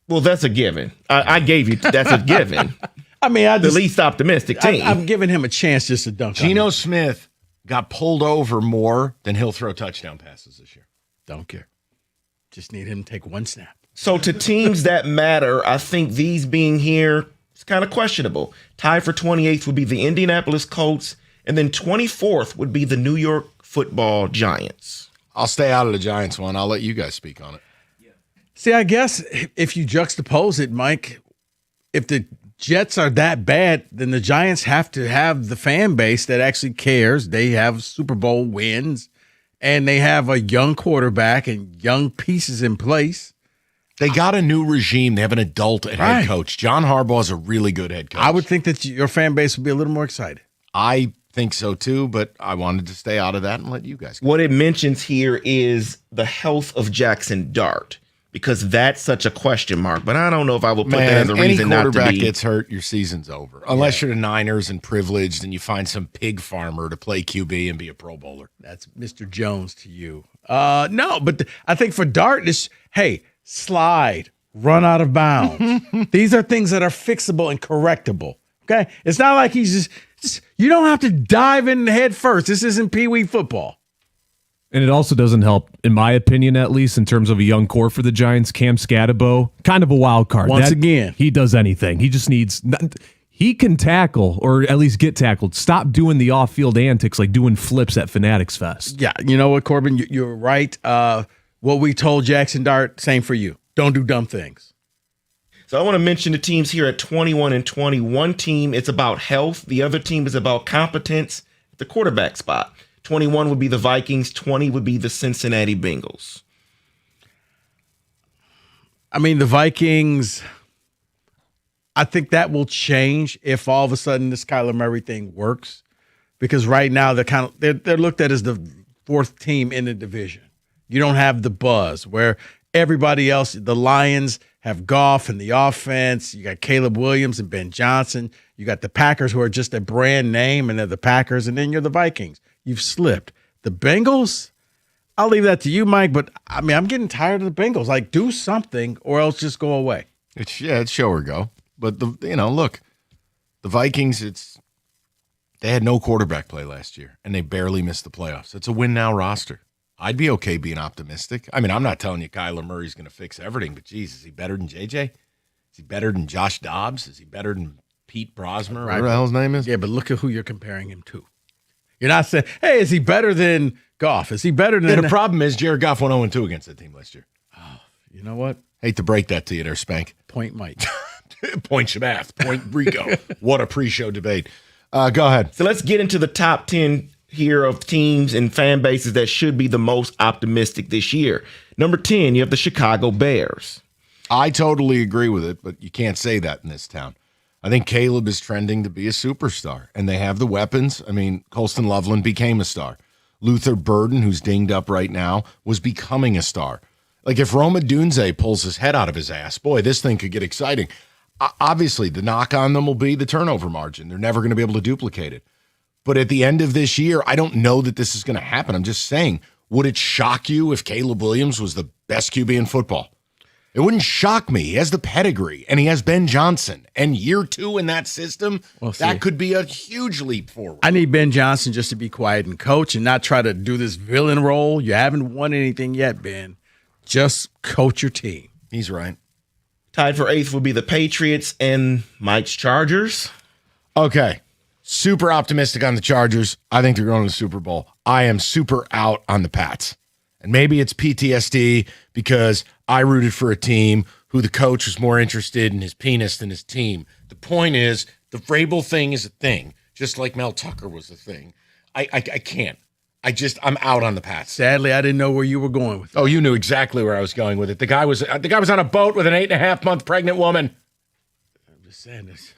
Well, that's a given. I gave you that's a given. I mean, the least optimistic team. I'm giving him a chance just to dunk on Geno him. Smith got pulled over more than he'll throw touchdown passes this year. Don't care. Just need him to take one snap. So to teams that matter, I think these being here is kind of questionable. Tied for 28th would be the Indianapolis Colts, and then 24th would be the New York Football Giants. I'll stay out of the Giants one. I'll let you guys speak on it. See, I guess if you juxtapose it, Mike, if the Jets are that bad, then the Giants have to have the fan base that actually cares. They have Super Bowl wins, and they have a young quarterback and young pieces in place. They got a new regime. They have an adult head coach. John Harbaugh is a really good head coach. I would think that your fan base would be a little more excited. I think so too, but I wanted to stay out of that and let you guys go. What it mentions here is the health of Jackson Dart, because that's such a question mark. But I don't know if I will put that as a reason not to be. Any quarterback gets hurt, your season's over. Unless you're the Niners and privileged and you find some pig farmer to play QB and be a Pro Bowler. That's Mr. Jones to you. No, but I think for Dart, it's, hey, slide, run out of bounds. These are things that are fixable and correctable. Okay? It's not like he's just you don't have to dive in head first. This isn't Pee Wee football. And it also doesn't help, in my opinion, at least, in terms of a young core for the Giants. Cam Scatterbo, kind of a wild card. Once again. He does anything. He just needs... He can tackle, or at least get tackled. Stop doing the off-field antics like doing flips at Fanatics Fest. Yeah, you know what, Corbin? You're right. What we told Jackson Dart, same for you. Don't do dumb things. So I want to mention the teams here at 21 and 20. One team, it's about health. The other team is about competence at the quarterback spot. 21 would be the Vikings. 20 would be the Cincinnati Bengals. I mean, the Vikings, I think that will change if all of a sudden this Kyler Murray thing works. Because right now they're looked at as the 4th team in the division. You don't have the buzz where everybody else, the Lions have Goff and the offense. You got Caleb Williams and Ben Johnson. You got the Packers, who are just a brand name, and they're the Packers. And then you're the Vikings. You've slipped. The Bengals, I'll leave that to you, Mike. But I mean, I'm getting tired of the Bengals. Like, do something or else just go away. It's show or go. But look, the Vikings, they had no quarterback play last year, and they barely missed the playoffs. It's a win now roster. I'd be okay being optimistic. I mean, I'm not telling you Kyler Murray's going to fix everything, but geez, is he better than JJ? Is he better than Josh Dobbs? Is he better than Pete Brosmer? Right. Whatever the hell his name is? Yeah, but look at who you're comparing him to. You're not saying, hey, is he better than Goff? Is he better than... And the problem is Jared Goff went 0-2 against that team last year. Oh, you know what? Hate to break that to you there, Spank. Point Mike. Point Shabath. Point Rico. What a pre-show debate. Go ahead. So let's get into the top 10 here of teams and fan bases that should be the most optimistic this year. Number 10, you have the Chicago Bears. I totally agree with it, but you can't say that in this town. I think Caleb is trending to be a superstar, and they have the weapons. I mean, Colston Loveland became a star. Luther Burden, who's dinged up right now, was becoming a star. Like if Roma Dunze pulls his head out of his ass, boy, this thing could get exciting. Obviously, the knock on them will be the turnover margin. They're never going to be able to duplicate it. But at the end of this year, I don't know that this is going to happen. I'm just saying, would it shock you if Caleb Williams was the best QB in football? It wouldn't shock me. He has the pedigree, and he has Ben Johnson. And year 2 in that system, that could be a huge leap forward. I need Ben Johnson just to be quiet and coach and not try to do this villain role. You haven't won anything yet, Ben. Just coach your team. He's right. Tied for 8th would be the Patriots and Mike's Chargers. Okay. Super optimistic on the Chargers. I think they're going to the Super Bowl. I am super out on the Pats. And maybe it's PTSD because I rooted for a team who the coach was more interested in his penis than his team. The point is, the Vrabel thing is a thing, just like Mel Tucker was a thing. I can't. I'm out on the Pats. Sadly, I didn't know where you were going with it. Oh, you knew exactly where I was going with it. The guy was on a boat with an 8.5-month pregnant woman. I'm just saying this.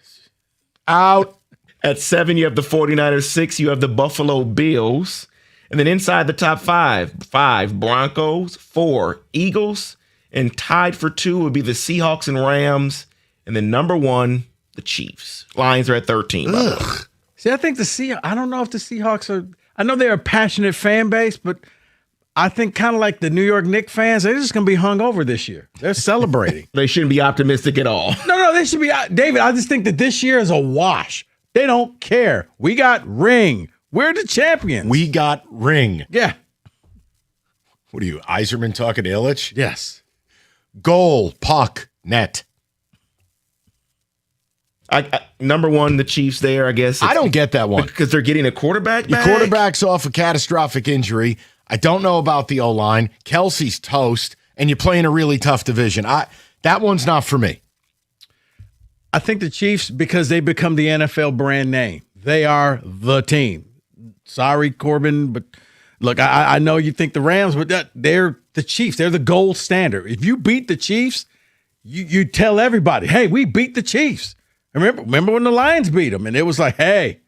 Out. At 7, you have the 49ers. 6, you have the Buffalo Bills. And then inside the top 5, Broncos, 4, Eagles, and tied for 2 would be the Seahawks and Rams. And then number 1, the Chiefs. Lions are at 13. See, I think I don't know if the Seahawks are, I know they're a passionate fan base, but I think kind of like the New York Knicks fans, they're just going to be hung over this year. They're celebrating. They shouldn't be optimistic at all. No, they should be. David, I just think that this year is a wash. They don't care. We got ring. We're the champions. We got ring. Yeah. What are you, Iserman talking to Illich? Yes. Goal, puck, net. Number 1, the Chiefs there, I guess. I don't get that one. Because they're getting a quarterback Your back? quarterback's off a catastrophic injury. I don't know about the O-line. Kelsey's toast, and you play in a really tough division. That one's not for me. I think the Chiefs, because they become the NFL brand name. They are the team. Sorry, Corbin, but look, I know you think the Rams, but they're the Chiefs. They're the gold standard. If you beat the Chiefs, you tell everybody, hey, we beat the Chiefs. Remember when the Lions beat them, and it was like, hey,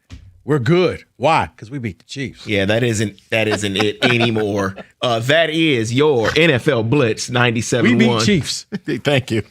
we're good. Why? Because we beat the Chiefs. Yeah, that isn't it anymore. That is your NFL Blitz 97-1. We beat Chiefs. Thank you.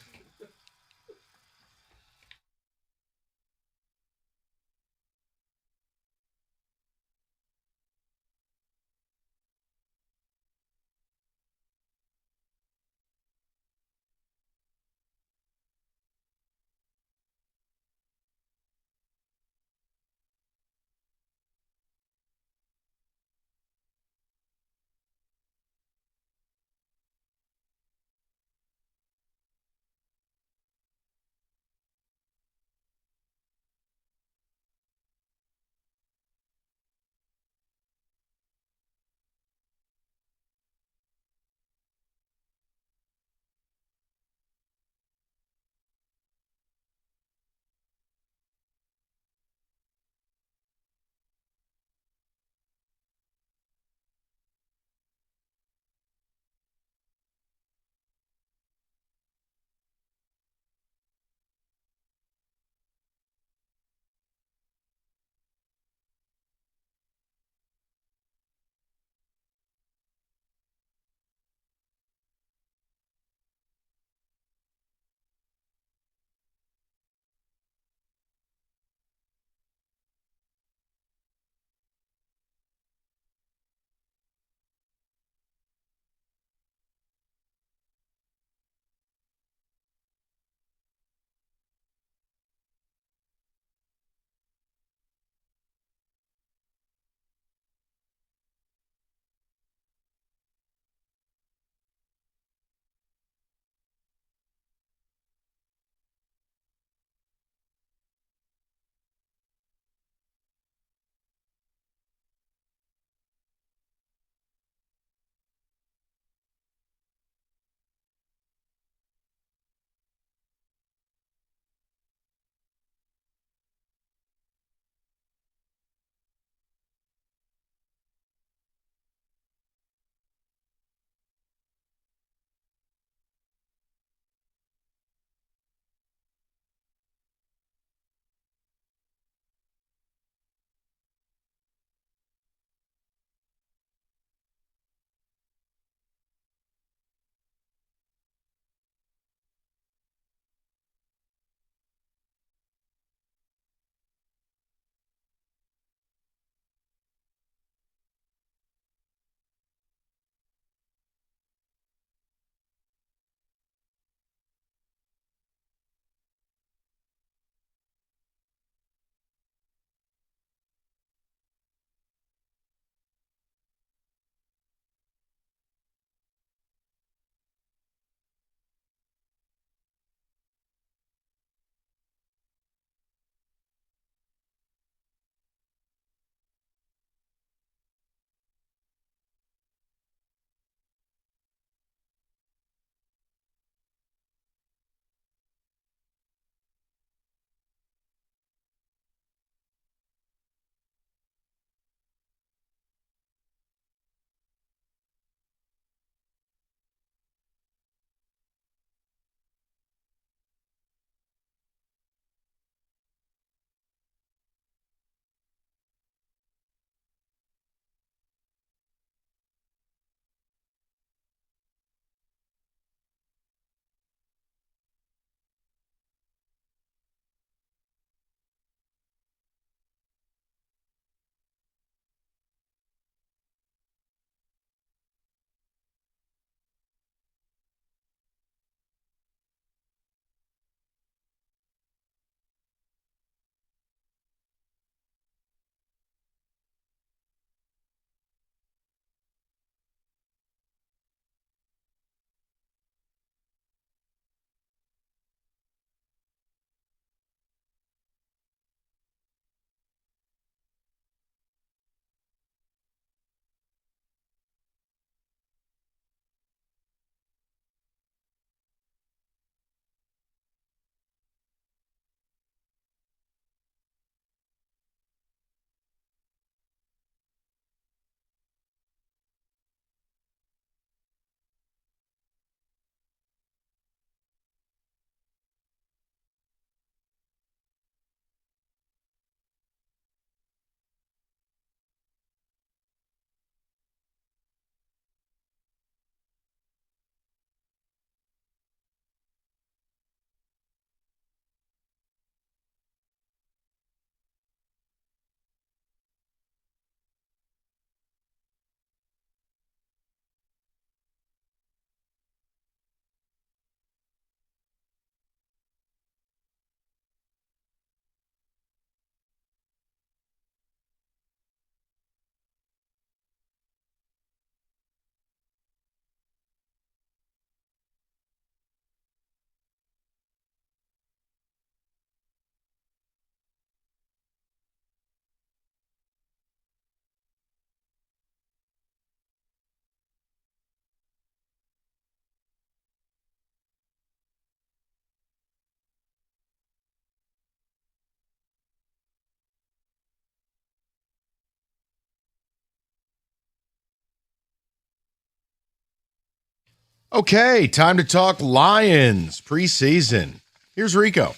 Okay, time to talk Lions preseason. Here's Rico.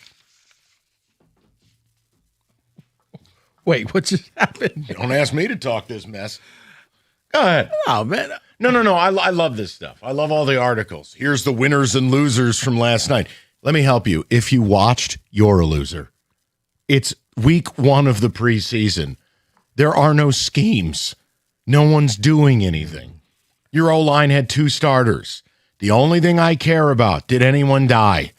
Wait, what just happened? Don't ask me to talk this mess. Go ahead. Oh, man. No. I love this stuff. I love all the articles. Here's the winners and losers from last night. Let me help you. If you watched, you're a loser. It's week 1 of the preseason. There are no schemes. No one's doing anything. Your O-line had 2 starters. The only thing I care about, did anyone die?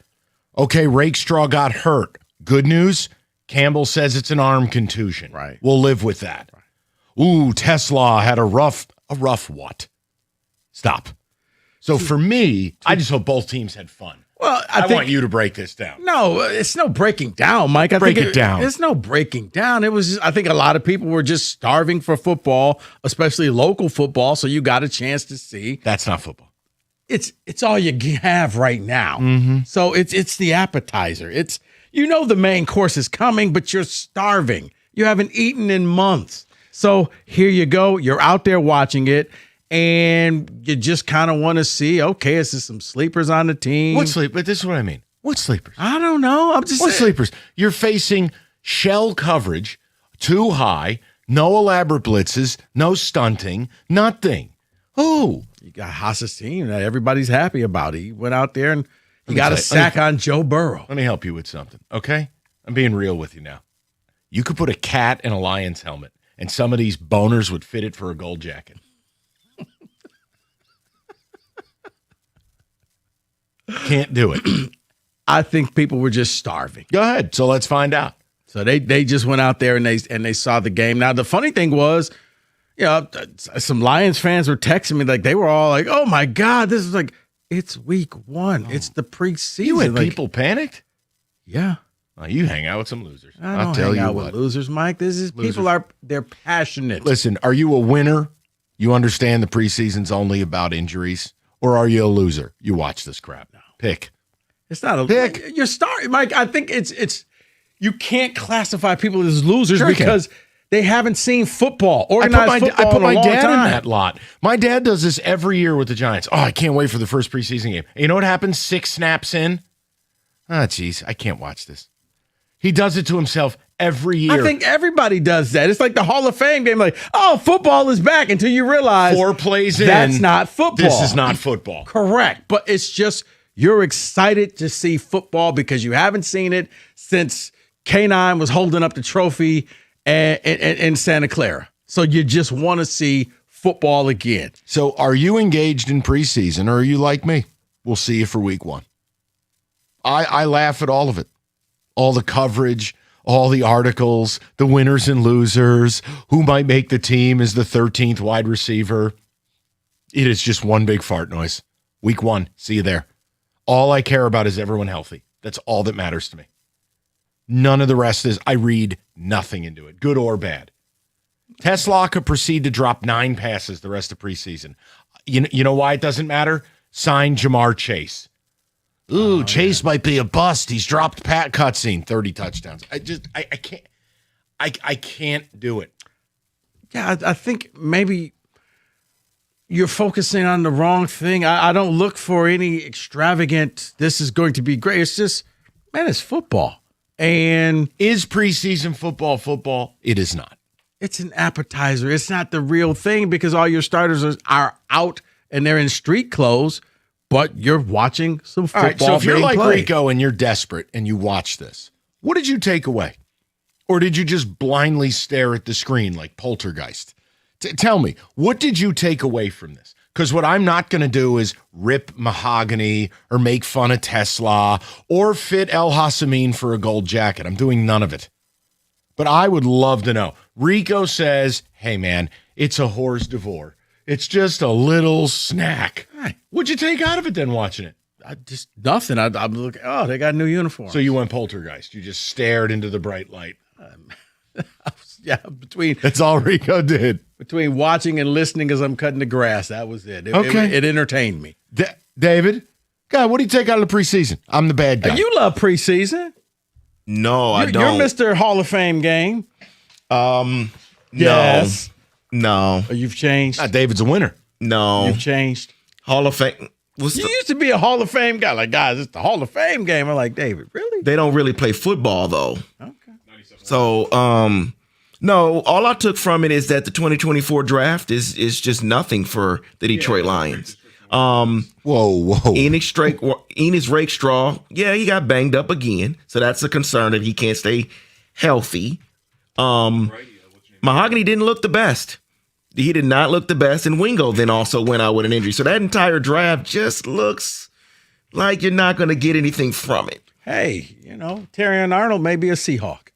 Okay, Rakestraw got hurt. Good news, Campbell says it's an arm contusion. Right. We'll live with that. Ooh, Tesla had a rough what? Stop. So for me, I just hope both teams had fun. Well, I want you to break this down. No, it's no breaking down, Mike. Break it down. It's no breaking down. It was I think a lot of people were just starving for football, especially local football, so you got a chance to see. That's not football. It's all you have right now. Mm-hmm. So it's the appetizer. It's the main course is coming, but you're starving. You haven't eaten in months. So here you go. You're out there watching it, and you just kind of want to see, okay, is there some sleepers on the team? What sleep? But this is what I mean. What sleepers? I don't know. I'm just What saying. sleepers? You're facing shell coverage, too high, no elaborate blitzes, no stunting, nothing. Who? You got Haas's team that everybody's happy about. He went out there and he me got a tell you- sack on Joe Burrow. Let me help you with something, okay? I'm being real with you now. You could put a cat in a Lions helmet, and some of these boners would fit it for a gold jacket. Can't do it. I think people were just starving. Go ahead. So let's find out. So they just went out there and they saw the game. Now the funny thing was, some Lions fans were texting me like they were all like, "Oh my God, this is like it's week 1. It's the preseason." You had Like, people panicked? Yeah. Well, you hang out with some losers. I I'll don't tell hang you out what. with losers, Mike. This is Losers. people they're passionate. Listen, are you a winner? You understand the preseason's only about injuries? Or are you a loser? You watch this crap now. Pick. It's not a pick. You're starting, Mike. I think it's you can't classify people as losers Sure I can. because they haven't seen football, I organized put football my in a long dad time. in that lot. My dad does this every year with the Giants. Oh, I can't wait for the first preseason game. You know what happens 6 snaps in? Ah, jeez, I can't watch this. He does it to himself every year. I think everybody does that. It's like the Hall of Fame game. Like, oh, football is back until you realize 4 plays in. that's not football. This is not football. Correct. But it's just you're excited to see football because you haven't seen it since K9 was holding up the trophy in Santa Clara. So you just want to see football again. So are you engaged in preseason or are you like me? We'll see you for week 1. I laugh at all of it. All the coverage, all the articles, the winners and losers, who might make the team as the 13th wide receiver. It is just one big fart noise. Week 1, see you there. All I care about is everyone healthy. That's all that matters to me. None of the rest is, I read nothing into it, good or bad. Tesla could proceed to drop 9 passes the rest of preseason. You know why it doesn't matter? Sign Jamar Chase. Ooh, Chase might be a bust. He's dropped Pat cutscene, 30 touchdowns. I can't. I can't do it. Yeah, I think maybe you're focusing on the wrong thing. I don't look for any extravagant, this is going to be great. It's just, man, it's football. And is preseason football? It is not. It's an appetizer. It's not the real thing because all your starters are out and they're in street clothes, but you're watching some football. All right, so if you're being like played. Rico and you're desperate and you watch this, what did you take away? Or did you just blindly stare at the screen like Poltergeist? Tell me, what did you take away from this? Because what I'm not going to do is rip Mahogany or make fun of Tesla or fit El Hassamin for a gold jacket. I'm doing none of it. But I would love to know. Rico says, hey, man, it's a hors d'oeuvre. It's just a little snack. What'd you take out of it then watching it? Just nothing. I'm looking, oh, they got new uniforms. So you went Poltergeist. You just stared into the bright light. Yeah, That's all Rico did. Between watching and listening as I'm cutting the grass, that was it. Okay. It entertained me. David, God, what do you take out of the preseason? I'm the bad guy. You love preseason. No, I You're don't. Mr. Hall of Fame game. Yes. No. You've changed. David's a winner. No. You've changed. Hall of Fame. You used to be a Hall of Fame guy. Like, guys, it's the Hall of Fame game. I'm like, David, really? They don't really play football though. Okay. So, no, all I took from it is that the 2024 draft is just nothing for the Detroit Lions. Whoa. Enos Rakestraw, yeah, he got banged up again. So that's a concern that he can't stay healthy. Mahogany didn't look the best. He did not look the best. And Wingo then also went out with an injury. So that entire draft just looks like you're not going to get anything from it. Hey, Terrion Arnold may be a Seahawk.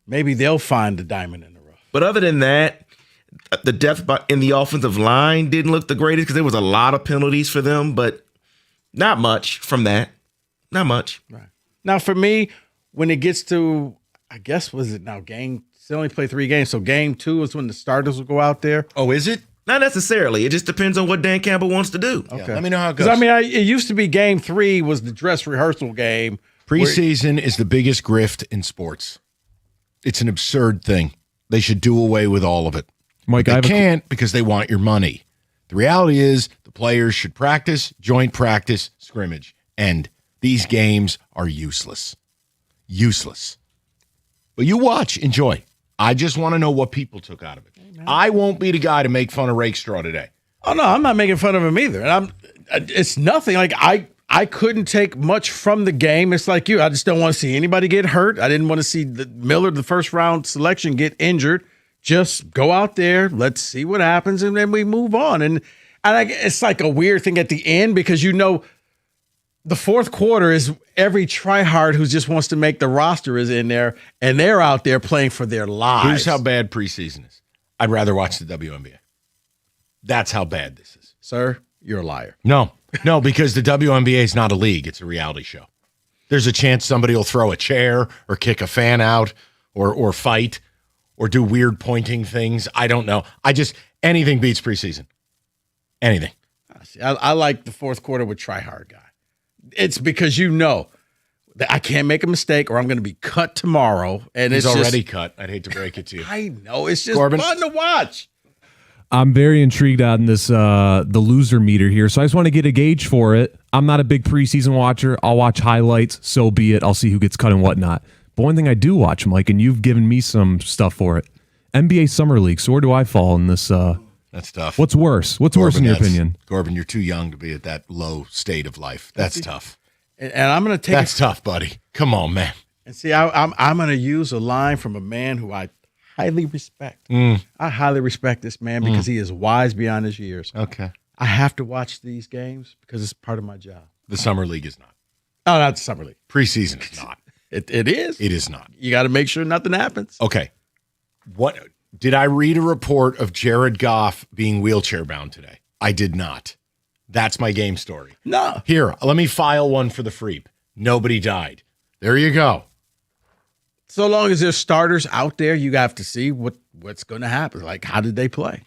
Maybe they'll find the diamond in the rough. But other than that, the depth in the offensive line didn't look the greatest because there was a lot of penalties for them, but not much from that. Not much. Right. Now, for me, when it gets to, I guess, was it now game? They only play 3 games, so game 2 is when the starters will go out there. Oh, is it? Not necessarily. It just depends on what Dan Campbell wants to do. Okay. Yeah, let me know how it goes. Because, it used to be game 3 was the dress rehearsal game. Preseason is the biggest grift in sports. It's an absurd thing. They should do away with all of it. Mike, they can't because they want your money. The reality is the players should practice, joint practice, scrimmage. And these games are useless. Useless. But you watch, enjoy. I just want to know what people took out of it. I won't be the guy to make fun of Rakestraw today. Oh, no, I'm not making fun of him either. And it's nothing. Like, I couldn't take much from the game. It's like you. I just don't want to see anybody get hurt. I didn't want to see Miller, the first round selection, get injured. Just go out there, let's see what happens, and then we move on. And it's like a weird thing at the end because the fourth quarter is every tryhard who just wants to make the roster is in there, and they're out there playing for their lives. Here's how bad preseason is. I'd rather watch the WNBA. That's how bad this is. Sir, you're a liar. No, because the WNBA is not a league. It's a reality show. There's a chance somebody will throw a chair or kick a fan out or fight or do weird pointing things. I don't know. Anything beats preseason. Anything. I like the fourth quarter with tryhard guy. It's because that I can't make a mistake or I'm going to be cut tomorrow. And He's it's already cut. I'd hate to break it to you. I know. It's just Corbin? fun to watch. I'm very intrigued on this the loser meter here, so I just want to get a gauge for it. I'm not a big preseason watcher. I'll watch highlights, so be it. I'll see who gets cut and whatnot. But one thing I do watch, Mike, and you've given me some stuff for it, NBA Summer League. So where do I fall in this? That's tough. What's worse? What's worse in your opinion? Corbin, you're too young to be at that low state of life. That's tough. And I'm going to take That's tough, buddy. Come on, man. And see, I'm going to use a line from a man who I highly respect. I highly respect this man because he is wise beyond his years. Okay. I have to watch these games because it's part of my job. The Summer League is not. Oh, not the Summer League. Preseason is not. It is. It is not. You got to make sure nothing happens. Okay. What did I read a report of Jared Goff being wheelchair bound today? I did not. That's my game story. No. Here, let me file one for the Freep. Nobody died. There you go. So long as there's starters out there, you have to see what's going to happen. Like, how did they play?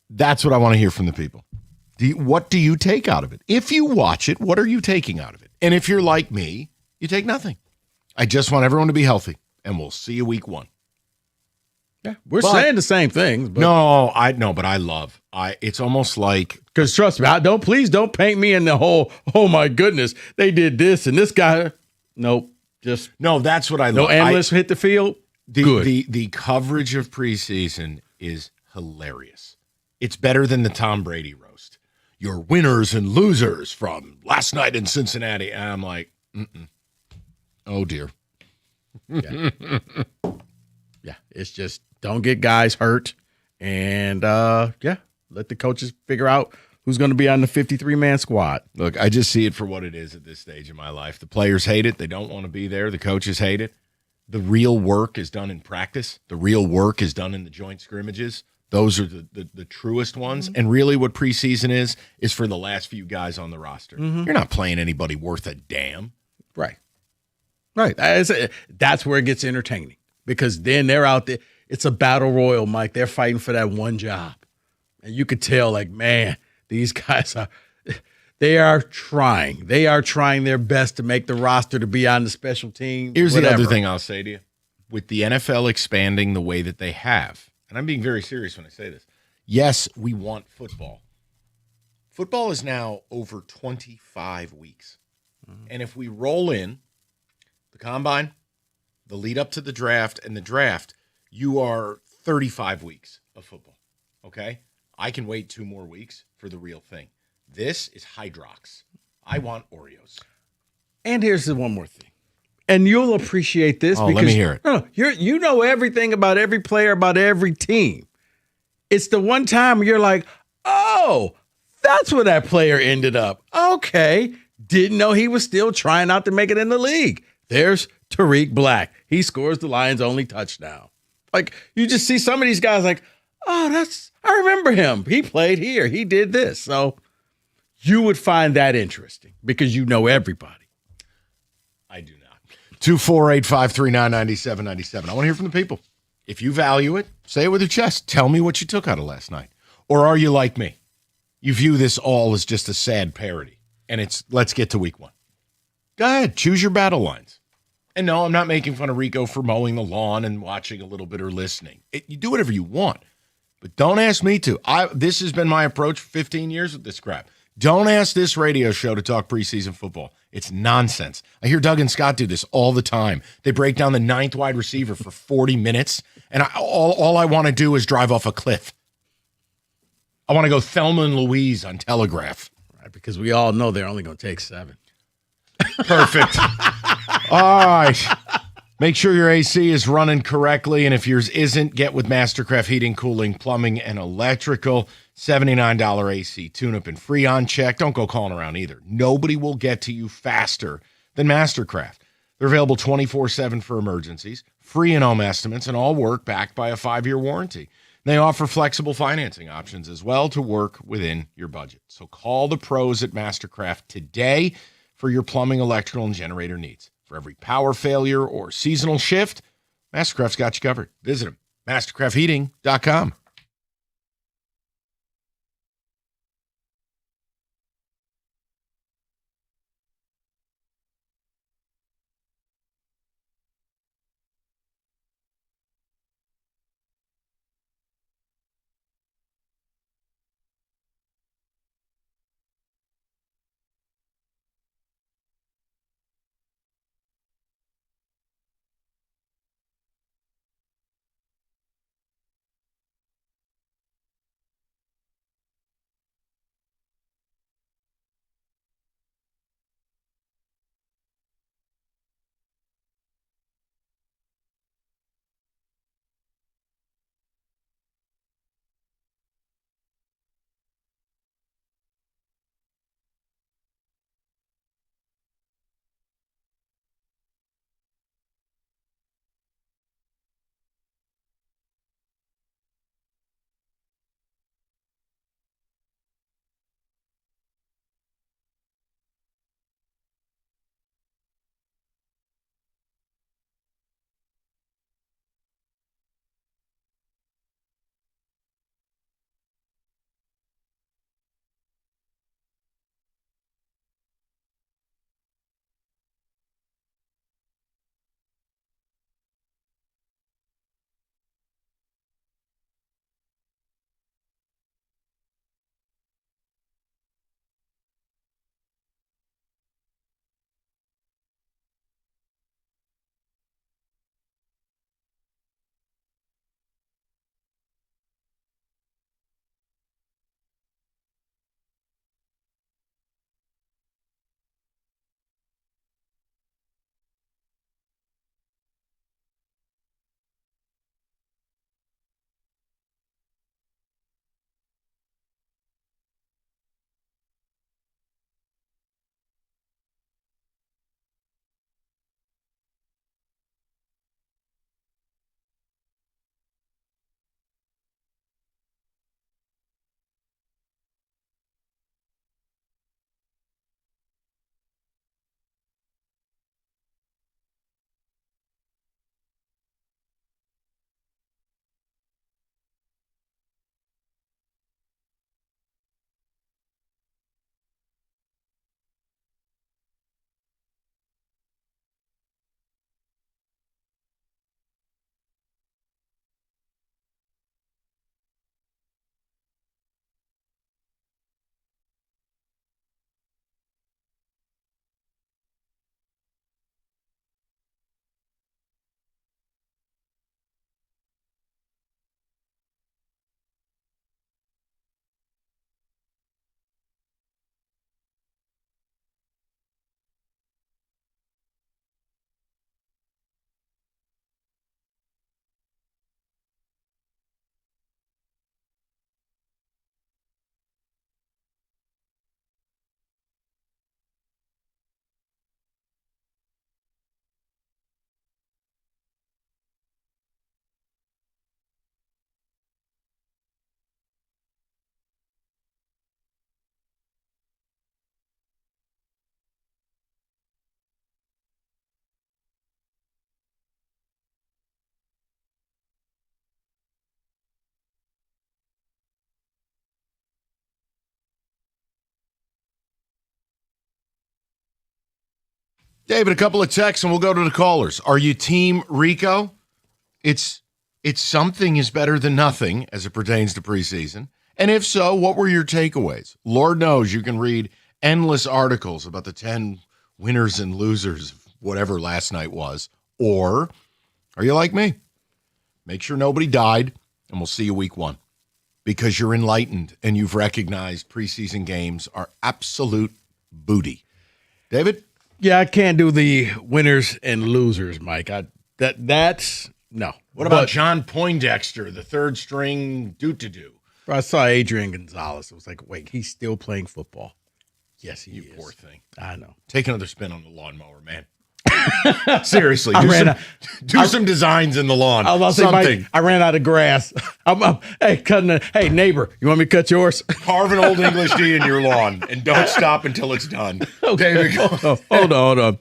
That's what I want to hear from the people. What do you take out of it? If you watch it, what are you taking out of it? And if you're like me, you take nothing. I just want everyone to be healthy, and we'll see you week 1. Yeah, we're saying the same things. But but I love. It's almost like, because trust me, please don't paint me in the whole. Oh my goodness, they did this and this guy. Nope, that's what I love. No analysts hit the field. Good. The coverage of preseason is hilarious. It's better than the Tom Brady roast. Your winners and losers from last night in Cincinnati. And I'm like, oh dear. Yeah. Yeah, it's just don't get guys hurt, and let the coaches figure out who's going to be on the 53-man squad. Look, I just see it for what it is at this stage in my life. The players hate it. They don't want to be there. The coaches hate it. The real work is done in practice. The real work is done in the joint scrimmages. Those are the truest ones. And really what preseason is for the last few guys on the roster. You're not playing anybody worth a damn. Right. That's where it gets entertaining. Because then they're out there. It's a battle royal, Mike. They're fighting for that one job. And you could tell, like, man, these guys they are trying. They are trying their best to make the roster to be on the special team. Here's the other thing I'll say to you. With the NFL expanding the way that they have, and I'm being very serious when I say this, yes, we want football. Football is now over 25 weeks. And if we roll in the combine, the lead up to the draft, and the draft, you are 35 weeks of football. Okay? I can wait 2 more weeks for the real thing. This is Hydrox. I want Oreos. And here's the one more thing. And you'll appreciate this Oh, because let me hear it. No, you know everything about every player, about every team. It's the one time where you're like, oh, that's where that player ended up. Okay. Didn't know he was still trying out to make it in the league. There's Tariq Black. He scores the Lions' only touchdown. Like, you just see some of these guys like, oh, I remember him. He played here. He did this. So you would find that interesting because you know everybody. I do not. 248-539-9797. I want to hear from the people. If you value it, say it with your chest. Tell me what you took out of last night. Or are you like me? You view this all as just a sad parody. And it's, let's get to week 1. Go ahead. Choose your battle lines. And no, I'm not making fun of Rico for mowing the lawn and watching a little bit or listening. You do whatever you want. But don't ask me to. This has been my approach for 15 years with this crap. Don't ask this radio show to talk preseason football. It's nonsense. I hear Doug and Scott do this all the time. They break down the 9th wide receiver for 40 minutes, and all I want to do is drive off a cliff. I want to go Thelma and Louise on Telegraph. Right, because we all know they're only going to take 7. Perfect. All right. Make sure your AC is running correctly, and if yours isn't, get with Mastercraft Heating, Cooling, Plumbing, and Electrical. $79 AC tune-up and free on check. Don't go calling around either. Nobody will get to you faster than Mastercraft. They're available 24/7 for emergencies, free in-home estimates, and all work backed by a 5-year warranty. They offer flexible financing options as well to work within your budget. So call the pros at Mastercraft today for your plumbing, electrical, and generator needs. For every power failure or seasonal shift, Mastercraft's got you covered. Visit them, mastercraftheating.com. David, a couple of texts and we'll go to the callers. Are you team Rico? It's something is better than nothing as it pertains to preseason. And if so, what were your takeaways? Lord knows you can read endless articles about the 10 winners and losers of whatever last night was. Or are you like me? Make sure nobody died, and we'll see you week 1. Because you're enlightened and you've recognized preseason games are absolute booty. David? Yeah, I can't do the winners and losers, Mike. That's no. What about John Poindexter, the third string doo-to-doo? I saw Adrian Gonzalez. It was like, wait, he's still playing football. Yes, he is. Poor thing. I know. Take another spin on the lawnmower, man. Seriously, do some designs in the lawn. I was about to say, Mike, I ran out of grass. Hey, neighbor, you want me to cut yours? Carve an old English D in your lawn and don't stop until it's done. Okay. David, go. Hold on.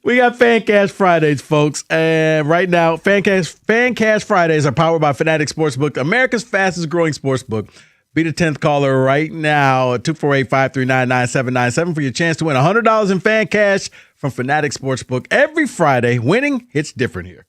We got Fancast Fridays, folks. And right now, Fancast Fridays are powered by Fanatic Sportsbook, America's fastest growing sportsbook. Be the 10th caller right now at 248-539-9797 for your chance to win $100 in fan cash from Fanatic Sportsbook every Friday. Winning hits different here.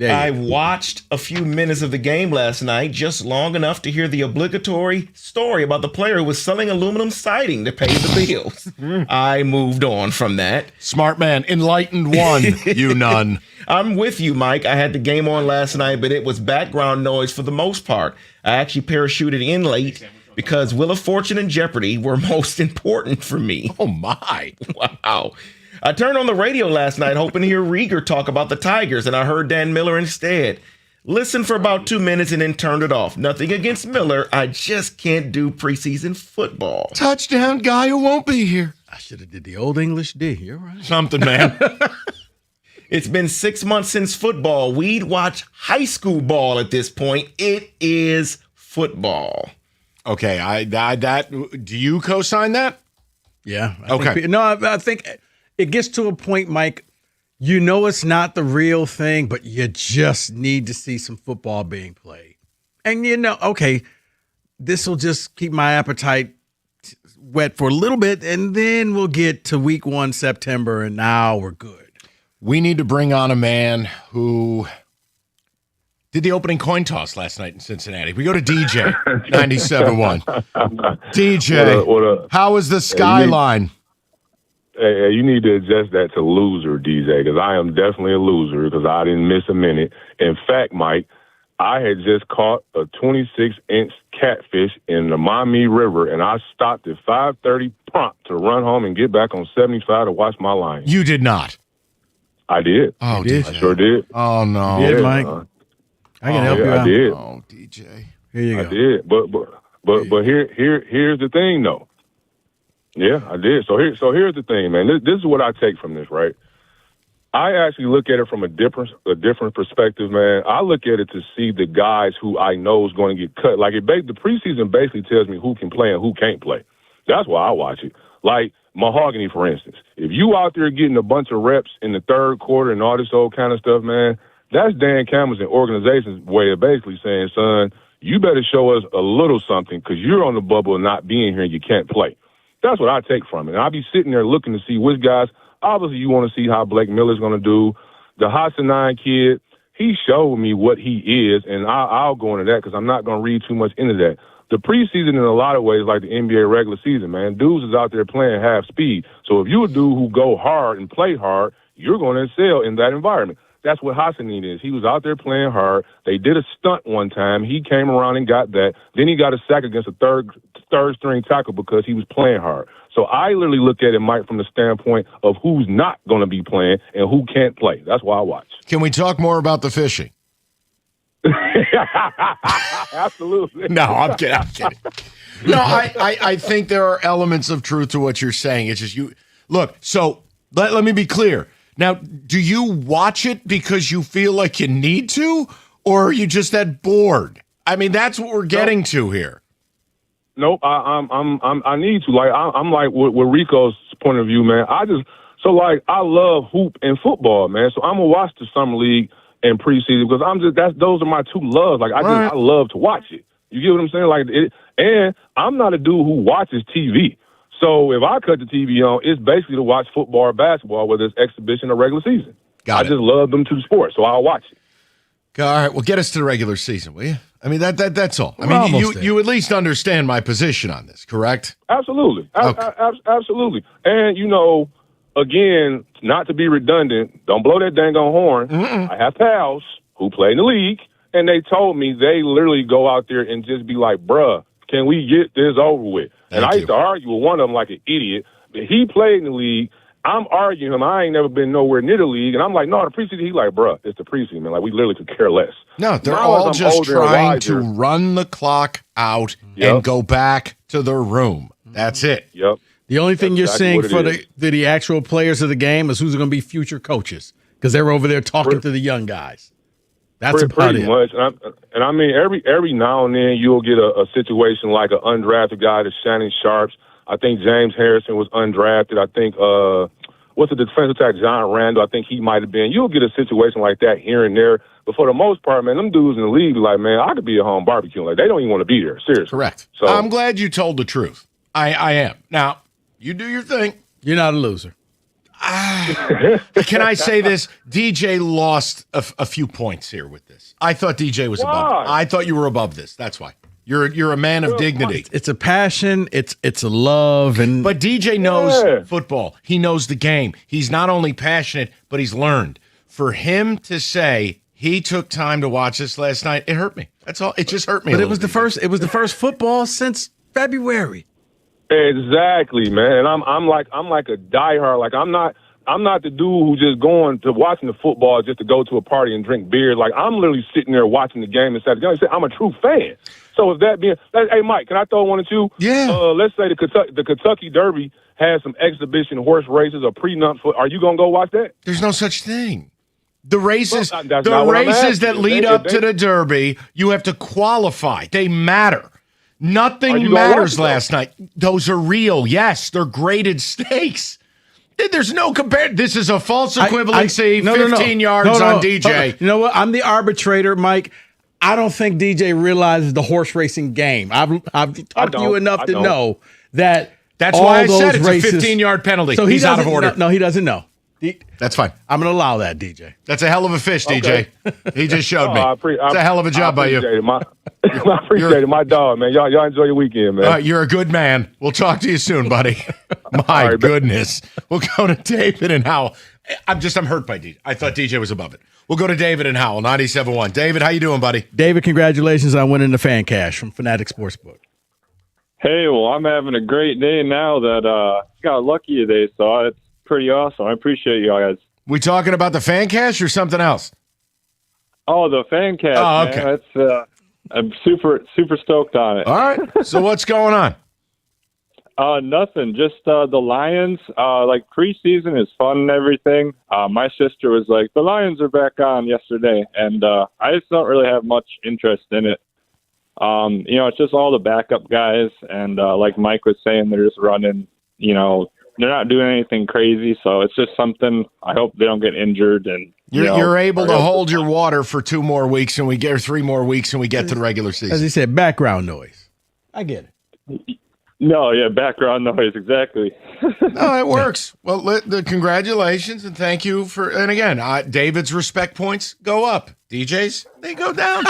I watched a few minutes of the game last night, just long enough to hear the obligatory story about the player who was selling aluminum siding to pay the bills. I moved on from that. Smart man, enlightened one, you nun. I'm with you, Mike. I had the game on last night, but it was background noise for the most part. I actually parachuted in late because Wheel of Fortune and Jeopardy were most important for me. Oh, my. Wow. I turned on the radio last night hoping to hear Rieger talk about the Tigers, and I heard Dan Miller instead. Listened for about 2 minutes and then turned it off. Nothing against Miller. I just can't do preseason football. Touchdown guy who won't be here. I should have did the old English D. You're right. Something, man. It's been 6 months since football. We'd watch high school ball at this point. It is football. Okay, do you co-sign that? Yeah. I think it gets to a point, Mike, you know it's not the real thing, but you just need to see some football being played. And this will just keep my appetite wet for a little bit, and then we'll get to week 1, September, and now we're good. We need to bring on a man who did the opening coin toss last night in Cincinnati. We go to DJ, 97.1. DJ, how is the skyline? Hey, you need to adjust that to loser, DJ, because I am definitely a loser because I didn't miss a minute. In fact, Mike, I had just caught a 26-inch catfish in the Maumee River, and I stopped at 5:30 prompt to run home and get back on 75 to watch my line. You did not? I did. Oh, DJ. I sure did. Oh, no. You did, Mike. I can help you out. I did. Oh, DJ. Here you go. I did. But here's the thing, though. Yeah, I did. So here's the thing, man. This is what I take from this, right? I actually look at it from a different perspective, man. I look at it to see the guys who I know is going to get cut. Like the preseason basically tells me who can play and who can't play. That's why I watch it. Like Mahogany, for instance. If you out there getting a bunch of reps in the third quarter and all this old kind of stuff, man, that's Dan Campbell's and organization's way of basically saying, son, you better show us a little something because you're on the bubble and not being here and you can't play. That's what I take from it. And I'll be sitting there looking to see which guys. Obviously, you want to see how Blake Miller's going to do. The Hassanin kid, he showed me what he is, and I'll go into that because I'm not going to read too much into that. The preseason, in a lot of ways, like the NBA regular season, man, dudes is out there playing half speed. So if you're a dude who go hard and play hard, you're going to excel in that environment. That's what Hassanin is. He was out there playing hard. They did a stunt one time. He came around and got that. Then he got a sack against a third-string tackle because he was playing hard. So I literally look at it, Mike, from the standpoint of who's not going to be playing and who can't play. That's why I watch. Can we talk more about the fishing? Absolutely. No, I'm kidding. No, I think there are elements of truth to what you're saying. It's just you. Look, so let me be clear. Now, do you watch it because you feel like you need to, or are you just that bored? I mean, that's what we're getting to here. Nope, I need to. Like, I'm like with Rico's point of view, man. I love hoop and football, man. So I'm gonna watch the summer league and preseason because those are my two loves. Like, I love to watch it. You get what I'm saying? Like, and I'm not a dude who watches TV. So if I cut the TV on, it's basically to watch football or basketball, whether it's exhibition or regular season. I just love them two sports, so I'll watch it. All right, well, get us to the regular season, will you? I mean, that's all. I mean, you at least understand my position on this, correct? Absolutely. Absolutely. And, again, not to be redundant, don't blow that dang on horn. I have pals who play in the league, and they told me they literally go out there and just be like, bruh, can we get this over with? And I used to argue with one of them like an idiot. But he played in the league. I'm arguing him. I ain't never been nowhere near the league. And I'm like, no, the preseason. He like, bruh, it's the preseason, man. Like, we literally could care less. No, they're Now, all as I'm just older and trying wiser- to run the clock out and go back to their room. That's it. Yep. The only thing you're exactly seeing what it for the actual players of the game is who's going to be future coaches because they're over there talking to the young guys. That's about pretty it. much. And I mean, every now and then you'll get a situation like an undrafted guy, the Shannon Sharps. I think James Harrison was undrafted. I think what's the defensive tackle, John Randall? I think he might have been. You'll get a situation like that here and there. But for the most part, man, them dudes in the league be like, man, I could be at home barbecuing. Like, they don't even want to be there. Seriously. Correct. So I'm glad you told the truth. I am. Now, you do your thing. You're not a loser. Can I say this? DJ lost a few points here with this. I thought DJ was above. I thought you were above this. That's why. You're a man of dignity. It's a passion. It's a love. But DJ knows football. He knows the game. He's not only passionate, but he's learned. For him to say he took time to watch this last night, it hurt me. That's all. It just hurt me. But it was the first. It was the first football since February. Exactly, man. And I'm like a diehard. Like, I'm not the dude who just going to watching the football just to go to a party and drink beer. Like, I'm literally sitting there watching the game inside the game. I'm a true fan. So if that being, hey Mike, can I throw one at you? Yeah. Let's say the Kentucky Derby has some exhibition horse races or prenups. Are you gonna go watch that? There's no such thing. The races, Well, that's not what I'm asking. that lead up to the Derby, you have to qualify. They matter. Nothing matters last night. Those are real. Yes, they're graded stakes. There's no compare. This is a false equivalency. 15 yards on DJ. You know what? I'm the arbitrator, Mike. I don't think DJ realizes the horse racing game. I've talked to you enough to know that. That's all why I those said it's races, a 15-yard penalty. So he's out of order. No, he doesn't know. That's fine. I'm going to allow that, DJ. That's a hell of a fish, Okay. DJ. He just showed me. It's It's a hell of a job by you. I appreciate it. My dog, man. Y'all enjoy your weekend, man. You're a good man. We'll talk to you soon, buddy. My goodness. We'll go to David and Howell. I'm hurt by DJ. I thought DJ was above it. We'll go to David and Howell, 97.1. David, how you doing, buddy? David, congratulations on winning the fan cash from Fanatic Sportsbook. Hey, well, I'm having a great day now that got lucky today, so it's pretty awesome. I appreciate you guys. We talking about the fan cash or something else? Oh, the fan cast. Oh, okay. Man. That's, I'm super stoked on it. All right. So what's going on? Nothing. Just the Lions. Like preseason is fun and everything. My sister was like, the Lions are back on yesterday, and I just don't really have much interest in it. It's just all the backup guys, and like Mike was saying, they're just running. They're not doing anything crazy, so it's just something. I hope they don't get injured, and You're able to hold your water for 2 more weeks, and we get 3 more weeks, and we get to the regular As season. he said, background noise. I get it. No, yeah, background noise, exactly. No, it works. Well, congratulations and thank you for. And again, David's respect points go up. DJ's they go down,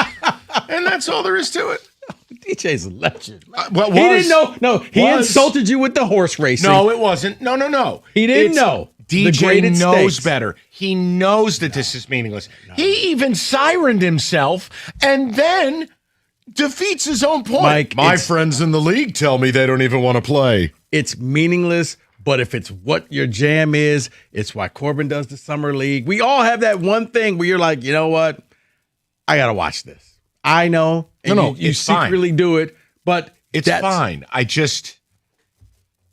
and that's all there is to it. DJ's a legend. He didn't know. No, he insulted you with the horse racing. No, it wasn't. No. He didn't know. The DJ graded knows stakes. better. He knows that this is meaningless. He even sirened himself and then defeats his own point. Mike, My it's- friends in the league tell me they don't even want to play. It's meaningless, but if it's what your jam is, it's why Corbin does the summer league. We all have that one thing where you're like, you know what? I got to watch this. I know. And you it's fine. secretly do it, but It's fine. I guess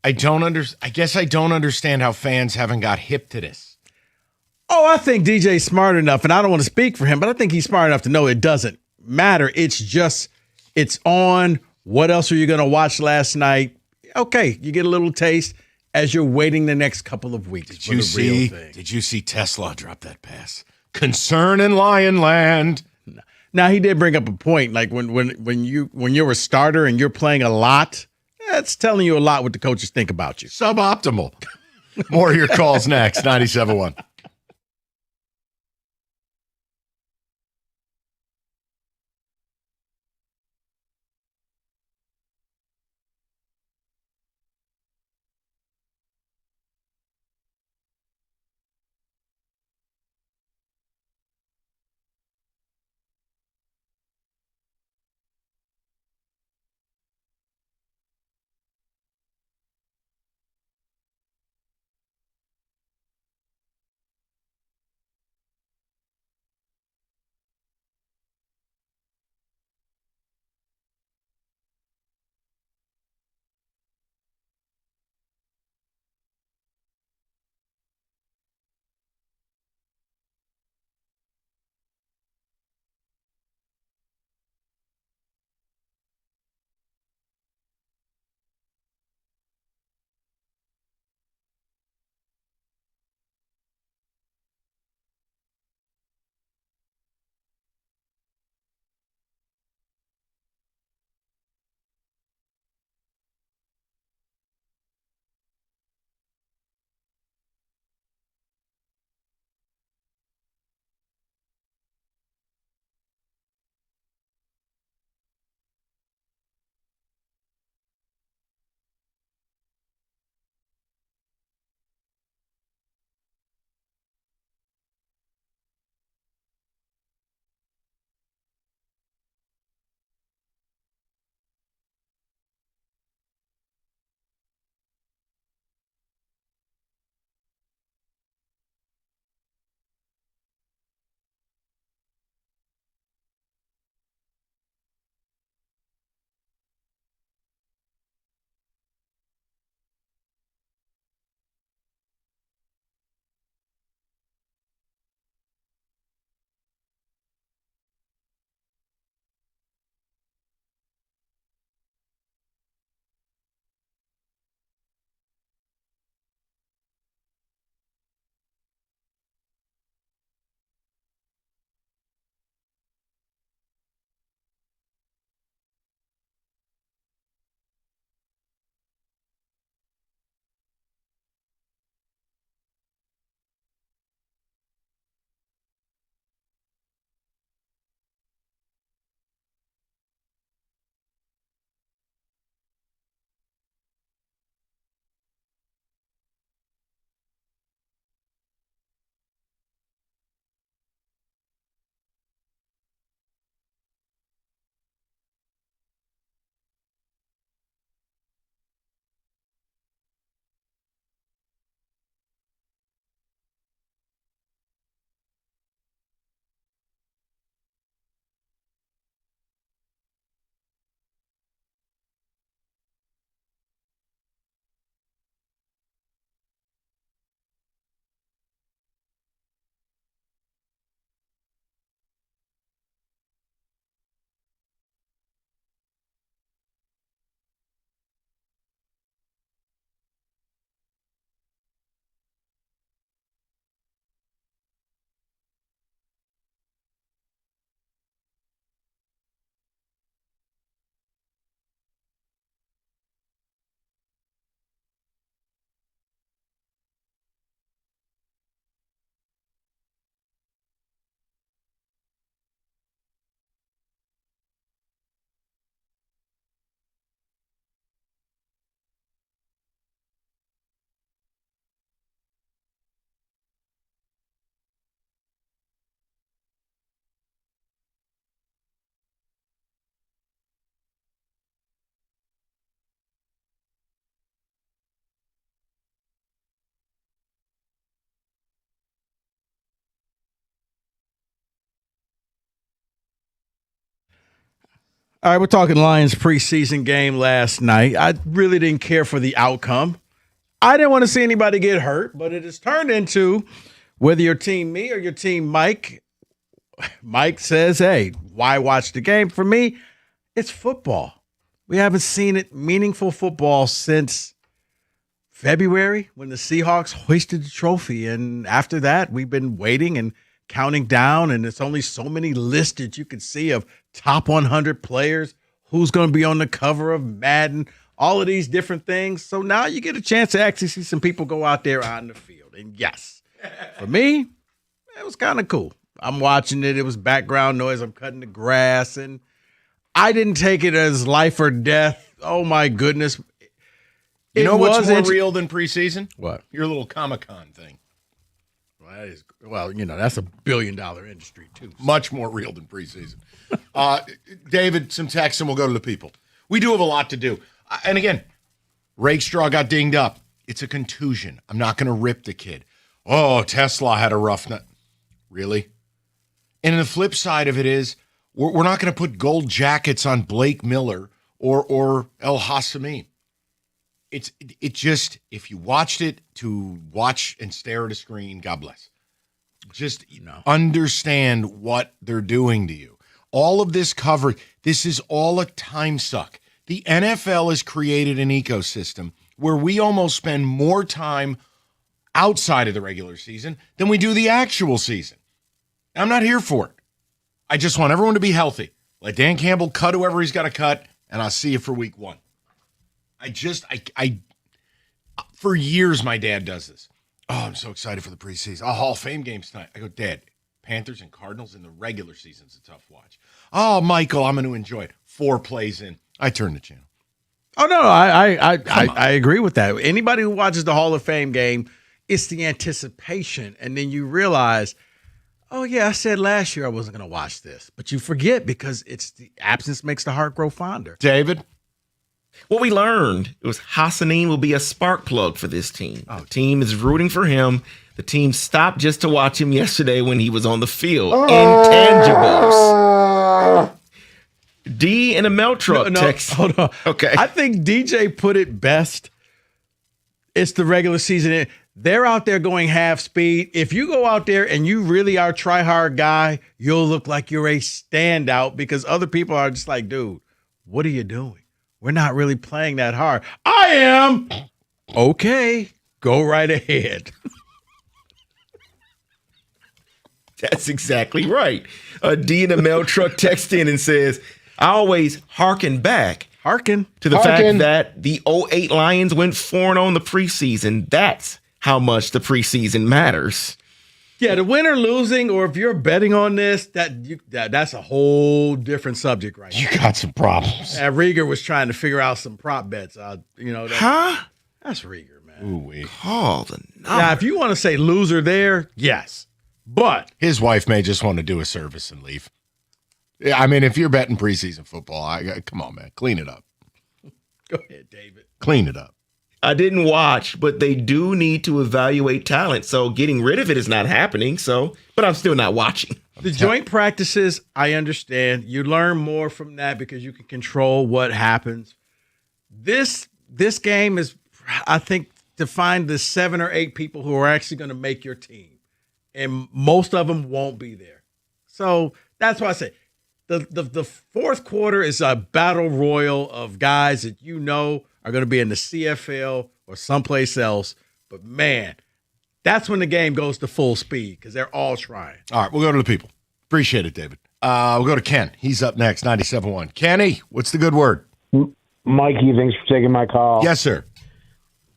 I don't understand how fans haven't got hip to this. Oh, I think DJ's smart enough, and I don't want to speak for him, but I think he's smart enough to know it doesn't matter. It's on. What else are you going to watch last night? Okay, you get a little taste as you're waiting the next couple of weeks. Did you see Tesla drop that pass? Concern in Lionland. Now he did bring up a point, like when you're a starter and you're playing a lot, That's telling you a lot what the coaches think about you. Suboptimal. More of your calls next. 97.1. All right, we're talking Lions preseason game last night. I really didn't care for the outcome. I didn't want to see anybody get hurt, but it has turned into whether your team me or your team Mike. Mike says, hey, why watch the game? For me, it's football. We haven't seen it, meaningful football, since February when the Seahawks hoisted the trophy. And after that, we've been waiting and counting down, and it's only so many lists that you can see of top 100 players, who's going to be on the cover of Madden, all of these different things. So now you get a chance to actually see some people go out there on the field. And yes, for me, it was kind of cool. I'm watching it. It was background noise. I'm cutting the grass, and I didn't take it as life or death. Oh, my goodness. You know what's more real than preseason? What? Your little Comic-Con thing. Well, that's $1 billion industry, too. Much more real than preseason. David, some text, and we'll go to the people. We do have a lot to do. And again, Rakestraw got dinged up. It's a contusion. I'm not going to rip the kid. Oh, Tesla had a rough night. Really? And the flip side of it is we're not going to put gold jackets on Blake Miller or El Hasami. It just, if you watched it to watch and stare at a screen, God bless. Just understand what they're doing to you. All of this coverage, this is all a time suck. The NFL has created an ecosystem where we almost spend more time outside of the regular season than we do the actual season. I'm not here for it. I just want everyone to be healthy. Let Dan Campbell cut whoever he's got to cut, and I'll see you for week 1. For years, my dad does this. Oh, I'm so excited for the preseason. Oh, Hall of Fame games tonight. I go, Dad, Panthers and Cardinals in the regular season's a tough watch. Oh, Michael, I'm going to enjoy it. 4 plays in. I turn the channel. Oh, no, I agree with that. Anybody who watches the Hall of Fame game, it's the anticipation. And then you realize, oh, yeah, I said last year I wasn't going to watch this. But you forget because it's the absence makes the heart grow fonder. David? What we learned was Hassanin will be a spark plug for this team. The team is rooting for him. The team stopped just to watch him yesterday when he was on the field. Intangibles. D and a Meltruck text. Hold on. Okay. I think DJ put it best. It's the regular season. They're out there going half speed. If you go out there and you really are a try-hard guy, you'll look like you're a standout because other people are just like, dude, what are you doing? We're not really playing that hard. I am. Okay, go right ahead. That's exactly right. D and a mail truck texts in and says, I always hearken back to the fact that the 2008 Lions went 4-0 in the preseason. That's how much the preseason matters. Yeah, the winner losing, or if you're betting on this, that's a whole different subject right now. You got some problems. Rieger was trying to figure out some prop bets. That's Rieger, man. Ooh-wee. Call the number. Now, if you want to say loser there, yes. But his wife may just want to do a service and leave. Yeah, I mean, if you're betting preseason football, come on, man. Clean it up. Go ahead, David. Clean it up. I didn't watch, but they do need to evaluate talent. So getting rid of it is not happening. But I'm still not watching. The joint practices, I understand. You learn more from that because you can control what happens. This game is, I think, to find the 7 or 8 people who are actually going to make your team. And most of them won't be there. So that's why I say the fourth quarter is a battle royal of guys that are going to be in the CFL or someplace else. But, man, that's when the game goes to full speed because they're all trying. All right, we'll go to the people. Appreciate it, David. We'll go to Ken. He's up next, 97.1. Kenny, what's the good word? Mikey, thanks for taking my call. Yes, sir.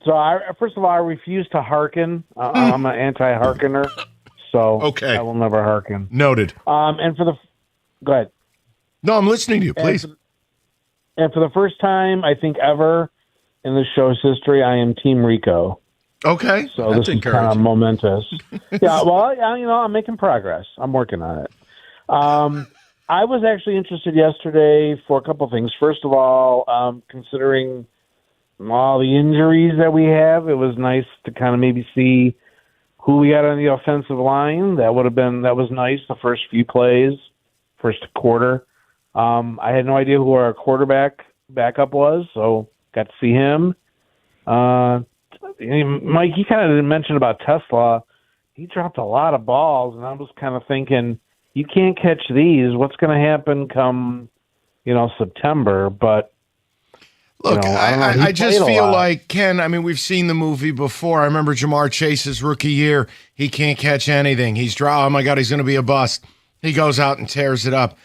So, first of all, I refuse to hearken. I'm an anti-hearkener, so I will never hearken. Noted. And for the – go ahead. No, I'm listening to you, please. And for the first time, I think ever in the show's history, I am Team Rico. Okay. So this is kind of momentous. Yeah, well, I'm making progress. I'm working on it. I was actually interested yesterday for a couple things. First of all, considering all the injuries that we have, it was nice to kind of maybe see who we got on the offensive line. That was nice, the first few plays, first quarter. I had no idea who our backup was, so got to see him. Mike, you kind of didn't mention about Tesla. He dropped a lot of balls, and I was kind of thinking, you can't catch these. What's going to happen come, September? But look, I just feel like, Ken, I mean, we've seen the movie before. I remember Jamar Chase's rookie year. He can't catch anything. Oh my God, he's going to be a bust. He goes out and tears it up.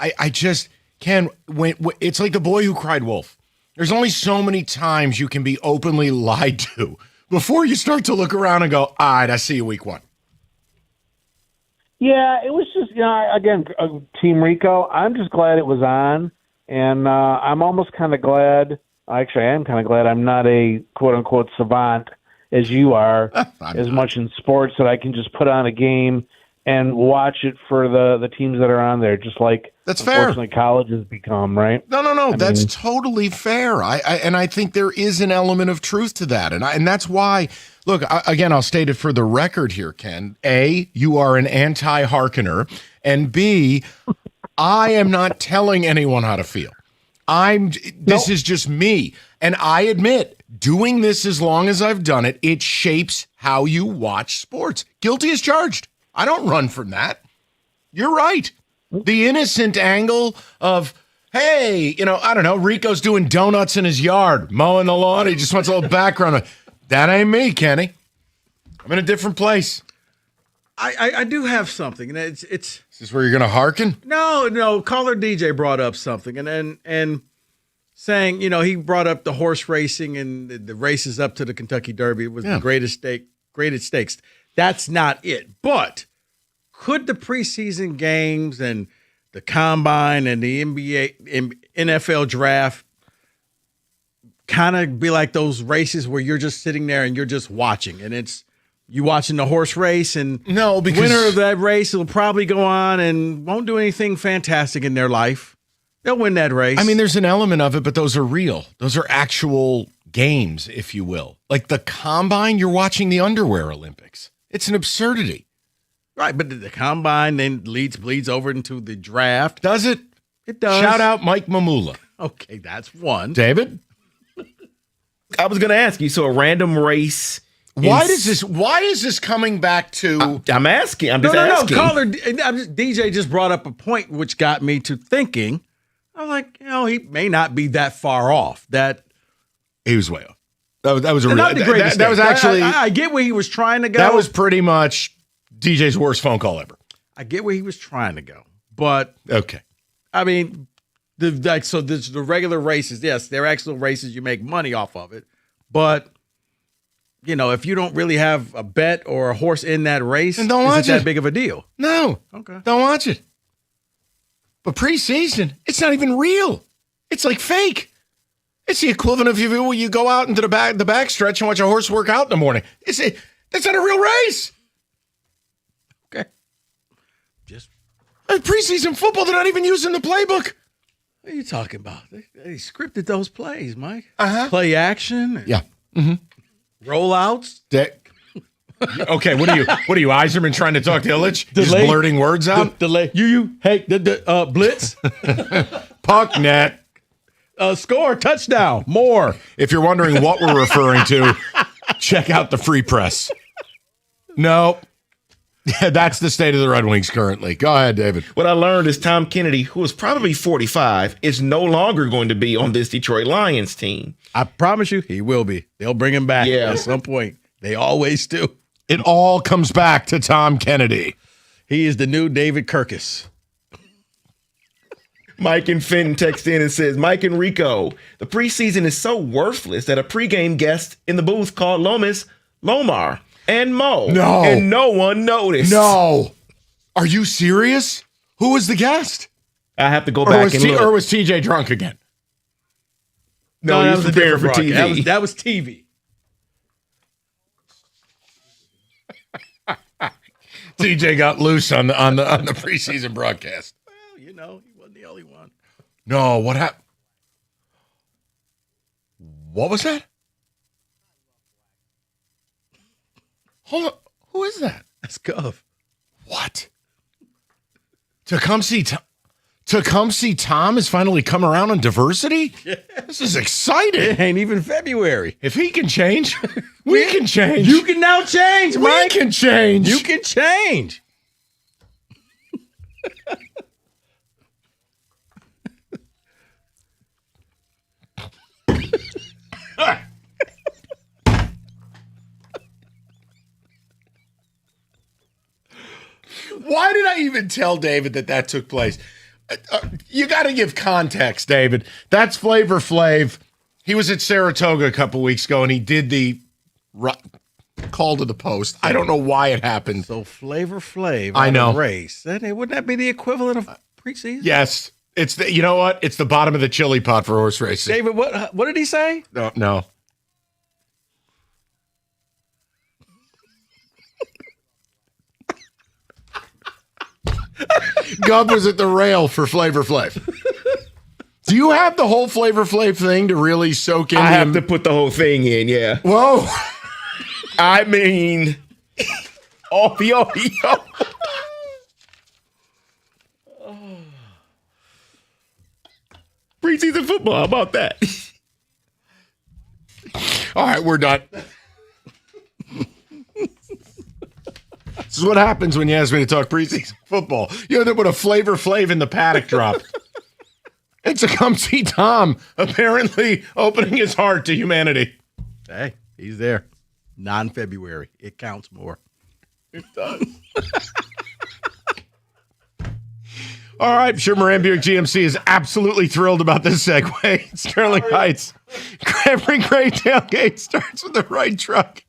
I just, Ken, when it's like the boy who cried wolf. There's only so many times you can be openly lied to before you start to look around and go, all right, I see you week 1. Yeah, it was just, again, Team Rico, I'm just glad it was on. And I'm almost kind of glad, actually, I am kind of glad I'm not a quote-unquote savant as you are, much in sports that I can just put on a game and watch it for the teams that are on there, just like that's fair. Unfortunately, college has become, right? No. That's totally fair. I think there is an element of truth to that, and that's why. Look, again, I'll state it for the record here, Ken. A, you are an anti-hearkener, and B, I am not telling anyone how to feel. This is just me, and I admit, doing this as long as I've done it, it shapes how you watch sports. Guilty as charged. I don't run from that. You're right. The innocent angle of, hey, I don't know, Rico's doing donuts in his yard, mowing the lawn. He just wants a little background. That ain't me, Kenny. I'm in a different place. I do have something, and it's. Is this where you're going to hearken? No. Caller DJ brought up something, and saying, he brought up the horse racing and the races up to the Kentucky Derby. It was the greatest stakes. That's not it. But could the preseason games and the combine and the NFL draft kind of be like those races where you're just sitting there and you're just watching, and it's you watching the horse race, and no, because winner of that race will probably go on and won't do anything fantastic in their life. They'll win that race. I mean, there's an element of it, but those are real. Those are actual games, if you will. Like the combine, you're watching the underwear Olympics. It's an absurdity. Right, but the combine then bleeds over into the draft. Does it? It does. Shout out Mike Mamula. Okay, that's one. David? I was going to ask you, so a random race. Why is this coming back to? I'm asking. I'm just asking. No. Caller DJ just brought up a point which got me to thinking. I'm like, he may not be that far off. That he was way off. That was a not the greatest. That was actually. I get where he was trying to go. That was pretty much DJ's worst phone call ever. I get where he was trying to go, but okay. I mean, the regular races. Yes, they're actual races. You make money off of it, but. If you don't really have a bet or a horse in that race, don't watch is it that big of a deal? No. Okay. Don't watch it. But preseason, it's not even real. It's like fake. It's the equivalent of you go out into the back stretch and watch a horse work out in the morning. That's not a real race. Okay. Just preseason football, they're not even using the playbook. What are you talking about? They scripted those plays, Mike. Play action. Yeah. Mm-hmm. Rollouts. Okay, what are you, Eiserman trying to talk to Illich? Just blurting words out? Delay. Hey, the blitz. Puck net. Score, touchdown, more. If you're wondering what we're referring to, check out the Free Press. No. That's the state of the Red Wings currently. Go ahead, David. What I learned is Tom Kennedy, who is probably 45, is no longer going to be on this Detroit Lions team. I promise you, he will be. They'll bring him back at some point. They always do. It all comes back to Tom Kennedy. He is the new David Kirkus. Mike and Fenton text in and says, Mike and Rico, the preseason is so worthless that a pregame guest in the booth called Lomas Lomar and Mo. No. And no one noticed. No. Are you serious? Who was the guest? I have to go back and look. Or was TJ drunk again? No, he was prepared for TV. That was TV. TJ got loose on the preseason broadcast. Well, he wasn't the only one. No, what happened? What was that? Hold on. Who is that? That's Gov. What? To come see Tom has finally come around on diversity? Yeah. This is exciting. It ain't even February. If he can change, we can change. You can now change, Mike. We can change. You can change. Why did I even tell David that took place? You got to give context, David. That's Flavor Flav He was at Saratoga a couple weeks ago, and he did the call to the post. I don't know why it happened. So Flavor Flav, I know. Race. Wouldn't that be the equivalent of preseason? Yes, it's the. You know what? It's the bottom of the chili pot for horse racing. David, what did he say? No. Gub was at the rail for Flavor Flav. Do you have the whole Flavor Flav thing to really soak in? I have to put the whole thing in, yeah. Whoa. I mean, yo. Preseason football, how about that? All right, we're done. This is what happens when you ask me to talk preseason football. You end up with a Flavor Flav in the paddock drop. It's a come see Tom apparently opening his heart to humanity. Hey, he's there. Non-February. It counts more. It does. All right, I'm sure Moran Buick GMC is absolutely thrilled about this segue. Sterling Heights. Every great tailgate starts with the right truck.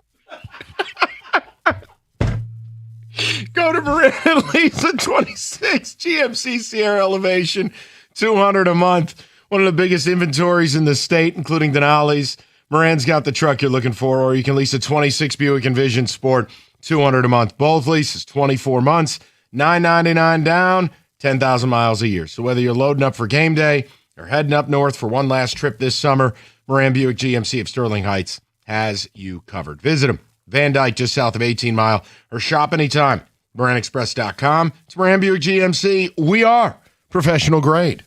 Go to Moran and Lisa 26 GMC Sierra Elevation, $200 a month. One of the biggest inventories in the state, including Denali's. Moran's got the truck you're looking for, or you can lease a 26 Buick Envision Sport, $200 a month. Both leases, 24 months, $999 down, 10,000 miles a year. So whether you're loading up for game day or heading up north for one last trip this summer, Moran Buick GMC of Sterling Heights has you covered. Visit them. Van Dyke, just south of 18 Mile, or shop anytime. MoranExpress.com. It's Moran Buick GMC. We are professional grade.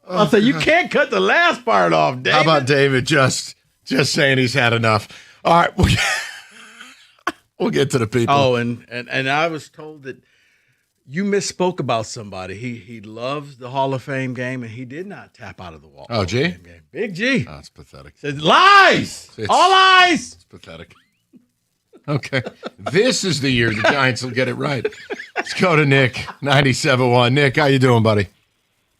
I'll say you can't cut the last part off, David. How about David just saying he's had enough? All right, we'll get to the people. Oh, and I was told that you misspoke about somebody. He loves the Hall of Fame game, and he did not tap out of the wall. Oh, G? Big G. Oh, it's pathetic. Said lies. All lies. It's pathetic. Okay. This is the year the Giants will get it right. Let's go to Nick, 97.1. Nick, how you doing, buddy?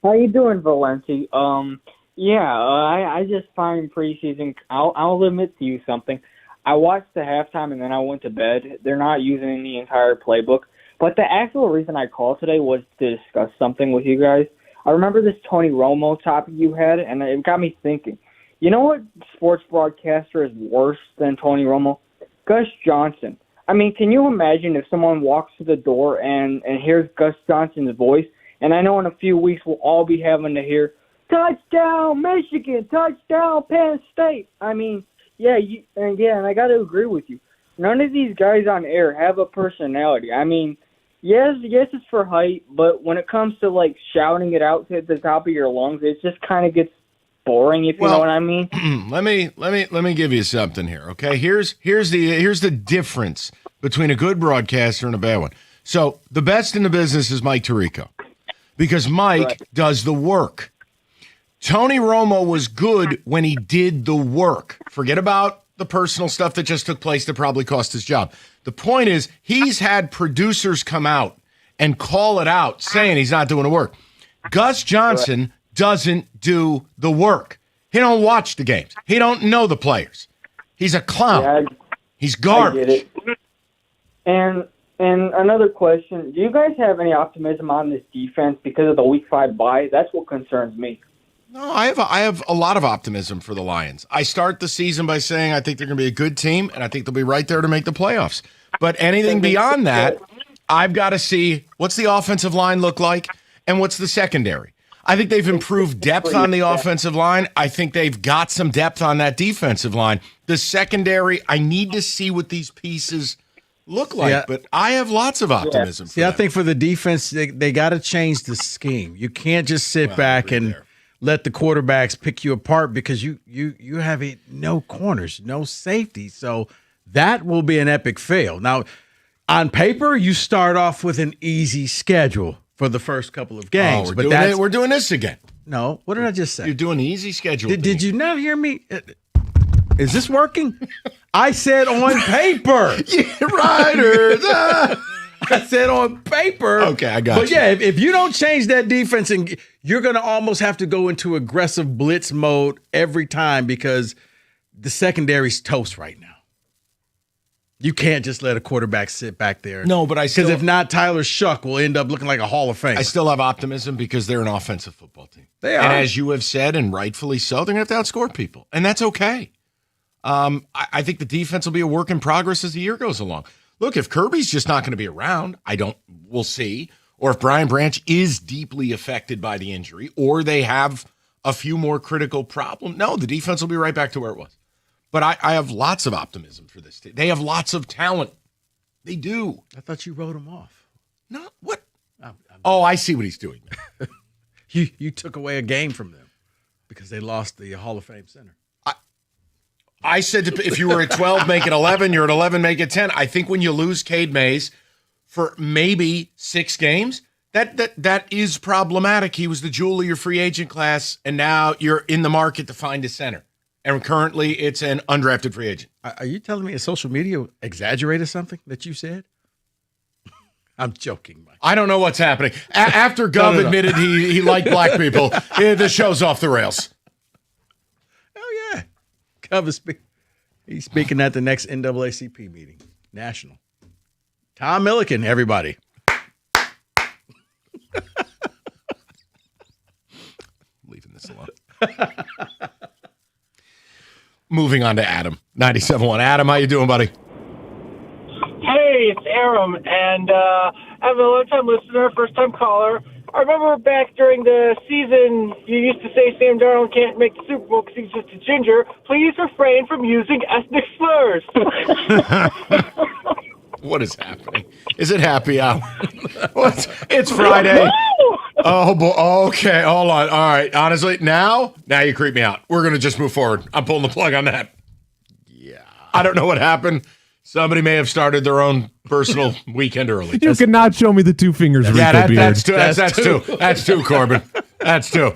How you doing, Valenti? I just find preseason. I'll admit to you something. I watched the halftime and then I went to bed. They're not using the entire playbook. But the actual reason I called today was to discuss something with you guys. I remember this Tony Romo topic you had, and it got me thinking. You know what sports broadcaster is worse than Tony Romo? Gus Johnson. I mean, can you imagine if someone walks to the door and hears Gus Johnson's voice? And I know in a few weeks we'll all be having to hear, touchdown, Michigan, touchdown, Penn State. I mean, and I got to agree with you. None of these guys on air have a personality. I mean, yes, it's for height, but when it comes to, like, shouting it out to the top of your lungs, it just kind of gets boring, if you know what I mean. Let me give you something here, okay? Here's the difference between a good broadcaster and a bad one. So the best in the business is Mike Tirico because Mike does the work. Tony Romo was good when he did the work. Forget about the personal stuff that just took place that probably cost his job. The point is he's had producers come out and call it out saying he's not doing the work. Gus Johnson doesn't do the work. He don't watch the games. He don't know the players. He's a clown. He's garbage. I get it. And another question, do you guys have any optimism on this defense because of the Week 5 bye? That's what concerns me. No, I have a lot of optimism for the Lions. I start the season by saying I think they're going to be a good team, and I think they'll be right there to make the playoffs. But anything beyond that, I've got to see what's the offensive line look like and what's the secondary. I think they've improved depth on the offensive line. I think they've got some depth on that defensive line. The secondary, I need to see what these pieces look like, but I have lots of optimism. See, I think for the defense, they got to change the scheme. You can't just sit back and let the quarterbacks pick you apart because you have no corners, no safety. So that will be an epic fail. Now, on paper, you start off with an easy schedule for the first couple of games. We're doing this again. No, what did I just say? You're doing the easy schedule. Did you not hear me? Is this working? I said on paper. Riders. I said on paper. Okay, I got But you. yeah, if you don't change that defense, and you're going to almost have to go into aggressive blitz mode every time because the secondary's toast right now. You can't just let a quarterback sit back there. No, but because if not, Tyler Shuck will end up looking like a Hall of Fame. I still have optimism because they're an offensive football team. They are. And as you have said, and rightfully so, they're going to have to outscore people. And that's okay. I think the defense will be a work in progress as the year goes along. Look, if Kirby's just not going to be around, we'll see. Or if Brian Branch is deeply affected by the injury, or they have a few more critical problems. No, the defense will be right back to where it was. But I have lots of optimism for this team. They have lots of talent. They do. I thought you wrote him off. No, what? Oh, I see what he's doing. You took away a game from them because they lost the Hall of Fame center. I said if you were at 12, make it 11. You're at 11, make it 10. I think when you lose Cade Mays for maybe 6 games, that is problematic. He was the jewel of your free agent class, and now you're in the market to find a center. And currently, it's an undrafted free agent. Are you telling me social media exaggerated something that you said? I'm joking, Mike. I don't know what's happening. After Gov admitted he liked black people, the show's off the rails. Oh, yeah. Gov he's speaking at the next NAACP meeting. National. Tom Milliken, everybody. Leaving this alone. Moving on to Adam, 97.1. Adam, how you doing, buddy? Hey, it's Aram, and I'm a long-time listener, first-time caller. I remember back during the season, you used to say Sam Darnold can't make the Super Bowl because he's just a ginger. Please refrain from using ethnic slurs. What is happening? Is it happy hour? It's Friday. Oh, boy. Okay, hold on. All right. Honestly, now you creep me out. We're going to just move forward. I'm pulling the plug on that. Yeah. I don't know what happened. Somebody may have started their own personal weekend early. You cannot show me the 2 fingers, Rico Beard. That's two. That's two, Corbin. That's 2.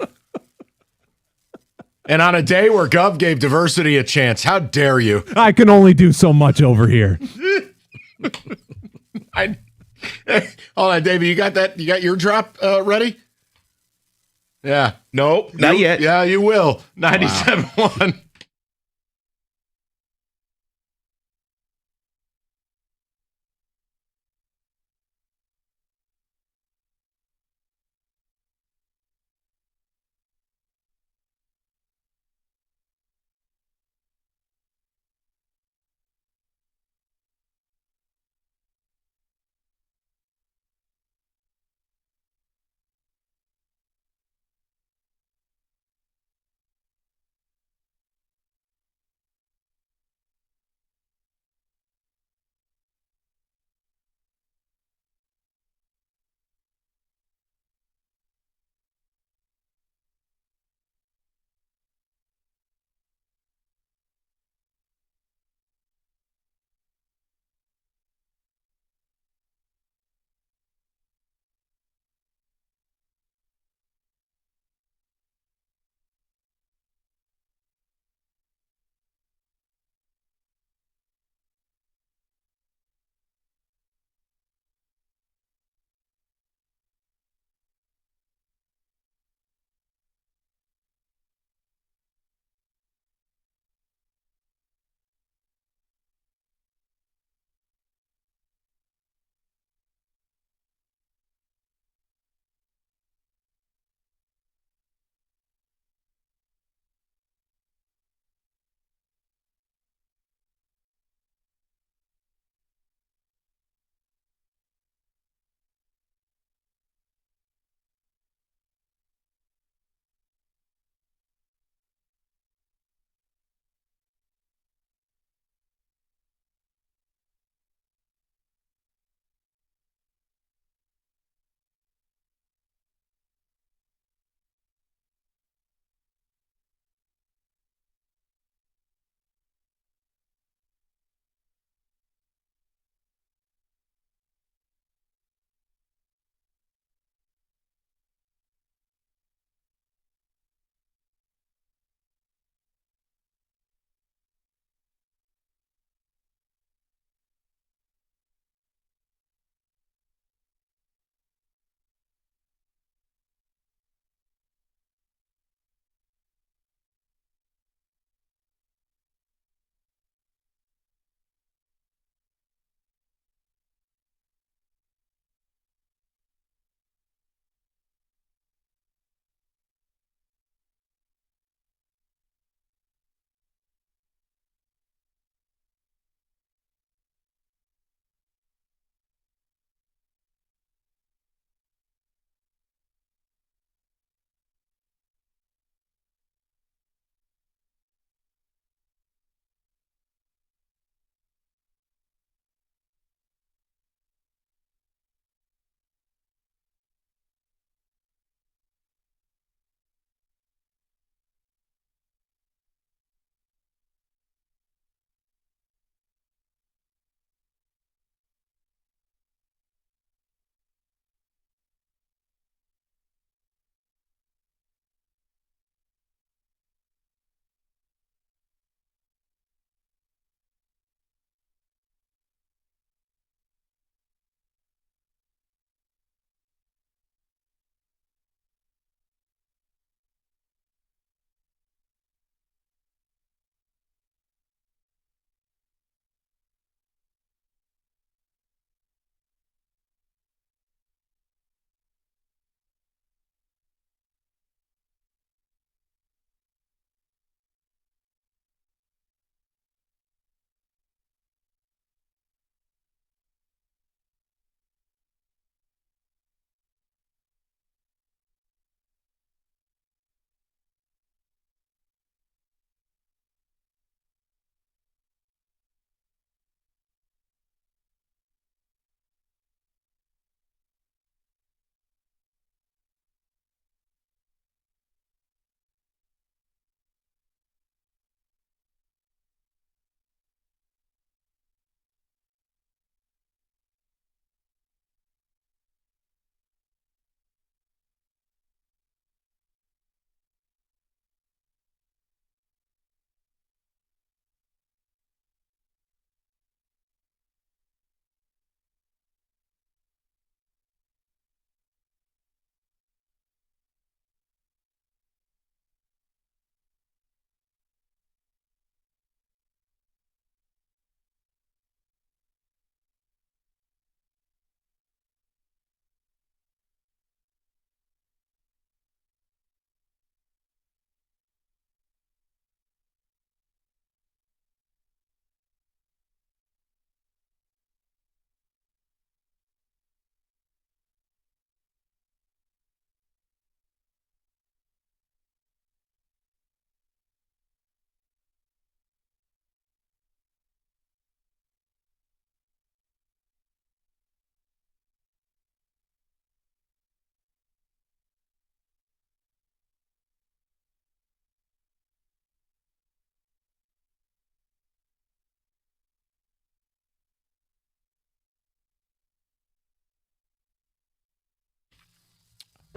And on a day where Gov gave diversity a chance, how dare you? I can only do so much over here. Hold on, David. You got that? You got your drop ready? Yeah. Nope. Not yet. Yeah, you will. 97.1.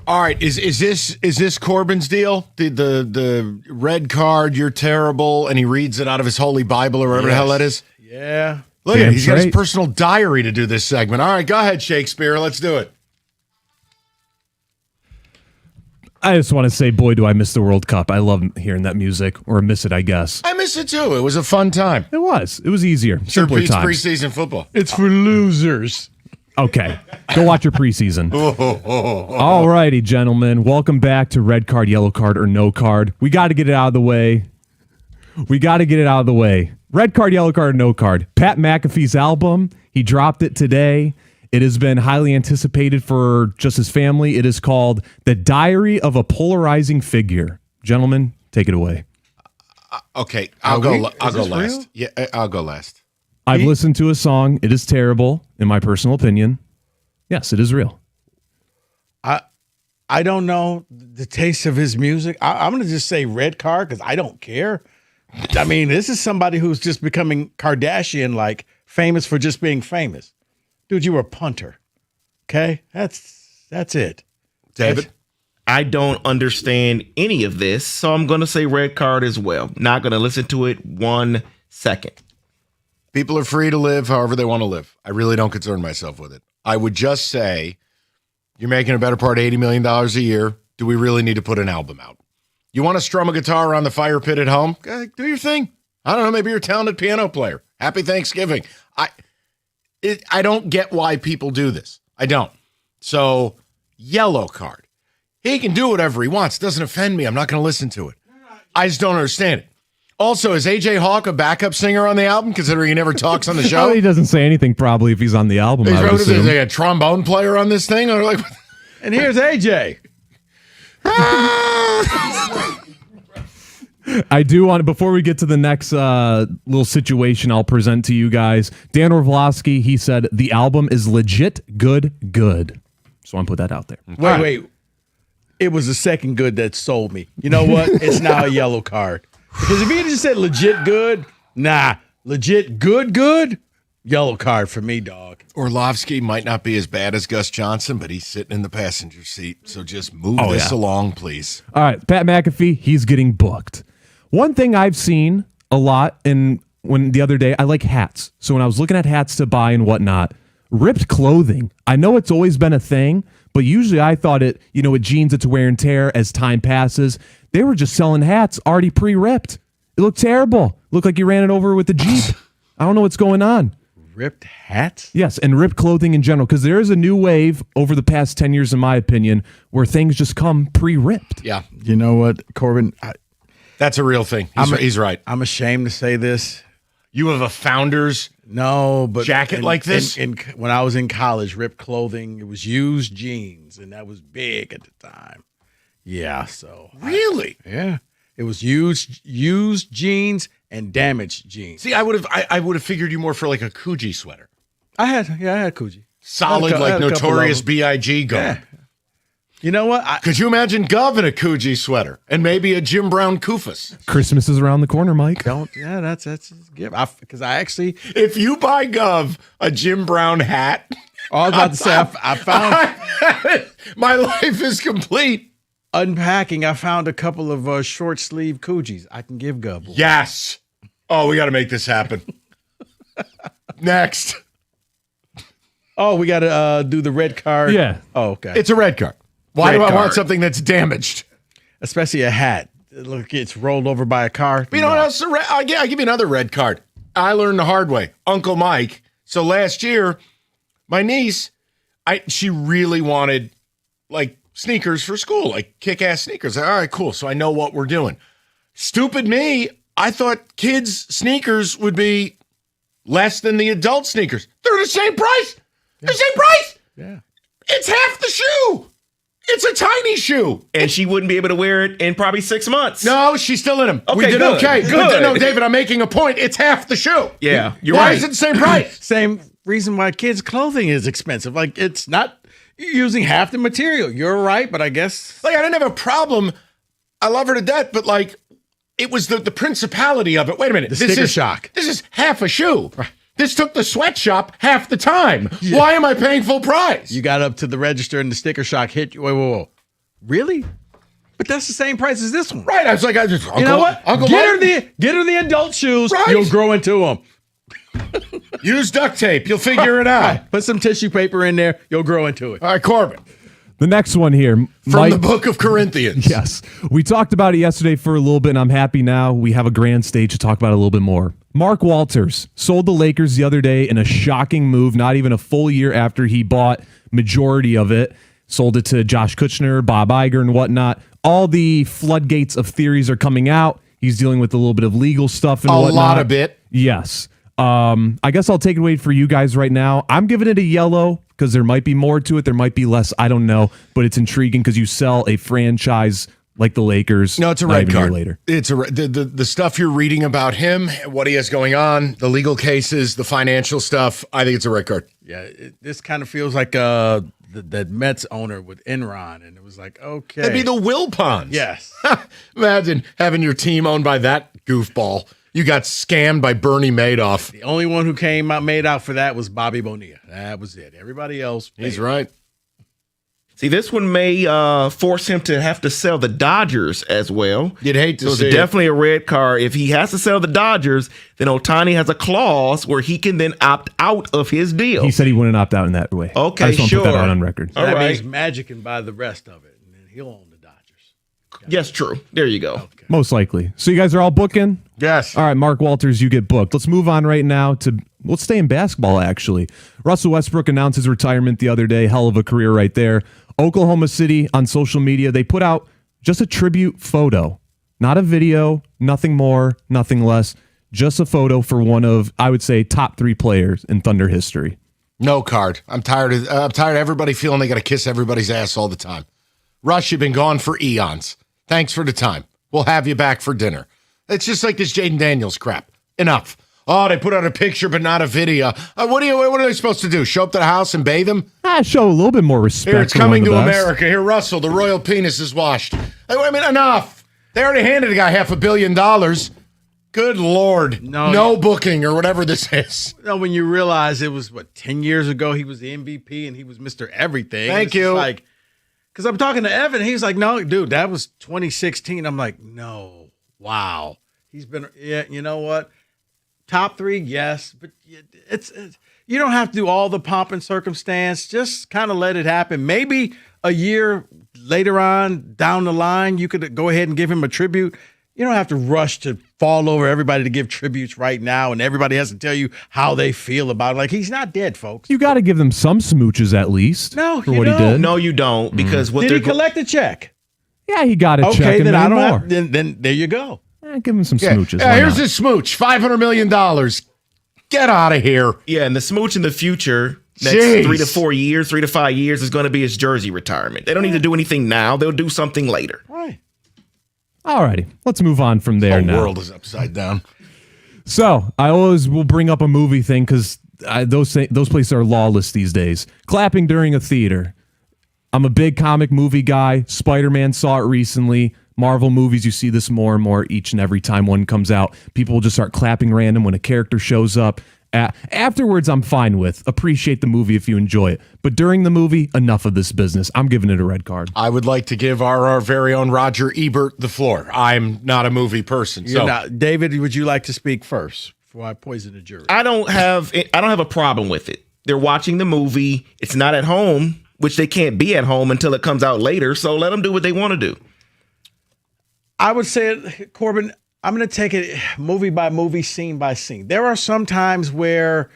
All right, is this Corbin's deal? The red card, you're terrible, and he reads it out of his holy Bible or whatever the hell that is? Yeah. Look at it. He's got his personal diary to do this segment. All right, go ahead, Shakespeare. Let's do it. I just want to say, boy, do I miss the World Cup. I love hearing that music, or miss it, I guess. I miss it too. It was a fun time. It was. It was easier. Sure Simpler beats times. preseason football. It's for losers. Okay. Go watch your preseason. All righty, gentlemen. Welcome back to Red Card, Yellow Card, or No Card. We got to get it out of the way. Red Card, Yellow Card, or No Card. Pat McAfee's album. He dropped it today. It has been highly anticipated for just his family. It is called The Diary of a Polarizing Figure. Gentlemen, take it away. Okay, I'll go last. Real? Yeah, I'll go last. I've listened to a song. It is terrible, in my personal opinion. Yes, it is real. I don't know the taste of his music. I'm going to just say red card because I don't care. I mean, this is somebody who's just becoming Kardashian-like, famous for just being famous. Dude, you were a punter. Okay? That's it. David? I don't understand any of this, so I'm going to say red card as well. Not going to listen to it 1 second. People are free to live however they want to live. I really don't concern myself with it. I would just say you're making a better part of $80 million a year. Do we really need to put an album out? You want to strum a guitar around the fire pit at home? Do your thing. I don't know. Maybe you're a talented piano player. Happy Thanksgiving. I don't get why people do this. I don't. So, yellow card. He can do whatever he wants. It doesn't offend me. I'm not going to listen to it. I just don't understand it. Also, is AJ Hawk a backup singer on the album, considering he never talks on the show? He doesn't say anything probably if he's on the album. He's I would assume. a trombone player on this thing? Or like, and here's AJ. I do want to, before we get to the next little situation I'll present to you guys, Dan Orlovsky, he said, the album is legit good. So I want to put that out there. Wait. It was the second good that sold me. You know what? It's now a yellow card. Because if he had just said legit good, legit good, yellow card for me, dog. Orlovsky might not be as bad as Gus Johnson, but he's sitting in the passenger seat. So just move this along, please. All right, Pat McAfee, he's getting booked. One thing I've seen a lot, and when the other day, I like hats. So when I was looking at hats to buy and whatnot, ripped clothing. I know it's always been a thing, but usually I thought it, with jeans, it's wear and tear as time passes. They were just selling hats already pre-ripped. It looked terrible. Looked like you ran it over with a Jeep. I don't know what's going on. Ripped hats? Yes, and ripped clothing in general, because there is a new wave over the past 10 years, in my opinion, where things just come pre-ripped. Yeah. You know what, Corbin? That's a real thing. He's right. I'm ashamed to say this. You have a Founders jacket like this? When I was in college, ripped clothing, it was used jeans, and that was big at the time. Yeah, so. Really? Yeah. It was used jeans and damaged jeans. See, I would have figured you more for like a Coogee sweater. I had Coogee. Solid, like Notorious B.I.G. Gov. Yeah. You know what? Could you imagine Gov in a Coogee sweater and maybe a Jim Brown Kufas? Christmas is around the corner, Mike. That's a gift. Because I actually, if you buy Gov a Jim Brown hat, I was about to say I found my life is complete. Unpacking, I found a couple of short sleeve Coogies I can give Gov. Yes. Oh, we got to make this happen. Next. Oh, we got to do the red card. Yeah. Oh, okay. It's a red card. Why do I want something that's damaged? Especially a hat. Look, it's rolled over by a car. You know what else? I'll give you another red card. I learned the hard way. Uncle Mike. So last year, my niece, she really wanted like sneakers for school, like kick-ass sneakers. All right, cool. So I know what we're doing. Stupid me. I thought kids' sneakers would be less than the adult sneakers. They're the same price. Yeah. The same price. Yeah. It's half the shoe. It's a tiny shoe. And she wouldn't be able to wear it in probably 6 months. No, she's still in them. Okay, we did good. okay. Good. No, David, I'm making a point. It's half the shoe. Yeah, you're Why right. is it the same price? Same reason why kids' clothing is expensive. Like, it's not using half the material. You're right, but I guess. Like, I didn't have a problem. I love her to death, but like, it was the principality of it. Wait a minute. The sticker shock. This is half a shoe. This took the sweatshop half the time. Yeah. Why am I paying full price? You got up to the register and the sticker shock hit you. Whoa. really? But that's the same price as this one. Right. I was like, You know what? Get her the adult shoes. Right. You'll grow into them. Use duct tape. You'll figure it out. Right. Put some tissue paper in there. You'll grow into it. All right, Corbin. The next one here. From the book of Corinthians. Yes. We talked about it yesterday for a little bit, and I'm happy now we have a grand stage to talk about it a little bit more. Mark Walters sold the Lakers the other day in a shocking move, not even a full year after he bought majority of it. Sold it to Josh Kushner, Bob Iger, and whatnot. All the floodgates of theories are coming out. He's dealing with a little bit of legal stuff and whatnot. A lot of it. Yes. I guess I'll take it away for you guys right now. I'm giving it a yellow because there might be more to it. There might be less. I don't know. But it's intriguing because you sell a franchise like the Lakers. No, it's a not red even a year card. later. It's the stuff you're reading about him, what he has going on, the legal cases, the financial stuff. I think it's a red card. Yeah, this kind of feels like that Mets owner with Enron, and it was like, okay. That'd be the Wilpons. Yes. Imagine having your team owned by that goofball. You got scammed by Bernie Madoff. The only one who made out for that was Bobby Bonilla. That was it. Everybody else. He's right. See, this one may force him to have to sell the Dodgers as well. You'd hate to so see it's it. definitely a red card. If he has to sell the Dodgers, then Ohtani has a clause where he can then opt out of his deal. He said he wouldn't opt out in that way. Okay, I just want to put that sure. out on record. So that means Magic can buy the rest of it, and then he'll own the Dodgers. Yes, true. There you go. Okay. Most likely. So you guys are all booking? Yes. All right, Mark Walters, you get booked. Let's move on right now to, let's stay in basketball, actually. Russell Westbrook announced his retirement the other day. Hell of a career right there. Oklahoma City on social media, they put out just a tribute photo. Not a video, nothing more, nothing less. Just a photo for one of, I would say, top 3 players in Thunder history. No card. I'm tired of everybody feeling they got to kiss everybody's ass all the time. Rush, you've been gone for eons. Thanks for the time. We'll have you back for dinner. It's just like this Jaden Daniels crap. Enough. Oh, they put out a picture but not a video. What are they supposed to do? Show up to the house and bathe him? Show a little bit more respect. Here, it's for one coming of to the best. America. Here, Russell, the royal penis is washed. I mean, enough. They already handed a guy $500 million. Good Lord. No booking or whatever this is. No, when you realize it was, 10 years ago he was the MVP and he was Mr. Everything. Thank you. Because I'm talking to Evan. He's like, no, dude, that was 2016. I'm like, no. Wow. He's been, you know what? Top 3, yes. But it's you don't have to do all the pomp and circumstance. Just kind of let it happen. Maybe a year later on down the line, you could go ahead and give him a tribute. You don't have to rush to fall over everybody to give tributes right now, and everybody has to tell you how they feel about it. Like, he's not dead, folks. You got to give them some smooches at least. No, for you what don't. he did. No, you don't, because what Did they're he collect a check? Yeah, he got a check. Okay, and then many I don't more. have. Then there you go. Give him some smooches. Why Here's not? his smooch. $500 million. Get out of here. Yeah, and the smooch in the future, next Jeez. 3 to 4 years, 3 to 5 years, is going to be his jersey retirement. They don't need to do anything now. They'll do something later. Right. Alrighty, let's move on from there The now. world is upside down. So I always will bring up a movie thing because those places are lawless these days. Clapping during a theater. I'm a big comic movie guy. Spider-Man saw it recently. Marvel movies, you see this more and more each and every time one comes out. People will just start clapping random when a character shows up. Afterwards, I'm fine with. Appreciate the movie if you enjoy it. But during the movie, enough of this business. I'm giving it a red card. I would like to give our very own Roger Ebert the floor. I'm not a movie person. So David, would you like to speak first before I poison the jury? I don't have a problem with it. They're watching the movie. It's not at home, which they can't be at home until it comes out later. So let them do what they want to do. I would say, Corbin, I'm going to take it movie by movie, scene by scene. There are some times where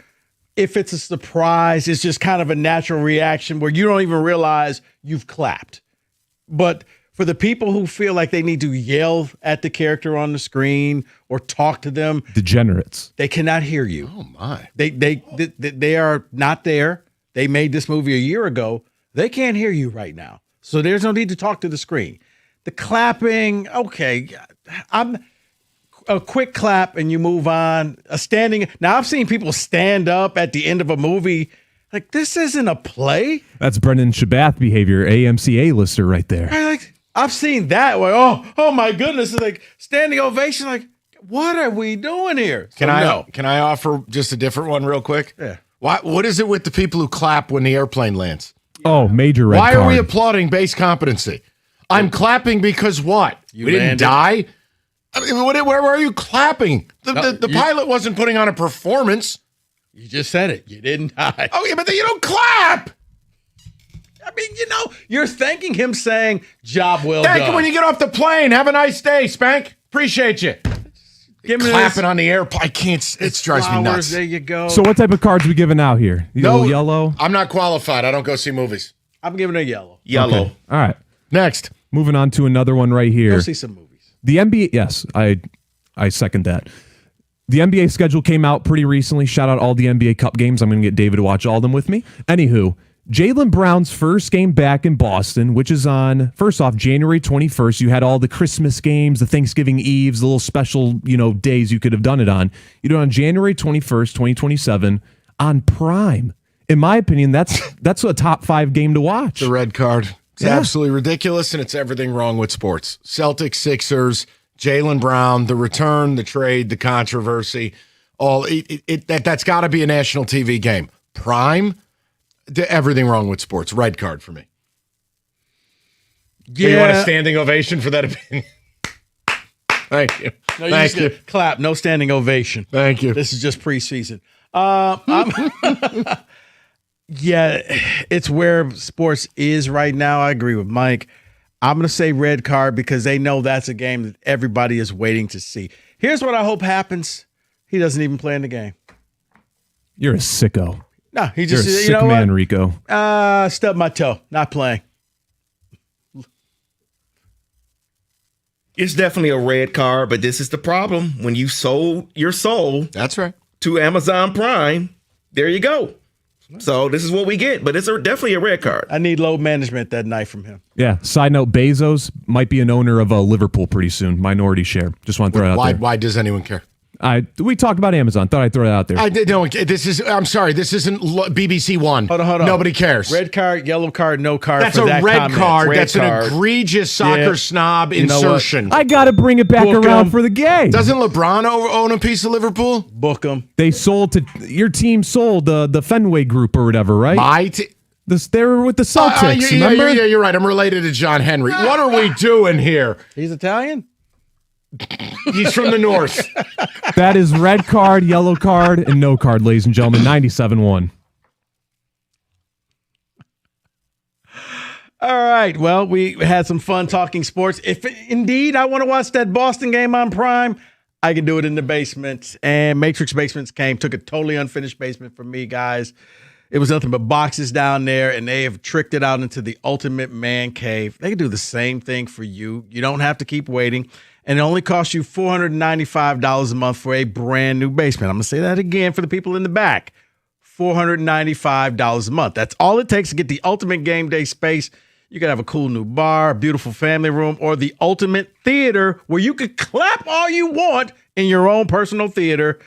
if it's a surprise, it's just kind of a natural reaction where you don't even realize you've clapped. But for the people who feel like they need to yell at the character on the screen or talk to them, Degenerates. they cannot hear you. Oh my. They are not there. They made this movie a year ago. They can't hear you right now. So there's no need to talk to the screen. The clapping, okay, I'm a quick clap and you move on. A standing. Now I've seen people stand up at the end of a movie. Like, this isn't a play. That's Brendan Shabath behavior, AMC A-lister right there. Like, I've seen that where, oh my goodness, it's like standing ovation. Like, what are we doing here? So Can no. I offer just a different one real quick? Yeah. What is it with the people who clap when the airplane lands? Oh, major red Why card. are we applauding base competency? I'm clapping because what? You we didn't landed. die? I mean, where are you clapping? The pilot wasn't putting on a performance. You just said it. You didn't die. Oh, yeah, but then you don't clap. I mean, you're thanking him saying, job well Thank done. you when you get off the plane. Have a nice day, Spank. Appreciate you. Give me Clapping this. on the airplane. I can't. It drives me Flowers, nuts. there you go. So what type of cards we giving out here? No, Yellow? I'm not qualified. I don't go see movies. I'm giving a yellow. Yellow. Okay. All right. Next. Moving on to another one right here. Go see some movies. The NBA, yes, I second that. The NBA schedule came out pretty recently. Shout out all the NBA Cup games. I'm going to get David to watch all of them with me. Anywho, Jaylen Brown's first game back in Boston, which is on, first off, January 21st. You had all the Christmas games, the Thanksgiving Eves, the little special, days you could have done it on. You do it on January 21st, 2027 on Prime. In my opinion, that's a top 5 game to watch. The red card. It's Yeah. absolutely ridiculous, and it's everything wrong with sports. Celtics, Sixers, Jaylen Brown, the return, the trade, the controversy, all that's got to be a national TV game. Prime, everything wrong with sports. Red card for me. Yeah. You want a standing ovation for that opinion? Thank you. No, you Thank just you. clap. No standing ovation. Thank you. This is just preseason. Yeah, it's where sports is right now. I agree with Mike. I'm going to say red card because they know that's a game that everybody is waiting to see. Here's what I hope happens. He doesn't even play in the game. You're a sicko. No, he You're just, a you sick know man, what? Rico. Stub my toe. Not playing. It's definitely a red card, but this is the problem. When you sold your soul, that's right, to Amazon Prime, there you go. So this is what we get, but it's definitely a red card. I need load management that night from him. Yeah. Side note, Bezos might be an owner of Liverpool pretty soon. Minority share. Just want to throw it out there. Why does anyone care? We talked about Amazon. Thought I'd throw it out there. I did. No, I'm sorry. This isn't BBC One. Hold on. Nobody cares. Red card, yellow card, no card. That's for a that red comment. card. Red That's card. an egregious soccer Yeah. snob You know what? insertion. I got to bring it back Book around 'em. for the game. Doesn't LeBron own a piece of Liverpool? Book them. They sold to your team. Sold the Fenway Group or whatever, right? They were with the Celtics. Remember? Yeah, you're right. I'm related to John Henry. What are we doing here? He's Italian? He's from the north. That is red card, yellow card, and no card, ladies and gentlemen. 97-1. All right. Well, we had some fun talking sports. If indeed I want to watch that Boston game on Prime, I can do it in the basement. And Matrix Basements took a totally unfinished basement for me, guys. It was nothing but boxes down there, and they have tricked it out into the ultimate man cave. They can do the same thing for you. You don't have to keep waiting. And it only costs you $495 a month for a brand new basement. I'm going to say that again for the people in the back. $495 a month. That's all it takes to get the ultimate game day space. You can have a cool new bar, a beautiful family room, or the ultimate theater where you could clap all you want in your own personal theater.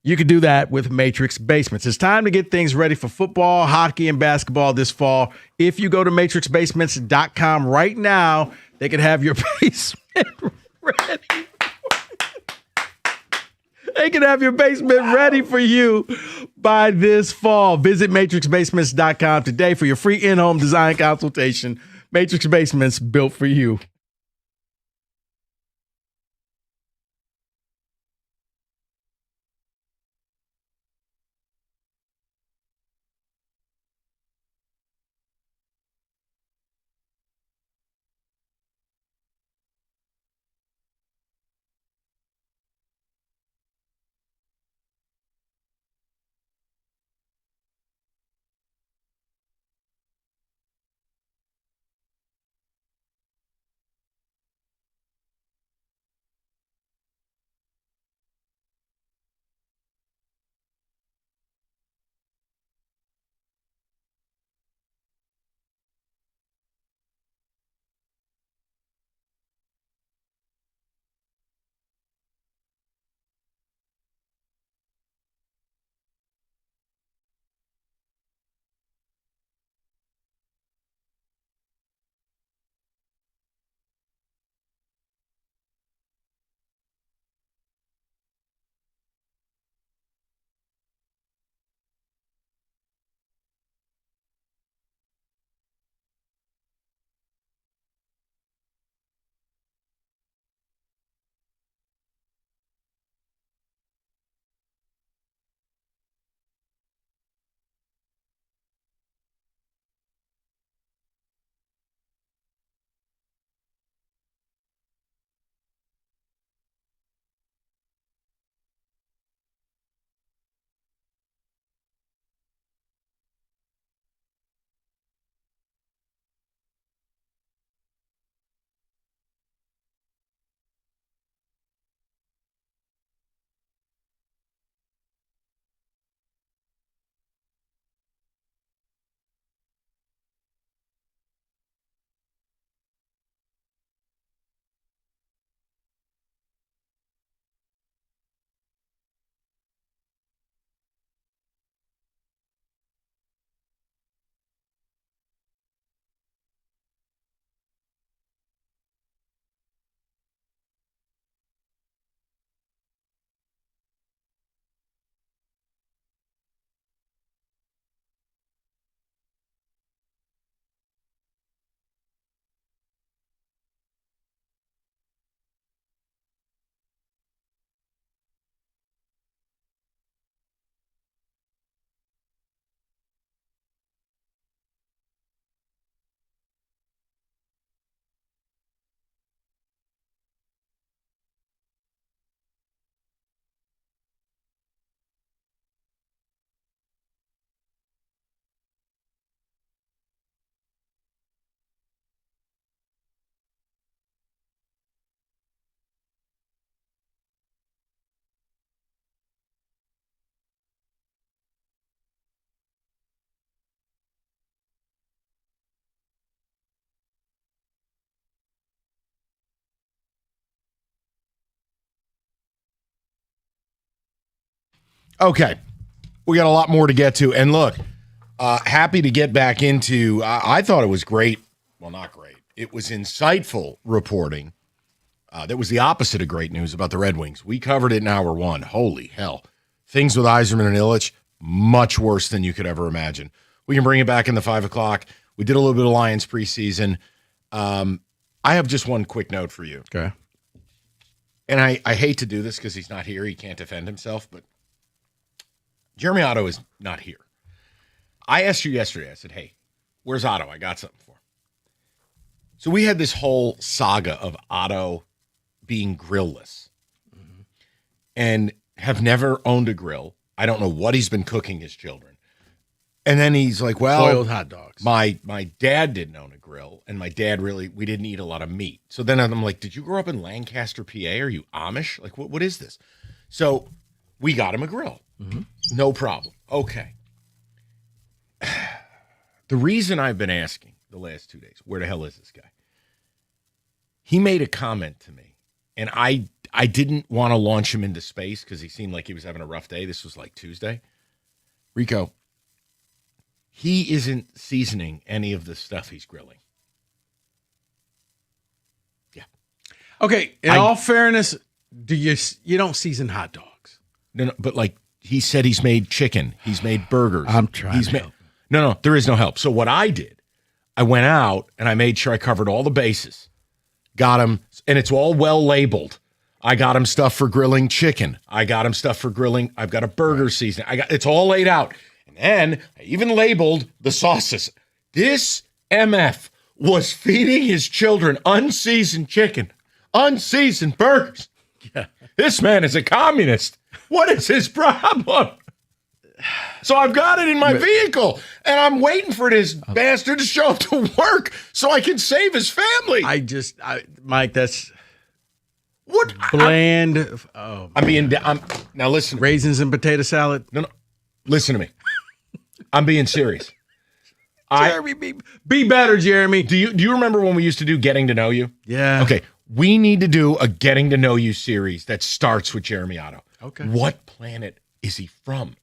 You could do that with Matrix Basements. It's time to get things ready for football, hockey, and basketball this fall. If you go to matrixbasements.com right now, they can have your basement ready. They can have your basement ready for you by this fall. Visit matrixbasements.com today for your free in-home design consultation. Matrix Basements, built for you. Okay. We got a lot more to get to. And look, happy to get back into, I thought it was great. Well, not great. It was insightful reporting. That was the opposite of great news about the Red Wings. We covered it in hour one. Holy hell. Things with Yzerman and Illich, much worse than you could ever imagine. We can bring it back in the 5 o'clock. We did a little bit of Lions preseason. I have just one quick note for you. Okay. And I hate to do this because he's not here. He can't defend himself, but Jeremy Otto is not here. I asked you yesterday, I said, hey, where's Otto? I got something for him. So we had this whole saga of Otto being grillless and have never owned a grill. I don't know what he's been cooking his children. And then he's like, well, boiled hot dogs. My dad didn't own a grill, and my dad we didn't eat a lot of meat. So then I'm like, did you grow up in Lancaster, PA? Are you Amish? Like, what is this? So we got him a grill. No problem. Okay. The reason I've been asking the last 2 days, where the hell is this guy? He made a comment to me, and I didn't want to launch him into space because he seemed like he was having a rough day. This was like Tuesday. Rico, he isn't seasoning any of the stuff he's grilling. Yeah. Okay, in all fairness, you don't season hot dogs? No, but like he said he's made chicken. He's made burgers. I'm trying to help. No, there is no help. So what I did, I went out and I made sure I covered all the bases. Got him, and it's all well labeled. I got him stuff for grilling chicken. I got him stuff for grilling. I've got a burger seasoning. It's all laid out. And then I even labeled the sauces. This MF was feeding his children unseasoned chicken, unseasoned burgers. Yeah. This man is a communist. What is his problem? So I've got it in my vehicle, and I'm waiting for this bastard to show up to work so I can save his family. Mike, that's what bland. Now listen. Raisins and potato salad. No, listen to me. I'm being serious. Jeremy, be better, Jeremy. Do you remember when we used to do Getting to Know You? Yeah. Okay. We need to do a Getting to Know You series that starts with Jeremy Otto. Okay. What planet is he from?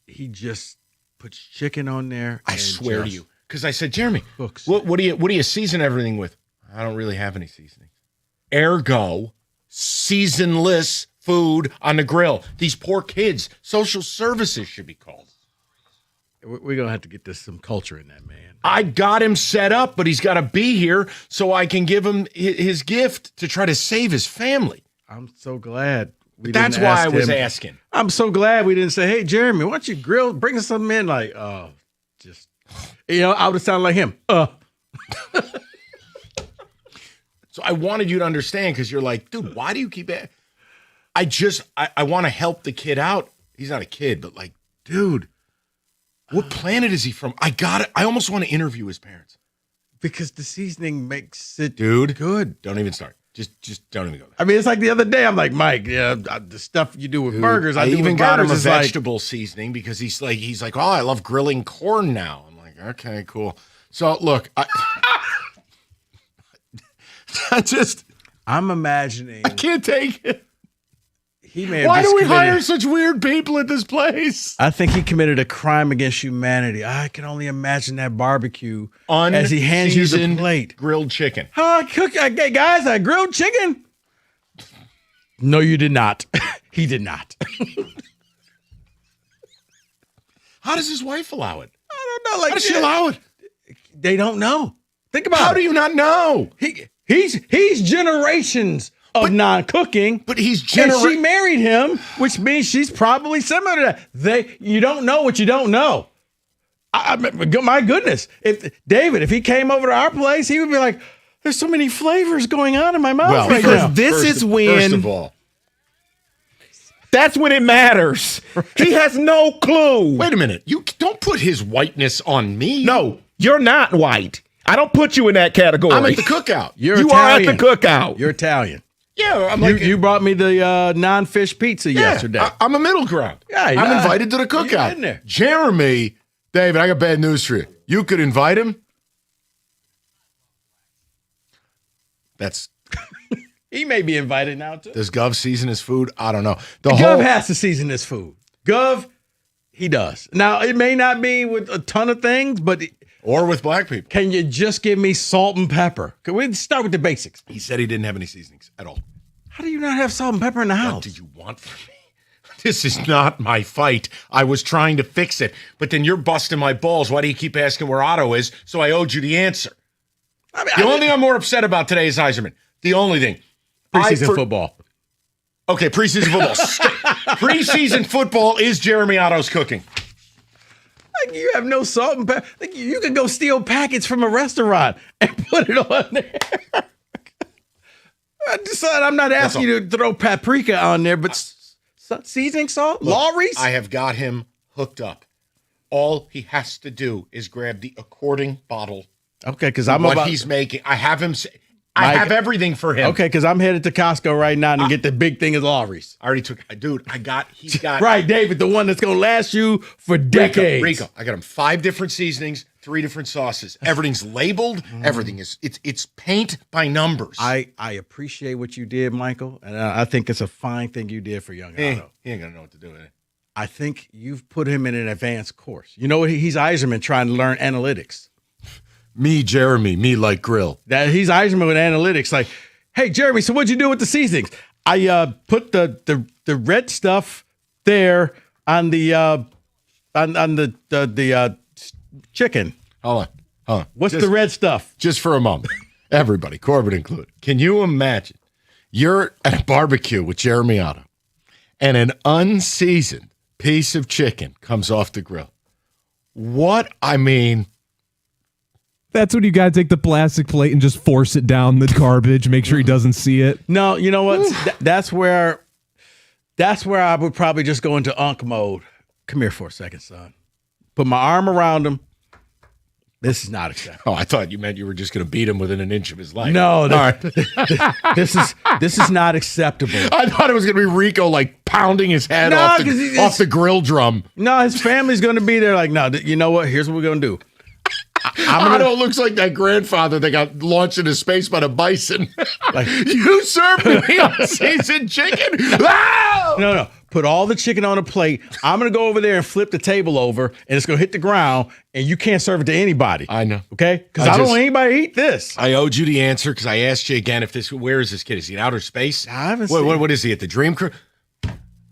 He just puts chicken on there. I swear to you. Because I said, Jeremy, what do you season everything with? I don't really have any seasoning. Ergo, seasonless food on the grill. These poor kids, social services should be called. We're going to have to get some culture in that, man. I got him set up, but he's got to be here so I can give him his gift to try to save his family. I'm so glad. That's why I was asking. I'm so glad we didn't say, hey, Jeremy, why don't you bring us something in? Like, I would have sounded like him. So I wanted you to understand because you're like, dude, why do you keep it? I want to help the kid out. He's not a kid, but like, dude, what planet is he from? I almost want to interview his parents. Because the seasoning makes it good. Don't even start. Just don't even go there. I mean, it's like the other day. I'm like, Mike, the stuff you do with burgers. I even got him a vegetable seasoning because he's like, oh, I love grilling corn now. I'm like, okay, cool. So look, I'm imagining. I can't take it. He may have Why do we committed, hire such weird people at this place? I think he committed a crime against humanity. I can only imagine that barbecue as he hands you the plate. Grilled chicken. Hey, guys, I grilled chicken. No, you did not. He did not. How does his wife allow it? I don't know. How does she allow it? They don't know. Think about it. How do you not know? He's generations of non-cooking, but he's and she married him, which means she's probably similar to that. You don't know what you don't know. My goodness, if he came over to our place, he would be like, "There's so many flavors going on in my mouth right now." First of all, that's when it matters. He has no clue. Wait a minute. You don't put his whiteness on me. No, you're not white. I don't put you in that category. I'm at the cookout. You are at the cookout. You're Italian. Yeah, I'm like you brought me the non-fish pizza yesterday. I'm a middle ground. Yeah, I'm invited to the cookout. In there. Jeremy, David, I got bad news for you. You could invite him. That's. He may be invited now too. Does Gov season his food? I don't know. Gov has to season his food. Gov, he does. Now, it may not be with a ton of things, but or with black people. Can you just give me salt and pepper? Can we start with the basics? He said he didn't have any seasonings at all. How do you not have salt and pepper in the house? What do you want from me? This is not my fight. I was trying to fix it, but then you're busting my balls. Why do you keep asking where Otto is? So I owed you the answer. The only thing I'm more upset about today is Yzerman. The only thing. Preseason football. Okay, preseason football. Preseason football is Jeremy Otto's cooking. Like, you have no salt and pepper. Like, you could go steal packets from a restaurant and put it on there. I'm not asking you to throw paprika on there, but seasoning salt? Lawry's? I have got him hooked up. All he has to do is grab the according bottle. Okay, because he's making. I have him. I have everything for him. Okay, because I'm headed to Costco right now and get the big thing of Lawry's. I already took. Dude, he's got. Right, David, the one that's going to last you for decades. Rico, I got him 5 different seasonings, 3 different sauces. Everything's labeled. Everything is. It's paint by numbers. I appreciate what you did, Michael, and I think it's a fine thing you did for young Otto. He ain't gonna know what to do with it. I think you've put him in an advanced course. You know what? He's Yzerman trying to learn analytics. Me, Jeremy, me like grill. That he's Yzerman with analytics. Like, hey, Jeremy, so what'd you do with the seasonings? I put the red stuff there on the chicken. Hold on. What's the red stuff? Just for a moment, everybody, Corbin included. Can you imagine? You're at a barbecue with Jeremy Otto, and an unseasoned piece of chicken comes off the grill. That's when you got to take the plastic plate and just force it down the garbage, make sure he doesn't see it. No, you know what? That's where I would probably just go into Unk mode. Come here for a second, son. Put my arm around him. This is not acceptable. Oh, I thought you meant you were just going to beat him within an inch of his life. No, this is not acceptable. I thought it was going to be Rico like pounding his head off the grill drum. No, his family's going to be there. Like, no, you know what? Here's what we're going to do. Otto looks like that grandfather that got launched into space by the bison. Like, you served me unseasoned chicken? No. Put all the chicken on a plate. I'm going to go over there and flip the table over, and it's going to hit the ground, and you can't serve it to anybody. I know. Okay? Because I don't want anybody to eat this. I owed you the answer because I asked you again where is this kid? Is he in outer space? I haven't seen What is he, at the Dream Crew?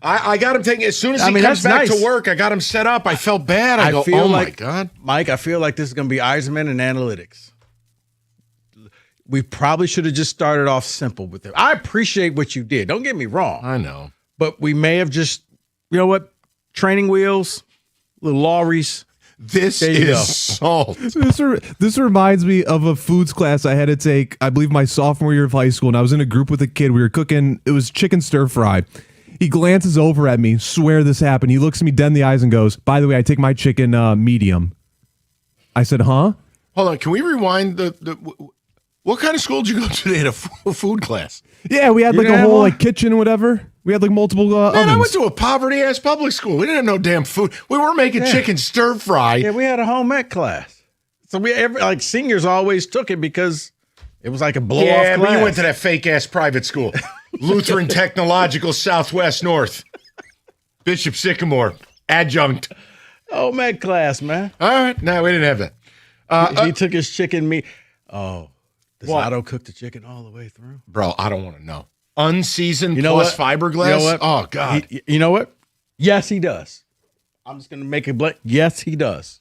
I got him taking, as soon as he comes back to work, I got him set up. I felt bad. I go, oh my God. Mike, I feel like this is going to be Yzerman and analytics. We probably should have just started off simple with it. I appreciate what you did. Don't get me wrong. I know. But we may have just, you know what? Training wheels, little Lawry's. This is salt. This reminds me of a foods class I had to take, I believe my sophomore year of high school, and I was in a group with a kid. We were cooking, it was chicken stir fry. He glances over at me, swear this happened. He looks at me dead in the eyes and goes, by the way, I take my chicken medium. I said, huh? Hold on, can we rewind what kind of school did you go to? They had a food class. Yeah, we had like a whole like kitchen, whatever. We had like multiple ovens. I went to a poverty-ass public school. We didn't have no damn food. We weren't making chicken stir fry. Yeah, we had a home ec class. So seniors always took it because it was like a blow-off class. Yeah, but you went to that fake-ass private school. Lutheran Technological Southwest North. Bishop Sycamore. Adjunct. Home ec class, man. All right. No, we didn't have that. He took his chicken meat. Oh. Does Otto cook the chicken all the way through? Bro, I don't want to know. Unseasoned plus fiberglass? You know what? Oh, God. You know what? Yes, he does. I'm just going to make it blank. Yes, he does.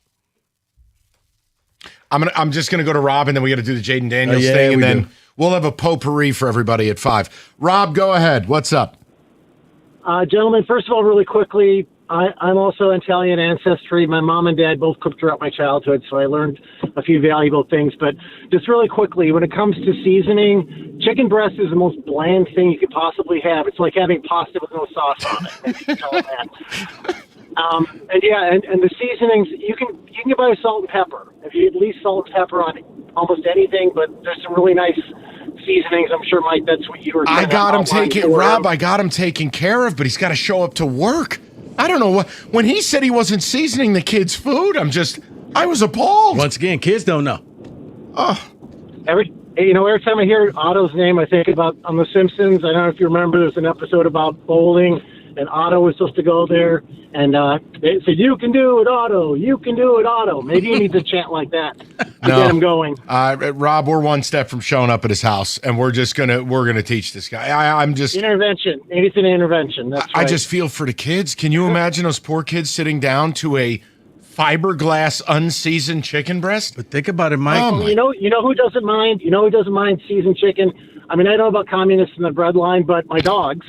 I'm just going to go to Rob, and then we got to do the Jaden Daniels thing, and then we'll have a potpourri for everybody at 5. Rob, go ahead. What's up? Gentlemen, first of all, really quickly, I'm also Italian ancestry. My mom and dad both cooked throughout my childhood, so I learned a few valuable things. But just really quickly, when it comes to seasoning, chicken breast is the most bland thing you could possibly have. It's like having pasta with no sauce on it. If you can tell that. And the seasonings, you can get by salt and pepper. If you at least salt and pepper on almost anything, but there's some really nice seasonings. I'm sure, Mike, that's what you were saying. I got him taken care of, but he's got to show up to work. I don't know what. When he said he wasn't seasoning the kids' food, I was appalled. Once again, kids don't know. Oh, every time I hear Otto's name, I think about on The Simpsons. I don't know if you remember. There's an episode about bowling, and Otto was supposed to go there, and they said, "You can do it, Otto. You can do it, Otto." Maybe he needs a chant like that to get him going. Rob, we're one step from showing up at his house, and we're gonna teach this guy. I'm just intervention. Maybe it's an intervention. That's I right. just feel for the kids. Can you imagine those poor kids sitting down to a fiberglass unseasoned chicken breast? But think about it, Mike. You know who doesn't mind? You know who doesn't mind seasoned chicken? I mean, I know about communists in the breadline, but my dogs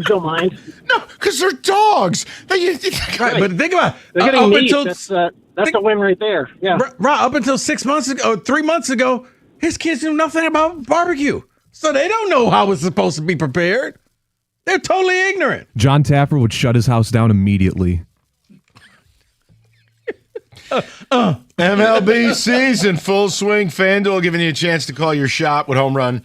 don't mind. No, because they're dogs. Right, but think about it. They're getting meat. That's a win right there. Yeah. Rob, up until 6 months ago, 3 months ago, his kids knew nothing about barbecue. So they don't know how it's supposed to be prepared. They're totally ignorant. John Tapper would shut his house down immediately. MLB season, full swing. FanDuel giving you a chance to call your shot with home run.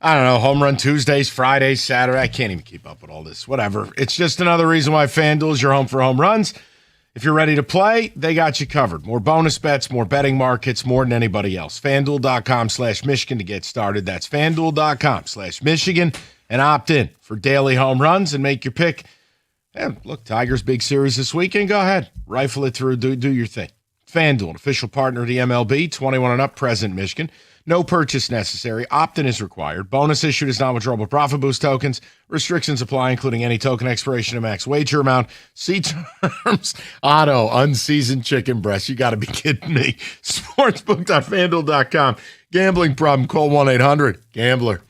I don't know, home run Tuesdays, Fridays, Saturday. I can't even keep up with all this. Whatever. It's just another reason why FanDuel is your home for home runs. If you're ready to play, they got you covered. More bonus bets, more betting markets, more than anybody else. FanDuel.com/Michigan to get started. That's FanDuel.com/Michigan and opt in for daily home runs and make your pick. And look, Tigers big series this weekend. Go ahead. Rifle it through. Do your thing. FanDuel, an official partner of the MLB, 21 and up, present Michigan. No purchase necessary. Opt-in is required. Bonus issued is non-withdrawable profit boost tokens. Restrictions apply, including any token expiration and max wager amount. See terms. Otto, unseasoned chicken breast. You got to be kidding me. Sportsbook.fanduel.com. Gambling problem, call 1-800-GAMBLER.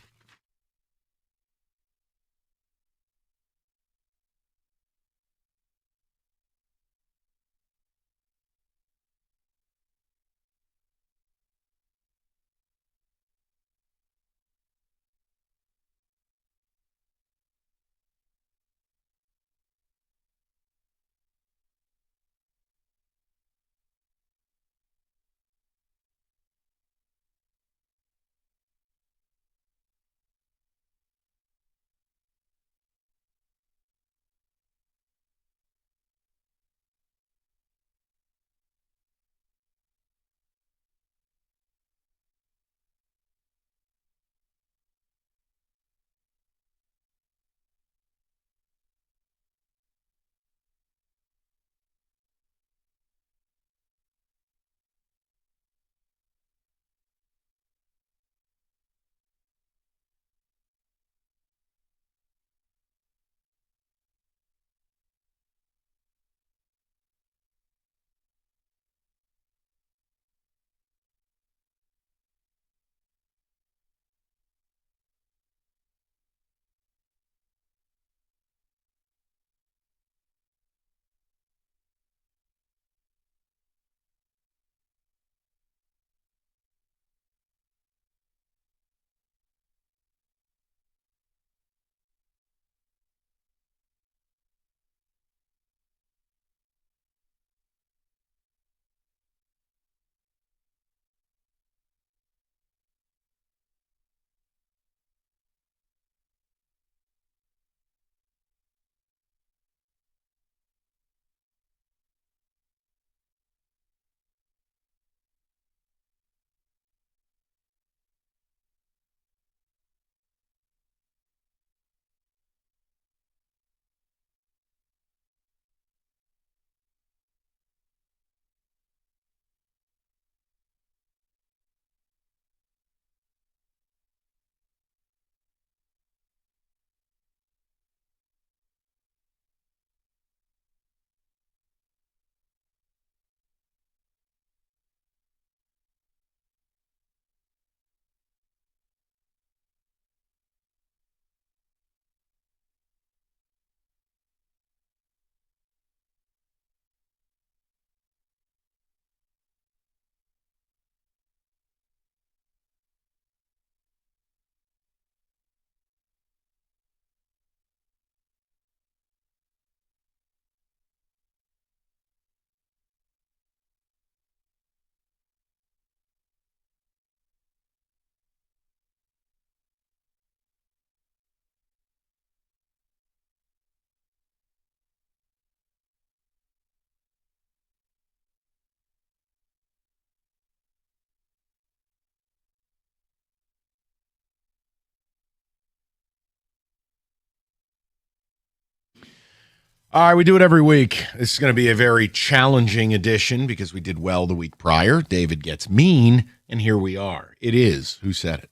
All right, we do it every week. This is going to be a very challenging edition because we did well the week prior. David gets mean, and here we are. It is Who Said It?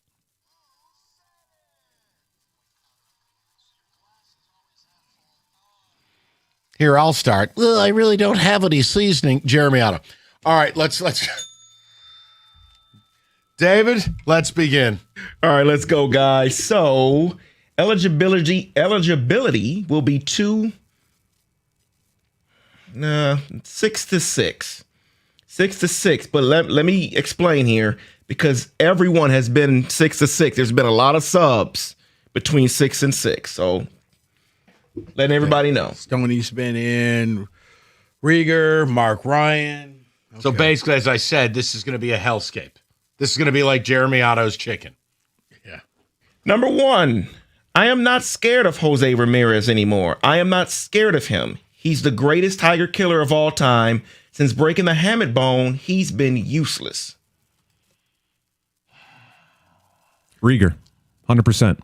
Here, I'll start. Well, I really don't have any seasoning. Jeremy Otto. All right, let's David, let's begin. All right, let's go, guys. So eligibility will be 6-6. 6-6. But let me explain here, because everyone has been 6-6. There's been a lot of subs between 6 and 6. So letting everybody know. Stoney's been in, Rieger, Mark Ryan. Okay. So basically, as I said, this is going to be a hellscape. This is going to be like Jeremy Otto's chicken. Yeah. Number 1, I am not scared of Jose Ramirez anymore. I am not scared of him. He's the greatest Tiger killer of all time. Since breaking the Hammett bone, he's been useless. Rieger, 100%.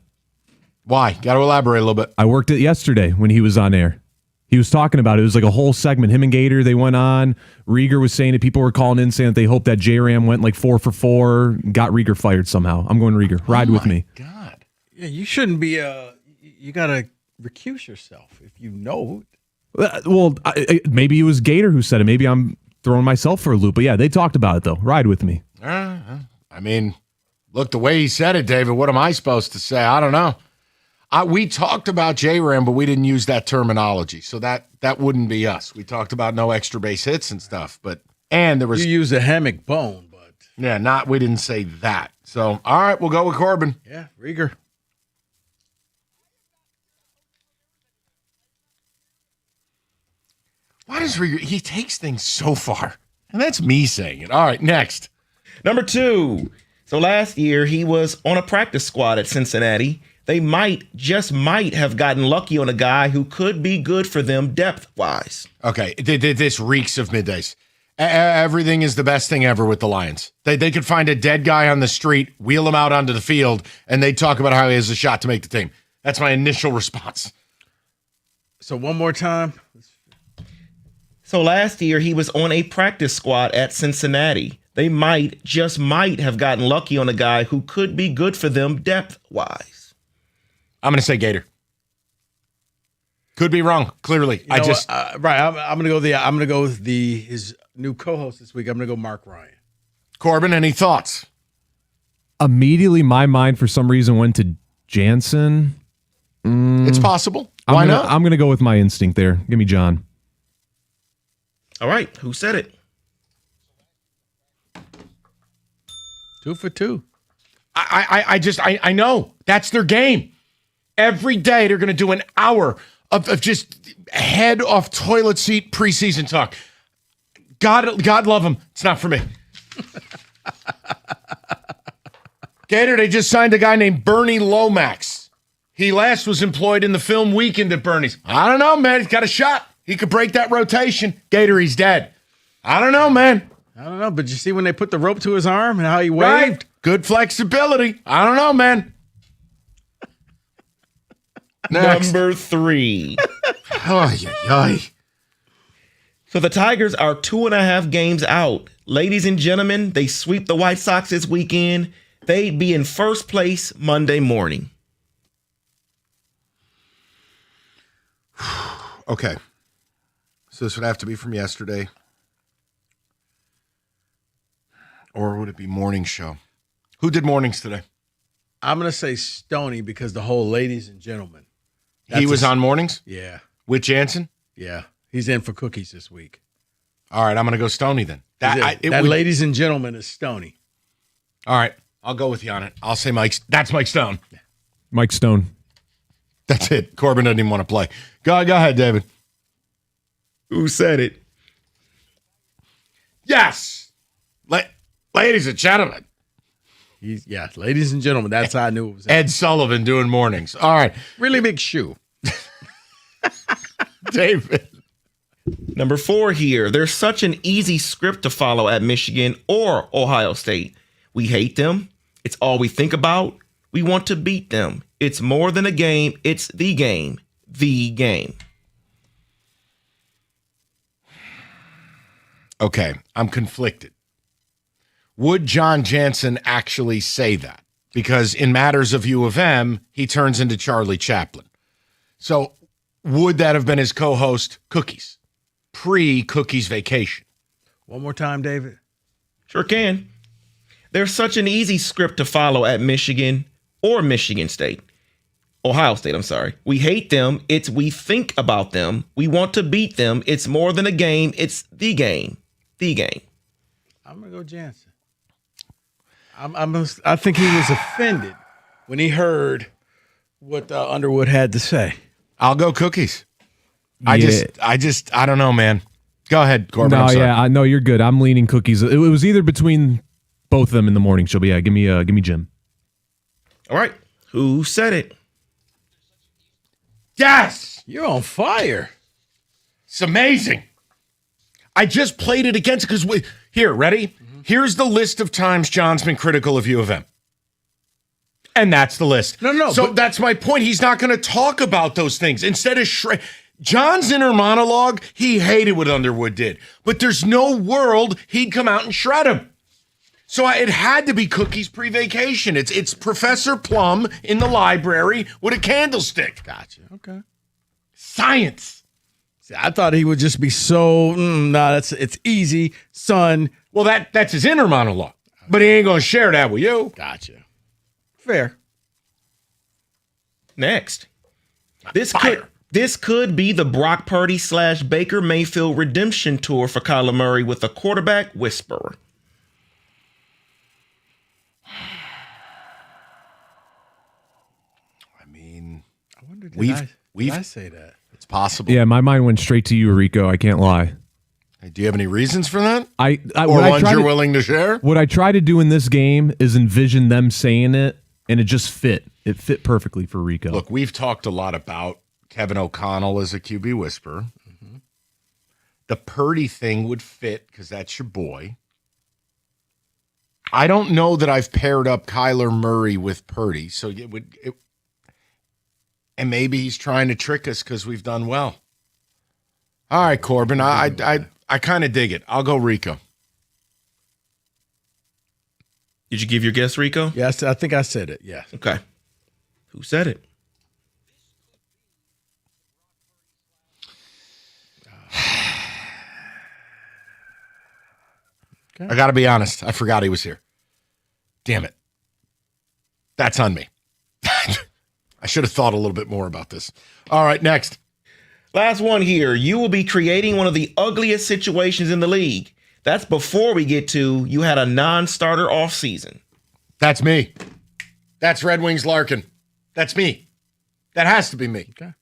Why? Got to elaborate a little bit. I worked it yesterday when he was on air. He was talking about it. It was like a whole segment. Him and Gator, they went on. Rieger was saying that people were calling in saying that they hoped that J-Ram went like 4 for 4, got Rieger fired somehow. I'm going Rieger. Ride with me. God. Yeah, you shouldn't be. You got to recuse yourself if you know. Well, maybe it was Gator who said it. Maybe I'm throwing myself for a loop. But yeah, they talked about it though. Ride with me. I mean, look, the way he said it, David, what am I supposed to say? I don't know. We talked about J-Ram, but we didn't use that terminology. So that wouldn't be us. We talked about no extra base hits and stuff. And there was. You use a hammock bone, but. Yeah, we didn't say that. So, all right, we'll go with Corbin. Yeah, Rieger. Why does Rieger, he takes things so far? And that's me saying it. All right, next. Number 2. So last year, he was on a practice squad at Cincinnati. They just might have gotten lucky on a guy who could be good for them depth-wise. Okay, this reeks of middays. Everything is the best thing ever with the Lions. They could find a dead guy on the street, wheel him out onto the field, and they talk about how he has a shot to make the team. That's my initial response. So one more time. So last year, he was on a practice squad at Cincinnati. They just might have gotten lucky on a guy who could be good for them depth-wise. I'm going to say Gator. Could be wrong. Clearly, I'm going to go with his new co-host this week. I'm going to go Mark Ryan. Corbin, any thoughts? Immediately, my mind for some reason went to Jansen. It's possible. Why not? I'm going to go with my instinct there. Give me John. All right, who said it? 2 for 2. I know that's their game. Every day they're going to do an hour of just head off toilet seat preseason talk. God love them. It's not for me. Gator, they just signed a guy named Bernie Lomax. He last was employed in the film Weekend at Bernie's. I don't know, man. He's got a shot. He could break that rotation. Gator, he's dead. I don't know, man. I don't know, but you see when they put the rope to his arm and how he waved? Right. Good flexibility. I don't know, man. Next. Number 3. So the Tigers are 2.5 games out. Ladies and gentlemen, they sweep the White Sox this weekend. They'd be in first place Monday morning. Okay. So this would have to be from yesterday. Or would it be morning show? Who did mornings today? I'm going to say Stoney because the whole ladies and gentlemen. He was on mornings? Yeah. With Jansen? Yeah. He's in for cookies this week. All right, I'm going to go Stoney then. Ladies and gentlemen, is Stoney. All right, I'll go with you on it. I'll say that's Mike Stone. Mike Stone. That's it. Corbin doesn't even want to play. Go ahead, David. Who said it? Yes. Ladies and gentlemen. Ladies and gentlemen. That's how I knew it was. Ed Sullivan doing mornings. All right. Really big shoe. David. Number 4 here. There's such an easy script to follow at Michigan or Ohio State. We hate them. It's all we think about. We want to beat them. It's more than a game. It's the game. The game. Okay, I'm conflicted. Would John Jansen actually say that? Because in matters of U of M, he turns into Charlie Chaplin. So would that have been his co-host, Cookies, pre-Cookies vacation? One more time, David. Sure can. There's such an easy script to follow at Michigan or Michigan State. Ohio State, I'm sorry. We hate them. It's we think about them. We want to beat them. It's more than a game. It's the game. The game. I'm going to go Jansen. I think he was offended when he heard what Underwood had to say. I'll go Cookies. I don't know, man. Go ahead, Corbin. No, I'm sorry. I know you're good. I'm leaning Cookies. It was either between both of them in the morning show, but yeah, give me Jim. All right. Who said it? Yes! You're on fire. It's amazing. I just played it against because here, ready? Mm-hmm. Here's the list of times John's been critical of U of M. And that's the list. No. So that's my point. He's not going to talk about those things. Instead of John's inner monologue, he hated what Underwood did. But there's no world he'd come out and shred him. So it had to be Cookies pre-vacation. It's Professor Plum in the library with a candlestick. Gotcha. Okay. Science. See, I thought he would just be so, it's easy, son. Well, that's his inner monologue. But he ain't going to share that with you. Gotcha. Fair. Next. This could be the Brock Purdy / Baker Mayfield redemption tour for Kyler Murray with a quarterback whisperer. I wonder, did I I say that? It's possible. Yeah, my mind went straight to you, Rico. I can't lie. Do you have any reasons for that? Or ones you're willing to share? What I try to do in this game is envision them saying it, and it just fit. It fit perfectly for Rico. Look, we've talked a lot about Kevin O'Connell as a QB whisperer. Mm-hmm. The Purdy thing would fit because that's your boy. I don't know that I've paired up Kyler Murray with Purdy, so and maybe he's trying to trick us because we've done well. All right, Corbin, I kind of dig it. I'll go Rico. Did you give your guess, Rico? Yes, I think I said it. Yes. Okay. Who said it? Okay. I got to be honest. I forgot he was here. Damn it. That's on me. I should have thought a little bit more about this. All right, next. Last one here. You will be creating one of the ugliest situations in the league. That's before we get to you had a non-starter off season. That's me. That's Red Wings Larkin. That's me. That has to be me. Okay.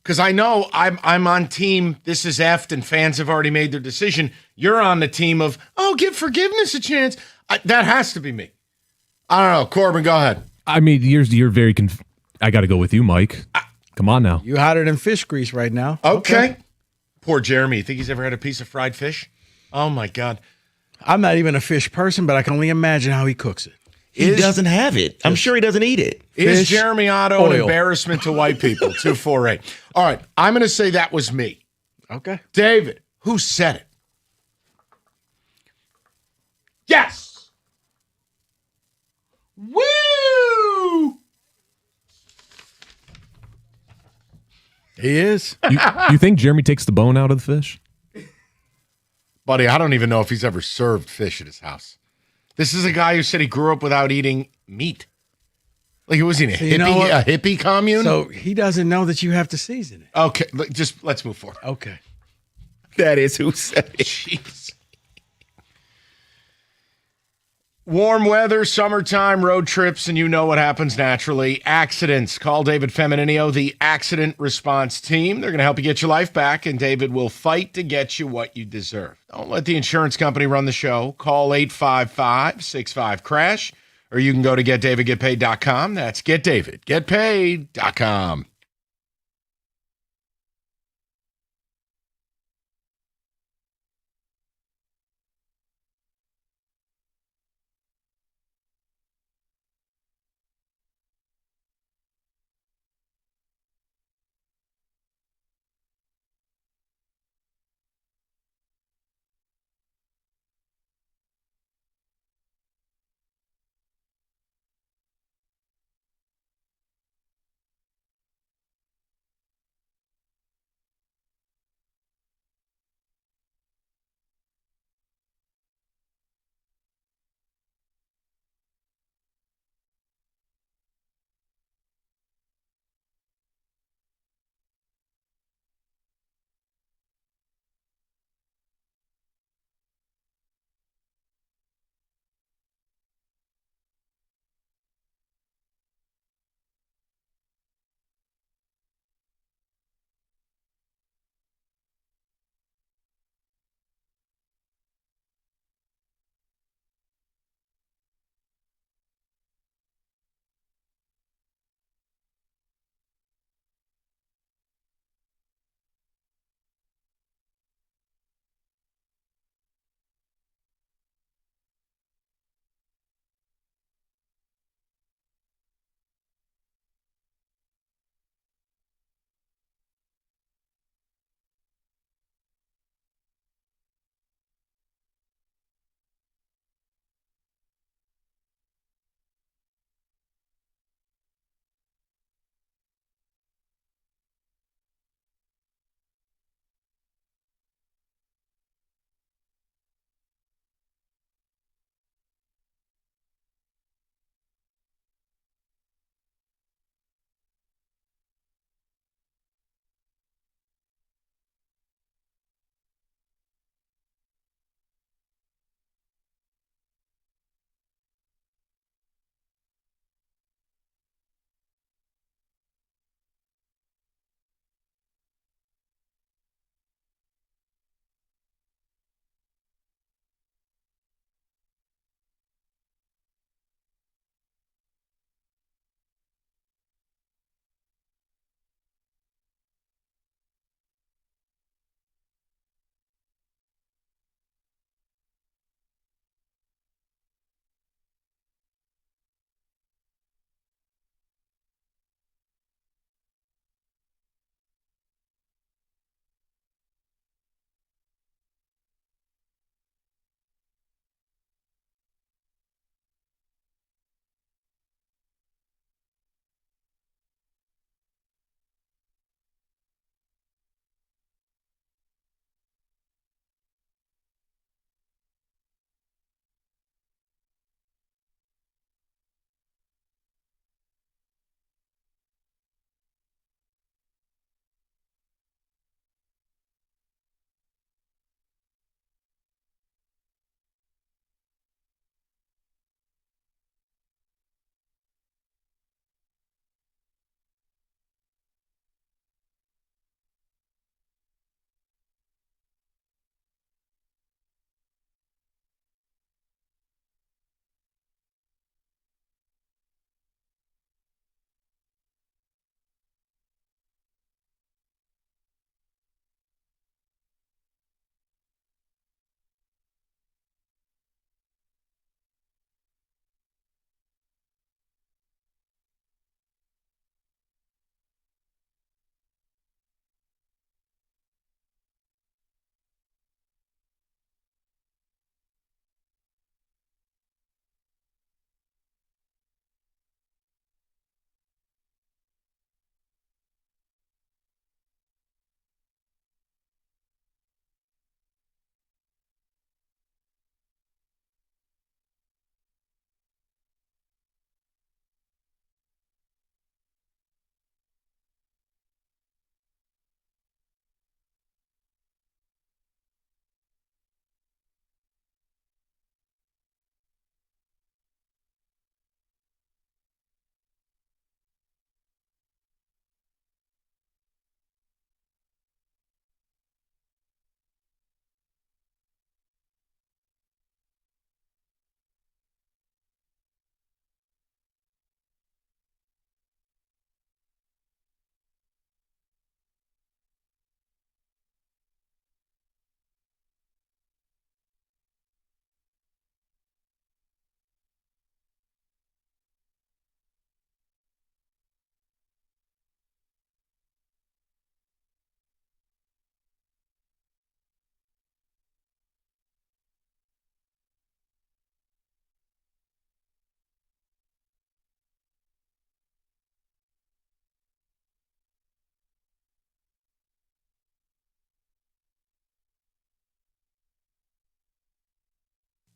Because I know I'm on team, this is effed, and fans have already made their decision. You're on the team of, give forgiveness a chance. That has to be me. I don't know. Corbin, go ahead. I mean, you're very I got to go with you, Mike. Come on now. You hotter than fish grease right now. Okay. Poor Jeremy. You think he's ever had a piece of fried fish? Oh, my God. I'm not even a fish person, but I can only imagine how he cooks it. He doesn't have it. I'm sure he doesn't eat it. Is Jeremy Otto an embarrassment to white people? 248. All right. I'm going to say that was me. Okay. David, who said it? Yes. Woo! He is. You think Jeremy takes the bone out of the fish? Buddy, I don't even know if he's ever served fish at his house. This is a guy who said he grew up without eating meat. Like, was he in a hippie commune? So he doesn't know that you have to season it. Okay, let's move forward. Okay. That is who said it. Jeez. Warm weather, summertime, road trips, and you know what happens naturally. Accidents. Call David Femininio, the accident response team. They're going to help you get your life back, and David will fight to get you what you deserve. Don't let the insurance company run the show. Call 855-65-CRASH, or you can go to getdavidgetpaid.com. That's getdavidgetpaid.com.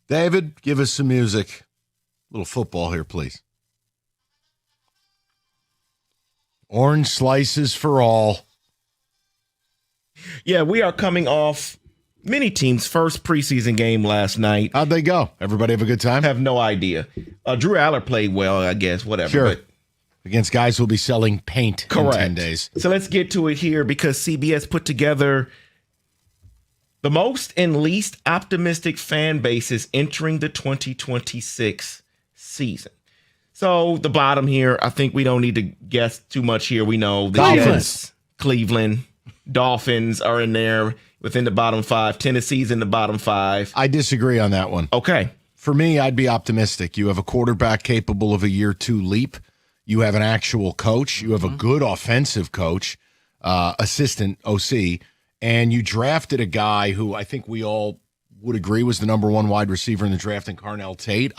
David, give us some music. A little football here, please. Orange slices for all. Yeah, we are coming off many teams' first preseason game last night. How'd they go? Everybody have a good time? Have no idea. Drew Aller played well, I guess, whatever. Sure. But against guys who'll be selling paint correct. in 10 days. So let's get to it here because CBS put together the most and least optimistic fan bases entering the 2026 season. So the bottom here, I think we don't need to guess too much here. We know the Jets, Cleveland, Dolphins are in there within the bottom 5. Tennessee's in the bottom 5. I disagree on that one. Okay. For me, I'd be optimistic. You have a quarterback capable of a year 2 leap. You have an actual coach. You have a good offensive coach, assistant OC, and you drafted a guy who I think we all would agree was the number 1 wide receiver in the draft in Carnell Tate.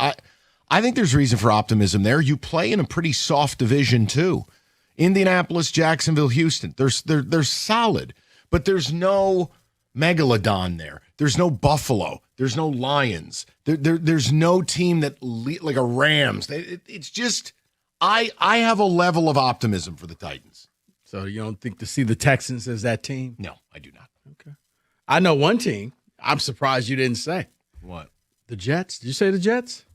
I think there's reason for optimism there. You play in a pretty soft division too. Indianapolis, Jacksonville, Houston. They're solid, but there's no Megalodon there. There's no Buffalo. There's no Lions. There's no team that like a Rams. It's just I have a level of optimism for the Titans. So you don't think to see the Texans as that team? No, I do not. Okay. I know one team. I'm surprised you didn't say. What? The Jets. Did you say the Jets?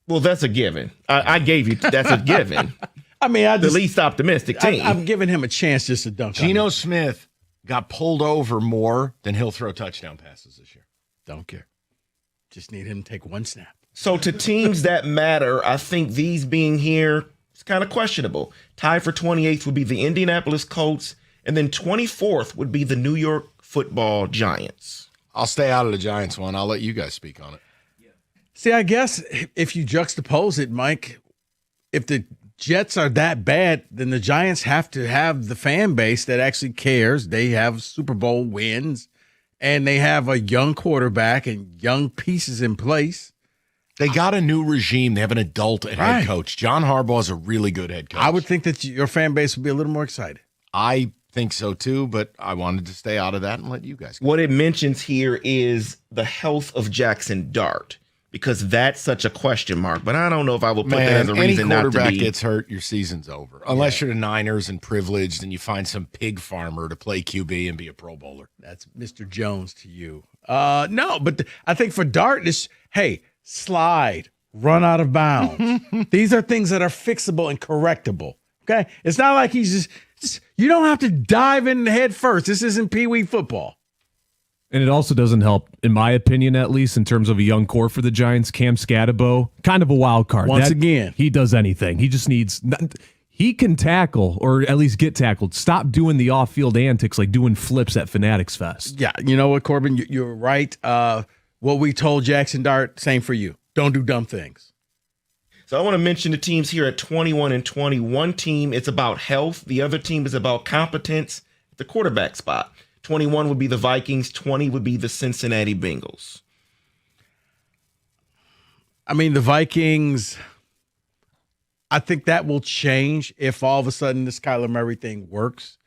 Well, that's a given. I gave you that's a given. I mean, the least optimistic team. I'm giving him a chance just to dunk. Geno Smith got pulled over more than he'll throw touchdown passes this year. Don't care. Just need him to take 1 snap. So to teams that matter, I think these being here, it's kind of questionable. Tied for 28th would be the Indianapolis Colts, and then 24th would be the New York Football Giants. I'll stay out of the Giants one. I'll let you guys speak on it. See, I guess if you juxtapose it, Mike, if the Jets are that bad, then the Giants have to have the fan base that actually cares. They have Super Bowl wins, and they have a young quarterback and young pieces in place. They got a new regime. They have an adult head coach. John Harbaugh is a really good head coach. I would think that your fan base would be a little more excited. I think so too, but I wanted to stay out of that and let you guys go. What it mentions here is the health of Jackson Dart, because that's such a question mark. But I don't know if I would put that as a reason not to be. Any quarterback gets hurt, your season's over. Unless you're the Niners and privileged and you find some pig farmer to play QB and be a Pro Bowler. That's Mr. Jones to you. No, but I think for Dart, slide, run out of bounds. These are things that are fixable and correctable. Okay? It's not like he's just you don't have to dive in the head first. This isn't Pee Wee football. And it also doesn't help, in my opinion, at least in terms of a young core for the Giants. Cam Scatterbo, kind of a wild card. Once again, he does anything. He just needs. He can tackle, or at least get tackled. Stop doing the off-field antics like doing flips at Fanatics Fest. Yeah, you know what, Corbin? You're right. What we told Jackson Dart, same for you. Don't do dumb things. So I want to mention the teams here at 21 and 20. One team, it's about health. The other team is about competence at the quarterback spot. 21 would be the Vikings. 20 would be the Cincinnati Bengals. I mean, the Vikings, I think that will change if all of a sudden this Kyler Murray thing works.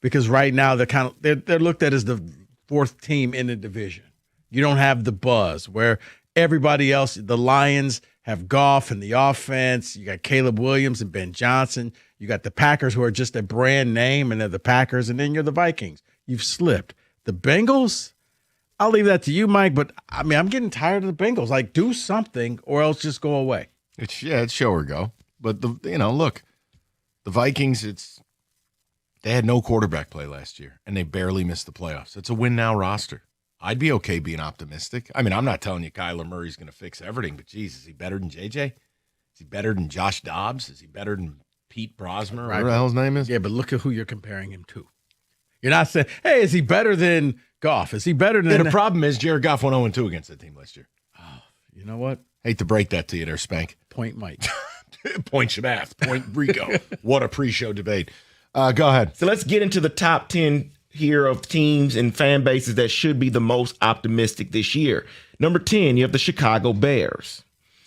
Because right now they're looked at as the 4th team in the division. You don't have the buzz where everybody else, the Lions have Goff and the offense. You got Caleb Williams and Ben Johnson. You got the Packers, who are just a brand name, and they're the Packers. And then you're the Vikings. You've slipped. The Bengals, I'll leave that to you, Mike. But, I mean, I'm getting tired of the Bengals. Like, do something or else just go away. It's show or go. But, look, the Vikings, they had no quarterback play last year, and they barely missed the playoffs. It's a win-now roster. I'd be okay being optimistic. I mean, I'm not telling you Kyler Murray's going to fix everything, but, geez, is he better than JJ? Is he better than Josh Dobbs? Is he better than Pete Brosmer, whatever the hell his name is? Yeah, but look at who you're comparing him to. You're not saying, hey, is he better than Goff? Is he better than... Yeah, the problem is Jared Goff went 0-2 against that team last year. Oh, you know what? Hate to break that to you there, Spank. Point Mike. Point Shabath. Point Rico. What a pre-show debate. Go ahead. So let's get into the top 10 here of teams and fan bases that should be the most optimistic this year. Number 10, you have the Chicago Bears.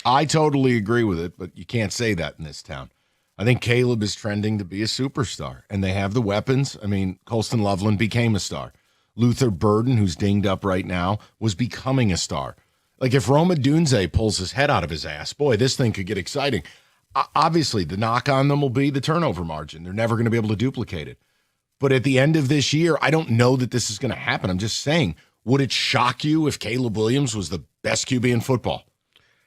I totally agree with it, but you can't say that in this town. I think Caleb is trending to be a superstar, and they have the weapons. I mean, Colston Loveland became a star. Luther Burden, who's dinged up right now, was becoming a star. Like if Roma Dunze pulls his head out of his ass, boy, this thing could get exciting. Obviously, the knock on them will be the turnover margin. They're never going to be able to duplicate it. But at the end of this year, I don't know that this is going to happen. I'm just saying, would it shock you if Caleb Williams was the best QB in football?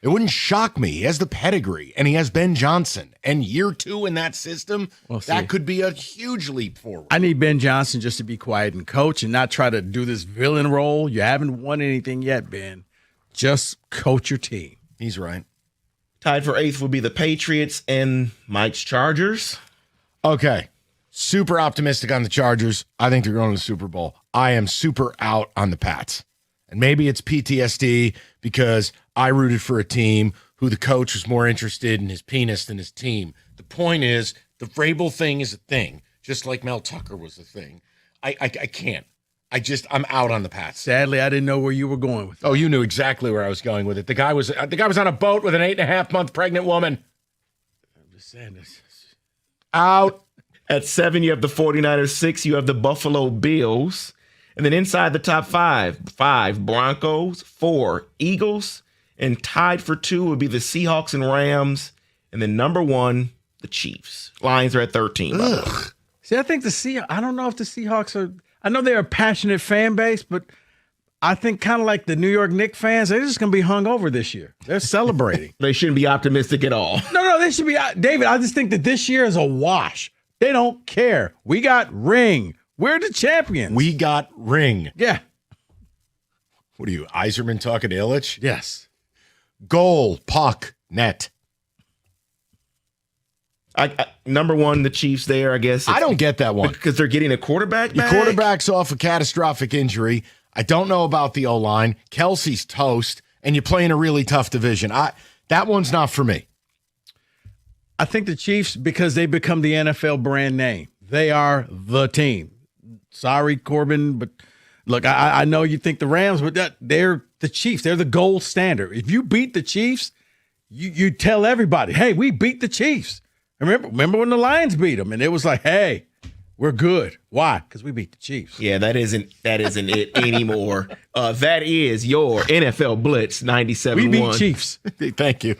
It wouldn't shock me. He has the pedigree, and he has Ben Johnson. And year 2 in that system, that could be a huge leap forward. I need Ben Johnson just to be quiet and coach and not try to do this villain role. You haven't won anything yet, Ben. Just coach your team. He's right. Tied for 8th would be the Patriots and Mike's Chargers. Okay. Super optimistic on the Chargers. I think they're going to the Super Bowl. I am super out on the Pats. And maybe it's PTSD because I rooted for a team who the coach was more interested in his penis than his team. The point is, the Vrabel thing is a thing, just like Mel Tucker was a thing. I can't. I'm out on the Pats. Sadly, I didn't know where you were going with it. Oh, you knew exactly where I was going with it. The guy was on a boat with an 8.5-month pregnant woman. I'm just saying this. Out. At 7, you have the 49ers. 6, you have the Buffalo Bills. And then inside the top 5, Broncos, 4, Eagles. And tied for 2 would be the Seahawks and Rams. And then number 1, the Chiefs. Lions are at 13. By the way. See, I think I don't know if the Seahawks are, I know they're a passionate fan base, but I think kind of like the New York Knicks fans, they're just going to be hung over this year. They're celebrating. They shouldn't be optimistic at all. No, they should be. David, I just think that this year is a wash. They don't care. We got ring. We're the champions. We got ring. Yeah. What are you, Iserman talking to Illich? Yes. Goal, puck, net. Number 1, the Chiefs there, I guess. I don't get that one. Because they're getting a quarterback Your back? quarterback's off a catastrophic injury. I don't know about the O-line. Kelsey's toast, and you play in a really tough division. That one's not for me. I think the Chiefs, because they become the NFL brand name. They are the team. Sorry, Corbin, but look, I know you think the Rams, but they're the Chiefs. They're the gold standard. If you beat the Chiefs, you tell everybody, hey, we beat the Chiefs. Remember when the Lions beat them, and it was like, hey, we're good. Why? Because we beat the Chiefs. Yeah, that isn't it anymore. That is your NFL Blitz 97-1. We beat Chiefs. Thank you.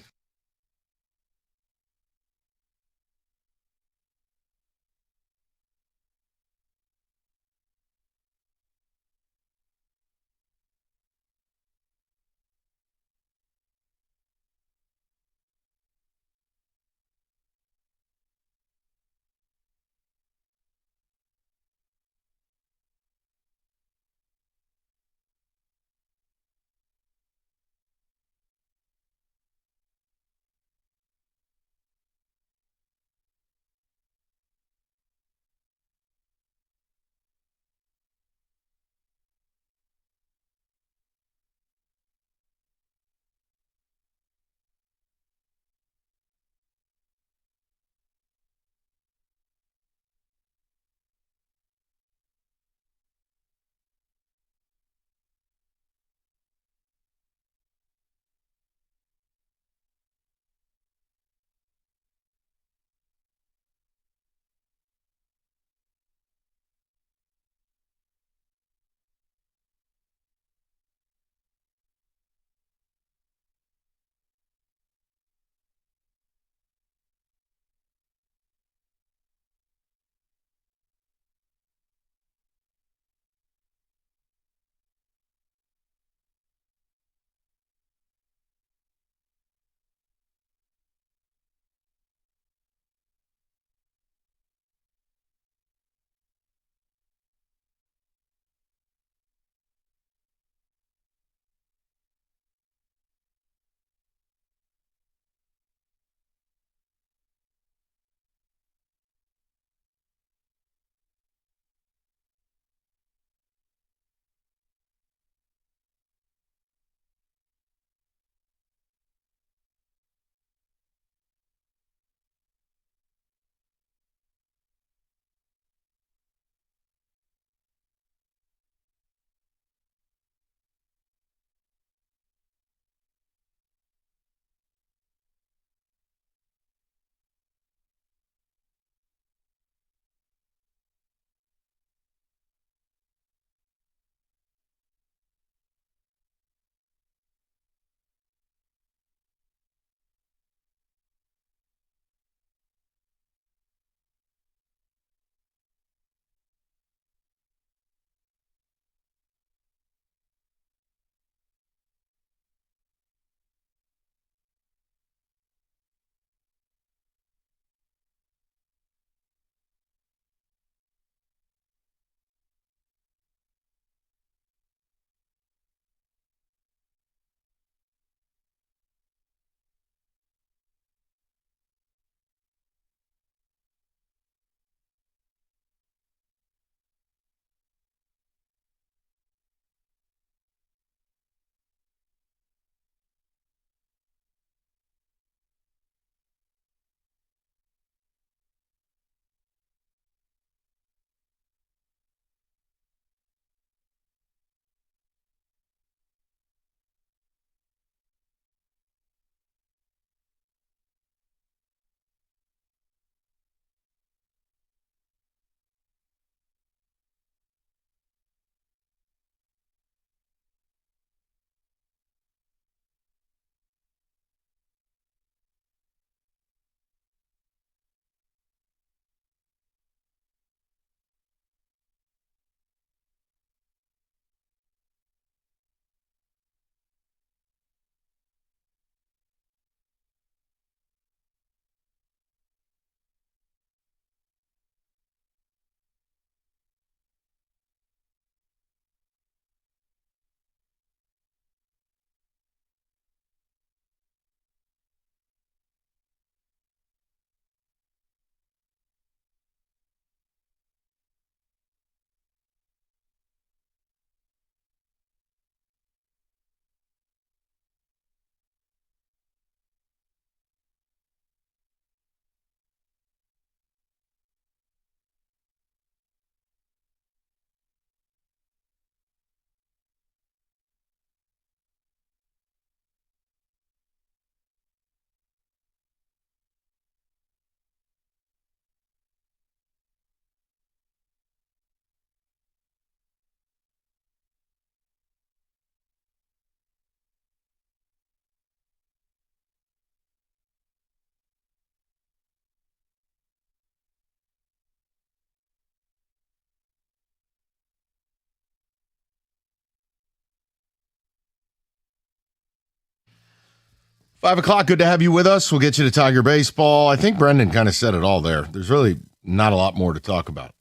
5 o'clock, good to have you with us. We'll get you to Tiger Baseball. I think Brendan kind of said it all there. There's really not a lot more to talk about.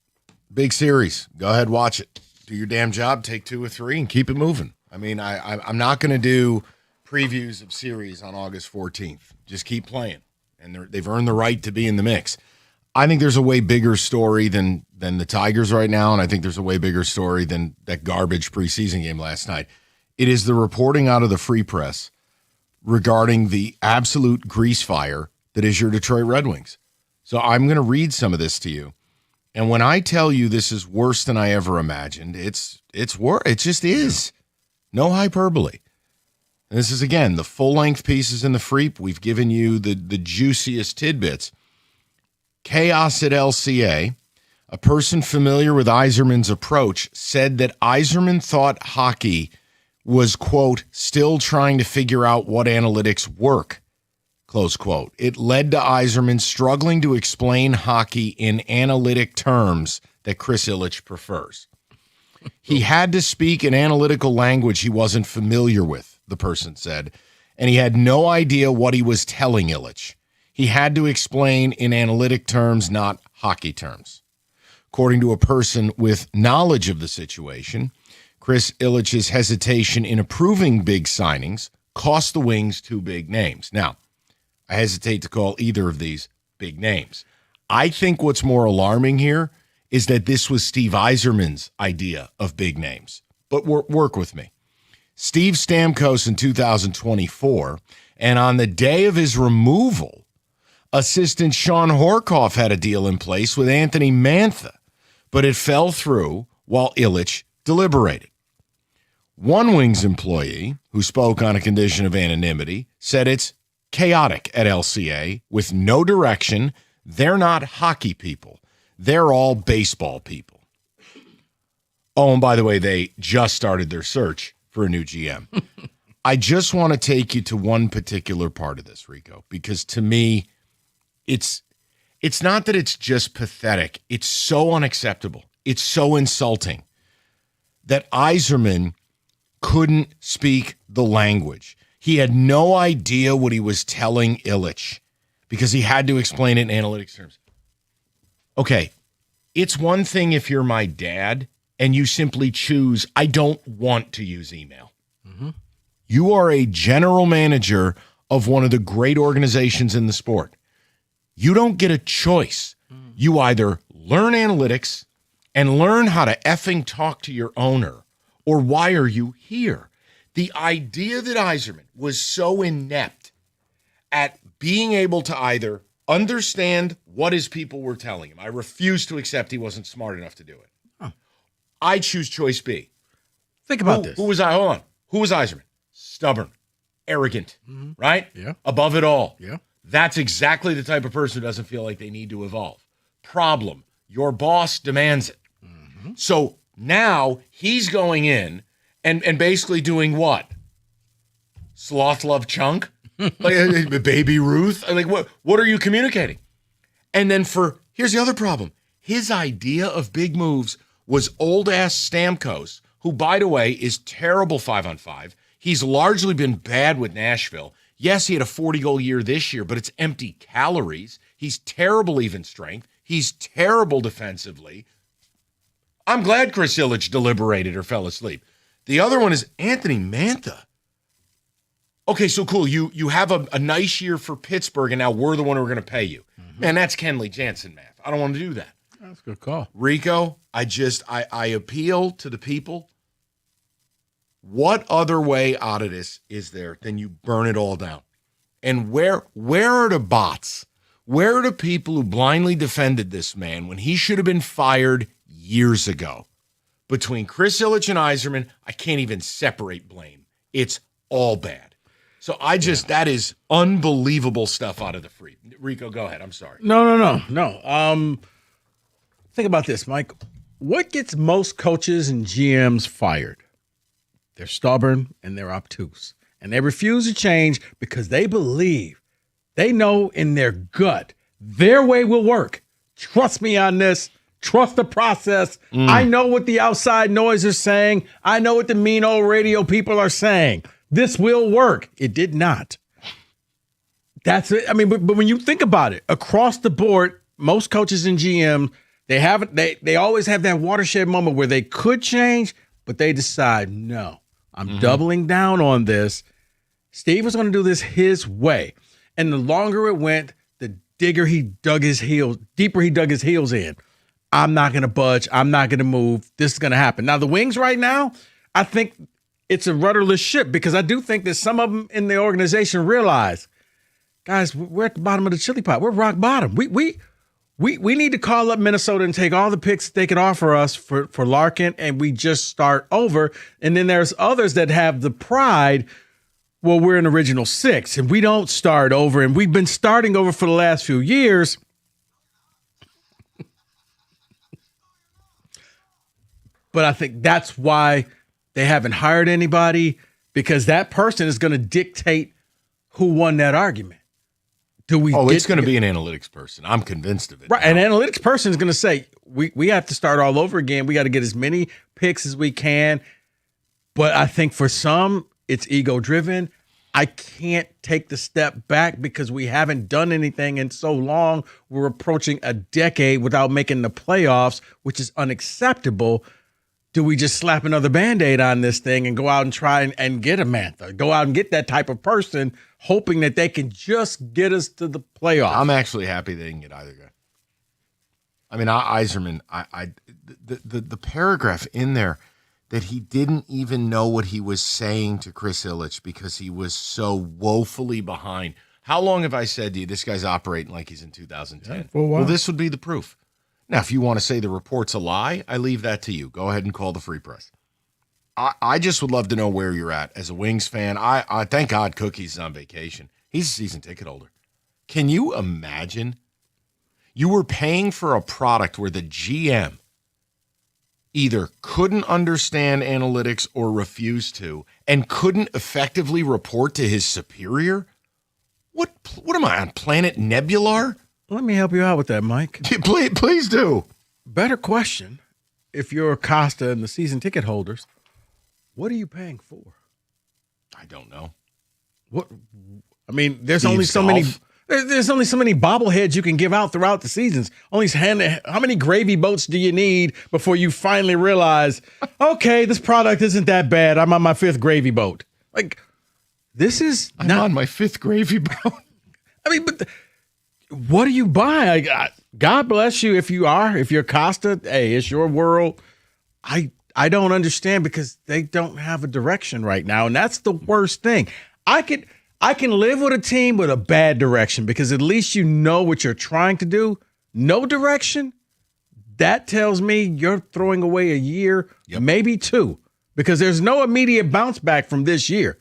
Big series. Go ahead, watch it. Do your damn job, take 2 or 3, and keep it moving. I mean, I'm not going to do previews of series on August 14th. Just keep playing, and they've earned the right to be in the mix. I think there's a way bigger story than the Tigers right now, and I think there's a way bigger story than that garbage preseason game last night. It is the reporting out of the Free Press regarding the absolute grease fire that is your Detroit Red Wings. So I'm going to read some of this to you. And when I tell you this is worse than I ever imagined, it's worse. It just is. No hyperbole. And this is, again, the full-length pieces in the Freep. We've given you the juiciest tidbits. Chaos at LCA. A person familiar with Yzerman's approach said that Yzerman thought hockey was, quote, still trying to figure out what analytics work, close quote. It led to Yzerman struggling to explain hockey in analytic terms that Chris Ilitch prefers. He had to speak an analytical language he wasn't familiar with, the person said, and he had no idea what he was telling Ilitch. He had to explain in analytic terms, not hockey terms. According to a person with knowledge of the situation, Chris Ilitch's hesitation in approving big signings cost the Wings 2 big names. Now, I hesitate to call either of these big names. I think what's more alarming here is that this was Steve Yzerman's idea of big names. But work with me. Steve Stamkos in 2024, and on the day of his removal, assistant Sean Horkoff had a deal in place with Anthony Mantha, but it fell through while Ilitch deliberated. One Wings employee, who spoke on a condition of anonymity, said it's chaotic at LCA with no direction. They're not hockey people. They're all baseball people. Oh, and by the way, they just started their search for a new GM. I just want to take you to one particular part of this, Rico, because to me, it's not that it's just pathetic. It's so unacceptable. It's so insulting that Yzerman couldn't speak the language. He had no idea what he was telling Ilitch because he had to explain it in analytics terms. Okay, it's one thing if you're my dad and you simply choose, I don't want to use email. Mm-hmm. You are a general manager of one of the great organizations in the sport. You don't get a choice. You either learn analytics and learn how to effing talk to your owner, or why are you here? The idea that Yzerman was so inept at being able to either understand what his people were telling him. I refuse to accept he wasn't smart enough to do it. Huh. I choose choice B. Think about this. Who was Yzerman? Stubborn, arrogant, right? Yeah. Above it all. Yeah. That's exactly the type of person who doesn't feel like they need to evolve. Problem, your boss demands it. Mm-hmm. So now he's going in and basically doing what? Sloth love chunk? Like Baby Ruth? Like what are you communicating? And then here's the other problem. His idea of big moves was old ass Stamkos, who, by the way, is terrible 5-on-5. He's largely been bad with Nashville. Yes, he had a 40-goal year this year, but it's empty calories. He's terrible even strength. He's terrible defensively. I'm glad Chris Ilitch deliberated or fell asleep. The other one is Anthony Mantha. Okay, so cool. You have a nice year for Pittsburgh, and now we're the one who are going to pay you. Mm-hmm. Man, that's Kenley Jansen math. I don't want to do that. That's a good call. Rico, I appeal to the people. What other way out of this is there than you burn it all down? And where are the bots? Where are the people who blindly defended this man when he should have been fired years ago? Between Chris Ilitch and Yzerman, I can't even separate blame. It's all bad. So that is unbelievable stuff out of the free. Rico, go ahead. I'm sorry. No. Think about this, Mike. What gets most coaches and GMs fired? They're stubborn and they're obtuse. And they refuse to change because they believe, they know in their gut, their way will work. Trust me on this. Trust the process. I know what the outside noise is saying. I know what the mean old radio people are saying. This will work. It did not. That's it. I mean, but when you think about it, across the board, most coaches and GM, they always have that watershed moment where they could change, but they decide, no, I'm doubling down on this. Steve was going to do this his way. And the longer it went, the deeper he dug his heels in. I'm not going to budge. I'm not going to move. This is going to happen. Now, the Wings right now, I think it's a rudderless ship because I do think that some of them in the organization realize, guys, we're at the bottom of the chili pot. We're rock bottom. We need to call up Minnesota and take all the picks they could offer us for Larkin, and we just start over. And then there's others that have the pride, well, we're an original six, and we don't start over. And we've been starting over for the last few years. But I think that's why they haven't hired anybody, because that person is going to dictate who won that argument. It's going to be an analytics person. I'm convinced of it. Right. An analytics person is going to say, we have to start all over again. We got to get as many picks as we can. But I think for some, it's ego driven. I can't take the step back because we haven't done anything in so long. We're approaching a decade without making the playoffs, which is unacceptable. Do we just slap another Band-Aid on this thing and go out and try and get a Mantha? Go out and get that type of person, hoping that they can just get us to the playoffs. I'm actually happy they didn't get either guy. I mean, Yzerman, the paragraph in there that he didn't even know what he was saying to Chris Ilitch because he was so woefully behind. How long have I said to you, this guy's operating like he's in 2010? Yeah, for a while. Well, this would be the proof. Now, if you want to say the report's a lie, I leave that to you. Go ahead and call the Free Press. I just would love to know where you're at as a Wings fan. I thank God Cookie's on vacation. He's a season ticket holder. Can you imagine? You were paying for a product where the GM either couldn't understand analytics or refused to, and couldn't effectively report to his superior? What am I on Planet Nebular? Let me help you out with that, Mike. Please do. Better question. If you're Acosta and the season ticket holders, what are you paying for? I don't know. What? I mean, there's only so many bobbleheads you can give out throughout the seasons. How many gravy boats do you need before you finally realize, okay, this product isn't that bad. I'm on my 5th gravy boat. Like, I'm on my 5th gravy boat. I mean, but what do you buy? God bless you if you're Costa. Hey, it's your world. I don't understand because they don't have a direction right now, and that's the worst thing. I can live with a team with a bad direction because at least you know what you're trying to do. No direction, that tells me you're throwing away a year, maybe 2, because there's no immediate bounce back from this year.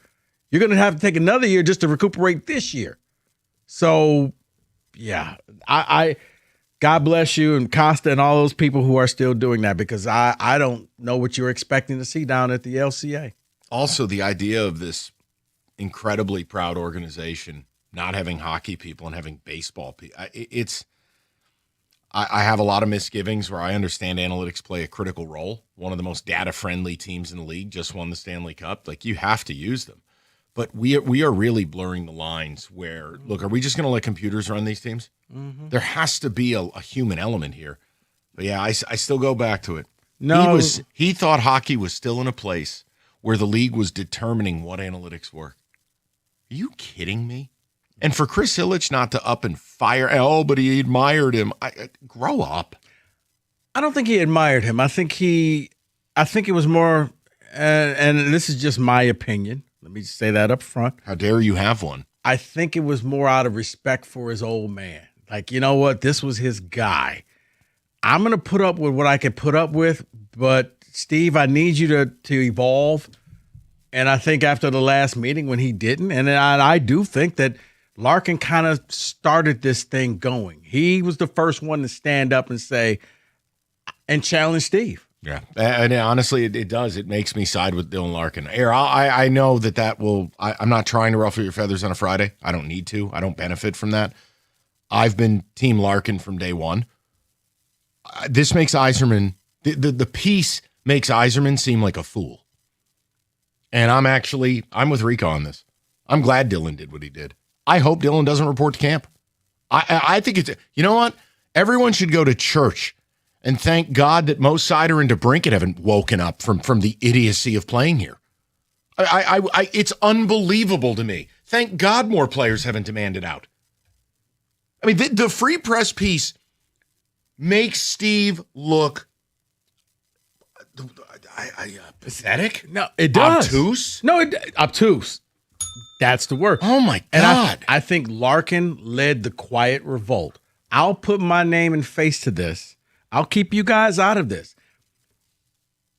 You're going to have to take another year just to recuperate this year. So, yeah, I God bless you and Costa and all those people who are still doing that, because I don't know what you're expecting to see down at the LCA. Also, the idea of this incredibly proud organization not having hockey people and having baseball people, I have a lot of misgivings where I understand analytics play a critical role. One of the most data-friendly teams in the league just won the Stanley Cup. Like, you have to use them. But we are really blurring the lines where, look, are we just going to let computers run these teams? Mm-hmm. There has to be a human element here. But, yeah, I still go back to it. No. He thought hockey was still in a place where the league was determining what analytics were. Are you kidding me? And for Chris Ilitch not to up and fire, but he admired him. Grow up. I don't think he admired him. I think it was more, and this is just my opinion. Let me say that up front. How dare you have one? I think it was more out of respect for his old man. Like, you know what? This was his guy. I'm going to put up with what I can put up with, but Steve, I need you to evolve. And I think after the last meeting when he didn't, and I do think that Larkin kind of started this thing going. He was the first one to stand up and say, and challenge Steve. Yeah, and honestly, it does. It makes me side with Dylan Larkin. I know that will. I'm not trying to ruffle your feathers on a Friday. I don't need to. I don't benefit from that. I've been Team Larkin from day one. This makes Yzerman, the piece makes Yzerman seem like a fool. And I'm with Rico on this. I'm glad Dylan did what he did. I hope Dylan doesn't report to camp. I think it's, you know what? Everyone should go to church and thank God that Mo Sider and DeBrincat haven't woken up from the idiocy of playing here. It's unbelievable to me. Thank God more players haven't demanded out. I mean, the Free Press piece makes Steve look pathetic. No, it does. Obtuse. No, obtuse. That's the word. Oh my And God! I think Larkin led the quiet revolt. I'll put my name and face to this. I'll keep you guys out of this.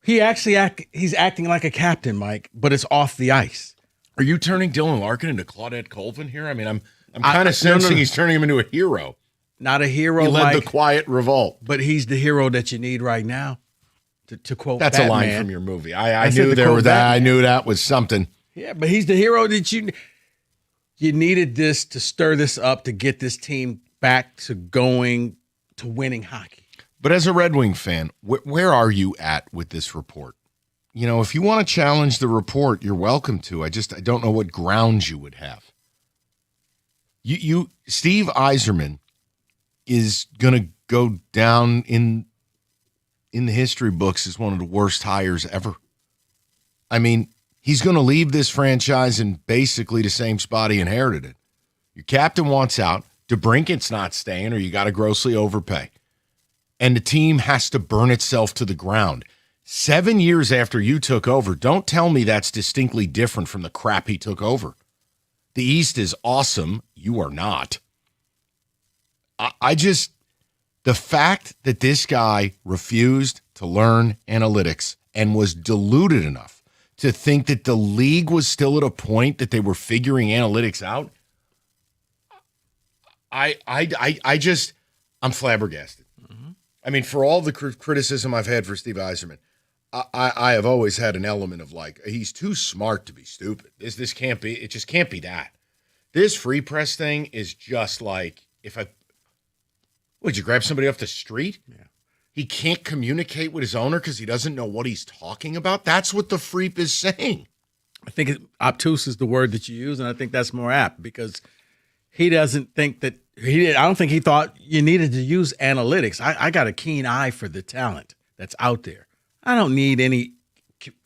He's acting like a captain, Mike, but it's off the ice. Are you turning Dylan Larkin into Claudette Colvin here? I mean, I'm kind of sensing he's turning him into a hero. Not a hero, He led Mike, the quiet revolt. but he's the hero that you need right now. To quote That's Batman. a line from your movie. I said knew to there quote was that. I Batman. knew that was something. Yeah, but he's the hero that you needed this to stir this up to get this team back to going to winning hockey. But as a Red Wing fan, where are you at with this report? You know, if you want to challenge the report, you're welcome to. I don't know what grounds you would have. Steve Yzerman is going to go down in the history books as one of the worst hires ever. I mean, he's going to leave this franchise in basically the same spot he inherited it. Your captain wants out. DeBrincat's not staying, or you got to grossly overpay. And the team has to burn itself to the ground. 7 years after you took over, don't tell me that's distinctly different from the crap he took over. The East is awesome. You are not. The fact that this guy refused to learn analytics and was deluded enough to think that the league was still at a point that they were figuring analytics out, I'm flabbergasted. I mean, for all the criticism I've had for Steve Yzerman, I have always had an element of like, he's too smart to be stupid. This can't be, it just can't be that. This Free Press thing is just like, would you grab somebody off the street? Yeah. He can't communicate with his owner because he doesn't know what he's talking about. That's what the Freep is saying. I think obtuse is the word that you use, and I think that's more apt because he doesn't think that I don't think he thought you needed to use analytics. I got a keen eye for the talent that's out there. I don't need any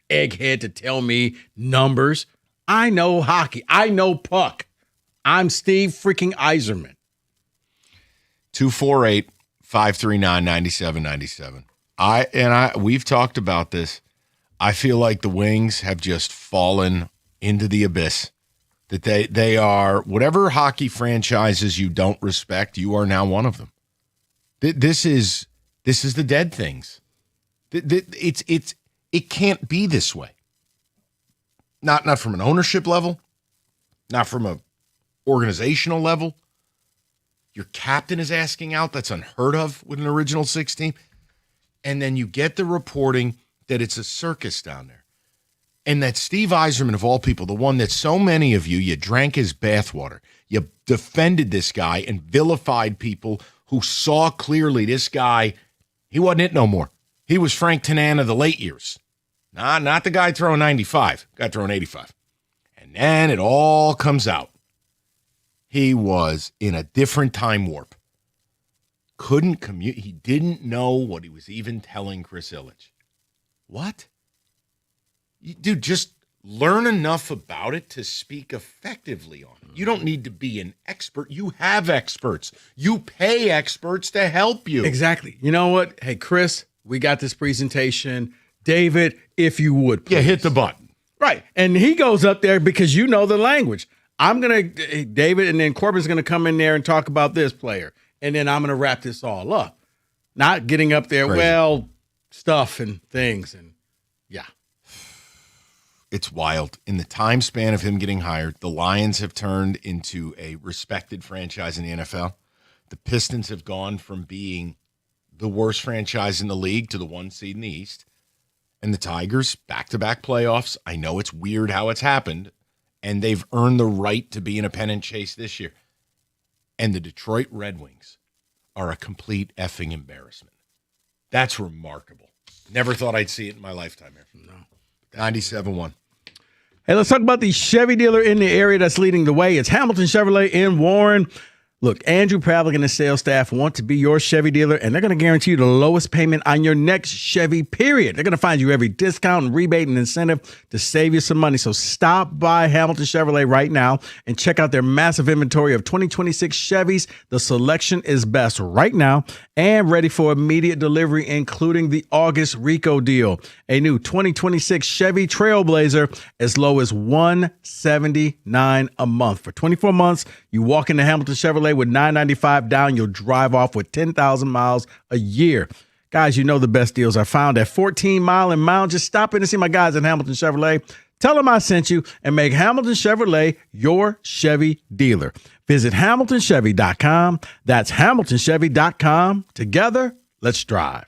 egghead to tell me numbers. I know hockey. I know puck. I'm Steve freaking Yzerman. 248-539-9797. We've talked about this. I feel like the Wings have just fallen into the abyss. That they are, whatever hockey franchises you don't respect, you are now one of them. This is the dead things. It can't be this way. Not from an ownership level, not from a organizational level. Your captain is asking out. That's unheard of with an original 16. And then you get the reporting that it's a circus down there. And that Steve Yzerman, of all people, the one that so many of you drank his bathwater. You defended this guy and vilified people who saw clearly this guy, he wasn't it no more. He was Frank Tanan of the late years. Not the guy throwing 95, guy throwing 85. And then it all comes out. He was in a different time warp. Couldn't commute. He didn't know what he was even telling Chris Ilitch. What? Dude, just learn enough about it to speak effectively on it. You don't need to be an expert. You have experts. You pay experts to help you. Exactly. You know what? Hey, Chris, we got this presentation. David, if you would, please. Yeah, hit the button. Right. And he goes up there because you know the language. David, and then Corbin's going to come in there and talk about this player. And then I'm going to wrap this all up. Not getting up there, Crazy. Stuff and things. And yeah. It's wild. In the time span of him getting hired, the Lions have turned into a respected franchise in the NFL. The Pistons have gone from being the worst franchise in the league to the 1 seed in the East. And the Tigers, back-to-back playoffs. I know it's weird how it's happened. And they've earned the right to be in a pennant chase this year. And the Detroit Red Wings are a complete effing embarrassment. That's remarkable. Never thought I'd see it in my lifetime here. No. 97-1. Hey, let's talk about the Chevy dealer in the area that's leading the way. It's Hamilton Chevrolet in Warren. Look, Andrew Pavlik and his sales staff want to be your Chevy dealer, and they're going to guarantee you the lowest payment on your next Chevy, period. They're going to find you every discount and rebate and incentive to save you some money. So stop by Hamilton Chevrolet right now and check out their massive inventory of 2026 Chevys. The selection is best right now and ready for immediate delivery, including the August Rico deal. A new 2026 Chevy Trailblazer as low as $179 a month. For 24 months, you walk into Hamilton Chevrolet with $995 down, you'll drive off with 10,000 miles a year. Guys, you know the best deals are found at 14 Mile and Mound. Just stop in and see my guys at Hamilton Chevrolet. Tell them I sent you and make Hamilton Chevrolet your Chevy dealer. Visit HamiltonChevy.com. That's HamiltonChevy.com. Together, let's drive.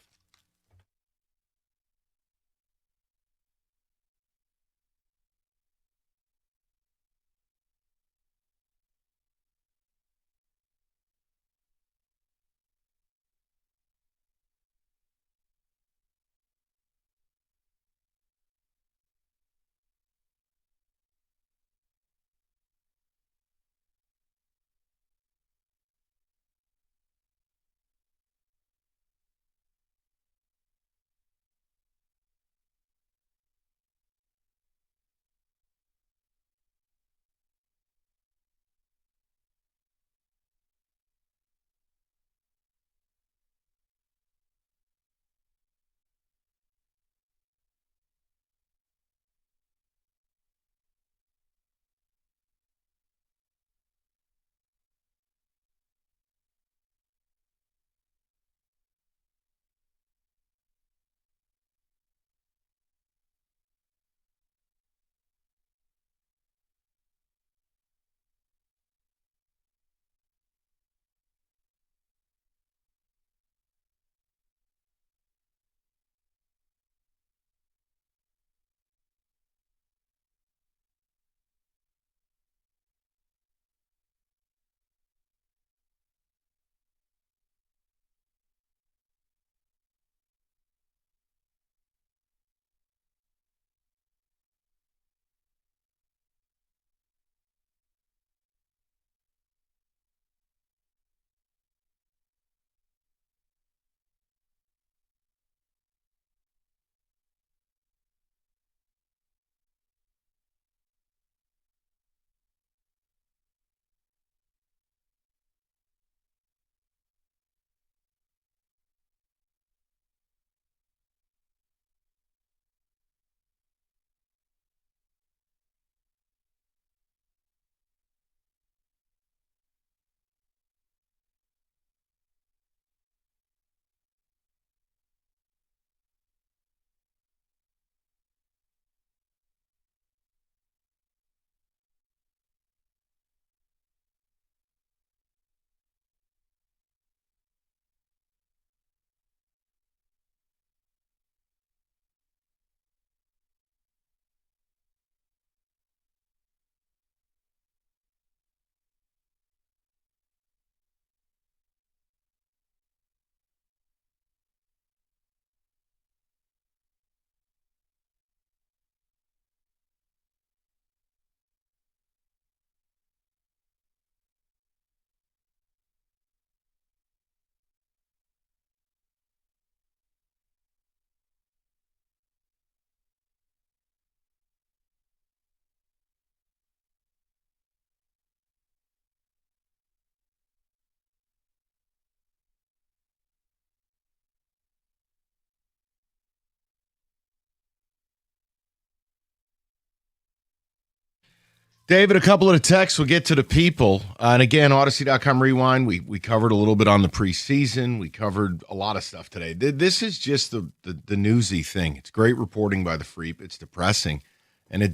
David, a couple of the texts. We'll get to the people. And again, Odyssey.com Rewind. We covered a little bit on the preseason. We covered a lot of stuff today. This is just the newsy thing. It's great reporting by the Freep. It's depressing. And it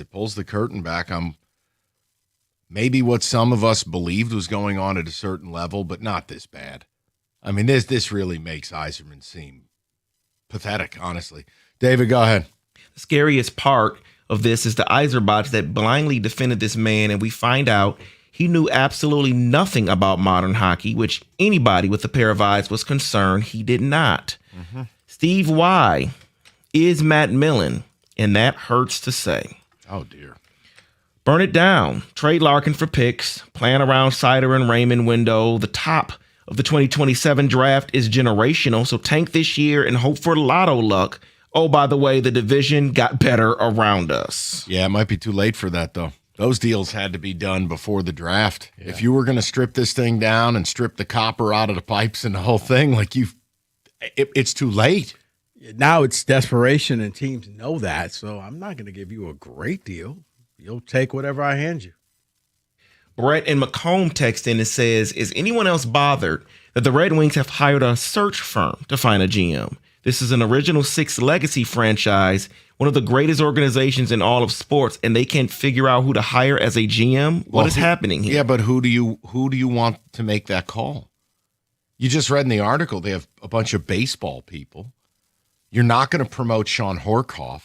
pulls the curtain back on maybe what some of us believed was going on at a certain level, but not this bad. I mean, this really makes Yzerman seem pathetic, honestly. David, go ahead. The scariest part of this is the Yzerbots that blindly defended this man, and we find out he knew absolutely nothing about modern hockey, which anybody with a pair of eyes was concerned he did not. Mm-hmm. Steve Y is Matt Millen, and that hurts to say. Oh, dear. Burn it down. Trade Larkin for picks. Plan around Sider and Raymond window. The top of the 2027 draft is generational, so tank this year and hope for lotto luck. Oh, by the way, the division got better around us. Yeah, it might be too late for that, though. Those deals had to be done before the draft. Yeah. If you were going to strip this thing down and strip the copper out of the pipes and the whole thing, it's too late. Now it's desperation, and teams know that, so I'm not going to give you a great deal. You'll take whatever I hand you. Brett and Macomb text in and says, is anyone else bothered that the Red Wings have hired a search firm to find a GM? This is an Original Six legacy franchise, one of the greatest organizations in all of sports, and they can't figure out who to hire as a GM. What is happening here? Yeah, but who do you want to make that call? You just read in the article they have a bunch of baseball people. You're not going to promote Sean Horkoff.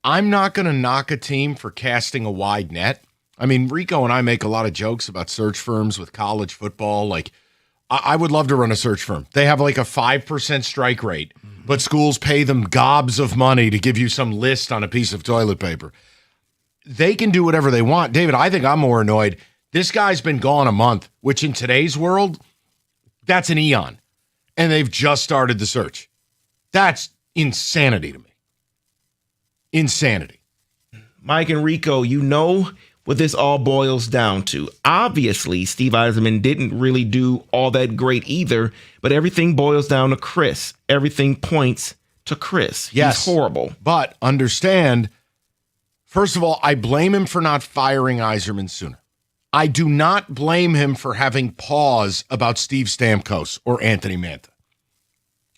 I'm not going to knock a team for casting a wide net. I mean, Rico and I make a lot of jokes about search firms with college football. Like, I would love to run a search firm. They have like a 5% strike rate, but schools pay them gobs of money to give you some list on a piece of toilet paper. They can do whatever they want. David, I think I'm more annoyed. This guy's been gone a month, which in today's world, that's an eon. And they've just started the search. That's insanity to me. Insanity. Mike and Rico, you know what this all boils down to. Obviously, Steve Yzerman didn't really do all that great either, but everything boils down to Chris. Everything points to Chris. Yes. He's horrible. But understand, first of all, I blame him for not firing Yzerman sooner. I do not blame him for having pause about Steve Stamkos or Anthony Mantha.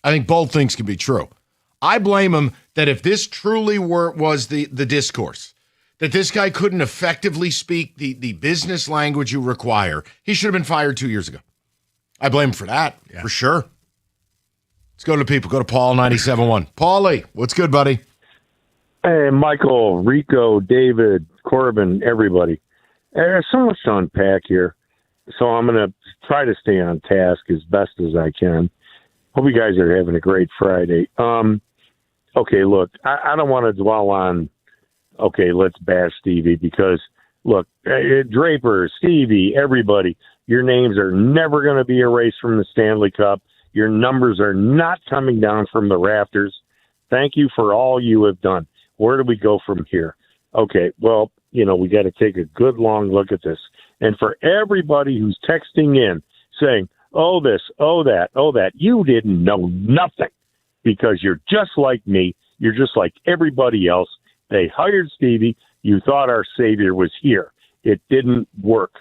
I think both things can be true. I blame him that if this truly was the discourse, that this guy couldn't effectively speak the business language you require, he should have been fired 2 years ago. I blame him for that, for sure. Let's go to people. Go to Paul 97.1. Paulie, what's good, buddy? Hey, Michael, Rico, David, Corbin, everybody. There's so much to unpack here, so I'm going to try to stay on task as best as I can. Hope you guys are having a great Friday. Okay, look, I don't want to dwell on, let's bash Stevie because, look, Draper, Stevie, everybody, your names are never going to be erased from the Stanley Cup. Your numbers are not coming down from the rafters. Thank you for all you have done. Where do we go from here? Okay, well, we got to take a good long look at this. And for everybody who's texting in saying, oh, this, oh, that, you didn't know nothing because you're just like me. You're just like everybody else. They hired Stevie. You thought our savior was here. It didn't work.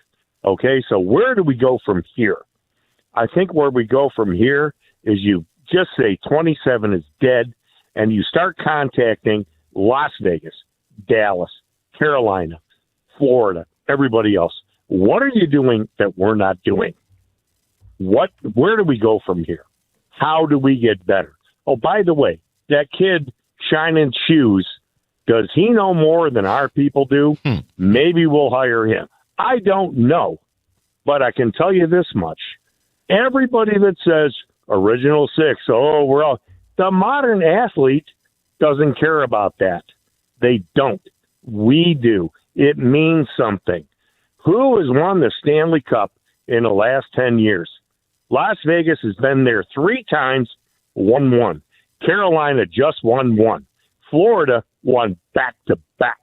Okay, so where do we go from here? I think where we go from here is you just say 27 is dead, and you start contacting Las Vegas, Dallas, Carolina, Florida, everybody else. What are you doing that we're not doing? Where do we go from here? How do we get better? Oh, by the way, that kid shining shoes, does he know more than our people do? Maybe we'll hire him. I don't know, but I can tell you this much. Everybody that says Original Six, the modern athlete doesn't care about that. They don't. We do. It means something. Who has won the Stanley Cup in the last 10 years? Las Vegas has been there 3 times, won 1. Carolina just won 1. Florida won back-to-back.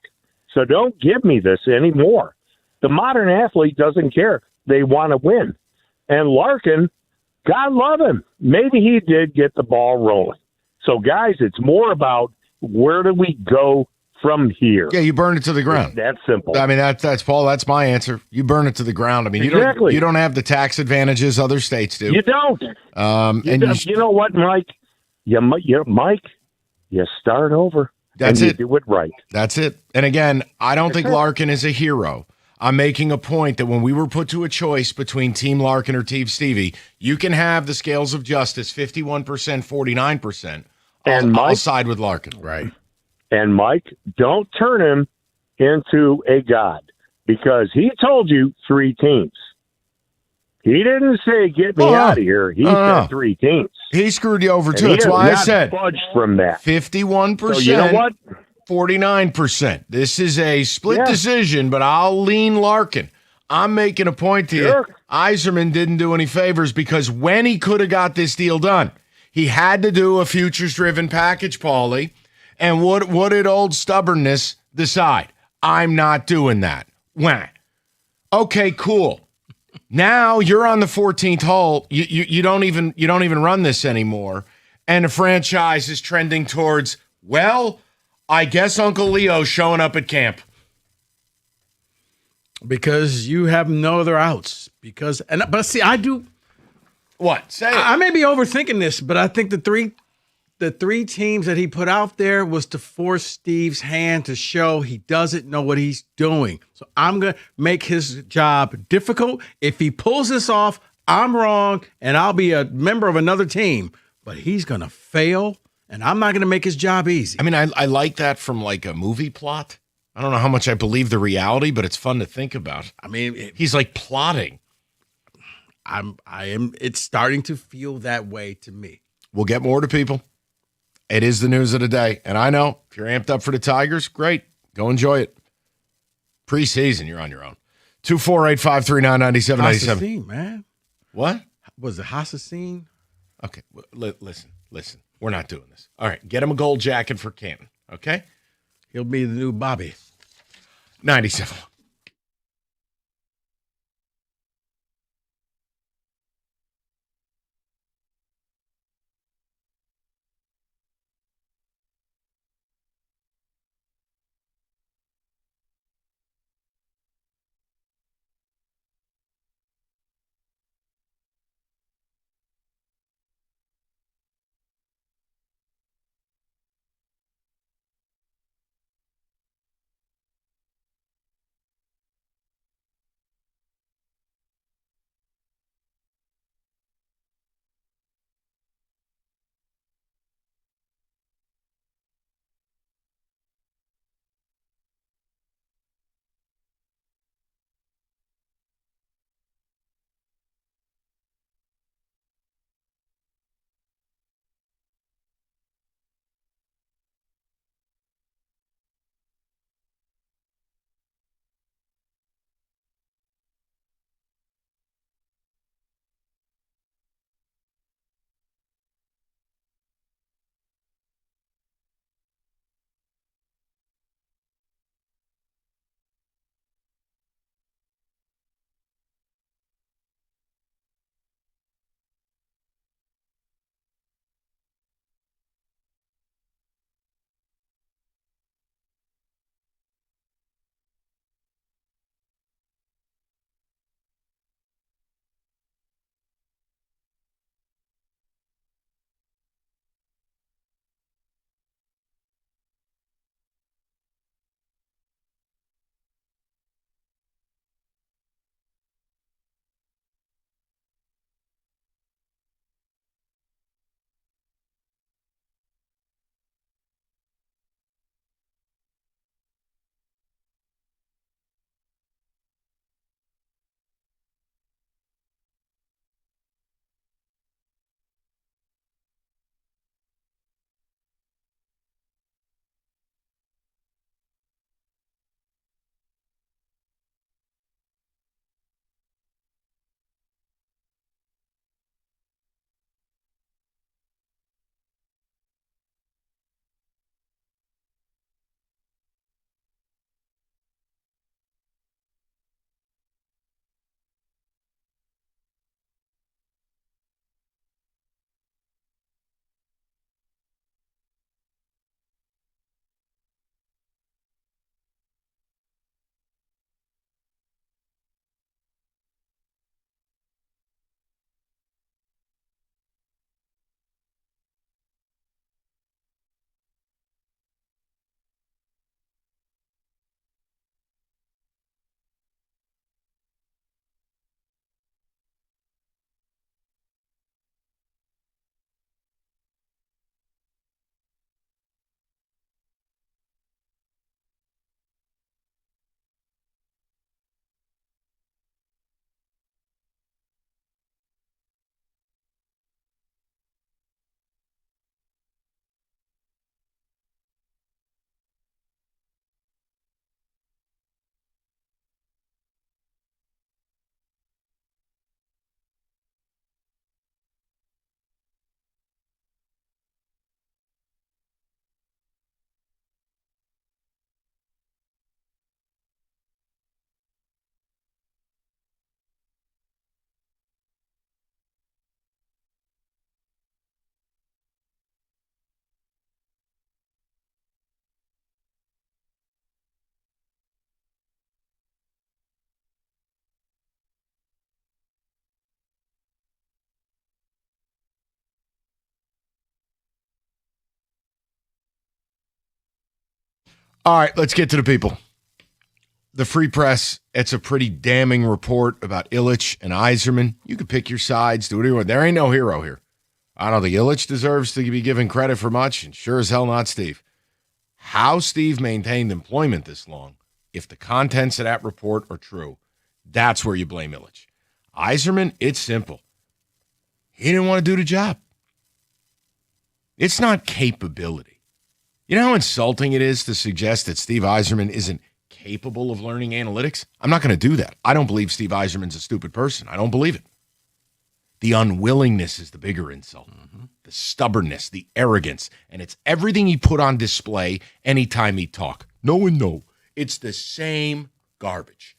So don't give me this anymore. The modern athlete doesn't care. They want to win. And Larkin, God love him, maybe he did get the ball rolling. So, guys, it's more about where do we go from here? Yeah, you burn it to the ground. It's that simple. I mean, that's Paul. That's my answer. You burn it to the ground. I mean, exactly. You don't have the tax advantages other states do. You don't. You know what, Mike? Mike, you start over. That's and it. You do it right. That's it. And again, I don't think Larkin is a hero. I'm making a point that when we were put to a choice between Team Larkin or Team Stevie, you can have the scales of justice, 51%, 49%. I'll side with Larkin. Right. And Mike, don't turn him into a god because he told you 3 teams. He didn't say, get me out of here. He said 3 teams. He screwed you over, And too. That's why I said fudged from that. 51%. So you know what? 49%. This is a split decision, but I'll lean Larkin. I'm making a point to you. Yzerman didn't do any favors because when he could have got this deal done, he had to do a futures-driven package, Paulie. And what did old stubbornness decide? I'm not doing that. Wah. Okay, cool. Now you're on the 14th hole. You don't even run this anymore, and the franchise is trending towards, well, I guess Uncle Leo's showing up at camp. Because you have no other outs. But see, I do. What? Say it. I may be overthinking this, but I think the three teams that he put out there was to force Steve's hand to show he doesn't know what he's doing. So I'm going to make his job difficult. If he pulls this off, I'm wrong, and I'll be a member of another team. But he's going to fail, and I'm not going to make his job easy. I mean, I like that from like a movie plot. I don't know how much I believe the reality, but it's fun to think about. I mean, he's like plotting. It's starting to feel that way to me. We'll get more to people. It is the news of the day. And I know if you're amped up for the Tigers, great. Go enjoy it. Preseason, you're on your own. 248-539-9797. Hassassin, man. What? Was it Hassassin? Okay, listen. We're not doing this. All right, get him a gold jacket for Canton, okay? He'll be the new Bobby. 97. All right, let's get to the people. The Free Press, it's a pretty damning report about Ilitch and Yzerman. You can pick your sides, do whatever you want. There ain't no hero here. I don't think Ilitch deserves to be given credit for much, and sure as hell not Steve. How Steve maintained employment this long, if the contents of that report are true, that's where you blame Ilitch. Yzerman, it's simple. He didn't want to do the job. It's not capability. You know how insulting it is to suggest that Steve Yzerman isn't capable of learning analytics? I'm not going to do that. I don't believe Steve Yzerman's a stupid person. I don't believe it. The unwillingness is the bigger insult. The stubbornness, the arrogance, and it's everything he put on display anytime he talk. No and no. It's the same garbage.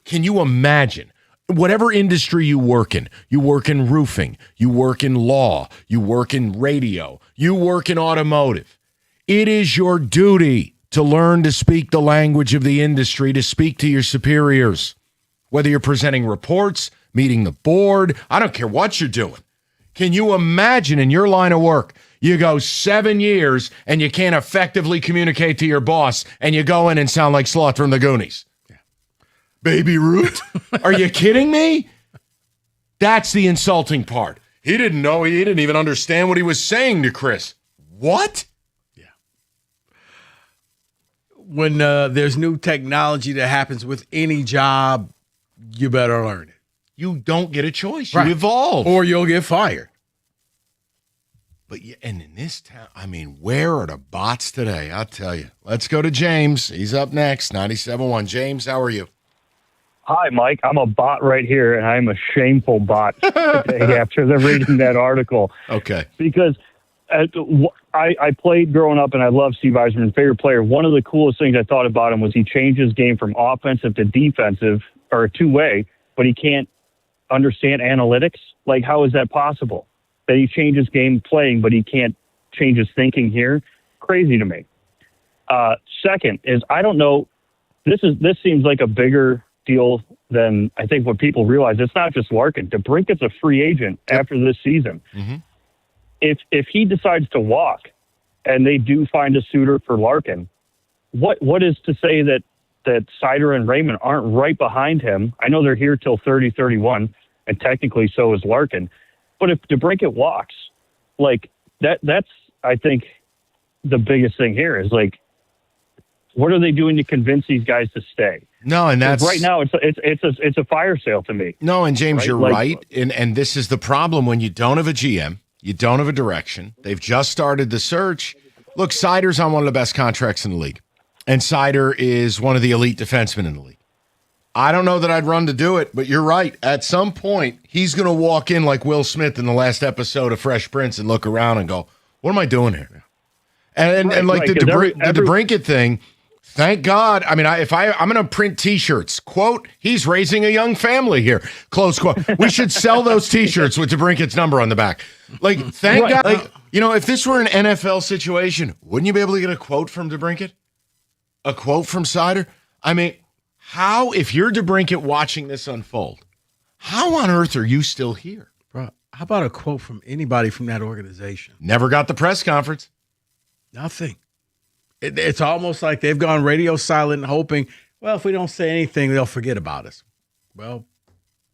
Can you imagine? Whatever industry you work in roofing, you work in law, you work in radio, you work in automotive. It is your duty to learn to speak the language of the industry, to speak to your superiors. Whether you're presenting reports, meeting the board, I don't care what you're doing. Can you imagine in your line of work, you go 7 years and you can't effectively communicate to your boss and you go in and sound like Sloth from the Goonies? Baby Ruth? Are you kidding me? That's the insulting part. He didn't know. He didn't even understand what he was saying to Chris. What? Yeah. When there's new technology that happens with any job, you better learn it. You don't get a choice. You evolve. Or you'll get fired. But and in this town, I mean, where are the bots today? I'll tell you. Let's go to James. He's up next, 97.1. James, how are you? Hi, Mike. I'm a bot right here, and I'm a shameful bot today after reading that article. Okay. Because I played growing up, and I love Steve Yzerman, favorite player. One of the coolest things I thought about him was he changed his game from offensive to defensive, or two-way, but he can't understand analytics. Like, how is that possible? That he changed his game playing, but he can't change his thinking here? Crazy to me. Second is, I don't know, this seems like a bigger deal than I think what people realize. It's not just Larkin. DeBrincat's a free agent after this season. Mm-hmm. If he decides to walk and they do find a suitor for Larkin, what is to say that Seider and Raymond aren't right behind him? I know they're here till 30-31, and technically so is Larkin. But if DeBrincat walks, like that's I think the biggest thing here is, like, what are they doing to convince these guys to stay? No, and that's right now it's a fire sale to me. No, and James, right? you're right. And this is the problem when you don't have a GM, you don't have a direction. They've just started the search. Look, Seider's on one of the best contracts in the league, and Seider is one of the elite defensemen in the league. I don't know that I'd run to do it, but you're right. At some point, he's going to walk in like Will Smith in the last episode of Fresh Prince and look around and go, "What am I doing here now?" And like the DeBrincat thing. Thank God. I mean, I'm going to print T-shirts. Quote, he's raising a young family here. Close quote. We should sell those T-shirts with DeBrincat's number on the back. Like, thank God. Like, you know, if this were an NFL situation, wouldn't you be able to get a quote from DeBrincat? A quote from Seider? I mean, how, if you're DeBrincat watching this unfold, how on earth are you still here? Bro, how about a quote from anybody from that organization? Never got the press conference. Nothing. It's almost like they've gone radio silent, hoping, well, if we don't say anything, they'll forget about us. Well,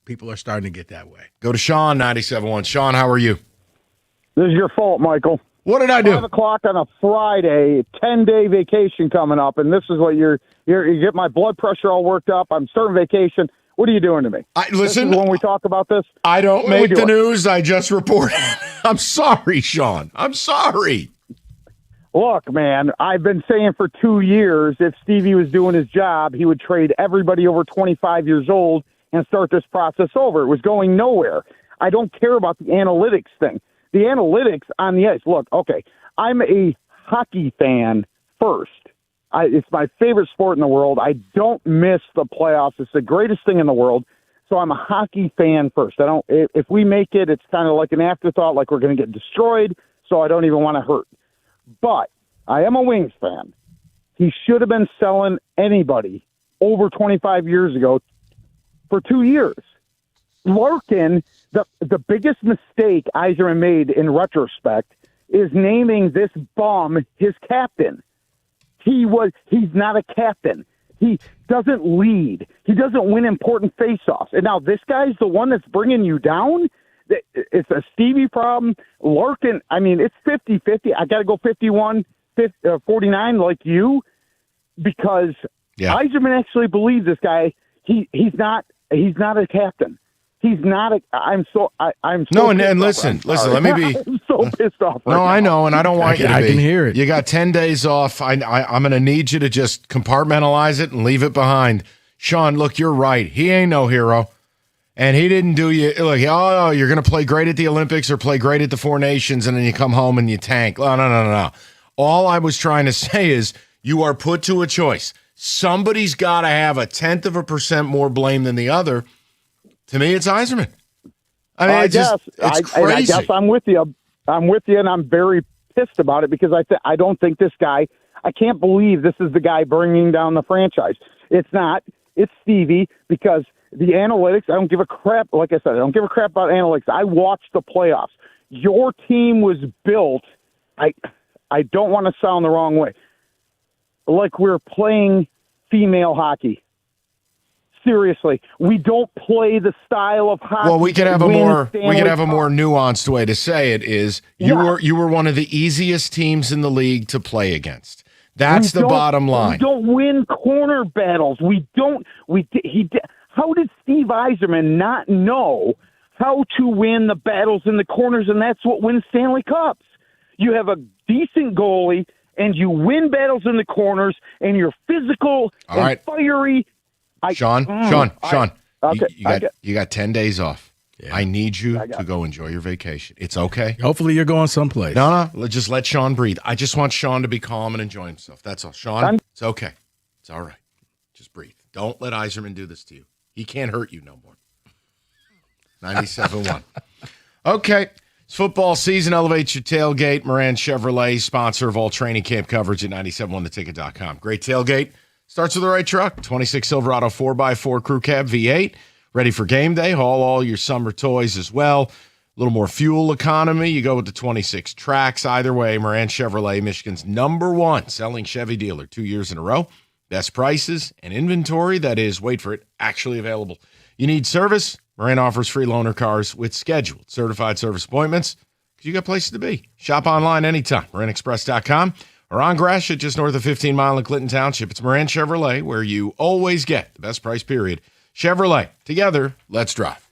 people are starting to get that way. Go to Sean, 97.1. Sean, how are you? This is your fault, Michael. What did I do? 5 o'clock on a Friday, 10-day vacation coming up, and this is what you get my blood pressure all worked up. I'm starting vacation. What are you doing to me? Listen, when we talk about this, I don't make the news. I just report. I'm sorry, Sean. I'm sorry. Look, man, I've been saying for 2 years, if Stevie was doing his job, he would trade everybody over 25 years old and start this process over. It was going nowhere. I don't care about the analytics thing. The analytics on the ice. Look, okay, I'm a hockey fan first. It's my favorite sport in the world. I don't miss the playoffs. It's the greatest thing in the world. So I'm a hockey fan first. If we make it, it's kind of like an afterthought, like we're going to get destroyed, so I don't even want to hurt. But I am a Wings fan. He should have been selling anybody over 25 years ago for 2 years. Larkin, the biggest mistake Yzerman made in retrospect is naming this bum his captain. He's not a captain. He doesn't lead. He doesn't win important faceoffs. And now this guy's the one that's bringing you down? It's a Stevie problem. Larkin, I mean, it's 50-50. I got to go 49 like you, because Yzerman actually believes this guy. He's not a captain. He's not a. I'm so. No, and listen. Let me be. I'm so pissed off. No, I know, and I don't want you to be. I can hear it. You got 10 days off. I'm going to need you to just compartmentalize it and leave it behind. Sean, look, you're right. He ain't no hero, and he didn't do you. Look, you're going to play great at the Olympics or play great at the Four Nations, and then you come home and you tank. No. All I was trying to say is you are put to a choice. Somebody's got to have 0.1% more blame than the other. To me, it's Yzerman. I mean, it's crazy. I guess I'm with you. And I'm very pissed about it because I don't think this guy. I can't believe this is the guy bringing down the franchise. It's not. It's Stevie, because the analytics. I don't give a crap. Like I said, I don't give a crap about analytics. I watched the playoffs. Your team was built. I don't want to sound the wrong way. Like we're playing female hockey. Seriously, we don't play the style of hockey. Well, we could have a more nuanced way to say it. Is you were one of the easiest teams in the league to play against. That's the bottom line. We don't win corner battles. We don't. How did Steve Yzerman not know how to win the battles in the corners? And that's what wins Stanley Cups. You have a decent goalie, and you win battles in the corners, and you're physical and fiery. Sean, okay, you got 10 days off. Yeah. I need you to go enjoy your vacation. It's okay. Hopefully you're going someplace. No, just let Sean breathe. I just want Sean to be calm and enjoy himself. That's all. Sean, it's okay. It's all right. Just breathe. Don't let Yzerman do this to you. He can't hurt you no more. 97.1. Okay. It's football season. Elevate your tailgate. Moran Chevrolet, sponsor of all training camp coverage at 971theticket.com. Great tailgate. Starts with the right truck. 26 Silverado 4x4 Crew Cab V8. Ready for game day. Haul all your summer toys as well. A little more fuel economy. You go with the 26 Trax. Either way, Moran Chevrolet, Michigan's #1 selling Chevy dealer 2 years in a row. Best prices and inventory that is, wait for it, actually available. You need service? Moran offers free loaner cars with scheduled certified service appointments because you got places to be. Shop online anytime. MoranExpress.com. or on Gratiot, just north of 15 Mile in Clinton Township. It's Moran Chevrolet, where you always get the best price, period. Chevrolet. Together, let's drive.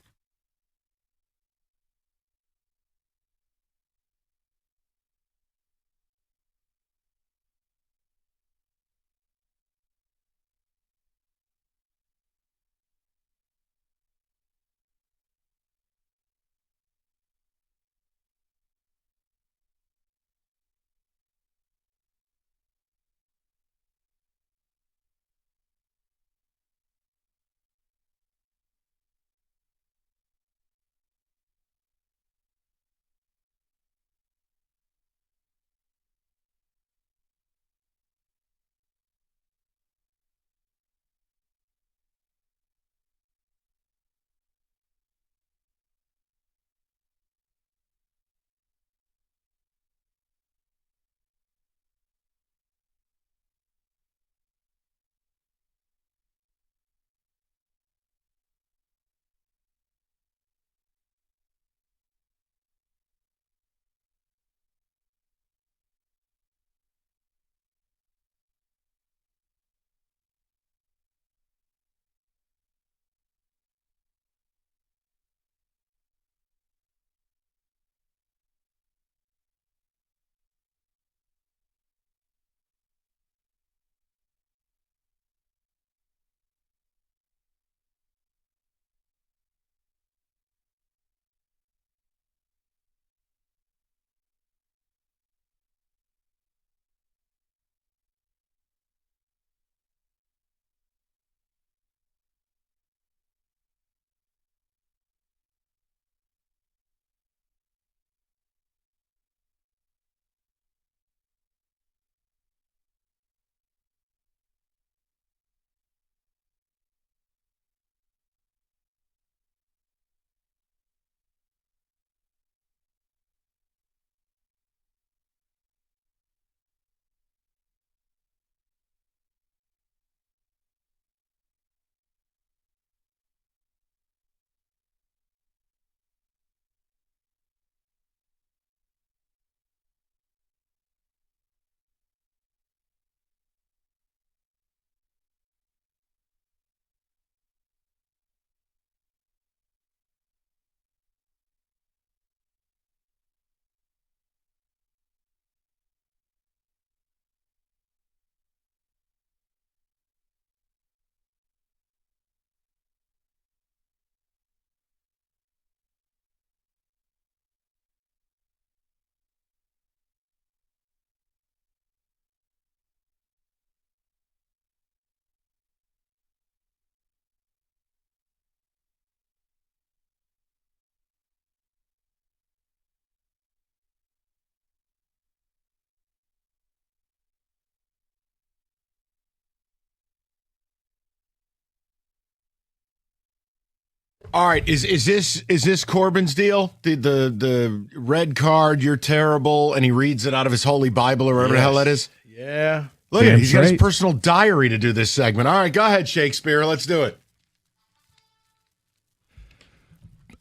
All right, is this Corbin's deal? The red card, you're terrible, and he reads it out of his holy Bible or whatever the hell that is? Yeah. Look at it. He's got his personal diary to do this segment. All right, go ahead, Shakespeare. Let's do it.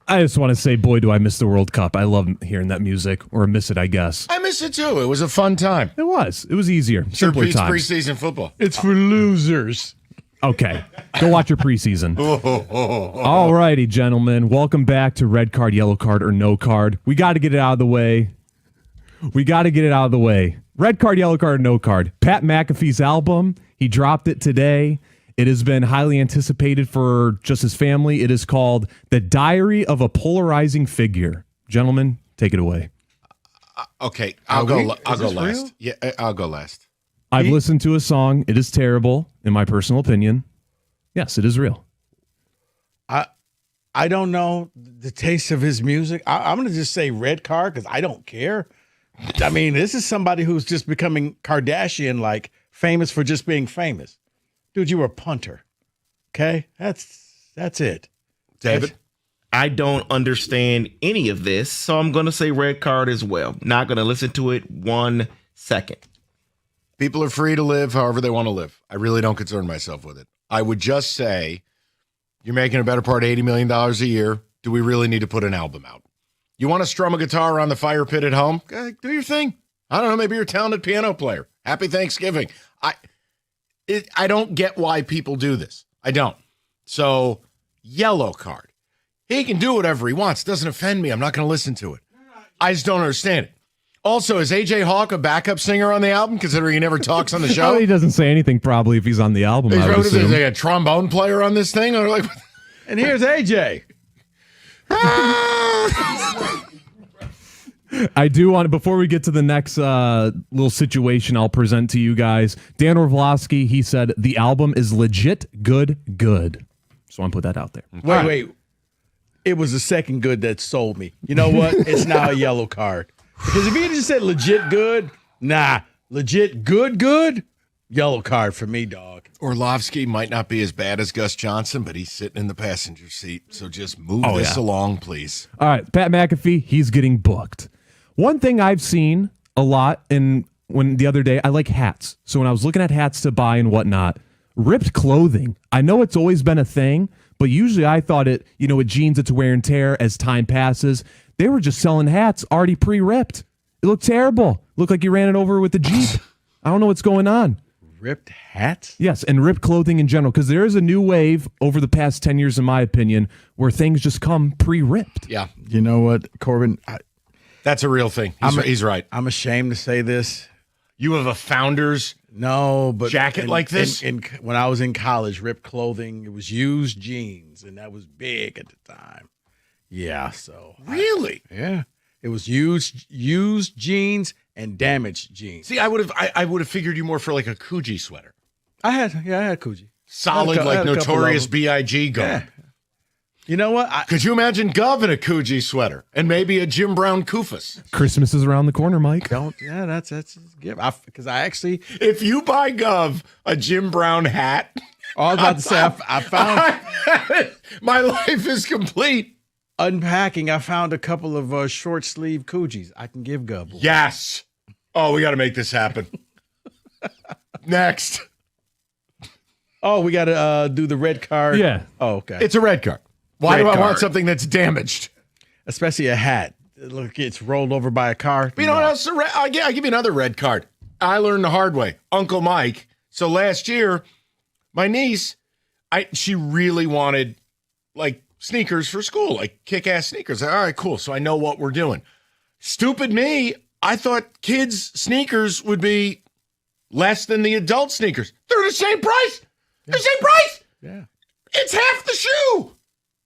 I just want to say, boy, do I miss the World Cup. I love hearing that music, or miss it, I guess. I miss it too. It was a fun time. It was. It was easier. Sure Simpler beats times. preseason football. It's for losers. Okay. Go watch your preseason. All righty, gentlemen. Welcome back to Red Card, Yellow Card, or No Card. We got to get it out of the way. Red Card, Yellow Card, or No Card. Pat McAfee's album. He dropped it today. It has been highly anticipated for just his family. It is called The Diary of a Polarizing Figure. Gentlemen, take it away. Okay, I'll go last. real? Yeah, I'll go last. I've listened to a song. It is terrible, in my personal opinion. Yes, it is real. I don't know the taste of his music. I'm going to just say red card because I don't care. I mean, this is somebody who's just becoming Kardashian-like, famous for just being famous. Dude, you were a punter. Okay? That's it. David? I don't understand any of this, so I'm going to say red card as well. Not going to listen to it 1 second. People are free to live however they want to live. I really don't concern myself with it. I would just say you're making a better part of $80 million a year. Do we really need to put an album out? You want to strum a guitar around the fire pit at home? Do your thing. I don't know. Maybe you're a talented piano player. Happy Thanksgiving. I don't get why people do this. I don't. So, yellow card. He can do whatever he wants. Doesn't offend me. I'm not going to listen to it. I just don't understand it. Also, is AJ Hawk a backup singer on the album, considering he never talks on the show? He doesn't say anything probably if he's on the album. I would assume. Is he a trombone player on this thing? Or like, and here's AJ. I do want to, before we get to the next little situation I'll present to you guys, Dan Orlovsky, he said the album is legit good. So I want to put that out there. Wait. It was the second good that sold me. You know what? It's now a yellow card. Because if he just said legit good, legit good, yellow card for me, dog. Orlovsky might not be as bad as Gus Johnson, but he's sitting in the passenger seat. So just move this along, please. All right, Pat McAfee, he's getting booked. One thing I've seen a lot, and when the other day, I like hats. So when I was looking at hats to buy and whatnot, ripped clothing. I know it's always been a thing, but usually I thought it, with jeans, it's wear and tear as time passes. They were just selling hats already pre-ripped. It looked terrible. Looked like you ran it over with a Jeep. I don't know what's going on. Ripped hats? Yes, and ripped clothing in general, because there is a new wave over the past 10 years, in my opinion, where things just come pre-ripped. Yeah. You know what, Corbin? That's a real thing. He's right. I'm ashamed to say this. You have a founder's jacket like this? When I was in college, ripped clothing, it was used jeans, and that was big at the time. Yeah, so. Really? Yeah. It was used jeans and damaged jeans. See, I would have figured you more for like a Coogee sweater. I had Coogee. Solid, like Notorious B.I.G. garb. Yeah. You know what? Could you imagine Gov in a Coogee sweater and maybe a Jim Brown Kufas? Christmas is around the corner, Mike. That's a gift. Because I actually, if you buy Gov a Jim Brown hat, I was about to say I found my life is complete. Unpacking, I found a couple of short sleeve Coogies I can give Gov. Yes. Oh, we got to make this happen. Next. Oh, we got to do the red card. Yeah. Oh, okay. It's a red card. Why do I want something that's damaged? Especially a hat. Look, it's rolled over by a car. But you know what else? I'll give you another red card. I learned the hard way. Uncle Mike. So last year, my niece, she really wanted like sneakers for school, like kick-ass sneakers. All right, cool. So I know what we're doing. Stupid me. I thought kids' sneakers would be less than the adult sneakers. They're the same price. Yeah. The same price. Yeah. It's half the shoe.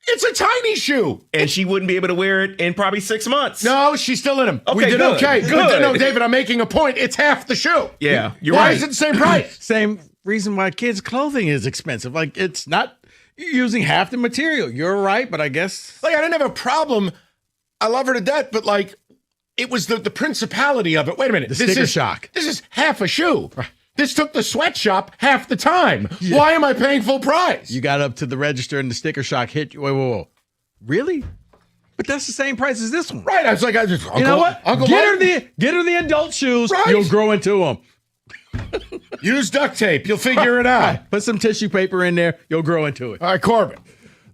It's a tiny shoe. And she wouldn't be able to wear it in probably 6 months. No, she's still in them. Okay, we did good. okay. Good. No, David, I'm making a point. It's half the shoe. Yeah, you're Why right. is it the same price? Same reason why kids' clothing is expensive. Like, it's not using half the material. You're right, but I guess. Like, I didn't have a problem. I love her to death, but like, it was the principality of it. Wait a minute. The sticker shock. This is half a shoe. This took the sweatshop half the time. Yeah. Why am I paying full price? You got up to the register and the sticker shock hit you. Whoa. really? But that's the same price as this one. Right. I was like, you know what? Get her the adult shoes. Right. You'll grow into them. Use duct tape. You'll figure it out. Right. Put some tissue paper in there. You'll grow into it. All right, Corbin.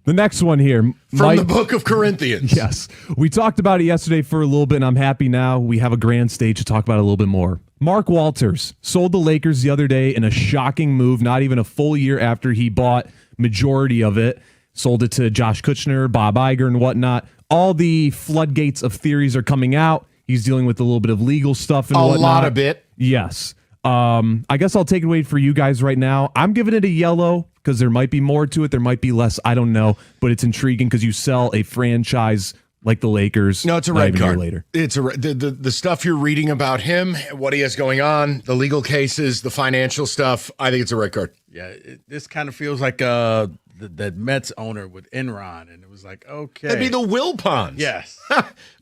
The next one here. From the book of Corinthians. Yes. We talked about it yesterday for a little bit, and I'm happy now we have a grand stage to talk about it a little bit more. Mark Walters sold the Lakers the other day in a shocking move, not even a full year after he bought majority of it. Sold it to Josh Kushner, Bob Iger, and whatnot. All the floodgates of theories are coming out. He's dealing with a little bit of legal stuff and whatnot. A lot of it. Yes. I guess I'll take it away for you guys right now. I'm giving it a yellow because there might be more to it. There might be less. I don't know. But it's intriguing because you sell a franchise like the Lakers. No, it's a not red even a year card. later. It's the stuff you're reading about him, what he has going on, the legal cases, the financial stuff. I think it's a red card. Yeah, this kind of feels like that Mets owner with Enron, and it was like, okay, That'd be the Wilpons. Yes.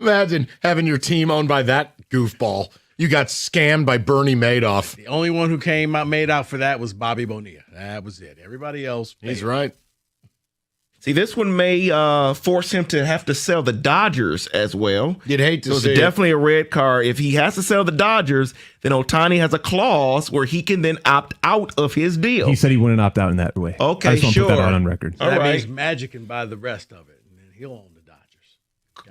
Imagine having your team owned by that goofball. You got scammed by Bernie Madoff. The only one who came out made out for that was Bobby Bonilla. That was it. Everybody else, he's right. See, this one may force him to have to sell the Dodgers as well. You'd hate to so see it's it. definitely a red card. If he has to sell the Dodgers, then Ohtani has a clause where he can then opt out of his deal. He said he wouldn't opt out in that way. Okay, I just want to put that sure. out on record. So that means Magic can buy the rest of it, and then he'll own the Dodgers.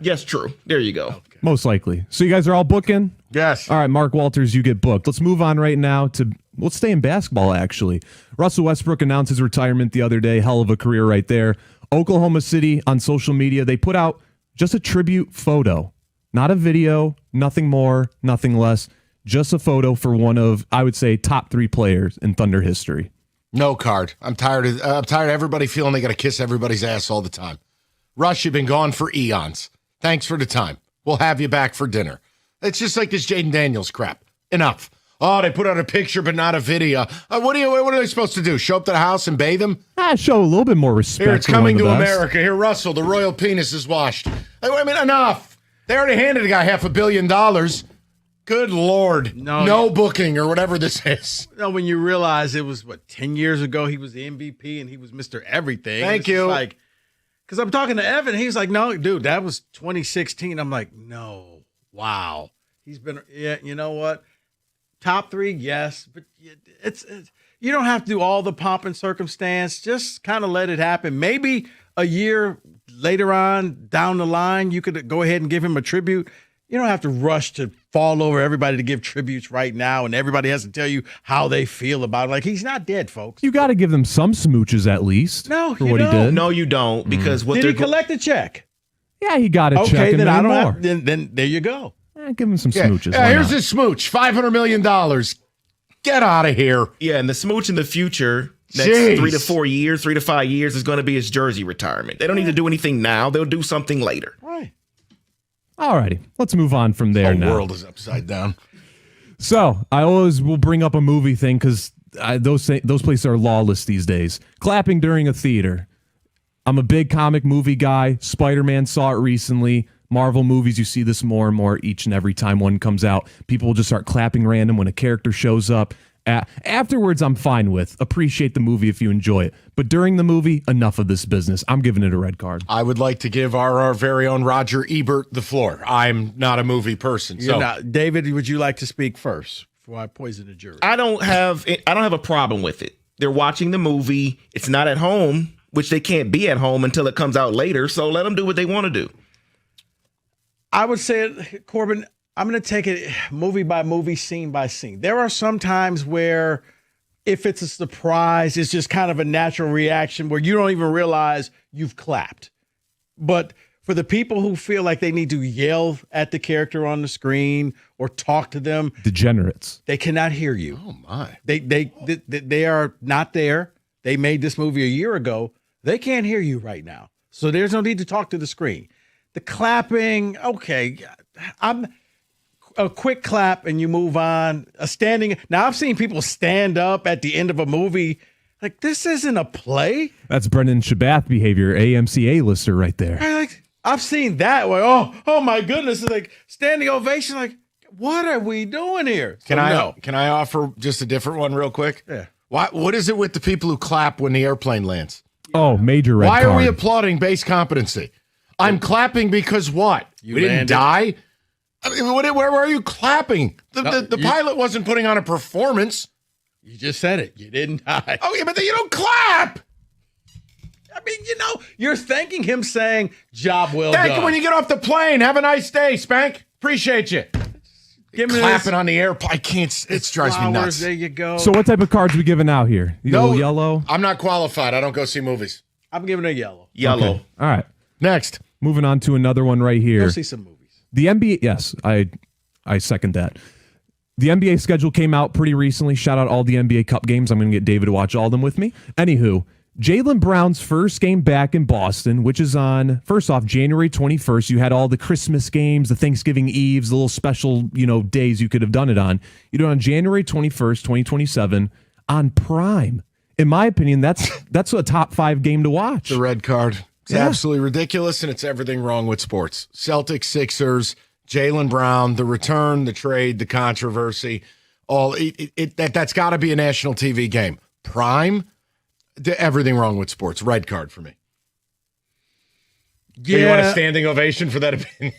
Yes, true. There you go. Okay. Most likely. So you guys are all booking? Yes. All right, Mark Walters, you get booked. Let's move on right now to, let's stay in basketball, actually. Russell Westbrook announced his retirement the other day. Hell of a career right there. Oklahoma City on social media, they put out just a tribute photo. Not a video, nothing more, nothing less. Just a photo for one of, I would say, top 3 players in Thunder history. No card. I'm tired of everybody feeling they got to kiss everybody's ass all the time. Rush, you've been gone for eons. Thanks for the time. We'll have you back for dinner. It's just like this Jaden Daniels crap. Enough. Oh, they put out a picture but not a video. What are they supposed to do? Show up to the house and bathe him? Show a little bit more respect. Here, it's for one coming of to the best. America. Here, Russell, the royal penis is washed. I mean, enough. They already handed a guy $500 million. Good Lord. No booking or whatever this is. No, when you realize it was, 10 years ago he was the MVP and he was Mr. Everything. Thank you. Like, because I'm talking to Evan. He's like, no, dude, that was 2016. I'm like, no. Wow. He's been, yeah, you know what? Top 3, yes. But it's you don't have to do all the pomp and circumstance. Just kind of let it happen. Maybe a year later on down the line, you could go ahead and give him a tribute. You don't have to rush to fall over everybody to give tributes right now, and everybody has to tell you how they feel about it. Like, he's not dead, folks. You got to give them some smooches at least. No, for you what don't. he did. No, you don't, because what Did they're he collect a check? Yeah, he got a check. Okay, and then I don't more. have. Then there you go. Give him some smooches. Yeah, Why here's not? this smooch. $500 million. Get out of here. Yeah, and the smooch in the future, next Jeez. 3 to 4 years, 3 to 5 years, is going to be his jersey retirement. They don't need to do anything now. They'll do something later. Right. All righty, let's move on from there The now. world is upside down. So I always will bring up a movie thing because those places are lawless these days. Clapping during a theater. I'm a big comic movie guy. Spider-Man saw it recently. Marvel movies, you see this more and more each and every time one comes out. People will just start clapping random when a character shows up. Afterwards, I'm fine with. Appreciate the movie if you enjoy it. But during the movie, enough of this business. I'm giving it a red card. I would like to give our very own Roger Ebert the floor. I'm not a movie person. You're So not. David, would you like to speak first before I poison the jury? I don't have a problem with it. They're watching the movie. It's not at home, which they can't be at home until it comes out later. So let them do what they want to do. I would say, Corbin, I'm going to take it movie by movie, scene by scene. There are some times where if it's a surprise, it's just kind of a natural reaction where you don't even realize you've clapped. But for the people who feel like they need to yell at the character on the screen or talk to them, Degenerates. they cannot hear you. Oh my. They are not there. They made this movie a year ago. They can't hear you right now. So there's no need to talk to the screen. The clapping, okay, I'm a quick clap and you move on. A standing. Now I've seen people stand up at the end of a movie. Like, this isn't a play. That's Brendan Shabath behavior, AMC A-lister right there. Like, I've seen that way. Oh my goodness! It's like standing ovation. Like, what are we doing here? Can So, I can I offer just a different one real quick? Yeah. What is it with the people who clap when the airplane lands? Oh, major red Why card. are we applauding base competency? I'm clapping because what? We didn't landed. die? I mean, where are you clapping? The pilot wasn't putting on a performance. You just said it. You didn't die. Oh, yeah, but then you don't clap. I mean, you're thanking him saying, job well Thank done. you when you get off the plane. Have a nice day, Spank. Appreciate you. Give me Clapping this. on the airplane. I can't. It drives me Flowers, nuts. there you go. So what type of cards we giving out here? Yellow? I'm not qualified. I don't go see movies. I'm giving a yellow. Yellow. Okay. All right. Next. Moving on to another one right here. Go see some movies. The NBA, yes, I second that. The NBA schedule came out pretty recently. Shout out all the NBA Cup games. I'm going to get David to watch all of them with me. Anywho, Jaylen Brown's first game back in Boston, which is on, first off, January 21st. You had all the Christmas games, the Thanksgiving Eves, the little special, days you could have done it on. You do it on January 21st, 2027 on Prime. In my opinion, that's a top 5 game to watch. The red card. It's absolutely ridiculous, and it's everything wrong with sports. Celtics, Sixers, Jaylen Brown, the return, the trade, the controversy, that's got to be a national TV game. Prime, everything wrong with sports. Red card for me. Yeah. So you want a standing ovation for that opinion?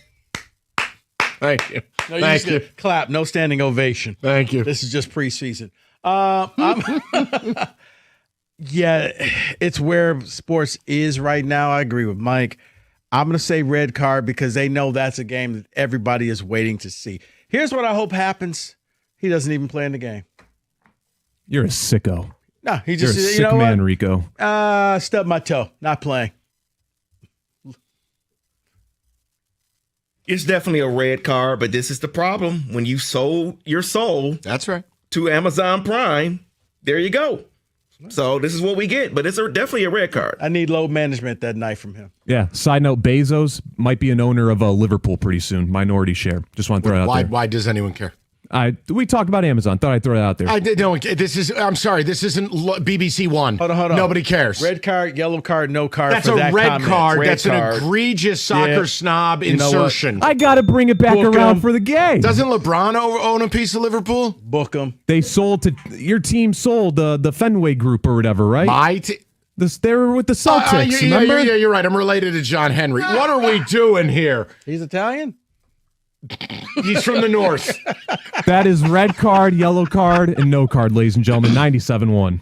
Thank you. No, Thank you. Clap. No standing ovation. Thank you. This is just preseason. Yeah, it's where sports is right now. I agree with Mike. I'm going to say red card because they know that's a game that everybody is waiting to see. Here's what I hope happens. He doesn't even play in the game. You're a sicko. No, he You're just, a sick man, Rico. Stubbed my toe. Not playing. It's definitely a red card, but this is the problem. When you sold your soul, that's right, to Amazon Prime, there you go. So this is what we get, but it's definitely a red card. I need load management that night from him. Yeah. Side note, Bezos might be an owner of Liverpool pretty soon. Minority share. Just want to throw it out there. Why does anyone care? We talked about Amazon. Thought I'd throw it out there. I did. No, I'm sorry. This isn't BBC One. Hold on. Nobody cares. Red card, yellow card, no card. That's for a that red comment. card. Red That's card. an egregious soccer snob insertion. I got to bring it back Book around 'em. for the game. Doesn't LeBron own a piece of Liverpool? Book them. They sold to your team. Sold the Fenway Group or whatever, right? My team. They were with the Celtics. Remember? Yeah, you're right. I'm related to John Henry. What are we doing here? He's Italian? He's from the north. That is red card, yellow card, and no card, ladies and gentlemen. 97-1.